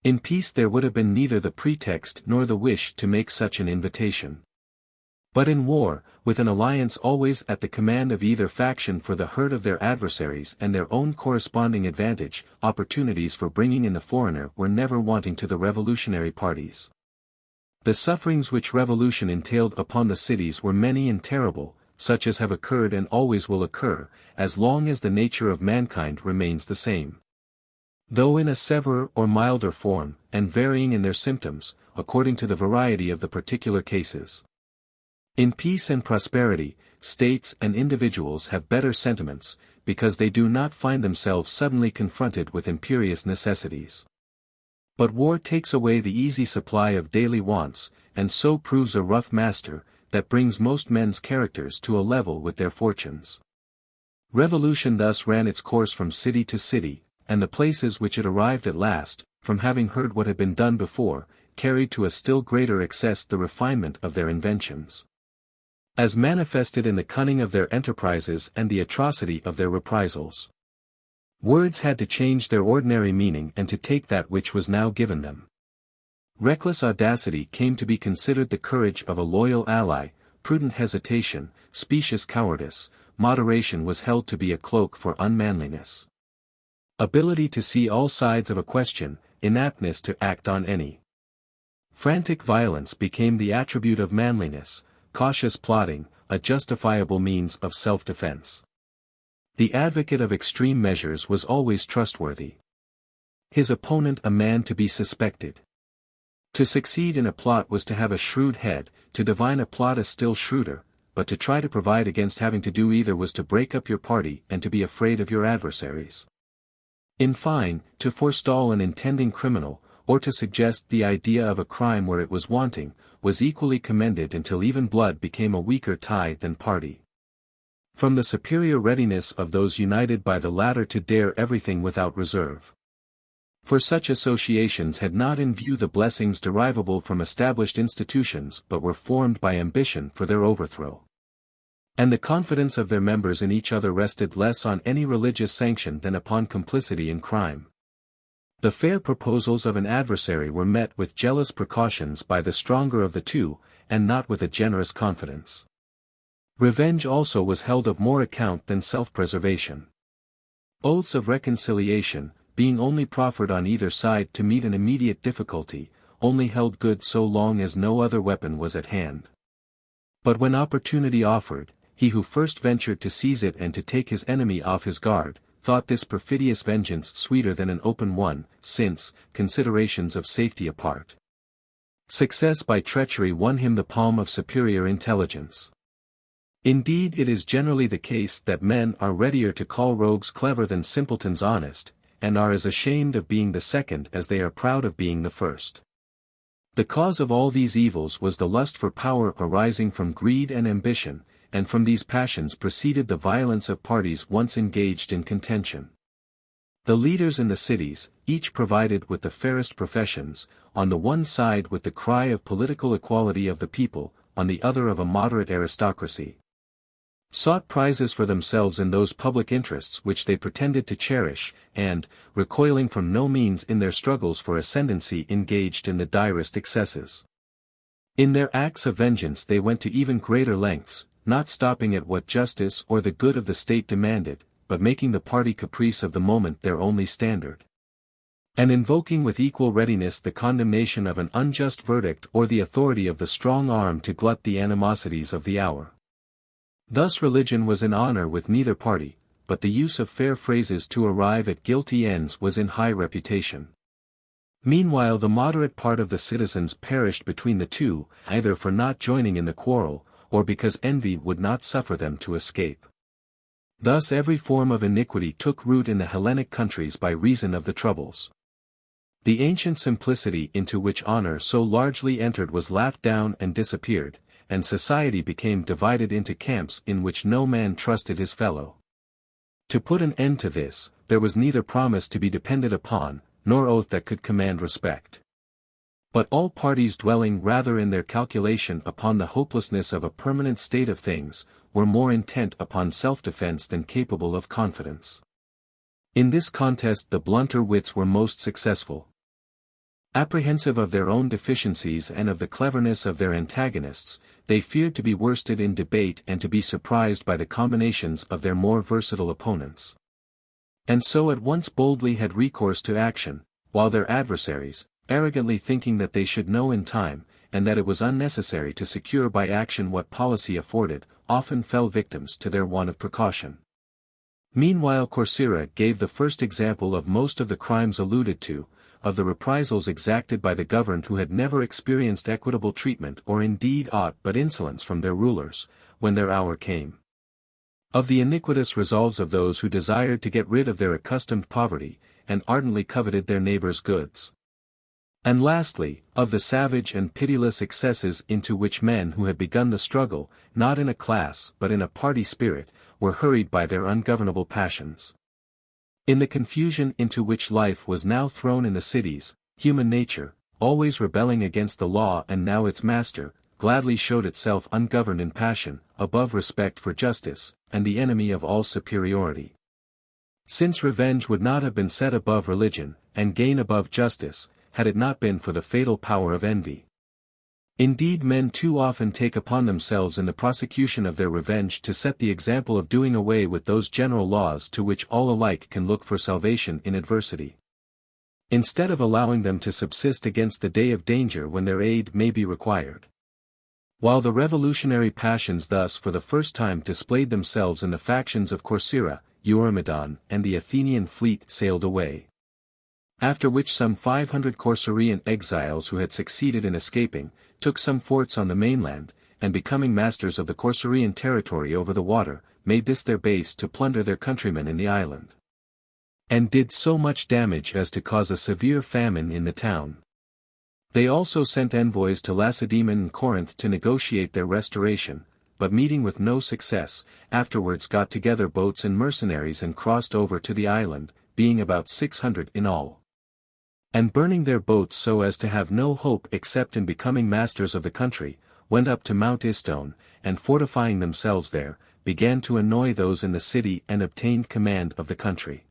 In peace there would have been neither the pretext nor the wish to make such an invitation. But in war, with an alliance always at the command of either faction for the hurt of their adversaries and their own corresponding advantage, opportunities for bringing in the foreigner were never wanting to the revolutionary parties. The sufferings which revolution entailed upon the cities were many and terrible, such as have occurred and always will occur, as long as the nature of mankind remains the same. Though in a severer or milder form, and varying in their symptoms, according to the variety of the particular cases. In peace and prosperity, states and individuals have better sentiments, because they do not find themselves suddenly confronted with imperious necessities. But war takes away the easy supply of daily wants, and so proves a rough master, that brings most men's characters to a level with their fortunes. Revolution thus ran its course from city to city, and the places which it arrived at last, from having heard what had been done before, carried to a still greater excess the refinement of their inventions. As manifested in the cunning of their enterprises and the atrocity of their reprisals. Words had to change their ordinary meaning and to take that which was now given them. Reckless audacity came to be considered the courage of a loyal ally, prudent hesitation, specious cowardice, moderation was held to be a cloak for unmanliness. Ability to see all sides of a question, inaptness to act on any. Frantic violence became the attribute of manliness, cautious plotting, a justifiable means of self-defense. The advocate of extreme measures was always trustworthy. His opponent a man to be suspected. To succeed in a plot was to have a shrewd head, to divine a plot a still shrewder, but to try to provide against having to do either was to break up your party and to be afraid of your adversaries. In fine, to forestall an intending criminal, or to suggest the idea of a crime where it was wanting, was equally commended until even blood became a weaker tie than party. From the superior readiness of those united by the latter to dare everything without reserve. For such associations had not in view the blessings derivable from established institutions but were formed by ambition for their overthrow. And the confidence of their members in each other rested less on any religious sanction than upon complicity in crime. The fair proposals of an adversary were met with jealous precautions by the stronger of the two, and not with a generous confidence. Revenge also was held of more account than self-preservation. Oaths of reconciliation, being only proffered on either side to meet an immediate difficulty, only held good so long as no other weapon was at hand. But when opportunity offered, he who first ventured to seize it and to take his enemy off his guard, thought this perfidious vengeance sweeter than an open one, since, considerations of safety apart. Success by treachery won him the palm of superior intelligence. Indeed, it is generally the case that men are readier to call rogues clever than simpletons honest, and are as ashamed of being the second as they are proud of being the first. The cause of all these evils was the lust for power arising from greed and ambition, and from these passions proceeded the violence of parties once engaged in contention. The leaders in the cities, each provided with the fairest professions, on the one side with the cry of political equality of the people, on the other of a moderate aristocracy, sought prizes for themselves in those public interests which they pretended to cherish, and, recoiling from no means in their struggles for ascendancy, engaged in the direst excesses. In their acts of vengeance they went to even greater lengths, not stopping at what justice or the good of the state demanded, but making the party caprice of the moment their only standard. and invoking with equal readiness the condemnation of an unjust verdict or the authority of the strong arm to glut the animosities of the hour. Thus religion was in honor with neither party, but the use of fair phrases to arrive at guilty ends was in high reputation. Meanwhile the moderate part of the citizens perished between the two, either for not joining in the quarrel, or because envy would not suffer them to escape. Thus every form of iniquity took root in the Hellenic countries by reason of the troubles. The ancient simplicity into which honor so largely entered was laughed down and disappeared, and society became divided into camps in which no man trusted his fellow. To put an end to this, there was neither promise to be depended upon, nor oath that could command respect. But all parties dwelling rather in their calculation upon the hopelessness of a permanent state of things, were more intent upon self-defense than capable of confidence. In this contest the blunter wits were most successful. Apprehensive of their own deficiencies and of the cleverness of their antagonists, they feared to be worsted in debate and to be surprised by the combinations of their more versatile opponents. And so at once boldly had recourse to action, while their adversaries, arrogantly thinking that they should know in time, and that it was unnecessary to secure by action what policy afforded, often fell victims to their want of precaution. Meanwhile Corcyra gave the first example of most of the crimes alluded to, of the reprisals exacted by the governed who had never experienced equitable treatment or indeed aught but insolence from their rulers, when their hour came. Of the iniquitous resolves of those who desired to get rid of their accustomed poverty, and ardently coveted their neighbor's goods. And lastly, of the savage and pitiless excesses into which men who had begun the struggle, not in a class but in a party spirit, were hurried by their ungovernable passions. In the confusion into which life was now thrown in the cities, human nature, always rebelling against the law and now its master, gladly showed itself ungoverned in passion, above respect for justice, and the enemy of all superiority. Since revenge would not have been set above religion, and gain above justice, had it not been for the fatal power of envy. Indeed men too often take upon themselves in the prosecution of their revenge to set the example of doing away with those general laws to which all alike can look for salvation in adversity. Instead of allowing them to subsist against the day of danger when their aid may be required. While the revolutionary passions thus for the first time displayed themselves in the factions of Corcyra, Eurymedon, and the Athenian fleet sailed away. After which some 500 Corcyraean exiles who had succeeded in escaping, took some forts on the mainland, and becoming masters of the Corcyraean territory over the water, made this their base to plunder their countrymen in the island. And did so much damage as to cause a severe famine in the town. They also sent envoys to Lacedaemon and Corinth to negotiate their restoration, but meeting with no success, afterwards got together boats and mercenaries and crossed over to the island, being about 600 in all. And burning their boats so as to have no hope except in becoming masters of the country, went up to Mount Istone, and fortifying themselves there, began to annoy those in the city and obtained command of the country.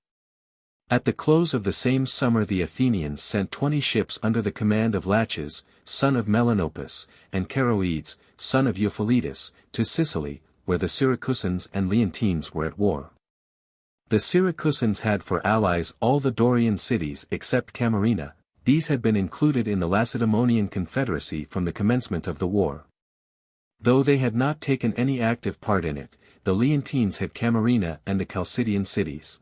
At the close of the same summer the Athenians sent 20 ships under the command of Laches, son of Melanopus, and Charoedes, son of Euphilides, to Sicily, where the Syracusans and Leontines were at war. The Syracusans had for allies all the Dorian cities except Camarina. These had been included in the Lacedaemonian confederacy from the commencement of the war. Though they had not taken any active part in it, the Leontines had Camarina and the Chalcidian cities.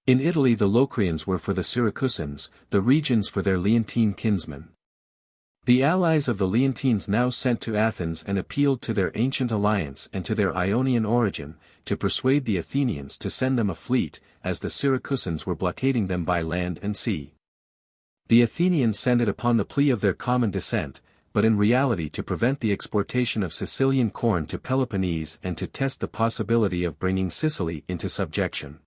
In Italy the Locrians were for the Syracusans, the regions for their Leontine kinsmen. The allies of the Leontines now sent to Athens and appealed to their ancient alliance and to their Ionian origin, to persuade the Athenians to send them a fleet, as the Syracusans were blockading them by land and sea. The Athenians sent it upon the plea of their common descent, but in reality to prevent the exportation of Sicilian corn to Peloponnese and to test the possibility of bringing Sicily into subjection.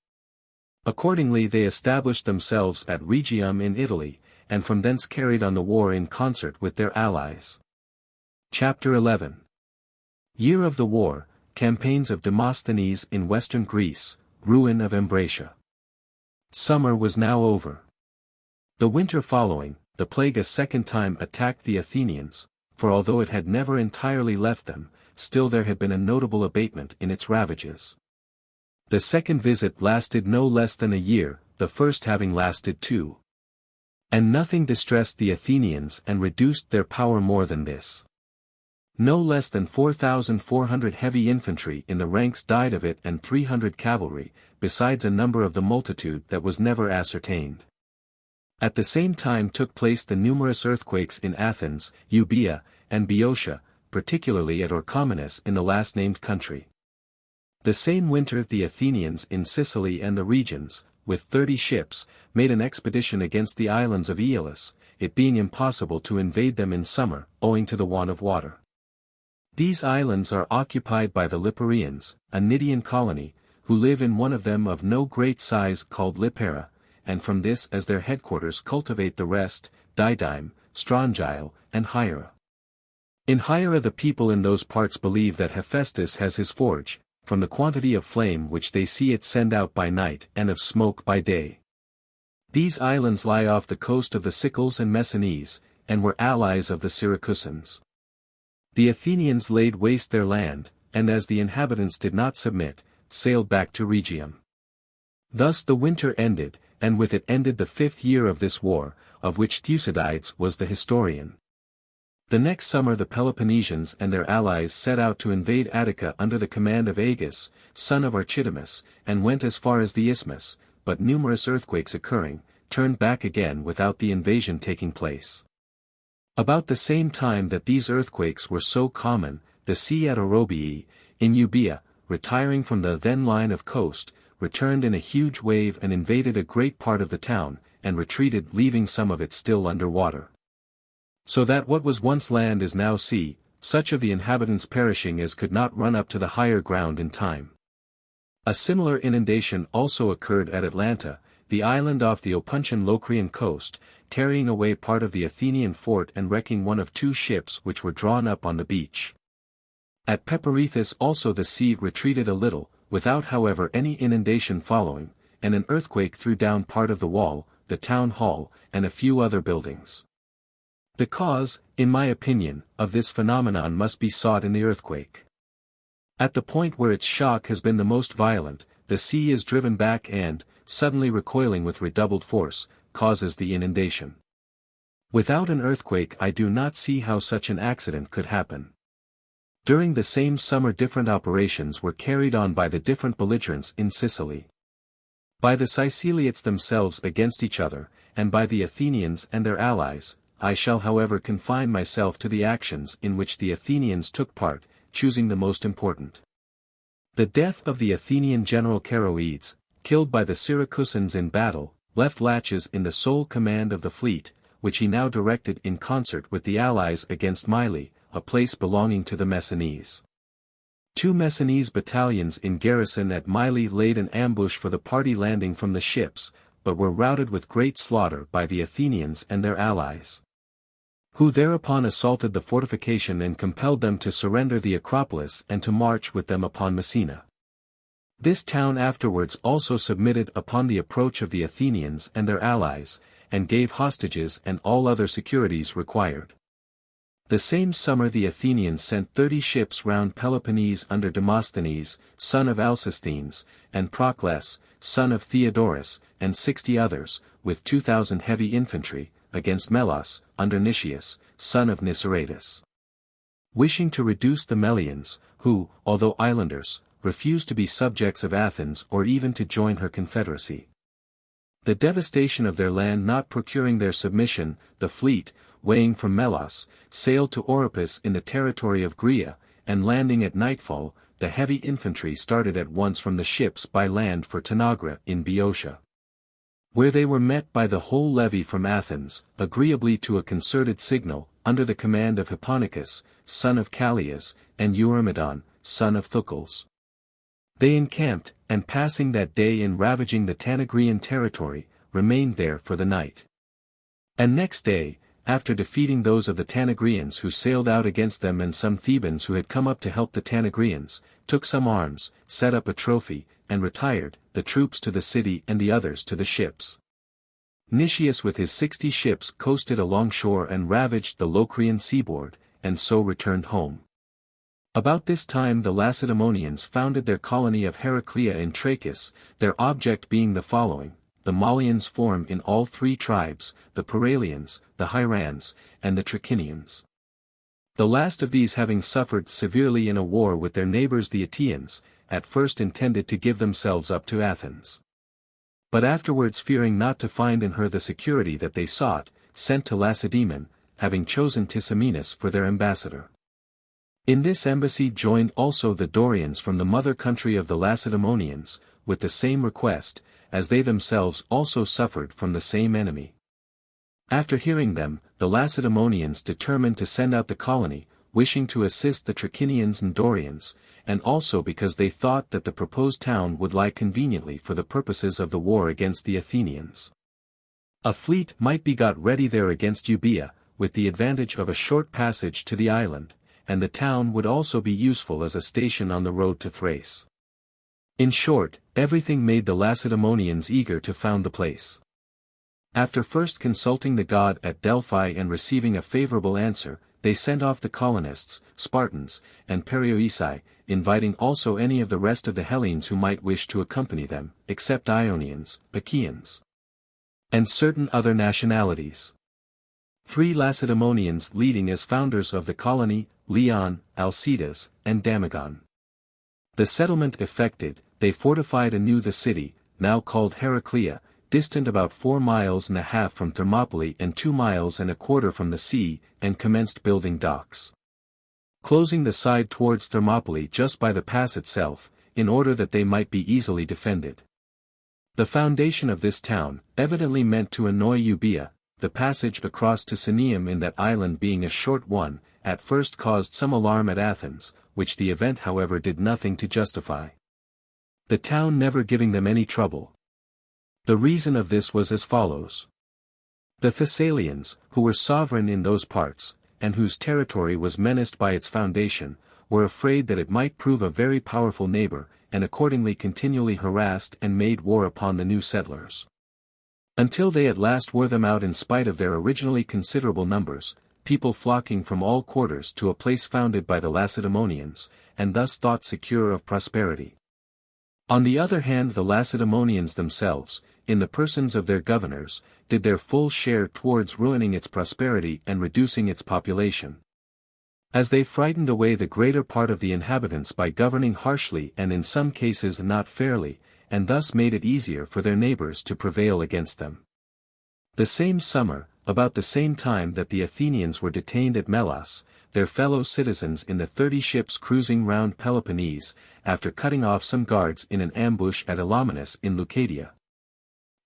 Accordingly they established themselves at Rhegium in Italy, and from thence carried on the war in concert with their allies. Chapter 11. Year of the War, Campaigns of Demosthenes in Western Greece, Ruin of Ambracia. Summer was now over. The winter following, the plague a second time attacked the Athenians, for although it had never entirely left them, still there had been a notable abatement in its ravages. The second visit lasted no less than a year, the first having lasted 2. And nothing distressed the Athenians and reduced their power more than this. No less than 4,400 heavy infantry in the ranks died of it and 300 cavalry, besides a number of the multitude that was never ascertained. At the same time took place the numerous earthquakes in Athens, Euboea, and Boeotia, particularly at Orchomenus in the last named country. The same winter the Athenians in Sicily and the regions, with 30 ships, made an expedition against the islands of Aeolus, it being impossible to invade them in summer, owing to the want of water. These islands are occupied by the Liparrians, a Cnidian colony, who live in one of them of no great size called Lipara, and from this as their headquarters cultivate the rest, Didyme, Strongyle, and Hiera. In Hiera the people in those parts believe that Hephaestus has his forge, from the quantity of flame which they see it send out by night and of smoke by day. These islands lie off the coast of the Sicels and Messinese, and were allies of the Syracusans. The Athenians laid waste their land, and as the inhabitants did not submit, sailed back to Rhegium. Thus the winter ended, and with it ended the 5th year of this war, of which Thucydides was the historian. The next summer the Peloponnesians and their allies set out to invade Attica under the command of Agis, son of Archidamus, and went as far as the isthmus, but numerous earthquakes occurring, turned back again without the invasion taking place. About the same time that these earthquakes were so common, the sea at Orobii, in Euboea, retiring from the then line of coast, returned in a huge wave and invaded a great part of the town, and retreated leaving some of it still under water. So that what was once land is now sea, such of the inhabitants perishing as could not run up to the higher ground in time. A similar inundation also occurred at Atlanta, the island off the Opuntian Locrian coast, carrying away part of the Athenian fort and wrecking one of 2 ships which were drawn up on the beach. At Peparethus also the sea retreated a little, without however any inundation following, and an earthquake threw down part of the wall, the town hall, and a few other buildings. The cause, in my opinion, of this phenomenon must be sought in the earthquake. At the point where its shock has been the most violent, the sea is driven back and, suddenly recoiling with redoubled force, causes the inundation. Without an earthquake I do not see how such an accident could happen. During the same summer different operations were carried on by the different belligerents in Sicily. By the Siciliates themselves against each other, and by the Athenians and their allies. I shall however confine myself to the actions in which the Athenians took part, choosing the most important. The death of the Athenian general Charoeades, killed by the Syracusans in battle, left Laches in the sole command of the fleet, which he now directed in concert with the allies against Mylae, a place belonging to the Messinese. 2 Messinese battalions in garrison at Mylae laid an ambush for the party landing from the ships, but were routed with great slaughter by the Athenians and their allies, who thereupon assaulted the fortification and compelled them to surrender the Acropolis and to march with them upon Messina. This town afterwards also submitted upon the approach of the Athenians and their allies, and gave hostages and all other securities required. The same summer the Athenians sent 30 ships round Peloponnese under Demosthenes, son of Alcesthenes, and Procles, son of Theodorus, and 60 others, with 2,000 heavy infantry, against Melos, under Nicias, son of Niceratus. Wishing to reduce the Melians, who, although islanders, refused to be subjects of Athens or even to join her confederacy. The devastation of their land not procuring their submission, the fleet, weighing from Melos, sailed to Oropus in the territory of Greea, and landing at nightfall, the heavy infantry started at once from the ships by land for Tanagra in Boeotia, where they were met by the whole levy from Athens, agreeably to a concerted signal, under the command of Hipponicus, son of Callias, and Eurymedon, son of Thucydides. They encamped, and passing that day in ravaging the Tanagrian territory, remained there for the night. And next day, after defeating those of the Tanagrians who sailed out against them and some Thebans who had come up to help the Tanagrians, took some arms, set up a trophy, and retired, the troops to the city and the others to the ships. Nicias with his 60 ships coasted along shore and ravaged the Locrian seaboard, and so returned home. About this time the Lacedaemonians founded their colony of Heraclea in Trachis, their object being the following: the Malians form in all three tribes, the Paralians, the Hyrans, and the Trachinians. The last of these having suffered severely in a war with their neighbors the Achaeans, at first intended to give themselves up to Athens. But afterwards fearing not to find in her the security that they sought, sent to Lacedaemon, having chosen Tisamenus for their ambassador. In this embassy joined also the Dorians from the mother country of the Lacedaemonians, with the same request, as they themselves also suffered from the same enemy. After hearing them, the Lacedaemonians determined to send out the colony, wishing to assist the Trachinians and Dorians, and also because they thought that the proposed town would lie conveniently for the purposes of the war against the Athenians. A fleet might be got ready there against Euboea, with the advantage of a short passage to the island, and the town would also be useful as a station on the road to Thrace. In short, everything made the Lacedaemonians eager to found the place. After first consulting the god at Delphi and receiving a favorable answer, they sent off the colonists, Spartans, and Perioeci, inviting also any of the rest of the Hellenes who might wish to accompany them, except Ionians, Achaeans, and certain other nationalities. 3 Lacedaemonians leading as founders of the colony, Leon, Alcidas, and Damagon. The settlement effected, they fortified anew the city, now called Heraclea, distant about 4 miles and a half from Thermopylae and 2 miles and a quarter from the sea, and commenced building docks, closing the side towards Thermopylae just by the pass itself, in order that they might be easily defended. The foundation of this town, evidently meant to annoy Euboea, the passage across to Sinium in that island being a short one, at first caused some alarm at Athens, which the event however did nothing to justify. The town never giving them any trouble. The reason of this was as follows. The Thessalians, who were sovereign in those parts, and whose territory was menaced by its foundation, were afraid that it might prove a very powerful neighbor, and accordingly continually harassed and made war upon the new settlers, until they at last wore them out in spite of their originally considerable numbers, people flocking from all quarters to a place founded by the Lacedaemonians, and thus thought secure of prosperity. On the other hand, the Lacedaemonians themselves, in the persons of their governors, did their full share towards ruining its prosperity and reducing its population, as they frightened away the greater part of the inhabitants by governing harshly and in some cases not fairly, and thus made it easier for their neighbors to prevail against them. The same summer, about the same time that the Athenians were detained at Melos, their fellow citizens in the 30 ships cruising round Peloponnese, after cutting off some guards in an ambush at Elaminus in Leucadia,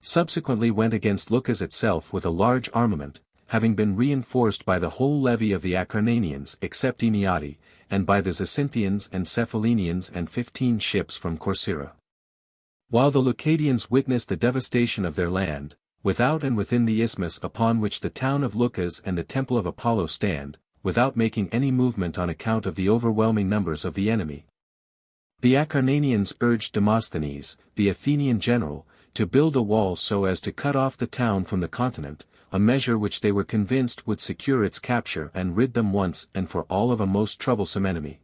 subsequently went against Leucas itself with a large armament, having been reinforced by the whole levy of the Acarnanians except Enneadi, and by the Zacynthians and Cephallenians and 15 ships from Corcyra. While the Leucadians witnessed the devastation of their land, without and within the isthmus upon which the town of Leucas and the temple of Apollo stand, without making any movement on account of the overwhelming numbers of the enemy, the Acarnanians urged Demosthenes, the Athenian general, to build a wall so as to cut off the town from the continent, a measure which they were convinced would secure its capture and rid them once and for all of a most troublesome enemy.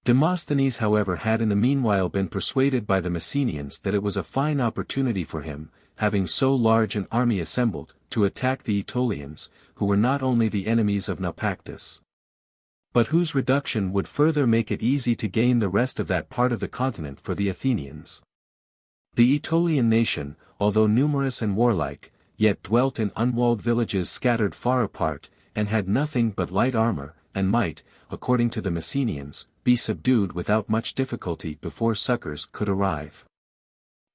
Demosthenes however had in the meanwhile been persuaded by the Messenians that it was a fine opportunity for him, having so large an army assembled, to attack the Aetolians, who were not only the enemies of Naupactus, but whose reduction would further make it easy to gain the rest of that part of the continent for the Athenians. The Aetolian nation, although numerous and warlike, yet dwelt in unwalled villages scattered far apart, and had nothing but light armor, and might, according to the Messenians, be subdued without much difficulty before succors could arrive.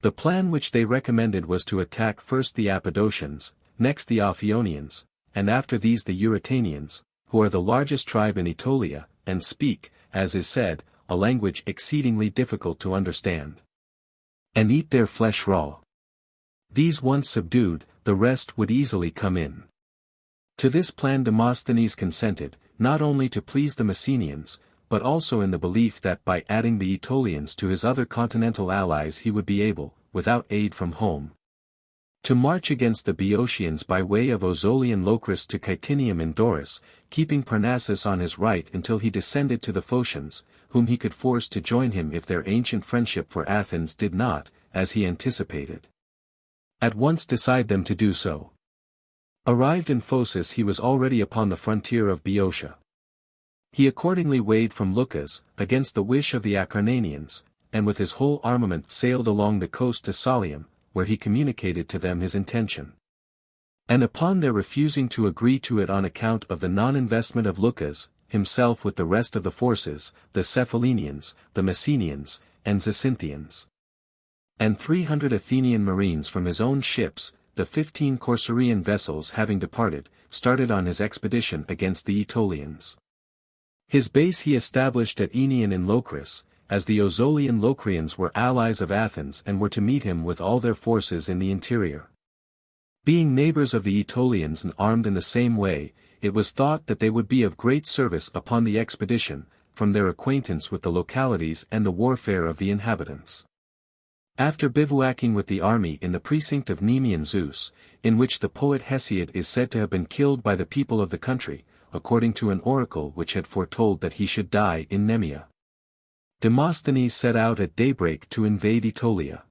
The plan which they recommended was to attack first the Apodocians, next the Ophionians, and after these the Eurytanians, who are the largest tribe in Aetolia, and speak, as is said, a language exceedingly difficult to understand, and eat their flesh raw. These once subdued, the rest would easily come in. To this plan Demosthenes consented, not only to please the Messenians, but also in the belief that by adding the Aetolians to his other continental allies he would be able, without aid from home, to march against the Boeotians by way of Ozolian Locris to Caetinium in Doris, keeping Parnassus on his right until he descended to the Phocians, whom he could force to join him if their ancient friendship for Athens did not, as he anticipated, at once decide them to do so. Arrived in Phocis, he was already upon the frontier of Boeotia. He accordingly weighed from Leucas, against the wish of the Acarnanians, and with his whole armament sailed along the coast to Salium, where he communicated to them his intention. And upon their refusing to agree to it on account of the non-investment of Leucas, himself with the rest of the forces, the Cephallenians, the Messenians, and Zacynthians, and 300 Athenian marines from his own ships, the 15 Corcyraean vessels having departed, started on his expedition against the Aetolians. His base he established at Aenion in Locris, as the Ozolian Locrians were allies of Athens and were to meet him with all their forces in the interior. Being neighbors of the Aetolians and armed in the same way, it was thought that they would be of great service upon the expedition, from their acquaintance with the localities and the warfare of the inhabitants. After bivouacking with the army in the precinct of Nemean Zeus, in which the poet Hesiod is said to have been killed by the people of the country, according to an oracle which had foretold that he should die in Nemea, Demosthenes set out at daybreak to invade Aetolia.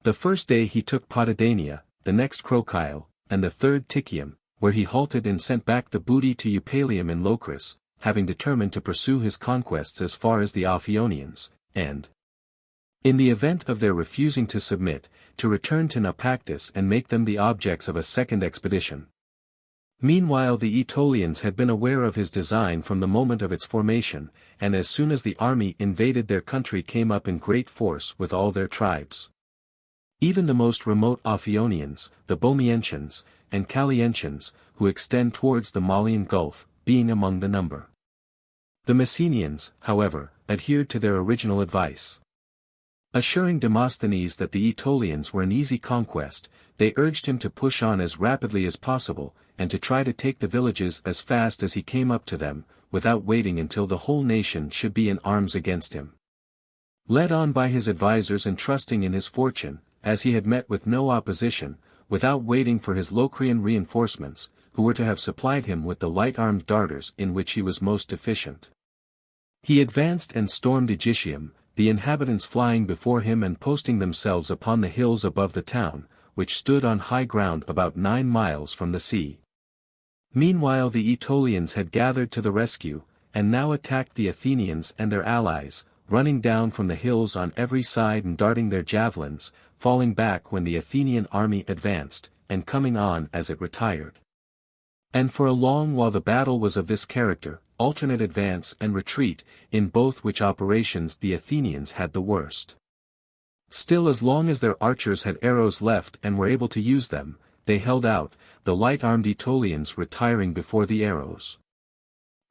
The first day he took Potidania, the next Crocyle, and the third Ticium, where he halted and sent back the booty to Eupalium in Locris, having determined to pursue his conquests as far as the Ophionians, and, in the event of their refusing to submit, to return to Naupactus and make them the objects of a second expedition. Meanwhile the Aetolians had been aware of his design from the moment of its formation, and as soon as the army invaded their country came up in great force with all their tribes. Even the most remote Ophionians, the Bomientians, and Calientians, who extend towards the Malian Gulf, being among the number. The Messenians, however, adhered to their original advice. Assuring Demosthenes that the Aetolians were an easy conquest, they urged him to push on as rapidly as possible, and to try to take the villages as fast as he came up to them, without waiting until the whole nation should be in arms against him. Led on by his advisers and trusting in his fortune, as he had met with no opposition, without waiting for his Locrian reinforcements, who were to have supplied him with the light-armed darters in which he was most deficient, he advanced and stormed Egitium, the inhabitants flying before him and posting themselves upon the hills above the town, which stood on high ground about 9 miles from the sea. Meanwhile the Aetolians had gathered to the rescue, and now attacked the Athenians and their allies, running down from the hills on every side and darting their javelins, falling back when the Athenian army advanced, and coming on as it retired. And for a long while the battle was of this character, alternate advance and retreat, in both which operations the Athenians had the worst. Still, as long as their archers had arrows left and were able to use them, they held out, the light-armed Aetolians retiring before the arrows.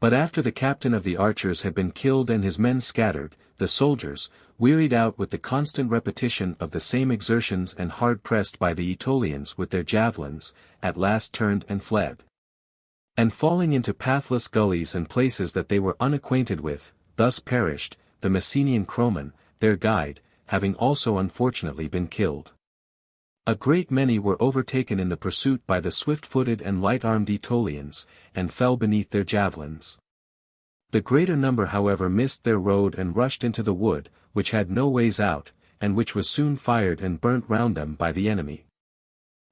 But after the captain of the archers had been killed and his men scattered, the soldiers, wearied out with the constant repetition of the same exertions and hard pressed by the Aetolians with their javelins, at last turned and fled. And falling into pathless gullies and places that they were unacquainted with, thus perished, the Messenian Croman, their guide, having also unfortunately been killed. A great many were overtaken in the pursuit by the swift-footed and light-armed Aetolians, and fell beneath their javelins. The greater number however missed their road and rushed into the wood, which had no ways out, and which was soon fired and burnt round them by the enemy.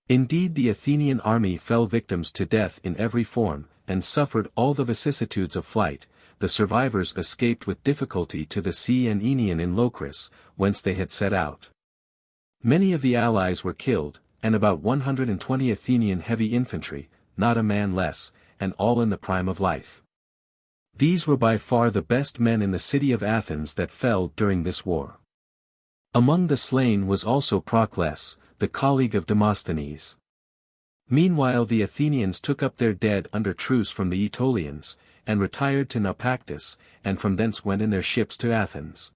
Indeed the Athenian army fell victims to death in every form, and suffered all the vicissitudes of flight. The survivors escaped with difficulty to the sea and Aenion in Locris, whence they had set out. Many of the allies were killed, and about 120 Athenian heavy infantry, not a man less, and all in the prime of life. These were by far the best men in the city of Athens that fell during this war. Among the slain was also Procles, the colleague of Demosthenes. Meanwhile the Athenians took up their dead under truce from the Aetolians, and retired to Naupactus, and from thence went in their ships to Athens.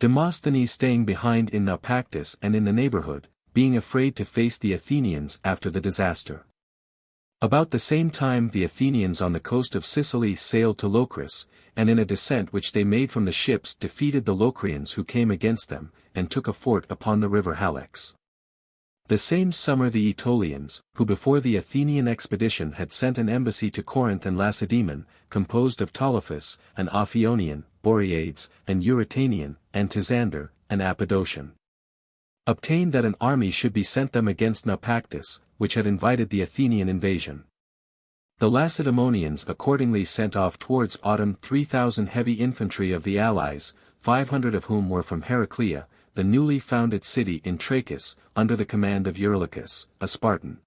Demosthenes staying behind in Naupactus and in the neighborhood, being afraid to face the Athenians after the disaster. About the same time the Athenians on the coast of Sicily sailed to Locris, and in a descent which they made from the ships defeated the Locrians who came against them, and took a fort upon the river Halex. The same summer the Aetolians, who before the Athenian expedition had sent an embassy to Corinth and Lacedaemon, composed of Telephus, an Ophionian, Boreades, an Eurytanian, and Tisander, an Apodocian. obtained that an army should be sent them against Naupactus, which had invited the Athenian invasion. The Lacedaemonians accordingly sent off towards autumn 3,000 heavy infantry of the allies, 500 of whom were from Heraclea, the newly founded city in Trachis, under the command of Eurylochus, a Spartan.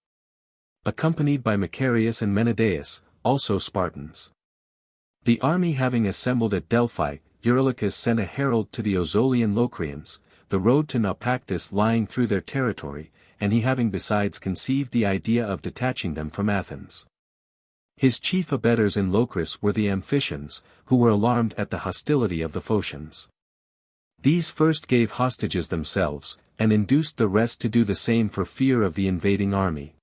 Accompanied by Macarius and Menedaius, also Spartans. The army having assembled at Delphi, Eurylochus sent a herald to the Ozolian Locrians, the road to Naupactus lying through their territory, and he having besides conceived the idea of detaching them from Athens. His chief abettors in Locris were the Amphicians, who were alarmed at the hostility of the Phocians. These first gave hostages themselves, and induced the rest to do the same for fear of the invading army.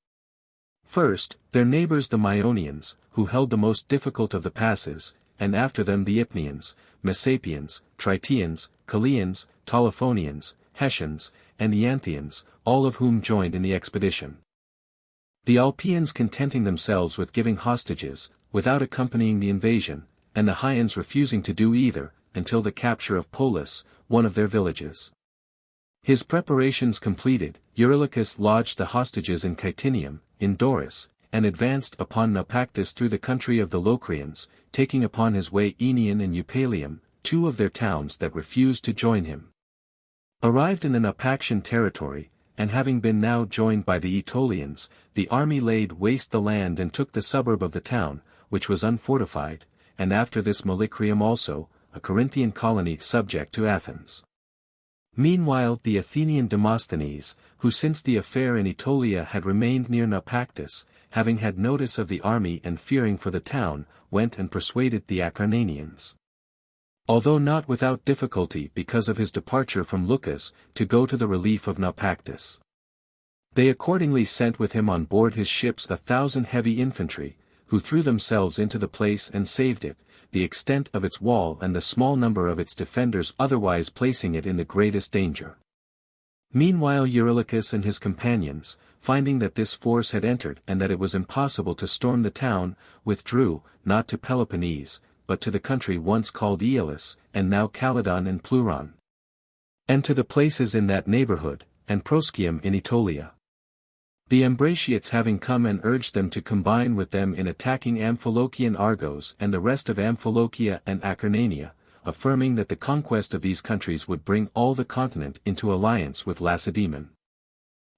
First, their neighbors the Myonians, who held the most difficult of the passes, and after them the Ipnians, Messapians, Tritians, Calians, Tolophonians, Hessians, and Ianthians, all of whom joined in the expedition. The Alpians contenting themselves with giving hostages, without accompanying the invasion, and the Hyians refusing to do either, until the capture of Polis, one of their villages. His preparations completed, Eurylochus lodged the hostages in Caetinium, in Doris, and advanced upon Naupactus through the country of the Locrians, taking upon his way Aenion and Eupalium, two of their towns that refused to join him. Arrived in the Naupactian territory, and having been now joined by the Aetolians, the army laid waste the land and took the suburb of the town, which was unfortified, and after this Molycrium also, a Corinthian colony subject to Athens. Meanwhile the Athenian Demosthenes, who since the affair in Aetolia had remained near Naupactus, having had notice of the army and fearing for the town, went and persuaded the Acarnanians. Although not without difficulty because of his departure from Leucas, to go to the relief of Naupactus. They accordingly sent with him on board his ships 1,000 heavy infantry, who threw themselves into the place and saved it, the extent of its wall and the small number of its defenders otherwise placing it in the greatest danger. Meanwhile Eurylochus and his companions, finding that this force had entered and that it was impossible to storm the town, withdrew, not to Peloponnese, but to the country once called Aeolus, and now Calydon and Pleuron. And to the places in that neighborhood, and Proscium in Aetolia. The Ambraciots having come and urged them to combine with them in attacking Amphilochian Argos and the rest of Amphilochia and Acarnania, affirming that the conquest of these countries would bring all the continent into alliance with Lacedaemon.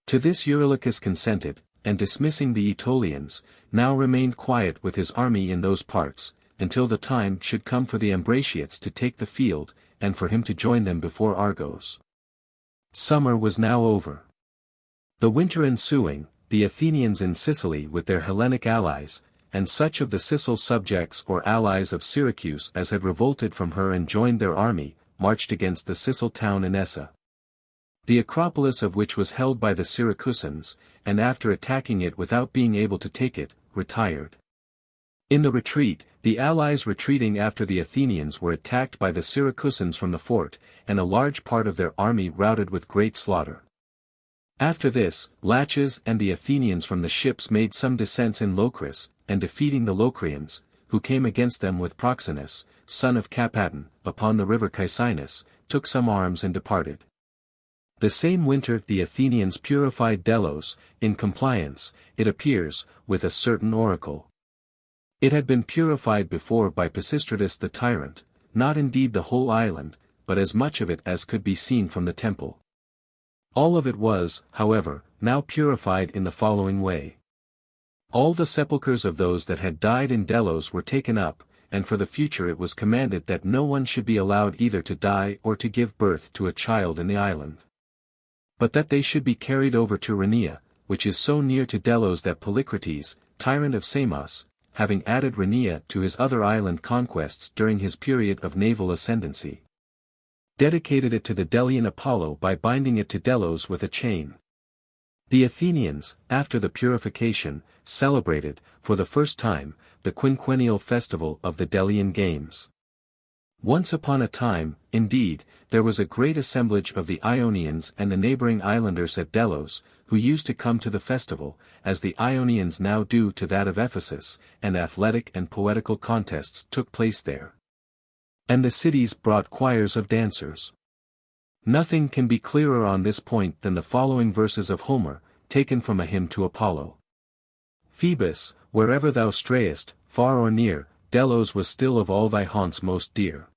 To this Eurylochus consented, and dismissing the Aetolians, now remained quiet with his army in those parts, until the time should come for the Ambraciots to take the field, and for him to join them before Argos. Summer was now over. The winter ensuing, the Athenians in Sicily with their Hellenic allies, and such of the Sicel subjects or allies of Syracuse as had revolted from her and joined their army, marched against the Sicel town Inessa. The Acropolis of which was held by the Syracusans, and after attacking it without being able to take it, retired. In the retreat, the allies retreating after the Athenians were attacked by the Syracusans from the fort, and a large part of their army routed with great slaughter. After this, Laches and the Athenians from the ships made some descents in Locris, and defeating the Locrians, who came against them with Proxenus, son of Capaton, upon the river Caecinus, took some arms and departed. The same winter the Athenians purified Delos, in compliance, it appears, with a certain oracle. It had been purified before by Pisistratus the tyrant, not indeed the whole island, but as much of it as could be seen from the temple. All of it was, however, now purified in the following way. All the sepulchres of those that had died in Delos were taken up, and for the future it was commanded that no one should be allowed either to die or to give birth to a child in the island. But that they should be carried over to Rhenea, which is so near to Delos that Polycrates, tyrant of Samos, having added Rhenea to his other island conquests during his period of naval ascendancy, dedicated it to the Delian Apollo by binding it to Delos with a chain. The Athenians, after the purification, celebrated, for the first time, the quinquennial festival of the Delian Games. Once upon a time, indeed, there was a great assemblage of the Ionians and the neighboring islanders at Delos, who used to come to the festival, as the Ionians now do to that of Ephesus, and athletic and poetical contests took place there. And the cities brought choirs of dancers. Nothing can be clearer on this point than the following verses of Homer, taken from a hymn to Apollo. Phoebus, wherever thou strayest, far or near, Delos was still of all thy haunts most dear.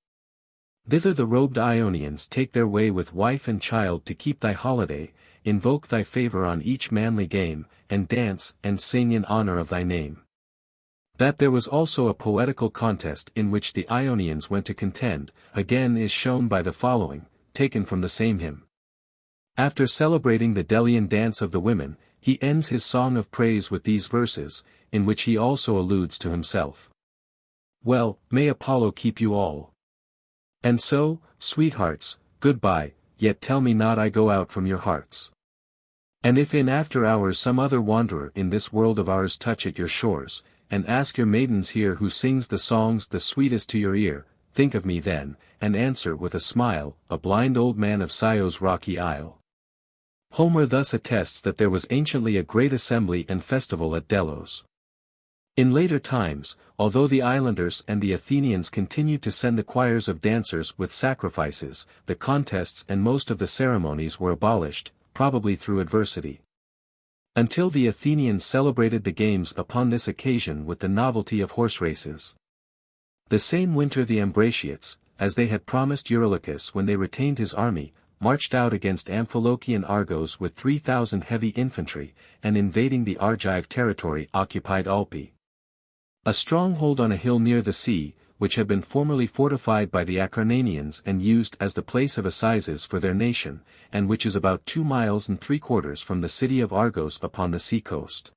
Thither the robed Ionians take their way with wife and child to keep thy holiday, invoke thy favor on each manly game, and dance and sing in honor of thy name. That there was also a poetical contest in which the Ionians went to contend, again is shown by the following, taken from the same hymn. After celebrating the Delian dance of the women, he ends his song of praise with these verses, in which he also alludes to himself. Well, may Apollo keep you all. And so, sweethearts, goodbye, yet tell me not I go out from your hearts. And if in after hours some other wanderer in this world of ours touch at your shores, and ask your maidens here who sings the songs the sweetest to your ear, think of me then, and answer with a smile, a blind old man of Scio's rocky isle. Homer thus attests that there was anciently a great assembly and festival at Delos. In later times, although the islanders and the Athenians continued to send the choirs of dancers with sacrifices, the contests and most of the ceremonies were abolished, probably through adversity. Until the Athenians celebrated the games upon this occasion with the novelty of horse races. The same winter the Ambraciots, as they had promised Eurylochus when they retained his army, marched out against Amphilochian Argos with 3,000 heavy infantry, and invading the Argive territory occupied Alpi. A stronghold on a hill near the sea, which had been formerly fortified by the Acarnanians and used as the place of assizes for their nation, and which is about 2 miles and 3/4 from the city of Argos upon the sea coast.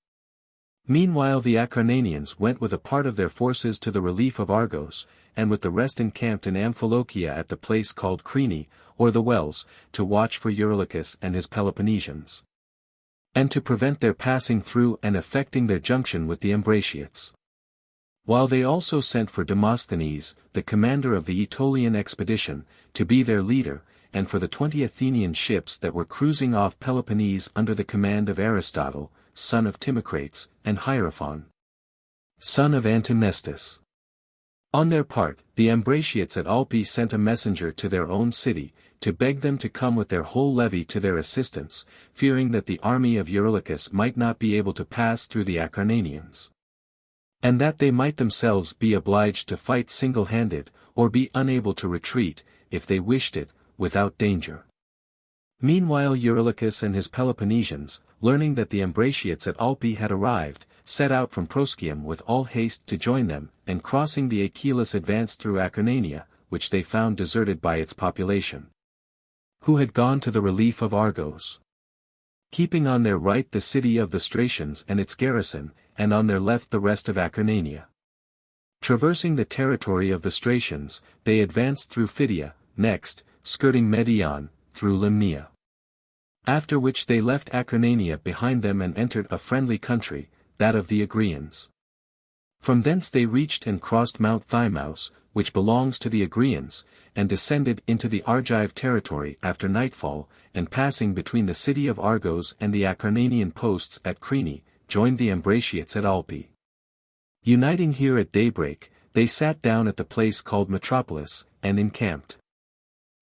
Meanwhile the Acarnanians went with a part of their forces to the relief of Argos, and with the rest encamped in Amphilochia at the place called Crene, or the Wells, to watch for Eurylochus and his Peloponnesians, and to prevent their passing through and effecting their junction with the Ambraciots. While they also sent for Demosthenes, the commander of the Aetolian expedition, to be their leader, and for the 20 Athenian ships that were cruising off Peloponnese under the command of Aristotle, son of Timocrates, and Hierophon, son of Antimnestus. On their part, the Ambraciots at Alpi sent a messenger to their own city, to beg them to come with their whole levy to their assistance, fearing that the army of Eurylochus might not be able to pass through the Acarnanians, and that they might themselves be obliged to fight single-handed, or be unable to retreat, if they wished it, without danger. Meanwhile Eurylochus and his Peloponnesians, learning that the Ambraciots at Alpi had arrived, set out from Proscium with all haste to join them, and crossing the Achelous advanced through Acarnania, which they found deserted by its population, who had gone to the relief of Argos, keeping on their right the city of the Stratians and its garrison, and on their left the rest of Acarnania. Traversing the territory of the Stratians, they advanced through Phthia, next, skirting Medion, through Limnia. After which they left Acarnania behind them and entered a friendly country, that of the Agrians. From thence they reached and crossed Mount Thymaus, which belongs to the Agrians, and descended into the Argive territory after nightfall, and passing between the city of Argos and the Acarnanian posts at Crene, joined the Ambraciots at Alpi. Uniting here at daybreak, they sat down at the place called Metropolis, and encamped.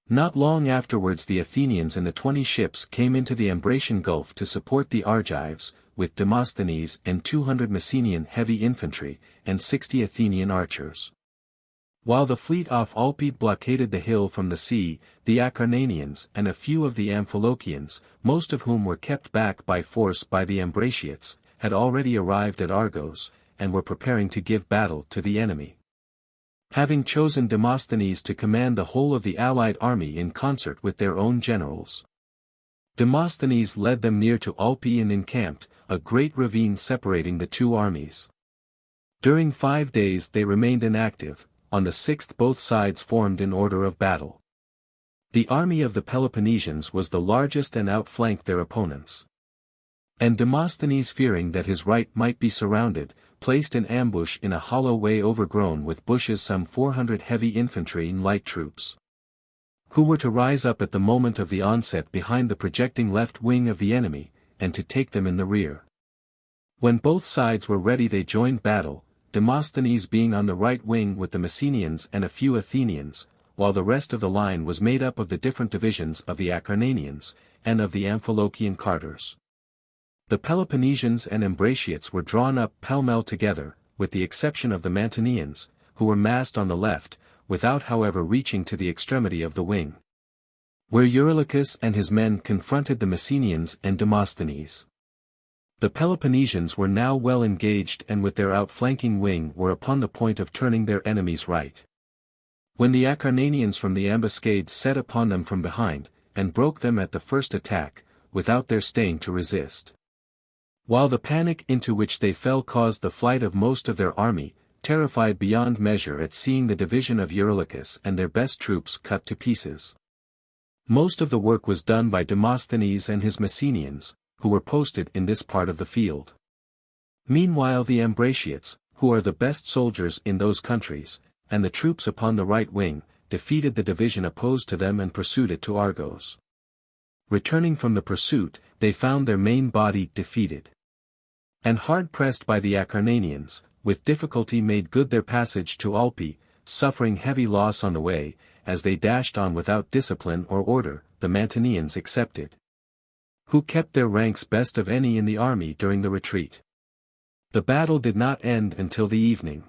Not long afterwards the Athenians and the 20 ships came into the Ambracian Gulf to support the Argives, with Demosthenes and 200 Messenian heavy infantry, and 60 Athenian archers. While the fleet off Alpi blockaded the hill from the sea, the Acarnanians and a few of the Amphilochians, most of whom were kept back by force by the Ambraciots, had already arrived at Argos, and were preparing to give battle to the enemy. Having chosen Demosthenes to command the whole of the allied army in concert with their own generals, Demosthenes led them near to Alpi and encamped, a great ravine separating the two armies. During 5 days they remained inactive. On the 6th both sides formed in order of battle. The army of the Peloponnesians was the largest and outflanked their opponents. And Demosthenes, fearing that his right might be surrounded, placed an ambush in a hollow way overgrown with bushes some 400 heavy infantry and light troops, who were to rise up at the moment of the onset behind the projecting left wing of the enemy, and to take them in the rear. When both sides were ready they joined battle, Demosthenes being on the right wing with the Messenians and a few Athenians, while the rest of the line was made up of the different divisions of the Acarnanians, and of the Amphilochian carters. The Peloponnesians and Ambraciots were drawn up pell-mell together, with the exception of the Mantineans, who were massed on the left, without however reaching to the extremity of the wing, where Eurylochus and his men confronted the Messenians and Demosthenes. The Peloponnesians were now well engaged and with their outflanking wing were upon the point of turning their enemies right, when the Acarnanians from the ambuscade set upon them from behind, and broke them at the first attack, without their staying to resist. While the panic into which they fell caused the flight of most of their army, terrified beyond measure at seeing the division of Eurylochus and their best troops cut to pieces. Most of the work was done by Demosthenes and his Messenians, who were posted in this part of the field. Meanwhile the Ambraciots, who are the best soldiers in those countries, and the troops upon the right wing, defeated the division opposed to them and pursued it to Argos. Returning from the pursuit, they found their main body defeated, and hard pressed by the Acarnanians, with difficulty made good their passage to Alpi, suffering heavy loss on the way, as they dashed on without discipline or order, the Mantineans excepted, who kept their ranks best of any in the army during the retreat. The battle did not end until the evening.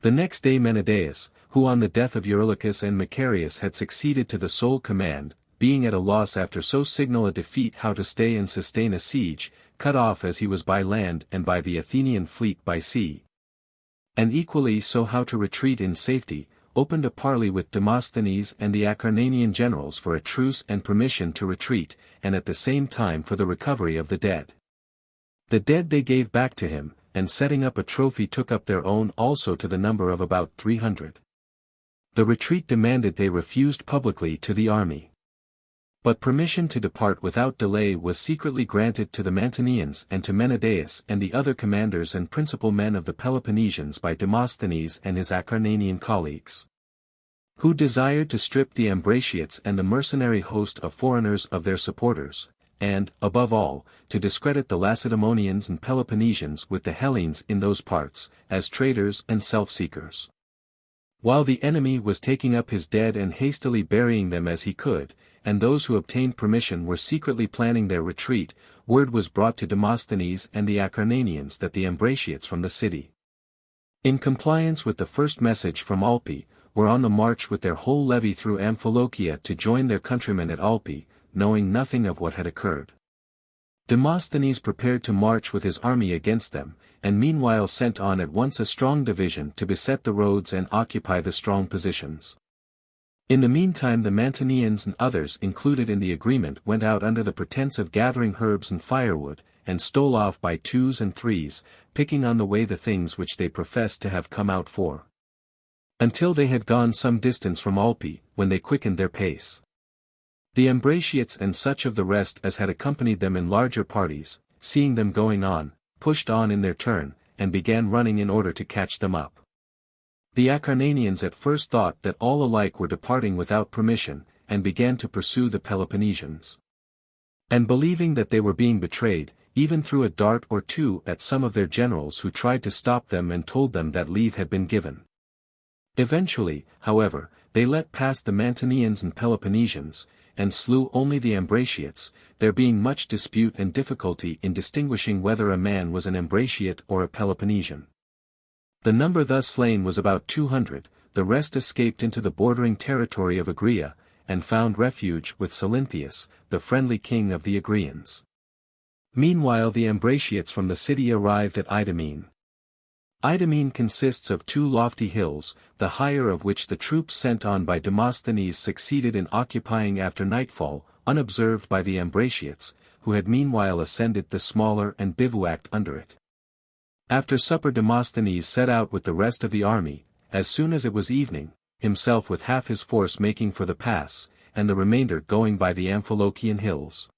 The next day Menedaius, who on the death of Eurylochus and Macarius had succeeded to the sole command, being at a loss after so signal a defeat how to stay and sustain a siege, cut off as he was by land and by the Athenian fleet by sea, and equally so how to retreat in safety, opened a parley with Demosthenes and the Acarnanian generals for a truce and permission to retreat, and at the same time for the recovery of the dead. The dead they gave back to him, and setting up a trophy took up their own also to the number of about 300. The retreat demanded they refused publicly to the army. But permission to depart without delay was secretly granted to the Mantineans and to Menedaius and the other commanders and principal men of the Peloponnesians by Demosthenes and his Acarnanian colleagues, who desired to strip the Ambraciots and the mercenary host of foreigners of their supporters, and, above all, to discredit the Lacedaemonians and Peloponnesians with the Hellenes in those parts, as traitors and self-seekers. While the enemy was taking up his dead and hastily burying them as he could, and those who obtained permission were secretly planning their retreat, word was brought to Demosthenes and the Acarnanians that the Ambraciots from the city, in compliance with the first message from Alpi, were on the march with their whole levy through Amphilochia to join their countrymen at Alpi, knowing nothing of what had occurred. Demosthenes prepared to march with his army against them, and meanwhile sent on at once a strong division to beset the roads and occupy the strong positions. In the meantime the Mantineans and others included in the agreement went out under the pretense of gathering herbs and firewood, and stole off by twos and threes, picking on the way the things which they professed to have come out for, until they had gone some distance from Alpi, when they quickened their pace. The Ambraciots and such of the rest as had accompanied them in larger parties, seeing them going on, pushed on in their turn, and began running in order to catch them up. The Acarnanians at first thought that all alike were departing without permission, and began to pursue the Peloponnesians. And believing that they were being betrayed, even threw a dart or two at some of their generals who tried to stop them and told them that leave had been given. Eventually, however, they let pass the Mantineans and Peloponnesians, and slew only the Ambraciots, there being much dispute and difficulty in distinguishing whether a man was an Ambraciot or a Peloponnesian. The number thus slain was about 200, the rest escaped into the bordering territory of Agria, and found refuge with Salynthius, the friendly king of the Agrians. Meanwhile the Ambraciots from the city arrived at Idamene. Idamene consists of two lofty hills, the higher of which the troops sent on by Demosthenes succeeded in occupying after nightfall, unobserved by the Ambraciots, who had meanwhile ascended the smaller and bivouacked under it. After supper Demosthenes set out with the rest of the army, as soon as it was evening, himself with half his force making for the pass, and the remainder going by the Amphilochian hills.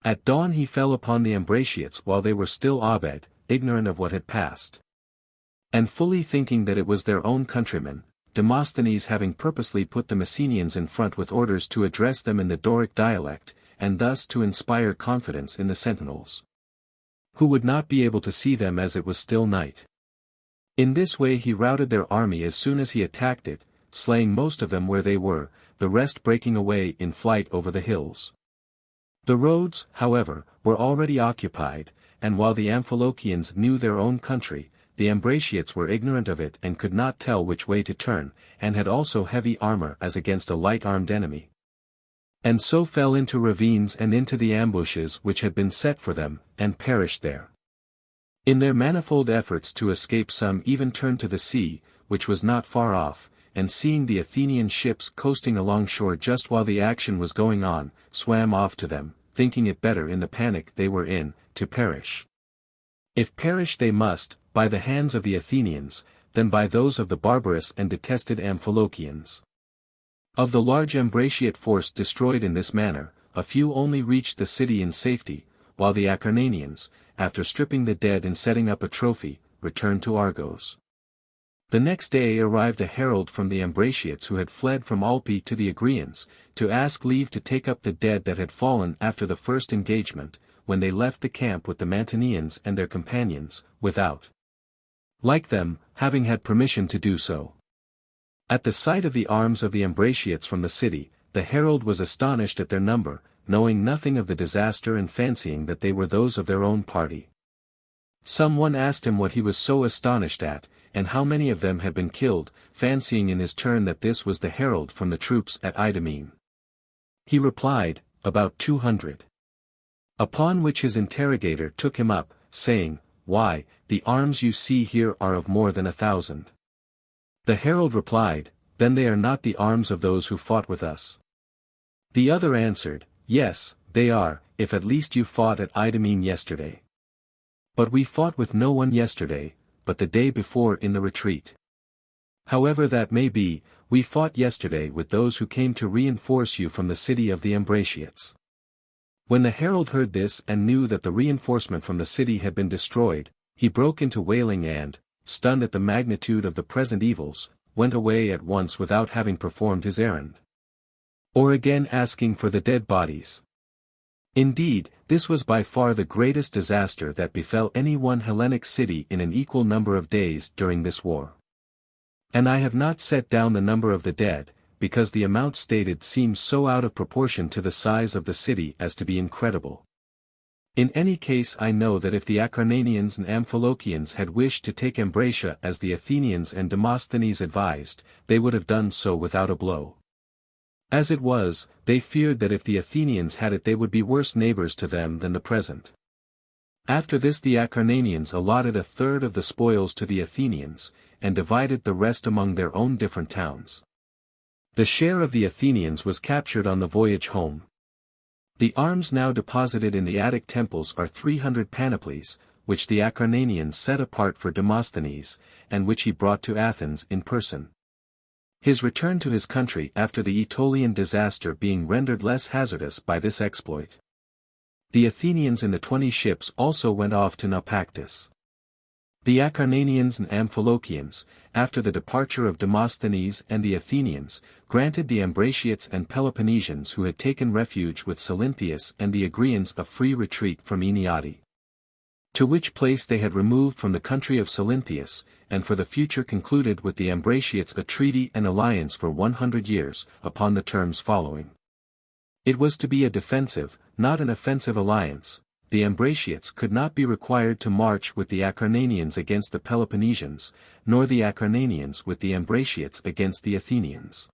At dawn he fell upon the Ambraciots while they were still abed, ignorant of what had passed, and fully thinking that it was their own countrymen, Demosthenes having purposely put the Messenians in front with orders to address them in the Doric dialect, and thus to inspire confidence in the sentinels, who would not be able to see them as it was still night. In this way he routed their army as soon as he attacked it, slaying most of them where they were, the rest breaking away in flight over the hills. The roads, however, were already occupied, and while the Amphilochians knew their own country, the Ambraciots were ignorant of it and could not tell which way to turn, and had also heavy armor as against a light-armed enemy. And so fell into ravines and into the ambushes which had been set for them, and perished there. In their manifold efforts to escape some even turned to the sea, which was not far off, and seeing the Athenian ships coasting along shore just while the action was going on, swam off to them, thinking it better in the panic they were in, to perish. If perish they must, by the hands of the Athenians, than by those of the barbarous and detested Amphilochians. Of the large Ambraciot force destroyed in this manner, a few only reached the city in safety, while the Acarnanians, after stripping the dead and setting up a trophy, returned to Argos. The next day arrived a herald from the Ambraciots who had fled from Alpi to the Agrians, to ask leave to take up the dead that had fallen after the first engagement, when they left the camp with the Mantineans and their companions, without, like them, having had permission to do so. At the sight of the arms of the Ambraciots from the city, the herald was astonished at their number, knowing nothing of the disaster and fancying that they were those of their own party. Some one asked him what he was so astonished at, and how many of them had been killed, fancying in his turn that this was the herald from the troops at Idamene. He replied, about 200. Upon which his interrogator took him up, saying, "Why, the arms you see here are of more than 1,000. The herald replied, "Then they are not the arms of those who fought with us." The other answered, "Yes, they are, if at least you fought at Idamene yesterday. But we fought with no one yesterday, but the day before in the retreat. However that may be, we fought yesterday with those who came to reinforce you from the city of the Ambraciots." When the herald heard this and knew that the reinforcement from the city had been destroyed, he broke into wailing and, stunned at the magnitude of the present evils, went away at once without having performed his errand, or again asking for the dead bodies. Indeed, this was by far the greatest disaster that befell any one Hellenic city in an equal number of days during this war. And I have not set down the number of the dead, because the amount stated seems so out of proportion to the size of the city as to be incredible. In any case I know that if the Acarnanians and Amphilochians had wished to take Ambracia as the Athenians and Demosthenes advised, they would have done so without a blow. As it was, they feared that if the Athenians had it they would be worse neighbors to them than the present. After this the Acarnanians allotted a third of the spoils to the Athenians, and divided the rest among their own different towns. The share of the Athenians was captured on the voyage home. The arms now deposited in the Attic temples are 300 panoplies, which the Acarnanians set apart for Demosthenes, and which he brought to Athens in person. His return to his country after the Aetolian disaster being rendered less hazardous by this exploit. The Athenians in the 20 ships also went off to Naupactus. The Acarnanians and Amphilochians, after the departure of Demosthenes and the Athenians, granted the Ambraciots and Peloponnesians who had taken refuge with Salynthius and the Agrians a free retreat from Aeniade, to which place they had removed from the country of Salynthius, and for the future concluded with the Ambraciots a treaty and alliance for 100 years, upon the terms following. It was to be a defensive, not an offensive alliance. The Ambraciots could not be required to march with the Acarnanians against the Peloponnesians, nor the Acarnanians with the Ambraciots against the Athenians.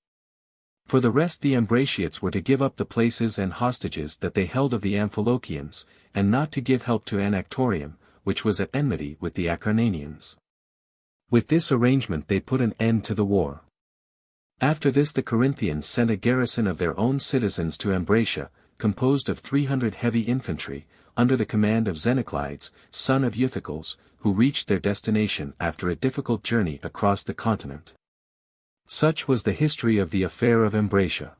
For the rest the Ambraciots were to give up the places and hostages that they held of the Amphilochians, and not to give help to Anactorium, which was at enmity with the Acarnanians. With this arrangement they put an end to the war. After this the Corinthians sent a garrison of their own citizens to Ambracia, composed of 300 heavy infantry, under the command of Xenoclides, son of Euthycles, who reached their destination after a difficult journey across the continent. Such was the history of the affair of Ambracia.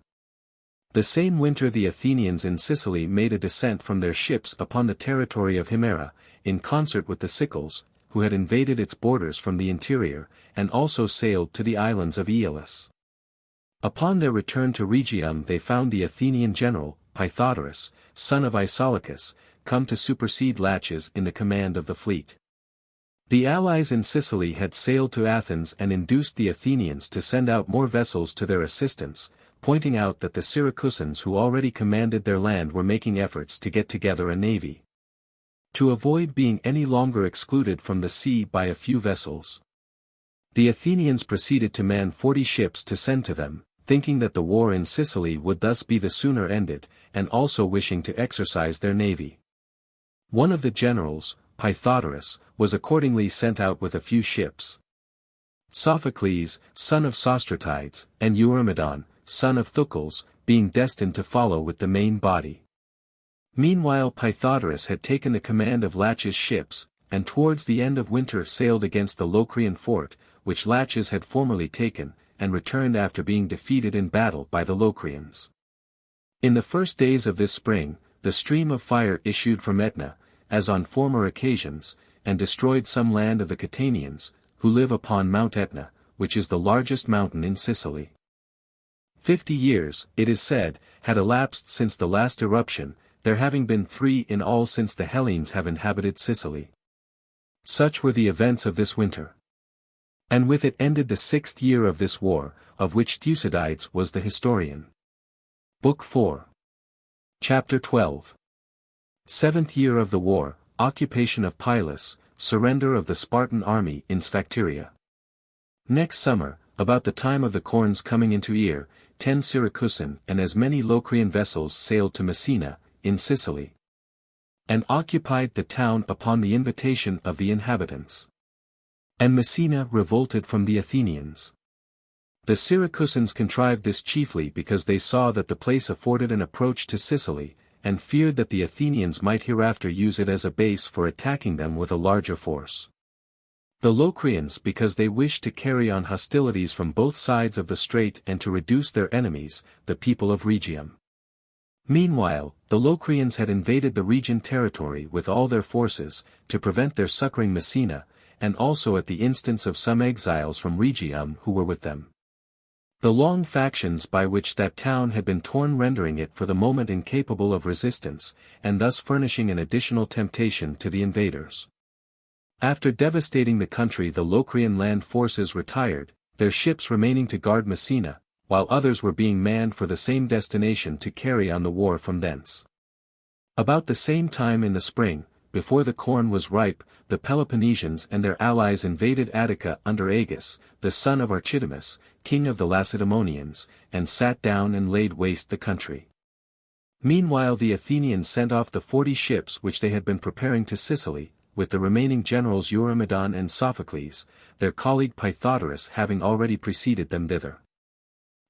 The same winter the Athenians in Sicily made a descent from their ships upon the territory of Himera, in concert with the Sicels, who had invaded its borders from the interior, and also sailed to the islands of Aeolus. Upon their return to Rhegium they found the Athenian general, Pythodorus, son of Isolycus, come to supersede Laches in the command of the fleet. The allies in Sicily had sailed to Athens and induced the Athenians to send out more vessels to their assistance, pointing out that the Syracusans who already commanded their land were making efforts to get together a navy. To avoid being any longer excluded from the sea by a few vessels, the Athenians proceeded to man 40 ships to send to them, thinking that the war in Sicily would thus be the sooner ended, and also wishing to exercise their navy. One of the generals, Pythodorus, was accordingly sent out with a few ships. Sophocles, son of Sostratides, and Eurymedon, son of Thucydides, being destined to follow with the main body. Meanwhile Pythodorus had taken the command of Laches' ships, and towards the end of winter sailed against the Locrian fort, which Laches had formerly taken, and returned after being defeated in battle by the Locrians. In the first days of this spring, the stream of fire issued from Aetna, as on former occasions, and destroyed some land of the Catanians, who live upon Mount Aetna, which is the largest mountain in Sicily. 50 years, it is said, had elapsed since the last eruption, there having been 3 in all since the Hellenes have inhabited Sicily. Such were the events of this winter. And with it ended the 6th year of this war, of which Thucydides was the historian. Book 4. Chapter 12. 7th year of the war, occupation of Pylos, surrender of the Spartan army in Sphacteria. Next summer, about the time of the corn's coming into ear, 10 Syracusan and as many Locrian vessels sailed to Messina, in Sicily, and occupied the town upon the invitation of the inhabitants. And Messina revolted from the Athenians. The Syracusans contrived this chiefly because they saw that the place afforded an approach to Sicily, and feared that the Athenians might hereafter use it as a base for attacking them with a larger force. The Locrians because they wished to carry on hostilities from both sides of the strait and to reduce their enemies, the people of Rhegium. Meanwhile, the Locrians had invaded the Rhegian territory with all their forces, to prevent their succoring Messina, and also at the instance of some exiles from Rhegium who were with them. The long factions by which that town had been torn rendering it for the moment incapable of resistance, and thus furnishing an additional temptation to the invaders. After devastating the country the Locrian land forces retired, their ships remaining to guard Messina, while others were being manned for the same destination to carry on the war from thence. About the same time in the spring, before the corn was ripe, the Peloponnesians and their allies invaded Attica under Agis, the son of Archidamus, king of the Lacedaemonians, and sat down and laid waste the country. Meanwhile the Athenians sent off the 40 ships which they had been preparing to Sicily, with the remaining generals Eurymedon and Sophocles, their colleague Pythodorus having already preceded them thither.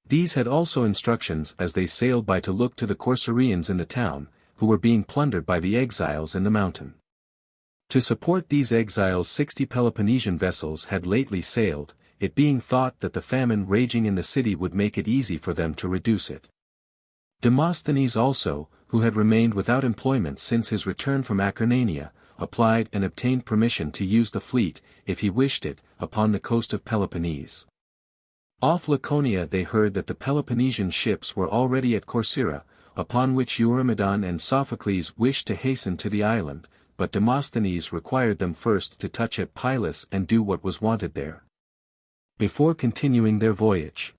These had also instructions as they sailed by to look to the Corcyraeans in the town, who were being plundered by the exiles in the mountain. To support these exiles 60 Peloponnesian vessels had lately sailed, it being thought that the famine raging in the city would make it easy for them to reduce it. Demosthenes also, who had remained without employment since his return from Acarnania, applied and obtained permission to use the fleet, if he wished it, upon the coast of Peloponnese. Off Laconia they heard that the Peloponnesian ships were already at Corcyra, upon which Eurymedon and Sophocles wished to hasten to the island, but Demosthenes required them first to touch at Pylos and do what was wanted there, before continuing their voyage.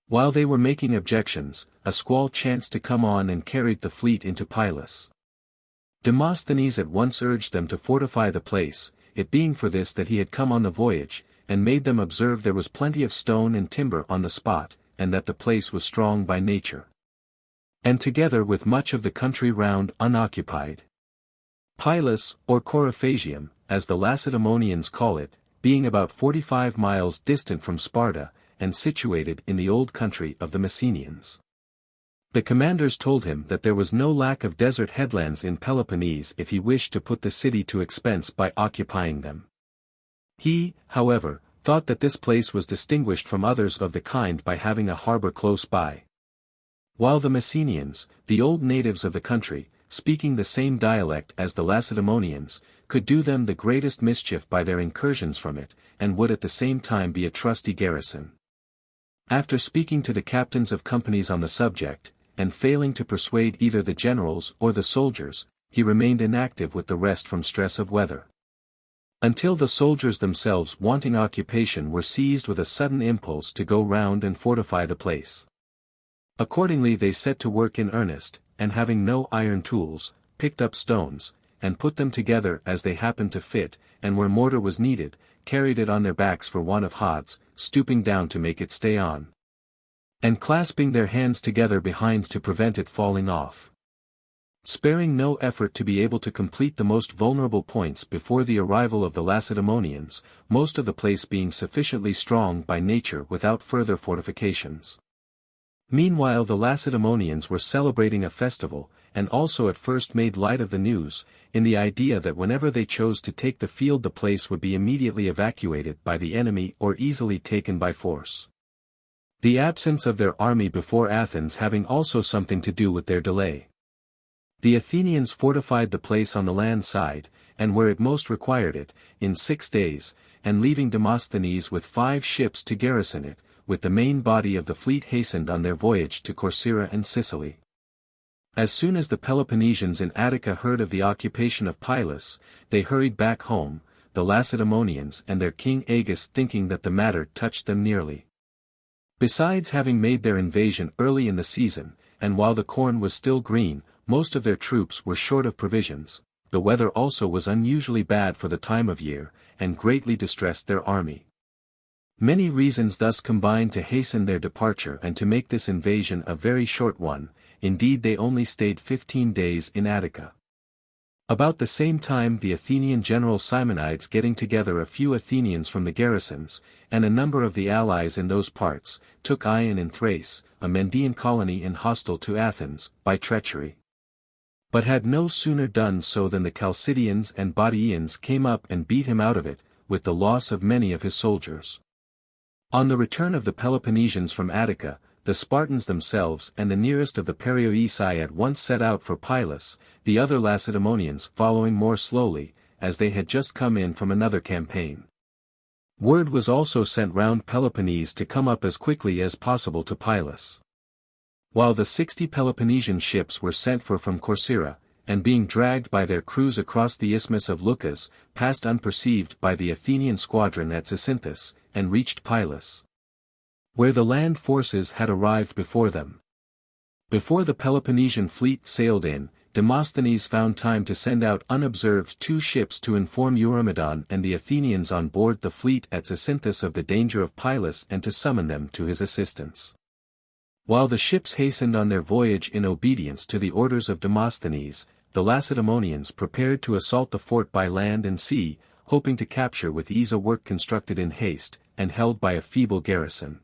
While they were making objections, a squall chanced to come on and carried the fleet into Pylos. Demosthenes at once urged them to fortify the place, it being for this that he had come on the voyage, and made them observe there was plenty of stone and timber on the spot, and that the place was strong by nature, and together with much of the country round unoccupied. Pylos, or Coryphagium, as the Lacedaemonians call it, being about 45 miles distant from Sparta, and situated in the old country of the Messenians. The commanders told him that there was no lack of desert headlands in Peloponnese if he wished to put the city to expense by occupying them. He, however, thought that this place was distinguished from others of the kind by having a harbor close by. While the Messenians, the old natives of the country, speaking the same dialect as the Lacedaemonians, could do them the greatest mischief by their incursions from it, and would at the same time be a trusty garrison. After speaking to the captains of companies on the subject, and failing to persuade either the generals or the soldiers, he remained inactive with the rest from stress of weather. until the soldiers themselves wanting occupation were seized with a sudden impulse to go round and fortify the place. Accordingly they set to work in earnest, and having no iron tools, picked up stones, and put them together as they happened to fit, and where mortar was needed, carried it on their backs for want of hods, stooping down to make it stay on, and clasping their hands together behind to prevent it falling off. Sparing no effort to be able to complete the most vulnerable points before the arrival of the Lacedaemonians, most of the place being sufficiently strong by nature without further fortifications. Meanwhile the Lacedaemonians were celebrating a festival, and also at first made light of the news, in the idea that whenever they chose to take the field the place would be immediately evacuated by the enemy or easily taken by force. The absence of their army before Athens having also something to do with their delay. The Athenians fortified the place on the land side, and where it most required it, in 6 days, and leaving Demosthenes with 5 ships to garrison it, with the main body of the fleet hastened on their voyage to Corcyra and Sicily. As soon as the Peloponnesians in Attica heard of the occupation of Pylos, they hurried back home, the Lacedaemonians and their king Agis thinking that the matter touched them nearly. Besides having made their invasion early in the season, and while the corn was still green, most of their troops were short of provisions, the weather also was unusually bad for the time of year, and greatly distressed their army. Many reasons thus combined to hasten their departure and to make this invasion a very short one. Indeed they only stayed 15 days in Attica. About the same time the Athenian general Simonides getting together a few Athenians from the garrisons, and a number of the allies in those parts, took Ion in Thrace, a Mendaean colony and hostile to Athens, by treachery. But had no sooner done so than the Chalcidians and Bottiaeans came up and beat him out of it, with the loss of many of his soldiers. On the return of the Peloponnesians from Attica, the Spartans themselves and the nearest of the Perioeci at once set out for Pylos, the other Lacedaemonians following more slowly, as they had just come in from another campaign. Word was also sent round Peloponnese to come up as quickly as possible to Pylos. While the 60 Peloponnesian ships were sent for from Corcyra, and being dragged by their crews across the isthmus of Leucas, passed unperceived by the Athenian squadron at Zacynthus, and reached Pylos, where the land forces had arrived before them. Before the Peloponnesian fleet sailed in, Demosthenes found time to send out unobserved 2 ships to inform Eurymedon and the Athenians on board the fleet at Zacynthus of the danger of Pylos and to summon them to his assistance. While the ships hastened on their voyage in obedience to the orders of Demosthenes, the Lacedaemonians prepared to assault the fort by land and sea, hoping to capture with ease a work constructed in haste, and held by a feeble garrison.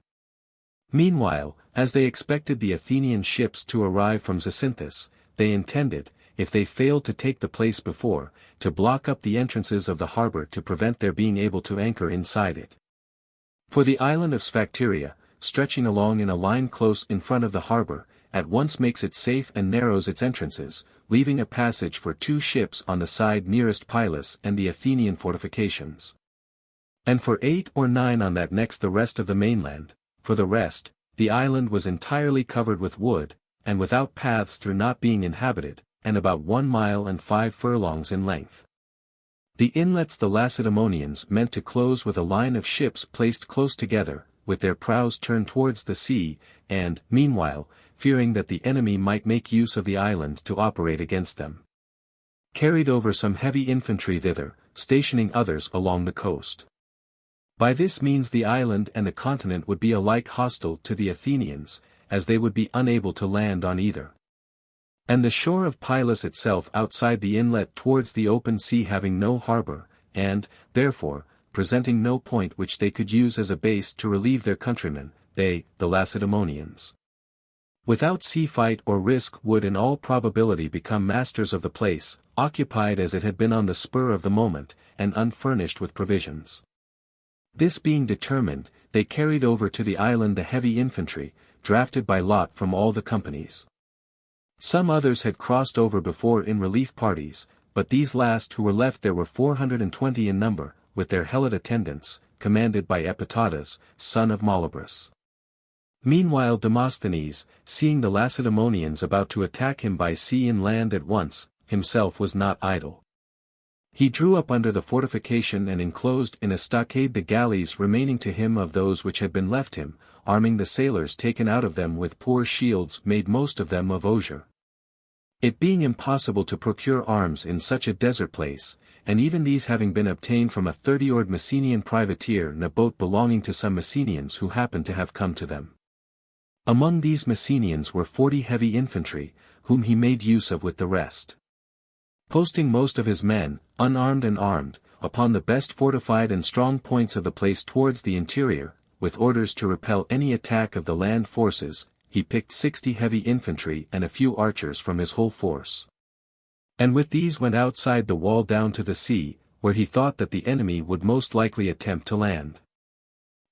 Meanwhile, as they expected the Athenian ships to arrive from Zacynthus, they intended, if they failed to take the place before, to block up the entrances of the harbor to prevent their being able to anchor inside it. For the island of Sphacteria, stretching along in a line close in front of the harbor, at once makes it safe and narrows its entrances, leaving a passage for 2 ships on the side nearest Pylos and the Athenian fortifications, and for 8 or 9 on that next the rest of the mainland. For the rest, the island was entirely covered with wood, and without paths through not being inhabited, and about 1 mile and 5 furlongs in length. The inlets the Lacedaemonians meant to close with a line of ships placed close together, with their prows turned towards the sea, and, meanwhile, fearing that the enemy might make use of the island to operate against them, carried over some heavy infantry thither, stationing others along the coast. By this means the island and the continent would be alike hostile to the Athenians, as they would be unable to land on either. And the shore of Pylos itself outside the inlet towards the open sea having no harbor, and, therefore, presenting no point which they could use as a base to relieve their countrymen, they, the Lacedaemonians, without sea fight or risk would in all probability become masters of the place, occupied as it had been on the spur of the moment, and unfurnished with provisions. This being determined, they carried over to the island the heavy infantry, drafted by lot from all the companies. Some others had crossed over before in relief parties, but these last who were left there were 420 in number, with their helot attendants, commanded by Epitadas, son of Malabrus. Meanwhile Demosthenes, seeing the Lacedaemonians about to attack him by sea and land at once, himself was not idle. He drew up under the fortification and enclosed in a stockade the galleys remaining to him of those which had been left him, arming the sailors taken out of them with poor shields made most of them of osier. It being impossible to procure arms in such a desert place, and even these having been obtained from a 30-oared Messenian privateer in a boat belonging to some Messenians who happened to have come to them. Among these Messenians were 40 heavy infantry, whom he made use of with the rest. Posting most of his men, unarmed and armed, upon the best fortified and strong points of the place towards the interior, with orders to repel any attack of the land forces, he picked 60 heavy infantry and a few archers from his whole force. And with these went outside the wall down to the sea, where he thought that the enemy would most likely attempt to land.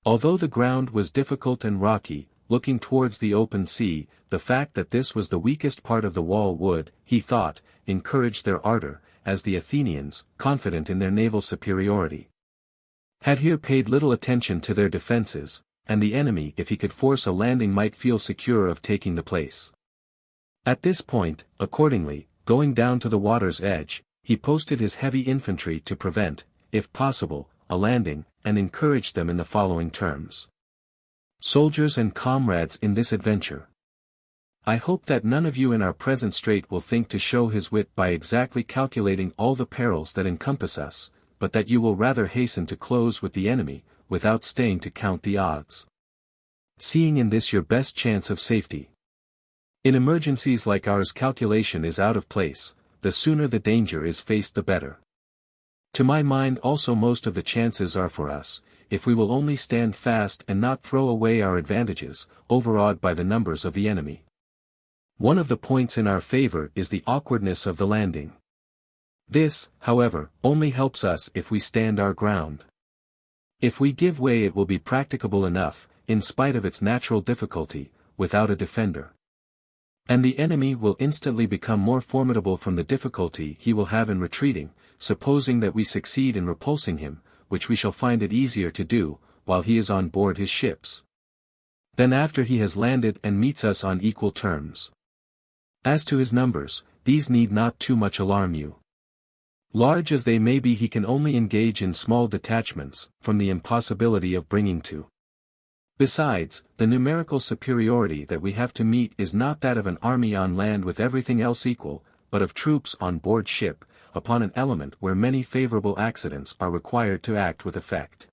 Although the ground was difficult and rocky, looking towards the open sea, the fact that this was the weakest part of the wall would, he thought, encourage their ardor, as the Athenians, confident in their naval superiority, had here paid little attention to their defenses, and the enemy if he could force a landing might feel secure of taking the place. At this point, accordingly, going down to the water's edge, he posted his heavy infantry to prevent, if possible, a landing, and encouraged them in the following terms. Soldiers and comrades in this adventure, I hope that none of you in our present strait will think to show his wit by exactly calculating all the perils that encompass us, but that you will rather hasten to close with the enemy, without staying to count the odds, seeing in this your best chance of safety. In emergencies like ours calculation is out of place, the sooner the danger is faced the better. To my mind also most of the chances are for us, if we will only stand fast and not throw away our advantages, overawed by the numbers of the enemy. One of the points in our favor is the awkwardness of the landing. This, however, only helps us if we stand our ground. If we give way it will be practicable enough, in spite of its natural difficulty, without a defender. And the enemy will instantly become more formidable from the difficulty he will have in retreating, supposing that we succeed in repulsing him, which we shall find it easier to do, while he is on board his ships, than after he has landed and meets us on equal terms. As to his numbers, these need not too much alarm you. Large as they may be he can only engage in small detachments, from the impossibility of bringing to. Besides, the numerical superiority that we have to meet is not that of an army on land with everything else equal, but of troops on board ship, upon an element where many favorable accidents are required to act with effect.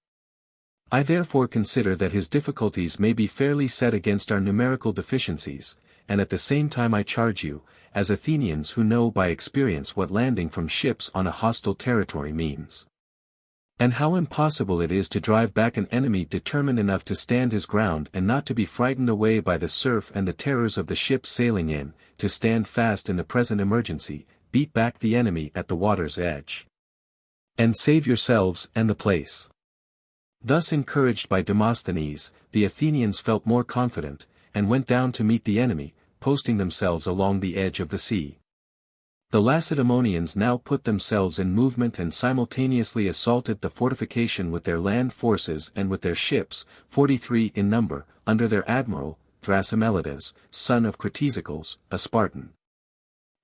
I therefore consider that his difficulties may be fairly set against our numerical deficiencies, and at the same time I charge you, as Athenians who know by experience what landing from ships on a hostile territory means, and how impossible it is to drive back an enemy determined enough to stand his ground and not to be frightened away by the surf and the terrors of the ships sailing in, to stand fast in the present emergency, beat back the enemy at the water's edge, and save yourselves and the place. Thus encouraged by Demosthenes, the Athenians felt more confident, and went down to meet the enemy, posting themselves along the edge of the sea. The Lacedaemonians now put themselves in movement and simultaneously assaulted the fortification with their land forces and with their ships, 43 in number, under their admiral, Thrasymeleides, son of Cratesicles, a Spartan,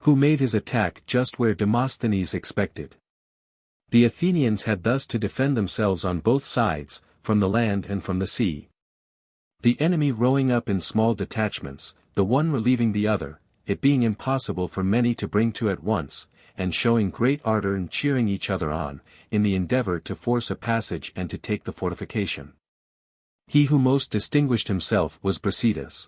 who made his attack just where Demosthenes expected. The Athenians had thus to defend themselves on both sides, from the land and from the sea. The enemy rowing up in small detachments, the one relieving the other, it being impossible for many to bring to at once, and showing great ardor and cheering each other on, in the endeavor to force a passage and to take the fortification. He who most distinguished himself was Brasidas,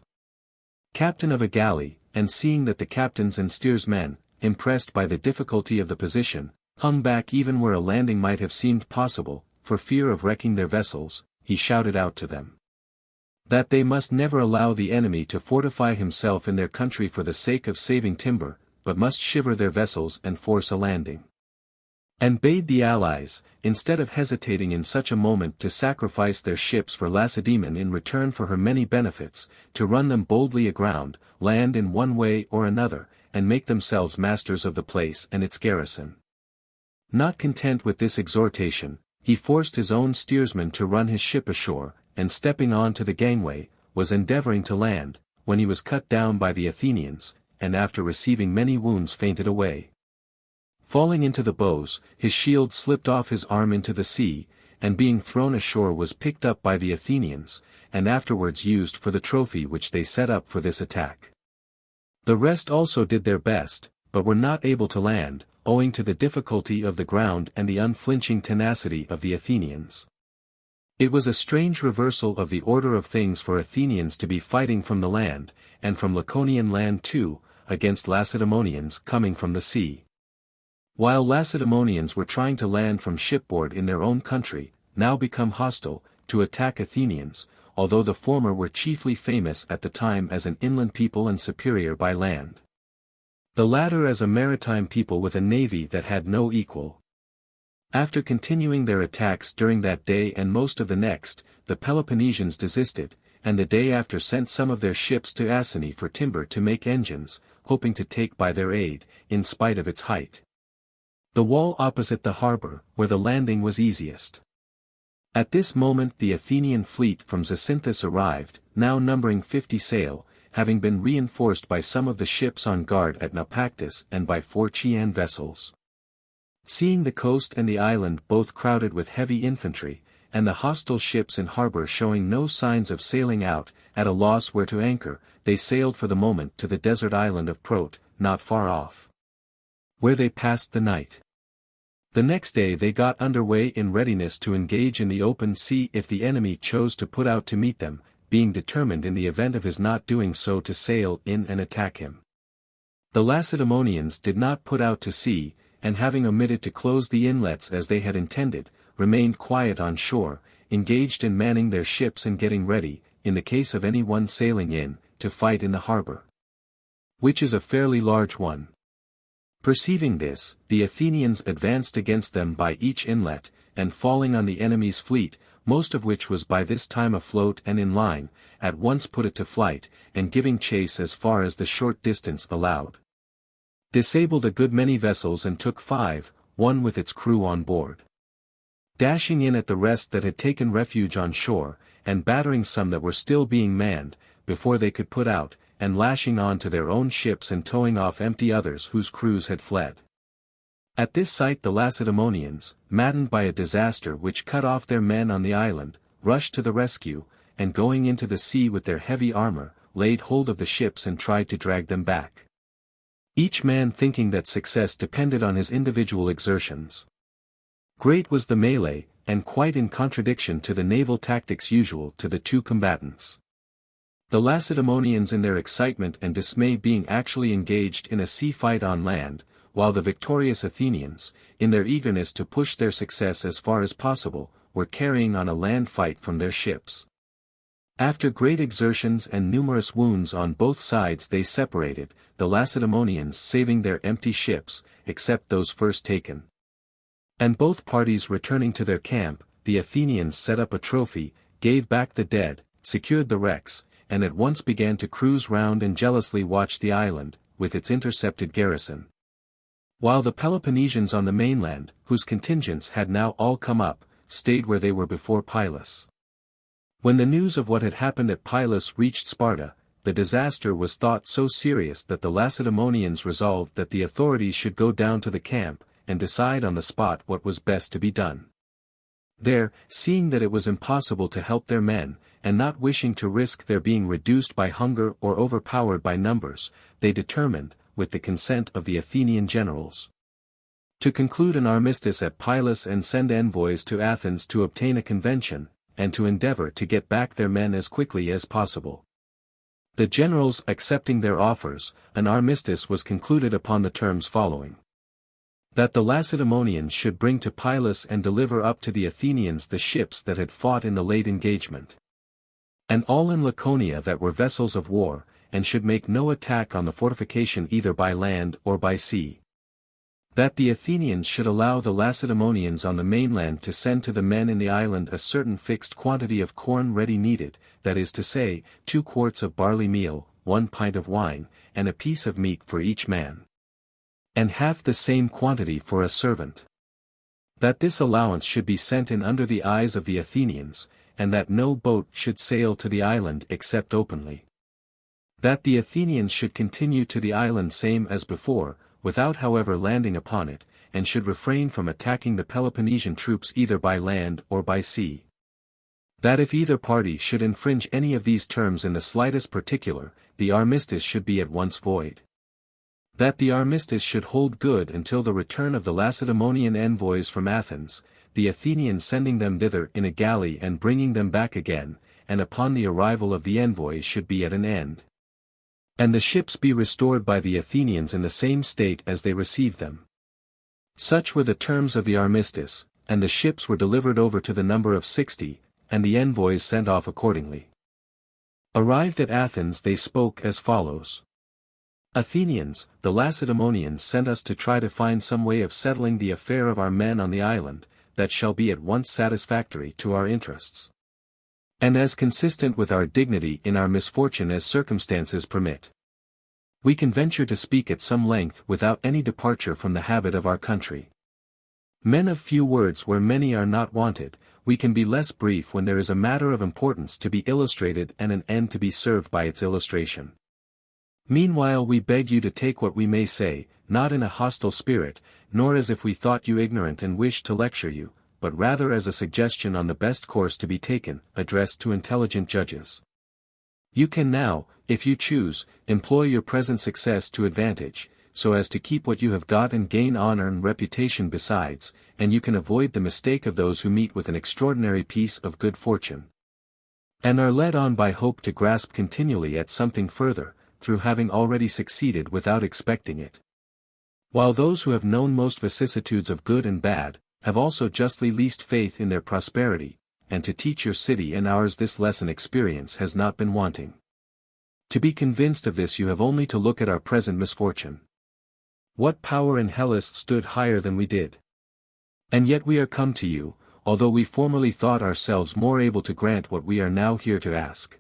captain of a galley, and seeing that the captains and steersmen, impressed by the difficulty of the position, hung back even where a landing might have seemed possible, for fear of wrecking their vessels, he shouted out to them that they must never allow the enemy to fortify himself in their country for the sake of saving timber, but must shiver their vessels and force a landing. And bade the allies, instead of hesitating in such a moment to sacrifice their ships for Lacedaemon in return for her many benefits, to run them boldly aground, land in one way or another, and make themselves masters of the place and its garrison. Not content with this exhortation, he forced his own steersman to run his ship ashore, and stepping on to the gangway, was endeavoring to land, when he was cut down by the Athenians, and after receiving many wounds fainted away. Falling into the bows, his shield slipped off his arm into the sea, and being thrown ashore was picked up by the Athenians, and afterwards used for the trophy which they set up for this attack. The rest also did their best, but were not able to land, owing to the difficulty of the ground and the unflinching tenacity of the Athenians. It was a strange reversal of the order of things for Athenians to be fighting from the land, and from Laconian land too, against Lacedaemonians coming from the sea. While Lacedaemonians were trying to land from shipboard in their own country, now become hostile, to attack Athenians, although the former were chiefly famous at the time as an inland people and superior by land. The latter as a maritime people with a navy that had no equal. After continuing their attacks during that day and most of the next, the Peloponnesians desisted, and the day after sent some of their ships to Asini for timber to make engines, hoping to take by their aid, in spite of its height. The wall opposite the harbor, where the landing was easiest. At this moment the Athenian fleet from Zacynthus arrived, now numbering 50 sail, having been reinforced by some of the ships on guard at Naupactus and by 4 Chian vessels. Seeing the coast and the island both crowded with heavy infantry, and the hostile ships in harbor showing no signs of sailing out, at a loss where to anchor, they sailed for the moment to the desert island of Prote, not far off, where they passed the night. The next day they got under way in readiness to engage in the open sea if the enemy chose to put out to meet them, being determined in the event of his not doing so to sail in and attack him. The Lacedaemonians did not put out to sea, and having omitted to close the inlets as they had intended, remained quiet on shore, engaged in manning their ships and getting ready, in the case of any one sailing in, to fight in the harbor, which is a fairly large one. Perceiving this, the Athenians advanced against them by each inlet, and falling on the enemy's fleet, most of which was by this time afloat and in line, at once put it to flight, and giving chase as far as the short distance allowed, disabled a good many vessels and took 5, one with its crew on board. Dashing in at the rest that had taken refuge on shore, and battering some that were still being manned, before they could put out, and lashing on to their own ships and towing off empty others whose crews had fled. At this sight the Lacedaemonians, maddened by a disaster which cut off their men on the island, rushed to the rescue, and going into the sea with their heavy armor, laid hold of the ships and tried to drag them back. Each man thinking that success depended on his individual exertions. Great was the melee, and quite in contradiction to the naval tactics usual to the two combatants. The Lacedaemonians in their excitement and dismay being actually engaged in a sea fight on land, while the victorious Athenians, in their eagerness to push their success as far as possible, were carrying on a land fight from their ships. After great exertions and numerous wounds on both sides they separated, the Lacedaemonians saving their empty ships, except those first taken. And both parties returning to their camp, the Athenians set up a trophy, gave back the dead, secured the wrecks, and at once began to cruise round and jealously watch the island, with its intercepted garrison. While the Peloponnesians on the mainland, whose contingents had now all come up, stayed where they were before Pylos. When the news of what had happened at Pylos reached Sparta, the disaster was thought so serious that the Lacedaemonians resolved that the authorities should go down to the camp, and decide on the spot what was best to be done. There, seeing that it was impossible to help their men, and not wishing to risk their being reduced by hunger or overpowered by numbers, they determined, with the consent of the Athenian generals, to conclude an armistice at Pylos and send envoys to Athens to obtain a convention, and to endeavor to get back their men as quickly as possible. The generals accepting their offers, an armistice was concluded upon the terms following: that the Lacedaemonians should bring to Pylos and deliver up to the Athenians the ships that had fought in the late engagement, and all in Laconia that were vessels of war, and should make no attack on the fortification either by land or by sea. That the Athenians should allow the Lacedaemonians on the mainland to send to the men in the island a certain fixed quantity of corn ready kneaded, that is to say, 2 quarts of barley meal, 1 pint of wine, and a piece of meat for each man, and half the same quantity for a servant. That this allowance should be sent in under the eyes of the Athenians, and that no boat should sail to the island except openly. That the Athenians should continue to the island same as before, without however landing upon it, and should refrain from attacking the Peloponnesian troops either by land or by sea. That if either party should infringe any of these terms in the slightest particular, the armistice should be at once void. That the armistice should hold good until the return of the Lacedaemonian envoys from Athens, the Athenians sending them thither in a galley and bringing them back again, and upon the arrival of the envoys should be at an end. And the ships be restored by the Athenians in the same state as they received them. Such were the terms of the armistice, and the ships were delivered over to the number of 60, and the envoys sent off accordingly. Arrived at Athens they spoke as follows. Athenians, the Lacedaemonians sent us to try to find some way of settling the affair of our men on the island, that shall be at once satisfactory to our interests, and as consistent with our dignity in our misfortune as circumstances permit. We can venture to speak at some length without any departure from the habit of our country. Men of few words where many are not wanted, we can be less brief when there is a matter of importance to be illustrated and an end to be served by its illustration. Meanwhile we beg you to take what we may say, not in a hostile spirit, nor as if we thought you ignorant and wished to lecture you, but rather as a suggestion on the best course to be taken, addressed to intelligent judges. You can now, if you choose, employ your present success to advantage, so as to keep what you have got and gain honor and reputation besides, and you can avoid the mistake of those who meet with an extraordinary piece of good fortune, and are led on by hope to grasp continually at something further, through having already succeeded without expecting it. While those who have known most vicissitudes of good and bad, have also justly least faith in their prosperity, and to teach your city and ours this lesson experience has not been wanting. To be convinced of this you have only to look at our present misfortune. What power in Hellas stood higher than we did? And yet we are come to you, although we formerly thought ourselves more able to grant what we are now here to ask.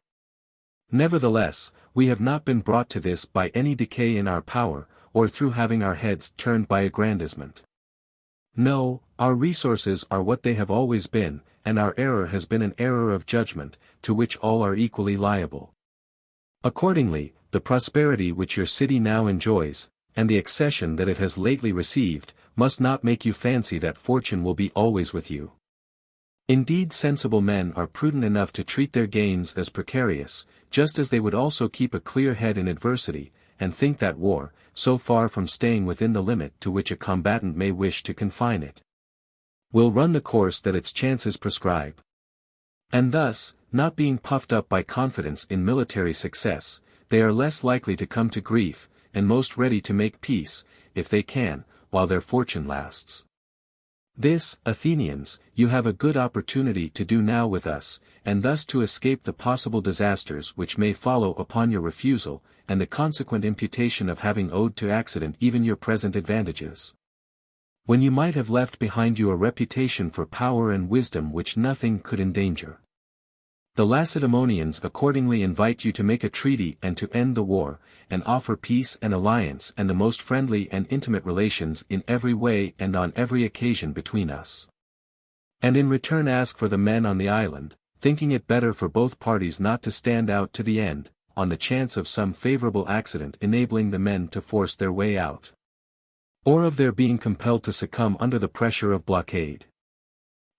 Nevertheless, we have not been brought to this by any decay in our power, or through having our heads turned by aggrandizement. No, our resources are what they have always been, and our error has been an error of judgment, to which all are equally liable. Accordingly, the prosperity which your city now enjoys, and the accession that it has lately received, must not make you fancy that fortune will be always with you. Indeed, sensible men are prudent enough to treat their gains as precarious, just as they would also keep a clear head in adversity, and think that war, so far from staying within the limit to which a combatant may wish to confine it, will run the course that its chances prescribe. And thus, not being puffed up by confidence in military success, they are less likely to come to grief, and most ready to make peace, if they can, while their fortune lasts. This, Athenians, you have a good opportunity to do now with us, and thus to escape the possible disasters which may follow upon your refusal, and the consequent imputation of having owed to accident even your present advantages, when you might have left behind you a reputation for power and wisdom which nothing could endanger. The Lacedaemonians accordingly invite you to make a treaty and to end the war, and offer peace and alliance and the most friendly and intimate relations in every way and on every occasion between us. And in return ask for the men on the island, thinking it better for both parties not to stand out to the end, on the chance of some favorable accident enabling the men to force their way out, or of their being compelled to succumb under the pressure of blockade.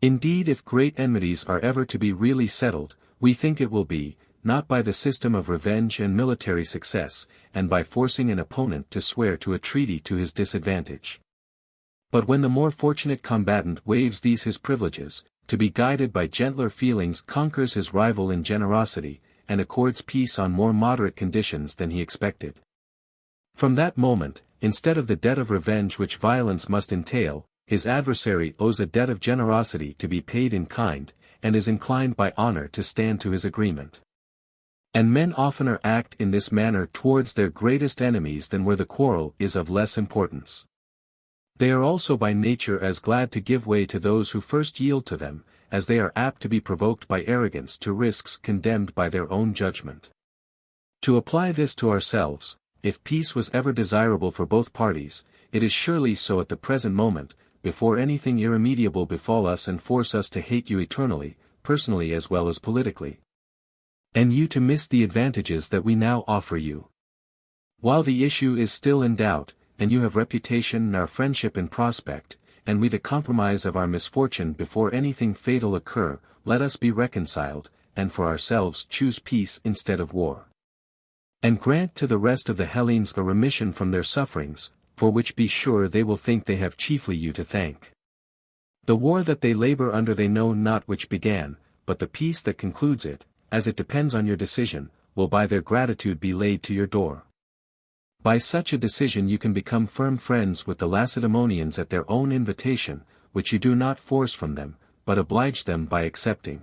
Indeed, if great enmities are ever to be really settled, we think it will be, not by the system of revenge and military success, and by forcing an opponent to swear to a treaty to his disadvantage, but when the more fortunate combatant waives these his privileges, to be guided by gentler feelings conquers his rival in generosity, and accords peace on more moderate conditions than he expected. From that moment, instead of the debt of revenge which violence must entail, his adversary owes a debt of generosity to be paid in kind, and is inclined by honor to stand to his agreement. And men oftener act in this manner towards their greatest enemies than where the quarrel is of less importance. They are also by nature as glad to give way to those who first yield to them, as they are apt to be provoked by arrogance to risks condemned by their own judgment. To apply this to ourselves, if peace was ever desirable for both parties, it is surely so at the present moment, before anything irremediable befall us and force us to hate you eternally, personally as well as politically, and you to miss the advantages that we now offer you. While the issue is still in doubt, and you have reputation and our friendship in prospect, and we the compromise of our misfortune before anything fatal occur, let us be reconciled, and for ourselves choose peace instead of war. And grant to the rest of the Hellenes a remission from their sufferings, for which be sure they will think they have chiefly you to thank. The war that they labor under they know not which began, but the peace that concludes it, as it depends on your decision, will by their gratitude be laid to your door. By such a decision you can become firm friends with the Lacedaemonians at their own invitation, which you do not force from them, but oblige them by accepting.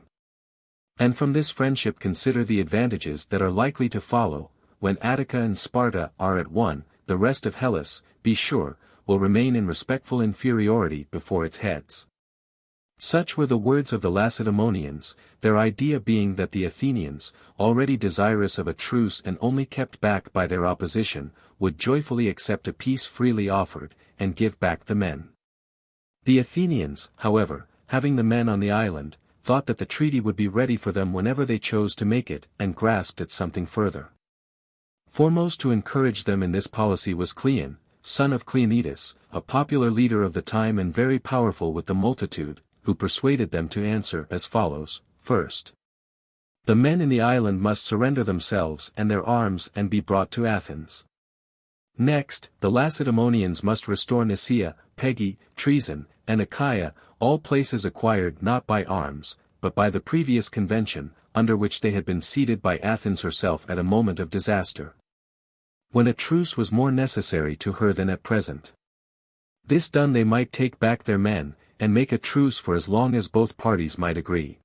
And from this friendship consider the advantages that are likely to follow, when Attica and Sparta are at one, the rest of Hellas, be sure, will remain in respectful inferiority before its heads. Such were the words of the Lacedaemonians, their idea being that the Athenians, already desirous of a truce and only kept back by their opposition, would joyfully accept a peace freely offered, and give back the men. The Athenians, however, having the men on the island, thought that the treaty would be ready for them whenever they chose to make it, and grasped at something further. Foremost to encourage them in this policy was Cleon, son of Cleonidas, a popular leader of the time and very powerful with the multitude, who persuaded them to answer as follows: First, the men in the island must surrender themselves and their arms and be brought to Athens. Next, the Lacedaemonians must restore Nicaea, Pegae, Treason, and Achaia, all places acquired not by arms, but by the previous convention, under which they had been ceded by Athens herself at a moment of disaster, when a truce was more necessary to her than at present. This done they might take back their men, and make a truce for as long as both parties might agree.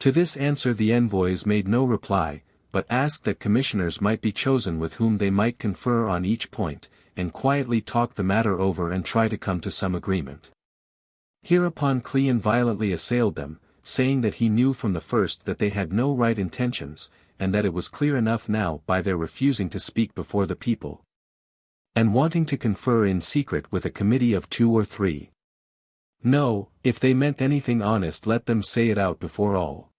To this answer the envoys made no reply, but asked that commissioners might be chosen with whom they might confer on each point, and quietly talk the matter over and try to come to some agreement. Hereupon Cleon violently assailed them, saying that he knew from the first that they had no right intentions, and that it was clear enough now by their refusing to speak before the people, and wanting to confer in secret with a committee of 2 or 3. No, if they meant anything honest let them say it out before all.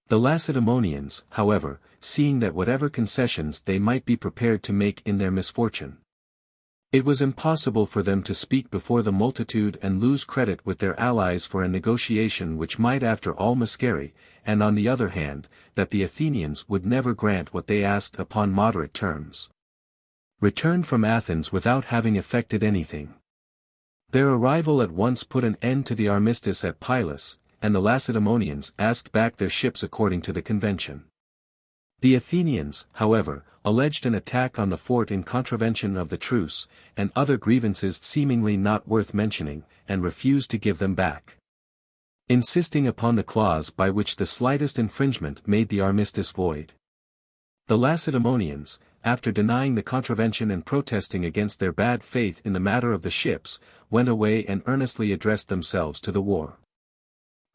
The Lacedaemonians, however, seeing that whatever concessions they might be prepared to make in their misfortune, it was impossible for them to speak before the multitude and lose credit with their allies for a negotiation which might after all miscarry, and on the other hand, that the Athenians would never grant what they asked upon moderate terms, returned from Athens without having effected anything. Their arrival at once put an end to the armistice at Pylos, and the Lacedaemonians asked back their ships according to the convention. The Athenians, however, alleged an attack on the fort in contravention of the truce, and other grievances seemingly not worth mentioning, and refused to give them back, insisting upon the clause by which the slightest infringement made the armistice void. The Lacedaemonians, after denying the contravention and protesting against their bad faith in the matter of the ships, went away and earnestly addressed themselves to the war.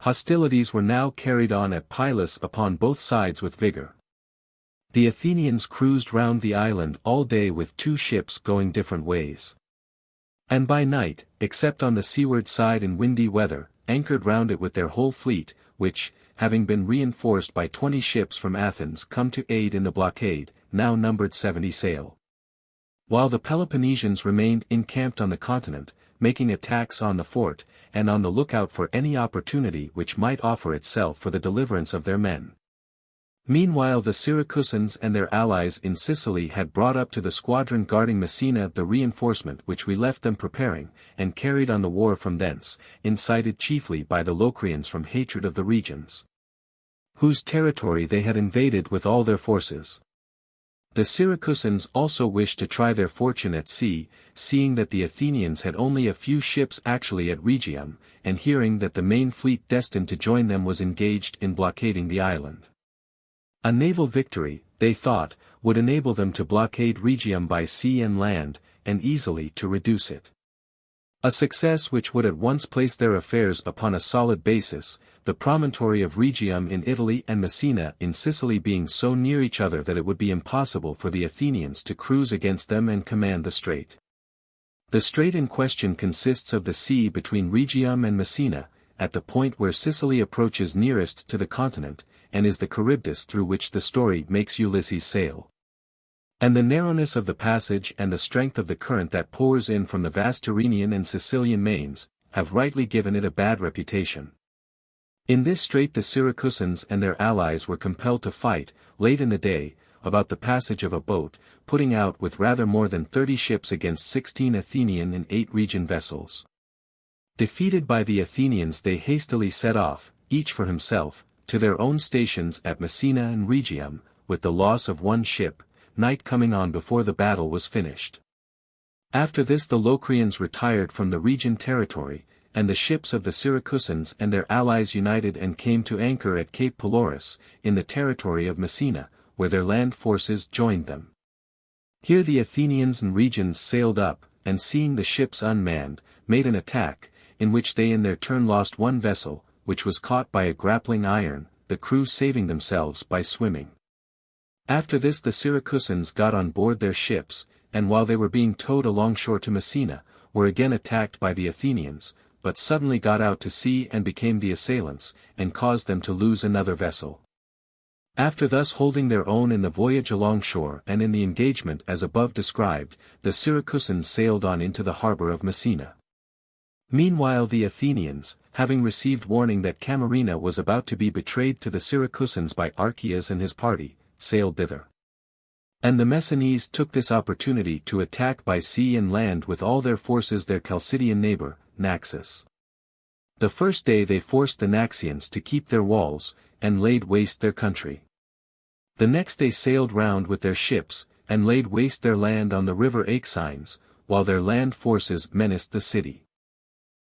Hostilities were now carried on at Pylos upon both sides with vigor. The Athenians cruised round the island all day with 2 ships going different ways, and by night, except on the seaward side in windy weather, anchored round it with their whole fleet, which, having been reinforced by 20 ships from Athens come to aid in the blockade, now numbered 70 sail. While the Peloponnesians remained encamped on the continent, making attacks on the fort, and on the lookout for any opportunity which might offer itself for the deliverance of their men. Meanwhile the Syracusans and their allies in Sicily had brought up to the squadron guarding Messina the reinforcement which we left them preparing, and carried on the war from thence, incited chiefly by the Locrians from hatred of the regions, whose territory they had invaded with all their forces. The Syracusans also wished to try their fortune at sea, seeing that the Athenians had only a few ships actually at Rhegium, and hearing that the main fleet destined to join them was engaged in blockading the island. A naval victory, they thought, would enable them to blockade Rhegium by sea and land, and easily to reduce it. A success which would at once place their affairs upon a solid basis, the promontory of Rhegium in Italy and Messina in Sicily being so near each other that it would be impossible for the Athenians to cruise against them and command the strait. The strait in question consists of the sea between Rhegium and Messina, at the point where Sicily approaches nearest to the continent, and is the Charybdis through which the story makes Ulysses sail. And the narrowness of the passage and the strength of the current that pours in from the vast Tyrrhenian and Sicilian mains, have rightly given it a bad reputation. In this strait the Syracusans and their allies were compelled to fight, late in the day, about the passage of a boat, putting out with rather more than 30 ships against 16 Athenian and 8 Rhegian vessels. Defeated by the Athenians they hastily set off, each for himself, to their own stations at Messina and Rhegium, with the loss of 1 ship, night coming on before the battle was finished. After this the Locrians retired from the Rhegian territory, and the ships of the Syracusans and their allies united and came to anchor at Cape Pelorus, in the territory of Messina, where their land forces joined them. Here the Athenians and Rhegians sailed up, and seeing the ships unmanned, made an attack, in which they in their turn lost 1 vessel, which was caught by a grappling iron, the crew saving themselves by swimming. After this the Syracusans got on board their ships, and while they were being towed alongshore to Messina, were again attacked by the Athenians, but suddenly got out to sea and became the assailants, and caused them to lose another vessel. After thus holding their own in the voyage alongshore and in the engagement as above described, the Syracusans sailed on into the harbor of Messina. Meanwhile the Athenians, having received warning that Camarina was about to be betrayed to the Syracusans by Archias and his party, sailed thither. And the Messinese took this opportunity to attack by sea and land with all their forces their Chalcidian neighbor, Naxos. The first day they forced the Naxians to keep their walls, and laid waste their country. The next they sailed round with their ships, and laid waste their land on the river Axines, while their land forces menaced the city.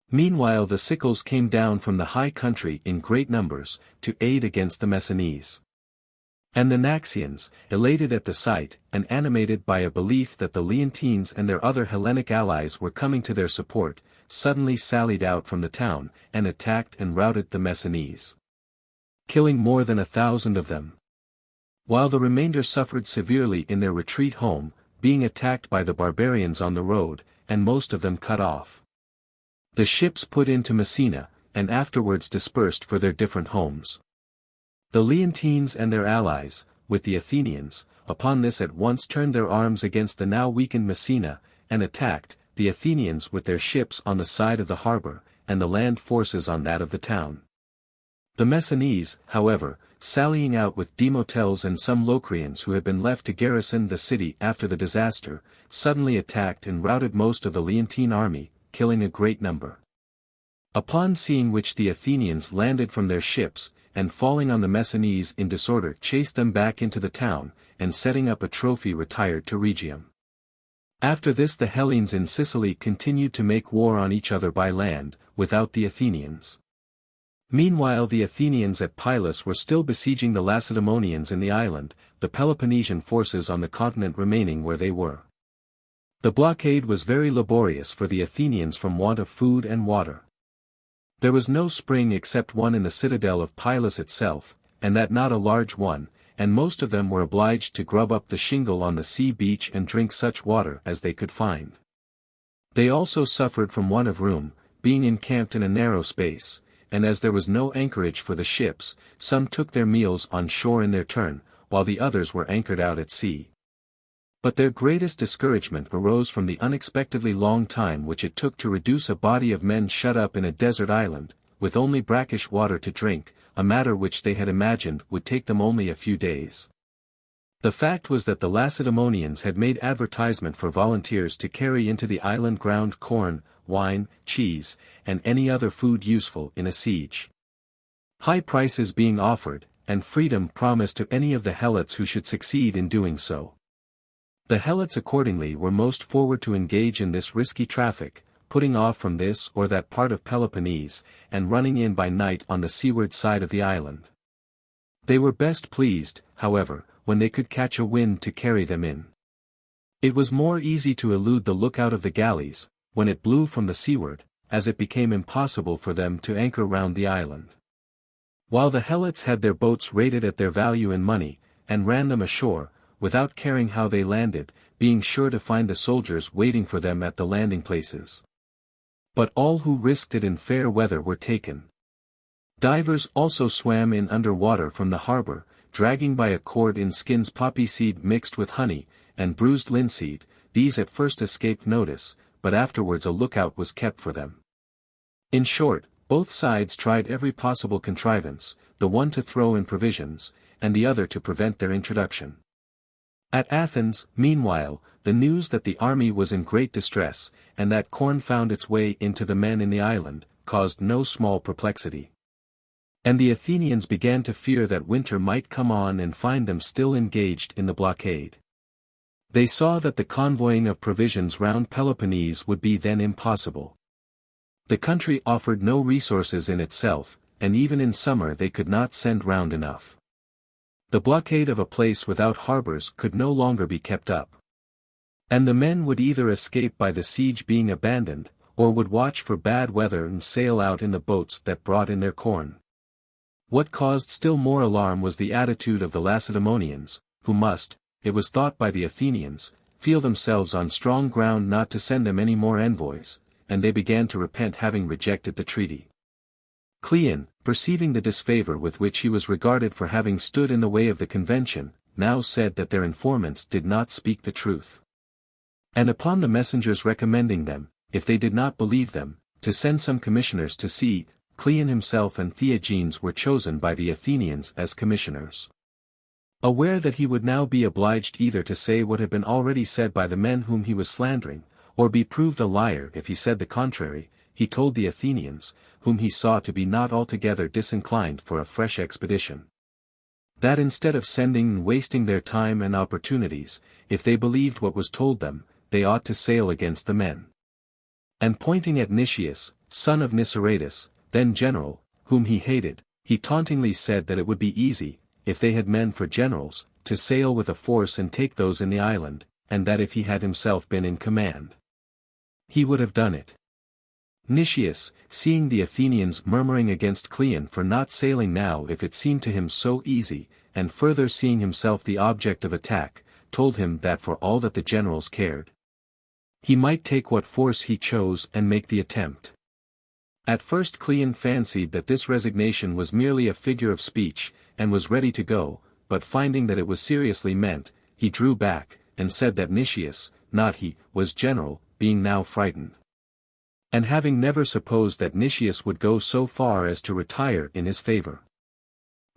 Meanwhile the Sicels came down from the high country in great numbers, to aid against the Messinese. And the Naxians, elated at the sight, and animated by a belief that the Leontines and their other Hellenic allies were coming to their support, suddenly sallied out from the town, and attacked and routed the Messinese, killing more than 1,000 of them. While the remainder suffered severely in their retreat home, being attacked by the barbarians on the road, and most of them cut off. The ships put into Messina, and afterwards dispersed for their different homes. The Leontines and their allies, with the Athenians, upon this at once turned their arms against the now weakened Messina, and attacked, the Athenians with their ships on the side of the harbor, and the land forces on that of the town. The Messinese, however, sallying out with Demoteles and some Locrians who had been left to garrison the city after the disaster, suddenly attacked and routed most of the Leontine army, killing a great number. Upon seeing which the Athenians landed from their ships, and falling on the Messinese in disorder chased them back into the town, and setting up a trophy retired to Rhegium. After this the Hellenes in Sicily continued to make war on each other by land, without the Athenians. Meanwhile the Athenians at Pylos were still besieging the Lacedaemonians in the island, the Peloponnesian forces on the continent remaining where they were. The blockade was very laborious for the Athenians from want of food and water. There was no spring except one in the citadel of Pylos itself, and that not a large one, and most of them were obliged to grub up the shingle on the sea beach and drink such water as they could find. They also suffered from want of room, being encamped in a narrow space, and as there was no anchorage for the ships, some took their meals on shore in their turn, while the others were anchored out at sea. But their greatest discouragement arose from the unexpectedly long time which it took to reduce a body of men shut up in a desert island, with only brackish water to drink, a matter which they had imagined would take them only a few days. The fact was that the Lacedaemonians had made advertisement for volunteers to carry into the island ground corn, wine, cheese, and any other food useful in a siege. High prices being offered, and freedom promised to any of the Helots who should succeed in doing so. The Helots accordingly were most forward to engage in this risky traffic, putting off from this or that part of Peloponnese, and running in by night on the seaward side of the island. They were best pleased, however, when they could catch a wind to carry them in. It was more easy to elude the lookout of the galleys, when it blew from the seaward, as it became impossible for them to anchor round the island. While the Helots had their boats rated at their value in money, and ran them ashore, without caring how they landed, being sure to find the soldiers waiting for them at the landing places. But all who risked it in fair weather were taken. Divers also swam in under water from the harbor, dragging by a cord in skins poppy seed mixed with honey, and bruised linseed. These at first escaped notice, but afterwards a lookout was kept for them. In short, both sides tried every possible contrivance, the one to throw in provisions, and the other to prevent their introduction. At Athens, meanwhile, the news that the army was in great distress, and that corn found its way into the men in the island, caused no small perplexity. And the Athenians began to fear that winter might come on and find them still engaged in the blockade. They saw that the convoying of provisions round Peloponnese would be then impossible. The country offered no resources in itself, and even in summer they could not send round enough. The blockade of a place without harbors could no longer be kept up. And the men would either escape by the siege being abandoned, or would watch for bad weather and sail out in the boats that brought in their corn. What caused still more alarm was the attitude of the Lacedaemonians, who must, it was thought by the Athenians, feel themselves on strong ground not to send them any more envoys, and they began to repent having rejected the treaty. Cleon, perceiving the disfavor with which he was regarded for having stood in the way of the convention, now said that their informants did not speak the truth. And upon the messengers recommending them, if they did not believe them, to send some commissioners to see, Cleon himself and Theagenes were chosen by the Athenians as commissioners. Aware that he would now be obliged either to say what had been already said by the men whom he was slandering, or be proved a liar if he said the contrary, he told the Athenians, whom he saw to be not altogether disinclined for a fresh expedition, that instead of sending and wasting their time and opportunities, if they believed what was told them, they ought to sail against the men. And pointing at Nicias, son of Niceratus, then general, whom he hated, he tauntingly said that it would be easy, if they had men for generals, to sail with a force and take those in the island, and that if he had himself been in command, he would have done it. Nicias, seeing the Athenians murmuring against Cleon for not sailing now if it seemed to him so easy, and further seeing himself the object of attack, told him that for all that the generals cared, he might take what force he chose and make the attempt. At first Cleon fancied that this resignation was merely a figure of speech, and was ready to go, but finding that it was seriously meant, he drew back, and said that Nicias, not he, was general, being now frightened. And having never supposed that Nicias would go so far as to retire in his favor.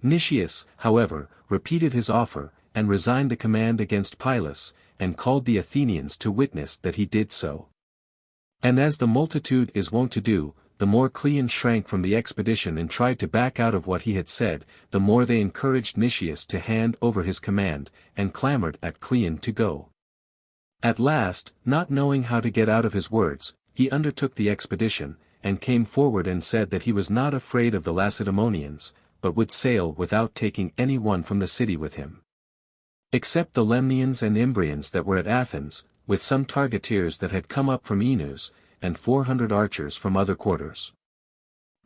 Nicias, however, repeated his offer, and resigned the command against Pylos, and called the Athenians to witness that he did so. And as the multitude is wont to do, the more Cleon shrank from the expedition and tried to back out of what he had said, the more they encouraged Nicias to hand over his command, and clamored at Cleon to go. At last, not knowing how to get out of his words, he undertook the expedition, and came forward and said that he was not afraid of the Lacedaemonians, but would sail without taking any one from the city with him, except the Lemnians and Imbrians that were at Athens, with some targeteers that had come up from Enus, and 400 archers from other quarters.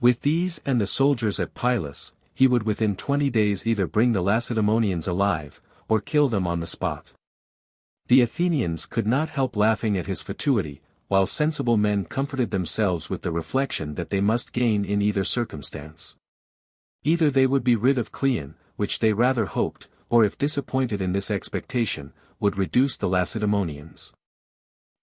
With these and the soldiers at Pylos, he would within 20 days either bring the Lacedaemonians alive, or kill them on the spot. The Athenians could not help laughing at his fatuity, while sensible men comforted themselves with the reflection that they must gain in either circumstance. Either they would be rid of Cleon, which they rather hoped, or if disappointed in this expectation, would reduce the Lacedaemonians.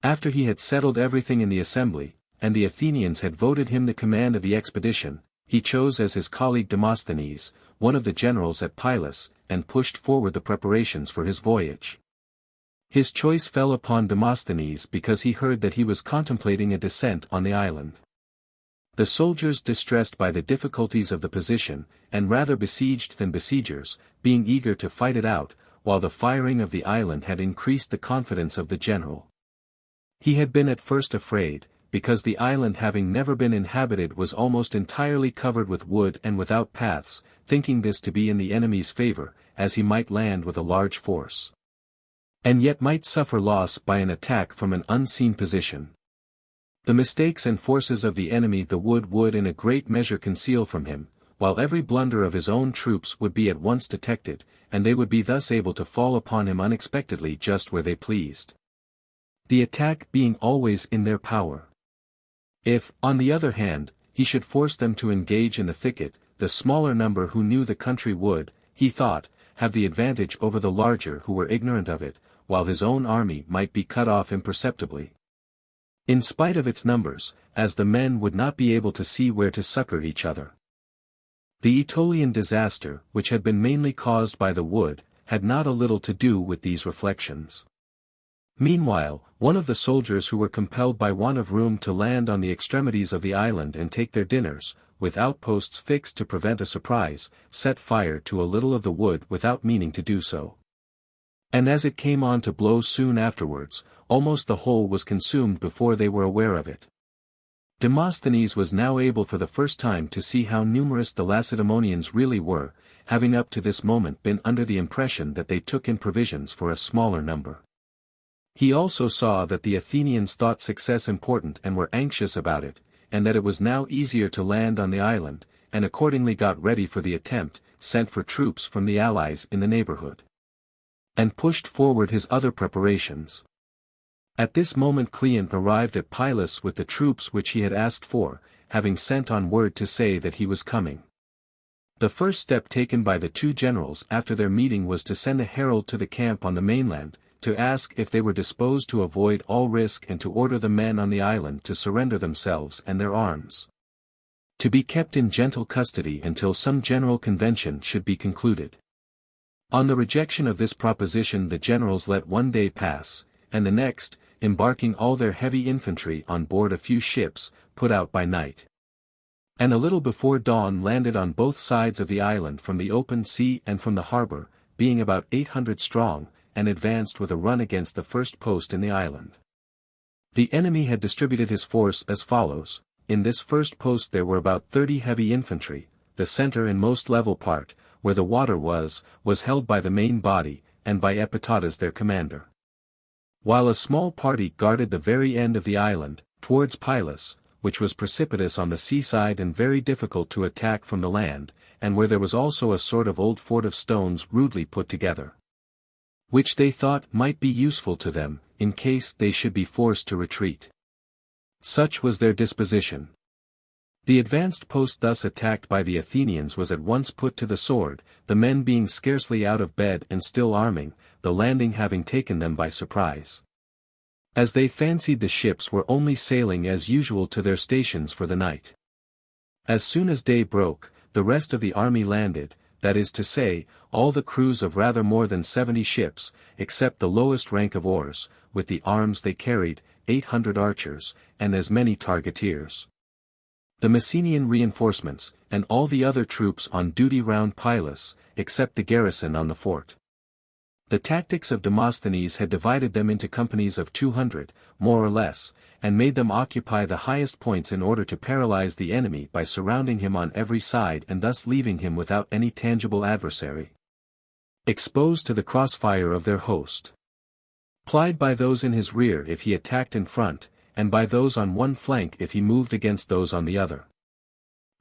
After he had settled everything in the assembly, and the Athenians had voted him the command of the expedition, he chose as his colleague Demosthenes, one of the generals at Pylos, and pushed forward the preparations for his voyage. His choice fell upon Demosthenes because he heard that he was contemplating a descent on the island. The soldiers, distressed by the difficulties of the position, and rather besieged than besiegers, being eager to fight it out, while the firing of the island had increased the confidence of the general. He had been at first afraid, because the island having never been inhabited was almost entirely covered with wood and without paths, thinking this to be in the enemy's favor, as he might land with a large force, and yet might suffer loss by an attack from an unseen position. The mistakes and forces of the enemy the wood would in a great measure conceal from him, while every blunder of his own troops would be at once detected, and they would be thus able to fall upon him unexpectedly just where they pleased, the attack being always in their power. If, on the other hand, he should force them to engage in the thicket, the smaller number who knew the country would, he thought, have the advantage over the larger who were ignorant of it, while his own army might be cut off imperceptibly. In spite of its numbers, as the men would not be able to see where to succor each other. The Aetolian disaster, which had been mainly caused by the wood, had not a little to do with these reflections. Meanwhile, one of the soldiers who were compelled by want of room to land on the extremities of the island and take their dinners, with outposts fixed to prevent a surprise, set fire to a little of the wood without meaning to do so. And as it came on to blow soon afterwards, almost the whole was consumed before they were aware of it. Demosthenes was now able for the first time to see how numerous the Lacedaemonians really were, having up to this moment been under the impression that they took in provisions for a smaller number. He also saw that the Athenians thought success important and were anxious about it, and that it was now easier to land on the island, and accordingly got ready for the attempt, sent for troops from the allies in the neighborhood, and pushed forward his other preparations. At this moment Cleon arrived at Pylos with the troops which he had asked for, having sent on word to say that he was coming. The first step taken by the two generals after their meeting was to send a herald to the camp on the mainland, to ask if they were disposed to avoid all risk and to order the men on the island to surrender themselves and their arms, to be kept in gentle custody until some general convention should be concluded. On the rejection of this proposition the generals let one day pass, and the next, embarking all their heavy infantry on board a few ships, put out by night. And a little before dawn landed on both sides of the island from the open sea and from the harbor, being about 800 strong, and advanced with a run against the first post in the island. The enemy had distributed his force as follows: in this first post there were about 30 heavy infantry, the center and most level part, where the water was held by the main body, and by Epitatus their commander. While a small party guarded the very end of the island, towards Pylos, which was precipitous on the seaside and very difficult to attack from the land, and where there was also a sort of old fort of stones rudely put together, which they thought might be useful to them, in case they should be forced to retreat. Such was their disposition. The advanced post thus attacked by the Athenians was at once put to the sword, the men being scarcely out of bed and still arming, the landing having taken them by surprise, as they fancied the ships were only sailing as usual to their stations for the night. As soon as day broke, the rest of the army landed, that is to say, all the crews of rather more than 70 ships, except the lowest rank of oars, with the arms they carried, 800 archers, and as many targeteers. The Messenian reinforcements, and all the other troops on duty round Pylos, except the garrison on the fort. The tactics of Demosthenes had divided them into companies of 200, more or less, and made them occupy the highest points in order to paralyze the enemy by surrounding him on every side and thus leaving him without any tangible adversary, exposed to the crossfire of their host, plied by those in his rear if he attacked in front, and by those on one flank if he moved against those on the other.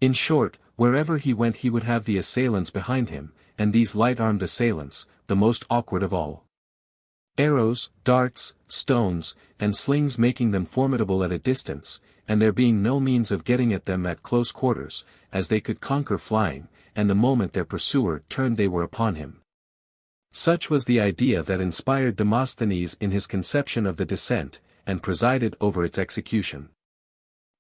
In short, wherever he went he would have the assailants behind him, and these light-armed assailants, the most awkward of all. Arrows, darts, stones, and slings making them formidable at a distance, and there being no means of getting at them at close quarters, as they could conquer flying, and the moment their pursuer turned they were upon him. Such was the idea that inspired Demosthenes in his conception of the descent, and presided over its execution.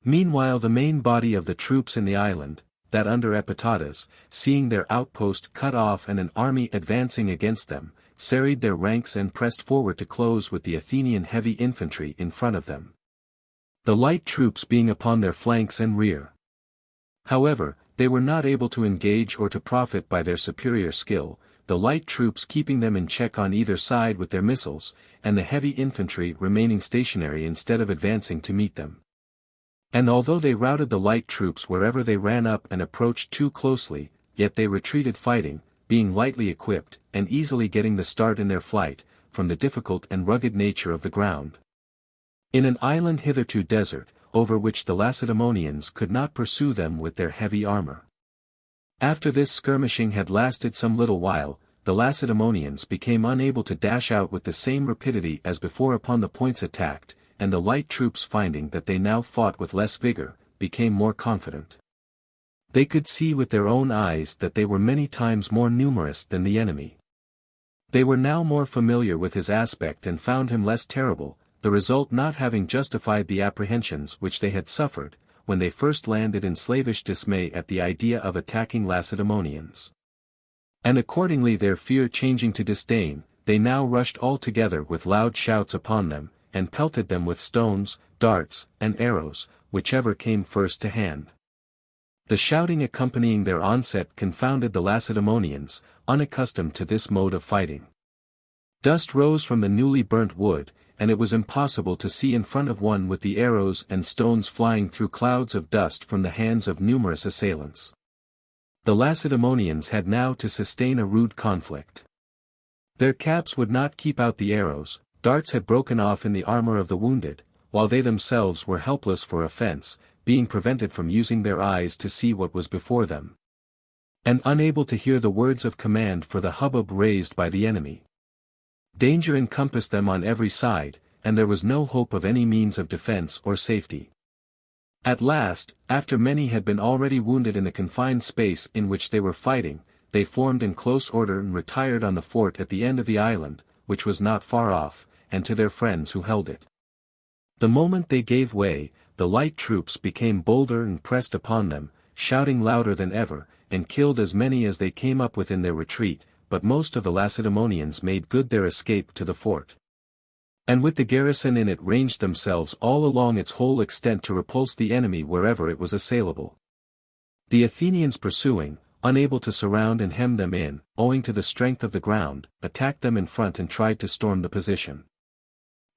Meanwhile the main body of the troops in the island, that under Epitatus, seeing their outpost cut off and an army advancing against them, serried their ranks and pressed forward to close with the Athenian heavy infantry in front of them, the light troops being upon their flanks and rear. However, they were not able to engage or to profit by their superior skill, the light troops keeping them in check on either side with their missiles, and the heavy infantry remaining stationary instead of advancing to meet them. And although they routed the light troops wherever they ran up and approached too closely, yet they retreated fighting, being lightly equipped, and easily getting the start in their flight, from the difficult and rugged nature of the ground. In an island hitherto desert, over which the Lacedaemonians could not pursue them with their heavy armor. After this skirmishing had lasted some little while, the Lacedaemonians became unable to dash out with the same rapidity as before upon the points attacked, and the light troops finding that they now fought with less vigor, became more confident. They could see with their own eyes that they were many times more numerous than the enemy. They were now more familiar with his aspect and found him less terrible, the result not having justified the apprehensions which they had suffered, when they first landed in slavish dismay at the idea of attacking Lacedaemonians. And accordingly their fear changing to disdain, they now rushed all together with loud shouts upon them, and pelted them with stones, darts, and arrows, whichever came first to hand. The shouting accompanying their onset confounded the Lacedaemonians, unaccustomed to this mode of fighting. Dust rose from the newly burnt wood, and it was impossible to see in front of one with the arrows and stones flying through clouds of dust from the hands of numerous assailants. The Lacedaemonians had now to sustain a rude conflict. Their caps would not keep out the arrows, darts had broken off in the armor of the wounded, while they themselves were helpless for offense, being prevented from using their eyes to see what was before them, and unable to hear the words of command for the hubbub raised by the enemy. Danger encompassed them on every side, and there was no hope of any means of defense or safety. At last, after many had been already wounded in the confined space in which they were fighting, they formed in close order and retired on the fort at the end of the island, which was not far off, and to their friends who held it. The moment they gave way, the light troops became bolder and pressed upon them, shouting louder than ever, and killed as many as they came up with in their retreat, but most of the Lacedaemonians made good their escape to the fort. And with the garrison in it ranged themselves all along its whole extent to repulse the enemy wherever it was assailable. The Athenians pursuing, unable to surround and hem them in, owing to the strength of the ground, attacked them in front and tried to storm the position.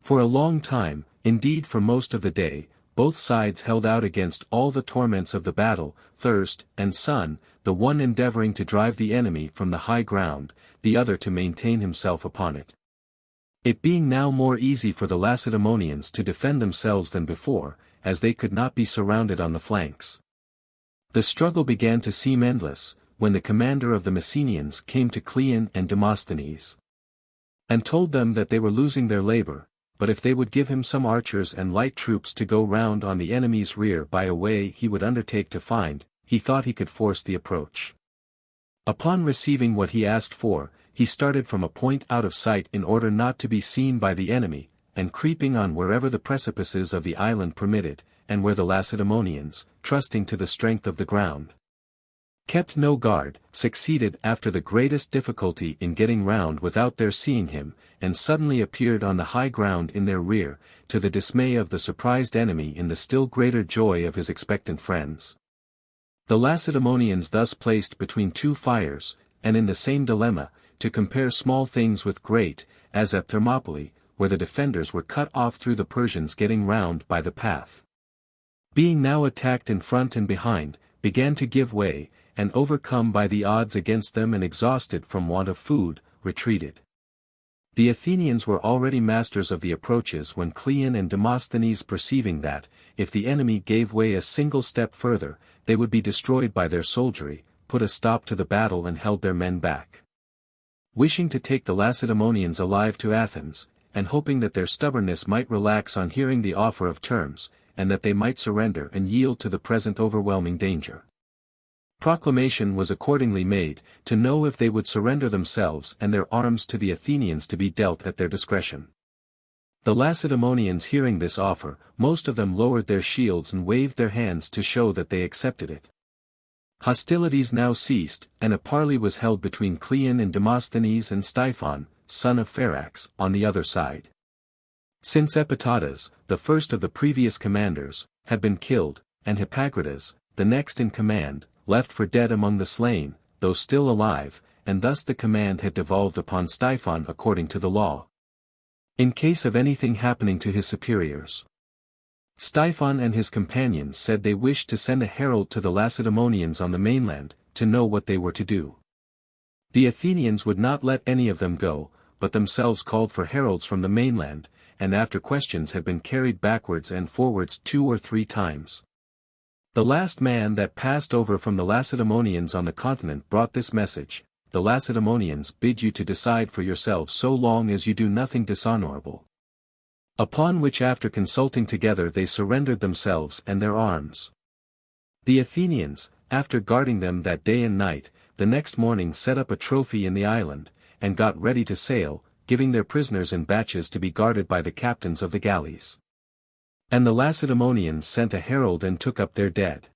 For a long time, indeed for most of the day, both sides held out against all the torments of the battle, thirst, and sun, the one endeavoring to drive the enemy from the high ground, the other to maintain himself upon it. It being now more easy for the Lacedaemonians to defend themselves than before, as they could not be surrounded on the flanks. The struggle began to seem endless, when the commander of the Messenians came to Cleon and Demosthenes, and told them that they were losing their labor, but if they would give him some archers and light troops to go round on the enemy's rear by a way he would undertake to find, he thought he could force the approach. Upon receiving what he asked for, he started from a point out of sight in order not to be seen by the enemy, and creeping on wherever the precipices of the island permitted, and where the Lacedaemonians, trusting to the strength of the ground, kept no guard, succeeded after the greatest difficulty in getting round without their seeing him, and suddenly appeared on the high ground in their rear, to the dismay of the surprised enemy in the still greater joy of his expectant friends. The Lacedaemonians thus placed between two fires, and in the same dilemma, to compare small things with great, as at Thermopylae, where the defenders were cut off through the Persians getting round by the path, being now attacked in front and behind, began to give way, and overcome by the odds against them and exhausted from want of food, retreated. The Athenians were already masters of the approaches when Cleon and Demosthenes, perceiving that, if the enemy gave way a single step further, they would be destroyed by their soldiery, put a stop to the battle and held their men back. Wishing to take the Lacedaemonians alive to Athens, and hoping that their stubbornness might relax on hearing the offer of terms, and that they might surrender and yield to the present overwhelming danger, proclamation was accordingly made, to know if they would surrender themselves and their arms to the Athenians to be dealt at their discretion. The Lacedaemonians hearing this offer, most of them lowered their shields and waved their hands to show that they accepted it. Hostilities now ceased, and a parley was held between Cleon and Demosthenes and Styphon, son of Pharax, on the other side. Since Epitadas, the first of the previous commanders, had been killed, and Hippocrates, the next in command, left for dead among the slain, though still alive, and thus the command had devolved upon Styphon according to the law, in case of anything happening to his superiors. Styphon and his companions said they wished to send a herald to the Lacedaemonians on the mainland, to know what they were to do. The Athenians would not let any of them go, but themselves called for heralds from the mainland, and after questions had been carried backwards and forwards 2 or 3 times, the last man that passed over from the Lacedaemonians on the continent brought this message: the Lacedaemonians bid you to decide for yourselves so long as you do nothing dishonorable. Upon which, after consulting together, they surrendered themselves and their arms. The Athenians, after guarding them that day and night, the next morning set up a trophy in the island, and got ready to sail, giving their prisoners in batches to be guarded by the captains of the galleys. And the Lacedaemonians sent a herald and took up their dead.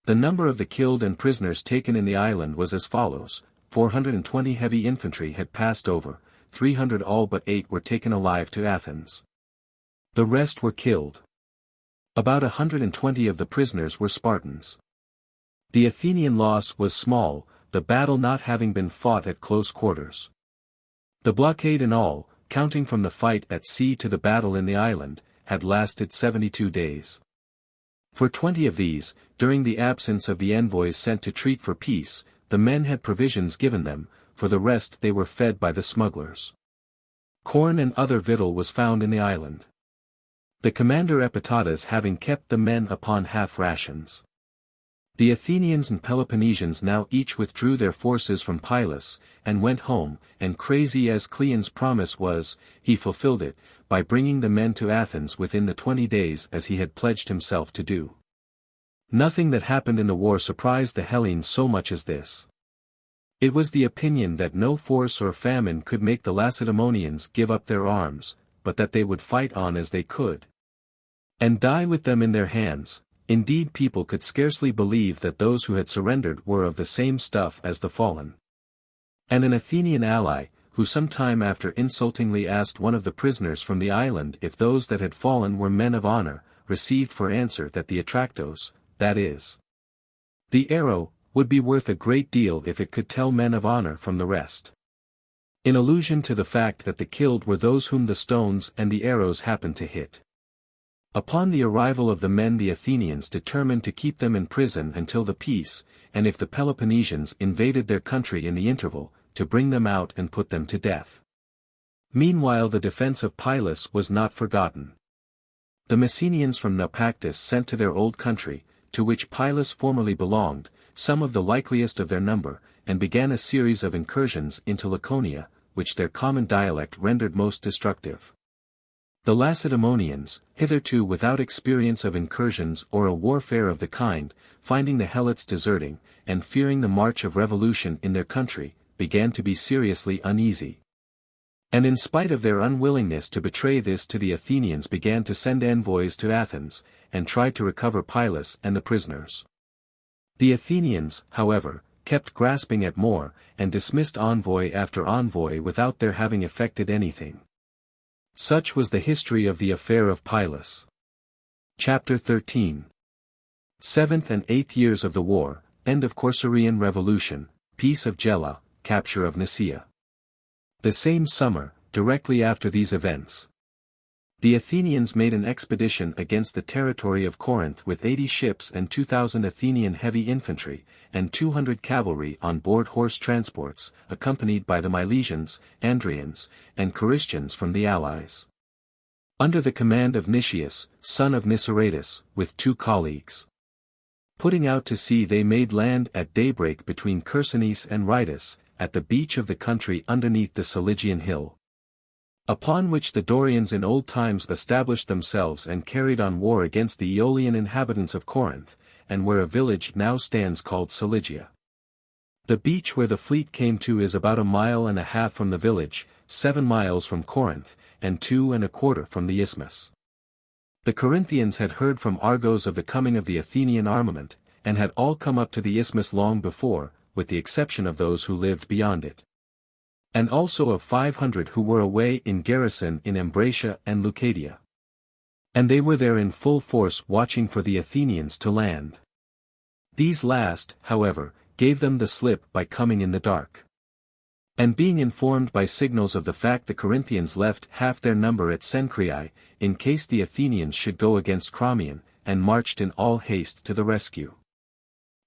The number of the killed and prisoners taken in the island was as follows: 420 heavy infantry had passed over, 300 all but 8 were taken alive to Athens. The rest were killed. About 120 of the prisoners were Spartans. The Athenian loss was small, the battle not having been fought at close quarters. The blockade in all, counting from the fight at sea to the battle in the island, had lasted 72 days. For 20 of these, during the absence of the envoys sent to treat for peace, the men had provisions given them, for the rest they were fed by the smugglers. Corn and other victual was found in the island. The commander Epitatus having kept the men upon half rations. The Athenians and Peloponnesians now each withdrew their forces from Pylos, and went home, and crazy as Cleon's promise was, he fulfilled it, by bringing the men to Athens within the 20 days as he had pledged himself to do. Nothing that happened in the war surprised the Hellenes so much as this. It was the opinion that no force or famine could make the Lacedaemonians give up their arms, but that they would fight on as they could, and die with them in their hands. Indeed, people could scarcely believe that those who had surrendered were of the same stuff as the fallen. And an Athenian ally, who some time after insultingly asked one of the prisoners from the island if those that had fallen were men of honor, received for answer that the attractos, that is, the arrow, would be worth a great deal if it could tell men of honor from the rest. In allusion to the fact that the killed were those whom the stones and the arrows happened to hit. Upon the arrival of the men, the Athenians determined to keep them in prison until the peace, and if the Peloponnesians invaded their country in the interval, to bring them out and put them to death. Meanwhile the defense of Pylos was not forgotten. The Messenians from Naupactus sent to their old country, to which Pylos formerly belonged, some of the likeliest of their number, and began a series of incursions into Laconia, which their common dialect rendered most destructive. The Lacedaemonians, hitherto without experience of incursions or a warfare of the kind, finding the Helots deserting, and fearing the march of revolution in their country, began to be seriously uneasy. And in spite of their unwillingness to betray this to the Athenians, began to send envoys to Athens, and tried to recover Pylos and the prisoners. The Athenians, however, kept grasping at more, and dismissed envoy after envoy without their having effected anything. Such was the history of the affair of Pylos. Chapter 13. 7th and 8th years of the war, end of Corcyraean revolution, peace of Gela, capture of Nicaea. The same summer, directly after these events, the Athenians made an expedition against the territory of Corinth with 80 ships and 2,000 Athenian heavy infantry, and 200 cavalry on board horse transports, accompanied by the Milesians, Andrians, and Carystians from the allies. Under the command of Nicias, son of Niceratus, with 2 colleagues. Putting out to sea, they made land at daybreak between Chersonese and Rhytus, at the beach of the country underneath the Ciligian hill, upon which the Dorians in old times established themselves and carried on war against the Aeolian inhabitants of Corinth, and where a village now stands called Ciligia. The beach where the fleet came to is about 1.5 miles from the village, 7 miles from Corinth, and 2.25 from the isthmus. The Corinthians had heard from Argos of the coming of the Athenian armament, and had all come up to the isthmus long before, with the exception of those who lived beyond it, and also of 500 who were away in garrison in Ambracia and Leucadia. And they were there in full force watching for the Athenians to land. These last, however, gave them the slip by coming in the dark. And being informed by signals of the fact, the Corinthians left half their number at Cenchreae, in case the Athenians should go against Cramion, and marched in all haste to the rescue.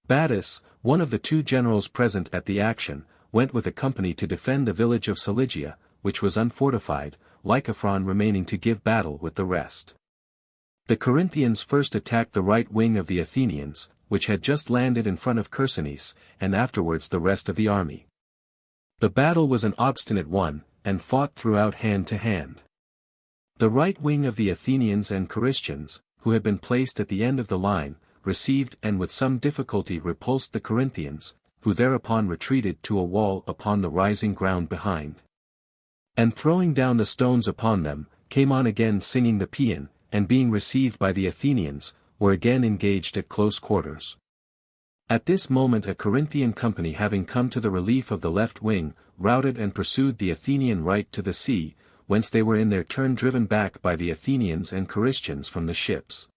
Battus, one of the 2 generals present at the action, went with a company to defend the village of Ciligia, which was unfortified, Lycophron remaining to give battle with the rest. The Corinthians first attacked the right wing of the Athenians, which had just landed in front of Chersonese, and afterwards the rest of the army. The battle was an obstinate one, and fought throughout hand to hand. The right wing of the Athenians and Carystians, who had been placed at the end of the line, received and with some difficulty repulsed the Corinthians, who thereupon retreated to a wall upon the rising ground behind. And throwing down the stones upon them, came on again singing the paean, and being received by the Athenians, were again engaged at close quarters. At this moment a Corinthian company having come to the relief of the left wing, routed and pursued the Athenian right to the sea, whence they were in their turn driven back by the Athenians and Corinthians from the ships.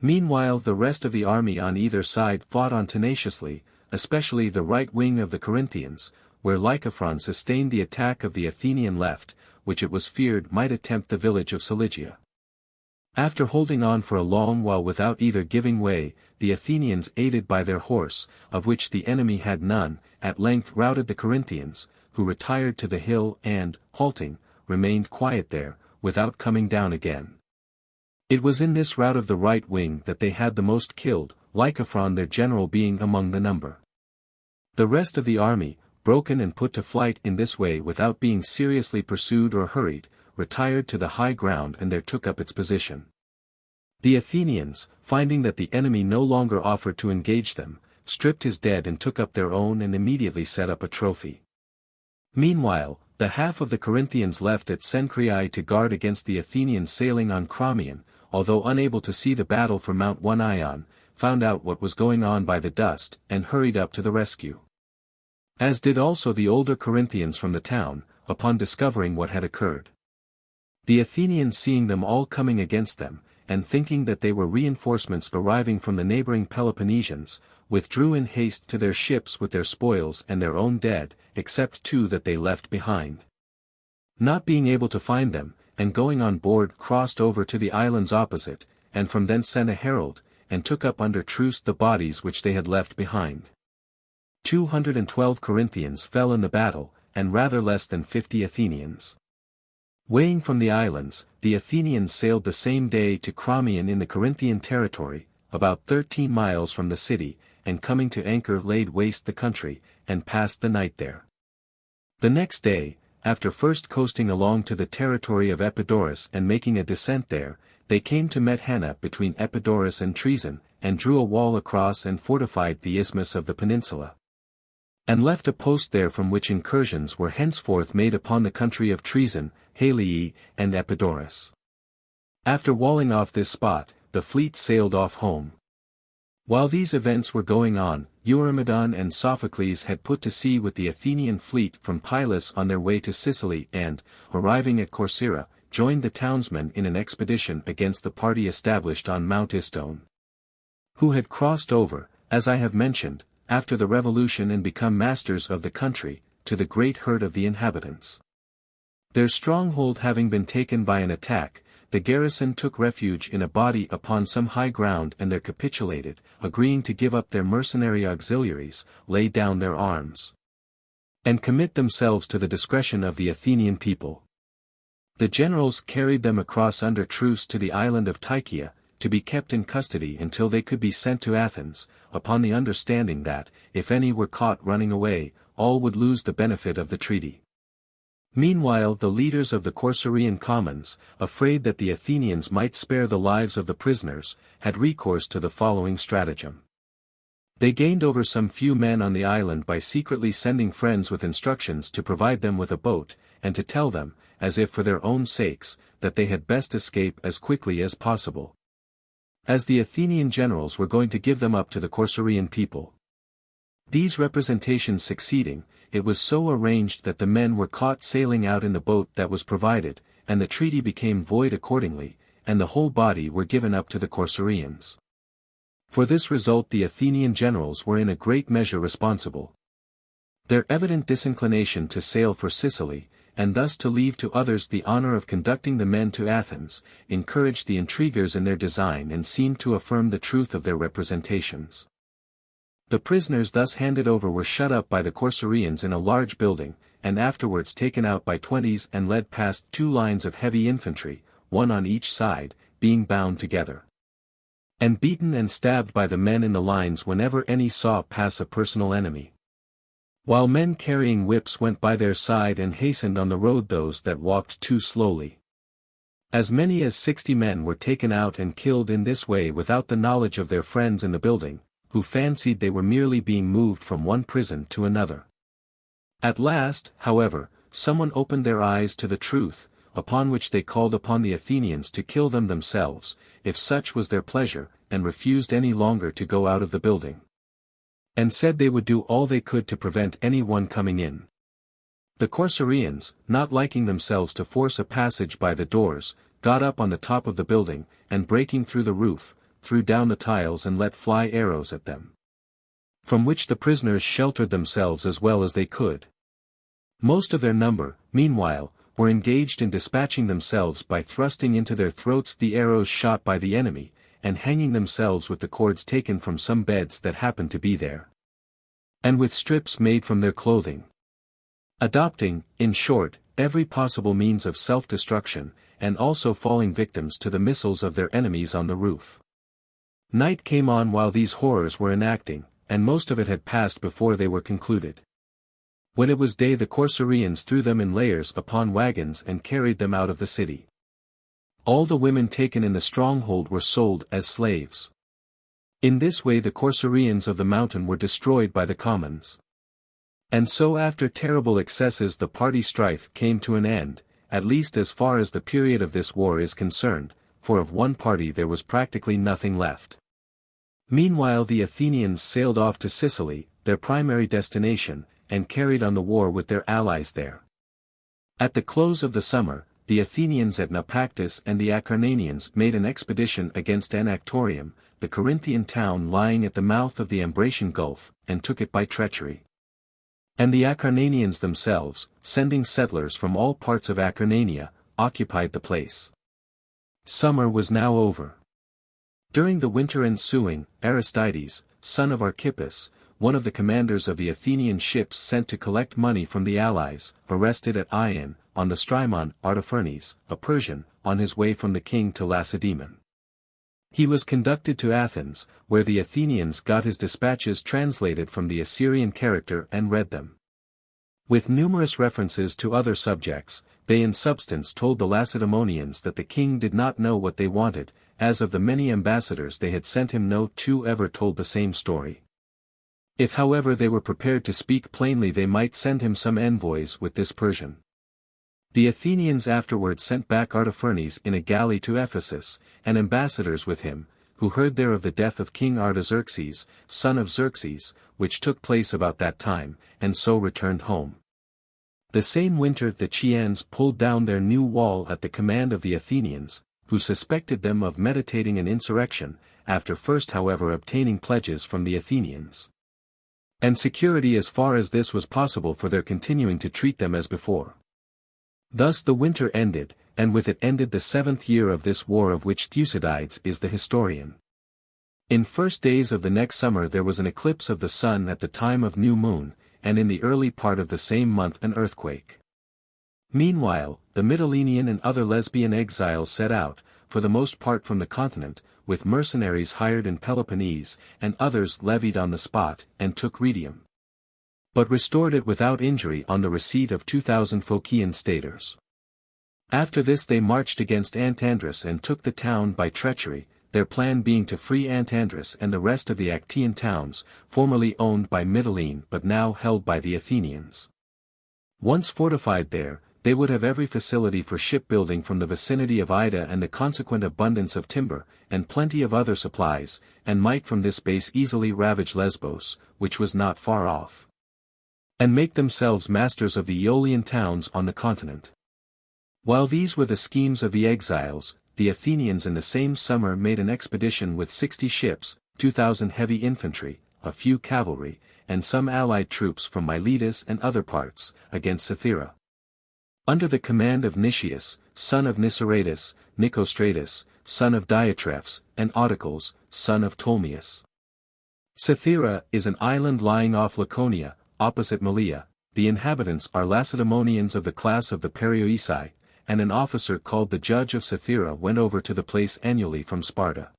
Meanwhile the rest of the army on either side fought on tenaciously, especially the right wing of the Corinthians, where Lycophron sustained the attack of the Athenian left, which it was feared might attempt the village of Cilicia. After holding on for a long while without either giving way, the Athenians aided by their horse, of which the enemy had none, at length routed the Corinthians, who retired to the hill and, halting, remained quiet there, without coming down again. It was in this rout of the right wing that they had the most killed, Lycophron their general being among the number. The rest of the army, broken and put to flight in this way without being seriously pursued or hurried, retired to the high ground and there took up its position. The Athenians, finding that the enemy no longer offered to engage them, stripped his dead and took up their own and immediately set up a trophy. Meanwhile, the half of the Corinthians left at Cenchreae to guard against the Athenians sailing on Cramion, although unable to see the battle from Mount Ion, found out what was going on by the dust, and hurried up to the rescue. As did also the older Corinthians from the town, upon discovering what had occurred. The Athenians seeing them all coming against them, and thinking that they were reinforcements arriving from the neighboring Peloponnesians, withdrew in haste to their ships with their spoils and their own dead, except 2 that they left behind. Not being able to find them, and going on board crossed over to the islands opposite, and from thence sent a herald, and took up under truce the bodies which they had left behind. 212 Corinthians fell in the battle, and rather less than 50 Athenians. Weighing from the islands, the Athenians sailed the same day to Cramion in the Corinthian territory, about 13 miles from the city, and coming to anchor laid waste the country, and passed the night there. The next day, after first coasting along to the territory of Epidaurus and making a descent there, they came to Methana between Epidaurus and Treason, and drew a wall across and fortified the isthmus of the peninsula. And left a post there from which incursions were henceforth made upon the country of Treason, Halii, and Epidaurus. After walling off this spot, the fleet sailed off home. While these events were going on, Eurymedon and Sophocles had put to sea with the Athenian fleet from Pylos on their way to Sicily and, arriving at Corcyra, joined the townsmen in an expedition against the party established on Mount Istone, who had crossed over, as I have mentioned, after the revolution and become masters of the country, to the great hurt of the inhabitants. Their stronghold having been taken by an attack, the garrison took refuge in a body upon some high ground and there capitulated, agreeing to give up their mercenary auxiliaries, lay down their arms, and commit themselves to the discretion of the Athenian people. The generals carried them across under truce to the island of Tychia, to be kept in custody until they could be sent to Athens, upon the understanding that, if any were caught running away, all would lose the benefit of the treaty. Meanwhile the leaders of the Corcyraean commons, afraid that the Athenians might spare the lives of the prisoners, had recourse to the following stratagem. They gained over some few men on the island by secretly sending friends with instructions to provide them with a boat, and to tell them, as if for their own sakes, that they had best escape as quickly as possible, as the Athenian generals were going to give them up to the Corcyraean people. These representations succeeding, it was so arranged that the men were caught sailing out in the boat that was provided, and the treaty became void accordingly, and the whole body were given up to the Corcyraeans. For this result the Athenian generals were in a great measure responsible. Their evident disinclination to sail for Sicily, and thus to leave to others the honor of conducting the men to Athens, encouraged the intriguers in their design and seemed to affirm the truth of their representations. The prisoners thus handed over were shut up by the Corcyraeans in a large building, and afterwards taken out by 20s and led past 2 lines of heavy infantry, 1 on each side, being bound together, and beaten and stabbed by the men in the lines whenever any saw pass a personal enemy. While men carrying whips went by their side and hastened on the road those that walked too slowly. As many as 60 men were taken out and killed in this way without the knowledge of their friends in the building, who fancied they were merely being moved from one prison to another. At last, however, someone opened their eyes to the truth, upon which they called upon the Athenians to kill them themselves, if such was their pleasure, and refused any longer to go out of the building. And said they would do all they could to prevent any one coming in. The Corcyraeans, not liking themselves to force a passage by the doors, got up on the top of the building, and breaking through the roof, threw down the tiles and let fly arrows at them. From which the prisoners sheltered themselves as well as they could. Most of their number, meanwhile, were engaged in dispatching themselves by thrusting into their throats the arrows shot by the enemy, and hanging themselves with the cords taken from some beds that happened to be there. And with strips made from their clothing. Adopting, in short, every possible means of self-destruction, and also falling victims to the missiles of their enemies on the roof. Night came on while these horrors were enacting, and most of it had passed before they were concluded. When it was day the Corcyraeans threw them in layers upon wagons and carried them out of the city. All the women taken in the stronghold were sold as slaves. In this way the Corcyraeans of the mountain were destroyed by the commons. And so after terrible excesses the party strife came to an end, at least as far as the period of this war is concerned, for of one party there was practically nothing left. Meanwhile the Athenians sailed off to Sicily, their primary destination, and carried on the war with their allies there. At the close of the summer, the Athenians at Naupactus and the Acarnanians made an expedition against Anactorium, the Corinthian town lying at the mouth of the Ambracian Gulf, and took it by treachery. And the Acarnanians themselves, sending settlers from all parts of Acarnania, occupied the place. Summer was now over. During the winter ensuing, Aristides, son of Archippus, one of the commanders of the Athenian ships sent to collect money from the allies, arrested at Ion, on the Strymon, Artaphernes, a Persian, on his way from the king to Lacedaemon. He was conducted to Athens, where the Athenians got his dispatches translated from the Assyrian character and read them. With numerous references to other subjects, they in substance told the Lacedaemonians that the king did not know what they wanted, as of the many ambassadors they had sent him no two ever told the same story. If however they were prepared to speak plainly they might send him some envoys with this Persian. The Athenians afterwards sent back Artaphernes in a galley to Ephesus, and ambassadors with him, who heard there of the death of King Artaxerxes, son of Xerxes, which took place about that time, and so returned home. The same winter the Chians pulled down their new wall at the command of the Athenians, who suspected them of meditating an insurrection, after first however obtaining pledges from the Athenians. And security as far as this was possible for their continuing to treat them as before. Thus the winter ended, and with it ended the 7th year of this war of which Thucydides is the historian. In first days of the next summer there was an eclipse of the sun at the time of new moon, and in the early part of the same month an earthquake. Meanwhile, the Mytilenean and other Lesbian exiles set out, for the most part from the continent, with mercenaries hired in Peloponnese, and others levied on the spot, and took Rhetium. But restored it without injury on the receipt of 2,000 Phocian staters. After this they marched against Antandrus and took the town by treachery, their plan being to free Antandrus and the rest of the Actaean towns, formerly owned by Mytilene but now held by the Athenians. Once fortified there, they would have every facility for shipbuilding from the vicinity of Ida and the consequent abundance of timber, and plenty of other supplies, and might from this base easily ravage Lesbos, which was not far off, and make themselves masters of the Aeolian towns on the continent. While these were the schemes of the exiles, the Athenians in the same summer made an expedition with 60 ships, 2,000 heavy infantry, a few cavalry, and some allied troops from Miletus and other parts, against Cythera. Under the command of Nicias, son of Niceratus, Nicostratus, son of Diotrephes, and Autocles, son of Ptolemaeus. Cythera is an island lying off Laconia, opposite Malea. The inhabitants are Lacedaemonians of the class of the Perioeci, and an officer called the judge of Cythera went over to the place annually from Sparta.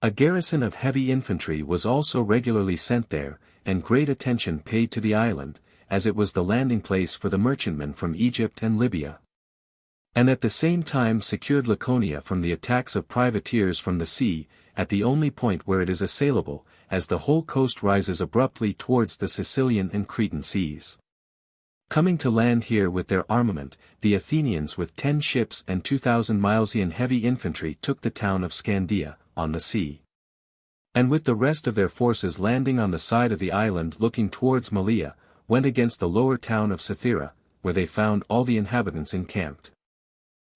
A garrison of heavy infantry was also regularly sent there, and great attention paid to the island, as it was the landing place for the merchantmen from Egypt and Libya. And at the same time secured Laconia from the attacks of privateers from the sea, at the only point where it is assailable, as the whole coast rises abruptly towards the Sicilian and Cretan seas. Coming to land here with their armament, the Athenians with 10 ships and 2,000 Milesian heavy infantry took the town of Scandia, on the sea. And with the rest of their forces landing on the side of the island looking towards Malea, went against the lower town of Cythera, where they found all the inhabitants encamped.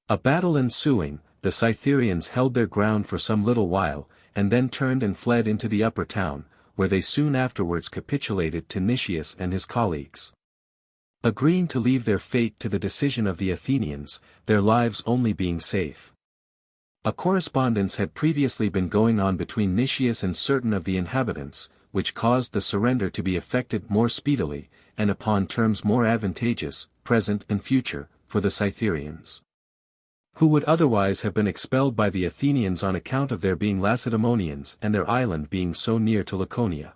A battle ensuing, the Cytherians held their ground for some little while, and then turned and fled into the upper town, where they soon afterwards capitulated to Nicias and his colleagues. Agreeing to leave their fate to the decision of the Athenians, their lives only being safe. A correspondence had previously been going on between Nicias and certain of the inhabitants, which caused the surrender to be effected more speedily, and upon terms more advantageous, present and future, for the Cytherians, who would otherwise have been expelled by the Athenians on account of their being Lacedaemonians and their island being so near to Laconia.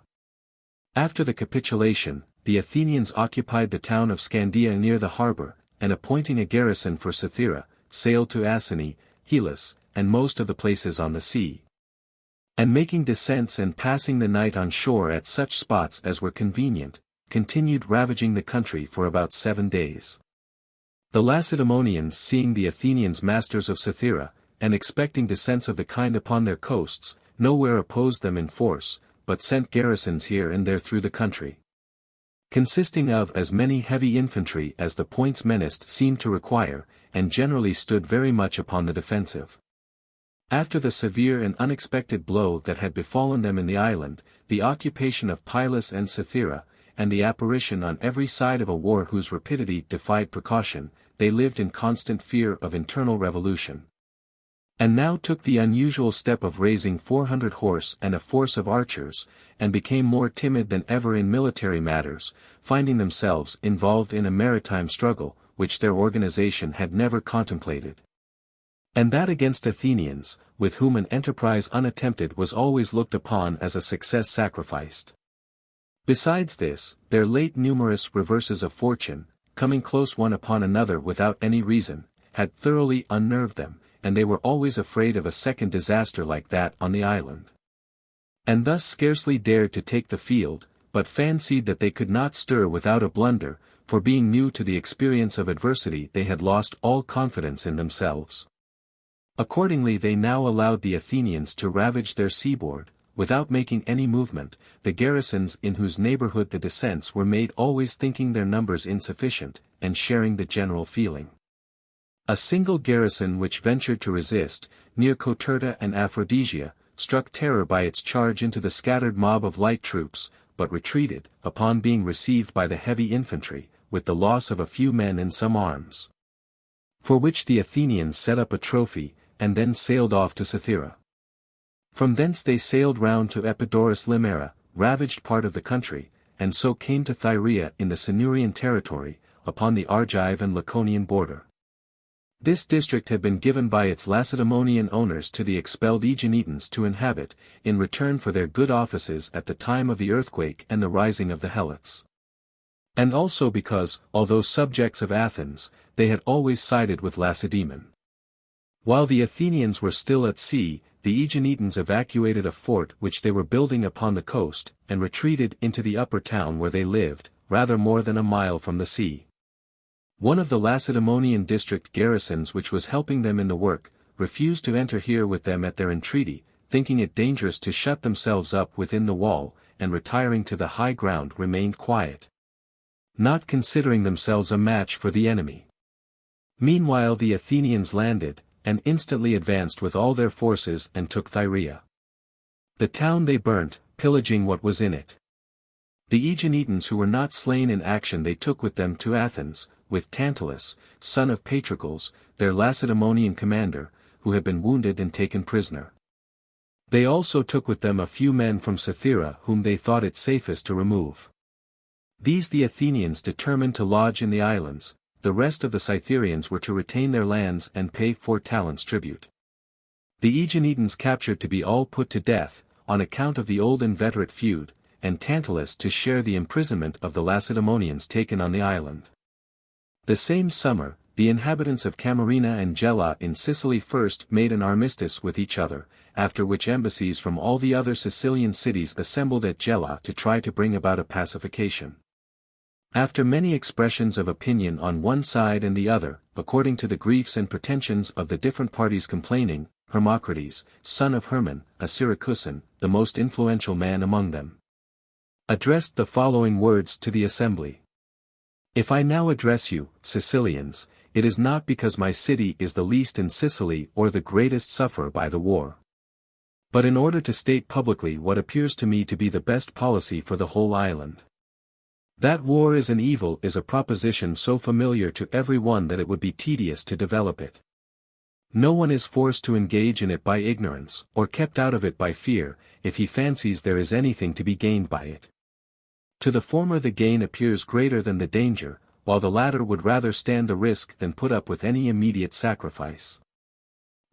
After the capitulation, the Athenians occupied the town of Scandia near the harbour, and appointing a garrison for Cythera, sailed to Asini, Hellas, and most of the places on the sea. And making descents and passing the night on shore at such spots as were convenient, continued ravaging the country for about 7 days. The Lacedaemonians seeing the Athenians masters of Cythera, and expecting descents of the kind upon their coasts, nowhere opposed them in force, but sent garrisons here and there through the country, consisting of as many heavy infantry as the points menaced seemed to require, and generally stood very much upon the defensive. After the severe and unexpected blow that had befallen them in the island, the occupation of Pylos and Cythera, and the apparition on every side of a war whose rapidity defied precaution, they lived in constant fear of internal revolution. And now took the unusual step of raising 400 horse and a force of archers, and became more timid than ever in military matters, finding themselves involved in a maritime struggle, which their organization had never contemplated. And that against Athenians, with whom an enterprise unattempted was always looked upon as a success sacrificed. Besides this, their late numerous reverses of fortune, coming close one upon another without any reason, had thoroughly unnerved them, and they were always afraid of a second disaster like that on the island. And thus scarcely dared to take the field, but fancied that they could not stir without a blunder, for being new to the experience of adversity they had lost all confidence in themselves. Accordingly they now allowed the Athenians to ravage their seaboard, without making any movement, the garrisons in whose neighborhood the descents were made always thinking their numbers insufficient, and sharing the general feeling. A single garrison which ventured to resist, near Coterta and Aphrodisia, struck terror by its charge into the scattered mob of light troops, but retreated, upon being received by the heavy infantry, with the loss of a few men and some arms. For which the Athenians set up a trophy, and then sailed off to Cythera. From thence they sailed round to Epidaurus Limera, ravaged part of the country, and so came to Thyrea in the Sinurian territory, upon the Argive and Laconian border. This district had been given by its Lacedaemonian owners to the expelled Aeginetans to inhabit, in return for their good offices at the time of the earthquake and the rising of the Helots. And also because, although subjects of Athens, they had always sided with Lacedaemon. While the Athenians were still at sea, the Aeginetans evacuated a fort which they were building upon the coast, and retreated into the upper town where they lived, rather more than a mile from the sea. One of the Lacedaemonian district garrisons which was helping them in the work, refused to enter here with them at their entreaty, thinking it dangerous to shut themselves up within the wall, and retiring to the high ground remained quiet, not considering themselves a match for the enemy. Meanwhile the Athenians landed, and instantly advanced with all their forces and took Thyrea. The town they burnt, pillaging what was in it. The Aeginetans who were not slain in action they took with them to Athens, with Tantalus, son of Patroclus, their Lacedaemonian commander, who had been wounded and taken prisoner. They also took with them a few men from Cythera whom they thought it safest to remove. These the Athenians determined to lodge in the islands. The rest of the Cytherians were to retain their lands and pay 4 talents tribute. The Aeginetans captured to be all put to death, on account of the old inveterate feud, and Tantalus to share the imprisonment of the Lacedaemonians taken on the island. The same summer, the inhabitants of Camarina and Gela in Sicily first made an armistice with each other, after which embassies from all the other Sicilian cities assembled at Gela to try to bring about a pacification. After many expressions of opinion on one side and the other, according to the griefs and pretensions of the different parties complaining, Hermocrates, son of Hermon, a Syracusan, the most influential man among them, addressed the following words to the assembly. If I now address you, Sicilians, it is not because my city is the least in Sicily or the greatest sufferer by the war, but in order to state publicly what appears to me to be the best policy for the whole island. That war is an evil is a proposition so familiar to every one that it would be tedious to develop it. No one is forced to engage in it by ignorance, or kept out of it by fear, if he fancies there is anything to be gained by it. To the former the gain appears greater than the danger, while the latter would rather stand the risk than put up with any immediate sacrifice.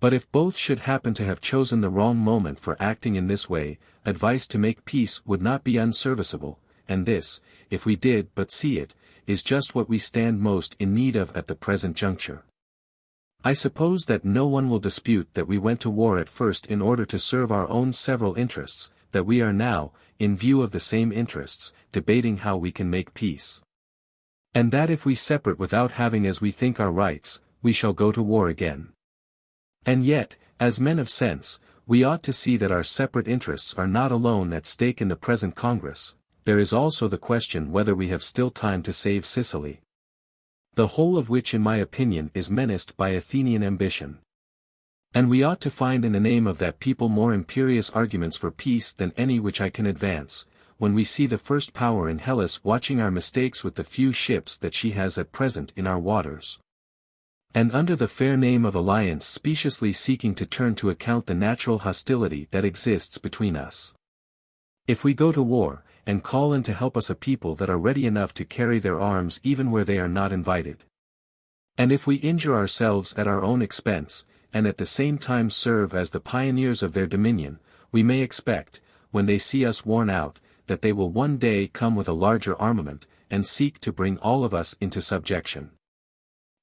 But if both should happen to have chosen the wrong moment for acting in this way, advice to make peace would not be unserviceable, and this, if we did but see it, is just what we stand most in need of at the present juncture. I suppose that no one will dispute that we went to war at first in order to serve our own several interests, that we are now, in view of the same interests, debating how we can make peace. And that if we separate without having as we think our rights, we shall go to war again. And yet, as men of sense, we ought to see that our separate interests are not alone at stake in the present Congress. There is also the question whether we have still time to save Sicily, the whole of which in my opinion is menaced by Athenian ambition. And we ought to find in the name of that people more imperious arguments for peace than any which I can advance, when we see the first power in Hellas watching our mistakes with the few ships that she has at present in our waters, and under the fair name of alliance speciously seeking to turn to account the natural hostility that exists between us. If we go to war, and call in to help us a people that are ready enough to carry their arms even where they are not invited, and if we injure ourselves at our own expense, and at the same time serve as the pioneers of their dominion, we may expect, when they see us worn out, that they will one day come with a larger armament, and seek to bring all of us into subjection.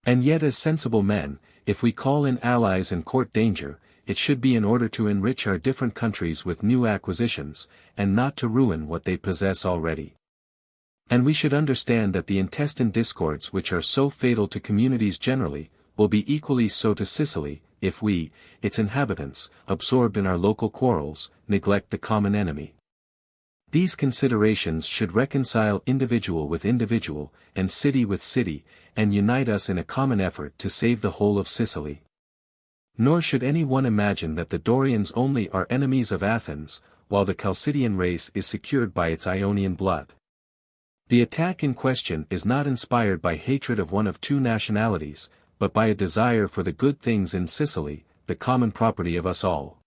And yet as sensible men, if we call in allies and court danger, it should be in order to enrich our different countries with new acquisitions, and not to ruin what they possess already. And we should understand that the intestine discords which are so fatal to communities generally, will be equally so to Sicily, if we, its inhabitants, absorbed in our local quarrels, neglect the common enemy. These considerations should reconcile individual with individual, and city with city, and unite us in a common effort to save the whole of Sicily. Nor should any one imagine that the Dorians only are enemies of Athens, while the Chalcidian race is secured by its Ionian blood. The attack in question is not inspired by hatred of one of two nationalities, but by a desire for the good things in Sicily, the common property of us all.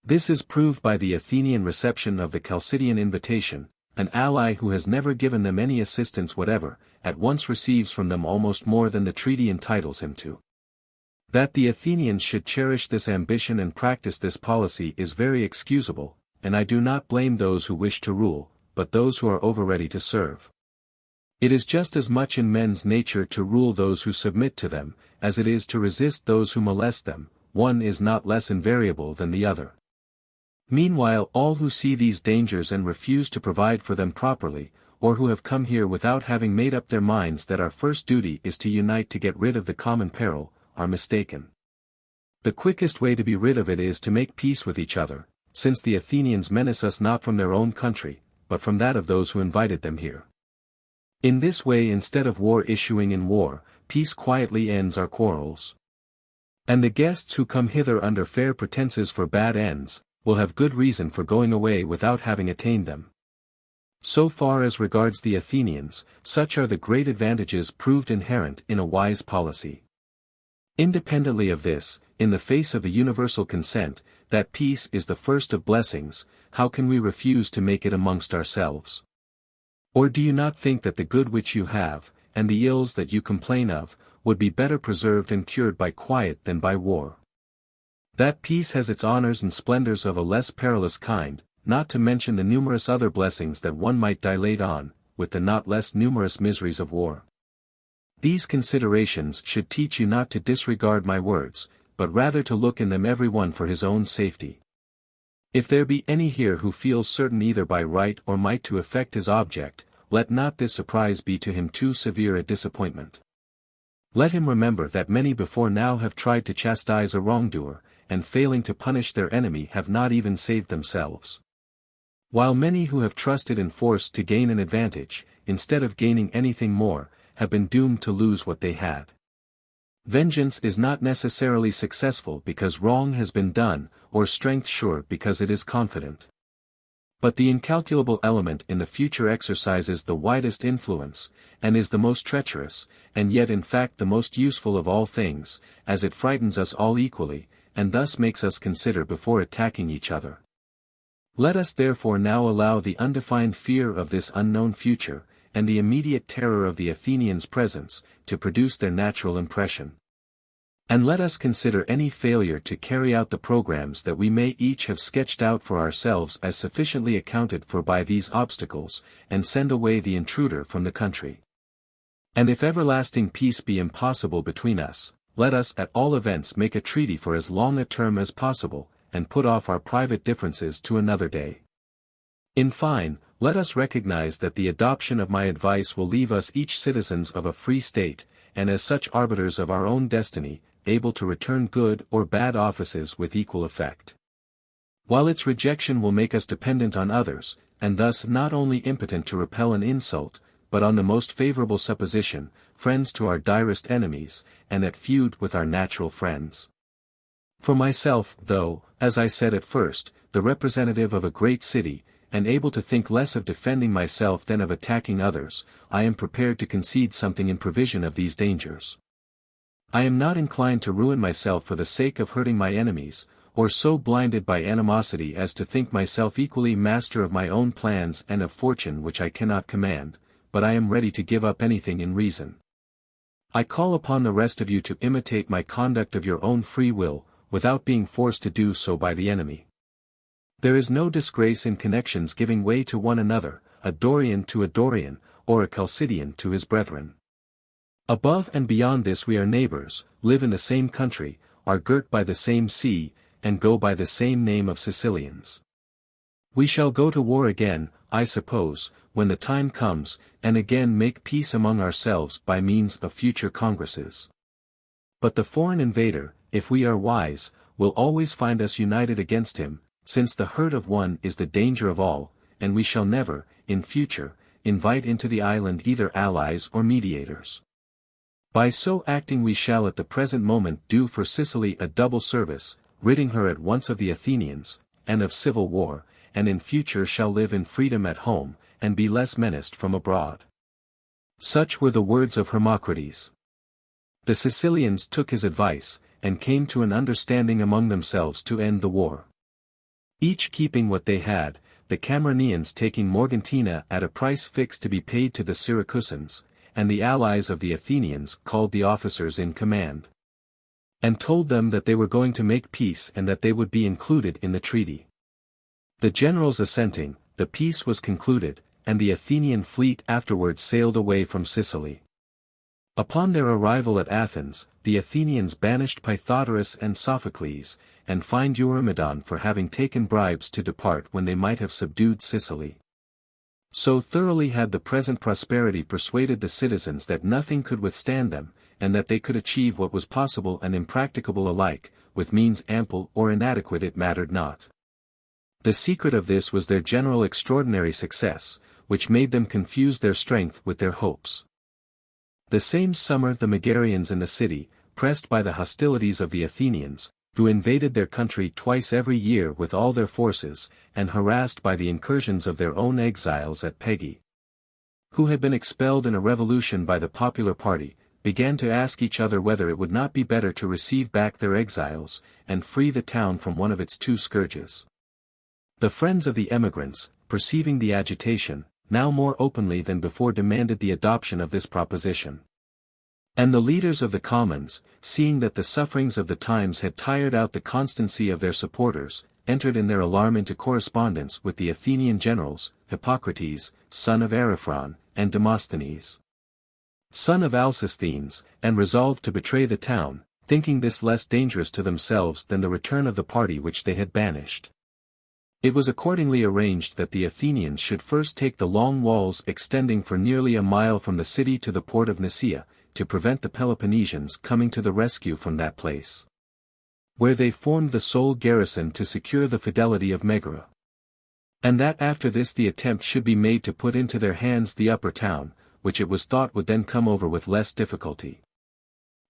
This is proved by the Athenian reception of the Chalcidian invitation. An ally who has never given them any assistance whatever, at once receives from them almost more than the treaty entitles him to. That the Athenians should cherish this ambition and practice this policy is very excusable, and I do not blame those who wish to rule, but those who are over-ready to serve. It is just as much in men's nature to rule those who submit to them, as it is to resist those who molest them. One is not less invariable than the other. Meanwhile all who see these dangers and refuse to provide for them properly, or who have come here without having made up their minds that our first duty is to unite to get rid of the common peril, are mistaken. The quickest way to be rid of it is to make peace with each other, since the Athenians menace us not from their own country, but from that of those who invited them here. In this way instead of war issuing in war, peace quietly ends our quarrels. And the guests who come hither under fair pretenses for bad ends, will have good reason for going away without having attained them. So far as regards the Athenians, such are the great advantages proved inherent in a wise policy. Independently of this, in the face of the universal consent, that peace is the first of blessings, how can we refuse to make it amongst ourselves? Or do you not think that the good which you have, and the ills that you complain of, would be better preserved and cured by quiet than by war? That peace has its honors and splendors of a less perilous kind, not to mention the numerous other blessings that one might dilate on, with the not less numerous miseries of war. These considerations should teach you not to disregard my words, but rather to look in them every one for his own safety. If there be any here who feels certain either by right or might to effect his object, let not this surprise be to him too severe a disappointment. Let him remember that many before now have tried to chastise a wrongdoer, and failing to punish their enemy have not even saved themselves. While many who have trusted in force to gain an advantage, instead of gaining anything more, have been doomed to lose what they had. Vengeance is not necessarily successful because wrong has been done, or strength sure because it is confident. But the incalculable element in the future exercises the widest influence, and is the most treacherous, and yet in fact the most useful of all things, as it frightens us all equally, and thus makes us consider before attacking each other. Let us therefore now allow the undefined fear of this unknown future, and the immediate terror of the Athenians' presence, to produce their natural impression. And let us consider any failure to carry out the programs that we may each have sketched out for ourselves as sufficiently accounted for by these obstacles, and send away the intruder from the country. And if everlasting peace be impossible between us, let us at all events make a treaty for as long a term as possible, and put off our private differences to another day. In fine, let us recognize that the adoption of my advice will leave us each citizens of a free state, and as such arbiters of our own destiny, able to return good or bad offices with equal effect. While its rejection will make us dependent on others, and thus not only impotent to repel an insult, but on the most favorable supposition, friends to our direst enemies, and at feud with our natural friends. For myself, though, as I said at first, the representative of a great city, and able to think less of defending myself than of attacking others, I am prepared to concede something in provision of these dangers. I am not inclined to ruin myself for the sake of hurting my enemies, or so blinded by animosity as to think myself equally master of my own plans and of fortune which I cannot command, but I am ready to give up anything in reason. I call upon the rest of you to imitate my conduct of your own free will, without being forced to do so by the enemy. There is no disgrace in connections giving way to one another, a Dorian to a Dorian, or a Chalcidian to his brethren. Above and beyond this we are neighbors, live in the same country, are girt by the same sea, and go by the same name of Sicilians. We shall go to war again, I suppose, when the time comes, and again make peace among ourselves by means of future congresses. But the foreign invader, if we are wise, will always find us united against him, since the hurt of one is the danger of all, and we shall never, in future, invite into the island either allies or mediators. By so acting we shall at the present moment do for Sicily a double service, ridding her at once of the Athenians, and of civil war, and in future shall live in freedom at home, and be less menaced from abroad. Such were the words of Hermocrates. The Sicilians took his advice, and came to an understanding among themselves to end the war. Each keeping what they had, the Camarinaeans taking Morgantina at a price fixed to be paid to the Syracusans, and the allies of the Athenians called the officers in command, and told them that they were going to make peace and that they would be included in the treaty. The generals assenting, the peace was concluded, and the Athenian fleet afterwards sailed away from Sicily. Upon their arrival at Athens, the Athenians banished Pythodorus and Sophocles, and fined Eurymedon for having taken bribes to depart when they might have subdued Sicily. So thoroughly had the present prosperity persuaded the citizens that nothing could withstand them, and that they could achieve what was possible and impracticable alike, with means ample or inadequate it mattered not. The secret of this was their general extraordinary success, which made them confuse their strength with their hopes. The same summer the Megarians in the city, pressed by the hostilities of the Athenians, who invaded their country twice every year with all their forces, and harassed by the incursions of their own exiles at Pegae, who had been expelled in a revolution by the popular party, began to ask each other whether it would not be better to receive back their exiles, and free the town from one of its two scourges. The friends of the emigrants, perceiving the agitation, now more openly than before demanded the adoption of this proposition. And the leaders of the commons, seeing that the sufferings of the times had tired out the constancy of their supporters, entered in their alarm into correspondence with the Athenian generals, Hippocrates, son of Ariphron, and Demosthenes. son of Alcesthenes, and resolved to betray the town, thinking this less dangerous to themselves than the return of the party which they had banished. It was accordingly arranged that the Athenians should first take the long walls extending for nearly a mile from the city to the port of Nicaea, to prevent the Peloponnesians coming to the rescue from that place, where they formed the sole garrison to secure the fidelity of Megara. And that after this the attempt should be made to put into their hands the upper town, which it was thought would then come over with less difficulty.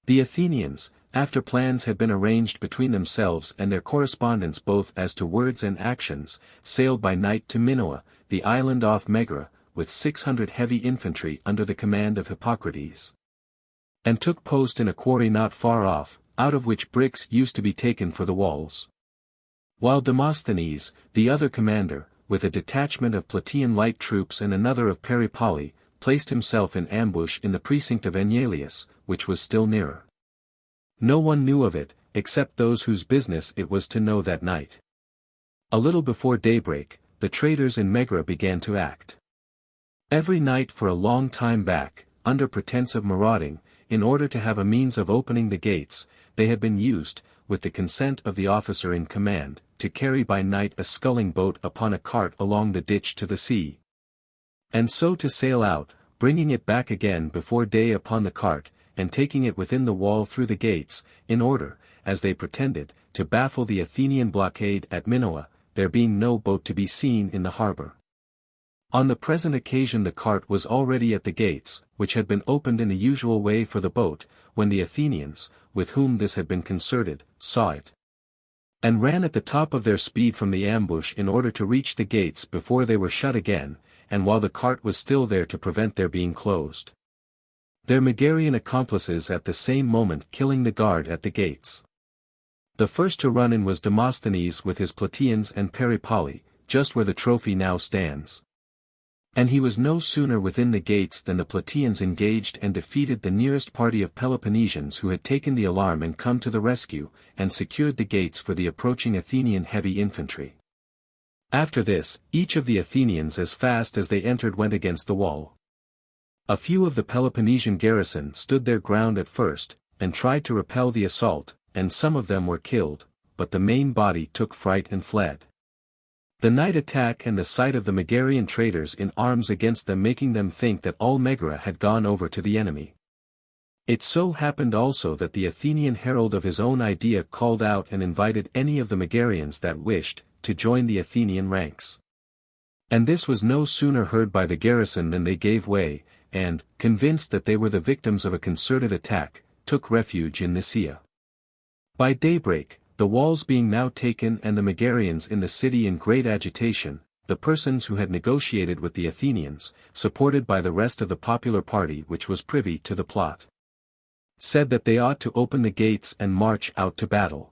The Athenians, after plans had been arranged between themselves and their correspondents both as to words and actions, sailed by night to Minoa, the island off Megara, with 600 heavy infantry under the command of Hippocrates, and took post in a quarry not far off, out of which bricks used to be taken for the walls. While Demosthenes, the other commander, with a detachment of Plataean light troops and another of Peripoli, placed himself in ambush in the precinct of Enyalius, which was still nearer. No one knew of it, except those whose business it was to know that night. A little before daybreak, the traders in Megara began to act. Every night for a long time back, under pretense of marauding, in order to have a means of opening the gates, they had been used, with the consent of the officer in command, to carry by night a sculling boat upon a cart along the ditch to the sea, and so to sail out, bringing it back again before day upon the cart, and taking it within the wall through the gates, in order, as they pretended, to baffle the Athenian blockade at Minoa, there being no boat to be seen in the harbour. On the present occasion the cart was already at the gates, which had been opened in the usual way for the boat, when the Athenians, with whom this had been concerted, saw it, and ran at the top of their speed from the ambush in order to reach the gates before they were shut again, and while the cart was still there to prevent their being closed. Their Megarian accomplices at the same moment killing the guard at the gates. The first to run in was Demosthenes with his Plataeans and Peripoli, just where the trophy now stands. And he was no sooner within the gates than the Plataeans engaged and defeated the nearest party of Peloponnesians who had taken the alarm and come to the rescue, and secured the gates for the approaching Athenian heavy infantry. After this, each of the Athenians as fast as they entered went against the wall. A few of the Peloponnesian garrison stood their ground at first, and tried to repel the assault, and some of them were killed, but the main body took fright and fled. The night attack and the sight of the Megarian traders in arms against them making them think that all Megara had gone over to the enemy. It so happened also that the Athenian herald of his own idea called out and invited any of the Megarians that wished, to join the Athenian ranks. And this was no sooner heard by the garrison than they gave way, and, convinced that they were the victims of a concerted attack, took refuge in Nicaea. By daybreak, the walls being now taken and the Megarians in the city in great agitation, the persons who had negotiated with the Athenians, supported by the rest of the popular party which was privy to the plot, said that they ought to open the gates and march out to battle.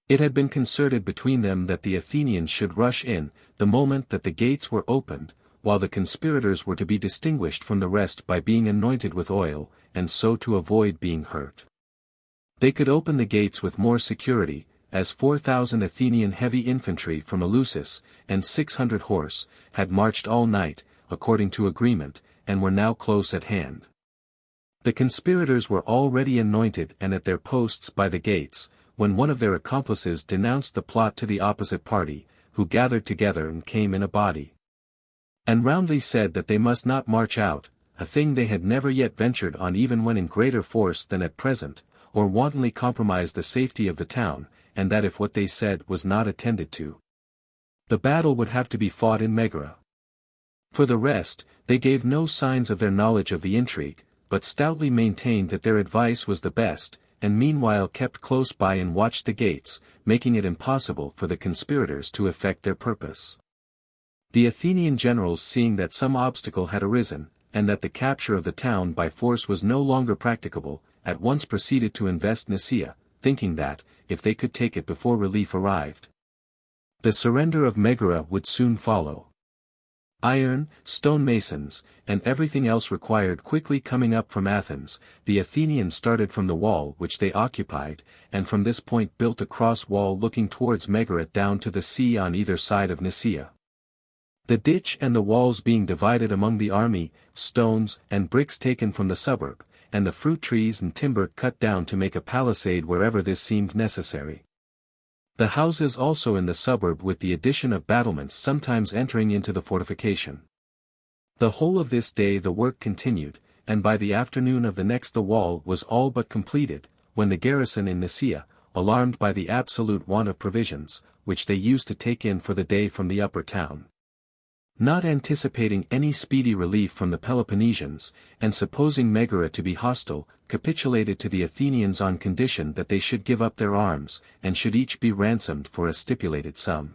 It had been concerted between them that the Athenians should rush in, the moment that the gates were opened, while the conspirators were to be distinguished from the rest by being anointed with oil, and so to avoid being hurt. They could open the gates with more security, as 4,000 Athenian heavy infantry from Eleusis, and 600 horse, had marched all night, according to agreement, and were now close at hand. The conspirators were already anointed and at their posts by the gates, when one of their accomplices denounced the plot to the opposite party, who gathered together and came in a body, and roundly said that they must not march out, a thing they had never yet ventured on even when in greater force than at present, or wantonly compromise the safety of the town, and that if what they said was not attended to, the battle would have to be fought in Megara. For the rest, they gave no signs of their knowledge of the intrigue, but stoutly maintained that their advice was the best, and meanwhile kept close by and watched the gates, making it impossible for the conspirators to effect their purpose. The Athenian generals, seeing that some obstacle had arisen, and that the capture of the town by force was no longer practicable, at once proceeded to invest Nicaea, thinking that, if they could take it before relief arrived, the surrender of Megara would soon follow. Iron, stonemasons, and everything else required quickly coming up from Athens, the Athenians started from the wall which they occupied, and from this point built a cross wall looking towards Megara down to the sea on either side of Nicaea. The ditch and the walls being divided among the army, stones and bricks taken from the suburb, and the fruit trees and timber cut down to make a palisade wherever this seemed necessary. The houses also in the suburb with the addition of battlements sometimes entering into the fortification. The whole of this day the work continued, and by the afternoon of the next the wall was all but completed, when the garrison in Nicaea, alarmed by the absolute want of provisions, which they used to take in for the day from the upper town, not anticipating any speedy relief from the Peloponnesians, and supposing Megara to be hostile, capitulated to the Athenians on condition that they should give up their arms, and should each be ransomed for a stipulated sum.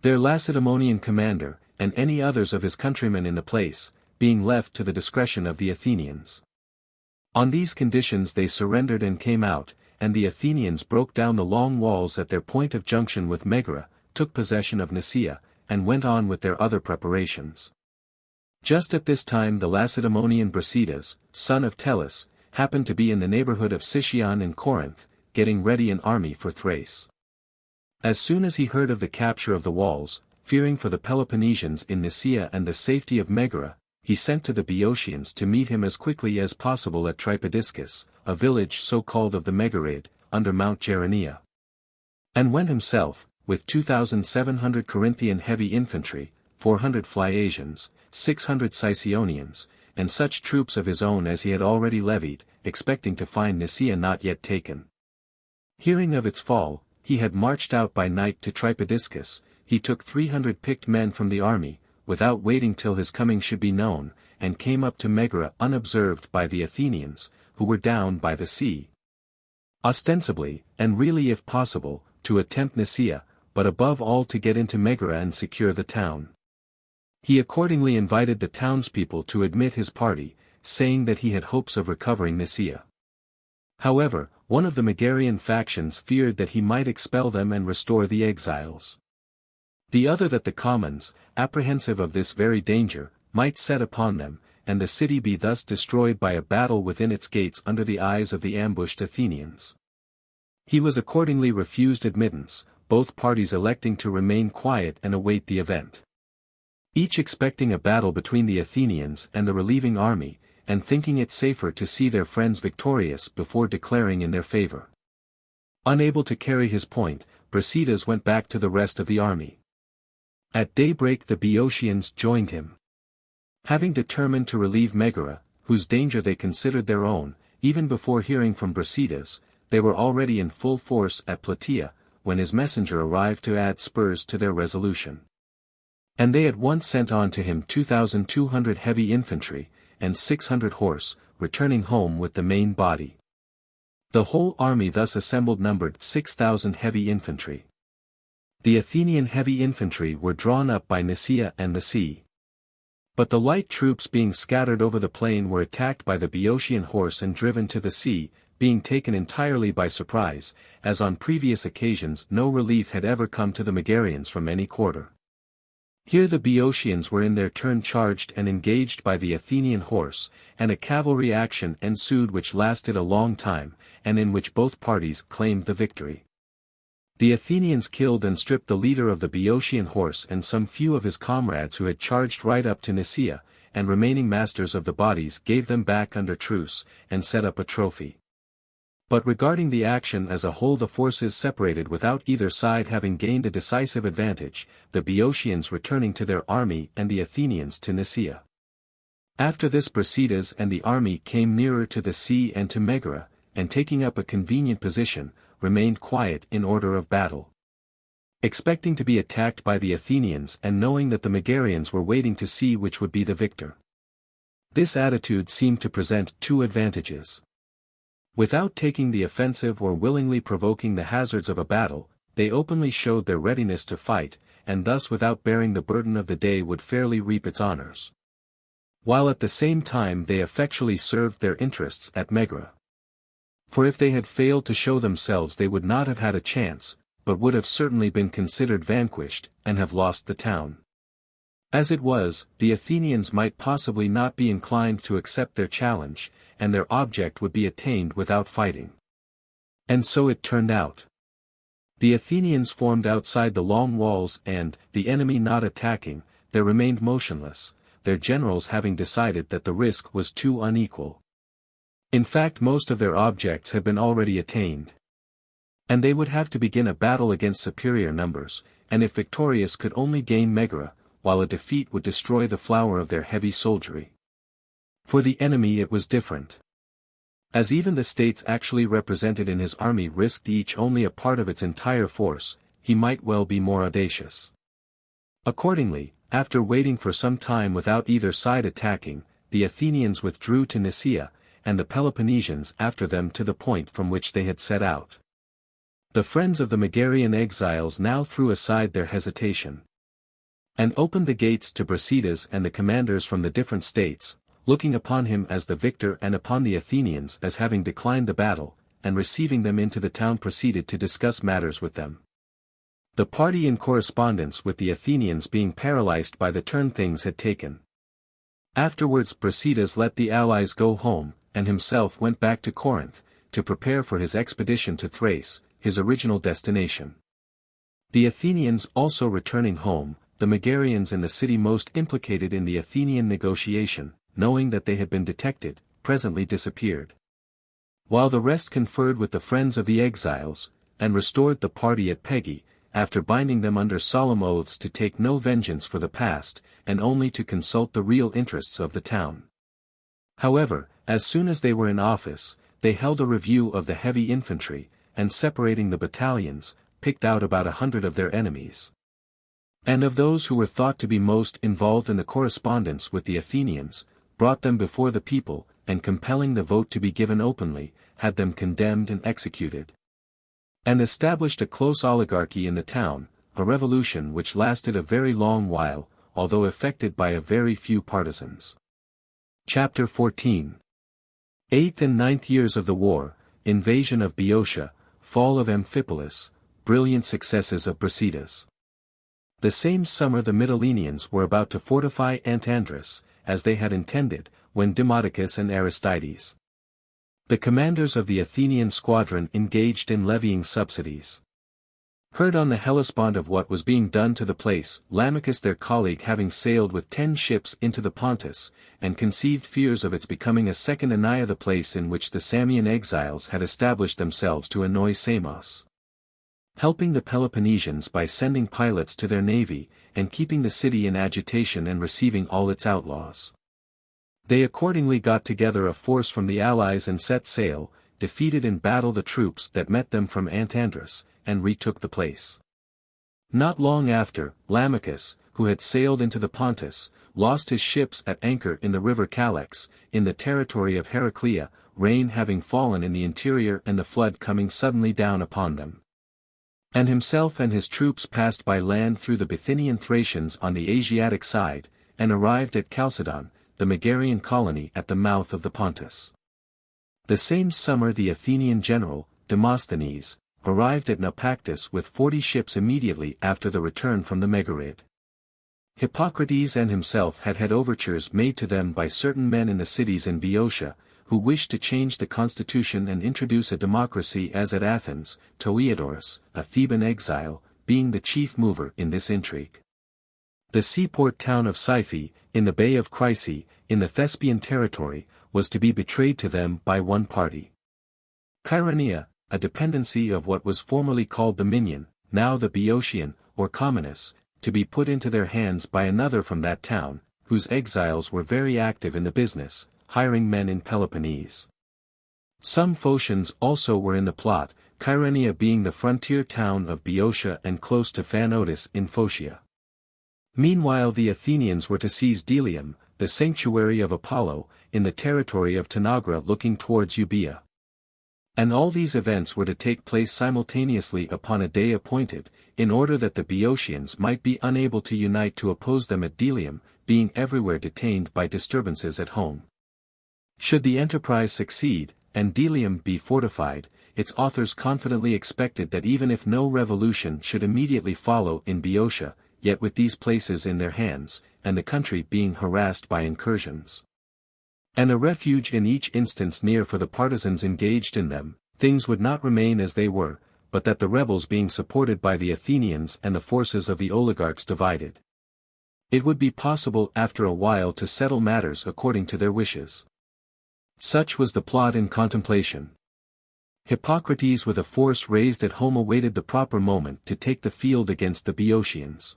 Their Lacedaemonian commander, and any others of his countrymen in the place, being left to the discretion of the Athenians. On these conditions they surrendered and came out, and the Athenians broke down the long walls at their point of junction with Megara, took possession of Nicaea, and went on with their other preparations. Just at this time the Lacedaemonian Brasidas, son of Tellus, happened to be in the neighborhood of Sicyon and Corinth, getting ready an army for Thrace. As soon as he heard of the capture of the walls, fearing for the Peloponnesians in Nicaea and the safety of Megara, he sent to the Boeotians to meet him as quickly as possible at Tripodiscus, a village so called of the Megarids, under Mount Geronea. And went himself, with 2,700 Corinthian heavy infantry, 400 Phliasians, 600 Sicyonians, and such troops of his own as he had already levied, expecting to find Nicaea not yet taken. Hearing of its fall, he had marched out by night to Tripodiscus. He took 300 picked men from the army, without waiting till his coming should be known, and came up to Megara unobserved by the Athenians, who were down by the sea. Ostensibly, and really if possible, to attempt Nicaea, but above all to get into Megara and secure the town. He accordingly invited the townspeople to admit his party, saying that he had hopes of recovering Nicaea. However, one of the Megarian factions feared that he might expel them and restore the exiles. The other that the commons, apprehensive of this very danger, might set upon them, and the city be thus destroyed by a battle within its gates under the eyes of the ambushed Athenians. He was accordingly refused admittance, both parties electing to remain quiet and await the event. Each expecting a battle between the Athenians and the relieving army, and thinking it safer to see their friends victorious before declaring in their favor. Unable to carry his point, Brasidas went back to the rest of the army. At daybreak the Boeotians joined him. Having determined to relieve Megara, whose danger they considered their own, even before hearing from Brasidas, they were already in full force at Plataea, when his messenger arrived to add spurs to their resolution. And they at once sent on to him 2,200 heavy infantry, and 600 horse, returning home with the main body. The whole army thus assembled numbered 6,000 heavy infantry. The Athenian heavy infantry were drawn up by Nicaea and the sea. But the light troops being scattered over the plain were attacked by the Boeotian horse and driven to the sea, being taken entirely by surprise, as on previous occasions no relief had ever come to the Megarians from any quarter. Here the Boeotians were in their turn charged and engaged by the Athenian horse, and a cavalry action ensued which lasted a long time, and in which both parties claimed the victory. The Athenians killed and stripped the leader of the Boeotian horse and some few of his comrades who had charged right up to Nicaea, and remaining masters of the bodies gave them back under truce, and set up a trophy. But regarding the action as a whole the forces separated without either side having gained a decisive advantage, the Boeotians returning to their army and the Athenians to Nicaea. After this Brasidas and the army came nearer to the sea and to Megara, and taking up a convenient position, remained quiet in order of battle. Expecting to be attacked by the Athenians and knowing that the Megarians were waiting to see which would be the victor. This attitude seemed to present two advantages. Without taking the offensive or willingly provoking the hazards of a battle, they openly showed their readiness to fight, and thus without bearing the burden of the day would fairly reap its honors. While at the same time they effectually served their interests at Megara. For if they had failed to show themselves they would not have had a chance, but would have certainly been considered vanquished, and have lost the town. As it was, the Athenians might possibly not be inclined to accept their challenge, and their object would be attained without fighting. And so it turned out. The Athenians formed outside the long walls and, the enemy not attacking, they remained motionless, their generals having decided that the risk was too unequal. In fact, most of their objects had been already attained. And they would have to begin a battle against superior numbers, and if victorious could only gain Megara, while a defeat would destroy the flower of their heavy soldiery. For the enemy it was different. As even the states actually represented in his army risked each only a part of its entire force, he might well be more audacious. Accordingly, after waiting for some time without either side attacking, the Athenians withdrew to Nicaea, and the Peloponnesians after them to the point from which they had set out. The friends of the Megarian exiles now threw aside their hesitation, and opened the gates to Brasidas and the commanders from the different states, looking upon him as the victor and upon the Athenians as having declined the battle, and receiving them into the town proceeded to discuss matters with them. The party in correspondence with the Athenians being paralyzed by the turn things had taken. Afterwards Brasidas let the allies go home, and himself went back to Corinth, to prepare for his expedition to Thrace, his original destination. The Athenians also returning home, the Megarians in the city most implicated in the Athenian negotiation, knowing that they had been detected, presently disappeared. While the rest conferred with the friends of the exiles, and restored the party at Pegae, after binding them under solemn oaths to take no vengeance for the past, and only to consult the real interests of the town. However, as soon as they were in office, they held a review of the heavy infantry, and separating the battalions, picked out about 100 of their enemies. And of those who were thought to be most involved in the correspondence with the Athenians, brought them before the people, and compelling the vote to be given openly, had them condemned and executed. And established a close oligarchy in the town, a revolution which lasted a very long while, although effected by a very few partisans. Chapter 14. 8th and 9th years of the war, invasion of Boeotia, fall of Amphipolis, brilliant successes of Brasidas. The same summer the Mytileneans were about to fortify Antandrus, as they had intended, when Demodocus and Aristides, the commanders of the Athenian squadron, engaged in levying subsidies, heard on the Hellespont of what was being done to the place, Lamachus their colleague having sailed with 10 ships into the Pontus, and conceived fears of its becoming a second Aeneia, the place in which the Samian exiles had established themselves to annoy Samos, helping the Peloponnesians by sending pilots to their navy, and keeping the city in agitation and receiving all its outlaws. They accordingly got together a force from the allies and set sail, defeated in battle the troops that met them from Antandrus, and retook the place. Not long after, Lamachus, who had sailed into the Pontus, lost his ships at anchor in the river Calex, in the territory of Heraclea, rain having fallen in the interior and the flood coming suddenly down upon them. And himself and his troops passed by land through the Bithynian Thracians on the Asiatic side, and arrived at Chalcedon, the Megarian colony at the mouth of the Pontus. The same summer the Athenian general, Demosthenes, arrived at Naupactus with 40 ships immediately after the return from the Megarid. Hippocrates and himself had had overtures made to them by certain men in the cities in Boeotia, who wished to change the constitution and introduce a democracy as at Athens, Toiodorus, a Theban exile, being the chief mover in this intrigue. The seaport town of Syphe, in the Bay of Chrysae, in the Thespian territory, was to be betrayed to them by one party. Chaeronea, a dependency of what was formerly called the Minion, now the Boeotian, or Communus, to be put into their hands by another from that town, whose exiles were very active in the business, hiring men in Peloponnese. Some Phocians also were in the plot, Chaeronea being the frontier town of Boeotia and close to Phanotis in Phocia. Meanwhile the Athenians were to seize Delium, the sanctuary of Apollo, in the territory of Tanagra looking towards Euboea. And all these events were to take place simultaneously upon a day appointed, in order that the Boeotians might be unable to unite to oppose them at Delium, being everywhere detained by disturbances at home. Should the enterprise succeed, and Delium be fortified, its authors confidently expected that even if no revolution should immediately follow in Boeotia, yet with these places in their hands, and the country being harassed by incursions, and a refuge in each instance near for the partisans engaged in them, things would not remain as they were, but that the rebels being supported by the Athenians and the forces of the oligarchs divided It would be possible after a while to settle matters according to their wishes. Such was the plot in contemplation. Hippocrates with a force raised at home awaited the proper moment to take the field against the Boeotians.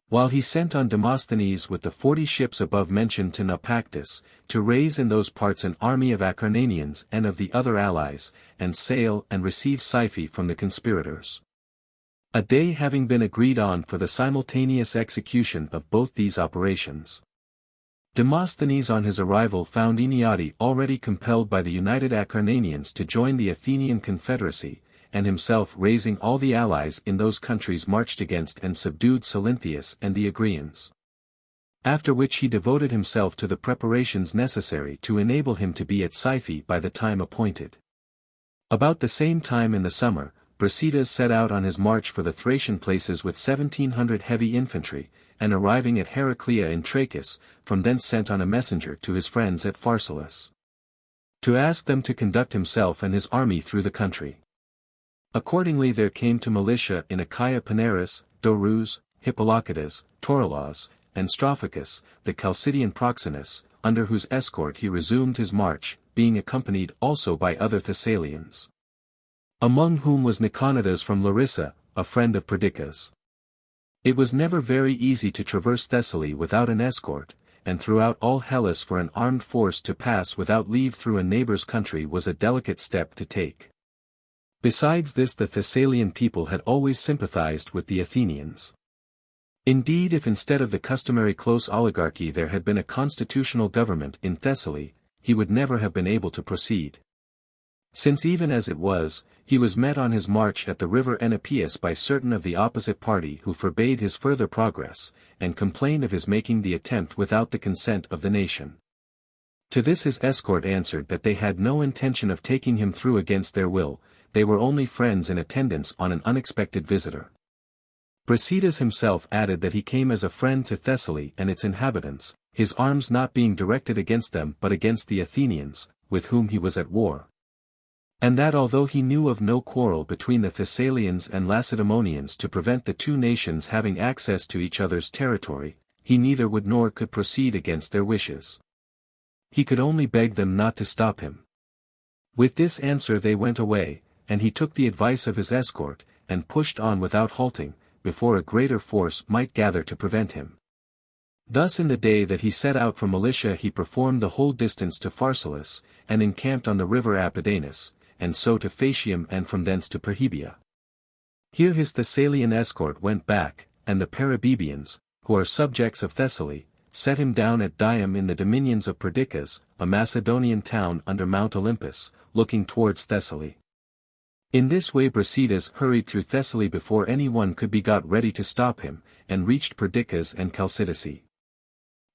While he sent on Demosthenes with the 40 ships above mentioned to Naupactus, to raise in those parts an army of Acarnanians and of the other allies, and sail and receive Psyche from the conspirators. A day having been agreed on for the simultaneous execution of both these operations. Demosthenes on his arrival found Oeniade already compelled by the united Acarnanians to join the Athenian confederacy, and himself raising all the allies in those countries marched against and subdued Salynthius and the Agrians. After which he devoted himself to the preparations necessary to enable him to be at Psyche by the time appointed. About the same time in the summer, Brasidas set out on his march for the Thracian places with 1,700 heavy infantry, and arriving at Heraclea in Trachis, from thence sent on a messenger to his friends at Pharsalus, to ask them to conduct himself and his army through the country. Accordingly there came to militia in Achaia Paneris, Dorus, Hippolochidas, Taurolas, and Strophicus, the Chalcidian Proxenus, under whose escort he resumed his march, being accompanied also by other Thessalians. Among whom was Niconidas from Larissa, a friend of Perdiccas. It was never very easy to traverse Thessaly without an escort, and throughout all Hellas for an armed force to pass without leave through a neighbor's country was a delicate step to take. Besides this, the Thessalian people had always sympathized with the Athenians. Indeed, if instead of the customary close oligarchy there had been a constitutional government in Thessaly, he would never have been able to proceed. Since even as it was, he was met on his march at the river Enipeus by certain of the opposite party who forbade his further progress, and complained of his making the attempt without the consent of the nation. To this his escort answered that they had no intention of taking him through against their will, they were only friends in attendance on an unexpected visitor. Brasidas himself added that he came as a friend to Thessaly and its inhabitants, his arms not being directed against them but against the Athenians, with whom he was at war. And that although he knew of no quarrel between the Thessalians and Lacedaemonians to prevent the two nations having access to each other's territory, he neither would nor could proceed against their wishes. He could only beg them not to stop him. With this answer they went away, and he took the advice of his escort, and pushed on without halting, before a greater force might gather to prevent him. Thus in the day that he set out from Militia he performed the whole distance to Pharsalus, and encamped on the river Apidanus, and so to Phaeacium and from thence to Perhybia. Here his Thessalian escort went back, and the Peribibians, who are subjects of Thessaly, set him down at Dium in the dominions of Perdiccas, a Macedonian town under Mount Olympus, looking towards Thessaly. In this way Brasidas hurried through Thessaly before any one could be got ready to stop him, and reached Perdiccas and Chalcidice.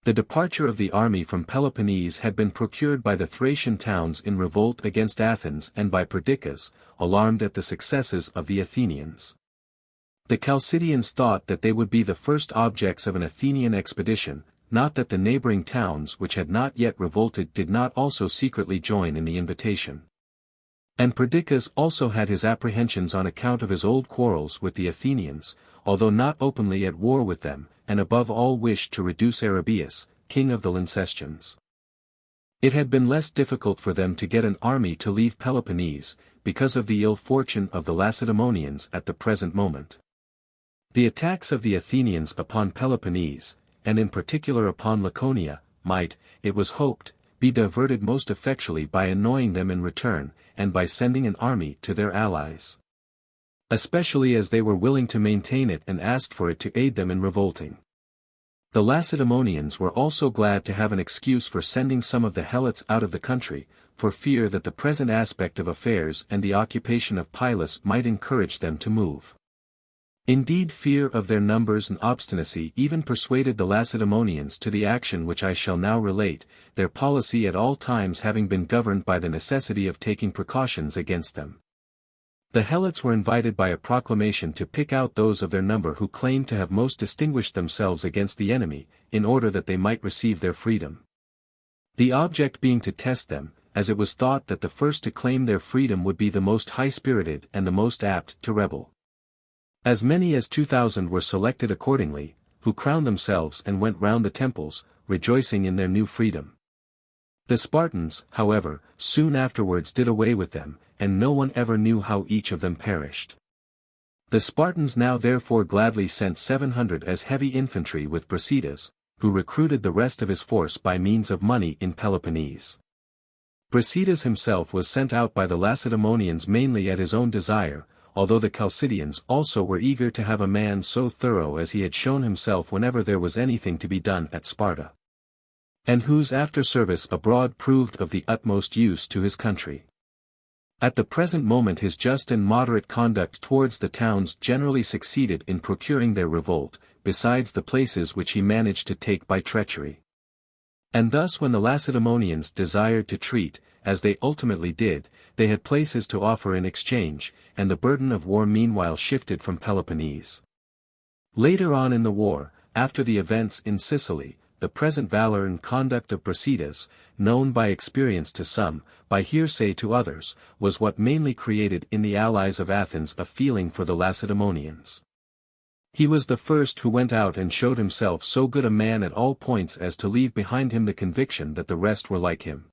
The departure of the army from Peloponnese had been procured by the Thracian towns in revolt against Athens and by Perdiccas, alarmed at the successes of the Athenians. The Chalcidians thought that they would be the first objects of an Athenian expedition, not that the neighboring towns which had not yet revolted did not also secretly join in the invitation. And Perdiccas also had his apprehensions on account of his old quarrels with the Athenians, although not openly at war with them, and above all wished to reduce Arabius, king of the Lyncestians. It had been less difficult for them to get an army to leave Peloponnese, because of the ill fortune of the Lacedaemonians at the present moment. The attacks of the Athenians upon Peloponnese, and in particular upon Laconia, might, it was hoped, be diverted most effectually by annoying them in return, and by sending an army to their allies. Especially as they were willing to maintain it and asked for it to aid them in revolting. The Lacedaemonians were also glad to have an excuse for sending some of the Helots out of the country, for fear that the present aspect of affairs and the occupation of Pylos might encourage them to move. Indeed, fear of their numbers and obstinacy even persuaded the Lacedaemonians to the action which I shall now relate, their policy at all times having been governed by the necessity of taking precautions against them. The Helots were invited by a proclamation to pick out those of their number who claimed to have most distinguished themselves against the enemy, in order that they might receive their freedom. The object being to test them, as it was thought that the first to claim their freedom would be the most high-spirited and the most apt to rebel. As many as 2,000 were selected accordingly, who crowned themselves and went round the temples, rejoicing in their new freedom. The Spartans, however, soon afterwards did away with them, and no one ever knew how each of them perished. The Spartans now therefore gladly sent 700 as heavy infantry with Brasidas, who recruited the rest of his force by means of money in Peloponnese. Brasidas himself was sent out by the Lacedaemonians mainly at his own desire, although the Chalcidians also were eager to have a man so thorough as he had shown himself whenever there was anything to be done at Sparta, and whose after-service abroad proved of the utmost use to his country. At the present moment his just and moderate conduct towards the towns generally succeeded in procuring their revolt, besides the places which he managed to take by treachery. And thus when the Lacedaemonians desired to treat, as they ultimately did, they had places to offer in exchange, and the burden of war meanwhile shifted from Peloponnese. Later on in the war, after the events in Sicily, the present valor and conduct of Brasidas, known by experience to some, by hearsay to others, was what mainly created in the allies of Athens a feeling for the Lacedaemonians. He was the first who went out and showed himself so good a man at all points as to leave behind him the conviction that the rest were like him.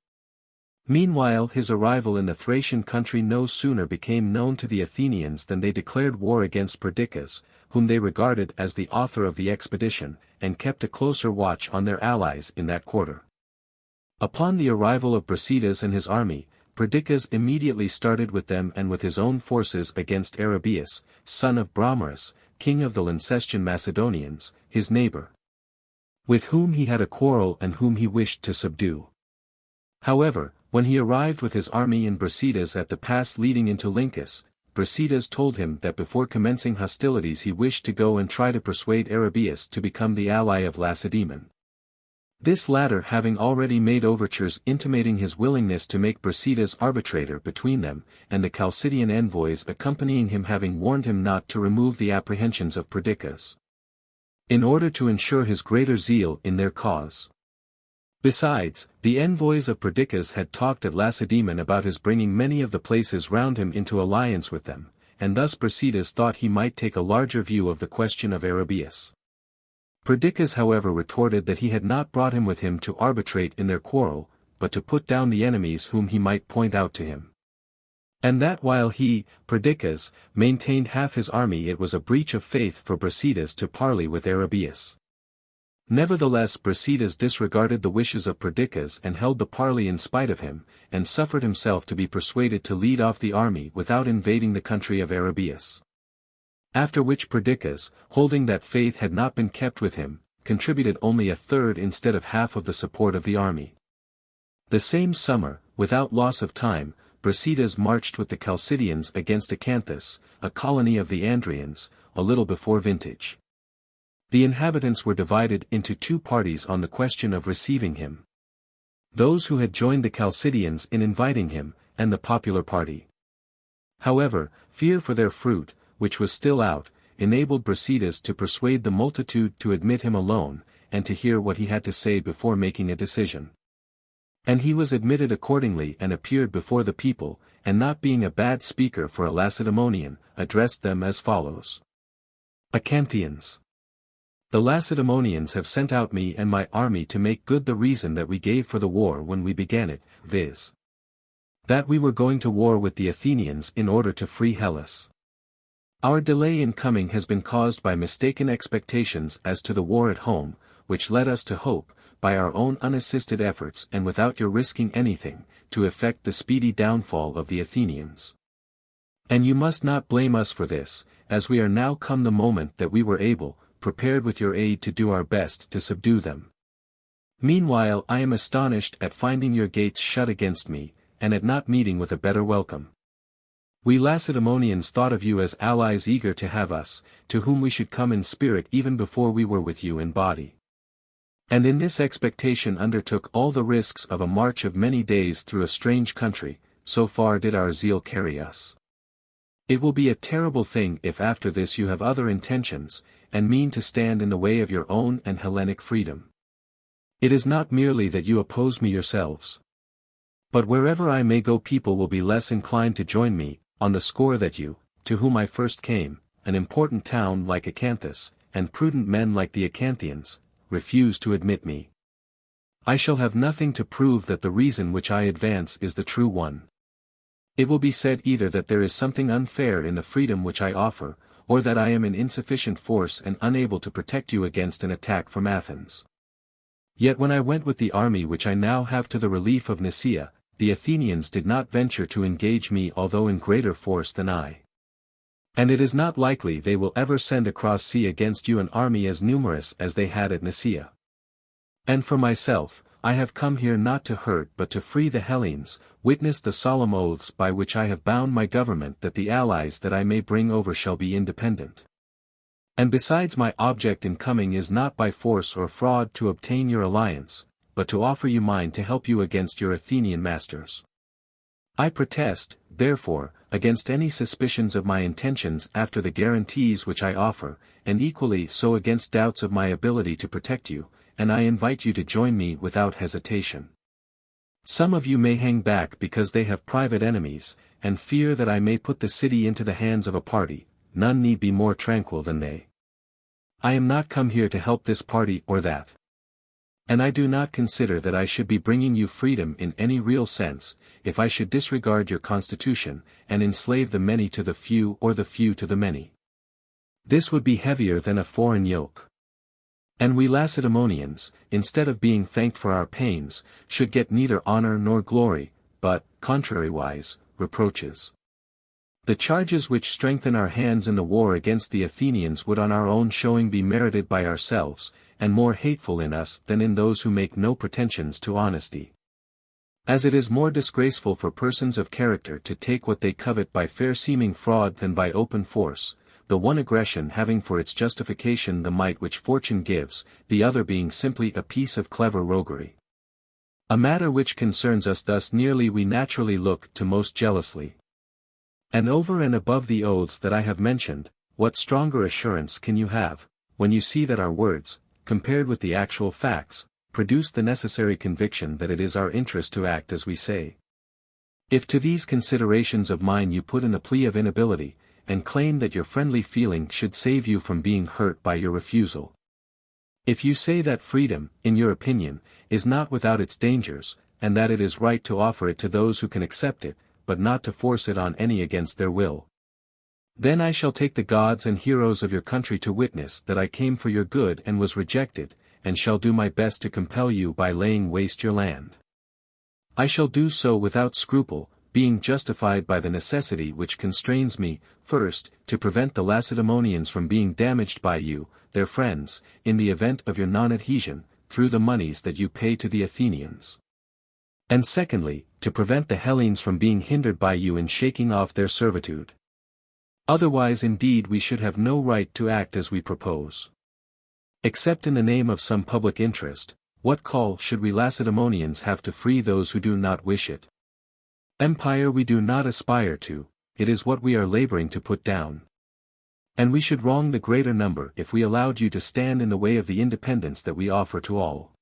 Meanwhile his arrival in the Thracian country no sooner became known to the Athenians than they declared war against Perdiccas, whom they regarded as the author of the expedition, and kept a closer watch on their allies in that quarter. Upon the arrival of Brasidas and his army, Perdiccas immediately started with them and with his own forces against Arabius, son of Bromorus, king of the Lyncestian Macedonians, his neighbor, with whom he had a quarrel and whom he wished to subdue. However, when he arrived with his army in Brasidas at the pass leading into Lyncus, Brasidas told him that before commencing hostilities he wished to go and try to persuade Arabius to become the ally of Lacedaemon. This latter having already made overtures intimating his willingness to make Brasidas arbitrator between them, and the Chalcidian envoys accompanying him having warned him not to remove the apprehensions of Perdiccas, in order to ensure his greater zeal in their cause. Besides, the envoys of Perdiccas had talked at Lacedaemon about his bringing many of the places round him into alliance with them, and thus Brasidas thought he might take a larger view of the question of Arabius. Perdiccas however retorted that he had not brought him with him to arbitrate in their quarrel, but to put down the enemies whom he might point out to him. And that while he, Perdiccas, maintained half his army it was a breach of faith for Brasidas to parley with Arabius. Nevertheless Brasidas disregarded the wishes of Perdiccas and held the parley in spite of him, and suffered himself to be persuaded to lead off the army without invading the country of Arabius. After which Perdiccas, holding that faith had not been kept with him, contributed only a third instead of half of the support of the army. The same summer, without loss of time, Brasidas marched with the Chalcidians against Acanthus, a colony of the Andrians, a little before vintage. The inhabitants were divided into two parties on the question of receiving him. Those who had joined the Chalcidians in inviting him, and the popular party. However, fear for their fruit, which was still out, enabled Brasidas to persuade the multitude to admit him alone, and to hear what he had to say before making a decision. And he was admitted accordingly and appeared before the people, and not being a bad speaker for a Lacedaemonian, addressed them as follows. Acanthians. The Lacedaemonians have sent out me and my army to make good the reason that we gave for the war when we began it, viz. that we were going to war with the Athenians in order to free Hellas. Our delay in coming has been caused by mistaken expectations as to the war at home, which led us to hope, by our own unassisted efforts and without your risking anything, to effect the speedy downfall of the Athenians. And you must not blame us for this, as we are now come the moment that we were able, prepared with your aid to do our best to subdue them. Meanwhile I am astonished at finding your gates shut against me, and at not meeting with a better welcome. We Lacedaemonians thought of you as allies eager to have us, to whom we should come in spirit even before we were with you in body. And in this expectation undertook all the risks of a march of many days through a strange country, so far did our zeal carry us. It will be a terrible thing if after this you have other intentions, and mean to stand in the way of your own and Hellenic freedom. It is not merely that you oppose me yourselves. But wherever I may go people will be less inclined to join me, on the score that you, to whom I first came, an important town like Acanthus, and prudent men like the Acanthians, refuse to admit me. I shall have nothing to prove that the reason which I advance is the true one. It will be said either that there is something unfair in the freedom which I offer, or that I am in insufficient force and unable to protect you against an attack from Athens. Yet when I went with the army which I now have to the relief of Nicaea, the Athenians did not venture to engage me although in greater force than I. And it is not likely they will ever send across sea against you an army as numerous as they had at Nicaea. And for myself, I have come here not to hurt but to free the Hellenes, witness the solemn oaths by which I have bound my government that the allies that I may bring over shall be independent. And besides, my object in coming is not by force or fraud to obtain your alliance, but to offer you mine to help you against your Athenian masters. I protest, therefore, against any suspicions of my intentions after the guarantees which I offer, and equally so against doubts of my ability to protect you, and I invite you to join me without hesitation. Some of you may hang back because they have private enemies, and fear that I may put the city into the hands of a party. None need be more tranquil than they. I am not come here to help this party or that. And I do not consider that I should be bringing you freedom in any real sense, if I should disregard your constitution, and enslave the many to the few or the few to the many. This would be heavier than a foreign yoke. And we Lacedaemonians, instead of being thanked for our pains, should get neither honor nor glory, but, contrariwise, reproaches. The charges which strengthen our hands in the war against the Athenians would on our own showing be merited by ourselves, and more hateful in us than in those who make no pretensions to honesty. As it is more disgraceful for persons of character to take what they covet by fair-seeming fraud than by open force, the one aggression having for its justification the might which fortune gives, the other being simply a piece of clever roguery. A matter which concerns us thus nearly we naturally look to most jealously. And over and above the oaths that I have mentioned, what stronger assurance can you have, when you see that our words, compared with the actual facts, produce the necessary conviction that it is our interest to act as we say? If to these considerations of mine you put in the plea of inability, and claim that your friendly feeling should save you from being hurt by your refusal. If you say that freedom, in your opinion, is not without its dangers, and that it is right to offer it to those who can accept it, but not to force it on any against their will. Then I shall take the gods and heroes of your country to witness that I came for your good and was rejected, and shall do my best to compel you by laying waste your land. I shall do so without scruple, being justified by the necessity which constrains me, first, to prevent the Lacedaemonians from being damaged by you, their friends, in the event of your non-adhesion, through the moneys that you pay to the Athenians. And secondly, to prevent the Hellenes from being hindered by you in shaking off their servitude. Otherwise indeed we should have no right to act as we propose. Except in the name of some public interest, what call should we Lacedaemonians have to free those who do not wish it? Empire we do not aspire to, it is what we are laboring to put down. And we should wrong the greater number if we allowed you to stand in the way of the independence that we offer to all.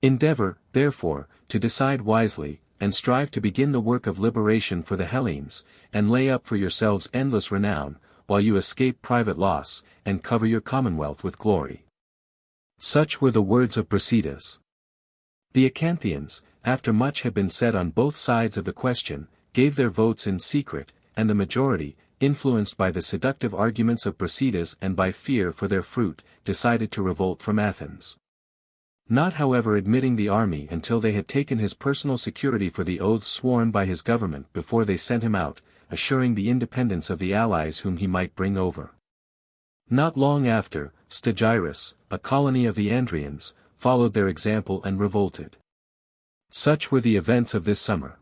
Endeavor, therefore, to decide wisely, and strive to begin the work of liberation for the Hellenes, and lay up for yourselves endless renown, while you escape private loss, and cover your commonwealth with glory. Such were the words of Thucydides. The Acanthians, after much had been said on both sides of the question, gave their votes in secret, and the majority, influenced by the seductive arguments of Thucydides and by fear for their fruit, decided to revolt from Athens. Not however admitting the army until they had taken his personal security for the oaths sworn by his government before they sent him out, assuring the independence of the allies whom he might bring over. Not long after, Stagirus, a colony of the Andrians, followed their example and revolted. Such were the events of this summer.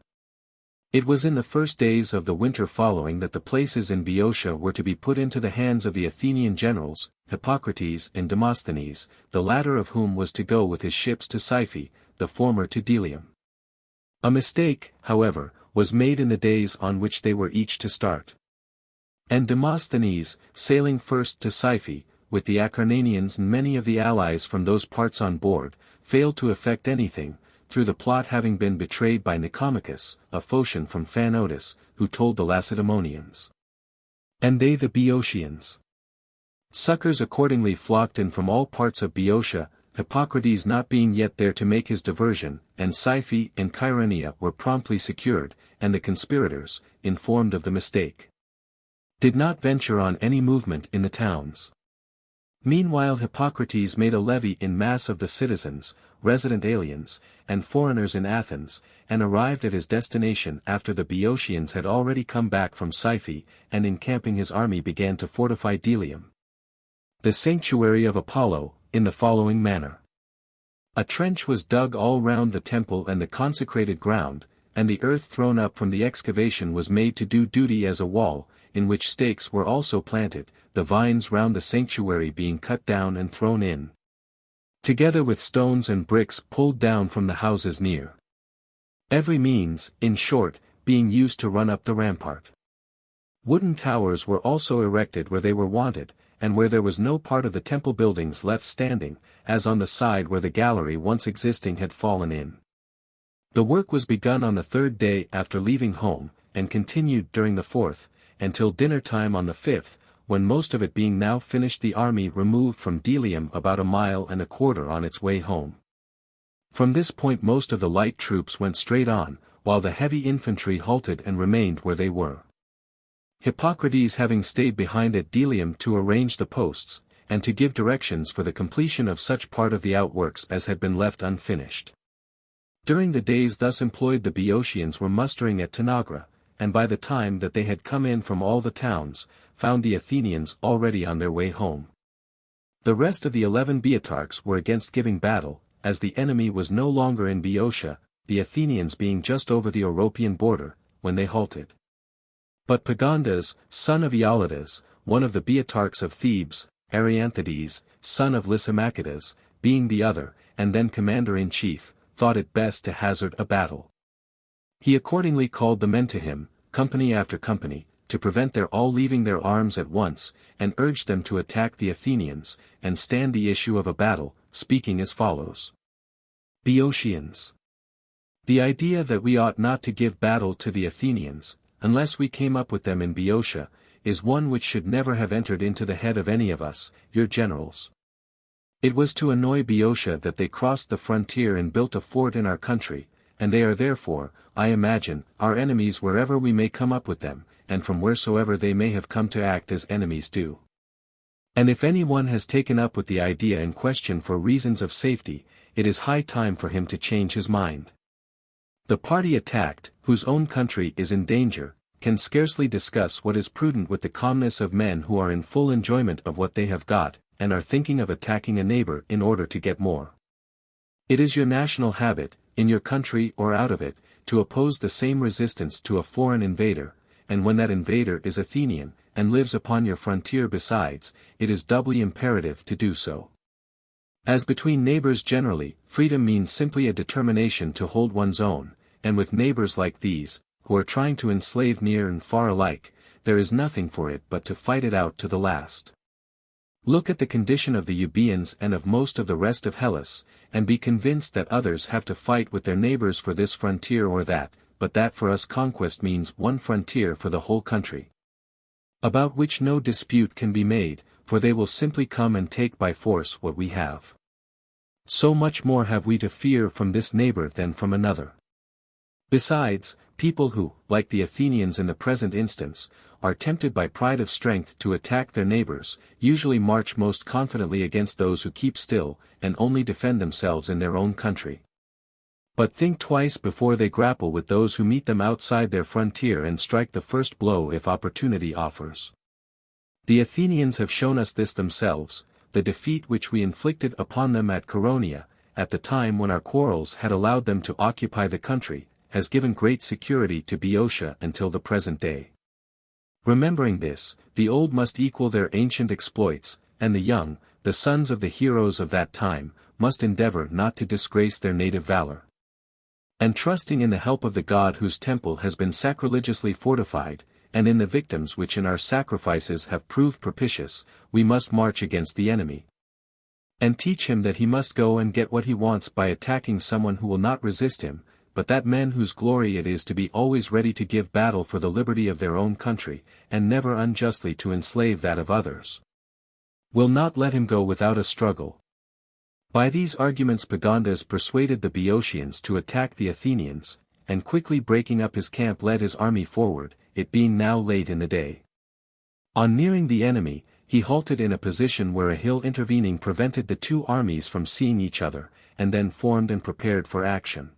It was in the first days of the winter following that the places in Boeotia were to be put into the hands of the Athenian generals, Hippocrates and Demosthenes, the latter of whom was to go with his ships to Cyphe, the former to Delium. A mistake, however, was made in the days on which they were each to start. And Demosthenes, sailing first to Cyphe, with the Acarnanians and many of the allies from those parts on board, failed to effect anything, through the plot having been betrayed by Nicomachus, a Phocian from Phanotis, who told the Lacedaemonians. And they the Boeotians. Succors accordingly flocked in from all parts of Boeotia, Hippocrates not being yet there to make his diversion, and Psyche and Cheironea were promptly secured, and the conspirators, informed of the mistake, did not venture on any movement in the towns. Meanwhile Hippocrates made a levy in mass of the citizens, resident aliens, and foreigners in Athens, and arrived at his destination after the Boeotians had already come back from Psyche, and encamping his army began to fortify Delium, the sanctuary of Apollo, in the following manner. A trench was dug all round the temple and the consecrated ground, and the earth thrown up from the excavation was made to do duty as a wall, in which stakes were also planted, the vines round the sanctuary being cut down and thrown in, together with stones and bricks pulled down from the houses near. Every means, in short, being used to run up the rampart. Wooden towers were also erected where they were wanted, and where there was no part of the temple buildings left standing, as on the side where the gallery once existing had fallen in. The work was begun on the third day after leaving home, and continued during the fourth, until dinner time on the fifth, when most of it being now finished the army removed from Delium about 1.25 miles on its way home. From this point most of the light troops went straight on, while the heavy infantry halted and remained where they were. Hippocrates having stayed behind at Delium to arrange the posts, and to give directions for the completion of such part of the outworks as had been left unfinished. During the days thus employed the Boeotians were mustering at Tanagra, and by the time that they had come in from all the towns, found the Athenians already on their way home. The rest of the 11 Boeotarchs were against giving battle, as the enemy was no longer in Boeotia, the Athenians being just over the Oropian border, when they halted. But Pagondas, son of Iolades, one of the Boeotarchs of Thebes, Arianthides, son of Lysimachidas, being the other, and then commander-in-chief, thought it best to hazard a battle. He accordingly called the men to him, company after company, to prevent their all leaving their arms at once, and urged them to attack the Athenians, and stand the issue of a battle, speaking as follows. Boeotians. The idea that we ought not to give battle to the Athenians, unless we came up with them in Boeotia, is one which should never have entered into the head of any of us, your generals. It was to annoy Boeotia that they crossed the frontier and built a fort in our country, and they are therefore, I imagine, our enemies wherever we may come up with them, and from wheresoever they may have come to act as enemies do. And if any one has taken up with the idea in question for reasons of safety, it is high time for him to change his mind. The party attacked, whose own country is in danger, can scarcely discuss what is prudent with the calmness of men who are in full enjoyment of what they have got, and are thinking of attacking a neighbor in order to get more. It is your national habit, in your country or out of it, to oppose the same resistance to a foreign invader, and when that invader is Athenian, and lives upon your frontier besides, it is doubly imperative to do so. As between neighbors generally, freedom means simply a determination to hold one's own, and with neighbors like these, who are trying to enslave near and far alike, there is nothing for it but to fight it out to the last. Look at the condition of the Euboeans and of most of the rest of Hellas, and be convinced that others have to fight with their neighbors for this frontier or that, but that for us conquest means one frontier for the whole country. About which no dispute can be made, for they will simply come and take by force what we have. So much more have we to fear from this neighbor than from another. Besides, people who, like the Athenians in the present instance, are tempted by pride of strength to attack their neighbors, usually march most confidently against those who keep still, and only defend themselves in their own country. But think twice before they grapple with those who meet them outside their frontier and strike the first blow if opportunity offers. The Athenians have shown us this themselves, the defeat which we inflicted upon them at Chaeronea, at the time when our quarrels had allowed them to occupy the country, has given great security to Boeotia until the present day. Remembering this, the old must equal their ancient exploits, and the young, the sons of the heroes of that time, must endeavor not to disgrace their native valor. And trusting in the help of the God whose temple has been sacrilegiously fortified, and in the victims which in our sacrifices have proved propitious, we must march against the enemy. And teach him that he must go and get what he wants by attacking someone who will not resist him, but that men whose glory it is to be always ready to give battle for the liberty of their own country, and never unjustly to enslave that of others. will not let him go without a struggle. By these arguments Pagondas persuaded the Boeotians to attack the Athenians, and quickly breaking up his camp led his army forward, it being now late in the day. On nearing the enemy, he halted in a position where a hill intervening prevented the two armies from seeing each other, and then formed and prepared for action.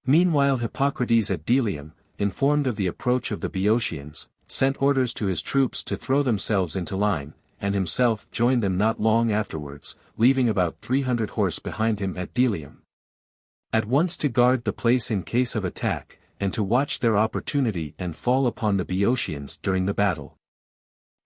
Meanwhile Hippocrates at Delium, informed of the approach of the Boeotians, sent orders to his troops to throw themselves into line, and himself joined them not long afterwards, leaving about 300 horse behind him at Delium. At once to guard the place in case of attack, and to watch their opportunity and fall upon the Boeotians during the battle.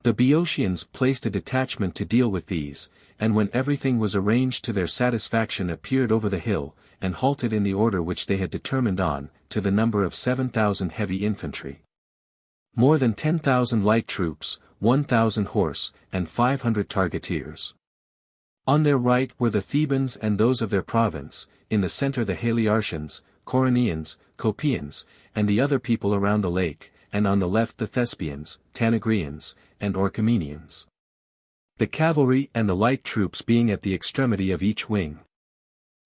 The Boeotians placed a detachment to deal with these, and when everything was arranged to their satisfaction appeared over the hill, and halted in the order which they had determined on, to the number of 7,000 heavy infantry. More than 10,000 light troops, 1,000 horse, and 500 targeteers. On their right were the Thebans and those of their province, in the center the Haliartians, Coronians, Copians, and the other people around the lake, and on the left the Thespians, Tanagrians, and Orchomenians. The cavalry and the light troops being at the extremity of each wing.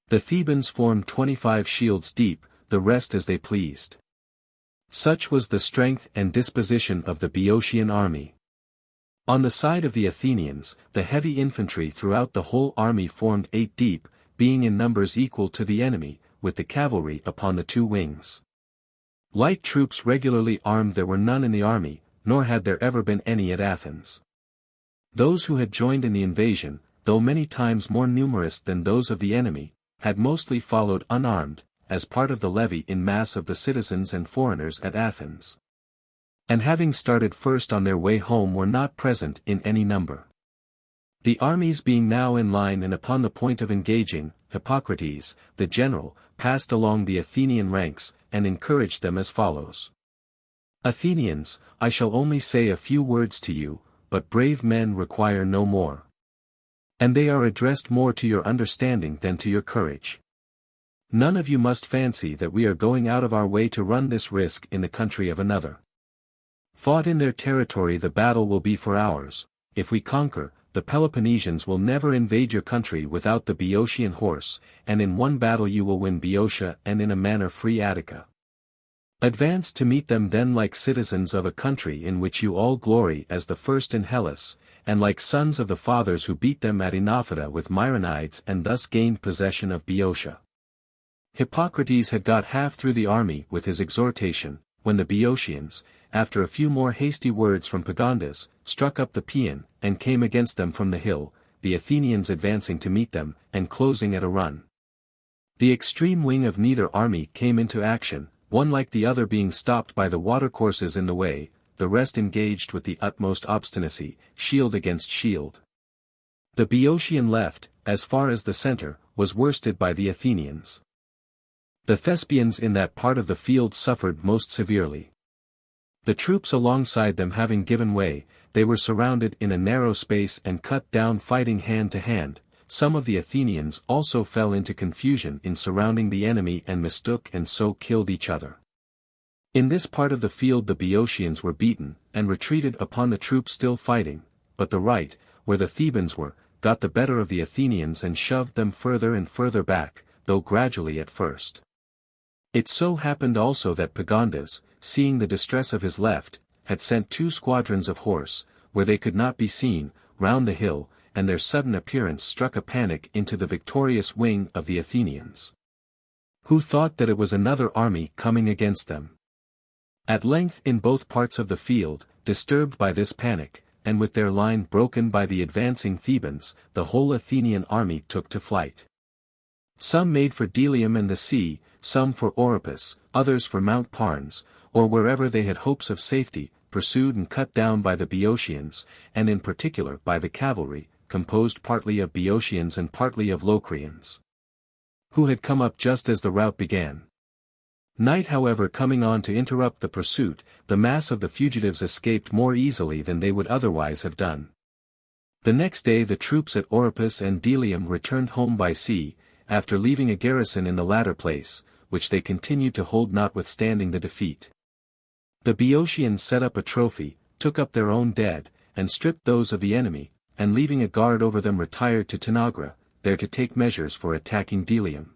The Thebans formed 25 shields deep, the rest as they pleased. Such was the strength and disposition of the Boeotian army. On the side of the Athenians, the heavy infantry throughout the whole army formed 8 deep, being in numbers equal to the enemy, with the cavalry upon the two wings. Light troops regularly armed there were none in the army, nor had there ever been any at Athens. Those who had joined in the invasion, though many times more numerous than those of the enemy, had mostly followed unarmed, as part of the levy in mass of the citizens and foreigners at Athens. And having started first on their way home were not present in any number. The armies being now in line and upon the point of engaging, Hippocrates, the general, passed along the Athenian ranks, and encouraged them as follows. Athenians, I shall only say a few words to you, but brave men require no more. And they are addressed more to your understanding than to your courage. None of you must fancy that we are going out of our way to run this risk in the country of another. Fought in their territory the battle will be for ours. If we conquer, the Peloponnesians will never invade your country without the Boeotian horse, and in one battle you will win Boeotia and in a manner free Attica. Advance to meet them then like citizens of a country in which you all glory as the first in Hellas, and like sons of the fathers who beat them at Enophita with Myronides and thus gained possession of Boeotia. Hippocrates had got half through the army with his exhortation, when the Boeotians, after a few more hasty words from Pagondas, struck up the paean, and came against them from the hill, the Athenians advancing to meet them, and closing at a run. The extreme wing of neither army came into action, one like the other being stopped by the watercourses in the way, the rest engaged with the utmost obstinacy, shield against shield. The Boeotian left, as far as the center, was worsted by the Athenians. The Thespians in that part of the field suffered most severely. The troops alongside them having given way, they were surrounded in a narrow space and cut down fighting hand to hand. Some of the Athenians also fell into confusion in surrounding the enemy and mistook and so killed each other. In this part of the field the Boeotians were beaten, and retreated upon the troops still fighting, but the right, where the Thebans were, got the better of the Athenians and shoved them further and further back, though gradually at first. It so happened also that Pagondas, seeing the distress of his left, had sent 2 squadrons of horse, where they could not be seen, round the hill, and their sudden appearance struck a panic into the victorious wing of the Athenians, who thought that it was another army coming against them. At length in both parts of the field, disturbed by this panic, and with their line broken by the advancing Thebans, the whole Athenian army took to flight. Some made for Delium and the sea, some for Oropus, others for Mount Parnes, or wherever they had hopes of safety, pursued and cut down by the Boeotians, and in particular by the cavalry, composed partly of Boeotians and partly of Locrians, who had come up just as the rout began. Night however coming on to interrupt the pursuit, the mass of the fugitives escaped more easily than they would otherwise have done. The next day the troops at Oropus and Delium returned home by sea, after leaving a garrison in the latter place, which they continued to hold notwithstanding the defeat. The Boeotians set up a trophy, took up their own dead, and stripped those of the enemy, and leaving a guard over them retired to Tanagra, there to take measures for attacking Delium.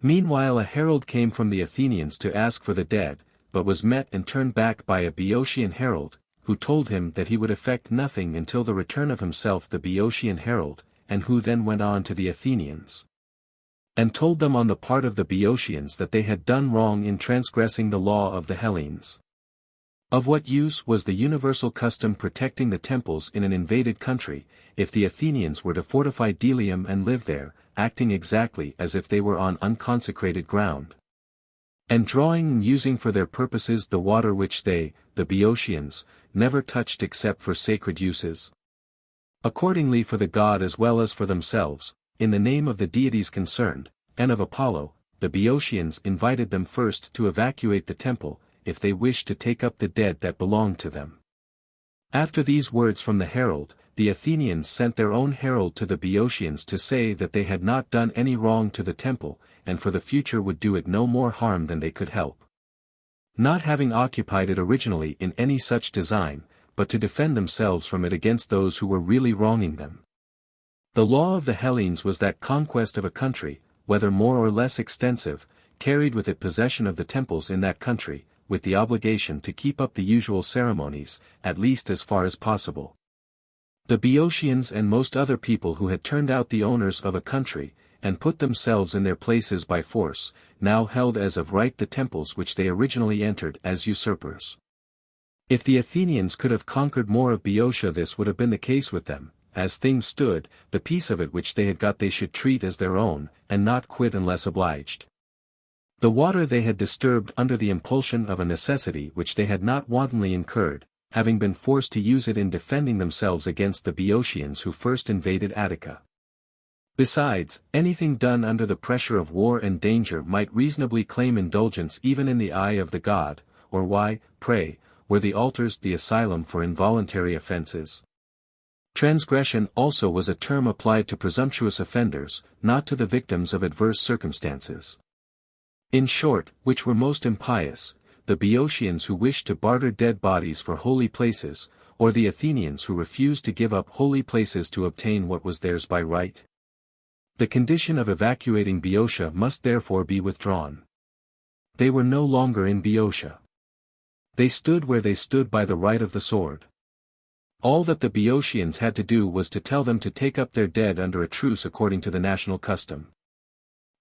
Meanwhile a herald came from the Athenians to ask for the dead, but was met and turned back by a Boeotian herald, who told him that he would effect nothing until the return of himself the Boeotian herald, and who then went on to the Athenians, and told them on the part of the Boeotians that they had done wrong in transgressing the law of the Hellenes. Of what use was the universal custom protecting the temples in an invaded country, if the Athenians were to fortify Delium and live there, acting exactly as if they were on unconsecrated ground, and drawing and using for their purposes the water which they, the Boeotians, never touched except for sacred uses? Accordingly for the god as well as for themselves, in the name of the deities concerned, and of Apollo, the Boeotians invited them first to evacuate the temple, if they wished to take up the dead that belonged to them. After these words from the herald, the Athenians sent their own herald to the Boeotians to say that they had not done any wrong to the temple, and for the future would do it no more harm than they could help. Not having occupied it originally in any such design, but to defend themselves from it against those who were really wronging them. The law of the Hellenes was that conquest of a country, whether more or less extensive, carried with it possession of the temples in that country, with the obligation to keep up the usual ceremonies, at least as far as possible. The Boeotians and most other people who had turned out the owners of a country, and put themselves in their places by force, now held as of right the temples which they originally entered as usurpers. If the Athenians could have conquered more of Boeotia, this would have been the case with them. As things stood, the piece of it which they had got they should treat as their own, and not quit unless obliged. The water they had disturbed under the impulsion of a necessity which they had not wantonly incurred, having been forced to use it in defending themselves against the Boeotians who first invaded Attica. Besides, anything done under the pressure of war and danger might reasonably claim indulgence even in the eye of the god, or why, pray, were the altars the asylum for involuntary offences? Transgression also was a term applied to presumptuous offenders, not to the victims of adverse circumstances. In short, which were most impious, the Boeotians who wished to barter dead bodies for holy places, or the Athenians who refused to give up holy places to obtain what was theirs by right? The condition of evacuating Boeotia must therefore be withdrawn. They were no longer in Boeotia. They stood where they stood by the right of the sword. All that the Boeotians had to do was to tell them to take up their dead under a truce according to the national custom.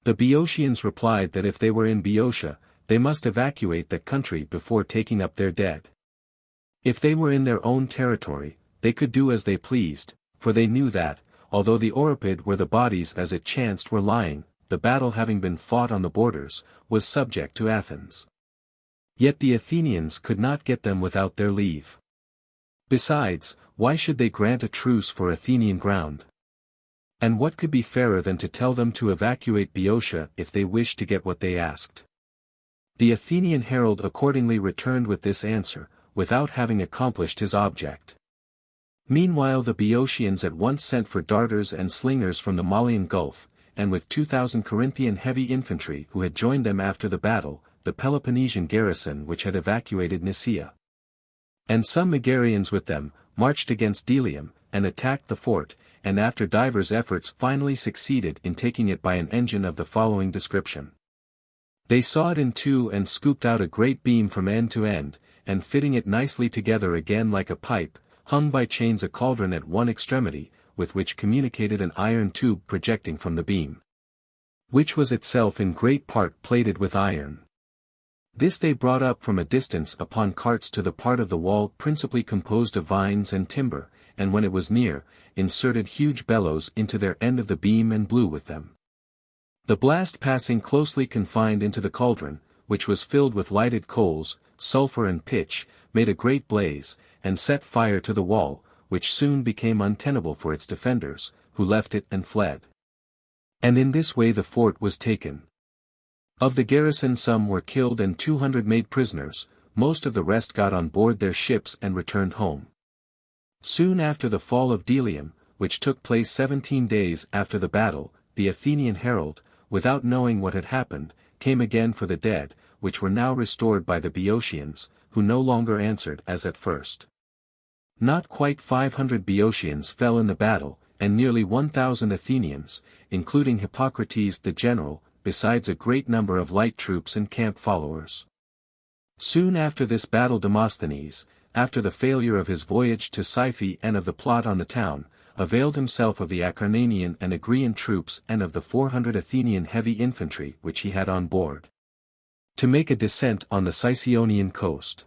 The Boeotians replied that if they were in Boeotia, they must evacuate that country before taking up their dead. If they were in their own territory, they could do as they pleased, for they knew that, although the Oropid where the bodies as it chanced were lying, the battle having been fought on the borders, was subject to Athens. Yet the Athenians could not get them without their leave. Besides, why should they grant a truce for Athenian ground? And what could be fairer than to tell them to evacuate Boeotia if they wished to get what they asked? The Athenian herald accordingly returned with this answer, without having accomplished his object. Meanwhile the Boeotians at once sent for darters and slingers from the Malian Gulf, and with 2,000 Corinthian heavy infantry who had joined them after the battle, the Peloponnesian garrison which had evacuated Nicaea. And some Megarians with them, marched against Delium, and attacked the fort, and after divers efforts finally succeeded in taking it by an engine of the following description. They saw it in two and scooped out a great beam from end to end, and fitting it nicely together again like a pipe, hung by chains a cauldron at one extremity, with which communicated an iron tube projecting from the beam, which was itself in great part plated with iron. This they brought up from a distance upon carts to the part of the wall principally composed of vines and timber, and when it was near, inserted huge bellows into their end of the beam and blew with them. The blast passing closely confined into the cauldron, which was filled with lighted coals, sulphur and pitch, made a great blaze, and set fire to the wall, which soon became untenable for its defenders, who left it and fled. And in this way the fort was taken. Of the garrison some were killed and 200 made prisoners, most of the rest got on board their ships and returned home. Soon after the fall of Delium, which took place 17 days after the battle, the Athenian herald, without knowing what had happened, came again for the dead, which were now restored by the Boeotians, who no longer answered as at first. Not quite 500 Boeotians fell in the battle, and nearly 1,000 Athenians, including Hippocrates the general, besides a great number of light troops and camp followers. Soon after this battle Demosthenes, after the failure of his voyage to Siphae and of the plot on the town, availed himself of the Acarnanian and Agrian troops and of the 400 Athenian heavy infantry which he had on board, to make a descent on the Sicyonian coast.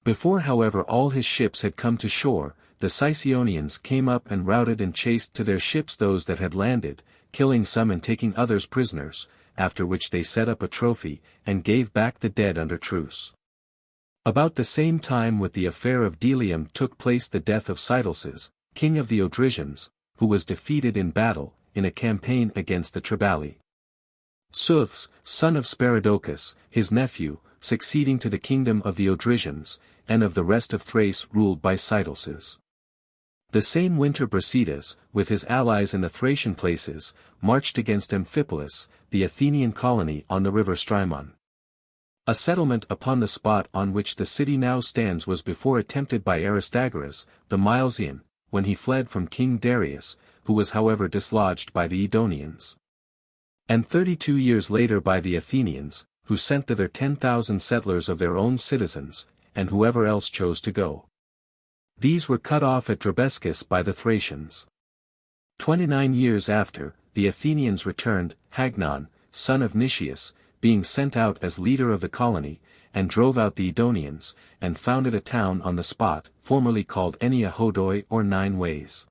Before however all his ships had come to shore, the Sicyonians came up and routed and chased to their ships those that had landed, killing some and taking others prisoners, after which they set up a trophy, and gave back the dead under truce. About the same time with the affair of Delium took place the death of Cytalces, king of the Odrysians, who was defeated in battle, in a campaign against the Triballi. Suths, son of Sparadocus, his nephew, succeeding to the kingdom of the Odrysians, and of the rest of Thrace ruled by Cytalces. The same winter Brasidas, with his allies in the Thracian places, marched against Amphipolis, the Athenian colony on the river Strymon. A settlement upon the spot on which the city now stands was before attempted by Aristagoras, the Milesian, when he fled from King Darius, who was however dislodged by the Edonians. And 32 years later by the Athenians, who sent thither 10,000 settlers of their own citizens, and whoever else chose to go. These were cut off at Drabescus by the Thracians. 29 years after, the Athenians returned, Hagnon, son of Nicias, being sent out as leader of the colony, and drove out the Edonians, and founded a town on the spot, formerly called Enia Hodoi or 9 Ways.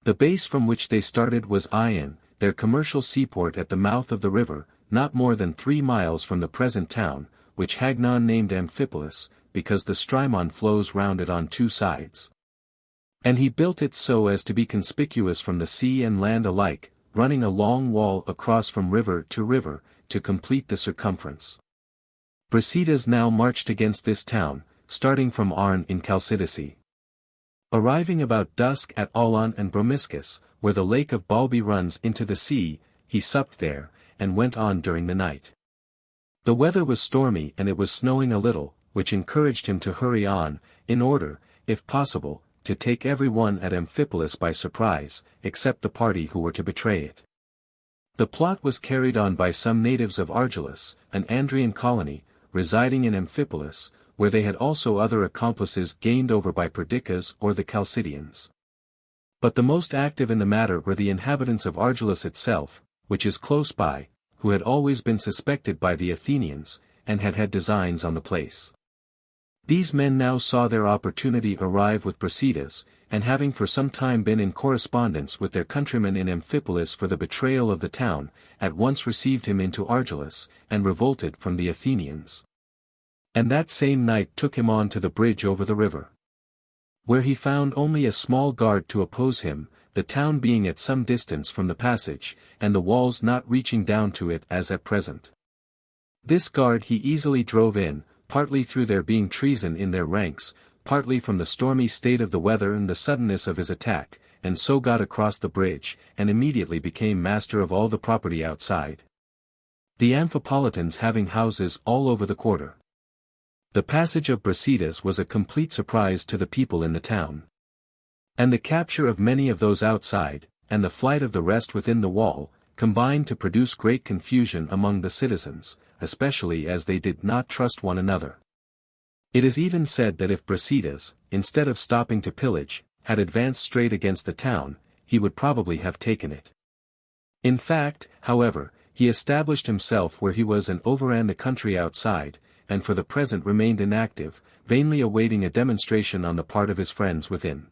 The base from which they started was Ion, their commercial seaport at the mouth of the river, not more than 3 miles from the present town, which Hagnon named Amphipolis, because the Strymon flows round it on 2 sides. And he built it so as to be conspicuous from the sea and land alike, running a long wall across from river, to complete the circumference. Brasidas now marched against this town, starting from Arne in Chalcidice. Arriving about dusk at Aulon and Bromiscus, where the lake of Balbi runs into the sea, he supped there, and went on during the night. The weather was stormy and it was snowing a little, which encouraged him to hurry on, in order, if possible, to take every one at Amphipolis by surprise, except the party who were to betray it. The plot was carried on by some natives of Argolis, an Andrian colony, residing in Amphipolis, where they had also other accomplices gained over by Perdiccas or the Chalcidians. But the most active in the matter were the inhabitants of Argolis itself, which is close by, who had always been suspected by the Athenians, and had had designs on the place. These men now saw their opportunity arrive with Brasidas, and having for some time been in correspondence with their countrymen in Amphipolis for the betrayal of the town, at once received him into Argolis, and revolted from the Athenians. And that same night took him on to the bridge over the river, where he found only a small guard to oppose him, the town being at some distance from the passage, and the walls not reaching down to it as at present. This guard he easily drove in, partly through there being treason in their ranks, partly from the stormy state of the weather and the suddenness of his attack, and so got across the bridge, and immediately became master of all the property outside, the Amphipolitans having houses all over the quarter. The passage of Brasidas was a complete surprise to the people in the town. And the capture of many of those outside, and the flight of the rest within the wall, combined to produce great confusion among the citizens, especially as they did not trust one another. It is even said that if Brasidas, instead of stopping to pillage, had advanced straight against the town, he would probably have taken it. In fact, however, he established himself where he was and overran the country outside, and for the present remained inactive, vainly awaiting a demonstration on the part of his friends within.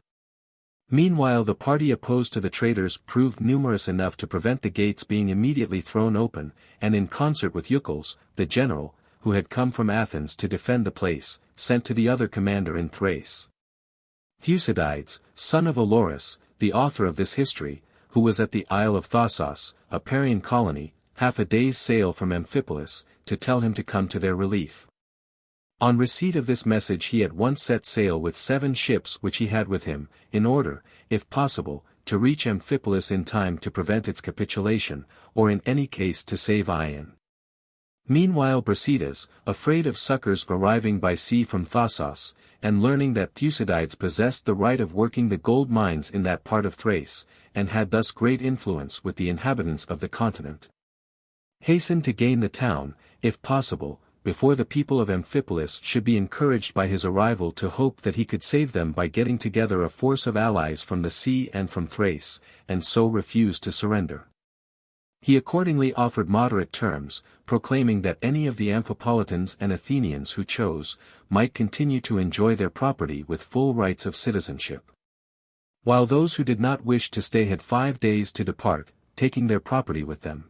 Meanwhile the party opposed to the traitors proved numerous enough to prevent the gates being immediately thrown open, and in concert with Eucles, the general, who had come from Athens to defend the place, sent to the other commander in Thrace, Thucydides, son of Olorus, the author of this history, who was at the Isle of Thasos, a Parian colony, half a day's sail from Amphipolis, to tell him to come to their relief. On receipt of this message he at once set sail with 7 ships which he had with him, in order, if possible, to reach Amphipolis in time to prevent its capitulation, or in any case to save Ion. Meanwhile Brasidas, afraid of succors arriving by sea from Thasos, and learning that Thucydides possessed the right of working the gold mines in that part of Thrace, and had thus great influence with the inhabitants of the continent, hastened to gain the town, if possible, before the people of Amphipolis should be encouraged by his arrival to hope that he could save them by getting together a force of allies from the sea and from Thrace, and so refused to surrender. He accordingly offered moderate terms, proclaiming that any of the Amphipolitans and Athenians who chose, might continue to enjoy their property with full rights of citizenship, while those who did not wish to stay had 5 days to depart, taking their property with them.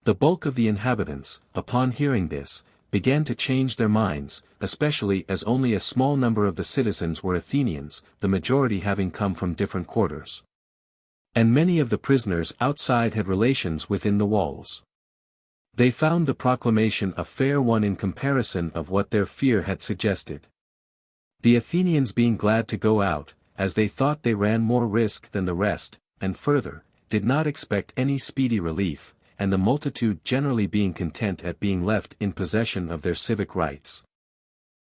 The bulk of the inhabitants, upon hearing this, began to change their minds, especially as only a small number of the citizens were Athenians, the majority having come from different quarters. And many of the prisoners outside had relations within the walls. They found the proclamation a fair one in comparison of what their fear had suggested. The Athenians being glad to go out, as they thought they ran more risk than the rest, and further, did not expect any speedy relief, and the multitude generally being content at being left in possession of their civic rights,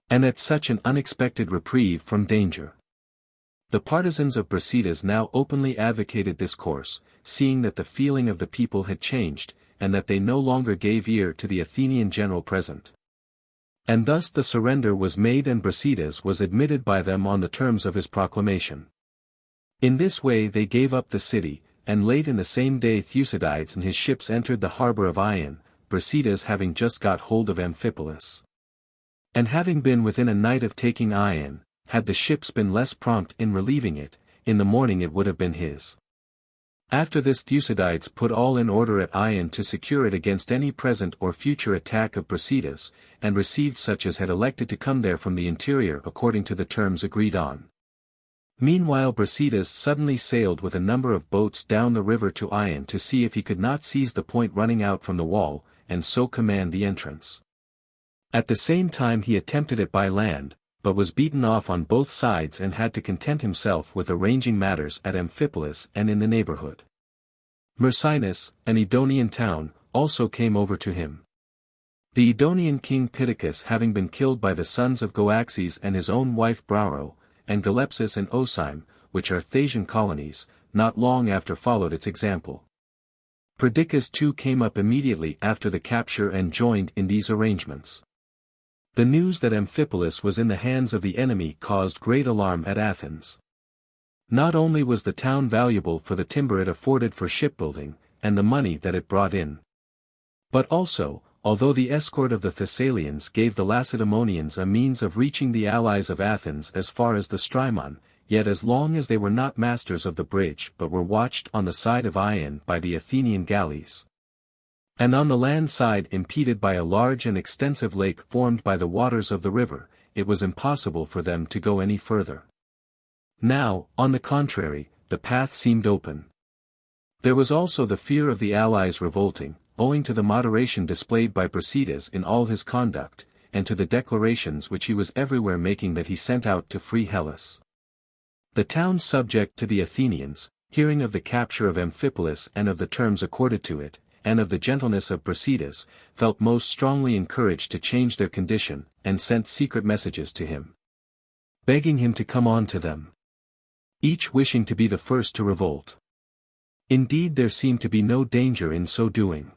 and at such an unexpected reprieve from danger. The partisans of Brasidas now openly advocated this course, seeing that the feeling of the people had changed, and that they no longer gave ear to the Athenian general present. And thus the surrender was made and Brasidas was admitted by them on the terms of his proclamation. In this way they gave up the city, and late in the same day Thucydides and his ships entered the harbor of Ion, Brasidas having just got hold of Amphipolis. And having been within a night of taking Ion, had the ships been less prompt in relieving it, in the morning it would have been his. After this Thucydides put all in order at Ion to secure it against any present or future attack of Brasidas, and received such as had elected to come there from the interior according to the terms agreed on. Meanwhile Brasidas suddenly sailed with a number of boats down the river to Ion to see if he could not seize the point running out from the wall, and so command the entrance. At the same time he attempted it by land, but was beaten off on both sides and had to content himself with arranging matters at Amphipolis and in the neighborhood. Myrsinus, an Edonian town, also came over to him. The Edonian king Pittacus having been killed by the sons of Goaxes and his own wife Brauro, and Galepsis and Osyme, which are Thasian colonies, not long after followed its example. Perdiccas too came up immediately after the capture and joined in these arrangements. The news that Amphipolis was in the hands of the enemy caused great alarm at Athens. Not only was the town valuable for the timber it afforded for shipbuilding, and the money that it brought in, but also, although the escort of the Thessalians gave the Lacedaemonians a means of reaching the allies of Athens as far as the Strymon, yet as long as they were not masters of the bridge but were watched on the side of Ion by the Athenian galleys, and on the land side impeded by a large and extensive lake formed by the waters of the river, it was impossible for them to go any further. Now, on the contrary, the path seemed open. There was also the fear of the allies revolting, owing to the moderation displayed by Brasidas in all his conduct, and to the declarations which he was everywhere making that he sent out to free Hellas. The towns subject to the Athenians, hearing of the capture of Amphipolis and of the terms accorded to it, and of the gentleness of Brasidas, felt most strongly encouraged to change their condition, and sent secret messages to him, begging him to come on to them, each wishing to be the first to revolt. Indeed there seemed to be no danger in so doing.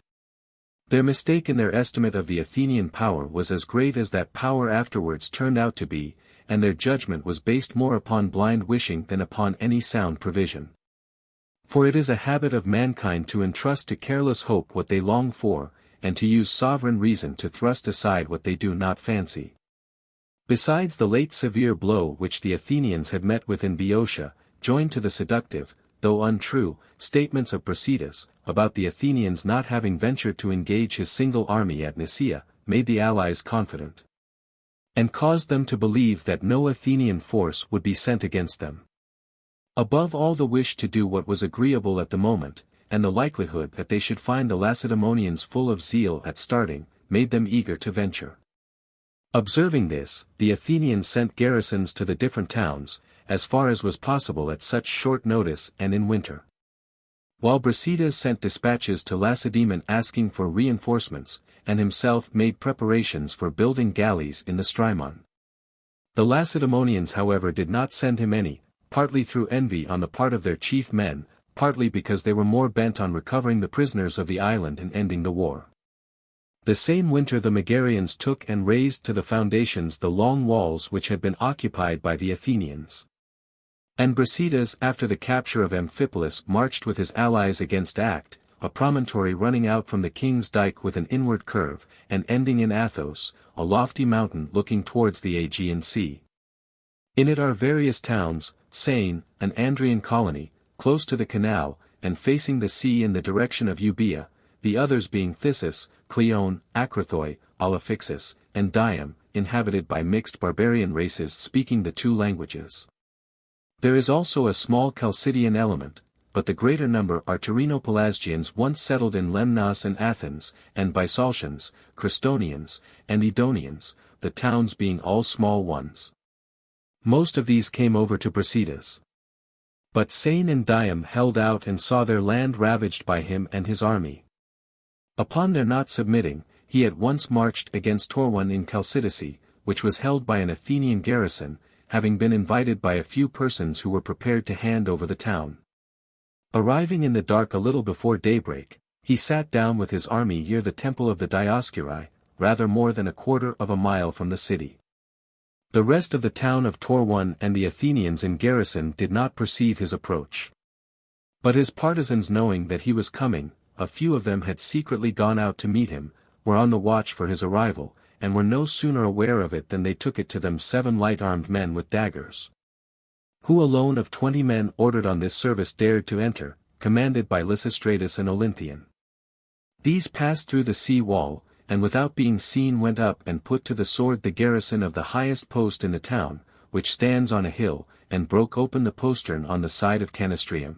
Their mistake in their estimate of the Athenian power was as great as that power afterwards turned out to be, and their judgment was based more upon blind wishing than upon any sound provision. For it is a habit of mankind to entrust to careless hope what they long for, and to use sovereign reason to thrust aside what they do not fancy. Besides the late severe blow which the Athenians had met with in Boeotia, joined to the seductive, though untrue, statements of Brasidas, about the Athenians not having ventured to engage his single army at Nicaea, made the allies confident, and caused them to believe that no Athenian force would be sent against them. Above all the wish to do what was agreeable at the moment, and the likelihood that they should find the Lacedaemonians full of zeal at starting, made them eager to venture. Observing this, the Athenians sent garrisons to the different towns, as far as was possible at such short notice and in winter. While Brasidas sent dispatches to Lacedaemon asking for reinforcements, and himself made preparations for building galleys in the Strymon. The Lacedaemonians however did not send him any, partly through envy on the part of their chief men, partly because they were more bent on recovering the prisoners of the island and ending the war. The same winter the Megarians took and razed to the foundations the long walls which had been occupied by the Athenians. And Brasidas after the capture of Amphipolis marched with his allies against Act, a promontory running out from the king's dyke with an inward curve, and ending in Athos, a lofty mountain looking towards the Aegean Sea. In it are various towns, Sane, an Andrian colony, close to the canal, and facing the sea in the direction of Euboea, the others being Thissus, Cleone, Acrothoi, Olophyxus, and Dium, inhabited by mixed barbarian races speaking the two languages. There is also a small Chalcidian element, but the greater number are Tyrrheno-Pelasgians once settled in Lemnos and Athens, and Bisaltians, Crestonians, and Edonians, the towns being all small ones. Most of these came over to Brasidas. But Sane and Dium held out and saw their land ravaged by him and his army. Upon their not submitting, he at once marched against Torone in Chalcidice, which was held by an Athenian garrison, having been invited by a few persons who were prepared to hand over the town. Arriving in the dark a little before daybreak, he sat down with his army near the temple of the Dioscuri, rather more than a quarter of a mile from the city. The rest of the town of Torone and the Athenians in garrison did not perceive his approach. But his partisans knowing that he was coming, a few of them had secretly gone out to meet him, were on the watch for his arrival, and were no sooner aware of it than they took it to them 7 light-armed men with daggers. Who alone of 20 men ordered on this service dared to enter, commanded by Lysistratus and Olynthian. These passed through the sea wall, and without being seen went up and put to the sword the garrison of the highest post in the town, which stands on a hill, and broke open the postern on the side of Canastrium.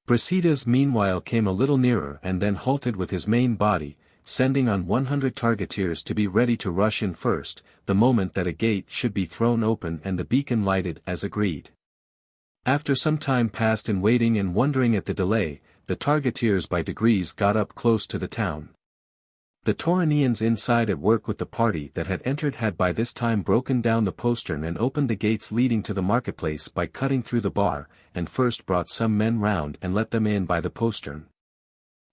Brasidas meanwhile came a little nearer and then halted with his main body, sending on 100 targeteers to be ready to rush in first, the moment that a gate should be thrown open and the beacon lighted as agreed. After some time passed in waiting and wondering at the delay, the targeteers by degrees got up close to the town. The Toroneans inside at work with the party that had entered had by this time broken down the postern and opened the gates leading to the marketplace by cutting through the bar, and first brought some men round and let them in by the postern,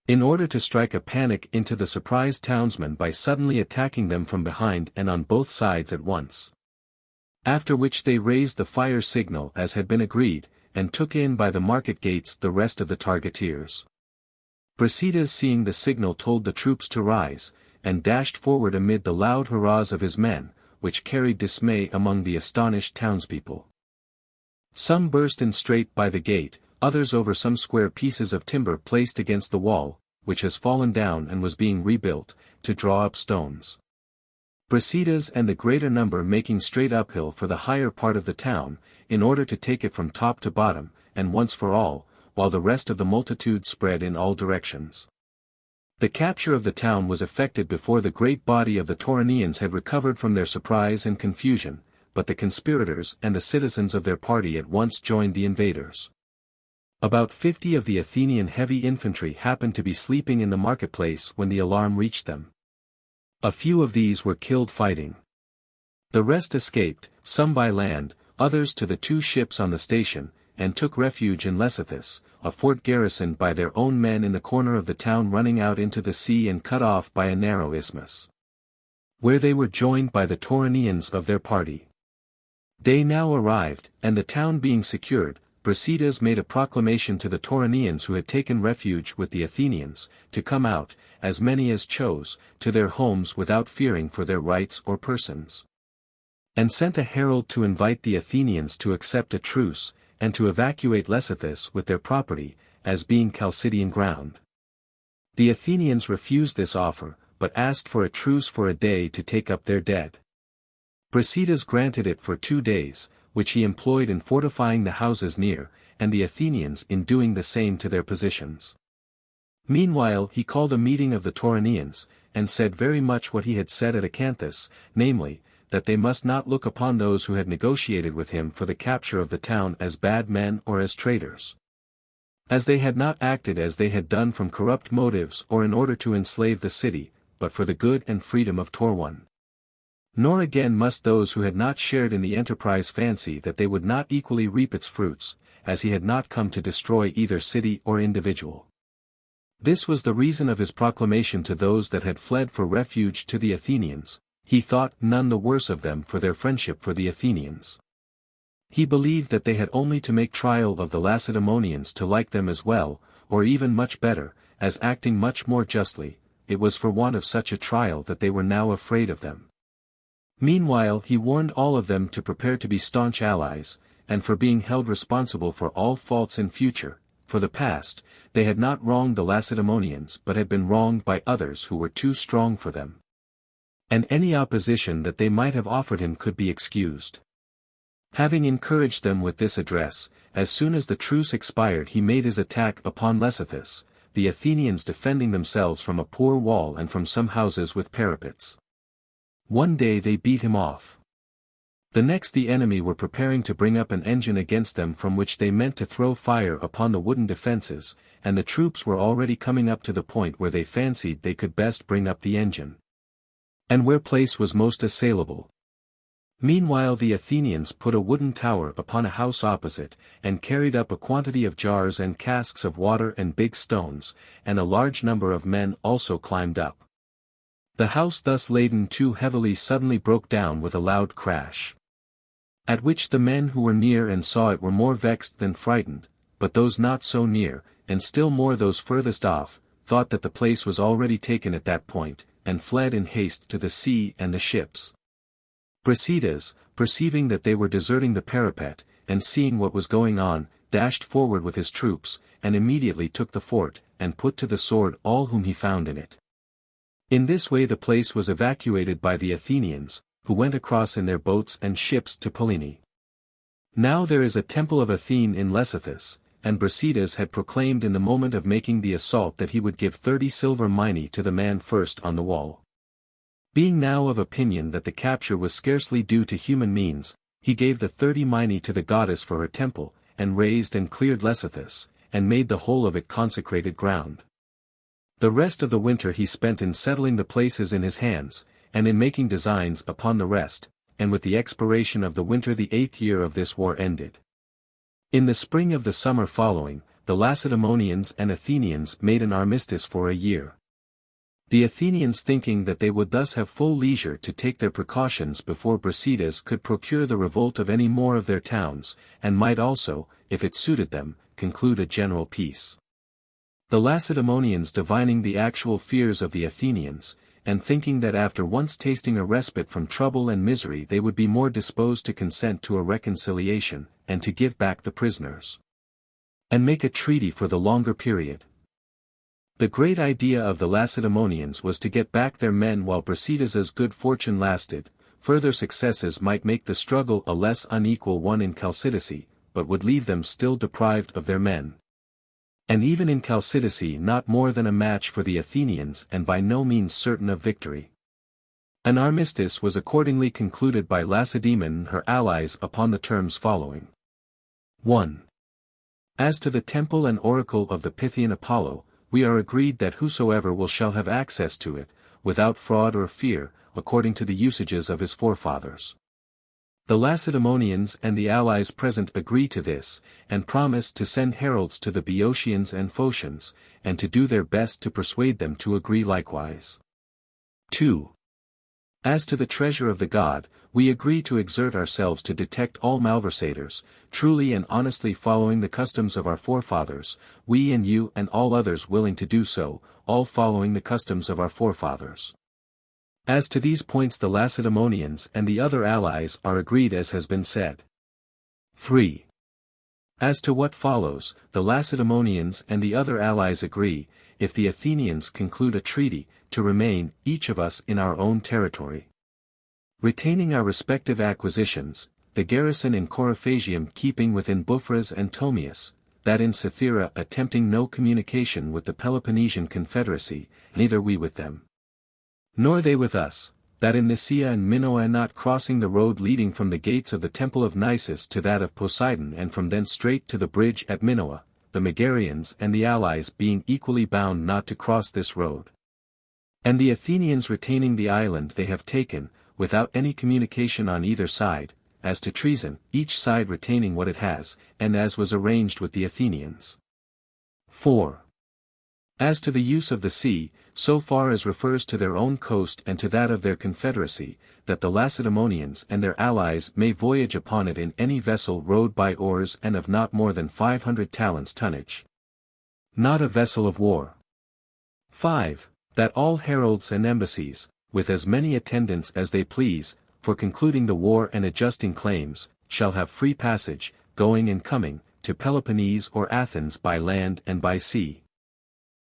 in order to strike a panic into the surprised townsmen by suddenly attacking them from behind and on both sides at once. After which they raised the fire signal as had been agreed, and took in by the market gates the rest of the targeteers. Brasidas seeing the signal told the troops to rise, and dashed forward amid the loud hurrahs of his men, which carried dismay among the astonished townspeople. Some burst in straight by the gate, others over some square pieces of timber placed against the wall, which has fallen down and was being rebuilt, to draw up stones. Brasidas and the greater number making straight uphill for the higher part of the town, in order to take it from top to bottom, and once for all, while the rest of the multitude spread in all directions. The capture of the town was effected before the great body of the Toroneans had recovered from their surprise and confusion, but the conspirators and the citizens of their party at once joined the invaders. About 50 of the Athenian heavy infantry happened to be sleeping in the marketplace when the alarm reached them. A few of these were killed fighting. The rest escaped, some by land, others to the 2 ships on the station, and took refuge in Lecythus, a fort garrisoned by their own men in the corner of the town running out into the sea and cut off by a narrow isthmus, where they were joined by the Toroneans of their party. Day now arrived, and the town being secured, Brasidas made a proclamation to the Toroneans who had taken refuge with the Athenians, to come out, as many as chose, to their homes without fearing for their rights or persons. And sent a herald to invite the Athenians to accept a truce, and to evacuate Lecythus with their property, as being Chalcidian ground. The Athenians refused this offer, but asked for a truce for a day to take up their dead. Brasidas granted it for 2 days, which he employed in fortifying the houses near, and the Athenians in doing the same to their positions. Meanwhile he called a meeting of the Toroneans, and said very much what he had said at Acanthus, namely, that they must not look upon those who had negotiated with him for the capture of the town as bad men or as traitors. As they had not acted as they had done from corrupt motives or in order to enslave the city, but for the good and freedom of Torone. Nor again must those who had not shared in the enterprise fancy that they would not equally reap its fruits, as he had not come to destroy either city or individual. This was the reason of his proclamation to those that had fled for refuge to the Athenians. He thought none the worse of them for their friendship for the Athenians. He believed that they had only to make trial of the Lacedaemonians to like them as well, or even much better, as acting much more justly. It was for want of such a trial that they were now afraid of them. Meanwhile he warned all of them to prepare to be staunch allies, and for being held responsible for all faults in future. For the past, they had not wronged the Lacedaemonians but had been wronged by others who were too strong for them. And any opposition that they might have offered him could be excused. Having encouraged them with this address, as soon as the truce expired he made his attack upon Lesethus, the Athenians defending themselves from a poor wall and from some houses with parapets. One day they beat him off. The next the enemy were preparing to bring up an engine against them from which they meant to throw fire upon the wooden defences, and the troops were already coming up to the point where they fancied they could best bring up the engine, and where place was most assailable. Meanwhile the Athenians put a wooden tower upon a house opposite, and carried up a quantity of jars and casks of water and big stones, and a large number of men also climbed up. The house thus laden too heavily suddenly broke down with a loud crash, at which the men who were near and saw it were more vexed than frightened, but those not so near, and still more those furthest off, thought that the place was already taken at that point, and fled in haste to the sea and the ships. Brasidas, perceiving that they were deserting the parapet, and seeing what was going on, dashed forward with his troops, and immediately took the fort, and put to the sword all whom he found in it. In this way the place was evacuated by the Athenians, who went across in their boats and ships to Pellene. Now there is a temple of Athene in Lesethus, and Brasidas had proclaimed in the moment of making the assault that he would give 30 silver minae to the man first on the wall. Being now of opinion that the capture was scarcely due to human means, he gave the 30 minae to the goddess for her temple, and razed and cleared Lesethus, and made the whole of it consecrated ground. The rest of the winter he spent in settling the places in his hands, and in making designs upon the rest, and with the expiration of the winter the 8th year of this war ended. In the spring of the summer following, the Lacedaemonians and Athenians made an armistice for a year. The Athenians thinking that they would thus have full leisure to take their precautions before Brasidas could procure the revolt of any more of their towns, and might also, if it suited them, conclude a general peace. The Lacedaemonians divining the actual fears of the Athenians, and thinking that after once tasting a respite from trouble and misery they would be more disposed to consent to a reconciliation, and to give back the prisoners, and make a treaty for the longer period. The great idea of the Lacedaemonians was to get back their men while Brasidas's good fortune lasted. Further successes might make the struggle a less unequal one in Chalcidice, but would leave them still deprived of their men, and even in Chalcidice not more than a match for the Athenians and by no means certain of victory. An armistice was accordingly concluded by Lacedaemon and her allies upon the terms following. 1. As to the temple and oracle of the Pythian Apollo, we are agreed that whosoever will shall have access to it, without fraud or fear, according to the usages of his forefathers. The Lacedaemonians and the allies present agree to this, and promise to send heralds to the Boeotians and Phocians, and to do their best to persuade them to agree likewise. 2. As to the treasure of the god, we agree to exert ourselves to detect all malversators, truly and honestly following the customs of our forefathers, we and you and all others willing to do so, all following the customs of our forefathers. As to these points the Lacedaemonians and the other allies are agreed as has been said. 3. As to what follows, the Lacedaemonians and the other allies agree, if the Athenians conclude a treaty, to remain, each of us in our own territory, retaining our respective acquisitions, the garrison in Coryphagium keeping within Bouphras and Tomius, that in Cythera attempting no communication with the Peloponnesian confederacy, neither we with them, nor they with us, that in Nicaea and Minoa not crossing the road leading from the gates of the temple of Nisus to that of Poseidon and from thence straight to the bridge at Minoa, the Megarians and the allies being equally bound not to cross this road. And the Athenians retaining the island they have taken, without any communication on either side, as to treason, each side retaining what it has, and as was arranged with the Athenians. 4. As to the use of the sea, so far as refers to their own coast and to that of their confederacy, that the Lacedaemonians and their allies may voyage upon it in any vessel rowed by oars and of not more than 500 talents tonnage. Not a vessel of war. 5. That all heralds and embassies, with as many attendants as they please, for concluding the war and adjusting claims, shall have free passage, going and coming, to Peloponnese or Athens by land and by sea.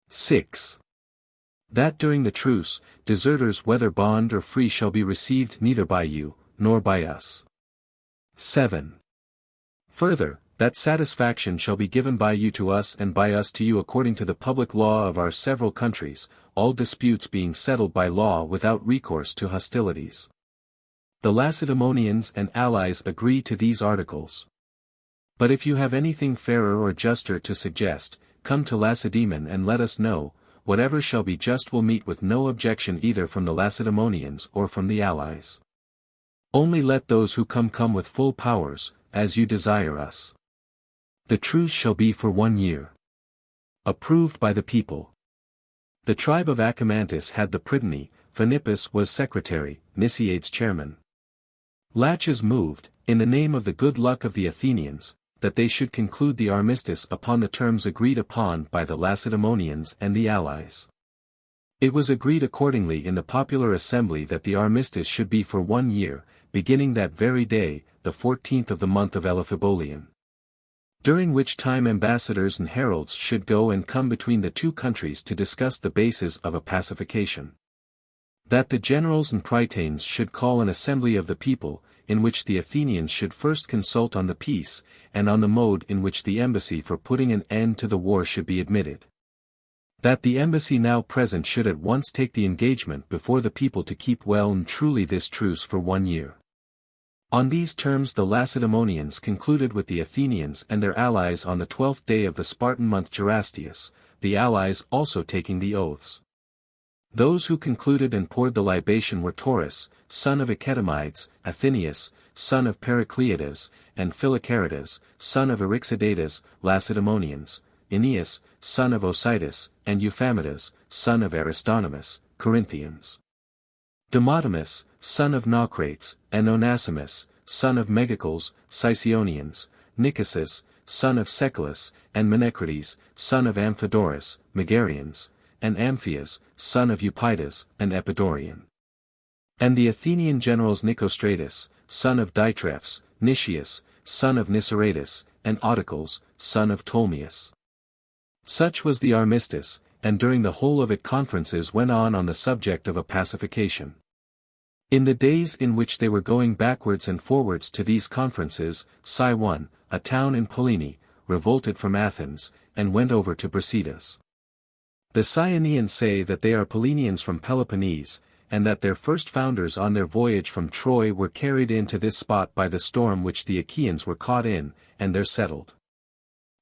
6. That during the truce, deserters whether bond or free shall be received neither by you, nor by us. 7. Further, that satisfaction shall be given by you to us and by us to you according to the public law of our several countries, all disputes being settled by law without recourse to hostilities. The Lacedaemonians and allies agree to these articles. But if you have anything fairer or juster to suggest, come to Lacedaemon and let us know. Whatever shall be just will meet with no objection either from the Lacedaemonians or from the allies. Only let those who come with full powers, as you desire us. The truce shall be for 1 year. Approved by the people. The tribe of Achamantis had the prytany, Phenippus was secretary, Niciades chairman. Laches moved, in the name of the good luck of the Athenians, that they should conclude the armistice upon the terms agreed upon by the Lacedaemonians and the allies. It was agreed accordingly in the popular assembly that the armistice should be for 1 year, beginning that very day, the 14th of the month of Elaphebolion. During which time ambassadors and heralds should go and come between the two countries to discuss the basis of a pacification. That the generals and prytanes should call an assembly of the people, in which the Athenians should first consult on the peace, and on the mode in which the embassy for putting an end to the war should be admitted. That the embassy now present should at once take the engagement before the people to keep well and truly this truce for 1 year. On these terms the Lacedaemonians concluded with the Athenians and their allies on the 12th day of the Spartan month Gerastius, the allies also taking the oaths. Those who concluded and poured the libation were Taurus, son of Echetamides, Athenius, son of Pericleides, and Philocarides, son of Eryxidates, Lacedaemonians, Aeneas, son of Ositis, and Euphamidas, son of Aristonomus, Corinthians. Demodamus, son of Naucrates, and Onesimus, son of Megacles, Sicyonians, Nicasus, son of Sechelus, and Menecrates, son of Amphidoros, Megarians, and Amphias, son of Eupidas, an Epidaurian. And the Athenian generals Nicostratus, son of Ditrephes, Nicias, son of Niceratus, and Autocles, son of Ptolemaeus. Such was the armistice, and during the whole of it conferences went on the subject of a pacification. In the days in which they were going backwards and forwards to these conferences, XIII, a town in Pellene, revolted from Athens, and went over to Brasidas. The Cyaneans say that they are Pellenians from Peloponnese, and that their first founders on their voyage from Troy were carried into this spot by the storm which the Achaeans were caught in, and there settled.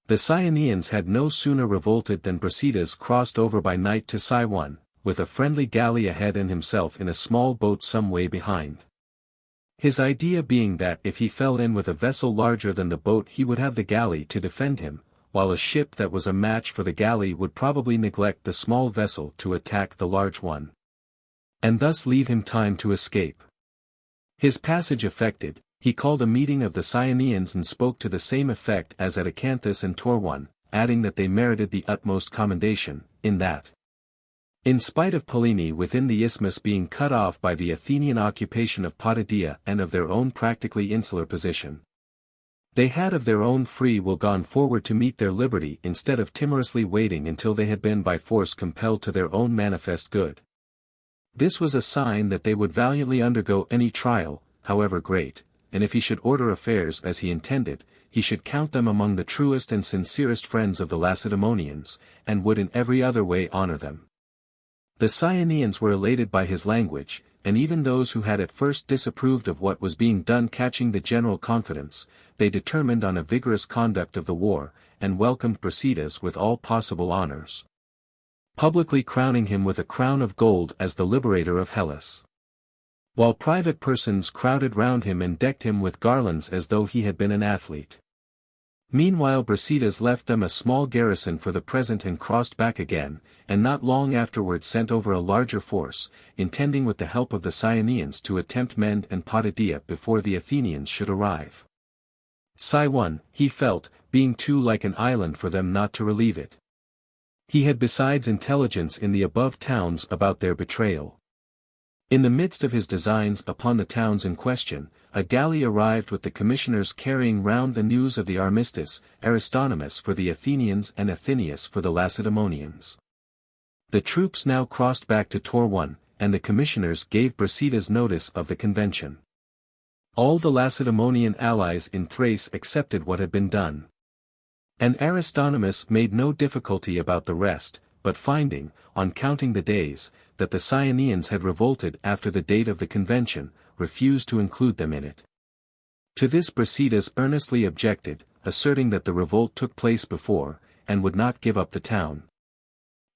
The Cyaneans had no sooner revolted than Brasidas crossed over by night to Cyae, with a friendly galley ahead and himself in a small boat some way behind. His idea being that if he fell in with a vessel larger than the boat he would have the galley to defend him, while a ship that was a match for the galley would probably neglect the small vessel to attack the large one, and thus leave him time to escape. His passage effected, he called a meeting of the Cyaneans and spoke to the same effect as at Acanthus and Torone, adding that they merited the utmost commendation, in that, in spite of Pellene within the isthmus being cut off by the Athenian occupation of Potidaea and of their own practically insular position, they had of their own free will gone forward to meet their liberty instead of timorously waiting until they had been by force compelled to their own manifest good. This was a sign that they would valiantly undergo any trial, however great, and if he should order affairs as he intended, he should count them among the truest and sincerest friends of the Lacedaemonians, and would in every other way honor them. The Cyaneans were elated by his language, and even those who had at first disapproved of what was being done catching the general confidence, they determined on a vigorous conduct of the war, and welcomed Brasidas with all possible honors. publicly crowning him with a crown of gold as the liberator of Hellas. While private persons crowded round him and decked him with garlands as though he had been an athlete. Meanwhile Brasidas left them a small garrison for the present and crossed back again, and not long afterwards sent over a larger force, intending with the help of the Cyaneans to attempt Mende and Potidaea before the Athenians should arrive. XIII, he felt, being too like an island for them not to relieve it. He had besides intelligence in the above towns about their betrayal. In the midst of his designs upon the towns in question, a galley arrived with the commissioners carrying round the news of the armistice, Aristonymus for the Athenians and Athenius for the Lacedaemonians. The troops now crossed back to Torone, and the commissioners gave Brasidas notice of the convention. All the Lacedaemonian allies in Thrace accepted what had been done. And Aristonymus made no difficulty about the rest, but finding, on counting the days, that the Cyaneans had revolted after the date of the convention, refused to include them in it. To this Brasidas earnestly objected, asserting that the revolt took place before, and would not give up the town.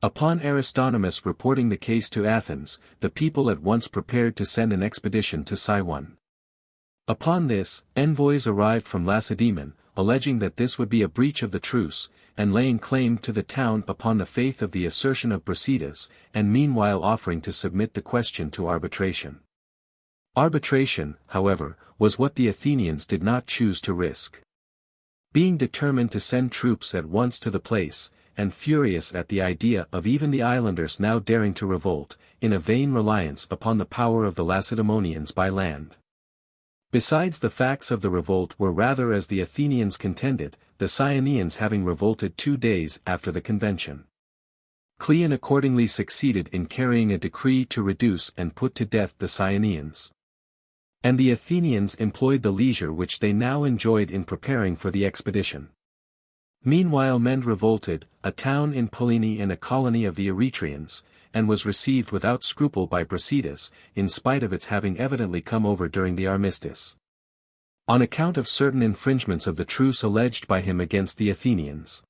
Upon Aristonymus reporting the case to Athens, the people at once prepared to send an expedition to XIII. Upon this, envoys arrived from Lacedaemon, alleging that this would be a breach of the truce, and laying claim to the town upon the faith of the assertion of Brasidas, and meanwhile offering to submit the question to arbitration. Arbitration, however, was what the Athenians did not choose to risk. Being determined to send troops at once to the place, and furious at the idea of even the islanders now daring to revolt, in a vain reliance upon the power of the Lacedaemonians by land. Besides, the facts of the revolt were rather as the Athenians contended, the Cyaneans having revolted 2 days after the convention. Cleon accordingly succeeded in carrying a decree to reduce and put to death the Cyaneans. And the Athenians employed the leisure which they now enjoyed in preparing for the expedition. Meanwhile Mende revolted, a town in Pellene and a colony of the Eretrians, and was received without scruple by Brasidas, in spite of its having evidently come over during the armistice. On account of certain infringements of the truce alleged by him against the Athenians.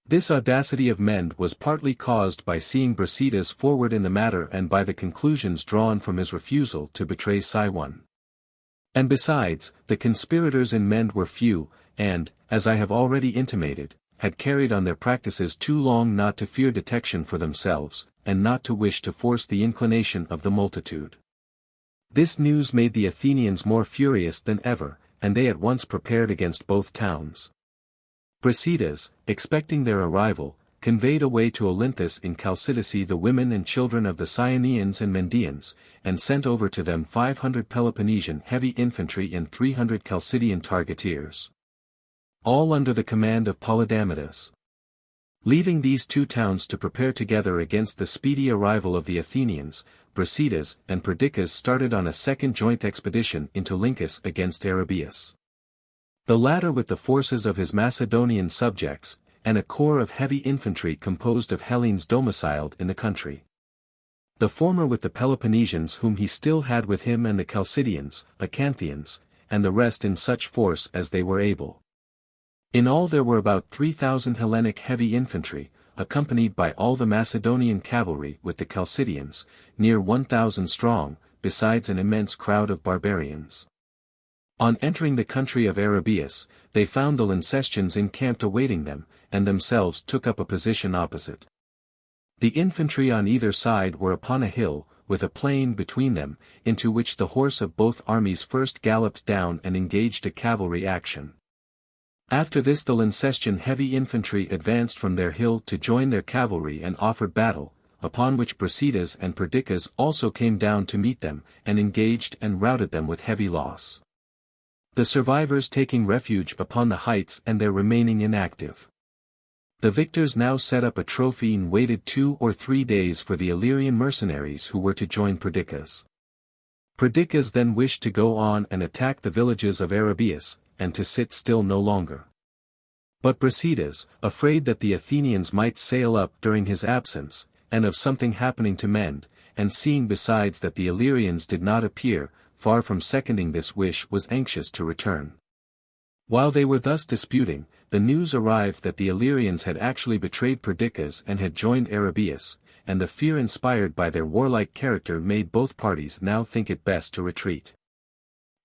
This audacity of Mende was partly caused by seeing Brasidas forward in the matter and by the conclusions drawn from his refusal to betray XIII. And besides, the conspirators in Mende were few, and, as I have already intimated, had carried on their practices too long not to fear detection for themselves, and not to wish to force the inclination of the multitude. This news made the Athenians more furious than ever, and they at once prepared against both towns. Brasidas, expecting their arrival, conveyed away to Olynthus in Chalcidice the women and children of the Cyaneans and Mendeans, and sent over to them 500 Peloponnesian heavy infantry and 300 Chalcidian targeteers. All under the command of Polydamidas. Leaving these 2 towns to prepare together against the speedy arrival of the Athenians, Brasidas and Perdiccas started on a second joint expedition into Lyncus against Arabius. The latter with the forces of his Macedonian subjects, and a corps of heavy infantry composed of Hellenes domiciled in the country. The former with the Peloponnesians whom he still had with him and the Chalcidians, Acanthians, and the rest in such force as they were able. In all there were about 3,000 Hellenic heavy infantry, accompanied by all the Macedonian cavalry with the Chalcidians, near 1,000 strong, besides an immense crowd of barbarians. On entering the country of Arabius, they found the Lyncestians encamped awaiting them, and themselves took up a position opposite. The infantry on either side were upon a hill, with a plain between them, into which the horse of both armies first galloped down and engaged a cavalry action. After this the Lyncestian heavy infantry advanced from their hill to join their cavalry and offered battle, upon which Brasidas and Perdiccas also came down to meet them, and engaged and routed them with heavy loss. The survivors taking refuge upon the heights and their remaining inactive. The victors now set up a trophy and waited 2 or 3 days for the Illyrian mercenaries who were to join Perdiccas. Perdiccas then wished to go on and attack the villages of Arabius, and to sit still no longer. But Brasidas, afraid that the Athenians might sail up during his absence, and of something happening to Mende, and seeing besides that the Illyrians did not appear, far from seconding this wish was anxious to return. While they were thus disputing, the news arrived that the Illyrians had actually betrayed Perdiccas and had joined Arabius, and the fear inspired by their warlike character made both parties now think it best to retreat.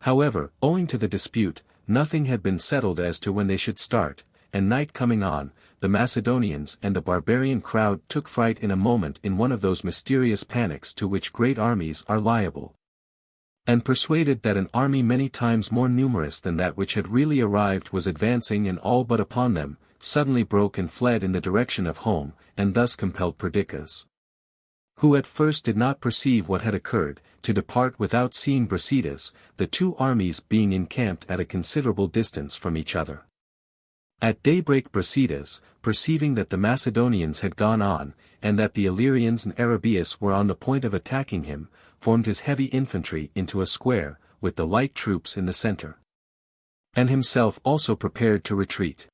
However, owing to the dispute, nothing had been settled as to when they should start, and night coming on, the Macedonians and the barbarian crowd took fright in a moment in one of those mysterious panics to which great armies are liable. And persuaded that an army many times more numerous than that which had really arrived was advancing and all but upon them, suddenly broke and fled in the direction of home, and thus compelled Perdiccas, who at first did not perceive what had occurred, to depart without seeing Brasidas, the two armies being encamped at a considerable distance from each other. At daybreak Brasidas, perceiving that the Macedonians had gone on, and that the Illyrians and Arabius were on the point of attacking him, formed his heavy infantry into a square, with the light troops in the center, and himself also prepared to retreat.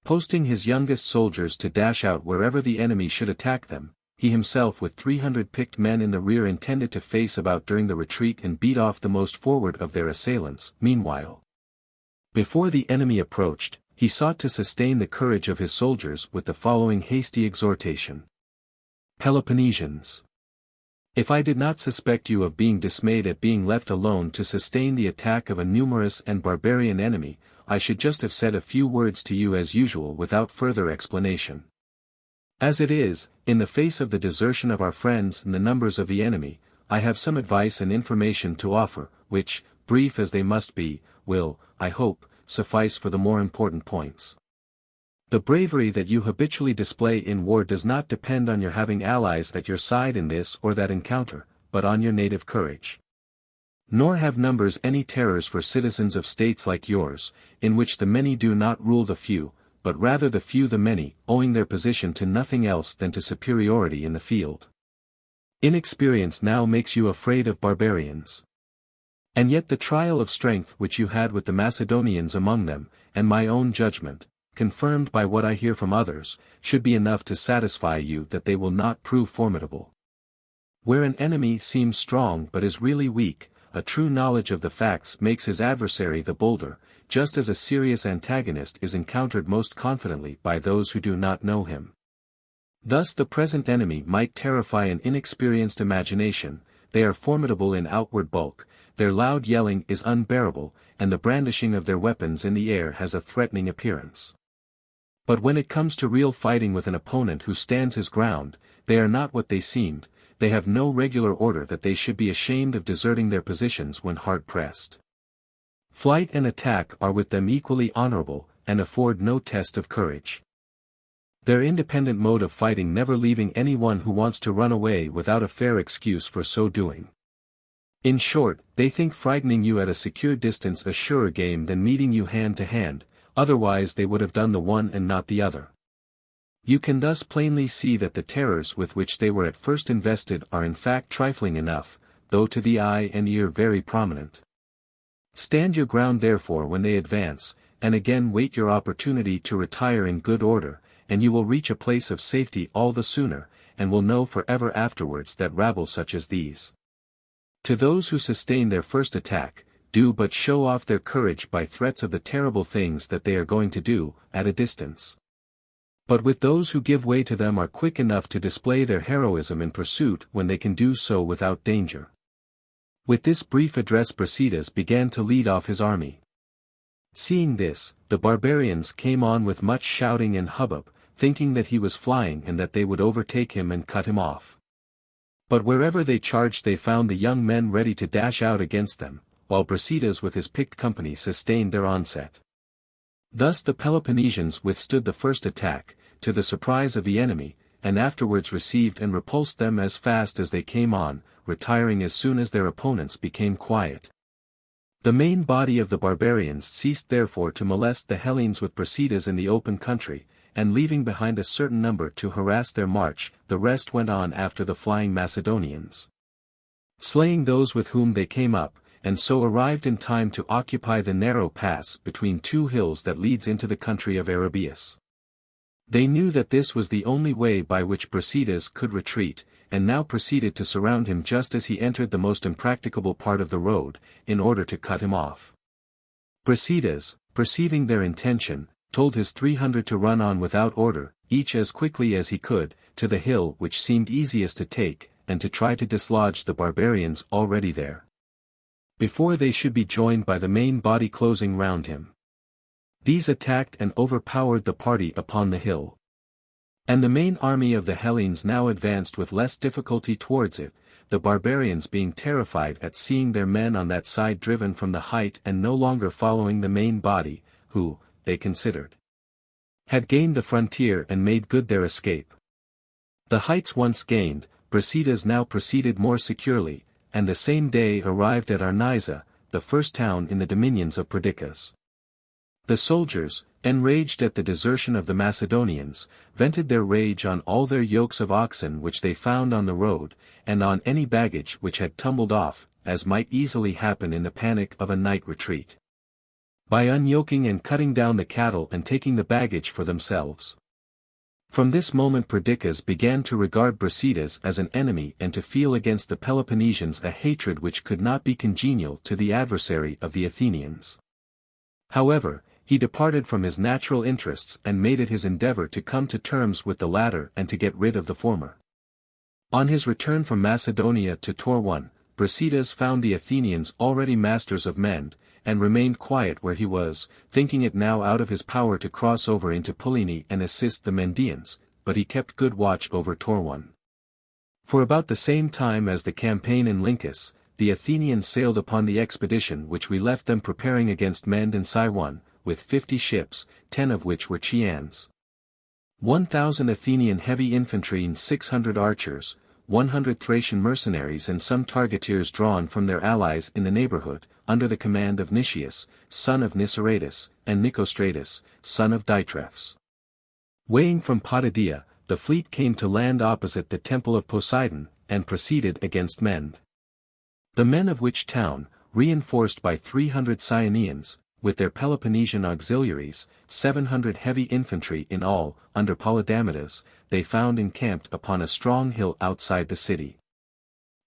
Posting his youngest soldiers to dash out wherever the enemy should attack them, he himself with 300 picked men in the rear intended to face about during the retreat and beat off the most forward of their assailants. Meanwhile, before the enemy approached, he sought to sustain the courage of his soldiers with the following hasty exhortation. Peloponnesians, if I did not suspect you of being dismayed at being left alone to sustain the attack of a numerous and barbarian enemy, I should just have said a few words to you as usual without further explanation. As it is, in the face of the desertion of our friends and the numbers of the enemy, I have some advice and information to offer, which, brief as they must be, will, I hope, suffice for the more important points. The bravery that you habitually display in war does not depend on your having allies at your side in this or that encounter, but on your native courage. Nor have numbers any terrors for citizens of states like yours, in which the many do not rule the few, but rather the few the many, owing their position to nothing else than to superiority in the field. Inexperience now makes you afraid of barbarians. And yet the trial of strength which you had with the Macedonians among them, and my own judgment, confirmed by what I hear from others, should be enough to satisfy you that they will not prove formidable. Where an enemy seems strong but is really weak, a true knowledge of the facts makes his adversary the bolder, just as a serious antagonist is encountered most confidently by those who do not know him. Thus the present enemy might terrify an inexperienced imagination, they are formidable in outward bulk, their loud yelling is unbearable, and the brandishing of their weapons in the air has a threatening appearance. But when it comes to real fighting with an opponent who stands his ground, they are not what they seemed, they have no regular order that they should be ashamed of deserting their positions when hard pressed. Flight and attack are with them equally honorable, and afford no test of courage. Their independent mode of fighting never leaving anyone who wants to run away without a fair excuse for so doing. In short, they think frightening you at a secure distance a surer game than meeting you hand to hand, otherwise they would have done the one and not the other. You can thus plainly see that the terrors with which they were at first invested are in fact trifling enough, though to the eye and ear very prominent. Stand your ground therefore when they advance, and again wait your opportunity to retire in good order, and you will reach a place of safety all the sooner, and will know forever afterwards that rabble such as these. To those who sustain their first attack, do but show off their courage by threats of the terrible things that they are going to do, at a distance. But with those who give way to them are quick enough to display their heroism in pursuit when they can do so without danger. With this brief address Brasidas began to lead off his army. Seeing this, the barbarians came on with much shouting and hubbub, thinking that he was flying and that they would overtake him and cut him off. But wherever they charged they found the young men ready to dash out against them, while Brasidas with his picked company sustained their onset. Thus the Peloponnesians withstood the first attack, to the surprise of the enemy, and afterwards received and repulsed them as fast as they came on, retiring as soon as their opponents became quiet. The main body of the barbarians ceased therefore to molest the Hellenes with Brasidas in the open country, and leaving behind a certain number to harass their march, the rest went on after the flying Macedonians, slaying those with whom they came up, and so arrived in time to occupy the narrow pass between two hills that leads into the country of Arabius. They knew that this was the only way by which Brasidas could retreat, and now proceeded to surround him just as he entered the most impracticable part of the road, in order to cut him off. Brasidas, perceiving their intention, told his 300 to run on without order, each as quickly as he could, to the hill which seemed easiest to take, and to try to dislodge the barbarians already there, before they should be joined by the main body closing round him. These attacked and overpowered the party upon the hill. And the main army of the Hellenes now advanced with less difficulty towards it, the barbarians being terrified at seeing their men on that side driven from the height and no longer following the main body, who, they considered, had gained the frontier and made good their escape. The heights once gained, Brasidas now proceeded more securely, and the same day arrived at Arniza, the first town in the dominions of Perdiccas. The soldiers, enraged at the desertion of the Macedonians, vented their rage on all their yokes of oxen which they found on the road, and on any baggage which had tumbled off, as might easily happen in the panic of a night retreat, by unyoking and cutting down the cattle and taking the baggage for themselves. From this moment Perdiccas began to regard Brasidas as an enemy and to feel against the Peloponnesians a hatred which could not be congenial to the adversary of the Athenians. However, he departed from his natural interests and made it his endeavor to come to terms with the latter and to get rid of the former. On his return from Macedonia to Torone, Brasidas found the Athenians already masters of Mende, and remained quiet where he was, thinking it now out of his power to cross over into Pellene and assist the Mendeans, but he kept good watch over Torone. For about the same time as the campaign in Lyncus, the Athenians sailed upon the expedition which we left them preparing against Mende and Sicyon, with 50 ships, 10 of which were Chians. 1,000 Athenian heavy infantry and 600 archers, 100 Thracian mercenaries and some targeteers drawn from their allies in the neighborhood, under the command of Nicias, son of Niceratus, and Nicostratus, son of Ditrephes. Weighing from Potidaea, the fleet came to land opposite the temple of Poseidon, and proceeded against Mende. The men of which town, reinforced by 300 Cyaneans, with their Peloponnesian auxiliaries, 700 heavy infantry in all, under Polydamidas, they found encamped upon a strong hill outside the city.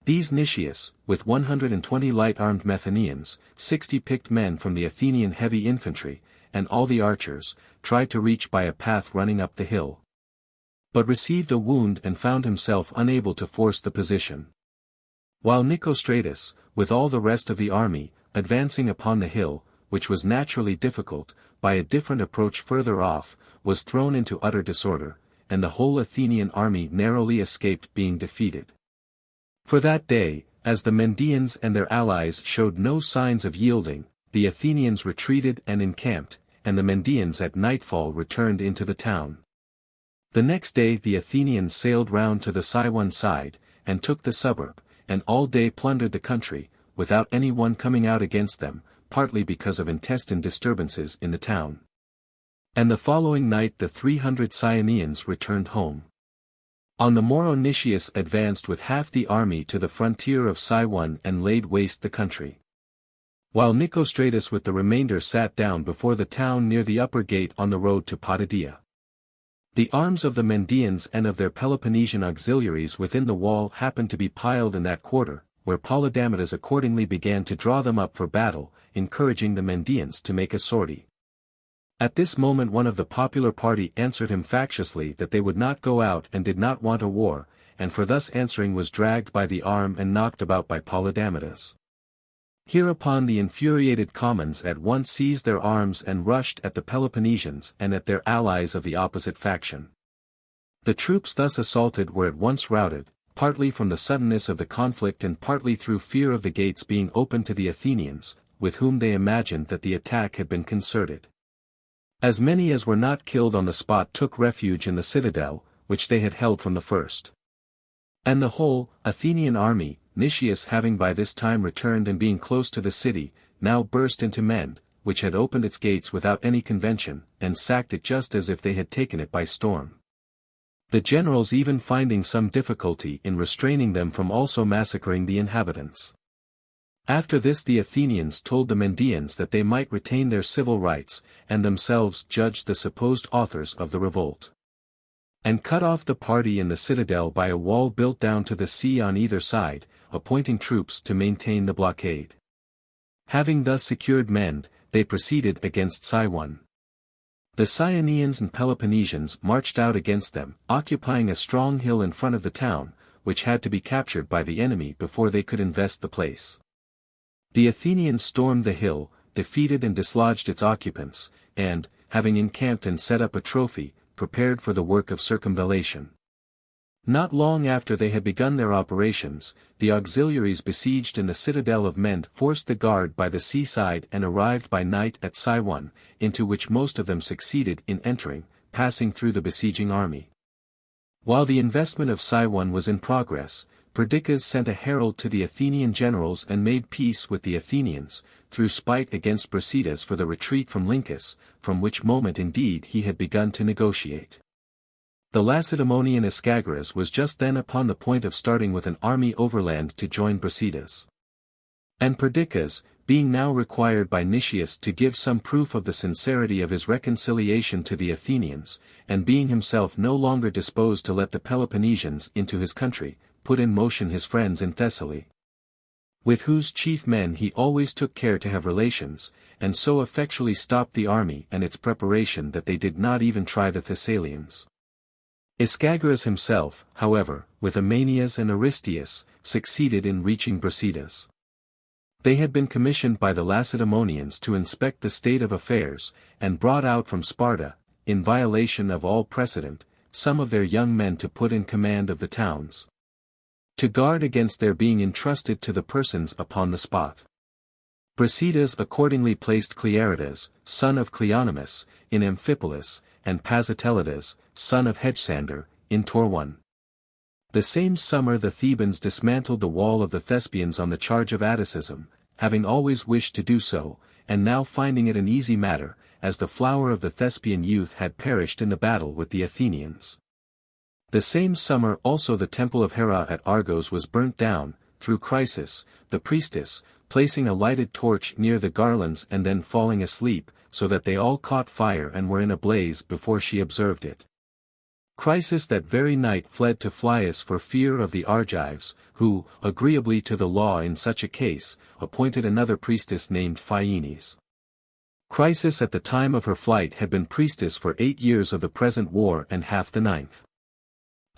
These Nicias, with 120 light-armed Methanians, 60 picked men from the Athenian heavy infantry, and all the archers, tried to reach by a path running up the hill, but received a wound and found himself unable to force the position. While Nicostratus, with all the rest of the army, advancing upon the hill, which was naturally difficult, by a different approach further off, was thrown into utter disorder, and the whole Athenian army narrowly escaped being defeated. For that day, as the Mendeans and their allies showed no signs of yielding, the Athenians retreated and encamped, and the Mendeans at nightfall returned into the town. The next day the Athenians sailed round to the Sicyon side, and took the suburb, and all day plundered the country, without any one coming out against them, partly because of intestine disturbances in the town. And the following night the 300 Cyaneans returned home. On the morrow Nicias advanced with half the army to the frontier of Sicyon and laid waste the country, while Nicostratus with the remainder sat down before the town near the upper gate on the road to Potidaea. The arms of the Mendeans and of their Peloponnesian auxiliaries within the wall happened to be piled in that quarter, where Polydamidas accordingly began to draw them up for battle, encouraging the Mendeans to make a sortie. At this moment one of the popular party answered him factiously that they would not go out and did not want a war, and for thus answering was dragged by the arm and knocked about by Polydamidas. Hereupon the infuriated commons at once seized their arms and rushed at the Peloponnesians and at their allies of the opposite faction. The troops thus assaulted were at once routed, partly from the suddenness of the conflict and partly through fear of the gates being opened to the Athenians, with whom they imagined that the attack had been concerted. As many as were not killed on the spot took refuge in the citadel, which they had held from the first. And the whole Athenian army, Nicias having by this time returned and being close to the city, now burst into Mende, which had opened its gates without any convention, and sacked it just as if they had taken it by storm. The generals even finding some difficulty in restraining them from also massacring the inhabitants. After this the Athenians told the Mendeans that they might retain their civil rights, and themselves judged the supposed authors of the revolt, and cut off the party in the citadel by a wall built down to the sea on either side, appointing troops to maintain the blockade. Having thus secured Mende, they proceeded against XIII. The Cyaneans and Peloponnesians marched out against them, occupying a strong hill in front of the town, which had to be captured by the enemy before they could invest the place. The Athenians stormed the hill, defeated and dislodged its occupants, and, having encamped and set up a trophy, prepared for the work of circumvallation. Not long after they had begun their operations, the auxiliaries besieged in the citadel of Ment forced the guard by the seaside and arrived by night at XIII, into which most of them succeeded in entering, passing through the besieging army. While the investment of XIII was in progress, Perdiccas sent a herald to the Athenian generals and made peace with the Athenians, through spite against Brasidas for the retreat from Lyncus, from which moment indeed he had begun to negotiate. The Lacedaemonian Ischagoras was just then upon the point of starting with an army overland to join Brasidas. And Perdiccas, being now required by Nicias to give some proof of the sincerity of his reconciliation to the Athenians, and being himself no longer disposed to let the Peloponnesians into his country, put in motion his friends in Thessaly, with whose chief men he always took care to have relations, and so effectually stopped the army and its preparation that they did not even try the Thessalians. Ischagoras himself, however, with Amanias and Aristeus, succeeded in reaching Brasidas. They had been commissioned by the Lacedaemonians to inspect the state of affairs, and brought out from Sparta, in violation of all precedent, some of their young men to put in command of the towns, to guard against their being entrusted to the persons upon the spot. Brasidas accordingly placed Clearidas, son of Cleonymus, in Amphipolis, and Pasitelidas, son of Hedgesander, in Torone. The same summer the Thebans dismantled the wall of the Thespians on the charge of Atticism, having always wished to do so, and now finding it an easy matter, as the flower of the Thespian youth had perished in the battle with the Athenians. The same summer also the temple of Hera at Argos was burnt down, through Chrysis, the priestess, placing a lighted torch near the garlands and then falling asleep, so that they all caught fire and were in a blaze before she observed it. Chrysis that very night fled to Phlius for fear of the Argives, who, agreeably to the law in such a case, appointed another priestess named Phaenis. Chrysis at the time of her flight had been priestess for 8 years of the present war and half the 9th.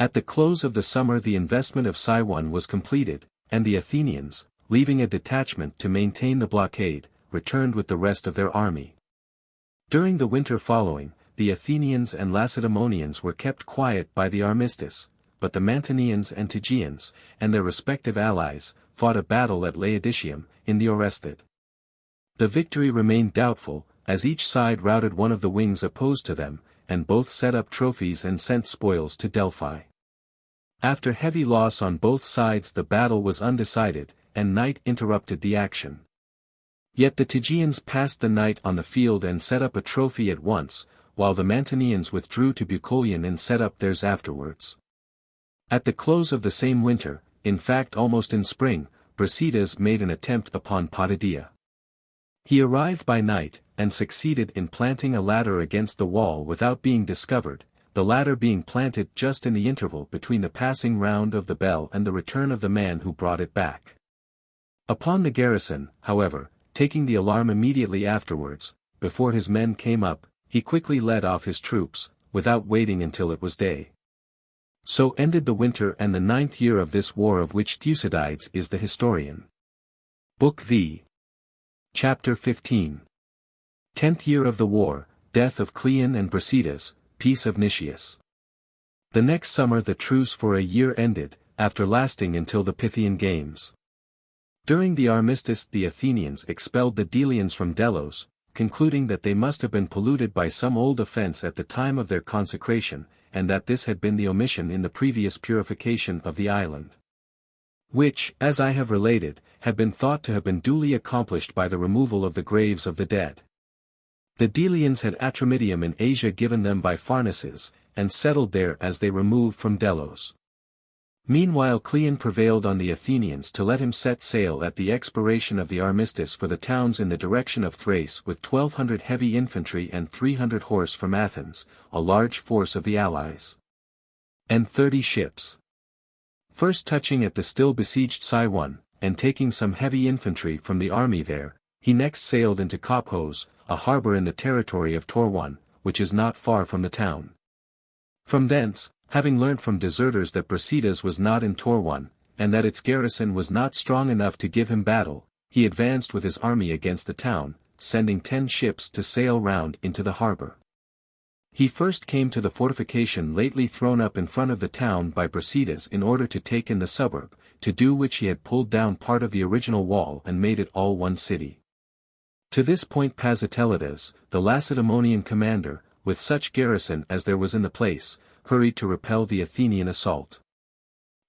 At the close of the summer the investment of XIII was completed, and the Athenians, leaving a detachment to maintain the blockade, returned with the rest of their army. During the winter following, the Athenians and Lacedaemonians were kept quiet by the armistice, but the Mantineans and Tegeans, and their respective allies, fought a battle at Laodicea, in the Orestid. The victory remained doubtful, as each side routed one of the wings opposed to them, and both set up trophies and sent spoils to Delphi. After heavy loss on both sides the battle was undecided, and night interrupted the action. Yet the Tegeans passed the night on the field and set up a trophy at once, while the Mantineans withdrew to Bucolion and set up theirs afterwards. At the close of the same winter, in fact almost in spring, Brasidas made an attempt upon Potidaea. He arrived by night, and succeeded in planting a ladder against the wall without being discovered, the ladder being planted just in the interval between the passing round of the bell and the return of the man who brought it back. Upon the garrison, however, taking the alarm immediately afterwards, before his men came up, he quickly led off his troops, without waiting until it was day. So ended the winter and the 9th year of this war of which Thucydides is the historian. Book V. Chapter 15. 10th year of the war, death of Cleon and Brasidas, peace of Nicias. The next summer the truce for a year ended, after lasting until the Pythian Games. During the armistice the Athenians expelled the Delians from Delos, concluding that they must have been polluted by some old offense at the time of their consecration, and that this had been the omission in the previous purification of the island, which, as I have related, had been thought to have been duly accomplished by the removal of the graves of the dead. The Delians had Atramidium in Asia given them by Pharnaces, and settled there as they removed from Delos. Meanwhile Cleon prevailed on the Athenians to let him set sail at the expiration of the armistice for the towns in the direction of Thrace with 1,200 heavy infantry and 300 horse from Athens, a large force of the allies, and 30 ships. First touching at the still besieged Scione, and taking some heavy infantry from the army there, He next sailed into Cophos, a harbor in the territory of Torwan, which is not far from the town. From thence, having learnt from deserters that Brasidas was not in Torwan, and that its garrison was not strong enough to give him battle, he advanced with his army against the town, sending 10 ships to sail round into the harbor. He first came to the fortification lately thrown up in front of the town by Brasidas in order to take in the suburb, to do which he had pulled down part of the original wall and made it all one city. To this point Pasitelides, the Lacedaemonian commander, with such garrison as there was in the place, hurried to repel the Athenian assault.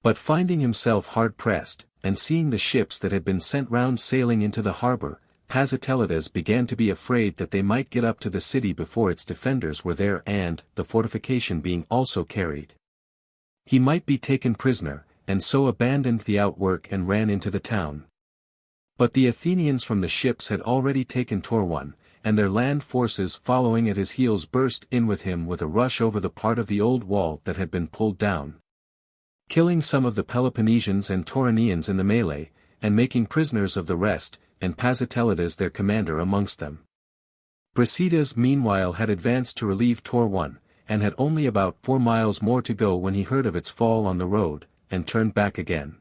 But finding himself hard pressed, and seeing the ships that had been sent round sailing into the harbor, Pasitelides began to be afraid that they might get up to the city before its defenders were there and, the fortification being also carried, he might be taken prisoner, and so abandoned the outwork and ran into the town. But the Athenians from the ships had already taken Torwan, and their land forces following at his heels burst in with him with a rush over the part of the old wall that had been pulled down, killing some of the Peloponnesians and Tauronians in the melee, and making prisoners of the rest, and Pasitelides their commander amongst them. Brasidas meanwhile had advanced to relieve Torwan, and had only about 4 miles more to go when he heard of its fall on the road, and turned back again.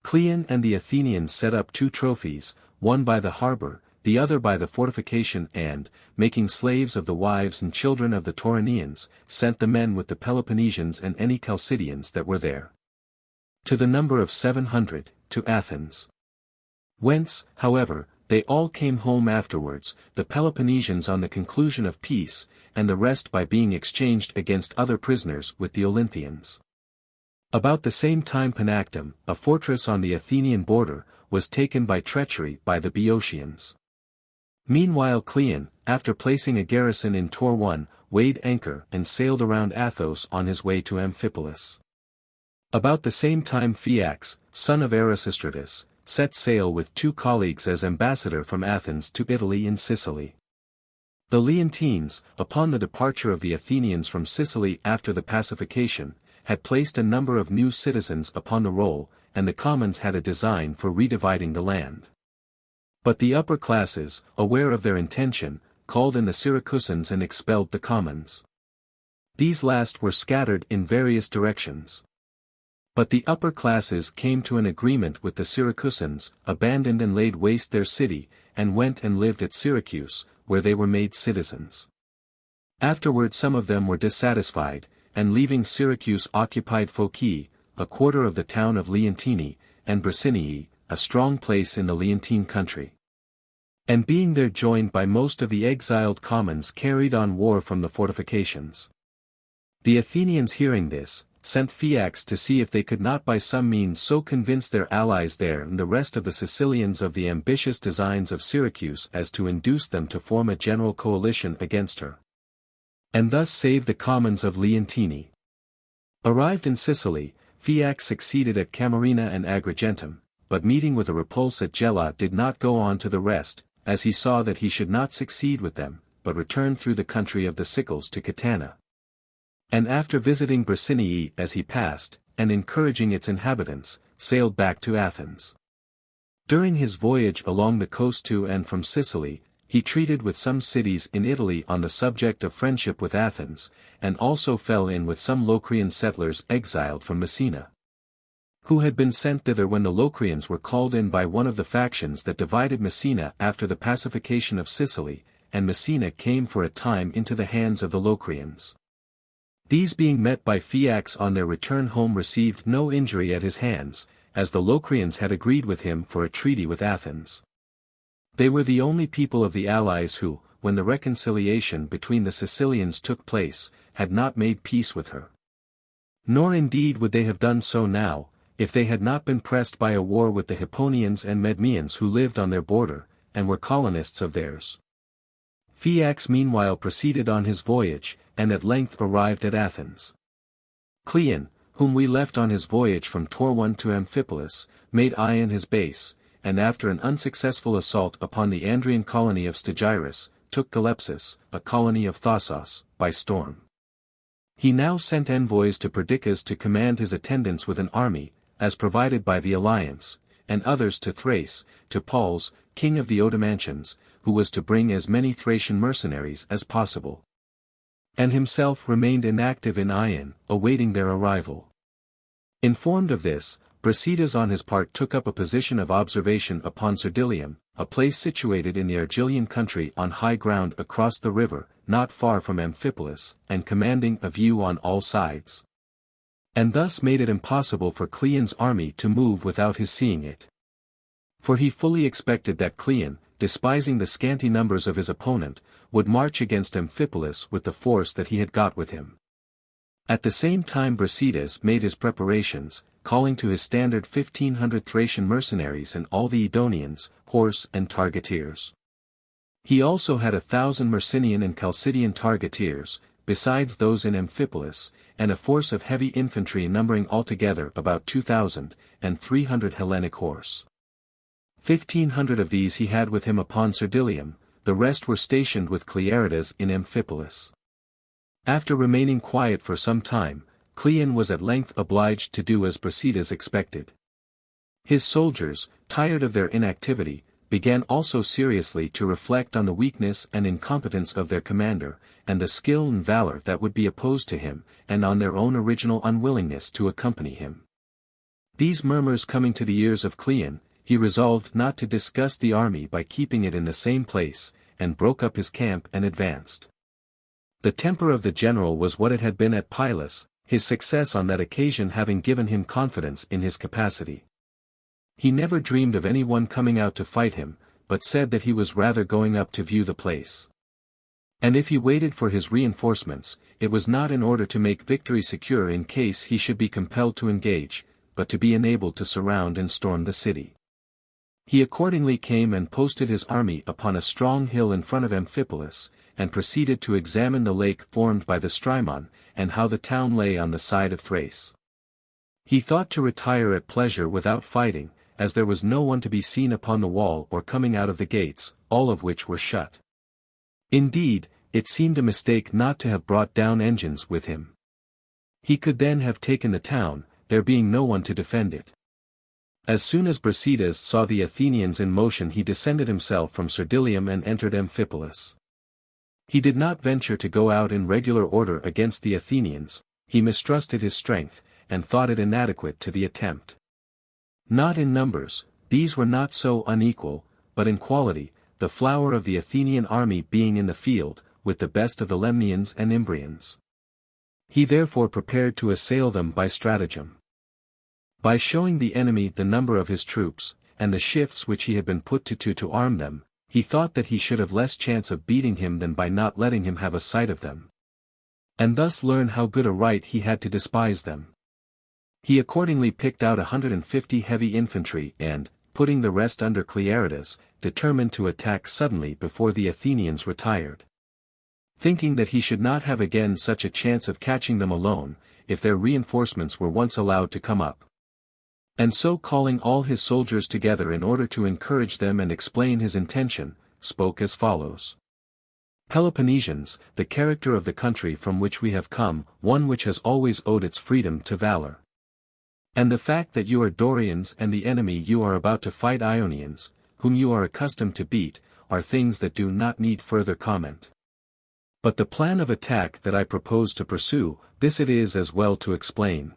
Cleon and the Athenians set up 2 trophies, one by the harbor, the other by the fortification and, making slaves of the wives and children of the Tauronians, sent the men with the Peloponnesians and any Chalcidians that were there, to the number of 700, to Athens. Whence, however, they all came home afterwards, the Peloponnesians on the conclusion of peace, and the rest by being exchanged against other prisoners with the Olynthians. About the same time Panactum, a fortress on the Athenian border, was taken by treachery by the Boeotians. Meanwhile Cleon, after placing a garrison in Torwan, weighed anchor and sailed around Athos on his way to Amphipolis. About the same time Phaeax, son of Erasistratus, set sail with 2 colleagues as ambassador from Athens to Italy and Sicily. The Leontines, upon the departure of the Athenians from Sicily after the pacification, had placed a number of new citizens upon the roll, and the commons had a design for redividing the land. But the upper classes, aware of their intention, called in the Syracusans and expelled the commons. These last were scattered in various directions. But the upper classes came to an agreement with the Syracusans, abandoned and laid waste their city, and went and lived at Syracuse, where they were made citizens. Afterward some of them were dissatisfied, and leaving Syracuse occupied Phocae, a quarter of the town of Leontini, and Bricinii, a strong place in the Leontine country. And being there joined by most of the exiled commons carried on war from the fortifications. The Athenians hearing this, sent Phaeax to see if they could not by some means so convince their allies there and the rest of the Sicilians of the ambitious designs of Syracuse as to induce them to form a general coalition against her, and thus save the commons of Leontini. Arrived in Sicily, Phaeax succeeded at Camarina and Agrigentum, but meeting with a repulse at Gela did not go on to the rest, as he saw that he should not succeed with them, but returned through the country of the Sicels to Catana. And after visiting Bricinii as he passed, and encouraging its inhabitants, sailed back to Athens. During his voyage along the coast to and from Sicily, he treated with some cities in Italy on the subject of friendship with Athens, and also fell in with some Locrian settlers exiled from Messina, who had been sent thither when the Locrians were called in by one of the factions that divided Messina after the pacification of Sicily, and Messina came for a time into the hands of the Locrians. These being met by Phaeax on their return home received no injury at his hands, as the Locrians had agreed with him for a treaty with Athens. They were the only people of the allies who, when the reconciliation between the Sicilians took place, had not made peace with her. Nor indeed would they have done so now, if they had not been pressed by a war with the Hipponians and Medmians who lived on their border, and were colonists of theirs. Phaeax meanwhile proceeded on his voyage, and at length arrived at Athens. Cleon, whom we left on his voyage from Torwan to Amphipolis, made Ion his base, and after an unsuccessful assault upon the Andrian colony of Stagirus, took Calepsis, a colony of Thassos, by storm. He now sent envoys to Perdiccas to command his attendants with an army, as provided by the alliance, and others to Thrace, to Pauls, king of the Odomantians, who was to bring as many Thracian mercenaries as possible. And himself remained inactive in Ion, awaiting their arrival. Informed of this, Brasidas on his part took up a position of observation upon Cerdylium, a place situated in the Argilian country on high ground across the river, not far from Amphipolis, and commanding a view on all sides. And thus made it impossible for Cleon's army to move without his seeing it. For he fully expected that Cleon, despising the scanty numbers of his opponent, would march against Amphipolis with the force that he had got with him. At the same time Brasidas made his preparations, calling to his standard 1,500 Thracian mercenaries and all the Edonians, horse and targeteers. He also had 1,000 Myrcinian and Chalcidian targeteers, besides those in Amphipolis, and a force of heavy infantry numbering altogether about 2,000, and 300 Hellenic horse. 1,500 of these he had with him upon Cerdylium, the rest were stationed with Clearidas in Amphipolis. After remaining quiet for some time, Cleon was at length obliged to do as Brasidas expected. His soldiers, tired of their inactivity, began also seriously to reflect on the weakness and incompetence of their commander, and the skill and valor that would be opposed to him, and on their own original unwillingness to accompany him. These murmurs coming to the ears of Cleon, he resolved not to disgust the army by keeping it in the same place, and broke up his camp and advanced. The temper of the general was what it had been at Pylos, his success on that occasion having given him confidence in his capacity. He never dreamed of any one coming out to fight him, but said that he was rather going up to view the place. And if he waited for his reinforcements, it was not in order to make victory secure in case he should be compelled to engage, but to be enabled to surround and storm the city. He accordingly came and posted his army upon a strong hill in front of Amphipolis, and proceeded to examine the lake formed by the Strymon, and how the town lay on the side of Thrace. He thought to retire at pleasure without fighting, as there was no one to be seen upon the wall or coming out of the gates, all of which were shut. Indeed, it seemed a mistake not to have brought down engines with him. He could then have taken the town, there being no one to defend it. As soon as Brasidas saw the Athenians in motion he descended himself from Cerdylium and entered Amphipolis. He did not venture to go out in regular order against the Athenians, he mistrusted his strength, and thought it inadequate to the attempt. Not in numbers, these were not so unequal, but in quality, the flower of the Athenian army being in the field, with the best of the Lemnians and Imbrians. He therefore prepared to assail them by stratagem. By showing the enemy the number of his troops, and the shifts which he had been put to arm them, he thought that he should have less chance of beating him than by not letting him have a sight of them. And thus learn how good a right he had to despise them. He accordingly picked out 150 heavy infantry and, putting the rest under Clearidas, determined to attack suddenly before the Athenians retired. Thinking that he should not have again such a chance of catching them alone, if their reinforcements were once allowed to come up. And so calling all his soldiers together in order to encourage them and explain his intention, spoke as follows. Peloponnesians, the character of the country from which we have come, one which has always owed its freedom to valor. And the fact that you are Dorians and the enemy you are about to fight Ionians, whom you are accustomed to beat, are things that do not need further comment. But the plan of attack that I propose to pursue, this it is as well to explain.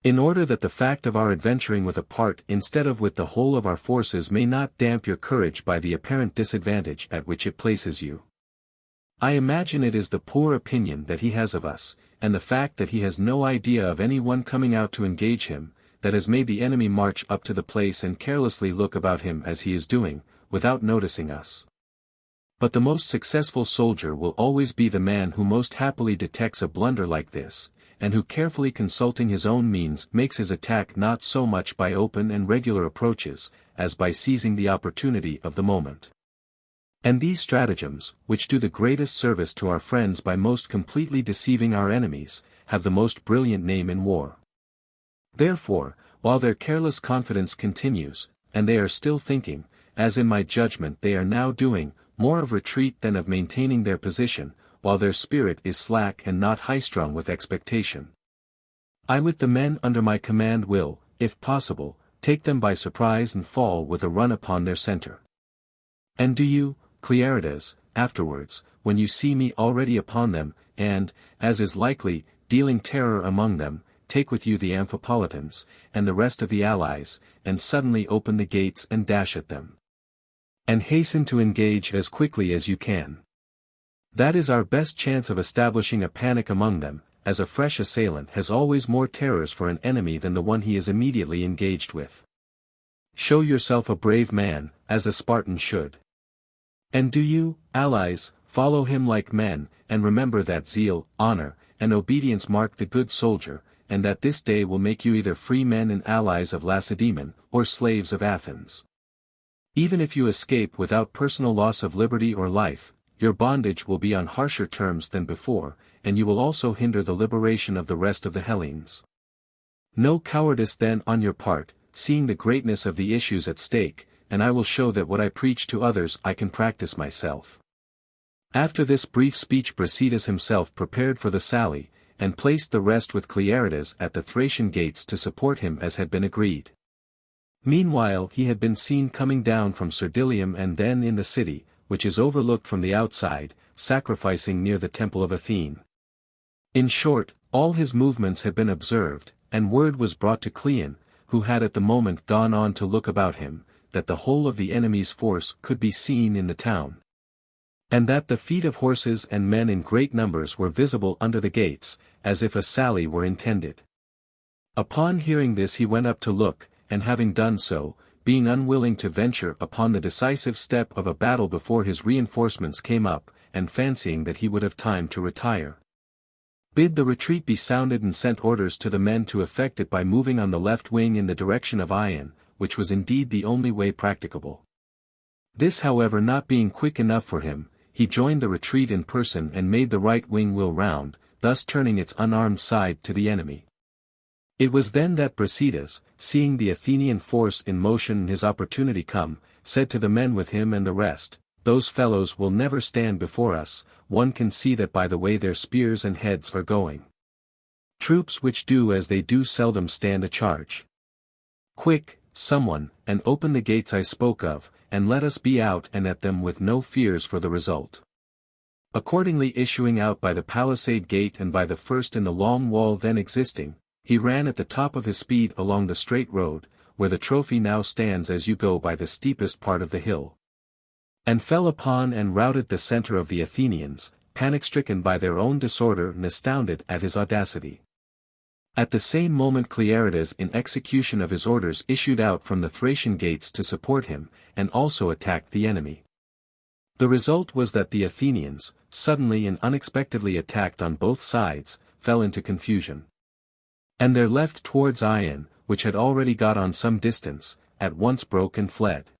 In order that the fact of our adventuring with a part instead of with the whole of our forces may not damp your courage by the apparent disadvantage at which it places you. I imagine it is the poor opinion that he has of us, and the fact that he has no idea of any one coming out to engage him, that has made the enemy march up to the place and carelessly look about him as he is doing, without noticing us. But the most successful soldier will always be the man who most happily detects a blunder like this, and who carefully consulting his own means makes his attack not so much by open and regular approaches, as by seizing the opportunity of the moment. And these stratagems, which do the greatest service to our friends by most completely deceiving our enemies, have the most brilliant name in war. Therefore, while their careless confidence continues, and they are still thinking, as in my judgment they are now doing, more of retreat than of maintaining their position, while their spirit is slack and not high-strung with expectation, I with the men under my command will, if possible, take them by surprise and fall with a run upon their center. And do you, Clearidas, afterwards, when you see me already upon them, and, as is likely, dealing terror among them, take with you the Amphipolitans, and the rest of the allies, and suddenly open the gates and dash at them. And hasten to engage as quickly as you can. That is our best chance of establishing a panic among them, as a fresh assailant has always more terrors for an enemy than the one he is immediately engaged with. Show yourself a brave man, as a Spartan should. And do you, allies, follow him like men, and remember that zeal, honor, and obedience mark the good soldier, and that this day will make you either free men and allies of Lacedaemon, or slaves of Athens. Even if you escape without personal loss of liberty or life, your bondage will be on harsher terms than before, and you will also hinder the liberation of the rest of the Hellenes. No cowardice then on your part, seeing the greatness of the issues at stake, and I will show that what I preach to others I can practice myself. After this brief speech Brasidas himself prepared for the sally, and placed the rest with Clearidas at the Thracian gates to support him as had been agreed. Meanwhile he had been seen coming down from Cerdylium and then in the city, which is overlooked from the outside, sacrificing near the temple of Athene. In short, all his movements had been observed, and word was brought to Cleon, who had at the moment gone on to look about him, that the whole of the enemy's force could be seen in the town. And that the feet of horses and men in great numbers were visible under the gates, as if a sally were intended. Upon hearing this he went up to look, and having done so, being unwilling to venture upon the decisive step of a battle before his reinforcements came up, and fancying that he would have time to retire, bid the retreat be sounded and sent orders to the men to effect it by moving on the left wing in the direction of Ion, which was indeed the only way practicable. This however not being quick enough for him, he joined the retreat in person and made the right wing wheel round, thus turning its unarmed side to the enemy. It was then that Brasidas, seeing the Athenian force in motion and his opportunity come, said to the men with him and the rest, "Those fellows will never stand before us, one can see that by the way their spears and heads are going. Troops which do as they do seldom stand a charge. Quick, someone, and open the gates I spoke of, and let us be out and at them with no fears for the result." Accordingly issuing out by the palisade gate and by the first in the long wall then existing, he ran at the top of his speed along the straight road, where the trophy now stands as you go by the steepest part of the hill, and fell upon and routed the center of the Athenians, panic-stricken by their own disorder and astounded at his audacity. At the same moment Clearidas in execution of his orders issued out from the Thracian gates to support him, and also attacked the enemy. The result was that the Athenians, suddenly and unexpectedly attacked on both sides, fell into confusion. And their left towards Ion, which had already got on some distance, at once broke and fled.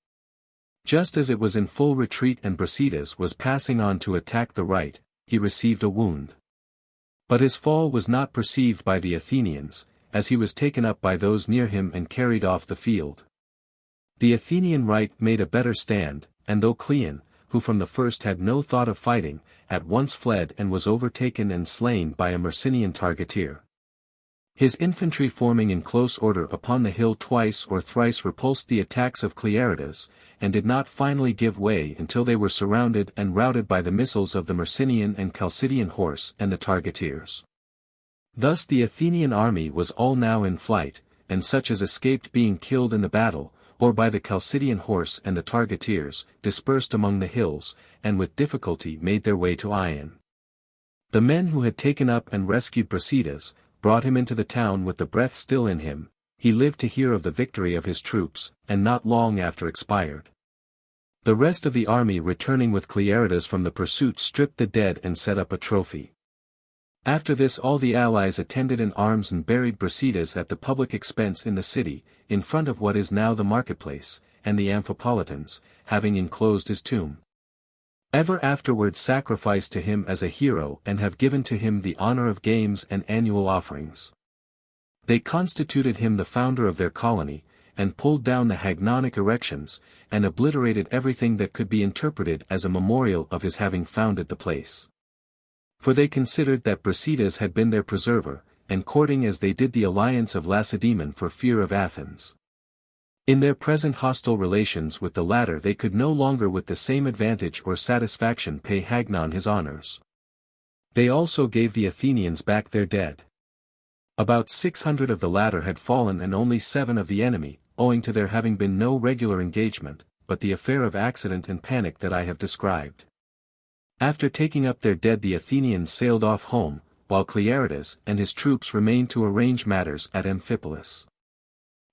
Just as it was in full retreat and Brasidas was passing on to attack the right, he received a wound. But his fall was not perceived by the Athenians, as he was taken up by those near him and carried off the field. The Athenian right made a better stand, and though Cleon, who from the first had no thought of fighting, at once fled and was overtaken and slain by a Myrcinian targeteer. His infantry forming in close order upon the hill twice or thrice repulsed the attacks of Clearidas, and did not finally give way until they were surrounded and routed by the missiles of the Myrcinian and Chalcidian horse and the targeteers. Thus the Athenian army was all now in flight, and such as escaped being killed in the battle, or by the Chalcidian horse and the targeteers, dispersed among the hills, and with difficulty made their way to Ion. The men who had taken up and rescued Brasidas, brought him into the town with the breath still in him. He lived to hear of the victory of his troops, and not long after expired. The rest of the army returning with Clearidas from the pursuit stripped the dead and set up a trophy. After this all the allies attended in arms and buried Brasidas at the public expense in the city, in front of what is now the marketplace, and the Amphipolitans, having enclosed his tomb, ever afterwards sacrificed to him as a hero and have given to him the honor of games and annual offerings. They constituted him the founder of their colony, and pulled down the Hagnonic erections, and obliterated everything that could be interpreted as a memorial of his having founded the place. For they considered that Brasidas had been their preserver, and courting as they did the alliance of Lacedaemon for fear of Athens. In their present hostile relations with the latter they could no longer with the same advantage or satisfaction pay Hagnon his honors. They also gave the Athenians back their dead. About 600 of the latter had fallen and only 7 of the enemy, owing to there having been no regular engagement, but the affair of accident and panic that I have described. After taking up their dead the Athenians sailed off home, while Clearidas and his troops remained to arrange matters at Amphipolis.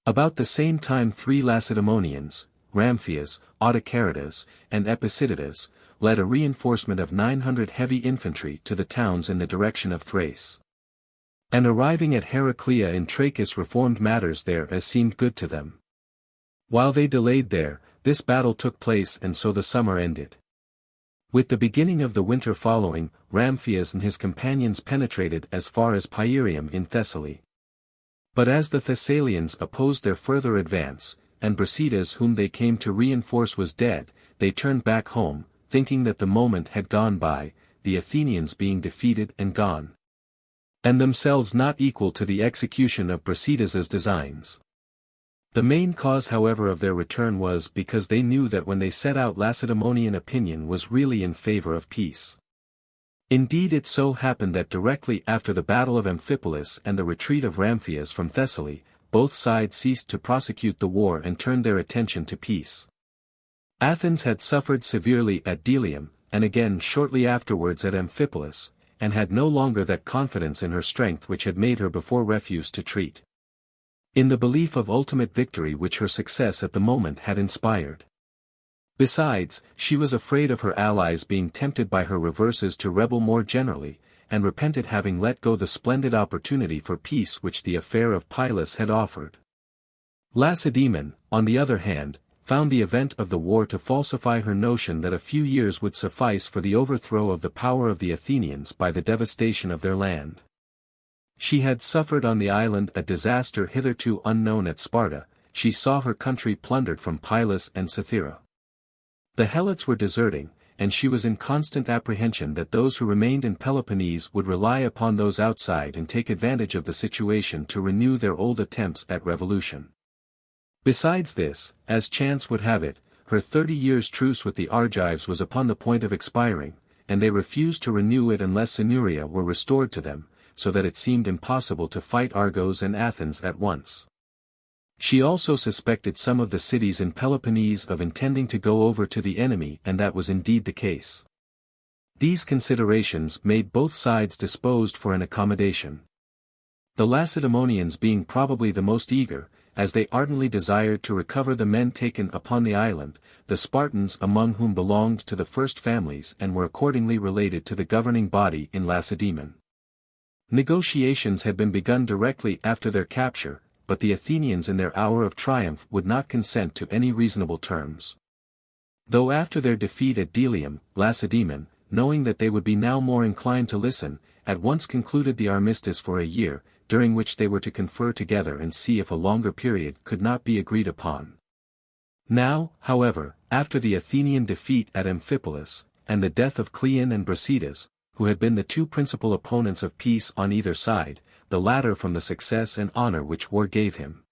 About the same time 3 Lacedaemonians, Ramphias, Autocaridas, and Epictetus, led a reinforcement of 900 heavy infantry to the towns in the direction of Thrace. And arriving at Heraclea in Trachis reformed matters there as seemed good to them. While they delayed there, this battle took place and so the summer ended. With the beginning of the winter following, Ramphias and his companions penetrated as far as Pieria in Thessaly. But as the Thessalians opposed their further advance, and Brasidas whom they came to reinforce was dead, they turned back home, thinking that the moment had gone by, the Athenians being defeated and gone, and themselves not equal to the execution of Brasidas's designs. The main cause however of their return was because they knew that when they set out Lacedaemonian opinion was really in favor of peace. Indeed it so happened that directly after the battle of Amphipolis and the retreat of Ramphias from Thessaly, both sides ceased to prosecute the war and turned their attention to peace. Athens had suffered severely at Delium, and again shortly afterwards at Amphipolis, and had no longer that confidence in her strength which had made her before refuse to treat in the belief of ultimate victory which her success at the moment had inspired. Besides, she was afraid of her allies being tempted by her reverses to rebel more generally, and repented having let go the splendid opportunity for peace which the affair of Pylus had offered. Lacedaemon, on the other hand, found the event of the war to falsify her notion that a few years would suffice for the overthrow of the power of the Athenians by the devastation of their land. She had suffered on the island a disaster hitherto unknown at Sparta, she saw her country plundered from Pylus and Cythera. The Helots were deserting, and she was in constant apprehension that those who remained in Peloponnese would rely upon those outside and take advantage of the situation to renew their old attempts at revolution. Besides this, as chance would have it, her 30 years' truce with the Argives was upon the point of expiring, and they refused to renew it unless Sinuria were restored to them, so that it seemed impossible to fight Argos and Athens at once. She also suspected some of the cities in Peloponnese of intending to go over to the enemy, and that was indeed the case. These considerations made both sides disposed for an accommodation. The Lacedaemonians being probably the most eager, as they ardently desired to recover the men taken upon the island, the Spartans among whom belonged to the first families and were accordingly related to the governing body in Lacedaemon. Negotiations had been begun directly after their capture, but the Athenians in their hour of triumph would not consent to any reasonable terms. Though after their defeat at Delium, Lacedaemon, knowing that they would be now more inclined to listen, at once concluded the armistice for a year, during which they were to confer together and see if a longer period could not be agreed upon. Now, however, after the Athenian defeat at Amphipolis, and the death of Cleon and Brasidas, who had been the two principal opponents of peace on either side, the latter from the success and honor which war gave him.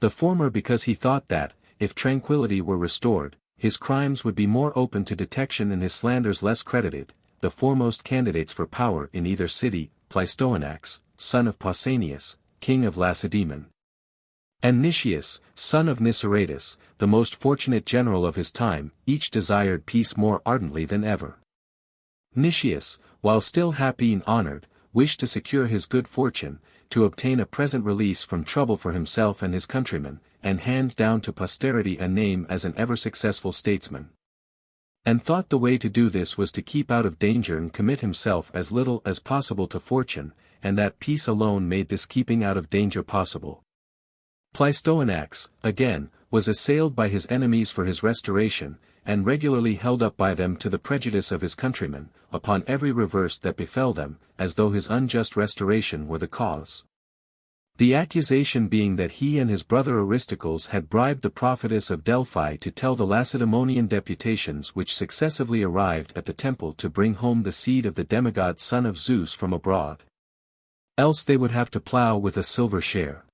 The former because he thought that, if tranquility were restored, his crimes would be more open to detection and his slanders less credited, the foremost candidates for power in either city, Pleistouanax, son of Pausanias, king of Lacedaemon, and Nicias, son of Niceratus, the most fortunate general of his time, each desired peace more ardently than ever. Nicias, while still happy and honored, wished to secure his good fortune, to obtain a present release from trouble for himself and his countrymen, and hand down to posterity a name as an ever-successful statesman. And thought the way to do this was to keep out of danger and commit himself as little as possible to fortune, and that peace alone made this keeping out of danger possible. Pleistouanax, again, was assailed by his enemies for his restoration, and regularly held up by them to the prejudice of his countrymen, upon every reverse that befell them, as though his unjust restoration were the cause. The accusation being that he and his brother Aristocles had bribed the prophetess of Delphi to tell the Lacedaemonian deputations which successively arrived at the temple to bring home the seed of the demigod son of Zeus from abroad. Else they would have to plough with a silver share.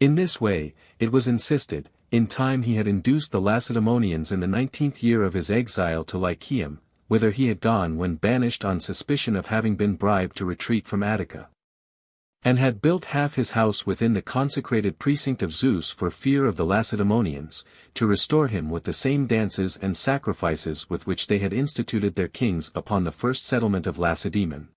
In this way, it was insisted, in time he had induced the Lacedaemonians in the 19th year of his exile to Lycaeum, whither he had gone when banished on suspicion of having been bribed to retreat from Attica. And had built half his house within the consecrated precinct of Zeus for fear of the Lacedaemonians, to restore him with the same dances and sacrifices with which they had instituted their kings upon the first settlement of Lacedaemon.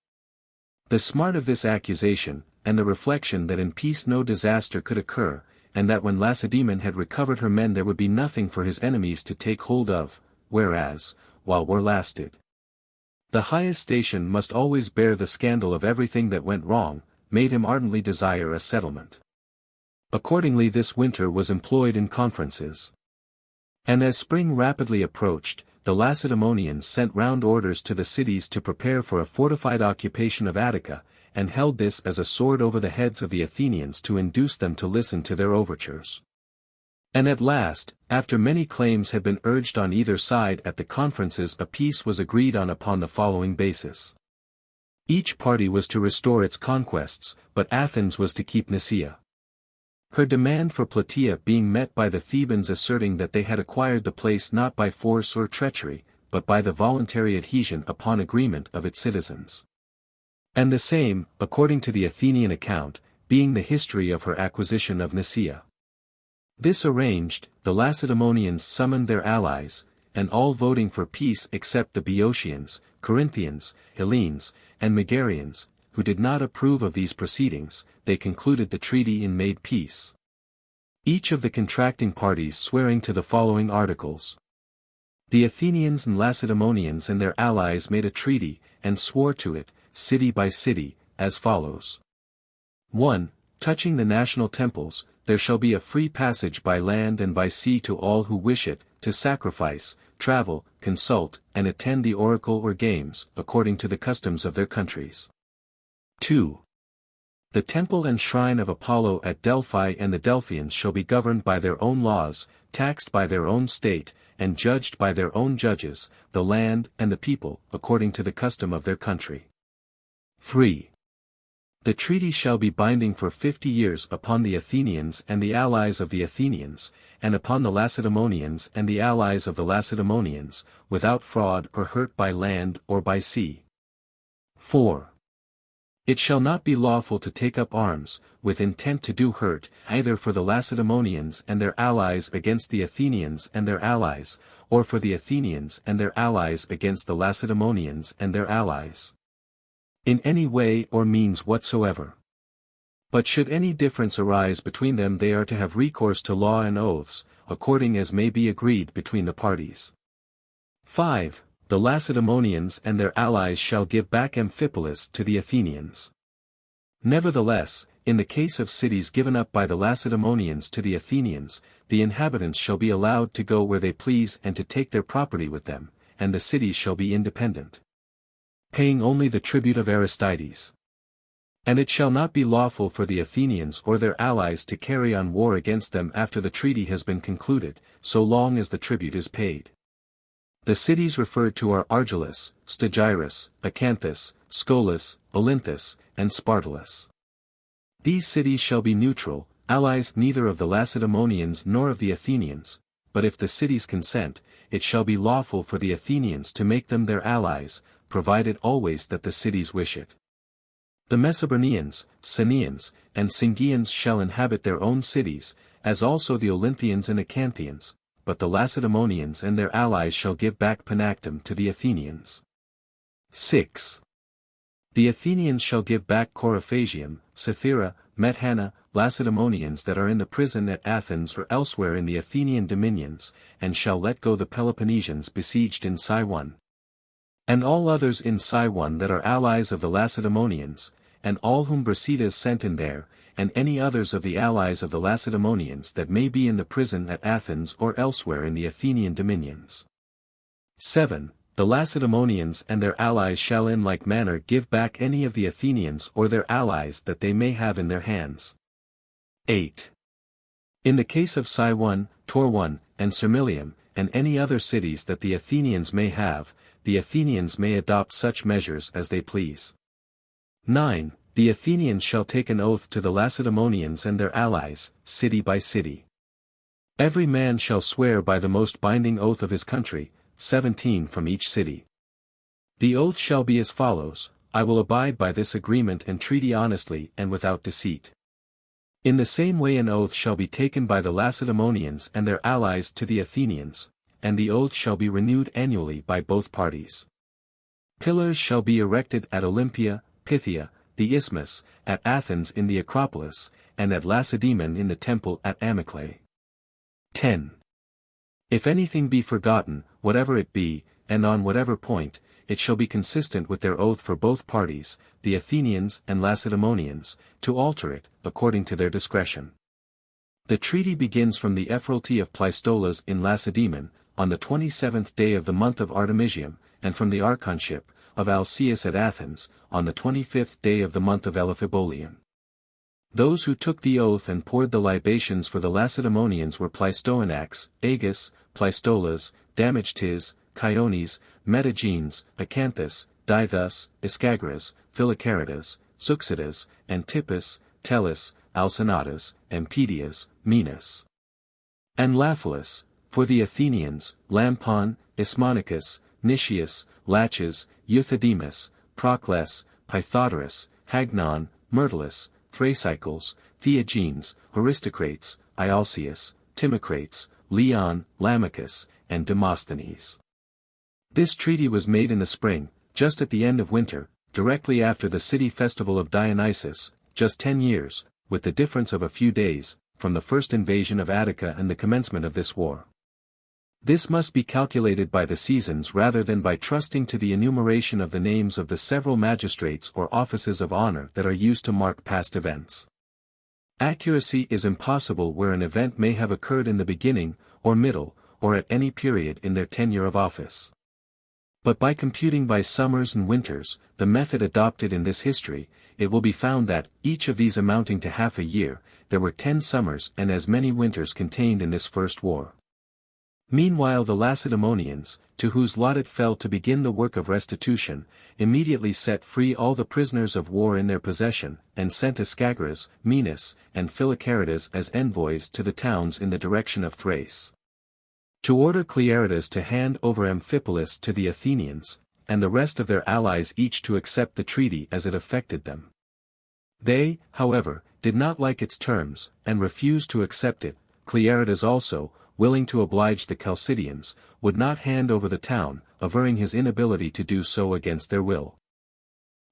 The smart of this accusation, and the reflection that in peace no disaster could occur, and that when Lacedaemon had recovered her men there would be nothing for his enemies to take hold of, whereas, while war lasted, the highest station must always bear the scandal of everything that went wrong, made him ardently desire a settlement. Accordingly this winter was employed in conferences. And as spring rapidly approached, the Lacedaemonians sent round orders to the cities to prepare for a fortified occupation of Attica, and held this as a sword over the heads of the Athenians to induce them to listen to their overtures. And at last, after many claims had been urged on either side at the conferences, a peace was agreed on upon the following basis. Each party was to restore its conquests, but Athens was to keep Nicaea. Her demand for Plataea being met by the Thebans asserting that they had acquired the place not by force or treachery, but by the voluntary adhesion upon agreement of its citizens. And the same, according to the Athenian account, being the history of her acquisition of Nicaea. This arranged, the Lacedaemonians summoned their allies, and all voting for peace except the Boeotians, Corinthians, Hellenes, and Megarians, who did not approve of these proceedings, they concluded the treaty and made peace. Each of the contracting parties swearing to the following articles. The Athenians and Lacedaemonians and their allies made a treaty, and swore to it, city by city, as follows. 1. Touching the national temples, there shall be a free passage by land and by sea to all who wish it, to sacrifice, travel, consult, and attend the oracle or games, according to the customs of their countries. 2. The temple and shrine of Apollo at Delphi and the Delphians shall be governed by their own laws, taxed by their own state, and judged by their own judges, the land and the people, according to the custom of their country. 3. The treaty shall be binding for 50 years upon the Athenians and the allies of the Athenians, and upon the Lacedaemonians and the allies of the Lacedaemonians, without fraud or hurt by land or by sea. 4. It shall not be lawful to take up arms, with intent to do hurt, either for the Lacedaemonians and their allies against the Athenians and their allies, or for the Athenians and their allies against the Lacedaemonians and their allies, in any way or means whatsoever. But should any difference arise between them they are to have recourse to law and oaths, according as may be agreed between the parties. 5. The Lacedaemonians and their allies shall give back Amphipolis to the Athenians. Nevertheless, in the case of cities given up by the Lacedaemonians to the Athenians, the inhabitants shall be allowed to go where they please and to take their property with them, and the cities shall be independent, paying only the tribute of Aristides. And it shall not be lawful for the Athenians or their allies to carry on war against them after the treaty has been concluded, so long as the tribute is paid. The cities referred to are Argolis, Stagirus, Acanthus, Scolis, Olynthus, and Spartolus. These cities shall be neutral, allies neither of the Lacedaemonians nor of the Athenians, but if the cities consent, it shall be lawful for the Athenians to make them their allies, provided always that the cities wish it. The Mesobernians, Senians, and Singians shall inhabit their own cities, as also the Olynthians and Acanthians, but the Lacedaemonians and their allies shall give back Panactum to the Athenians. 6. The Athenians shall give back Coryphagium, Cythera, Methana, Lacedaemonians that are in the prison at Athens or elsewhere in the Athenian dominions, and shall let go the Peloponnesians besieged in XIII. And all others in XIII that are allies of the Lacedaemonians, and all whom Brasidas sent in there, and any others of the allies of the Lacedaemonians that may be in the prison at Athens or elsewhere in the Athenian dominions. 7. The Lacedaemonians and their allies shall in like manner give back any of the Athenians or their allies that they may have in their hands. 8. In the case of Scione, Torone, and Sermilium, and any other cities that the Athenians may have, the Athenians may adopt such measures as they please. 9. The Athenians shall take an oath to the Lacedaemonians and their allies, city by city. Every man shall swear by the most binding oath of his country, 17 from each city. The oath shall be as follows: I will abide by this agreement and treaty honestly and without deceit. In the same way an oath shall be taken by the Lacedaemonians and their allies to the Athenians, and the oath shall be renewed annually by both parties. Pillars shall be erected at Olympia, Pythia, the Isthmus, at Athens in the Acropolis, and at Lacedaemon in the temple at Amyclae. 10. If anything be forgotten, whatever it be, and on whatever point, it shall be consistent with their oath for both parties, the Athenians and Lacedaemonians, to alter it, according to their discretion. The treaty begins from the ephoralty of Pleistolas in Lacedaemon, on the 27th day of the month of Artemisium, and from the archonship of Alcaeus at Athens, on the 25th day of the month of Elaphibolium. Those who took the oath and poured the libations for the Lacedaemonians were Pleistoanax, Agis, Pleistolas, Damoctes, Chiones, Metagenes, Acanthus, Dithus, Iscagras, Philocaridas, Zeuxidas, Antipas, Tellus, Alcinatas, Ampedias, Minas, and Laphalus, for the Athenians, Lampon, Ismonicus, Nicias, Laches, Euthydemus, Procles, Pythodorus, Hagnon, Myrtilus, Thrasycles, Theagenes, Aristocrates, Ialcius, Timocrates, Leon, Lamachus, and Demosthenes. This treaty was made in the spring, just at the end of winter, directly after the city festival of Dionysus, just 10 years, with the difference of a few days, from the first invasion of Attica and the commencement of this war. This must be calculated by the seasons rather than by trusting to the enumeration of the names of the several magistrates or offices of honor that are used to mark past events. Accuracy is impossible where an event may have occurred in the beginning, or middle, or at any period in their tenure of office. But by computing by summers and winters, the method adopted in this history, it will be found that, each of these amounting to half a year, there were 10 summers and as many winters contained in this first war. Meanwhile the Lacedaemonians, to whose lot it fell to begin the work of restitution, immediately set free all the prisoners of war in their possession, and sent Iscagras, Minas, and Philocaridas as envoys to the towns in the direction of Thrace, to order Clearidas to hand over Amphipolis to the Athenians, and the rest of their allies each to accept the treaty as it affected them. They, however, did not like its terms, and refused to accept it. Clearidas also, willing to oblige the Chalcidians, would not hand over the town, averring his inability to do so against their will.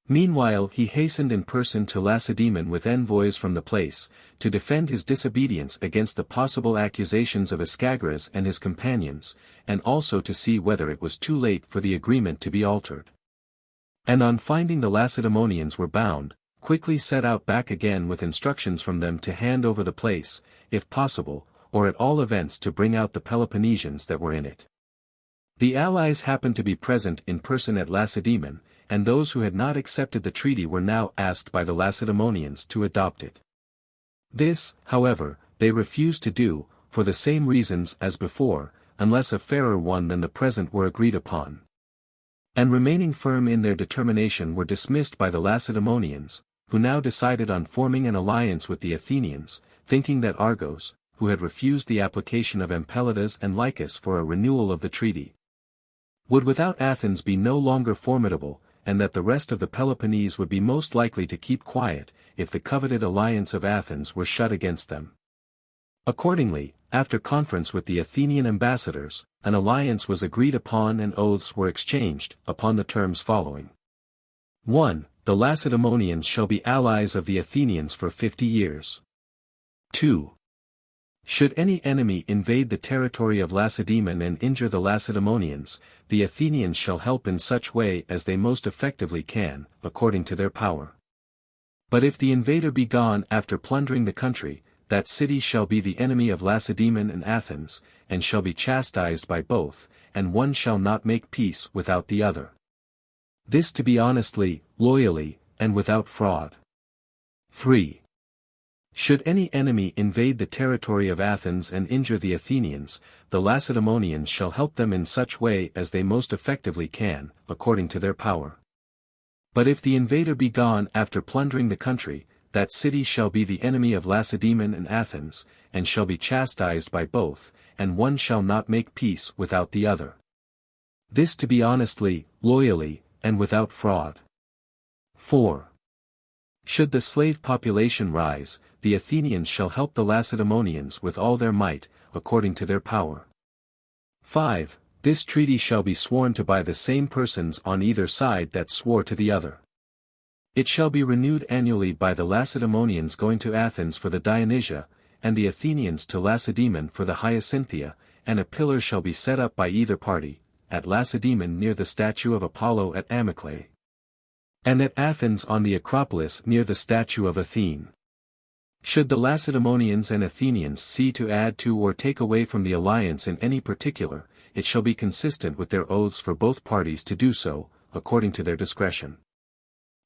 Meanwhile he hastened in person to Lacedaemon with envoys from the place, to defend his disobedience against the possible accusations of Iscagras and his companions, and also to see whether it was too late for the agreement to be altered. And on finding the Lacedaemonians were bound, quickly set out back again with instructions from them to hand over the place, if possible, or at all events to bring out the Peloponnesians that were in it. The allies happened to be present in person at Lacedaemon, and those who had not accepted the treaty were now asked by the Lacedaemonians to adopt it. This, however, they refused to do, for the same reasons as before, unless a fairer one than the present were agreed upon. And remaining firm in their determination were dismissed by the Lacedaemonians, who now decided on forming an alliance with the Athenians, thinking that Argos, who had refused the application of Empelidas and Lycus for a renewal of the treaty, would without Athens be no longer formidable, and that the rest of the Peloponnese would be most likely to keep quiet, if the coveted alliance of Athens were shut against them. Accordingly, after conference with the Athenian ambassadors, an alliance was agreed upon and oaths were exchanged, upon the terms following. 1. The Lacedaemonians shall be allies of the Athenians for 50 years. 2. Should any enemy invade the territory of Lacedaemon and injure the Lacedaemonians, the Athenians shall help in such way as they most effectively can, according to their power. But if the invader be gone after plundering the country, that city shall be the enemy of Lacedaemon and Athens, and shall be chastised by both, and one shall not make peace without the other. This to be honestly, loyally, and without fraud. 3. Should any enemy invade the territory of Athens and injure the Athenians, the Lacedaemonians shall help them in such way as they most effectively can, according to their power. But if the invader be gone after plundering the country, that city shall be the enemy of Lacedaemon and Athens, and shall be chastised by both, and one shall not make peace without the other. This to be honestly, loyally, and without fraud. 4. Should the slave population rise, the Athenians shall help the Lacedaemonians with all their might, according to their power. 5. This treaty shall be sworn to by the same persons on either side that swore to the other. It shall be renewed annually by the Lacedaemonians going to Athens for the Dionysia, and the Athenians to Lacedaemon for the Hyacinthia, and a pillar shall be set up by either party, at Lacedaemon near the statue of Apollo at Amyclae, and at Athens on the Acropolis near the statue of Athene. Should the Lacedaemonians and Athenians see to add to or take away from the alliance in any particular, it shall be consistent with their oaths for both parties to do so, according to their discretion.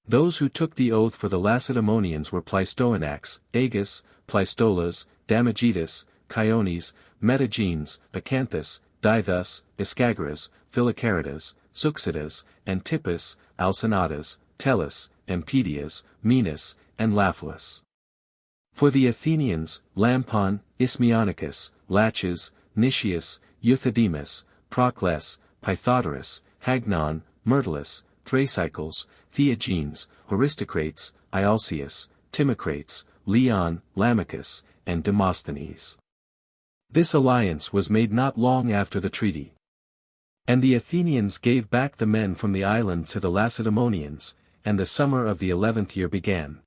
Those who took the oath for the Lacedaemonians were Pleistoanax, Agis, Pleistolas, Damagetus, Chiones, Metagenes, Acanthus, Dithus, Iscagras, Philocaridas, Suxidas, Antipas, Alcinadas, Tellus, Empedias, Minas, and Laphlus. For the Athenians, Lampon, Ismionicus, Laches, Nicias, Euthydemus, Procles, Pythodorus, Hagnon, Myrtilus, Thrasycles, Theagenes, Aristocrates, Ialcius, Timocrates, Leon, Lamachus, and Demosthenes. This alliance was made not long after the treaty. And the Athenians gave back the men from the island to the Lacedaemonians, and the summer of the 11th year began.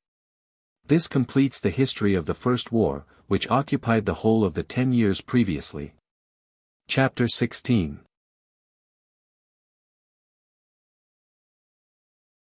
This completes the history of the first war, which occupied the whole of the 10 years previously. Chapter 16.